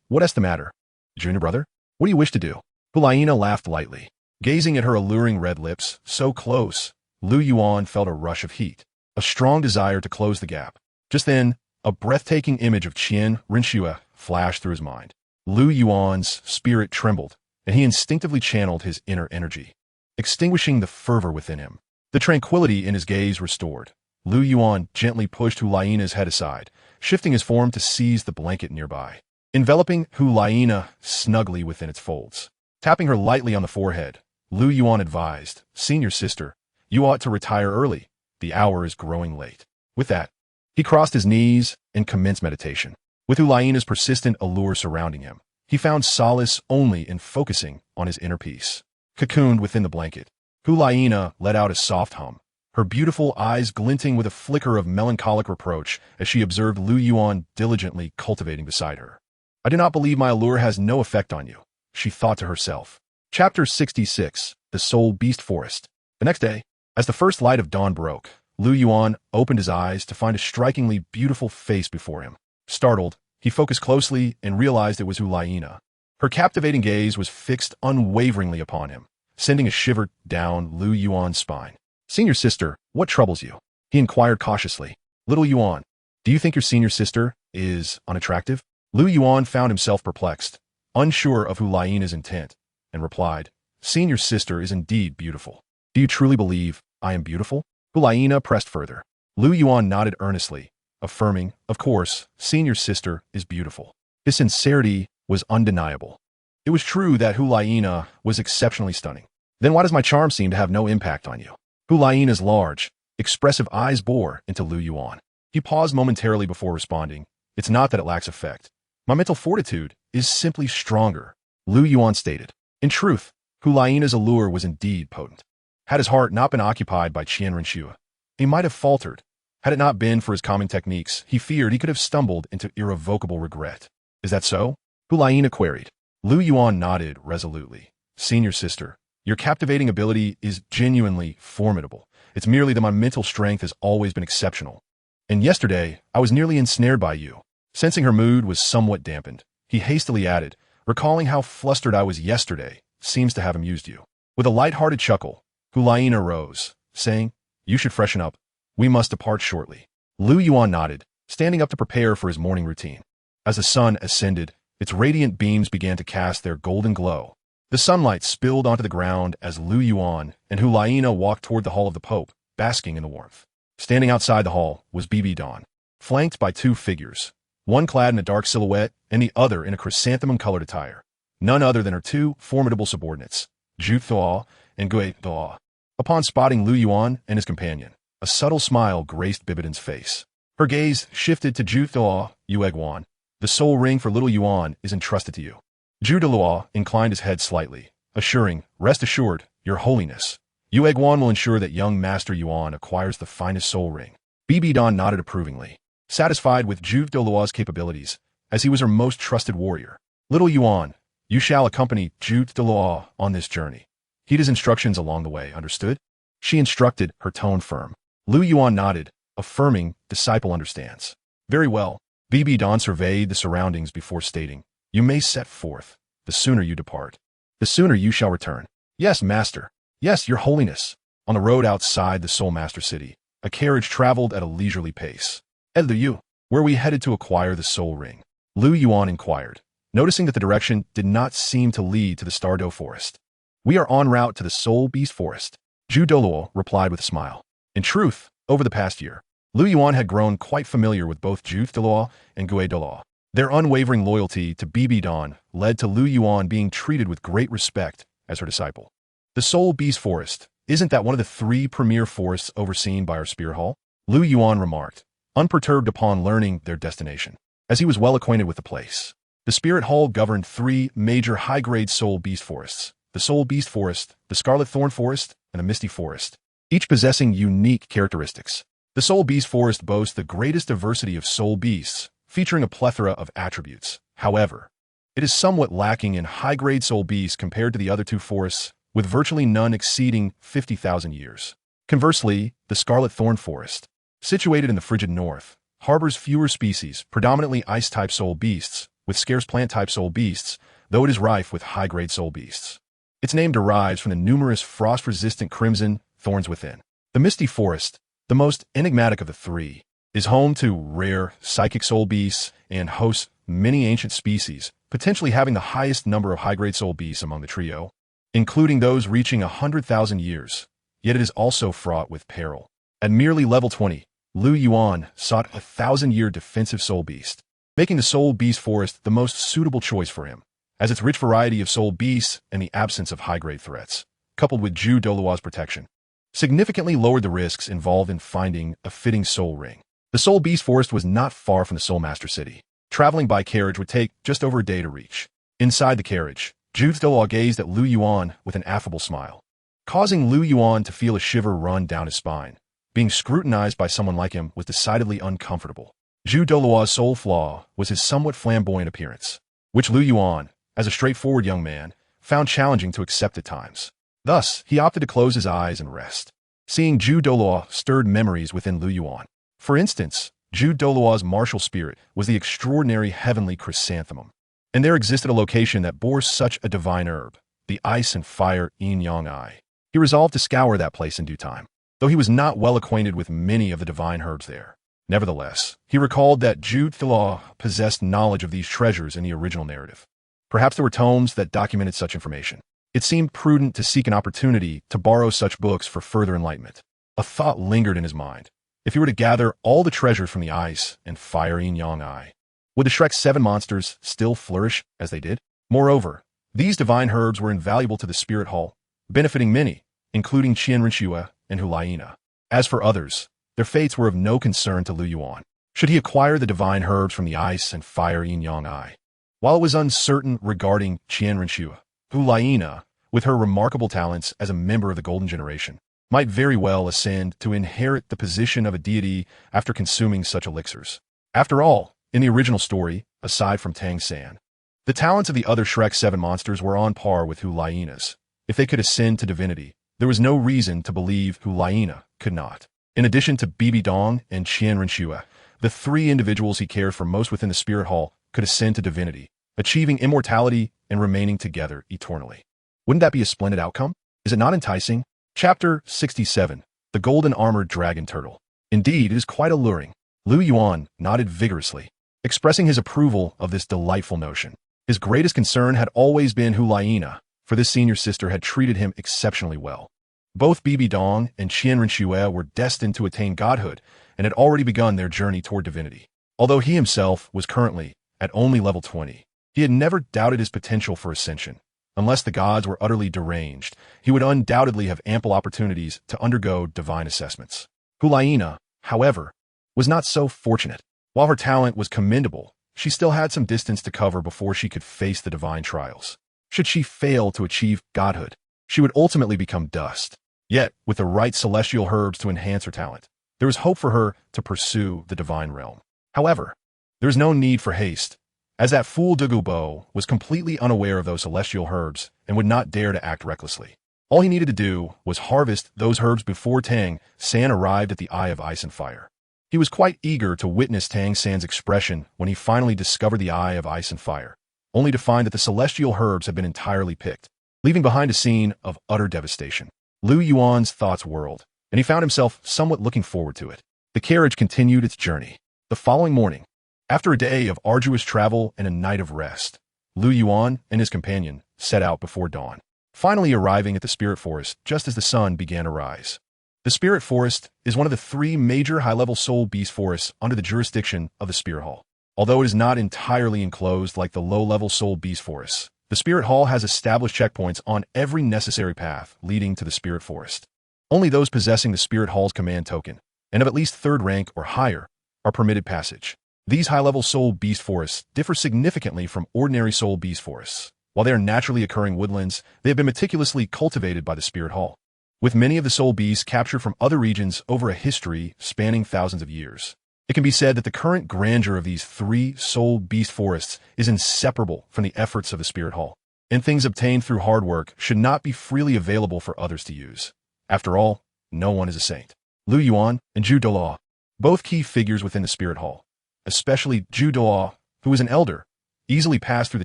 What is the matter? Junior brother, what do you wish to do?" Hu Laina laughed lightly. Gazing at her alluring red lips, so close, Lu Yuan felt a rush of heat, a strong desire to close the gap. Just then, a breathtaking image of Qian Renxue flashed through his mind. Lu Yuan's spirit trembled, and he instinctively channeled his inner energy, extinguishing the fervor within him. The tranquility in his gaze restored, Lu Yuan gently pushed Hu Laina's head aside, shifting his form to seize the blanket nearby, enveloping Hu Laina snugly within its folds. Tapping her lightly on the forehead, Lu Yuan advised, "Senior sister, You ought to retire early. The hour is growing late. With that, he crossed his knees and commenced meditation. With Ulaina's persistent allure surrounding him, he found solace only in focusing on his inner peace. Cocooned within the blanket, Ulaina let out a soft hum, her beautiful eyes glinting with a flicker of melancholic reproach as she observed Lu Yuan diligently cultivating beside her. I do not believe my allure has no effect on you, she thought to herself. Chapter 66, The Soul Beast Forest. The next day, as the first light of dawn broke, Lu Yuan opened his eyes to find a strikingly beautiful face before him. Startled, he focused closely and realized it was Ulaina. Her captivating gaze was fixed unwaveringly upon him, sending a shiver down Lu Yuan's spine. Senior sister, what troubles you? He inquired cautiously. Little Yuan, do you think your senior sister is unattractive? Lu Yuan found himself perplexed, unsure of Ulaina's intent, and replied, Senior sister is indeed beautiful. Do you truly believe I am beautiful? Ulaina pressed further. Lu Yuan nodded earnestly, affirming, of course, senior sister is beautiful. His sincerity was undeniable. It was true that Ulaina was exceptionally stunning. Then why does my charm seem to have no impact on you? Ulaina's large, expressive eyes bore into Lu Yuan. He paused momentarily before responding. It's not that it lacks effect. My mental fortitude is simply stronger, Lu Yuan stated. In truth, Ulaina's allure was indeed potent. Had his heart not been occupied by Qian Renshua, he might have faltered. Had it not been for his calming techniques, he feared he could have stumbled into irrevocable regret. Is that so? Ulaina queried. Lu Yuan nodded resolutely. Senior sister, your captivating ability is genuinely formidable. It's merely that my mental strength has always been exceptional. And yesterday, I was nearly ensnared by you. Sensing her mood was somewhat dampened, he hastily added, recalling how flustered I was yesterday seems to have amused you. With a light-hearted chuckle, Ulaina rose, saying, You should freshen up. We must depart shortly. Lu Yuan nodded, standing up to prepare for his morning routine. As the sun ascended, its radiant beams began to cast their golden glow. The sunlight spilled onto the ground as Lu Yuan and Ulaina walked toward the hall of the Pope, basking in the warmth. Standing outside the hall was Bibi Dawn, flanked by two figures, one clad in a dark silhouette and the other in a chrysanthemum-colored attire. None other than her two formidable subordinates, Zhu Thuo and Gui Thuo. Upon spotting Lu Yuan and his companion, a subtle smile graced Bibidan's face. Her gaze shifted to Zhu Thuo, Yueguan. The soul ring for little Yuan is entrusted to you. Zhu Douluo inclined his head slightly, assuring, Rest assured, Your Holiness. Yueguan will ensure that young Master Yuan acquires the finest soul ring. Bibi Dawn nodded approvingly, satisfied with Zhu Douluo's capabilities, as he was her most trusted warrior. Little Yuan, you shall accompany Zhu Douluo on this journey. Heed his instructions along the way, understood? She instructed, her tone firm. Lu Yuan nodded, affirming, disciple understands. Very well. Bibi Dawn surveyed the surroundings before stating, You may set forth. The sooner you depart, the sooner you shall return. Yes, master. Yes, your holiness. On the road outside the Soul Master City, a carriage traveled at a leisurely pace. Lu, where are we headed to acquire the soul ring? Lu Yuan inquired, noticing that the direction did not seem to lead to the Stardo Forest. We are en route to the Soul Beast Forest, Zhu Douluo replied with a smile. In truth, over the past year, Lu Yuan had grown quite familiar with both Zhu Douluo and Gui Douluo. Their unwavering loyalty to Bibi Dawn led to Lu Yuan being treated with great respect as her disciple. The Soul Beast Forest, isn't that one of the 3 premier forests overseen by our Spear Hall? Lu Yuan remarked, unperturbed upon learning their destination, as he was well acquainted with the place. The Spirit Hall governed 3 major high-grade Soul Beast forests, the Soul Beast Forest, the Scarlet Thorn Forest, and the Misty Forest, each possessing unique characteristics. The Soul Beast Forest boasts the greatest diversity of soul beasts, featuring a plethora of attributes. However, it is somewhat lacking in high-grade soul beasts compared to the other 2 forests, with virtually none exceeding 50,000 years. Conversely, the Scarlet Thorn Forest, situated in the frigid north, harbors fewer species, predominantly ice-type soul beasts, with scarce plant-type soul beasts, though it is rife with high-grade soul beasts. Its name derives from the numerous frost-resistant crimson thorns within. The Misty Forest, the most enigmatic of the 3, is home to rare psychic soul beasts and hosts many ancient species, potentially having the highest number of high-grade soul beasts among the trio, including those reaching 100,000 years. Yet it is also fraught with peril. At merely level 20, Lu Yuan sought a 1,000-year defensive soul beast, making the Soul Beast Forest the most suitable choice for him, as its rich variety of soul beasts and the absence of high-grade threats, coupled with Zhu Douluo's protection, significantly lowered the risks involved in finding a fitting soul ring. The Soul Beast Forest was not far from the Soul Master City. Traveling by carriage would take just over a day to reach. Inside the carriage, Douluo gazed at Lu Yuan with an affable smile, causing Lu Yuan to feel a shiver run down his spine. Being scrutinized by someone like him was decidedly uncomfortable. Douluo's sole flaw was his somewhat flamboyant appearance, which Lu Yuan, as a straightforward young man, found challenging to accept at times. Thus, he opted to close his eyes and rest. Seeing Douluo stirred memories within Lu Yuan. For instance, Douluo's martial spirit was the extraordinary heavenly chrysanthemum, and there existed a location that bore such a divine herb, the ice and fire yin-yang eye. He resolved to scour that place in due time, though he was not well acquainted with many of the divine herbs there. Nevertheless, he recalled that Douluo possessed knowledge of these treasures in the original narrative. Perhaps there were tomes that documented such information. It seemed prudent to seek an opportunity to borrow such books for further enlightenment. A thought lingered in his mind. If he were to gather all the treasures from the ice and fire yin-yang eye, would the Shrek 7 monsters still flourish as they did? Moreover, these divine herbs were invaluable to the Spirit Hall, benefiting many, including Qianrenxue and Hulaina. As for others, their fates were of no concern to Lu Yuan. Should he acquire the divine herbs from the ice and fire yin-yang eye? While it was uncertain regarding Qianrenxue, Hulaina, with her remarkable talents as a member of the Golden Generation, might very well ascend to inherit the position of a deity after consuming such elixirs. After all, in the original story, aside from Tang San, the talents of the other Shrek 7 monsters were on par with Hulaina's. If they could ascend to divinity, there was no reason to believe Hulaina could not. In addition to Bibi Dong and Qianrenxue, the three individuals he cared for most within the Spirit Hall could ascend to divinity, achieving immortality and remaining together eternally. Wouldn't that be a splendid outcome? Is it not enticing? Chapter 67. The Golden Armored Dragon Turtle. Indeed, it is quite alluring. Lu Yuan nodded vigorously, expressing his approval of this delightful notion. His greatest concern had always been Hulaina, for this senior sister had treated him exceptionally well. Both Bibi Dong and Qianrenxue were destined to attain godhood and had already begun their journey toward divinity. Although he himself was currently at only level 20, he had never doubted his potential for ascension. Unless the gods were utterly deranged, he would undoubtedly have ample opportunities to undergo divine assessments. Hulaina, however, was not so fortunate. While her talent was commendable, she still had some distance to cover before she could face the divine trials. Should she fail to achieve godhood, she would ultimately become dust. Yet, with the right celestial herbs to enhance her talent, there was hope for her to pursue the divine realm. However, there is no need for haste, as that fool Douluo was completely unaware of those celestial herbs and would not dare to act recklessly. All he needed to do was harvest those herbs before Tang San arrived at the Eye of Ice and Fire. He was quite eager to witness Tang San's expression when he finally discovered the Eye of Ice and Fire, only to find that the celestial herbs had been entirely picked, leaving behind a scene of utter devastation. Lu Yuan's thoughts whirled, and he found himself somewhat looking forward to it. The carriage continued its journey. The following morning, after a day of arduous travel and a night of rest, Lu Yuan and his companion set out before dawn, finally arriving at the Spirit Forest just as the sun began to rise. The Spirit Forest is one of the three major high-level soul beast forests under the jurisdiction of the Spirit Hall. Although it is not entirely enclosed like the low-level soul beast forests, the Spirit Hall has established checkpoints on every necessary path leading to the Spirit Forest. Only those possessing the Spirit Hall's command token, and of at least 3rd rank or higher, are permitted passage. These high-level soul beast forests differ significantly from ordinary soul beast forests. While they are naturally occurring woodlands, they have been meticulously cultivated by the Spirit Hall, with many of the soul beasts captured from other regions over a history spanning thousands of years. It can be said that the current grandeur of these three soul beast forests is inseparable from the efforts of the Spirit Hall, and things obtained through hard work should not be freely available for others to use. After all, no one is a saint. Lu Yuan and Douluo, both key figures within the Spirit Hall, especially Douluo, who was an elder, easily passed through the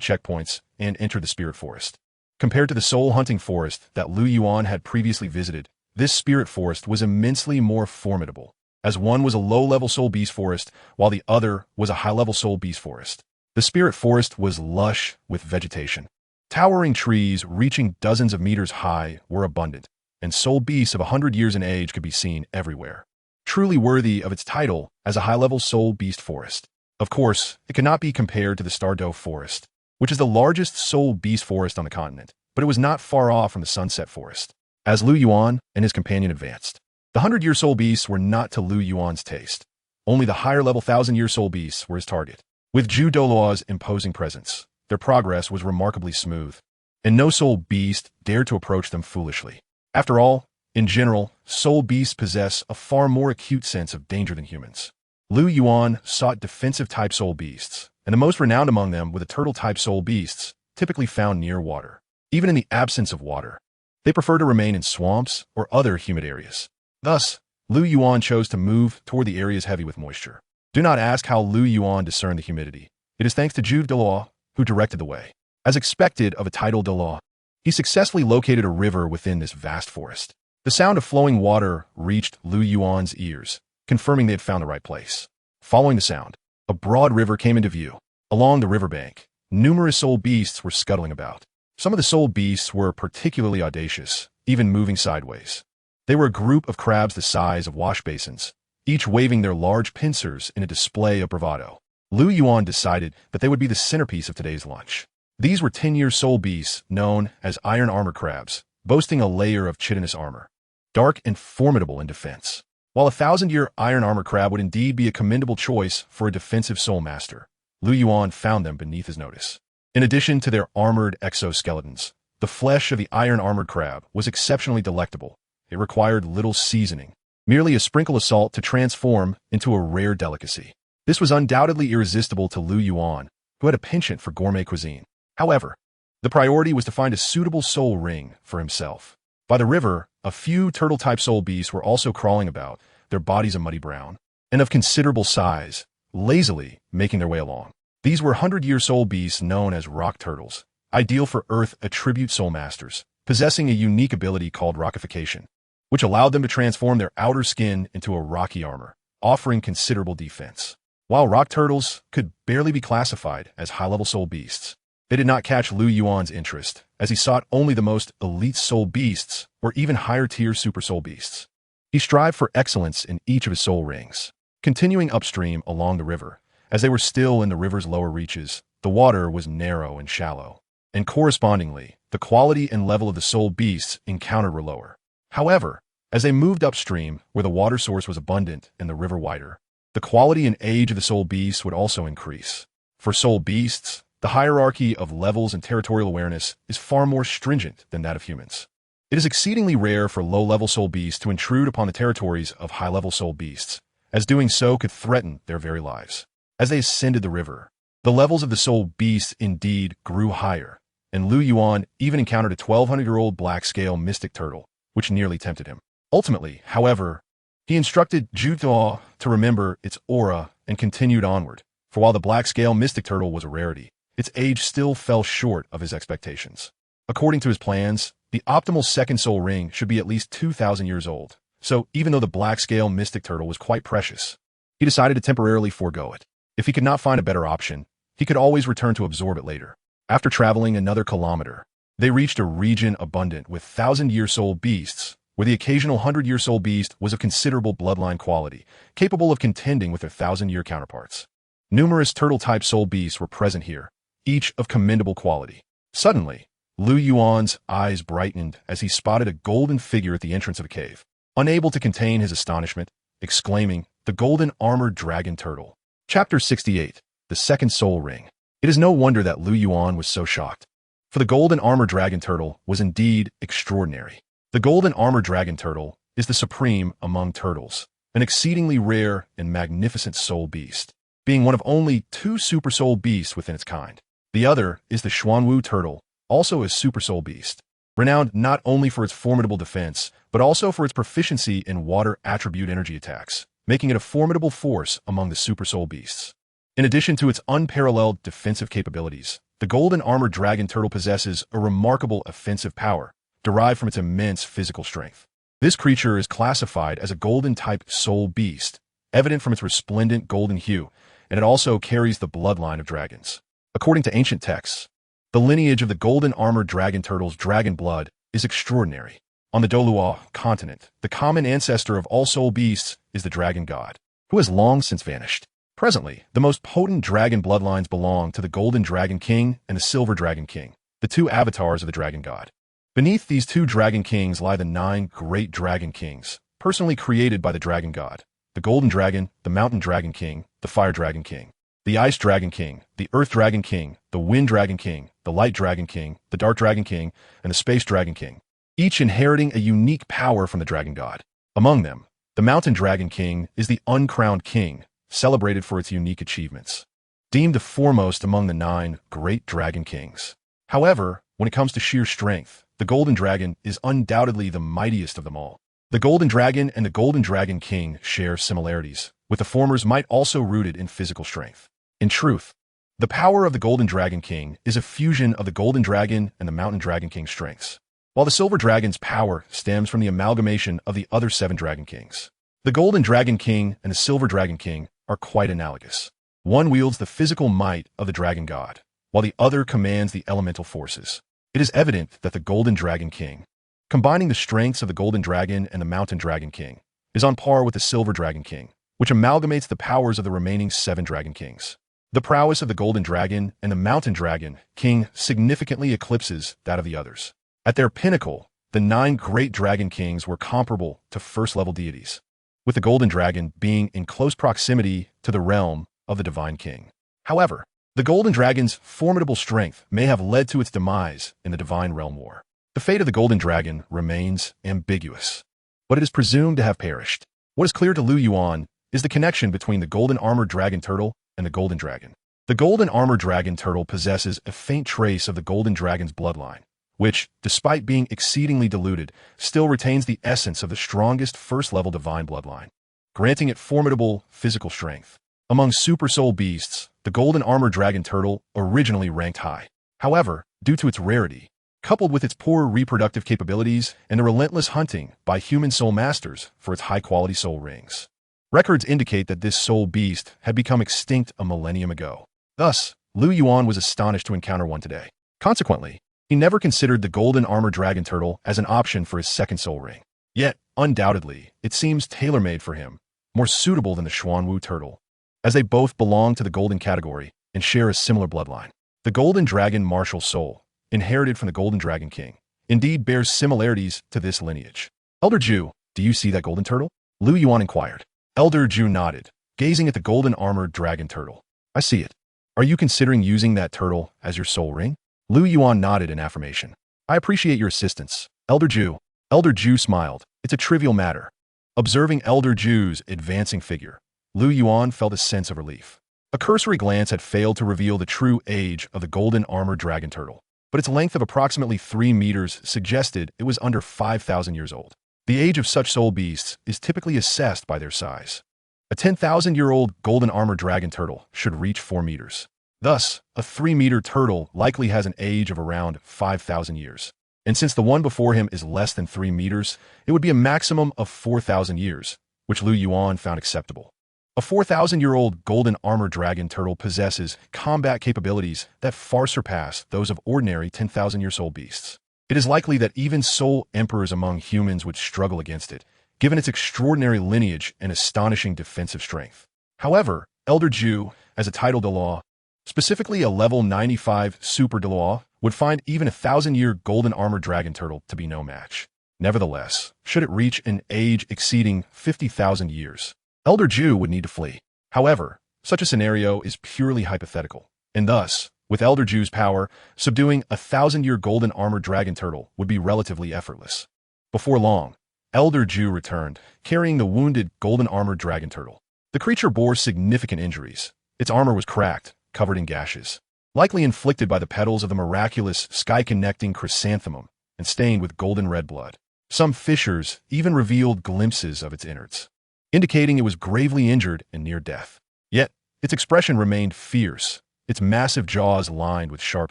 checkpoints and entered the Spirit Forest. Compared to the soul hunting forest that Lu Yuan had previously visited, this Spirit Forest was immensely more formidable, as one was a low-level soul beast forest while the other was a high-level soul beast forest. The Spirit Forest was lush with vegetation. Towering trees reaching dozens of meters high were abundant, and soul beasts of 100 years in age could be seen everywhere, truly worthy of its title as a high-level soul beast forest. Of course, it cannot be compared to the Stardow Forest, which is the largest soul beast forest on the continent, but it was not far off from the Sunset Forest. As Lu Yuan and his companion advanced, the 100-year soul beasts were not to Lu Yuan's taste. Only the higher-level 1,000-year soul beasts were his target. With Douluo's imposing presence, their progress was remarkably smooth, and no soul beast dared to approach them foolishly. After all, in general, soul beasts possess a far more acute sense of danger than humans. Lu Yuan sought defensive-type soul beasts, and the most renowned among them were the turtle-type soul beasts, typically found near water. Even in the absence of water, they prefer to remain in swamps or other humid areas. Thus, Lu Yuan chose to move toward the areas heavy with moisture. Do not ask how Lu Yuan discerned the humidity. It is thanks to Douluo, who directed the way. As expected of a tidal Douluo, he successfully located a river within this vast forest. The sound of flowing water reached Lu Yuan's ears, confirming they had found the right place. Following the sound, a broad river came into view. Along the riverbank, numerous soul beasts were scuttling about. Some of the soul beasts were particularly audacious, even moving sideways. They were a group of crabs the size of wash basins, each waving their large pincers in a display of bravado. Lu Yuan decided that they would be the centerpiece of today's lunch. These were 10-year soul beasts known as iron armor crabs, boasting a layer of chitinous armor, dark and formidable in defense. While a 1,000-year iron armor crab would indeed be a commendable choice for a defensive soul master, Lu Yuan found them beneath his notice. In addition to their armored exoskeletons, the flesh of the iron-armored crab was exceptionally delectable. It required little seasoning, merely a sprinkle of salt to transform into a rare delicacy. This was undoubtedly irresistible to Lu Yuan, who had a penchant for gourmet cuisine. However, the priority was to find a suitable soul ring for himself. By the river, a few turtle-type soul beasts were also crawling about, their bodies a muddy brown, and of considerable size, lazily making their way along. These were 100-year soul beasts known as rock turtles, ideal for Earth attribute soul masters, possessing a unique ability called rockification, which allowed them to transform their outer skin into a rocky armor, offering considerable defense. While rock turtles could barely be classified as high-level soul beasts, they did not catch Lu Yuan's interest, as he sought only the most elite soul beasts or even higher-tier super soul beasts. He strived for excellence in each of his soul rings. Continuing upstream along the river, as they were still in the river's lower reaches, the water was narrow and shallow, and correspondingly, the quality and level of the soul beasts encountered were lower. However, as they moved upstream, where the water source was abundant and the river wider, the quality and age of the soul beasts would also increase. For soul beasts, the hierarchy of levels and territorial awareness is far more stringent than that of humans. It is exceedingly rare for low-level soul beasts to intrude upon the territories of high-level soul beasts, as doing so could threaten their very lives. As they ascended the river, the levels of the soul beasts indeed grew higher, and Lu Yuan even encountered a 1,200-year-old black-scale mystic turtle, which nearly tempted him. Ultimately, however, he instructed Douluo to remember its aura and continued onward, for while the black-scale mystic turtle was a rarity, its age still fell short of his expectations. According to his plans, the optimal second soul ring should be at least 2,000 years old, so even though the black-scale mystic turtle was quite precious, he decided to temporarily forego it. If he could not find a better option, he could always return to absorb it later. After traveling another kilometer, they reached a region abundant with 1,000-year soul beasts, where the occasional 100-year soul beast was of considerable bloodline quality, capable of contending with their 1,000-year counterparts. Numerous turtle-type soul beasts were present here, each of commendable quality. Suddenly, Lu Yuan's eyes brightened as he spotted a golden figure at the entrance of a cave. Unable to contain his astonishment, exclaiming, "The golden armored dragon turtle." Chapter 68, The Second Soul Ring. It is no wonder that Lu Yuan was so shocked, for the golden armored dragon turtle was indeed extraordinary. The golden armored dragon turtle is the supreme among turtles, an exceedingly rare and magnificent soul beast, being one of only 2 super soul beasts within its kind. The other is the Xuanwu turtle, also a super soul beast, renowned not only for its formidable defense, but also for its proficiency in water attribute energy attacks, making it a formidable force among the super soul beasts. In addition to its unparalleled defensive capabilities, the golden armored dragon turtle possesses a remarkable offensive power, derived from its immense physical strength. This creature is classified as a golden-type soul beast, evident from its resplendent golden hue, and it also carries the bloodline of dragons. According to ancient texts, the lineage of the golden armored dragon turtle's dragon blood is extraordinary. On the Douluo continent, the common ancestor of all soul beasts is the dragon god, who has long since vanished. Presently, the most potent dragon bloodlines belong to the golden dragon king and the silver dragon king, the 2 avatars of the dragon god. Beneath these two dragon kings lie the 9 great dragon kings, personally created by the dragon god: the golden dragon, the mountain dragon king, the fire dragon king, the ice dragon king, the earth dragon king, the wind dragon king, the light dragon king, the dark dragon king, and the space dragon king, each inheriting a unique power from the dragon god. Among them, the mountain dragon king is the uncrowned king, celebrated for its unique achievements, deemed the foremost among the 9 great dragon kings. However, when it comes to sheer strength, the golden dragon is undoubtedly the mightiest of them all. The golden dragon and the golden dragon king share similarities, with the former's might also rooted in physical strength. In truth, the power of the golden dragon king is a fusion of the golden dragon and the mountain dragon king's strengths, while the silver dragon's power stems from the amalgamation of the other 7 dragon kings. The golden dragon king and the silver dragon king are quite analogous. One wields the physical might of the dragon god, while the other commands the elemental forces. It is evident that the golden dragon king, combining the strengths of the golden dragon and the mountain dragon king, is on par with the silver dragon king, which amalgamates the powers of the remaining 7 dragon kings. The prowess of the golden dragon and the mountain dragon king significantly eclipses that of the others. At their pinnacle, the 9 great dragon kings were comparable to first-level deities, with the golden dragon being in close proximity to the realm of the divine king. However, the golden dragon's formidable strength may have led to its demise in the divine realm war. The fate of the golden dragon remains ambiguous, but it is presumed to have perished. What is clear to Lu Yuan is the connection between the golden armored dragon turtle and the golden dragon. The golden armored dragon turtle possesses a faint trace of the golden dragon's bloodline, which, despite being exceedingly diluted, still retains the essence of the strongest first-level divine bloodline, granting it formidable physical strength. Among super soul beasts, the golden armored dragon turtle originally ranked high. However, due to its rarity, coupled with its poor reproductive capabilities and the relentless hunting by human soul masters for its high-quality soul rings, records indicate that this soul beast had become extinct a millennium ago. Thus, Lu Yuan was astonished to encounter one today. Consequently, he never considered the golden armored dragon turtle as an option for his second soul ring. Yet, undoubtedly, it seems tailor-made for him, more suitable than the Xuanwu turtle, as they both belong to the golden category and share a similar bloodline. The golden dragon martial soul, inherited from the golden dragon king, indeed bears similarities to this lineage. Elder Ju, do you see that golden turtle? Lu Yuan inquired. Elder Ju nodded, gazing at the golden armored dragon turtle. I see it. Are you considering using that turtle as your soul ring? Lu Yuan nodded in affirmation. I appreciate your assistance, Elder Ju. Elder Ju smiled. It's a trivial matter. Observing Elder Ju's advancing figure, Lu Yuan felt a sense of relief. A cursory glance had failed to reveal the true age of the golden armored dragon turtle, but its length of approximately 3 meters suggested it was under 5,000 years old. The age of such soul beasts is typically assessed by their size. A 10,000-year-old golden armored dragon turtle should reach 4 meters. Thus, a 3-meter turtle likely has an age of around 5,000 years. And since the one before him is less than 3 meters, it would be a maximum of 4,000 years, which Lu Yuan found acceptable. A 4,000-year-old golden armored dragon turtle possesses combat capabilities that far surpass those of ordinary 10,000-year soul beasts. It is likely that even soul emperors among humans would struggle against it, given its extraordinary lineage and astonishing defensive strength. However, Elder Ju, as a title de law, specifically a level 95 super de law, would find even a 1,000-year golden armored dragon turtle to be no match. Nevertheless, should it reach an age exceeding 50,000 years, Elder Ju would need to flee. However, such a scenario is purely hypothetical, and thus, with Elder Ju's power, subduing a 1,000-year golden armored dragon turtle would be relatively effortless. Before long, Elder Ju returned, carrying the wounded golden armored dragon turtle. The creature bore significant injuries. Its armor was cracked, covered in gashes, likely inflicted by the petals of the miraculous sky-connecting chrysanthemum and stained with golden red blood. Some fissures even revealed glimpses of its innards, indicating it was gravely injured and near death. Yet, its expression remained fierce, its massive jaws lined with sharp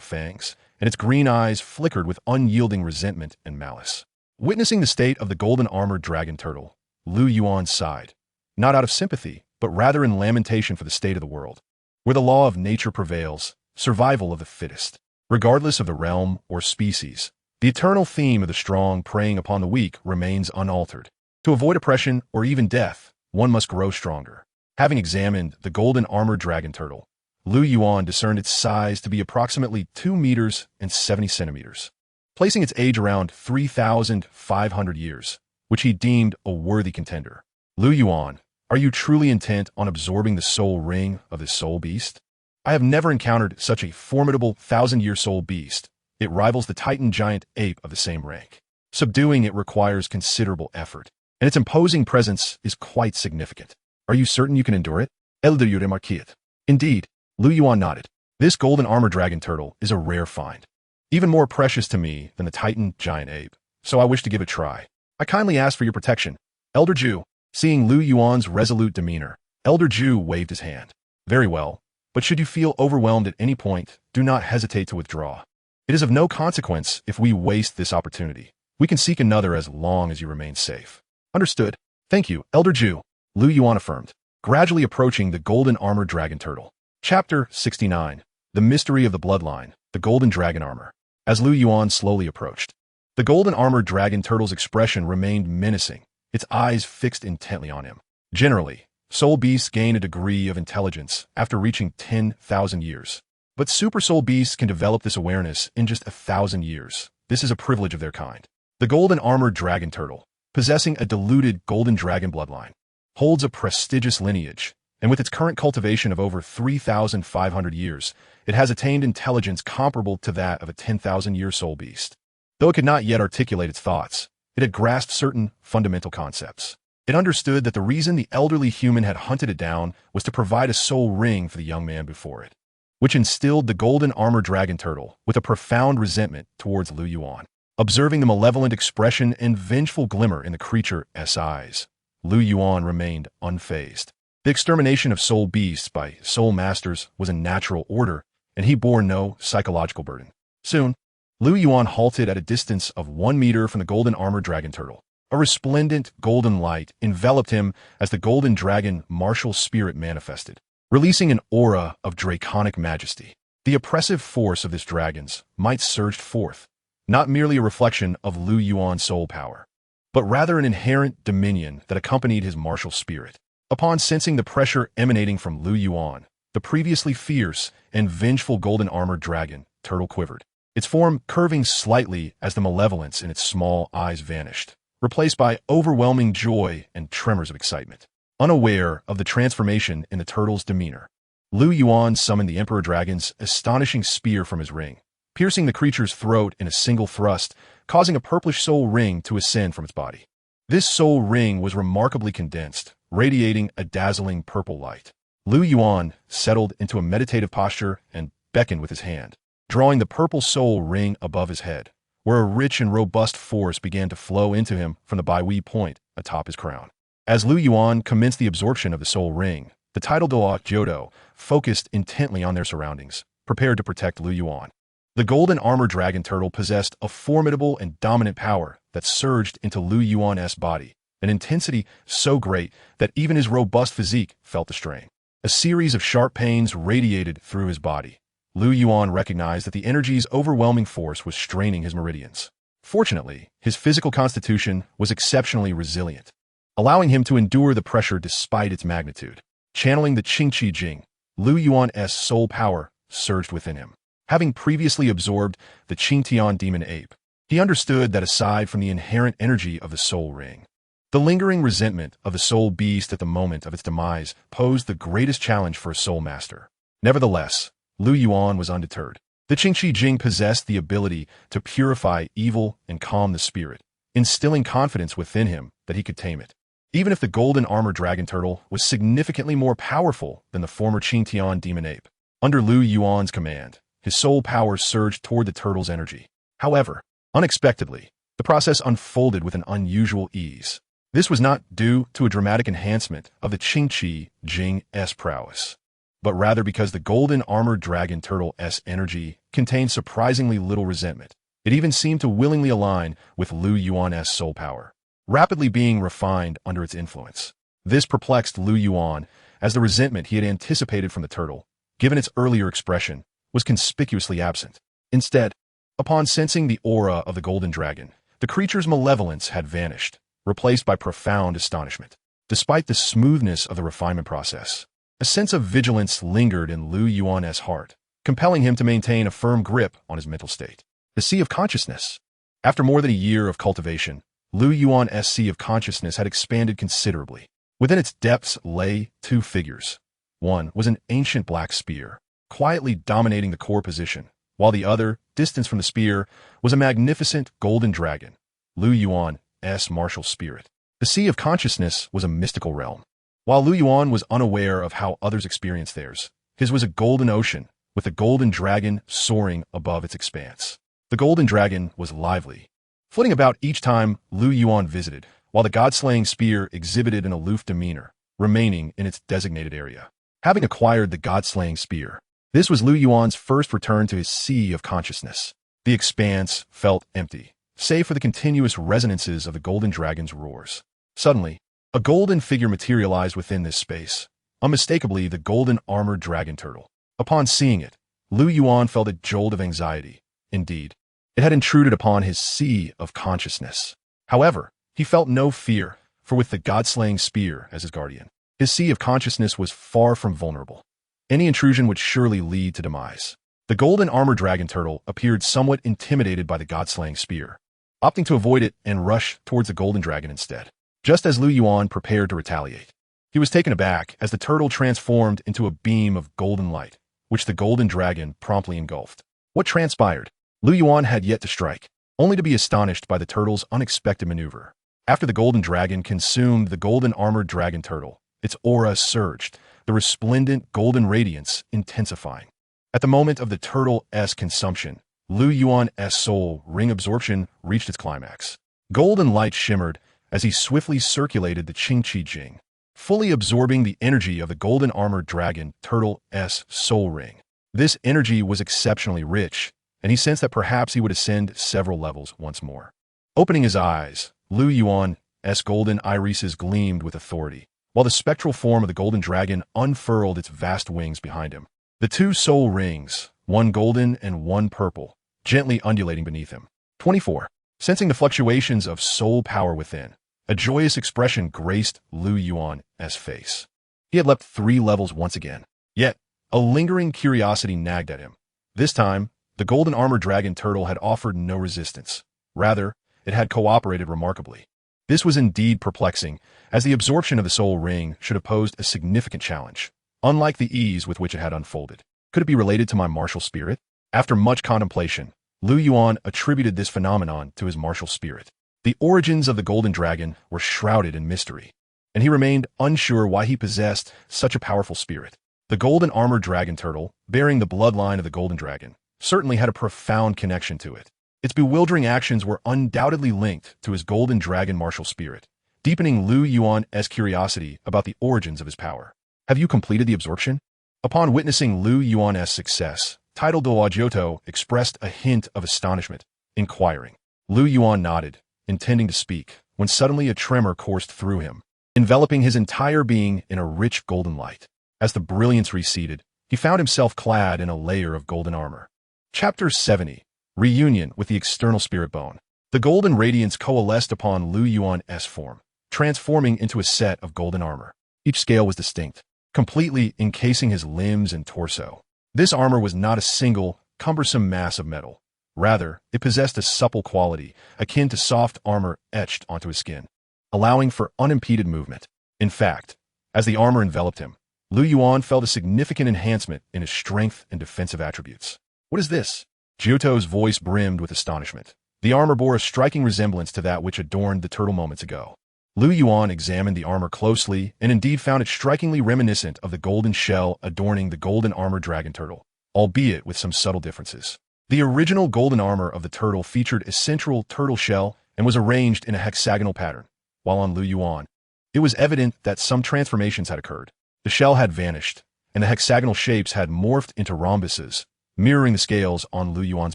fangs, and its green eyes flickered with unyielding resentment and malice. Witnessing the state of the golden armored dragon turtle, Lu Yuan sighed, not out of sympathy, but rather in lamentation for the state of the world, where the law of nature prevails, survival of the fittest. Regardless of the realm or species, the eternal theme of the strong preying upon the weak remains unaltered. To avoid oppression or even death, one must grow stronger. Having examined the golden armored dragon turtle, Lu Yuan discerned its size to be approximately 2 meters and 70 centimeters. placing its age around 3,500 years, which he deemed a worthy contender. Lu Yuan, are you truly intent on absorbing the soul ring of this soul beast? I have never encountered such a formidable 1,000-year soul beast. It rivals the titan giant ape of the same rank. Subduing it requires considerable effort, and its imposing presence is quite significant. Are you certain you can endure it? Elder Marquiet. Indeed, Lu Yuan nodded. This golden armor dragon turtle is a rare find, even more precious to me than the titan giant ape, so I wish to give it a try. I kindly ask for your protection. Elder Ju, seeing Lu Yuan's resolute demeanor, Elder Ju waved his hand. Very well, but should you feel overwhelmed at any point, do not hesitate to withdraw. It is of no consequence if we waste this opportunity. We can seek another as long as you remain safe. Understood. Thank you, Elder Ju, Lu Yuan affirmed, gradually approaching the golden armored dragon turtle. Chapter 69. The Mystery of the Bloodline, the Golden Dragon Armor. As Lu Yuan slowly approached, the golden armored dragon turtle's expression remained menacing, its eyes fixed intently on him. Generally, soul beasts gain a degree of intelligence after reaching 10,000 years. But super soul beasts can develop this awareness in just 1,000 years. This is a privilege of their kind. The golden armored dragon turtle, possessing a diluted golden dragon bloodline, holds a prestigious lineage, and with its current cultivation of over 3,500 years, it has attained intelligence comparable to that of a 10,000-year soul beast. Though it could not yet articulate its thoughts, it had grasped certain fundamental concepts. It understood that the reason the elderly human had hunted it down was to provide a soul ring for the young man before it, which instilled the golden armored dragon turtle with a profound resentment towards Lu Yuan. Observing the malevolent expression and vengeful glimmer in the creature's eyes, Lu Yuan remained unfazed. The extermination of soul beasts by soul masters was a natural order, and he bore no psychological burden. Soon, Lu Yuan halted at a distance of 1 meter from the golden armored dragon turtle. A resplendent golden light enveloped him as the golden dragon martial spirit manifested, releasing an aura of draconic majesty. The oppressive force of this dragon's might surged forth, not merely a reflection of Lu Yuan's soul power, but rather an inherent dominion that accompanied his martial spirit. Upon sensing the pressure emanating from Lu Yuan, the previously fierce and vengeful golden armored dragon turtle quivered, its form curving slightly as the malevolence in its small eyes vanished, replaced by overwhelming joy and tremors of excitement. Unaware of the transformation in the turtle's demeanor, Lu Yuan summoned the Emperor Dragon's astonishing spear from his ring, piercing the creature's throat in a single thrust, causing a purplish soul ring to ascend from its body. This soul ring was remarkably condensed, radiating a dazzling purple light. Lu Yuan settled into a meditative posture and beckoned with his hand, drawing the purple soul ring above his head, where a rich and robust force began to flow into him from the Baihui point atop his crown. As Lu Yuan commenced the absorption of the soul ring, the title Douluo Jodo focused intently on their surroundings, prepared to protect Lu Yuan. The golden armored dragon turtle possessed a formidable and dominant power that surged into Lu Yuan's body, an intensity so great that even his robust physique felt the strain. A series of sharp pains radiated through his body. Lu Yuan recognized that the energy's overwhelming force was straining his meridians. Fortunately, his physical constitution was exceptionally resilient, allowing him to endure the pressure despite its magnitude. Channeling the Qingqi Jing, Lu Yuan's soul power surged within him. Having previously absorbed the Qingtian demon ape, he understood that aside from the inherent energy of the soul ring, the lingering resentment of the soul beast at the moment of its demise posed the greatest challenge for a soul master. Nevertheless, Lu Yuan was undeterred. The Qingqi Jing possessed the ability to purify evil and calm the spirit, instilling confidence within him that he could tame it. Even if the golden armored dragon turtle was significantly more powerful than the former Qingtian demon ape, under Lu Yuan's command, his soul power surged toward the turtle's energy. However, unexpectedly, the process unfolded with an unusual ease. This was not due to a dramatic enhancement of the Qingqi Jing's prowess, but rather because the golden armored dragon turtle's energy contained surprisingly little resentment. It even seemed to willingly align with Lu Yuan's soul power, rapidly being refined under its influence. This perplexed Lu Yuan, as the resentment he had anticipated from the turtle, given its earlier expression, was conspicuously absent. Instead, upon sensing the aura of the golden dragon, the creature's malevolence had vanished, replaced by profound astonishment. Despite the smoothness of the refinement process, a sense of vigilance lingered in Lu Yuan's heart, compelling him to maintain a firm grip on his mental state. The sea of consciousness. After more than a year of cultivation, Lu Yuan's sea of consciousness had expanded considerably. Within its depths lay two figures. One was an ancient black spear, quietly dominating the core position, while the other, distant from the spear, was a magnificent golden dragon, Lu Yuan's martial spirit. The sea of consciousness was a mystical realm. While Lu Yuan was unaware of how others experienced theirs, his was a golden ocean, with a golden dragon soaring above its expanse. The golden dragon was lively, flitting about each time Lu Yuan visited, while the god-slaying spear exhibited an aloof demeanor, remaining in its designated area. Having acquired the god-slaying spear, this was Lu Yuan's first return to his sea of consciousness. The expanse felt empty, save for the continuous resonances of the golden dragon's roars. Suddenly, a golden figure materialized within this space, unmistakably the golden armored dragon turtle. Upon seeing it, Lu Yuan felt a jolt of anxiety. Indeed, it had intruded upon his sea of consciousness. However, he felt no fear, for with the god-slaying spear as his guardian, his sea of consciousness was far from vulnerable. Any intrusion would surely lead to demise. The golden armored dragon turtle appeared somewhat intimidated by the god-slaying spear, opting to avoid it and rush towards the golden dragon instead. Just as Lu Yuan prepared to retaliate, he was taken aback as the turtle transformed into a beam of golden light, which the golden dragon promptly engulfed. What transpired? Lu Yuan had yet to strike, only to be astonished by the turtle's unexpected maneuver. After the golden dragon consumed the golden armored dragon turtle, its aura surged, the resplendent golden radiance intensifying. At the moment of the turtle's consumption, Lu Yuan's soul ring absorption reached its climax. Golden light shimmered as he swiftly circulated the Qingqi Jing, fully absorbing the energy of the golden armored dragon turtle's soul ring. This energy was exceptionally rich, and he sensed that perhaps he would ascend several levels once more. Opening his eyes, Lu Yuan's golden irises gleamed with authority, while the spectral form of the golden dragon unfurled its vast wings behind him. The two soul rings, one golden and one purple, gently undulating beneath him. 24. Sensing the fluctuations of soul power within, a joyous expression graced Lu Yuan's face. He had leapt 3 levels once again. Yet, a lingering curiosity nagged at him. This time, the golden armored dragon turtle had offered no resistance. Rather, it had cooperated remarkably. This was indeed perplexing, as the absorption of the soul ring should have posed a significant challenge, unlike the ease with which it had unfolded. Could it be related to my martial spirit? After much contemplation, Lu Yuan attributed this phenomenon to his martial spirit. The origins of the golden dragon were shrouded in mystery, and he remained unsure why he possessed such a powerful spirit. The golden armored dragon turtle, bearing the bloodline of the golden dragon, certainly had a profound connection to it. Its bewildering actions were undoubtedly linked to his golden dragon martial spirit, deepening Lu Yuan's curiosity about the origins of his power. Have you completed the absorption? Upon witnessing Lu Yuan's success, titled Douluo expressed a hint of astonishment, inquiring. Lu Yuan nodded, intending to speak, when suddenly a tremor coursed through him, enveloping his entire being in a rich golden light. As the brilliance receded, he found himself clad in a layer of golden armor. Chapter 70. Reunion with the external spirit bone. The golden radiance coalesced upon Lu Yuan's form, transforming into a set of golden armor. Each scale was distinct, completely encasing his limbs and torso. This armor was not a single, cumbersome mass of metal. Rather, it possessed a supple quality, akin to soft armor etched onto his skin, allowing for unimpeded movement. In fact, as the armor enveloped him, Lu Yuan felt a significant enhancement in his strength and defensive attributes. What is this? Jiuto's voice brimmed with astonishment. The armor bore a striking resemblance to that which adorned the turtle moments ago. Lu Yuan examined the armor closely and indeed found it strikingly reminiscent of the golden shell adorning the golden armored dragon turtle, albeit with some subtle differences. The original golden armor of the turtle featured a central turtle shell and was arranged in a hexagonal pattern, while on Lu Yuan, it was evident that some transformations had occurred. The shell had vanished, and the hexagonal shapes had morphed into rhombuses, mirroring the scales on Lu Yuan's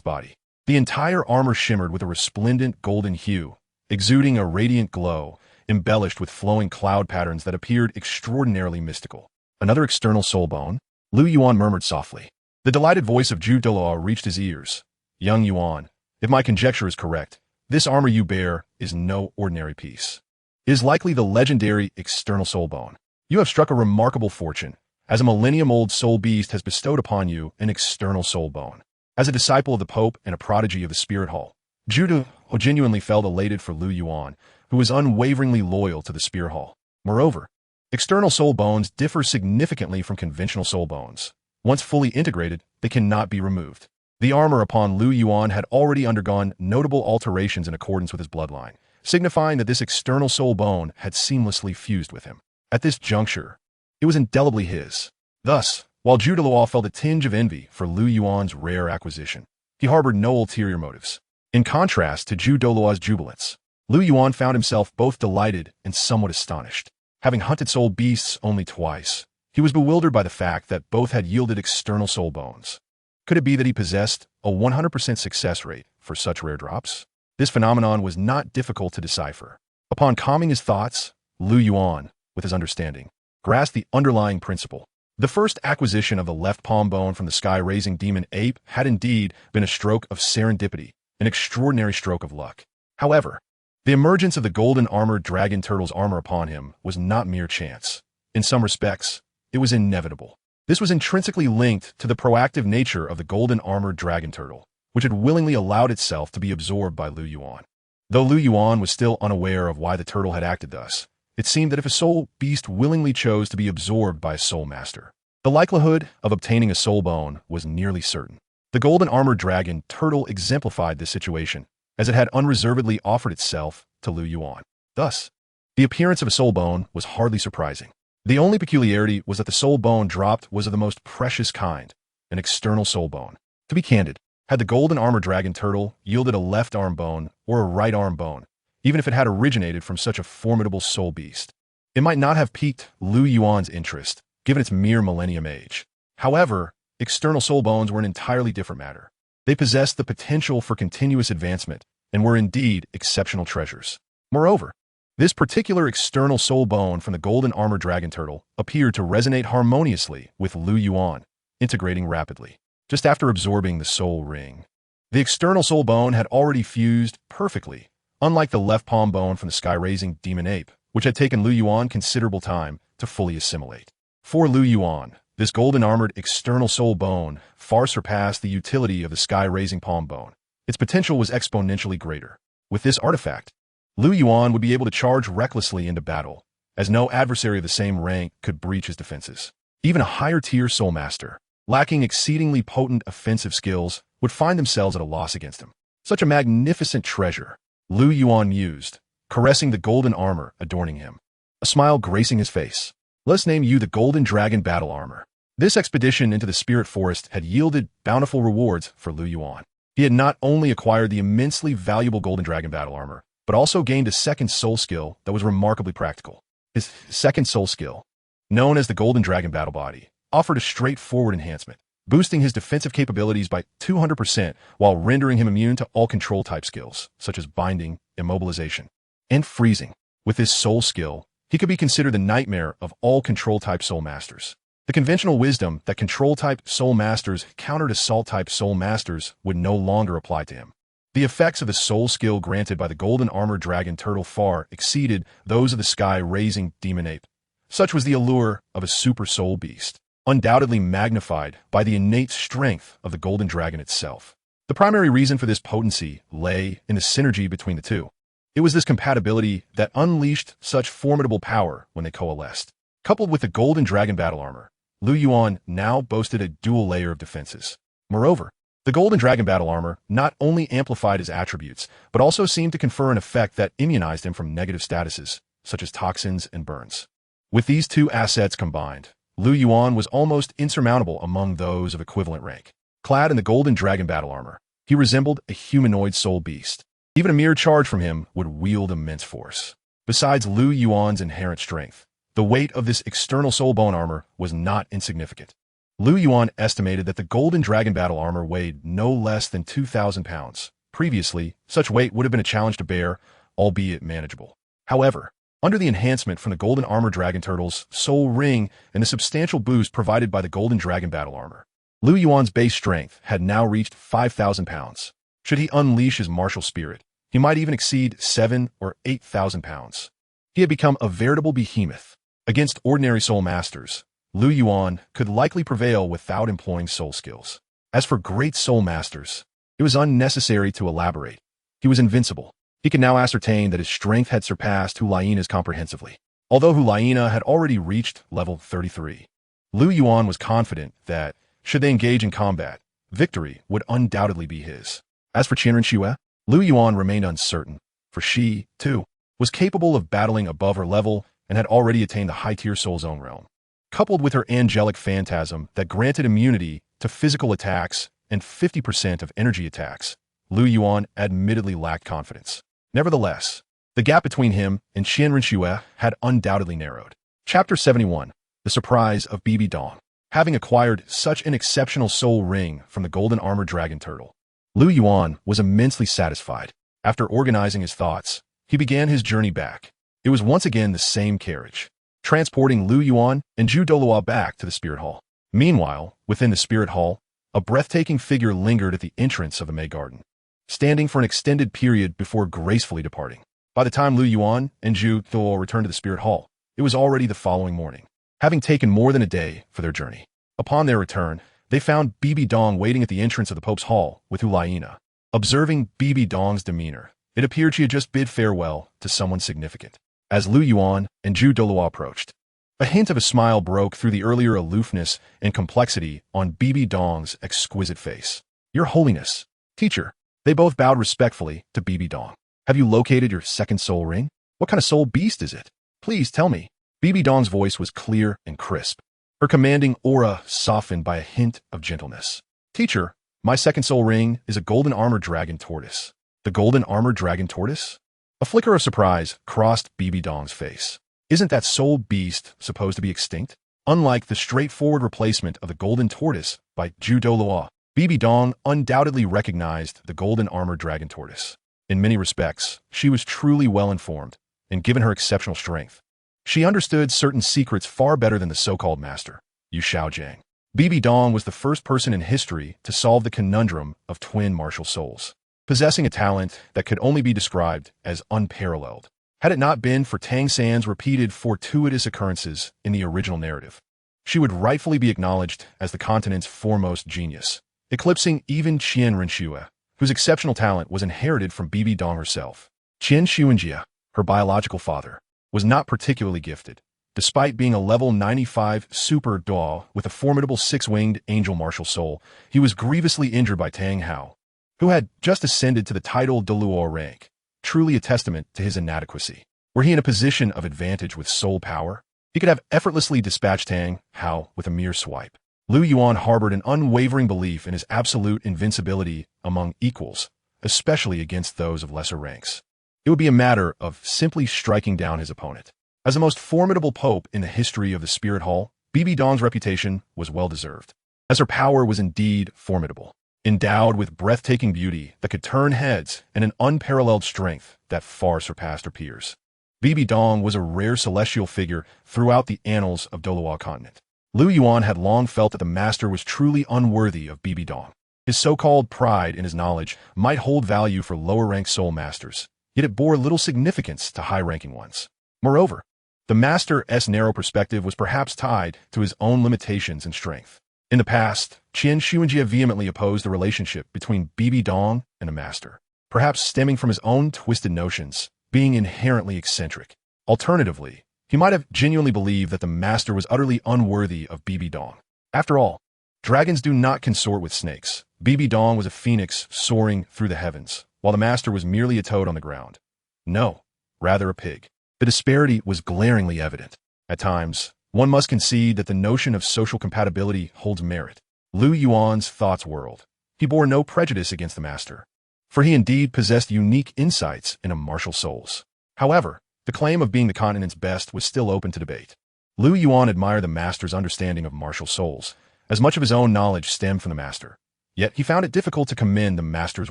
body. The entire armor shimmered with a resplendent golden hue, exuding a radiant glow, embellished with flowing cloud patterns that appeared extraordinarily mystical. Another external soul bone? Lu Yuan murmured softly. The delighted voice of Douluo reached his ears. Young Yuan, if my conjecture is correct, this armor you bear is no ordinary piece. It is likely the legendary external soul bone. You have struck a remarkable fortune, as a millennium-old soul beast has bestowed upon you an external soul bone. As a disciple of the Pope and a prodigy of the Spirit Hall, Douluo genuinely felt elated for Lu Yuan, who was unwaveringly loyal to the spear hall. Moreover, external soul bones differ significantly from conventional soul bones. Once fully integrated, they cannot be removed. The armor upon Lu Yuan had already undergone notable alterations in accordance with his bloodline, signifying that this external soul bone had seamlessly fused with him. At this juncture, it was indelibly his. Thus, while Douluo felt a tinge of envy for Lu Yuan's rare acquisition, he harbored no ulterior motives. In contrast to Douluo's jubilance, Lu Yuan found himself both delighted and somewhat astonished. Having hunted soul beasts only twice, he was bewildered by the fact that both had yielded external soul bones. Could it be that he possessed a 100% success rate for such rare drops? This phenomenon was not difficult to decipher. Upon calming his thoughts, Lu Yuan, with his understanding, grasped the underlying principle. The first acquisition of the left palm bone from the sky-raising demon ape had indeed been a stroke of serendipity, an extraordinary stroke of luck. However, the emergence of the golden-armored dragon turtle's armor upon him was not mere chance. In some respects, it was inevitable. This was intrinsically linked to the proactive nature of the golden-armored dragon turtle, which had willingly allowed itself to be absorbed by Lu Yuan. Though Lu Yuan was still unaware of why the turtle had acted thus, it seemed that if a soul beast willingly chose to be absorbed by a soul master, the likelihood of obtaining a soul bone was nearly certain. The golden-armored dragon turtle exemplified this situation, as it had unreservedly offered itself to Lu Yuan. Thus, the appearance of a soul bone was hardly surprising. The only peculiarity was that the soul bone dropped was of the most precious kind, an external soul bone. To be candid, had the golden-armored dragon turtle yielded a left arm bone or a right arm bone, even if it had originated from such a formidable soul beast, it might not have piqued Lu Yuan's interest, given its mere millennium age. However, external soul bones were an entirely different matter. They possessed the potential for continuous advancement and were indeed exceptional treasures. Moreover, this particular external soul bone from the golden-armored dragon turtle appeared to resonate harmoniously with Lu Yuan, integrating rapidly. Just after absorbing the soul ring, the external soul bone had already fused perfectly, unlike the left palm bone from the sky-raising demon ape, which had taken Lu Yuan considerable time to fully assimilate. For Lu Yuan, this golden-armored external soul bone far surpassed the utility of the sky-raising palm bone. Its potential was exponentially greater. With this artifact, Lu Yuan would be able to charge recklessly into battle, as no adversary of the same rank could breach his defenses. Even a higher-tier soul master, lacking exceedingly potent offensive skills, would find themselves at a loss against him. Such a magnificent treasure, Lu Yuan mused, caressing the golden armor adorning him. A smile gracing his face. Let's name you the Golden Dragon Battle Armor. This expedition into the Spirit Forest had yielded bountiful rewards for Lu Yuan. He had not only acquired the immensely valuable Golden Dragon Battle Armor, but also gained a second soul skill that was remarkably practical. His second soul skill, known as the Golden Dragon Battle Body, offered a straightforward enhancement, boosting his defensive capabilities by 200% while rendering him immune to all control-type skills, such as binding, immobilization, and freezing. With this soul skill, he could be considered the nightmare of all control-type soul masters. The conventional wisdom that control-type soul masters countered assault-type soul masters would no longer apply to him. The effects of the soul skill granted by the golden-armored dragon turtle far exceeded those of the sky-raising demon ape. Such was the allure of a super soul beast, undoubtedly magnified by the innate strength of the golden dragon itself. The primary reason for this potency lay in the synergy between the two. It was this compatibility that unleashed such formidable power when they coalesced. Coupled with the golden dragon battle armor, Lu Yuan now boasted a dual layer of defenses. Moreover, the golden dragon battle armor not only amplified his attributes, but also seemed to confer an effect that immunized him from negative statuses, such as toxins and burns. With these two assets combined, Lu Yuan was almost insurmountable among those of equivalent rank. Clad in the golden dragon battle armor, he resembled a humanoid soul beast. Even a mere charge from him would wield immense force. Besides Lu Yuan's inherent strength, the weight of this external soul bone armor was not insignificant. Lu Yuan estimated that the golden dragon battle armor weighed no less than 2,000 pounds. Previously, such weight would have been a challenge to bear, albeit manageable. However, under the enhancement from the golden armor dragon turtle's soul ring and the substantial boost provided by the golden dragon battle armor, Lu Yuan's base strength had now reached 5,000 pounds. Should he unleash his martial spirit, he might even exceed 7,000 or 8,000 pounds. He had become a veritable behemoth. Against ordinary soul masters, Lu Yuan could likely prevail without employing soul skills. As for great soul masters, it was unnecessary to elaborate. He was invincible. He could now ascertain that his strength had surpassed Huaina's comprehensively. Although Huaina had already reached level 33, Lu Yuan was confident that, should they engage in combat, victory would undoubtedly be his. As for Qianren Xue, Lu Yuan remained uncertain, for she, too, was capable of battling above her level and had already attained the high-tier Soul Zone realm. Coupled with her angelic phantasm that granted immunity to physical attacks and 50% of energy attacks, Lu Yuan admittedly lacked confidence. Nevertheless, the gap between him and Qianren Xue had undoubtedly narrowed. Chapter 71. The Surprise of Bibi Dong. Having acquired such an exceptional soul ring from the golden armored dragon turtle, Lu Yuan was immensely satisfied. After organizing his thoughts, he began his journey back. It was once again the same carriage, transporting Lu Yuan and Douluo back to the Spirit Hall. Meanwhile, within the Spirit Hall, a breathtaking figure lingered at the entrance of the May Garden, standing for an extended period before gracefully departing. By the time Lu Yuan and Douluo returned to the Spirit Hall, it was already the following morning, having taken more than a day for their journey. Upon their return, they found Bibi Dong waiting at the entrance of the Pope's Hall with Huaina. Observing Bibi Dong's demeanor, it appeared she had just bid farewell to someone significant. As Lu Yuan and Douluo approached, a hint of a smile broke through the earlier aloofness and complexity on Bibi Dong's exquisite face. "Your Holiness, teacher." They both bowed respectfully to Bibi Dong. "Have you located your second soul ring? What kind of soul beast is it? Please tell me." Bibi Dong's voice was clear and crisp, her commanding aura softened by a hint of gentleness. "Teacher, my second soul ring is a golden armored dragon tortoise." "The golden armored dragon tortoise?" A flicker of surprise crossed Bibi Dong's face. "Isn't that soul beast supposed to be extinct?" Unlike the straightforward replacement of the golden tortoise by Douluo, Bibi Dong undoubtedly recognized the golden armored dragon tortoise. In many respects, she was truly well-informed, and given her exceptional strength, she understood certain secrets far better than the so-called master, Yu Shaojiang. Bibi Dong was the first person in history to solve the conundrum of twin martial souls, possessing a talent that could only be described as unparalleled. Had it not been for Tang San's repeated fortuitous occurrences in the original narrative, she would rightfully be acknowledged as the continent's foremost genius, eclipsing even Qianren Xue, whose exceptional talent was inherited from Bibi Dong herself. Qian Xuanjie, her biological father, was not particularly gifted. Despite being a level 95 super Duo with a formidable six-winged angel martial soul, he was grievously injured by Tang Hao, who had just ascended to the title Douluo rank, truly a testament to his inadequacy. Were he in a position of advantage with soul power, he could have effortlessly dispatched Tang Hao with a mere swipe. Lu Yuan harbored an unwavering belief in his absolute invincibility among equals, especially against those of lesser ranks. It would be a matter of simply striking down his opponent. As the most formidable pope in the history of the Spirit Hall, Bibi Dong's reputation was well-deserved, as her power was indeed formidable. Endowed with breathtaking beauty that could turn heads and an unparalleled strength that far surpassed her peers, Bibi Dong was a rare celestial figure throughout the annals of Douluo continent. Lu Yuan had long felt that the master was truly unworthy of Bibi Dong. His so-called pride in his knowledge might hold value for lower-ranked soul masters, yet it bore little significance to high-ranking ones. Moreover, the master's narrow perspective was perhaps tied to his own limitations and strength. In the past, Qian Xuanjie vehemently opposed the relationship between Bibi Dong and the master, perhaps stemming from his own twisted notions, being inherently eccentric. Alternatively, he might have genuinely believed that the master was utterly unworthy of Bibi Dong. After all, dragons do not consort with snakes. Bibi Dong was a phoenix soaring through the heavens, while the master was merely a toad on the ground. No, rather a pig. The disparity was glaringly evident. At times, one must concede that the notion of social compatibility holds merit. Lu Yuan's thoughts whirled. He bore no prejudice against the master, for he indeed possessed unique insights into martial souls. However, the claim of being the continent's best was still open to debate. Lu Yuan admired the master's understanding of martial souls, as much of his own knowledge stemmed from the master. Yet he found it difficult to commend the master's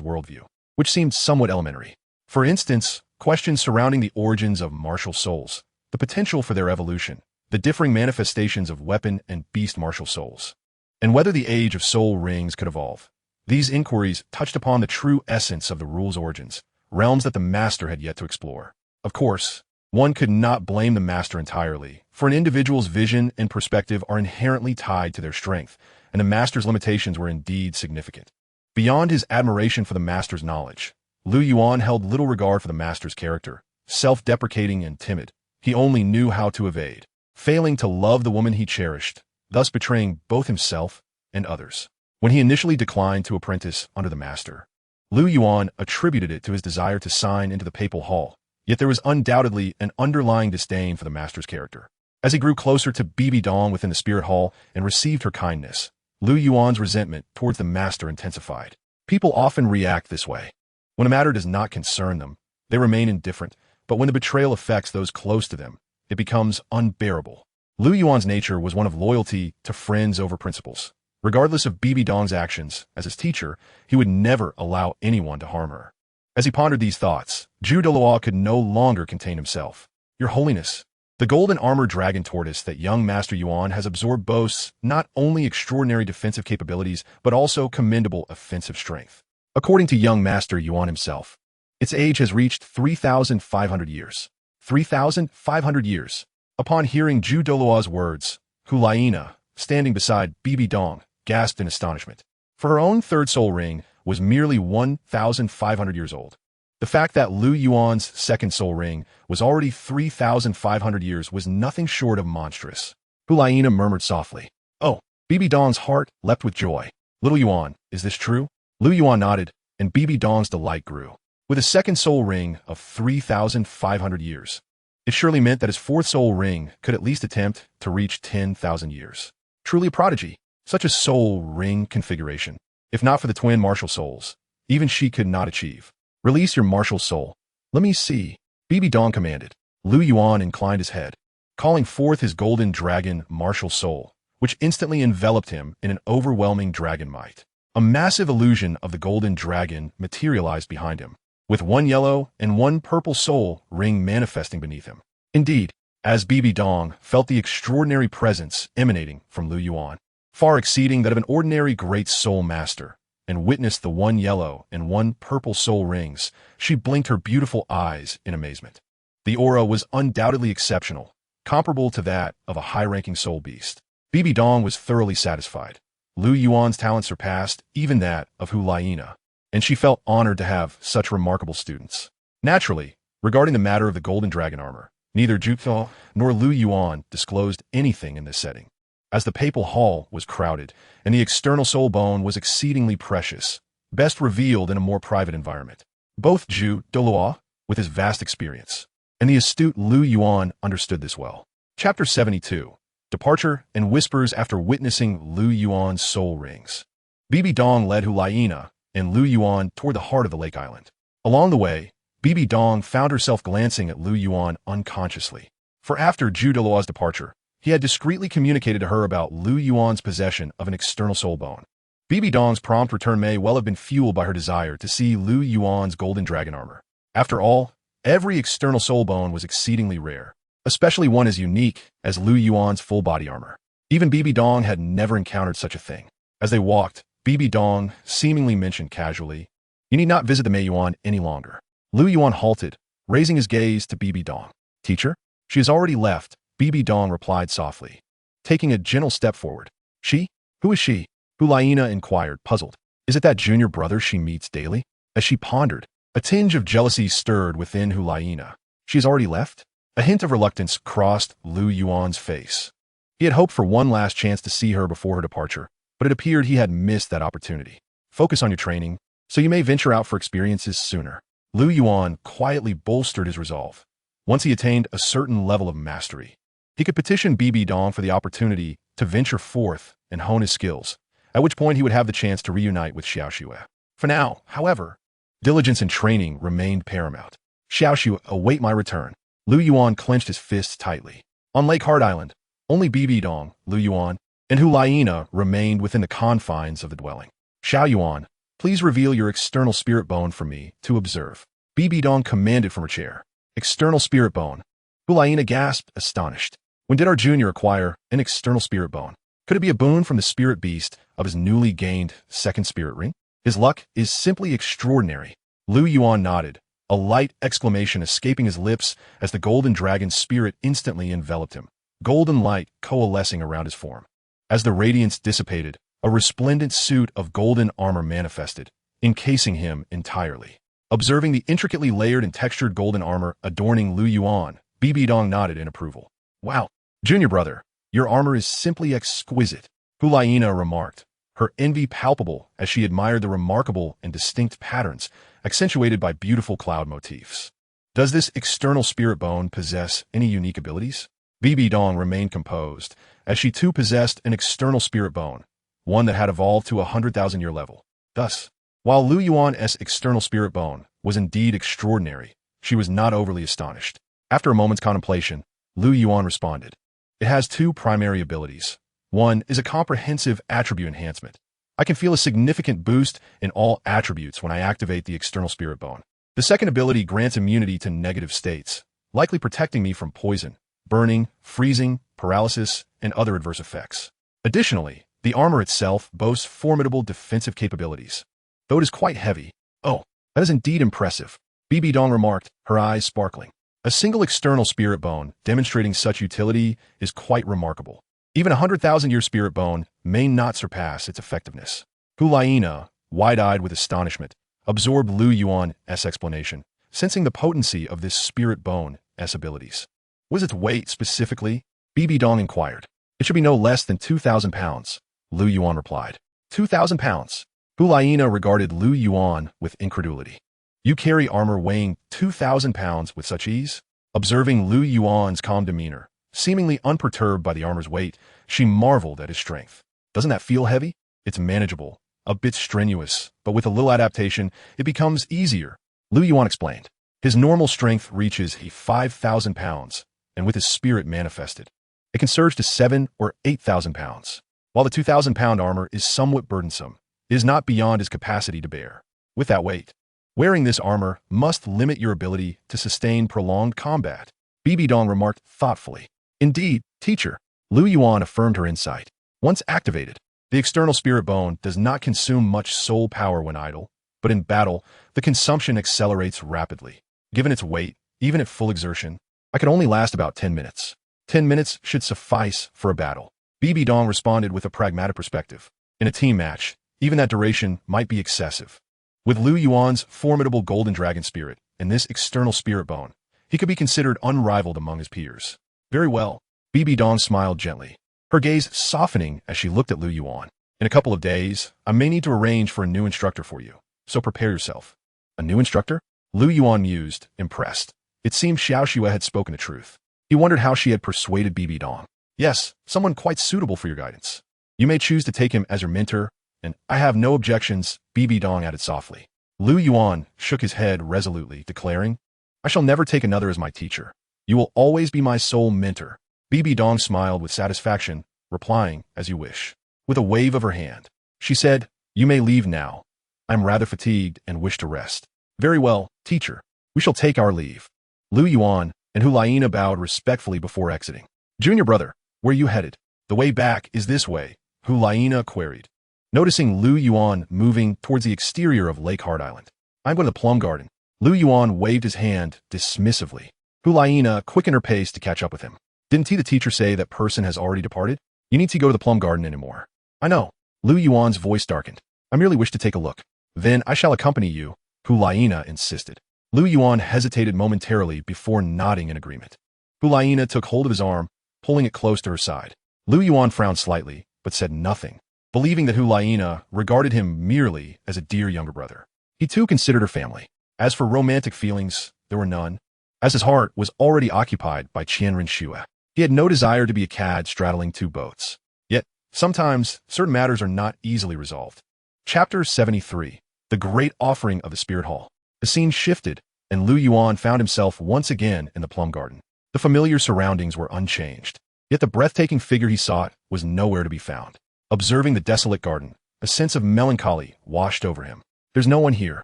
worldview, which seemed somewhat elementary. For instance, questions surrounding the origins of martial souls, the potential for their evolution, the differing manifestations of weapon and beast martial souls, and whether the age of soul rings could evolve. These inquiries touched upon the true essence of the rule's origins, realms that the master had yet to explore. Of course, one could not blame the master entirely, for an individual's vision and perspective are inherently tied to their strength, and the master's limitations were indeed significant. Beyond his admiration for the master's knowledge, Lu Yuan held little regard for the master's character, self-deprecating and timid. He only knew how to evade, failing to love the woman he cherished, thus betraying both himself and others. When he initially declined to apprentice under the master, Lu Yuan attributed it to his desire to sign into the papal hall, yet there was undoubtedly an underlying disdain for the master's character. As he grew closer to Bibi Dong within the spirit hall and received her kindness, Lu Yuan's resentment towards the master intensified. People often react this way. When a matter does not concern them, they remain indifferent, but when the betrayal affects those close to them, it becomes unbearable. Lu Yuan's nature was one of loyalty to friends over principles. Regardless of Bibi Dong's actions, as his teacher, he would never allow anyone to harm her. As he pondered these thoughts, Douluo could no longer contain himself. Your Holiness, the golden armor dragon tortoise that young Master Yuan has absorbed boasts not only extraordinary defensive capabilities, but also commendable offensive strength. According to young Master Yuan himself, its age has reached 3,500 years. 3,500 years. Upon hearing Douluo's words, Hulaina, standing beside Bibi Dong, gasped in astonishment. For her own third soul ring was merely 1,500 years old. The fact that Lu Yuan's second soul ring was already 3,500 years was nothing short of monstrous. Hulaina murmured softly. Oh, Bibi Dong's heart leapt with joy. Little Yuan, is this true? Lu Yuan nodded, and Bibi Dong's delight grew. With a second soul ring of 3,500 years, it surely meant that his fourth soul ring could at least attempt to reach 10,000 years. Truly a prodigy, such a soul ring configuration. If not for the twin martial souls, even she could not achieve. Release your martial soul. Let me see. Bibi Dong commanded. Lu Yuan inclined his head, calling forth his golden dragon martial soul, which instantly enveloped him in an overwhelming dragon might. A massive illusion of the golden dragon materialized behind him, with one yellow and one purple soul ring manifesting beneath him. Indeed, as Bibi Dong felt the extraordinary presence emanating from Lu Yuan, far exceeding that of an ordinary great soul master, and witnessed the one yellow and one purple soul rings, she blinked her beautiful eyes in amazement. The aura was undoubtedly exceptional, comparable to that of a high-ranking soul beast. Bibi Dong was thoroughly satisfied. Lu Yuan's talent surpassed even that of Hulaina, and she felt honored to have such remarkable students. Naturally, regarding the matter of the golden dragon armor, neither Zhu nor Lu Yuan disclosed anything in this setting, as the papal hall was crowded, and the external soul bone was exceedingly precious, best revealed in a more private environment. Both Douluo, with his vast experience, and the astute Lu Yuan understood this well. Chapter 72. Departure and Whispers after witnessing Lu Yuan's soul rings. Bibi Dong led Hulaina and Lu Yuan toward the heart of the lake island. Along the way, Bibi Dong found herself glancing at Lu Yuan unconsciously. For after Douluo's departure, he had discreetly communicated to her about Lu Yuan's possession of an external soul bone. Bibi Dong's prompt return may well have been fueled by her desire to see Lu Yuan's golden dragon armor. After all, every external soul bone was exceedingly rare, especially one as unique as Lu Yuan's full body armor. Even Bibi Dong had never encountered such a thing. As they walked, Bibi Dong seemingly mentioned casually, "You need not visit the Mei Yuan any longer." Lu Yuan halted, raising his gaze to Bibi Dong. "Teacher? She has already left," Bibi Dong replied softly, taking a gentle step forward. "She? Who is she?" Hulaina inquired, puzzled. "Is it that junior brother she meets daily?" As she pondered, a tinge of jealousy stirred within Hulaina. "She has already left?" A hint of reluctance crossed Lu Yuan's face. He had hoped for one last chance to see her before her departure, but it appeared he had missed that opportunity. "Focus on your training, so you may venture out for experiences sooner." Lu Yuan quietly bolstered his resolve. Once he attained a certain level of mastery, he could petition Bibi Dong for the opportunity to venture forth and hone his skills, at which point he would have the chance to reunite with Xiaoxue. For now, however, diligence and training remained paramount. "Xiaoxue, await my return." Lu Yuan clenched his fists tightly. On Lake Heart Island, only Bibi Dong, Lu Yuan, and Hulaina remained within the confines of the dwelling. "Xiao Yuan, please reveal your external spirit bone for me to observe." Bibi Dong commanded from her chair. "External spirit bone." Hulaina gasped, astonished. When did our junior acquire an external spirit bone? Could it be a boon from the spirit beast of his newly gained second spirit ring? His luck is simply extraordinary. Lu Yuan nodded, a light exclamation escaping his lips as the golden dragon's spirit instantly enveloped him, golden light coalescing around his form. As the radiance dissipated, a resplendent suit of golden armor manifested, encasing him entirely. Observing the intricately layered and textured golden armor adorning Lu Yuan, Bibi Dong nodded in approval. Wow, junior brother, your armor is simply exquisite, Hulaina remarked, her envy palpable as she admired the remarkable and distinct patterns accentuated by beautiful cloud motifs. Does this external spirit bone possess any unique abilities? Bibi Dong remained composed, as she too possessed an external spirit bone, one that had evolved to a 100,000-year level. Thus, while Lu Yuan's external spirit bone was indeed extraordinary, she was not overly astonished. After a moment's contemplation, Lu Yuan responded, "It has two primary abilities. One is a comprehensive attribute enhancement. I can feel a significant boost in all attributes when I activate the external spirit bone. The second ability grants immunity to negative states, likely protecting me from poison, burning, freezing, paralysis, and other adverse effects. Additionally, the armor itself boasts formidable defensive capabilities, though it is quite heavy." "Oh, that is indeed impressive," Bibi Dong remarked, her eyes sparkling. "A single external spirit bone demonstrating such utility is quite remarkable. Even a 100,000-year spirit bone may not surpass its effectiveness." Hulaina, wide-eyed with astonishment, absorbed Lu Yuan's explanation, sensing the potency of this spirit bone's abilities. "What is its weight specifically?" Bibi Dong inquired. "It should be no less than 2,000 pounds, Lu Yuan replied. 2,000 pounds? Hulaina regarded Lu Yuan with incredulity. "You carry armor weighing 2,000 pounds with such ease?" Observing Lu Yuan's calm demeanor, seemingly unperturbed by the armor's weight, she marveled at his strength. "Doesn't that feel heavy?" "It's manageable, a bit strenuous, but with a little adaptation, it becomes easier," Lu Yuan explained. "His normal strength reaches 5,000 pounds, and with his spirit manifested, it can surge to 7,000 or 8,000 pounds. While the 2,000-pound armor is somewhat burdensome, it is not beyond his capacity to bear. With that weight, wearing this armor must limit your ability to sustain prolonged combat," Bibi Dong remarked thoughtfully. "Indeed, teacher," Lu Yuan affirmed her insight. "Once activated, the external spirit bone does not consume much soul power when idle, but in battle, the consumption accelerates rapidly. Given its weight, even at full exertion, I could only last about 10 minutes. 10 minutes should suffice for a battle." Bibi Dong responded with a pragmatic perspective. In a team match, even that duration might be excessive. With Lu Yuan's formidable golden dragon spirit and this external spirit bone, he could be considered unrivaled among his peers. "Very well," Bibi Dong smiled gently, her gaze softening as she looked at Lu Yuan. "In a couple of days, I may need to arrange for a new instructor for you, so prepare yourself." "A new instructor?" Lu Yuan mused, impressed. It seemed Xiao Xue had spoken the truth. He wondered how she had persuaded Bibi Dong. "Yes, someone quite suitable for your guidance. You may choose to take him as your mentor, and I have no objections," Bibi Dong added softly. Lu Yuan shook his head resolutely, declaring, "I shall never take another as my teacher. You will always be my sole mentor." Bibi Dong smiled with satisfaction, replying, "As you wish." With a wave of her hand, she said, "You may leave now. I am rather fatigued and wish to rest." "Very well, teacher. We shall take our leave." Lu Yuan and Hulaina bowed respectfully before exiting. "Junior brother, where are you headed?" "The way back is this way," Hulaina queried, noticing Lu Yuan moving towards the exterior of Lake Heart Island. "I'm going to the plum garden." Lu Yuan waved his hand dismissively. Hulaina quickened her pace to catch up with him. "Didn't the teacher say that person has already departed? You need to go to the plum garden anymore." "I know." Lu Yuan's voice darkened. "I merely wish to take a look." "Then I shall accompany you," Hulaina insisted. Lu Yuan hesitated momentarily before nodding in agreement. Hulaina took hold of his arm, pulling it close to her side. Lu Yuan frowned slightly, but said nothing, believing that Hulaina regarded him merely as a dear younger brother. He too considered her family. As for romantic feelings, there were none, as his heart was already occupied by Qianren Xue. He had no desire to be a cad straddling two boats. Yet, sometimes, certain matters are not easily resolved. Chapter 73. The Great Offering of the Spirit Hall. The scene shifted, and Lu Yuan found himself once again in the plum garden. The familiar surroundings were unchanged, yet the breathtaking figure he sought was nowhere to be found. Observing the desolate garden, a sense of melancholy washed over him. "There's no one here,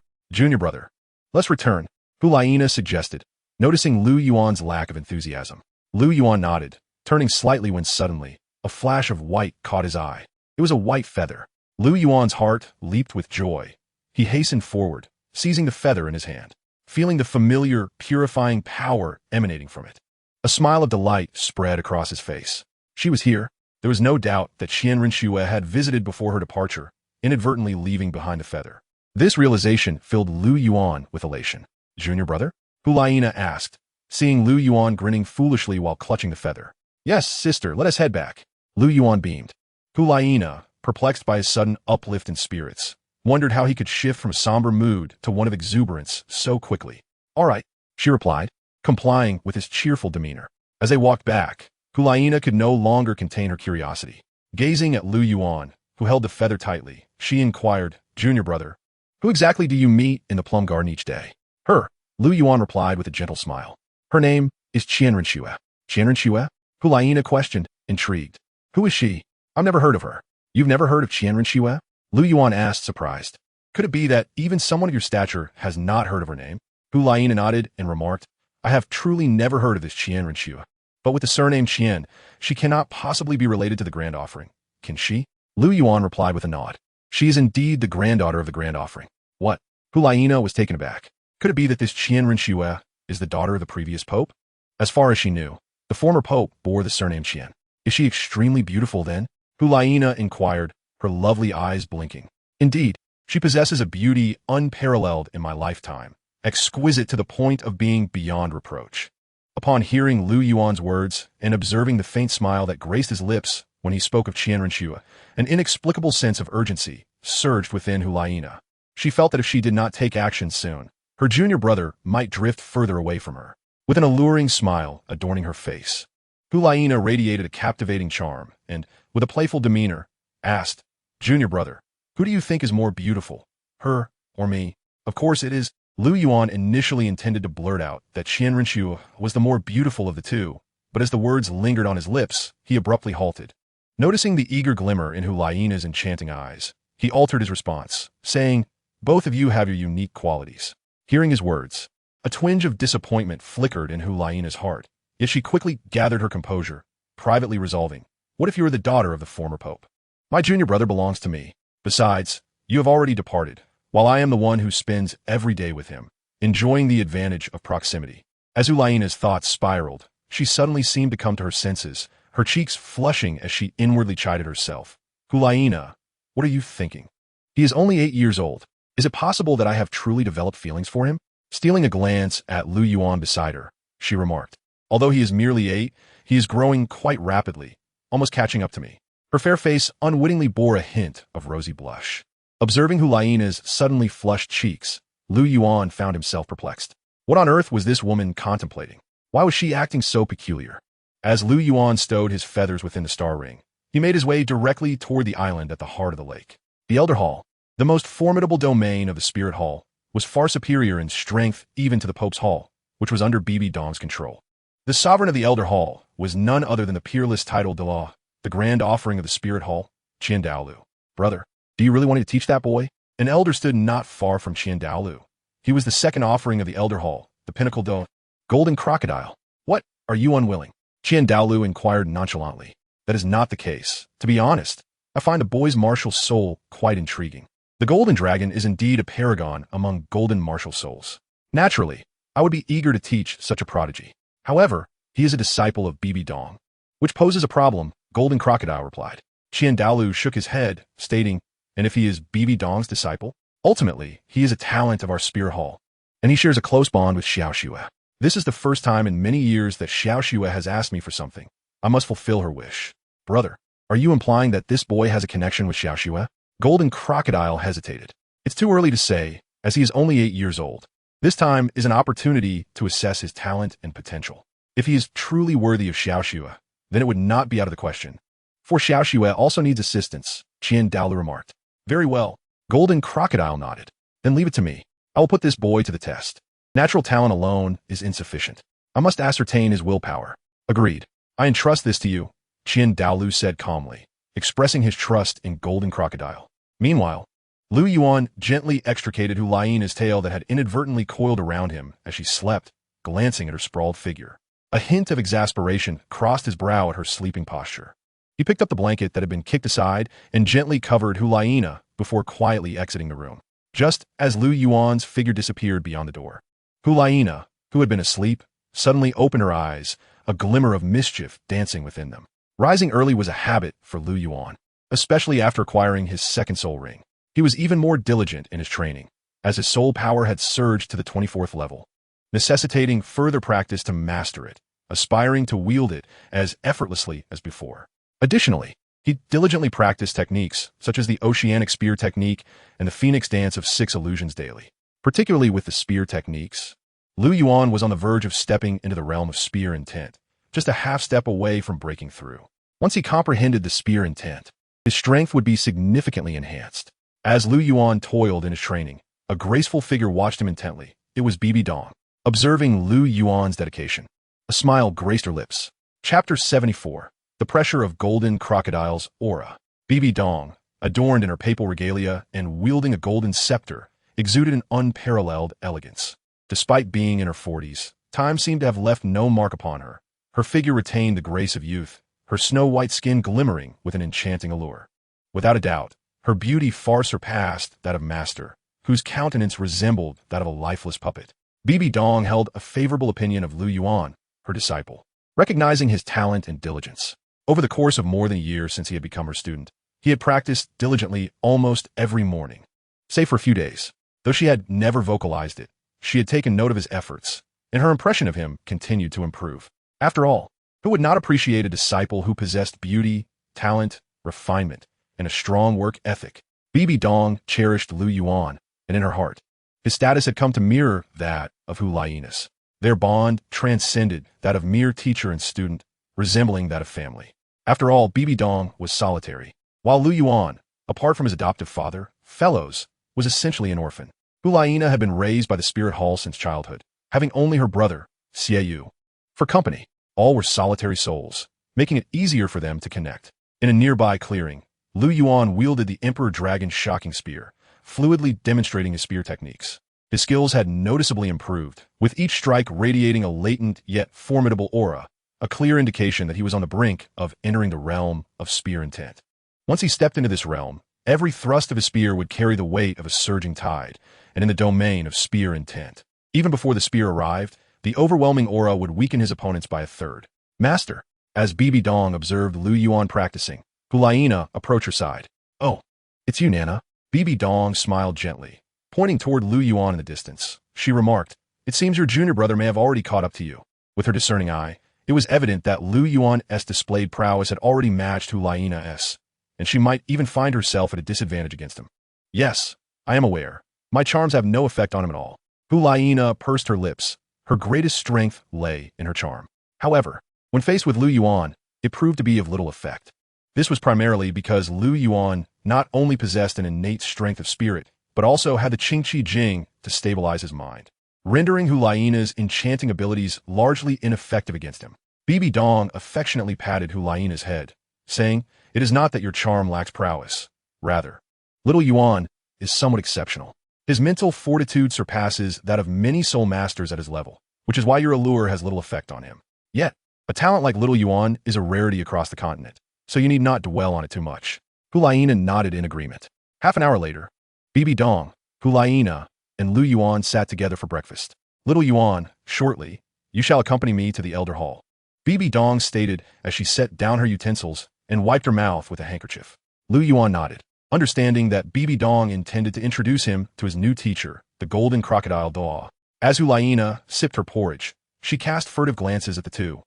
junior brother. Let's return," Hulaina suggested, noticing Lu Yuan's lack of enthusiasm. Lu Yuan nodded, turning slightly when suddenly, a flash of white caught his eye. It was a white feather. Lu Yuan's heart leaped with joy. He hastened forward, seizing the feather in his hand, feeling the familiar, purifying power emanating from it. A smile of delight spread across his face. She was here. There was no doubt that Qianren Xue had visited before her departure, inadvertently leaving behind the feather. This realization filled Lu Yuan with elation. Junior brother? Hulaina asked, seeing Lu Yuan grinning foolishly while clutching the feather. Yes, sister, let us head back. Lu Yuan beamed. Hulaina, perplexed by his sudden uplift in spirits, wondered how he could shift from a somber mood to one of exuberance so quickly. All right, she replied, complying with his cheerful demeanor. As they walked back, Hulaina could no longer contain her curiosity. Gazing at Lu Yuan, who held the feather tightly, she inquired, Junior brother, who exactly do you meet in the plum garden each day? Her, Lu Yuan replied with a gentle smile. Her name is Qianrenxue. Qianrenxue? Hulaina questioned, intrigued. Who is she? I've never heard of her. You've never heard of Qianrenxue? Lu Yuan asked, surprised. Could it be that even someone of your stature has not heard of her name? Hulaina nodded and remarked, I have truly never heard of this Qianrenxue. But with the surname Qian, she cannot possibly be related to the Grand Offering. Can she? Lu Yuan replied with a nod. She is indeed the granddaughter of the Grand Offering. What? Hulaina was taken aback. Could it be that this Qianrenxue is the daughter of the previous pope? As far as she knew, the former pope bore the surname Qian. Is she extremely beautiful then? Hulaina inquired, her lovely eyes blinking. Indeed, she possesses a beauty unparalleled in my lifetime, exquisite to the point of being beyond reproach. Upon hearing Lu Yuan's words and observing the faint smile that graced his lips when he spoke of Qianrenxue, an inexplicable sense of urgency surged within Hulaina. She felt that if she did not take action soon, her junior brother might drift further away from her. With an alluring smile adorning her face, Hulaina radiated a captivating charm and, with a playful demeanor, asked, Junior brother, who do you think is more beautiful, her or me? Of course it is. Lu Yuan initially intended to blurt out that Qianrenxue was the more beautiful of the two, but as the words lingered on his lips, he abruptly halted. Noticing the eager glimmer in Hulaina's enchanting eyes, he altered his response, saying, Both of you have your unique qualities. Hearing his words, a twinge of disappointment flickered in Hulaina's heart, yet she quickly gathered her composure, privately resolving, What if you were the daughter of the former pope? My junior brother belongs to me. Besides, you have already departed, while I am the one who spends every day with him, enjoying the advantage of proximity. As Hulaina's thoughts spiraled, she suddenly seemed to come to her senses, her cheeks flushing as she inwardly chided herself. Hulaina, what are you thinking? He is only 8 years old. Is it possible that I have truly developed feelings for him? Stealing a glance at Lu Yuan beside her, she remarked. Although he is merely 8, he is growing quite rapidly, almost catching up to me. Her fair face unwittingly bore a hint of rosy blush. Observing Hulaina's suddenly flushed cheeks, Lu Yuan found himself perplexed. What on earth was this woman contemplating? Why was she acting so peculiar? As Lu Yuan stowed his feathers within the star ring, he made his way directly toward the island at the heart of the lake. The Elder Hall, the most formidable domain of the Spirit Hall, was far superior in strength even to the Pope's Hall, which was under Bibi Dong's control. The sovereign of the Elder Hall was none other than the peerless title Douluo, the grand offering of the Spirit Hall, Douluo. Brother, do you really want to teach that boy? An elder stood not far from Douluo. He was the second offering of the Elder Hall, the pinnacle golden crocodile. What, are you unwilling? Douluo inquired nonchalantly. That is not the case. To be honest, I find the boy's martial soul quite intriguing. The golden dragon is indeed a paragon among golden martial souls. Naturally, I would be eager to teach such a prodigy. However, he is a disciple of Bibi Dong, which poses a problem, Golden Crocodile replied. Douluo shook his head, stating, and if he is Bibi Dong's disciple, ultimately, he is a talent of our Spirit Hall, and he shares a close bond with Xiaoxue. This is the first time in many years that Xiaoxue has asked me for something. I must fulfill her wish. Brother, are you implying that this boy has a connection with Xiaoxue? Golden Crocodile hesitated. It's too early to say, as he is only 8 years old. This time is an opportunity to assess his talent and potential. If he is truly worthy of Xiaoxue, then it would not be out of the question. For Xiaoxue also needs assistance, Douluo remarked. Very well. Golden Crocodile nodded. Then leave it to me. I will put this boy to the test. Natural talent alone is insufficient. I must ascertain his willpower. Agreed. I entrust this to you, Douluo said calmly, expressing his trust in Golden Crocodile. Meanwhile, Lu Yuan gently extricated Hulaina's tail that had inadvertently coiled around him as she slept, glancing at her sprawled figure. A hint of exasperation crossed his brow at her sleeping posture. He picked up the blanket that had been kicked aside and gently covered Hulaina before quietly exiting the room, just as Lu Yuan's figure disappeared beyond the door. Hulaina, who had been asleep, suddenly opened her eyes, a glimmer of mischief dancing within them. Rising early was a habit for Lu Yuan, especially after acquiring his second soul ring. He was even more diligent in his training, as his soul power had surged to the 24th level, necessitating further practice to master it, aspiring to wield it as effortlessly as before. Additionally, he diligently practiced techniques such as the oceanic spear technique and the phoenix dance of 6 illusions daily. Particularly with the spear techniques, Lu Yuan was on the verge of stepping into the realm of spear intent, just a half step away from breaking through. Once he comprehended the spear intent, his strength would be significantly enhanced. As Lu Yuan toiled in his training, a graceful figure watched him intently. It was Bibi Dong. Observing Lu Yuan's dedication, a smile graced her lips. Chapter 74. The Pressure of Golden Crocodile's Aura. Bibi Dong, adorned in her papal regalia and wielding a golden scepter, exuded an unparalleled elegance. Despite being in her 40s, time seemed to have left no mark upon her. Her figure retained the grace of youth, her snow-white skin glimmering with an enchanting allure. Without a doubt, her beauty far surpassed that of Master, whose countenance resembled that of a lifeless puppet. Bibi Dong held a favorable opinion of Lu Yuan, her disciple, recognizing his talent and diligence. Over the course of more than a year since he had become her student, he had practiced diligently almost every morning, save for a few days. Though she had never vocalized it, she had taken note of his efforts, and her impression of him continued to improve. After all, who would not appreciate a disciple who possessed beauty, talent, refinement, and a strong work ethic? Bibi Dong cherished Lu Yuan, and in her heart, his status had come to mirror that of Hu Lainas. Their bond transcended that of mere teacher and student, resembling that of family. After all, Bibi Dong was solitary, while Lu Yuan, apart from his adoptive father, Fellows, was essentially an orphan. Hu Laina had been raised by the spirit hall since childhood, having only her brother, Xiaoyu, for company. All were solitary souls, making it easier for them to connect. In a nearby clearing, Lu Yuan wielded the Emperor Dragon's shocking spear, fluidly demonstrating his spear techniques. His skills had noticeably improved, with each strike radiating a latent yet formidable aura, a clear indication that he was on the brink of entering the realm of spear intent. Once he stepped into this realm, every thrust of his spear would carry the weight of a surging tide, and in the domain of spear intent. Even before the spear arrived, the overwhelming aura would weaken his opponents by a third. Master, as Bibi Dong observed Lu Yuan practicing, Hu Laina approached her side. Oh, it's you, Nana. Bibi Dong smiled gently, pointing toward Lu Yuan in the distance. She remarked, it seems your junior brother may have already caught up to you. With her discerning eye, it was evident that Lu Yuan's displayed prowess had already matched Hu Laina's, and she might even find herself at a disadvantage against him. Yes, I am aware. My charms have no effect on him at all. Hu Laina pursed her lips. Her greatest strength lay in her charm. However, when faced with Lu Yuan, it proved to be of little effect. This was primarily because Lu Yuan not only possessed an innate strength of spirit, but also had the Qingqi Jing to stabilize his mind, rendering Hu Laina's enchanting abilities largely ineffective against him. Bibi Dong affectionately patted Hu Laina's head, saying, it is not that your charm lacks prowess. Rather, little Yuan is somewhat exceptional. His mental fortitude surpasses that of many soul masters at his level, which is why your allure has little effect on him. Yet, a talent like little Yuan is a rarity across the continent, so you need not dwell on it too much. Hu Laina nodded in agreement. Half an hour later, Bibi Dong, Hu Laina, and Lu Yuan sat together for breakfast. Little Yuan, shortly, you shall accompany me to the elder hall. Bibi Dong stated as she set down her utensils and wiped her mouth with a handkerchief. Lu Yuan nodded, understanding that Bibi Dong intended to introduce him to his new teacher, the golden crocodile Douluo. As Hu Laina sipped her porridge, she cast furtive glances at the two.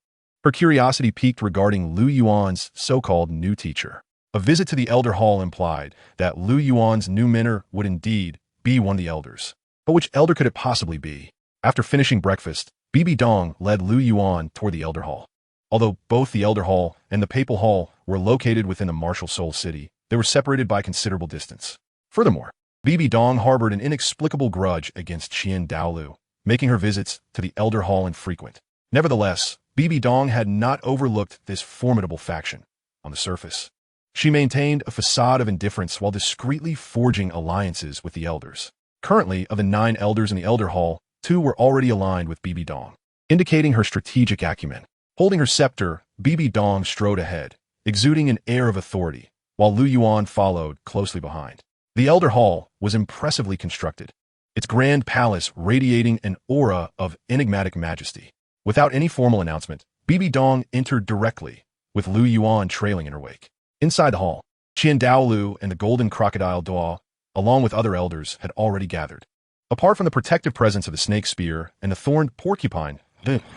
Her curiosity piqued regarding Lu Yuan's so-called new teacher. A visit to the elder hall implied that Lu Yuan's new mentor would indeed be one of the elders. But which elder could it possibly be? After finishing breakfast, Bibi Dong led Lu Yuan toward the elder hall. Although both the elder hall and the papal hall were located within the martial soul city, they were separated by considerable distance. Furthermore, Bibi Dong harbored an inexplicable grudge against Douluo, making her visits to the elder hall infrequent. Nevertheless, Bibi Dong had not overlooked this formidable faction. On the surface, she maintained a facade of indifference while discreetly forging alliances with the elders. Currently, of the 9 elders in the elder hall, 2 were already aligned with Bibi Dong, indicating her strategic acumen. Holding her scepter, Bibi Dong strode ahead, exuding an air of authority, while Lu Yuan followed closely behind. The elder hall was impressively constructed, its grand palace radiating an aura of enigmatic majesty. Without any formal announcement, Bibi Dong entered directly, with Lu Yuan trailing in her wake. Inside the hall, Douluo and the golden crocodile Douluo along with other elders, had already gathered. Apart from the protective presence of the snake spear and the thorned porcupine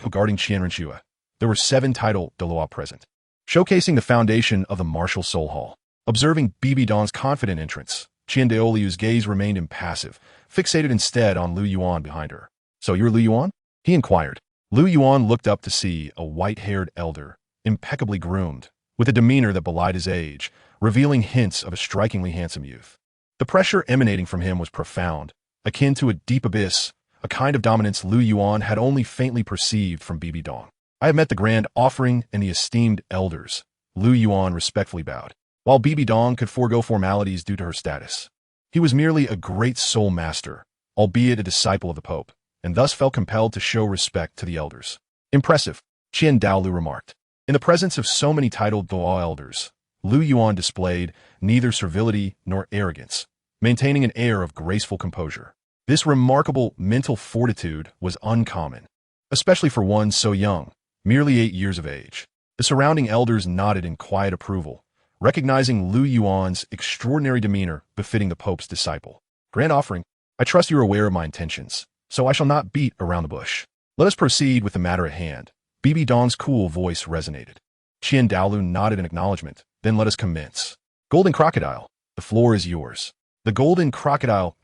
guarding Qianrenshua, there were 7 titled Douluo present, showcasing the foundation of the martial soul hall. Observing Bibi Dong's confident entrance, Qian Daoliu's gaze remained impassive, fixated instead on Lu Yuan behind her. "So you're Lu Yuan?" he inquired. Lu Yuan looked up to see a white-haired elder, impeccably groomed, with a demeanor that belied his age, revealing hints of a strikingly handsome youth. The pressure emanating from him was profound, akin to a deep abyss, a kind of dominance Lu Yuan had only faintly perceived from Bibi Dong. "I have met the grand offering and the esteemed elders," Lu Yuan respectfully bowed. While Bibi Dong could forego formalities due to her status, he was merely a great soul master, albeit a disciple of the Pope, and thus felt compelled to show respect to the elders. "Impressive," Qian Daolu remarked. In the presence of so many titled Douluo elders, Lu Yuan displayed neither servility nor arrogance, maintaining an air of graceful composure. This remarkable mental fortitude was uncommon, especially for one so young, merely 8 years of age. The surrounding elders nodded in quiet approval, recognizing Lu Yuan's extraordinary demeanor befitting the Pope's disciple. "Grand offering, I trust you are aware of my intentions, so I shall not beat around the bush. Let us proceed with the matter at hand." Bibi Dong's cool voice resonated. Qian Daolu nodded in acknowledgement. "Then let us commence. Golden Crocodile, the floor is yours." The Golden Crocodile,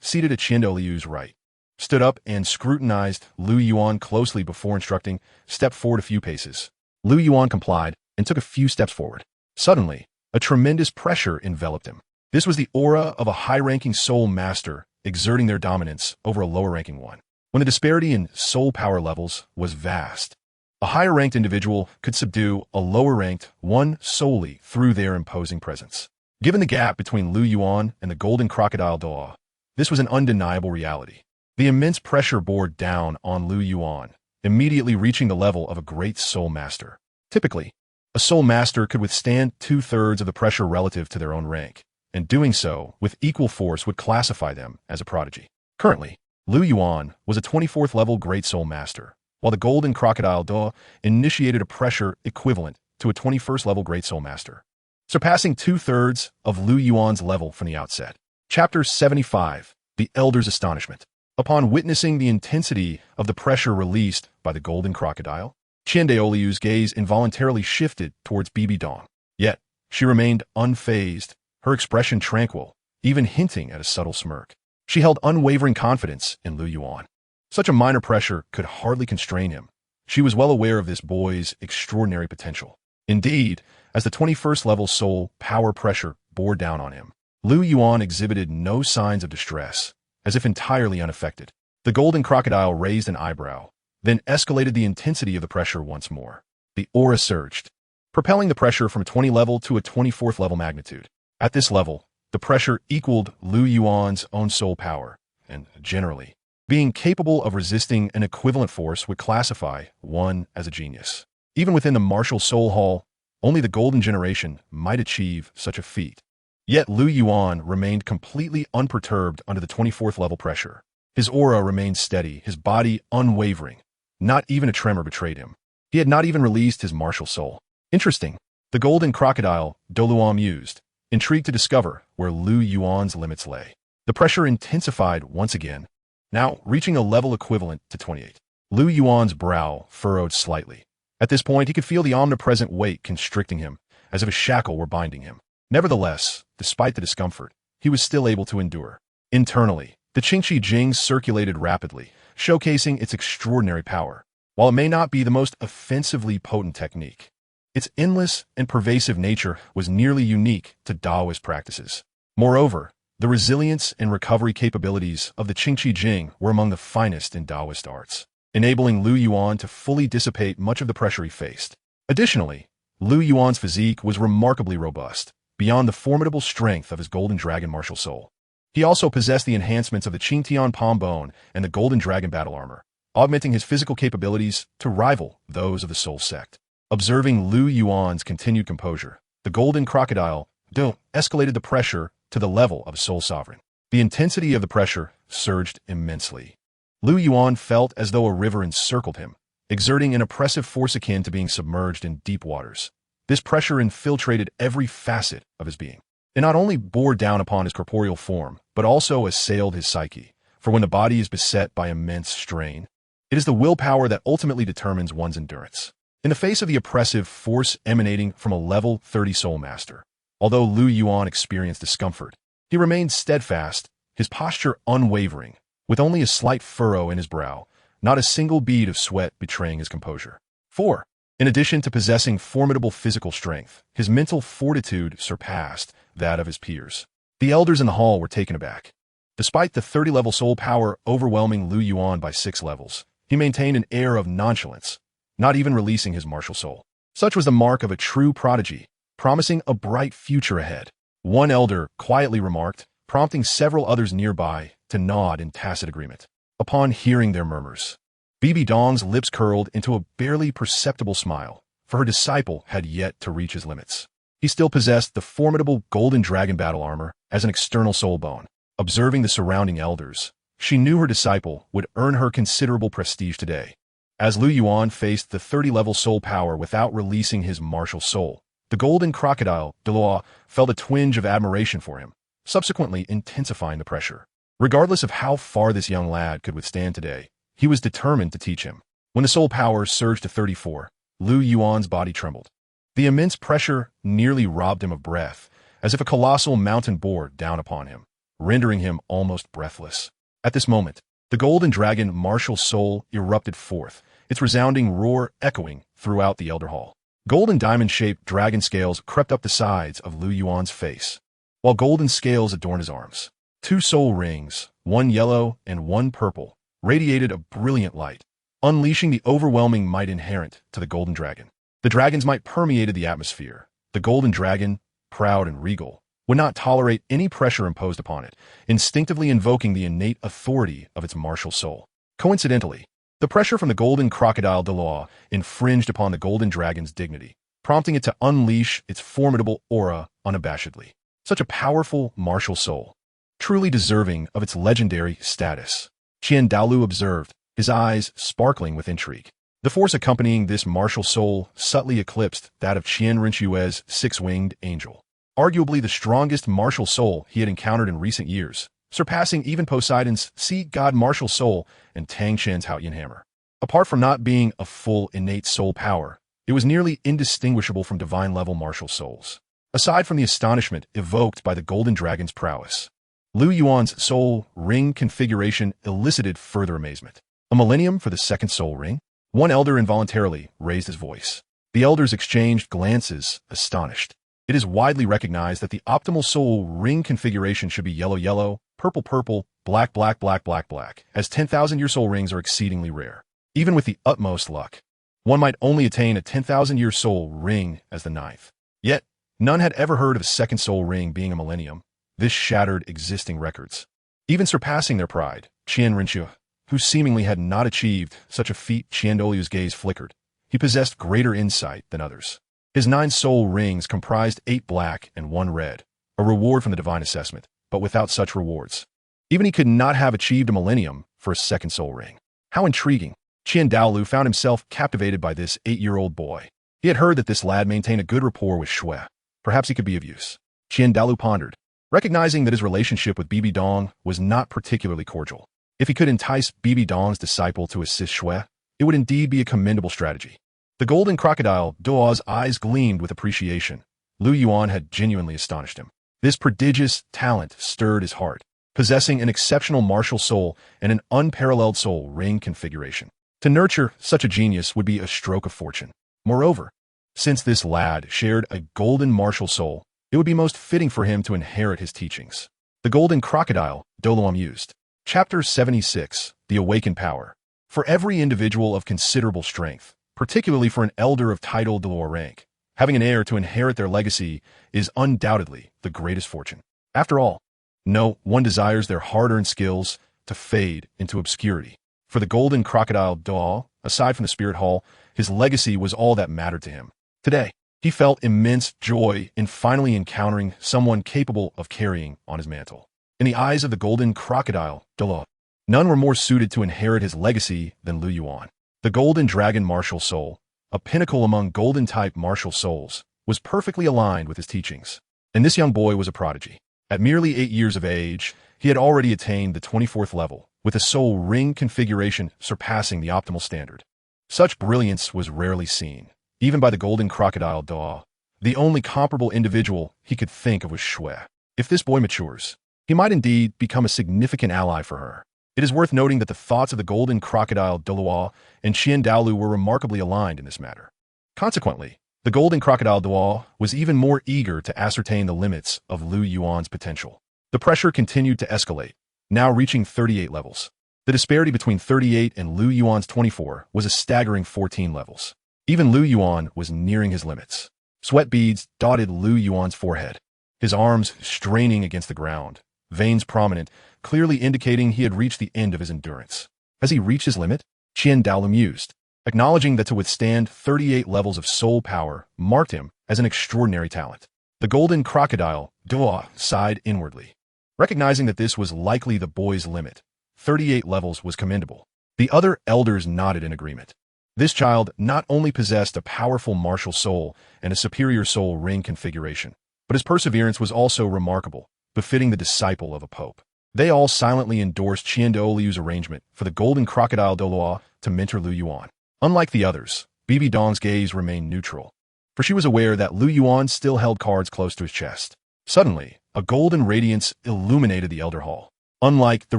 seated at Qian Daolu's right, stood up and scrutinized Lu Yuan closely before instructing, "Step forward a few paces." Lu Yuan complied and took a few steps forward. Suddenly, a tremendous pressure enveloped him. This was the aura of a high-ranking soul master exerting their dominance over a lower-ranking one. When the disparity in soul power levels was vast, a higher-ranked individual could subdue a lower-ranked one solely through their imposing presence. Given the gap between Lu Yuan and the Golden Crocodile Douluo, this was an undeniable reality. The immense pressure bore down on Lu Yuan, immediately reaching the level of a great soul master. Typically, a soul master could withstand 2/3 of the pressure relative to their own rank, and doing so with equal force would classify them as a prodigy. Currently, Lu Yuan was a 24th level Great Soul Master, while the Golden Crocodile Douluo initiated a pressure equivalent to a 21st level Great Soul Master, surpassing 2/3 of Lu Yuan's level from the outset. Chapter 75, The Elder's Astonishment. Upon witnessing the intensity of the pressure released by the Golden Crocodile, Qian Daoliu's gaze involuntarily shifted towards Bibi Dong. Yet, she remained unfazed, her expression tranquil, even hinting at a subtle smirk. She held unwavering confidence in Lu Yuan. Such a minor pressure could hardly constrain him. She was well aware of this boy's extraordinary potential. Indeed, as the 21st level soul power pressure bore down on him, Lu Yuan exhibited no signs of distress, as if entirely unaffected. The Golden Crocodile raised an eyebrow, then escalated the intensity of the pressure once more. The aura surged, propelling the pressure from a 20 level to a 24th level magnitude. At this level, the pressure equaled Lu Yuan's own soul power, and generally, being capable of resisting an equivalent force would classify one as a genius. Even within the martial soul hall, only the golden generation might achieve such a feat. Yet Lu Yuan remained completely unperturbed under the 24th level pressure. His aura remained steady, his body unwavering. Not even a tremor betrayed him. He had not even released his martial soul. Interesting. The Golden Crocodile Douluo mused, intrigued to discover where Lu Yuan's limits lay. The pressure intensified once again, now reaching a level equivalent to 28. Lu Yuan's brow furrowed slightly. At this point, he could feel the omnipresent weight constricting him, as if a shackle were binding him. Nevertheless, despite the discomfort, he was still able to endure. Internally, the Qingqi Jing circulated rapidly, showcasing its extraordinary power. While it may not be the most offensively potent technique, its endless and pervasive nature was nearly unique to Taoist practices. Moreover, the resilience and recovery capabilities of the Qingqi Jing were among the finest in Taoist arts, enabling Lu Yuan to fully dissipate much of the pressure he faced. Additionally, Lu Yuan's physique was remarkably robust, beyond the formidable strength of his Golden Dragon martial soul. He also possessed the enhancements of the Qingtian Palm Bone and the Golden Dragon battle armor, augmenting his physical capabilities to rival those of the Soul Sect. Observing Lu Yuan's continued composure, the Golden Crocodile escalated the pressure to the level of a Soul Sovereign. The intensity of the pressure surged immensely. Lu Yuan felt as though a river encircled him, exerting an oppressive force akin to being submerged in deep waters. This pressure infiltrated every facet of his being. It not only bore down upon his corporeal form, but also assailed his psyche. For when the body is beset by immense strain, it is the willpower that ultimately determines one's endurance. In the face of the oppressive force emanating from a level 30 soul master, although Lu Yuan experienced discomfort, he remained steadfast, his posture unwavering, with only a slight furrow in his brow, not a single bead of sweat betraying his composure. 4. In addition to possessing formidable physical strength, his mental fortitude surpassed that of his peers. The elders in the hall were taken aback. Despite the 30-level soul power overwhelming Lu Yuan by 6 levels, he maintained an air of nonchalance, not even releasing his martial soul. Such was the mark of a true prodigy, promising a bright future ahead. One elder quietly remarked, prompting several others nearby to nod in tacit agreement. Upon hearing their murmurs, Bibi Dong's lips curled into a barely perceptible smile, for her disciple had yet to reach his limits. He still possessed the formidable golden dragon battle armor as an external soul bone. Observing the surrounding elders, she knew her disciple would earn her considerable prestige today. As Lu Yuan faced the 30-level soul power without releasing his martial soul, the golden crocodile, Douluo, felt a twinge of admiration for him, subsequently intensifying the pressure. Regardless of how far this young lad could withstand today, he was determined to teach him. When the soul power surged to 34, Lu Yuan's body trembled. The immense pressure nearly robbed him of breath, as if a colossal mountain bore down upon him, rendering him almost breathless. At this moment, the golden dragon martial soul erupted forth, its resounding roar echoing throughout the elder hall. Golden diamond-shaped dragon scales crept up the sides of Lu Yuan's face, while golden scales adorned his arms. 2 soul rings, one yellow and one purple, radiated a brilliant light, unleashing the overwhelming might inherent to the golden dragon. The dragon's might permeated the atmosphere. The golden dragon, proud and regal, would not tolerate any pressure imposed upon it, instinctively invoking the innate authority of its martial soul. Coincidentally, the pressure from the golden crocodile Douluo infringed upon the golden dragon's dignity, prompting it to unleash its formidable aura unabashedly. Such a powerful martial soul, truly deserving of its legendary status, Douluo observed, his eyes sparkling with intrigue. The force accompanying this martial soul subtly eclipsed that of Rinchue's 6-winged angel, arguably the strongest martial soul he had encountered in recent years, surpassing even Poseidon's sea god martial soul and Tang Shen's Haoyan hammer. Apart from not being a full innate soul power, it was nearly indistinguishable from divine-level martial souls. Aside from the astonishment evoked by the golden dragon's prowess, Lu Yuan's soul ring configuration elicited further amazement. A millennium for the second soul ring? One elder involuntarily raised his voice. The elders exchanged glances, astonished. It is widely recognized that the optimal soul ring configuration should be yellow-yellow, purple-purple, black-black-black-black-black, as 10,000-year soul rings are exceedingly rare. Even with the utmost luck, one might only attain a 10,000-year soul ring as the 9th. Yet, none had ever heard of a second soul ring being a millennium. This shattered existing records, even surpassing their pride. Rinchu, who seemingly had not achieved such a feat, Douluo's gaze flickered. He possessed greater insight than others. His 9 soul rings comprised 8 black and 1 red, a reward from the divine assessment, but without such rewards, even he could not have achieved a millennium for a second soul ring. How intriguing! Douluo found himself captivated by this 8-year-old boy. He had heard that this lad maintained a good rapport with Shui. Perhaps he could be of use. Douluo pondered, recognizing that his relationship with Bibi Dong was not particularly cordial. If he could entice Bibi Dong's disciple to assist Shui, it would indeed be a commendable strategy. The golden crocodile Douluo's eyes gleamed with appreciation. Lu Yuan had genuinely astonished him. This prodigious talent stirred his heart, possessing an exceptional martial soul and an unparalleled soul ring configuration. To nurture such a genius would be a stroke of fortune. Moreover, since this lad shared a golden martial soul, it would be most fitting for him to inherit his teachings. The golden crocodile, Douluo mused. Chapter 76, The Awakened Power. For every individual of considerable strength, particularly for an elder of title Douluo rank, having an heir to inherit their legacy is undoubtedly the greatest fortune. After all, no one desires their hard-earned skills to fade into obscurity. For the golden crocodile Douluo, aside from the spirit hall, his legacy was all that mattered to him. Today, he felt immense joy in finally encountering someone capable of carrying on his mantle. In the eyes of the golden crocodile Douluo, none were more suited to inherit his legacy than Lu Yuan. The golden dragon martial soul, a pinnacle among golden-type martial souls, was perfectly aligned with his teachings. And this young boy was a prodigy. At merely 8 years of age, he had already attained the 24th level, with a soul ring configuration surpassing the optimal standard. Such brilliance was rarely seen, even by the golden crocodile Douluo. The only comparable individual he could think of was Shui. If this boy matures, he might indeed become a significant ally for her. It is worth noting that the thoughts of the golden crocodile Douluo and Douluo were remarkably aligned in this matter. Consequently, the golden crocodile Douluo was even more eager to ascertain the limits of Lu Yuan's potential. The pressure continued to escalate, now reaching 38 levels. The disparity between 38 and Lu Yuan's 24 was a staggering 14 levels. Even Lu Yuan was nearing his limits. Sweat beads dotted Lu Yuan's forehead, his arms straining against the ground, veins prominent, clearly indicating he had reached the end of his endurance. Has he reached his limit? Douluo mused, acknowledging that to withstand 38 levels of soul power marked him as an extraordinary talent. The golden crocodile Douluo sighed inwardly, recognizing that this was likely the boy's limit. 38 levels was commendable. The other elders nodded in agreement. This child not only possessed a powerful martial soul and a superior soul ring configuration, but his perseverance was also remarkable, befitting the disciple of a pope. They all silently endorsed Douluo's arrangement for the golden crocodile Douluo to mentor Lu Yuan. Unlike the others, Bibi Dong's gaze remained neutral, for she was aware that Lu Yuan still held cards close to his chest. Suddenly, a golden radiance illuminated the elder hall. Unlike the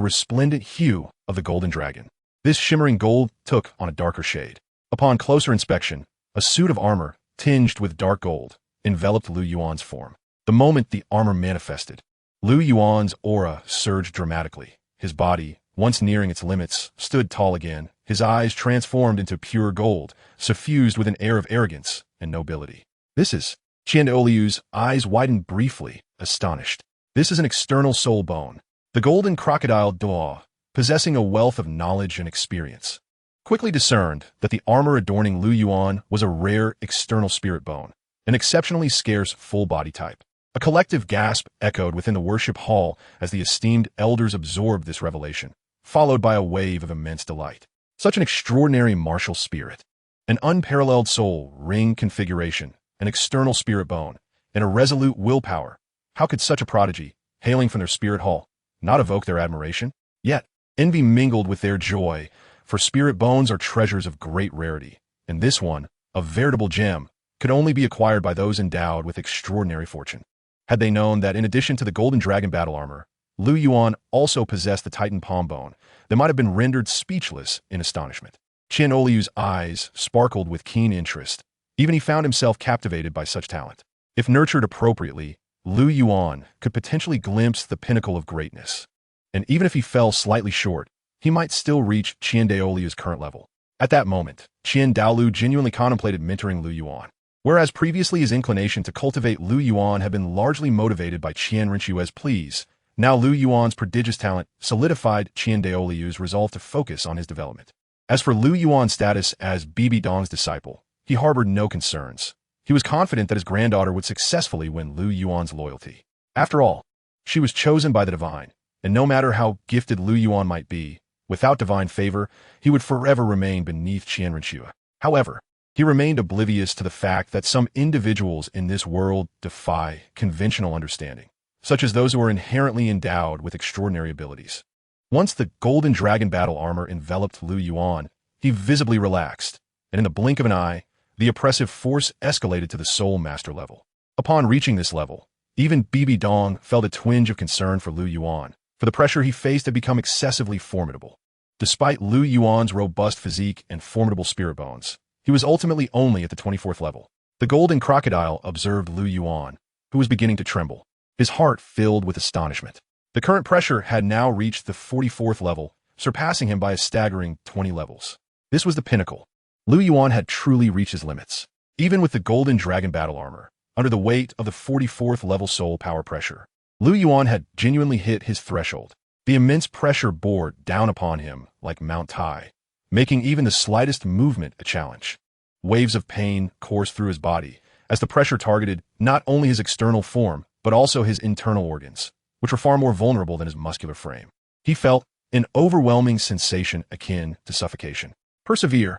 resplendent hue of the golden dragon, this shimmering gold took on a darker shade. Upon closer inspection, a suit of armor, tinged with dark gold, enveloped Lu Yuan's form. The moment the armor manifested, Lu Yuan's aura surged dramatically. His body, once nearing its limits, stood tall again, his eyes transformed into pure gold, suffused with an air of arrogance and nobility. This is... Douluo's eyes widened briefly, astonished. This is an external soul bone. The golden crocodile Douluo, possessing a wealth of knowledge and experience, quickly discerned that the armor adorning Lu Yuan was a rare external spirit bone, an exceptionally scarce full body type. A collective gasp echoed within the worship hall as the esteemed elders absorbed this revelation, followed by a wave of immense delight. Such an extraordinary martial spirit, an unparalleled soul ring configuration, an external spirit bone, and a resolute willpower. How could such a prodigy, hailing from their spirit hall, not evoke their admiration? Yet, envy mingled with their joy, for spirit bones are treasures of great rarity, and this one, a veritable gem, could only be acquired by those endowed with extraordinary fortune. Had they known that in addition to the golden dragon battle armor, Lu Yuan also possessed the titan palm bone, they might have been rendered speechless in astonishment. Douluo's eyes sparkled with keen interest. Even he found himself captivated by such talent. If nurtured appropriately, Lu Yuan could potentially glimpse the pinnacle of greatness. And even if he fell slightly short, he might still reach Douluo's current level. At that moment, Douluo genuinely contemplated mentoring Lu Yuan. Whereas previously his inclination to cultivate Lu Yuan had been largely motivated by Rinchue's pleas, now Lu Yuan's prodigious talent solidified Douluo's resolve to focus on his development. As for Lu Yuan's status as Bibi Dong's disciple, he harbored no concerns. He was confident that his granddaughter would successfully win Lu Yuan's loyalty. After all, she was chosen by the divine, and no matter how gifted Lu Yuan might be, without divine favor, he would forever remain beneath Rinchue. However, he remained oblivious to the fact that some individuals in this world defy conventional understanding, such as those who are inherently endowed with extraordinary abilities. Once the golden dragon battle armor enveloped Lu Yuan, he visibly relaxed, and in the blink of an eye, the oppressive force escalated to the soul master level. Upon reaching this level, even Bibi Dong felt a twinge of concern for Lu Yuan, for the pressure he faced had become excessively formidable. Despite Lu Yuan's robust physique and formidable spirit bones, he was ultimately only at the 24th level. The golden crocodile observed Lu Yuan, who was beginning to tremble, his heart filled with astonishment. The current pressure had now reached the 44th level, surpassing him by a staggering 20 levels. This was the pinnacle. Lu Yuan had truly reached his limits. Even with the golden dragon battle armor, under the weight of the 44th level soul power pressure, Lu Yuan had genuinely hit his threshold. The immense pressure bore down upon him like Mount Tai, making even the slightest movement a challenge. Waves of pain coursed through his body as the pressure targeted not only his external form, but also his internal organs, which were far more vulnerable than his muscular frame. He felt an overwhelming sensation akin to suffocation. Persevere.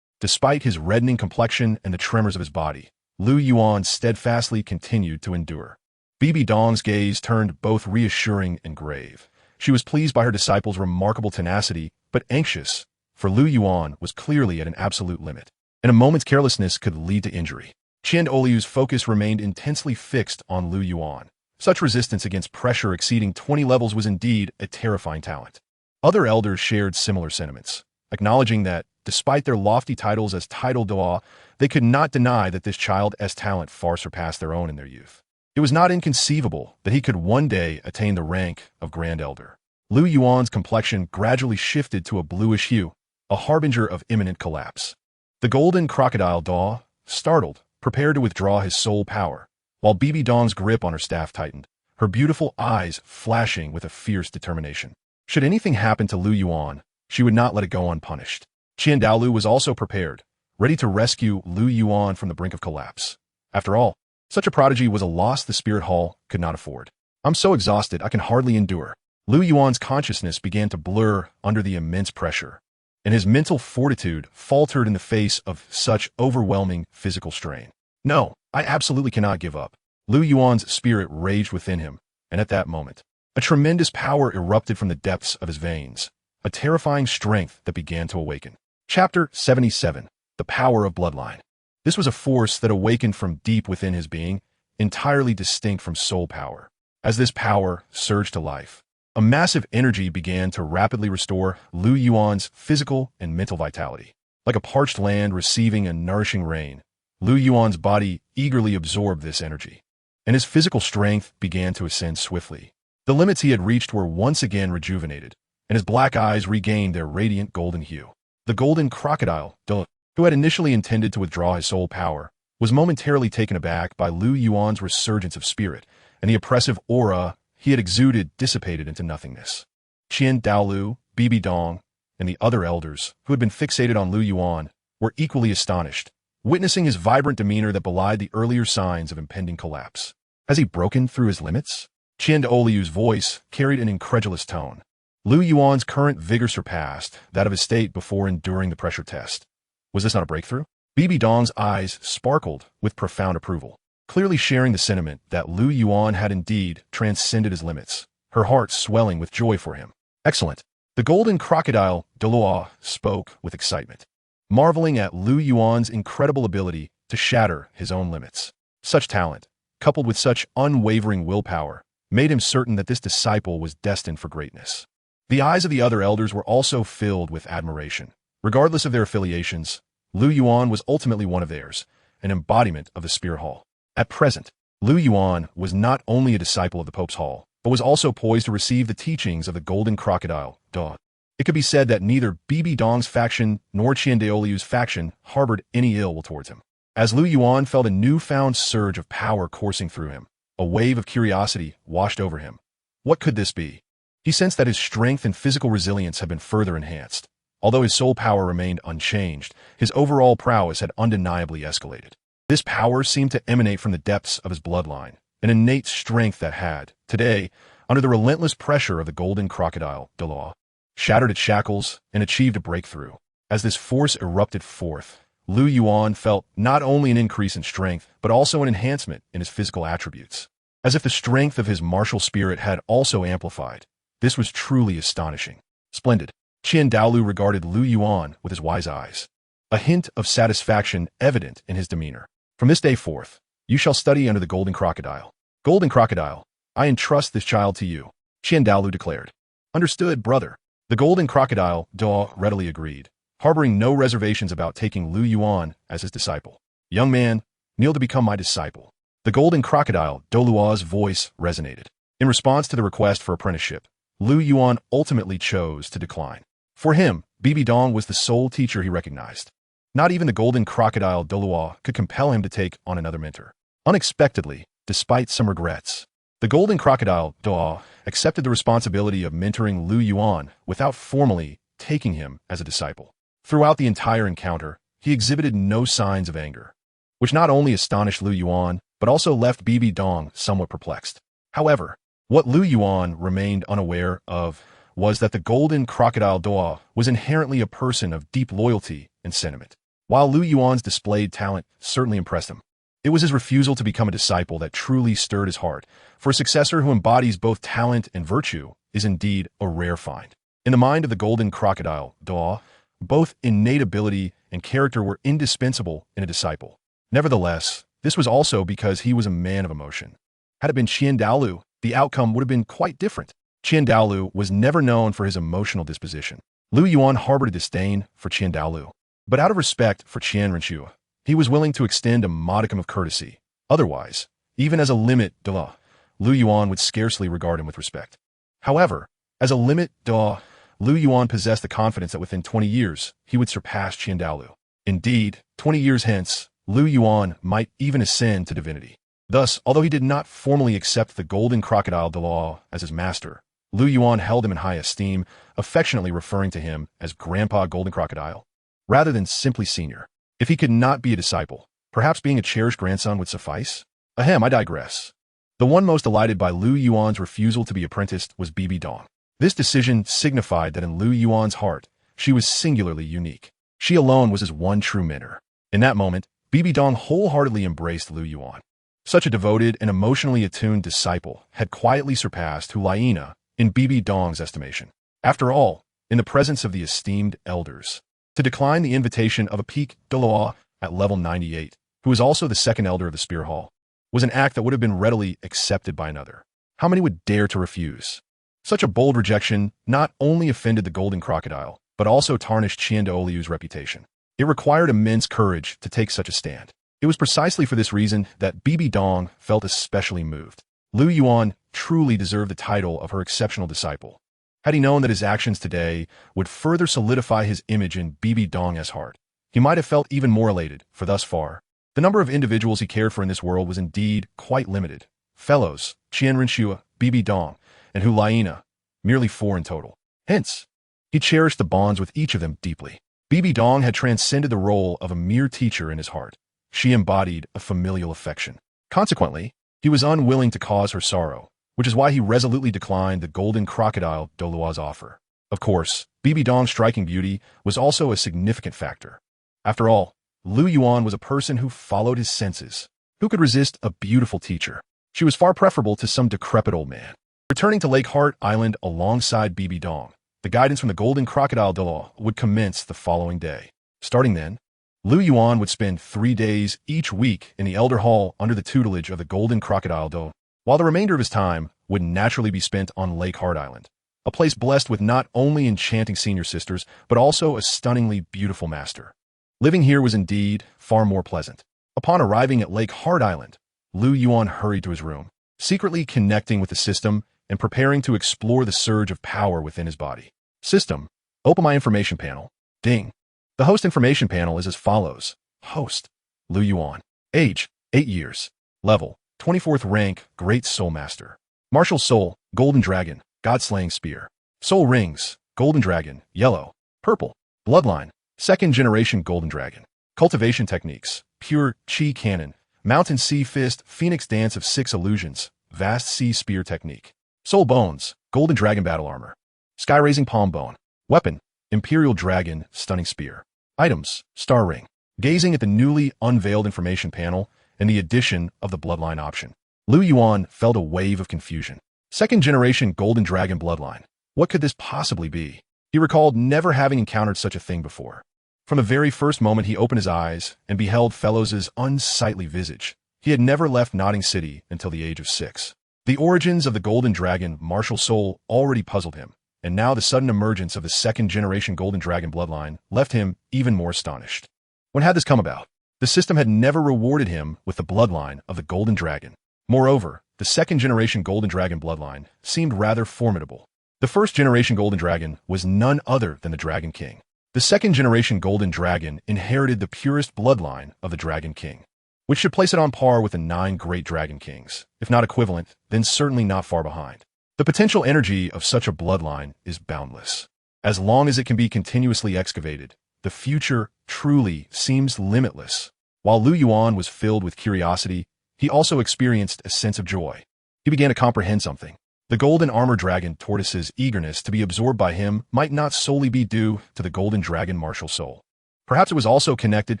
Despite his reddening complexion and the tremors of his body, Lu Yuan steadfastly continued to endure. Bibi Dong's gaze turned both reassuring and grave. She was pleased by her disciple's remarkable tenacity, but anxious, for Lu Yuan was clearly at an absolute limit, and a moment's carelessness could lead to injury. Qian Oliu's focus remained intensely fixed on Lu Yuan. Such resistance against pressure exceeding 20 levels was indeed a terrifying talent. Other elders shared similar sentiments, acknowledging that, despite their lofty titles as title Doa, they could not deny that this child's talent far surpassed their own in their youth. It was not inconceivable that he could one day attain the rank of Grand Elder. Lu Yuan's complexion gradually shifted to a bluish hue, a harbinger of imminent collapse. The golden crocodile Daw, startled, prepared to withdraw his soul power, while Bibi Dong's grip on her staff tightened, her beautiful eyes flashing with a fierce determination. Should anything happen to Lu Yuan, she would not let it go unpunished. Qian Douluo was also prepared, ready to rescue Lu Yuan from the brink of collapse. After all, such a prodigy was a loss the Spirit Hall could not afford. I'm so exhausted I can hardly endure. Lu Yuan's consciousness began to blur under the immense pressure, and his mental fortitude faltered in the face of such overwhelming physical strain. No, I absolutely cannot give up. Lu Yuan's spirit raged within him, and at that moment, a tremendous power erupted from the depths of his veins, a terrifying strength that began to awaken. Chapter 77. The Power of Bloodline. This was a force that awakened from deep within his being, entirely distinct from soul power. As this power surged to life, a massive energy began to rapidly restore Lu Yuan's physical and mental vitality. Like a parched land receiving a nourishing rain, Lu Yuan's body eagerly absorbed this energy, and his physical strength began to ascend swiftly. The limits he had reached were once again rejuvenated, and his black eyes regained their radiant golden hue. The golden crocodile, Douluo, who had initially intended to withdraw his soul power, was momentarily taken aback by Lu Yuan's resurgence of spirit, and the oppressive aura he had exuded dissipated into nothingness. Qian Douluo, Bibi Dong, and the other elders, who had been fixated on Lu Yuan, were equally astonished, witnessing his vibrant demeanor that belied the earlier signs of impending collapse. Has he broken through his limits? Qian Douluo's voice carried an incredulous tone. Lu Yuan's current vigor surpassed that of his state before enduring the pressure test. Was this not a breakthrough? Bibi Dong's eyes sparkled with profound approval, clearly sharing the sentiment that Lu Yuan had indeed transcended his limits, her heart swelling with joy for him. Excellent. The golden crocodile, Douluo, spoke with excitement, marveling at Lu Yuan's incredible ability to shatter his own limits. Such talent, coupled with such unwavering willpower, made him certain that this disciple was destined for greatness. The eyes of the other elders were also filled with admiration. Regardless of their affiliations, Lu Yuan was ultimately one of theirs, an embodiment of the Spirit Hall. At present, Lu Yuan was not only a disciple of the Pope's Hall, but was also poised to receive the teachings of the golden crocodile, Daw. It could be said that neither Bibi Dong's faction nor Qian Douluo's faction harbored any ill will towards him. As Lu Yuan felt a newfound surge of power coursing through him, a wave of curiosity washed over him. What could this be? He sensed that his strength and physical resilience had been further enhanced. Although his soul power remained unchanged, his overall prowess had undeniably escalated. This power seemed to emanate from the depths of his bloodline, an innate strength that had, today, under the relentless pressure of the golden crocodile, Douluo, shattered its shackles and achieved a breakthrough. As this force erupted forth, Lu Yuan felt not only an increase in strength, but also an enhancement in his physical attributes. As if the strength of his martial spirit had also amplified. This was truly astonishing. Splendid. Qian Douluo regarded Lu Yuan with his wise eyes, a hint of satisfaction evident in his demeanor. From this day forth, you shall study under the golden crocodile. Golden crocodile, I entrust this child to you, Qian Douluo declared. Understood, brother. The golden crocodile, Daw, readily agreed, harboring no reservations about taking Lu Yuan as his disciple. Young man, kneel to become my disciple. The golden crocodile, Douluo's voice resonated. In response to the request for apprenticeship, Lu Yuan ultimately chose to decline. For him, Bibi Dong was the sole teacher he recognized. Not even the golden crocodile Douluo could compel him to take on another mentor. Unexpectedly, despite some regrets, the golden crocodile Douluo accepted the responsibility of mentoring Lu Yuan without formally taking him as a disciple. Throughout the entire encounter, he exhibited no signs of anger, which not only astonished Lu Yuan, but also left Bibi Dong somewhat perplexed. However, what Lu Yuan remained unaware of was that the golden crocodile Douluo was inherently a person of deep loyalty and sentiment. While Lu Yuan's displayed talent certainly impressed him, It was his refusal to become a disciple that truly stirred his heart, for a successor who embodies both talent and virtue is indeed a rare find. In the mind of the golden crocodile, Douluo, both innate ability and character were indispensable in a disciple. Nevertheless, this was also because he was a man of emotion. Had it been Douluo, the outcome would have been quite different. Douluo was never known for his emotional disposition. Lu Yuan harbored a disdain for Douluo, but out of respect for Qianrenshua, he was willing to extend a modicum of courtesy. Otherwise, even as a limit Douluo, Lu Yuan would scarcely regard him with respect. However, as a limit Douluo, Lu Yuan possessed the confidence that within 20 years, he would surpass Douluo. Indeed, 20 years hence, Lu Yuan might even ascend to divinity. Thus, although he did not formally accept the golden crocodile Douluo as his master, Lu Yuan held him in high esteem, affectionately referring to him as Grandpa Golden Crocodile, rather than simply Senior. If he could not be a disciple, perhaps being a cherished grandson would suffice? Ahem, I digress. The one most delighted by Lu Yuan's refusal to be apprenticed was Bibi Dong. This decision signified that in Lu Yuan's heart, she was singularly unique. She alone was his one true mentor. In that moment, Bibi Dong wholeheartedly embraced Lu Yuan. Such a devoted and emotionally attuned disciple had quietly surpassed Hulayina in Bibi Dong's estimation. After all, in the presence of the esteemed elders, to decline the invitation of a peak Douluo at level 98, who was also the second elder of the Spear Hall, was an act that would have been readily accepted by another. How many would dare to refuse? Such a bold rejection not only offended the golden crocodile, but also tarnished Douluo's reputation. It required immense courage to take such a stand. It was precisely for this reason that Bibi Dong felt especially moved. Lu Yuan truly deserved the title of her exceptional disciple. Had he known that his actions today would further solidify his image in Bibi Dong's heart, he might have felt even more elated, for thus far, the number of individuals he cared for in this world was indeed quite limited. Fellows, Qianrenshua, Bibi Dong, and Hulayina, merely 4 in total. Hence, he cherished the bonds with each of them deeply. Bibi Dong had transcended the role of a mere teacher in his heart. She embodied a familial affection. Consequently, he was unwilling to cause her sorrow, which is why he resolutely declined the golden crocodile Douluo's offer. Of course, Bibi Dong's striking beauty was also a significant factor. After all, Lu Yuan was a person who followed his senses. Who could resist a beautiful teacher? She was far preferable to some decrepit old man. Returning to Lake Heart Island alongside Bibi Dong, the guidance from the golden crocodile Douluo would commence the following day. Starting then, Lu Yuan would spend 3 days each week in the Elder Hall under the tutelage of the golden crocodile Douluo, while the remainder of his time would naturally be spent on Lake Heart Island, a place blessed with not only enchanting senior sisters, but also a stunningly beautiful master. Living here was indeed far more pleasant. Upon arriving at Lake Heart Island, Lu Yuan hurried to his room, secretly connecting with the system and preparing to explore the surge of power within his body. System, open my information panel. Ding. The host information panel is as follows. Host, Lu Yuan. Age, 8 years. Level, 24th rank, Great Soul Master. Martial Soul, Golden Dragon, God-Slaying Spear. Soul Rings, Golden Dragon, Yellow. Purple. Bloodline, 2nd Generation Golden Dragon. Cultivation Techniques, Pure Chi Cannon, Mountain Sea Fist, Phoenix Dance of 6 Illusions, Vast Sea Spear Technique. Soul Bones, Golden Dragon Battle Armor. Sky Raising Palm Bone. Weapon, Imperial Dragon, Stunning Spear. Items, Star Ring. Gazing at the newly unveiled information panel and the addition of the Bloodline option, Lu Yuan felt a wave of confusion. 2nd Generation Golden Dragon Bloodline. What could this possibly be? He recalled never having encountered such a thing before. From the very first moment he opened his eyes and beheld Fellows' unsightly visage, he had never left Nodding City until the age of 6. The origins of the Golden Dragon Martial Soul already puzzled him, and now the sudden emergence of the 2nd Generation Golden Dragon Bloodline left him even more astonished. When had this come about? The system had never rewarded him with the bloodline of the Golden Dragon. Moreover, the 2nd Generation Golden Dragon Bloodline seemed rather formidable. The 1st Generation Golden Dragon was none other than the Dragon King. The 2nd Generation Golden Dragon inherited the purest bloodline of the Dragon King, which should place it on par with the 9 great Dragon Kings. If not equivalent, then certainly not far behind. The potential energy of such a bloodline is boundless. As long as it can be continuously excavated, the future truly seems limitless. While Lu Yuan was filled with curiosity, he also experienced a sense of joy. He began to comprehend something. The golden armor dragon Tortoise's eagerness to be absorbed by him might not solely be due to the golden dragon Martial Soul. Perhaps it was also connected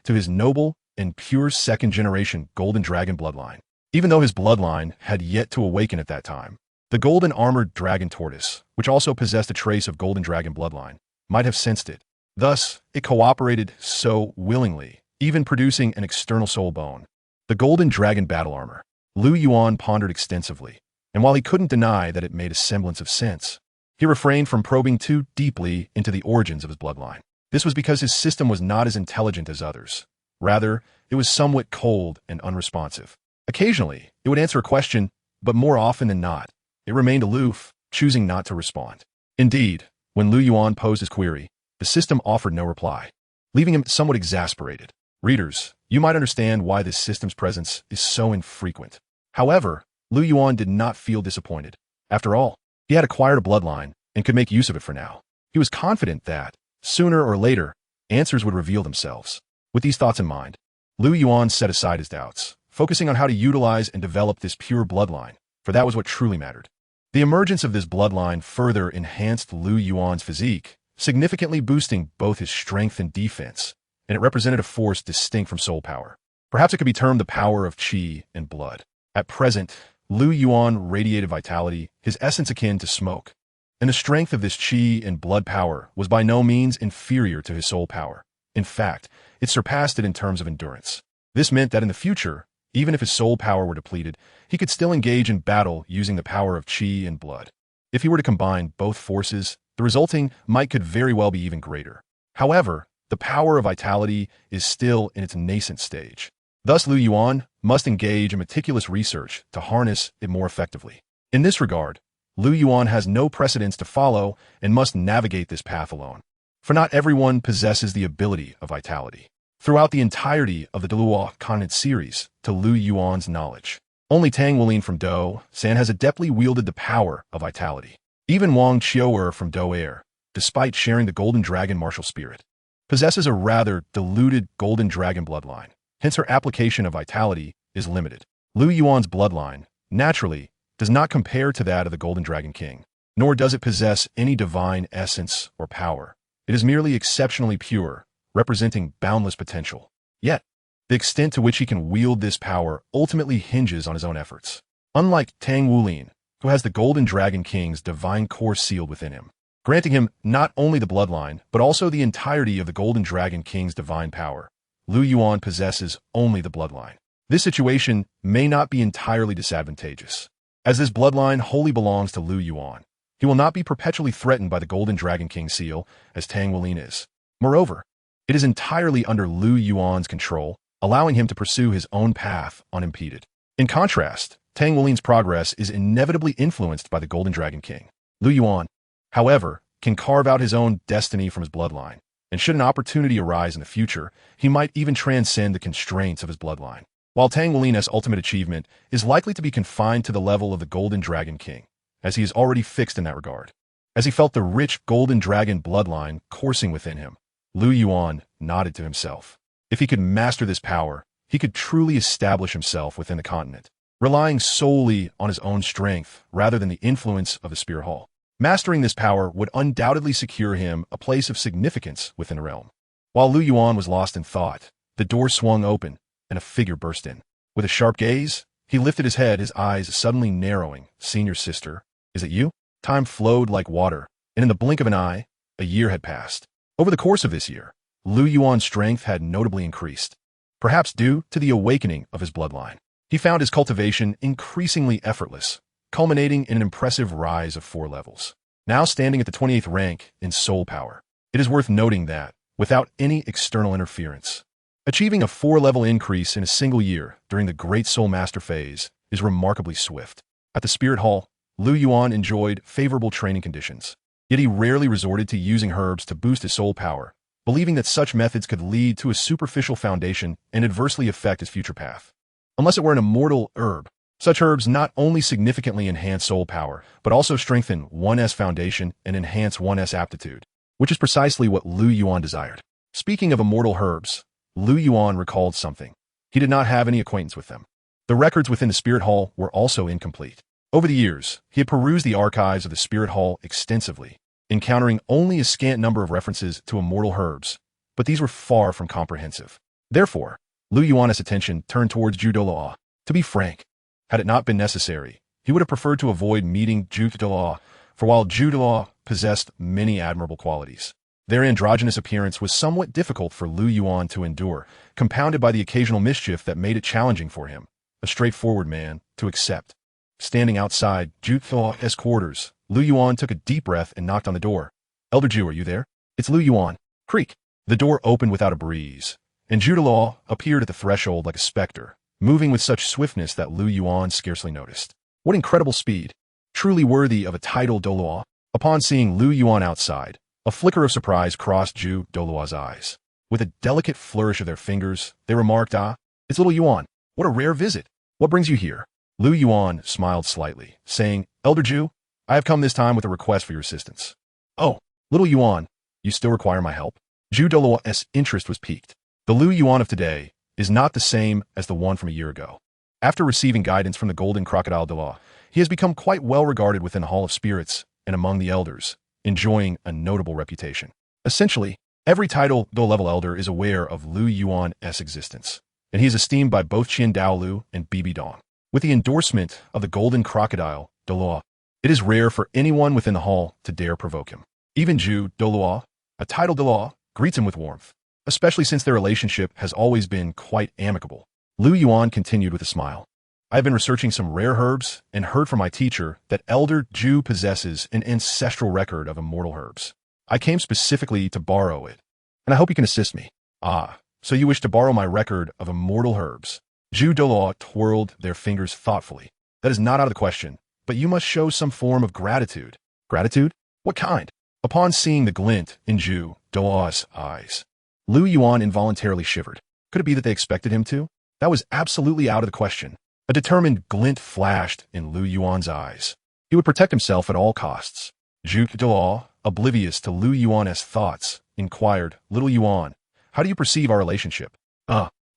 to his noble and pure second-generation Golden Dragon bloodline. Even though his bloodline had yet to awaken at that time, the golden armored dragon tortoise, which also possessed a trace of Golden Dragon bloodline, might have sensed it. Thus, it cooperated so willingly, even producing an external soul bone. The Golden Dragon battle armor. Lu Yuan pondered extensively, and while he couldn't deny that it made a semblance of sense, he refrained from probing too deeply into the origins of his bloodline. This was because his system was not as intelligent as others. Rather, it was somewhat cold and unresponsive. Occasionally, it would answer a question, but more often than not, it remained aloof, choosing not to respond. Indeed, when Lu Yuan posed his query, the system offered no reply, leaving him somewhat exasperated. Readers, you might understand why this system's presence is so infrequent. However, Lu Yuan did not feel disappointed. After all, he had acquired a bloodline and could make use of it for now. He was confident that, sooner or later, answers would reveal themselves. With these thoughts in mind, Lu Yuan set aside his doubts, focusing on how to utilize and develop this pure bloodline, for that was what truly mattered. The emergence of this bloodline further enhanced Lu Yuan's physique, significantly boosting both his strength and defense, and it represented a force distinct from soul power. Perhaps it could be termed the power of qi and blood. At present, Lu Yuan radiated vitality, his essence akin to smoke, and the strength of this qi and blood power was by no means inferior to his soul power. In fact, it surpassed it in terms of endurance. This meant that in the future, even if his soul power were depleted, he could still engage in battle using the power of qi and blood. If he were to combine both forces, the resulting might could very well be even greater. However, the power of vitality is still in its nascent stage. Thus, Lu Yuan must engage in meticulous research to harness it more effectively. In this regard, Lu Yuan has no precedents to follow and must navigate this path alone. For not everyone possesses the ability of vitality. Throughout the entirety of the Douluo continent series, to Lu Yuan's knowledge, only Tang Wulin from Do-san has adeptly wielded the power of vitality. Even Wang Qiu'er from Do-air, despite sharing the Golden Dragon martial spirit, possesses a rather diluted Golden Dragon bloodline. Hence her application of vitality is limited. Lu Yuan's bloodline, naturally, does not compare to that of the Golden Dragon King, nor does it possess any divine essence or power. It is merely exceptionally pure, representing boundless potential. Yet, the extent to which he can wield this power ultimately hinges on his own efforts. Unlike Tang Wulin, who has the Golden Dragon King's divine core sealed within him, granting him not only the bloodline, but also the entirety of the Golden Dragon King's divine power, Lu Yuan possesses only the bloodline. This situation may not be entirely disadvantageous. As this bloodline wholly belongs to Lu Yuan, he will not be perpetually threatened by the Golden Dragon King seal, as Tang Wulin is. Moreover, it is entirely under Lu Yuan's control, allowing him to pursue his own path unimpeded. In contrast, Tang Wulin's progress is inevitably influenced by the Golden Dragon King. Lu Yuan, however, can carve out his own destiny from his bloodline, and should an opportunity arise in the future, he might even transcend the constraints of his bloodline. While Tang Wulin's ultimate achievement is likely to be confined to the level of the Golden Dragon King, as he is already fixed in that regard. As he felt the rich Golden Dragon bloodline coursing within him, Lu Yuan nodded to himself. If he could master this power, he could truly establish himself within the continent, relying solely on his own strength rather than the influence of the Spirit Hall. Mastering this power would undoubtedly secure him a place of significance within the realm. While Lu Yuan was lost in thought, the door swung open and a figure burst in. With a sharp gaze, he lifted his head, his eyes suddenly narrowing. "Senior sister, is it you?" Time flowed like water, and in the blink of an eye, a year had passed. Over the course of this year, Lu Yuan's strength had notably increased, perhaps due to the awakening of his bloodline. He found his cultivation increasingly effortless, culminating in an impressive rise of 4 levels. Now standing at the 28th rank in soul power, it is worth noting that, without any external interference, achieving a 4-level increase in a single year during the Great Soul Master phase is remarkably swift. At the Spirit Hall, Lu Yuan enjoyed favorable training conditions, yet he rarely resorted to using herbs to boost his soul power, believing that such methods could lead to a superficial foundation and adversely affect his future path. Unless it were an immortal herb, such herbs not only significantly enhance soul power, but also strengthen one's foundation and enhance one's aptitude, which is precisely what Lu Yuan desired. Speaking of immortal herbs, Lu Yuan recalled something. He did not have any acquaintance with them. The records within the Spirit Hall were also incomplete. Over the years, he had perused the archives of the Spirit Hall extensively, encountering only a scant number of references to immortal herbs, but these were far from comprehensive. Therefore, Lu Yuan's attention turned towards Douluo. To be frank, had it not been necessary, he would have preferred to avoid meeting Douluo, for while Douluo possessed many admirable qualities, their androgynous appearance was somewhat difficult for Lu Yuan to endure, compounded by the occasional mischief that made it challenging for him, a straightforward man, to accept. Standing outside Douluo's quarters, Lu Yuan took a deep breath and knocked on the door. "Elder Ju, are you there?" "It's Lu Yuan." Creak. The door opened without a breeze, and Douluo appeared at the threshold like a specter, moving with such swiftness that Lu Yuan scarcely noticed. What incredible speed! Truly worthy of a title, Douluo. Upon seeing Lu Yuan outside, a flicker of surprise crossed Douluo's eyes. With a delicate flourish of their fingers, they remarked, "Ah, it's little Yuan. What a rare visit. What brings you here?" Lu Yuan smiled slightly, saying, "Elder Ju, I have come this time with a request for your assistance." "Oh, little Yuan, you still require my help?" Douluo's interest was piqued. The Lu Yuan of today is not the same as the one from a year ago. After receiving guidance from the golden crocodile Douluo, he has become quite well regarded within the Hall of Spirits and among the elders, enjoying a notable reputation. Essentially, every title level elder is aware of Lu Yuan's existence, and he is esteemed by both Qian Daolu and Bibi Dong. With the endorsement of the golden crocodile Douluo, it is rare for anyone within the hall to dare provoke him. Even Douluo, a title Douluo, greets him with warmth, especially since their relationship has always been quite amicable. Lu Yuan continued with a smile. "I have been researching some rare herbs and heard from my teacher that Elder Ju possesses an ancestral record of immortal herbs. I came specifically to borrow it, and I hope you can assist me." "Ah, so you wish to borrow my record of immortal herbs?" Douluo twirled their fingers thoughtfully. "That is not out of the question, but you must show some form of gratitude." "Gratitude? What kind?" Upon seeing the glint in Douluo's eyes, Lu Yuan involuntarily shivered. Could it be that they expected him to? That was absolutely out of the question. A determined glint flashed in Lu Yuan's eyes. He would protect himself at all costs. Douluo, oblivious to Lu Yuan's thoughts, inquired, "Little Yuan, how do you perceive our relationship?"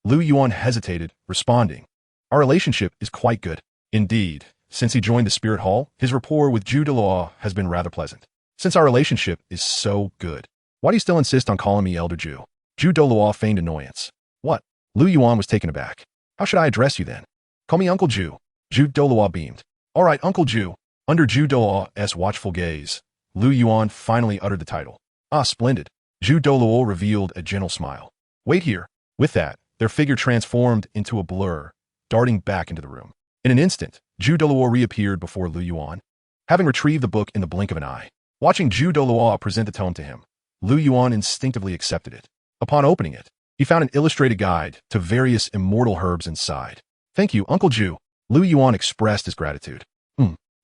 Lu Yuan hesitated, responding, "Our relationship is quite good. Indeed, since he joined the Spirit Hall, his rapport with Douluo has been rather pleasant. Since our relationship is so good, why do you still insist on calling me Elder Ju?" Douluo feigned annoyance. "What?" Lu Yuan was taken aback. "How should I address you then?" "Call me Uncle Ju." Douluo beamed. "All right, Uncle Ju." Under Douluo's watchful gaze, Lu Yuan finally uttered the title. "Ah, splendid." Douluo revealed a gentle smile. "Wait here." With that, their figure transformed into a blur, darting back into the room. In an instant, Douluo reappeared before Lu Yuan, having retrieved the book in the blink of an eye. Watching Douluo present the tome to him, Lu Yuan instinctively accepted it. Upon opening it, he found an illustrated guide to various immortal herbs inside. "Thank you, Uncle Ju." Lu Yuan expressed his gratitude.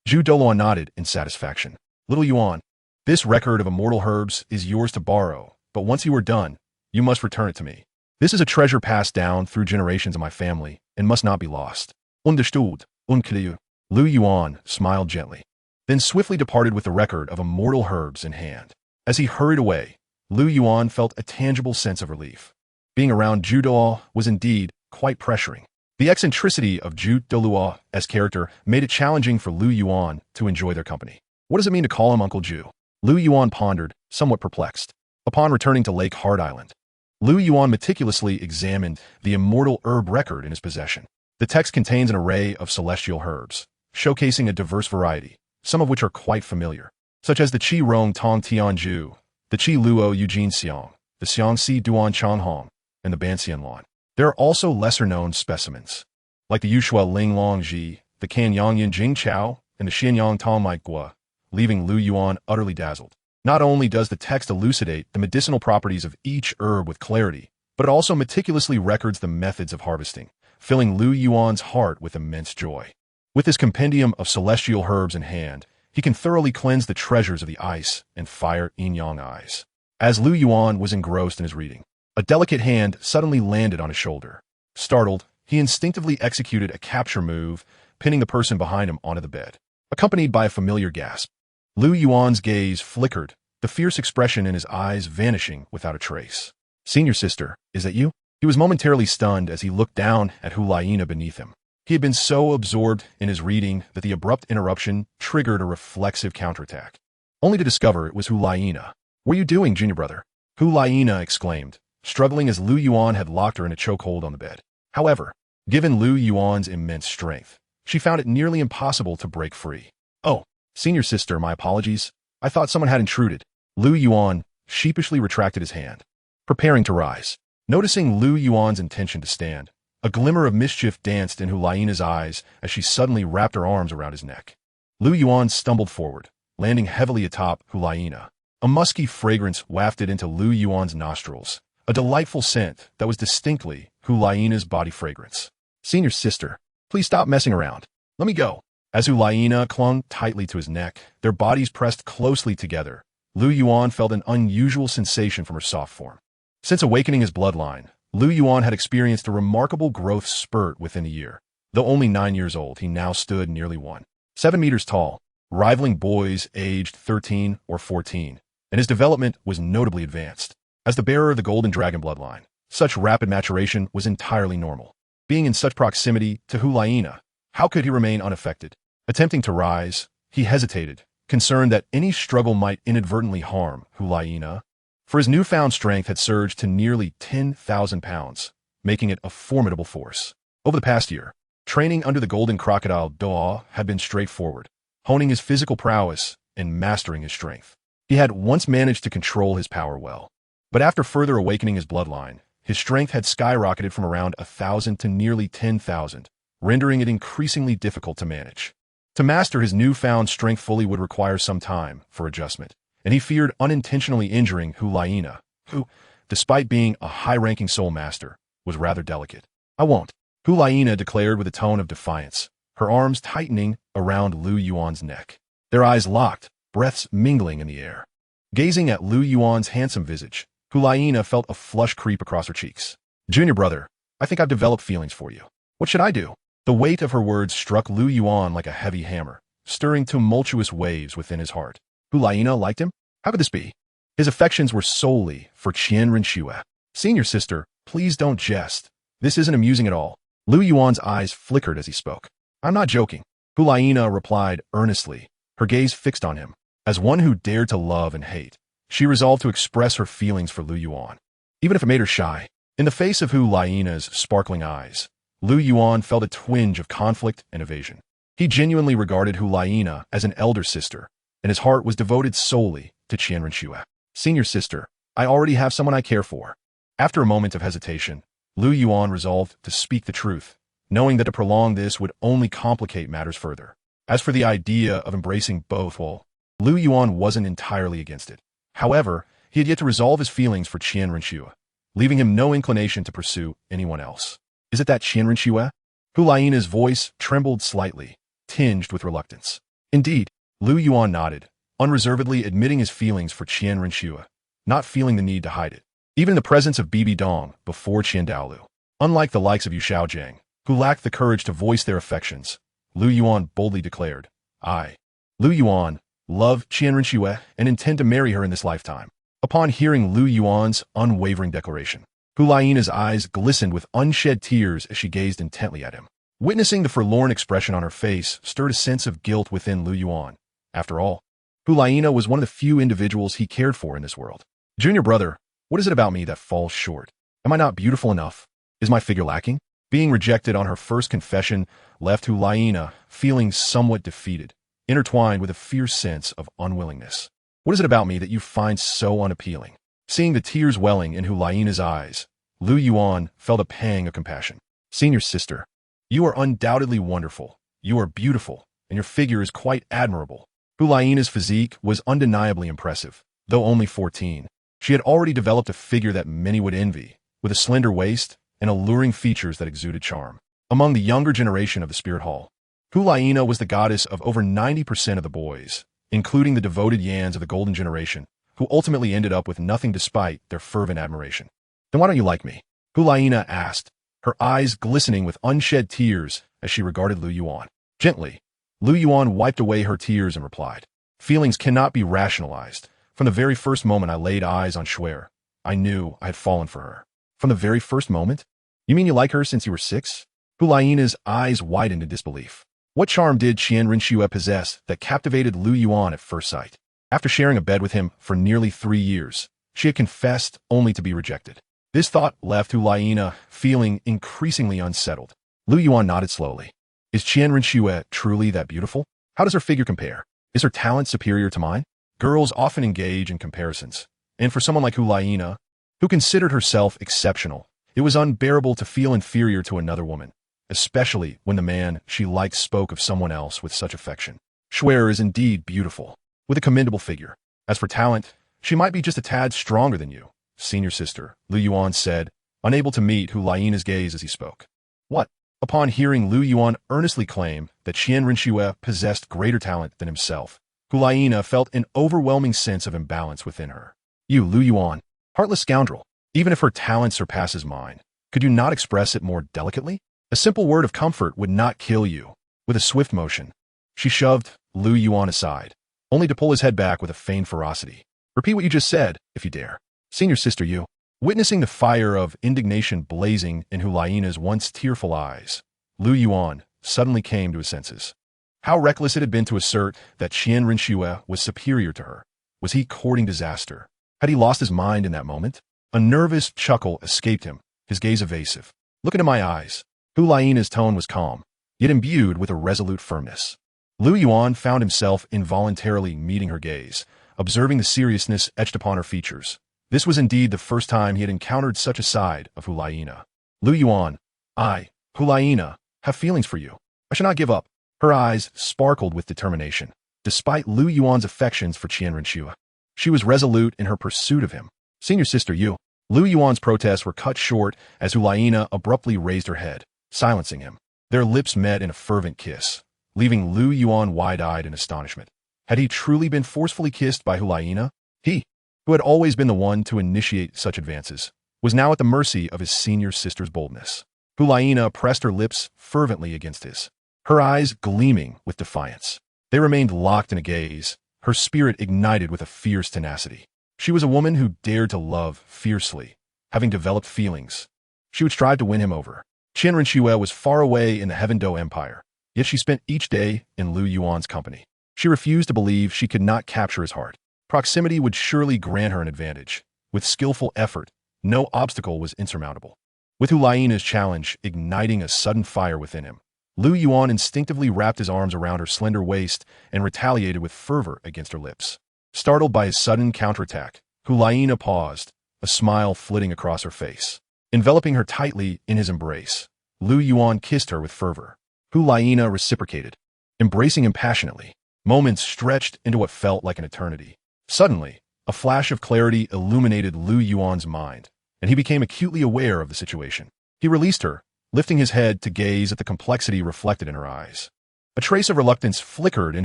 Douluo nodded in satisfaction. "Little Yuan, this record of immortal herbs is yours to borrow, but once you are done, you must return it to me. This is a treasure passed down through generations of my family and must not be lost." "Understood, Uncle." Lu Yuan smiled gently, then swiftly departed with the record of immortal herbs in hand. As he hurried away, Lu Yuan felt a tangible sense of relief. Being around Douluo was indeed quite pressuring. The eccentricity of Douluo's character made it challenging for Lu Yuan to enjoy their company. What does it mean to call him Uncle Ju? Lu Yuan pondered, somewhat perplexed. Upon returning to Lake Hard Island, Lu Yuan meticulously examined the immortal herb record in his possession. The text contains an array of celestial herbs, showcasing a diverse variety, some of which are quite familiar, such as the Qi Rong Tong Tianju, the Qi Luo Eugene Xiang, the Xiang Si Duan Chang Hong, and the Ban Xian Lan. There are also lesser-known specimens, like the Yushua Ling Long Ji, the Kan Yangyan Jing Chao, and the Xianyang Tong Mai Gua, leaving Lu Yuan utterly dazzled. Not only does the text elucidate the medicinal properties of each herb with clarity, but it also meticulously records the methods of harvesting, filling Lu Yuan's heart with immense joy. With his compendium of celestial herbs in hand, he can thoroughly cleanse the treasures of the ice and fire yin-yang eyes. As Lu Yuan was engrossed in his reading, a delicate hand suddenly landed on his shoulder. Startled, he instinctively executed a capture move, pinning the person behind him onto the bed, accompanied by a familiar gasp. Lu Yuan's gaze flickered, the fierce expression in his eyes vanishing without a trace. "Senior sister, is that you?" He was momentarily stunned as he looked down at Hulaina beneath him. He had been so absorbed in his reading that the abrupt interruption triggered a reflexive counterattack, only to discover it was Hulaina. "What are you doing, junior brother?" Hulaina exclaimed, struggling as Lu Yuan had locked her in a chokehold on the bed. However, given Lu Yuan's immense strength, she found it nearly impossible to break free. "Oh, senior sister, my apologies. I thought someone had intruded." Lu Yuan sheepishly retracted his hand, preparing to rise. Noticing Lu Yuan's intention to stand, a glimmer of mischief danced in Hu Lai's eyes as she suddenly wrapped her arms around his neck. Lu Yuan stumbled forward, landing heavily atop Hu Laina. A musky fragrance wafted into Lu Yuan's nostrils, a delightful scent that was distinctly Hu Laina's body fragrance. "Senior sister, please stop messing around. Let me go." As Hu Laina clung tightly to his neck, their bodies pressed closely together. Lu Yuan felt an unusual sensation from her soft form. Since awakening his bloodline, Lu Yuan had experienced a remarkable growth spurt within a year. Though only 9 years old, he now stood nearly 1.7 meters tall, rivaling boys aged 13 or 14, and his development was notably advanced. As the bearer of the Golden Dragon bloodline, such rapid maturation was entirely normal. Being in such proximity to Hu Laina, how could he remain unaffected? Attempting to rise, he hesitated, concerned that any struggle might inadvertently harm Hu Laina, for his newfound strength had surged to nearly 10,000 pounds, making it a formidable force. Over the past year, training under the Golden Crocodile Douluo had been straightforward, honing his physical prowess and mastering his strength. He had once managed to control his power well, but after further awakening his bloodline, his strength had skyrocketed from around 1,000 to nearly 10,000, rendering it increasingly difficult to manage. To master his newfound strength fully would require some time for adjustment, and he feared unintentionally injuring Hu Laina, who, despite being a high-ranking soul master, was rather delicate. "I won't," Hu Laina declared with a tone of defiance, her arms tightening around Lu Yuan's neck. Their eyes locked, breaths mingling in the air. Gazing at Lu Yuan's handsome visage, Hu Laina felt a flush creep across her cheeks. "Junior brother, I think I've developed feelings for you. What should I do?" The weight of her words struck Lu Yuan like a heavy hammer, stirring tumultuous waves within his heart. Hu Laina liked him? How could this be? His affections were solely for Qian Renxue. "Senior sister, please don't jest. This isn't amusing at all." Lu Yuan's eyes flickered as he spoke. "I'm not joking," Hu Laina replied earnestly, her gaze fixed on him. As one who dared to love and hate, she resolved to express her feelings for Lu Yuan, even if it made her shy. In the face of Hu Laina's sparkling eyes, Lu Yuan felt a twinge of conflict and evasion. He genuinely regarded Hu Laina as an elder sister, and his heart was devoted solely to Qian Renxue. "Senior sister, I already have someone I care for." After a moment of hesitation, Lu Yuan resolved to speak the truth, knowing that to prolong this would only complicate matters further. As for the idea of embracing both, well, Lu Yuan wasn't entirely against it. However, he had yet to resolve his feelings for Qian Renxue, leaving him no inclination to pursue anyone else. "Is it that Qian Renxue?" Hu Laina's voice trembled slightly, tinged with reluctance. Indeed, Lu Yuan nodded, unreservedly admitting his feelings for Qian Renxue, not feeling the need to hide it, even in the presence of Bibi Dong before Qian Douluo. Unlike the likes of Yu Xiaojiang, who lacked the courage to voice their affections, Lu Yuan boldly declared, "I, Lu Yuan, love Qian Renxue and intend to marry her in this lifetime." Upon hearing Lu Yuan's unwavering declaration, Hu Laina's eyes glistened with unshed tears as she gazed intently at him. Witnessing the forlorn expression on her face stirred a sense of guilt within Lu Yuan. After all, Hu Laina was one of the few individuals he cared for in this world. "Junior brother, what is it about me that falls short? Am I not beautiful enough? Is my figure lacking?" Being rejected on her first confession left Hu Laina feeling somewhat defeated, intertwined with a fierce sense of unwillingness. "What is it about me that you find so unappealing?" Seeing the tears welling in Hu Laina's eyes, Lu Yuan felt a pang of compassion. "Senior sister, you are undoubtedly wonderful, you are beautiful, and your figure is quite admirable." Hu Laina's physique was undeniably impressive. Though only 14, she had already developed a figure that many would envy, with a slender waist and alluring features that exuded charm. Among the younger generation of the Spirit Hall, Hu Laina was the goddess of over 90% of the boys, including the devoted Yans of the Golden Generation, who ultimately ended up with nothing despite their fervent admiration. "Then why don't you like me?" Hu Laina asked, her eyes glistening with unshed tears as she regarded Lu Yuan. Gently, Lu Yuan wiped away her tears and replied, "Feelings cannot be rationalized. From the very first moment I laid eyes on Shuer, I knew I had fallen for her." "From the very first moment? You mean you like her since you were 6? Hu Laina's eyes widened in disbelief. What charm did Qian Renxue possess that captivated Lu Yuan at first sight? After sharing a bed with him for nearly 3 years, she had confessed only to be rejected. This thought left Hulaina feeling increasingly unsettled. Lu Yuan nodded slowly. Is Qian Rinxue truly that beautiful? How does her figure compare? Is her talent superior to mine? Girls often engage in comparisons, and for someone like Hulaina, who considered herself exceptional, it was unbearable to feel inferior to another woman, especially when the man she liked spoke of someone else with such affection. Schwer is indeed beautiful, with a commendable figure. As for talent, she might be just a tad stronger than you, senior sister, Lu Yuan said, unable to meet Hulaina's gaze as he spoke. What? Upon hearing Lu Yuan earnestly claim that Qian Rinxue possessed greater talent than himself, Hulaina felt an overwhelming sense of imbalance within her. You, Lu Yuan, heartless scoundrel, even if her talent surpasses mine, could you not express it more delicately? A simple word of comfort would not kill you. With a swift motion, she shoved Lu Yuan aside, only to pull his head back with a feigned ferocity. Repeat what you just said, if you dare. Senior sister Yu. Witnessing the fire of indignation blazing in Hulaina's once tearful eyes, Lu Yuan suddenly came to his senses. How reckless it had been to assert that Qian Rinxue was superior to her. Was he courting disaster? Had he lost his mind in that moment? A nervous chuckle escaped him, his gaze evasive. Look into my eyes. Hulaina's tone was calm, yet imbued with a resolute firmness. Lu Yuan found himself involuntarily meeting her gaze, observing the seriousness etched upon her features. This was indeed the first time he had encountered such a side of Hulaina. Lu Yuan, I, Hulaina, have feelings for you. I shall not give up. Her eyes sparkled with determination, despite Lu Yuan's affections for Qian Rinxue. She was resolute in her pursuit of him. Senior sister Yu. Lu Yuan's protests were cut short as Hulaina abruptly raised her head, silencing him. Their lips met in a fervent kiss, leaving Lu Yuan wide-eyed in astonishment. Had he truly been forcefully kissed by Hulaina? He, who had always been the one to initiate such advances, was now at the mercy of his senior sister's boldness. Hulaina pressed her lips fervently against his, her eyes gleaming with defiance. They remained locked in a gaze, her spirit ignited with a fierce tenacity. She was a woman who dared to love fiercely, having developed feelings. She would strive to win him over. Qian Rinxue was far away in the Heaven Do Empire, yet she spent each day in Lu Yuan's company. She refused to believe she could not capture his heart. Proximity would surely grant her an advantage. With skillful effort, no obstacle was insurmountable. With Hulaina's challenge igniting a sudden fire within him, Lu Yuan instinctively wrapped his arms around her slender waist and retaliated with fervor against her lips. Startled by his sudden counterattack, Hulaina paused, a smile flitting across her face. Enveloping her tightly in his embrace, Lu Yuan kissed her with fervor. Hulaina reciprocated, embracing him passionately. Moments stretched into what felt like an eternity. Suddenly, a flash of clarity illuminated Lu Yuan's mind, and he became acutely aware of the situation. He released her, lifting his head to gaze at the complexity reflected in her eyes. A trace of reluctance flickered in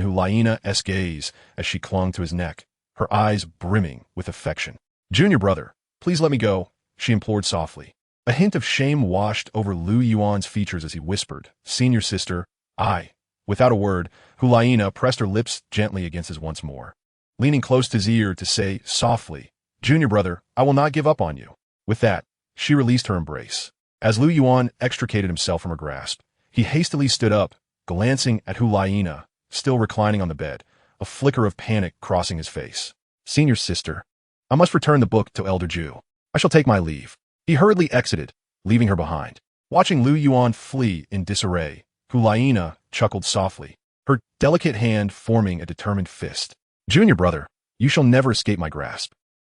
Hulaina's gaze as she clung to his neck, her eyes brimming with affection. Junior brother, please let me go, she implored softly. A hint of shame washed over Lu Yuan's features as he whispered, Senior sister, I. Without a word, Hulaina pressed her lips gently against his once more, leaning close to his ear to say softly, Junior brother, I will not give up on you. With that, she released her embrace. As Lu Yuan extricated himself from her grasp, he hastily stood up, glancing at Hulaina, still reclining on the bed, a flicker of panic crossing his face. Senior sister, I must return the book to Elder Ju. I shall take my leave. He hurriedly exited, leaving her behind. Watching Lu Yuan flee in disarray, Hulaina chuckled softly, her delicate hand forming a determined fist. Junior brother, you shall never escape my grasp.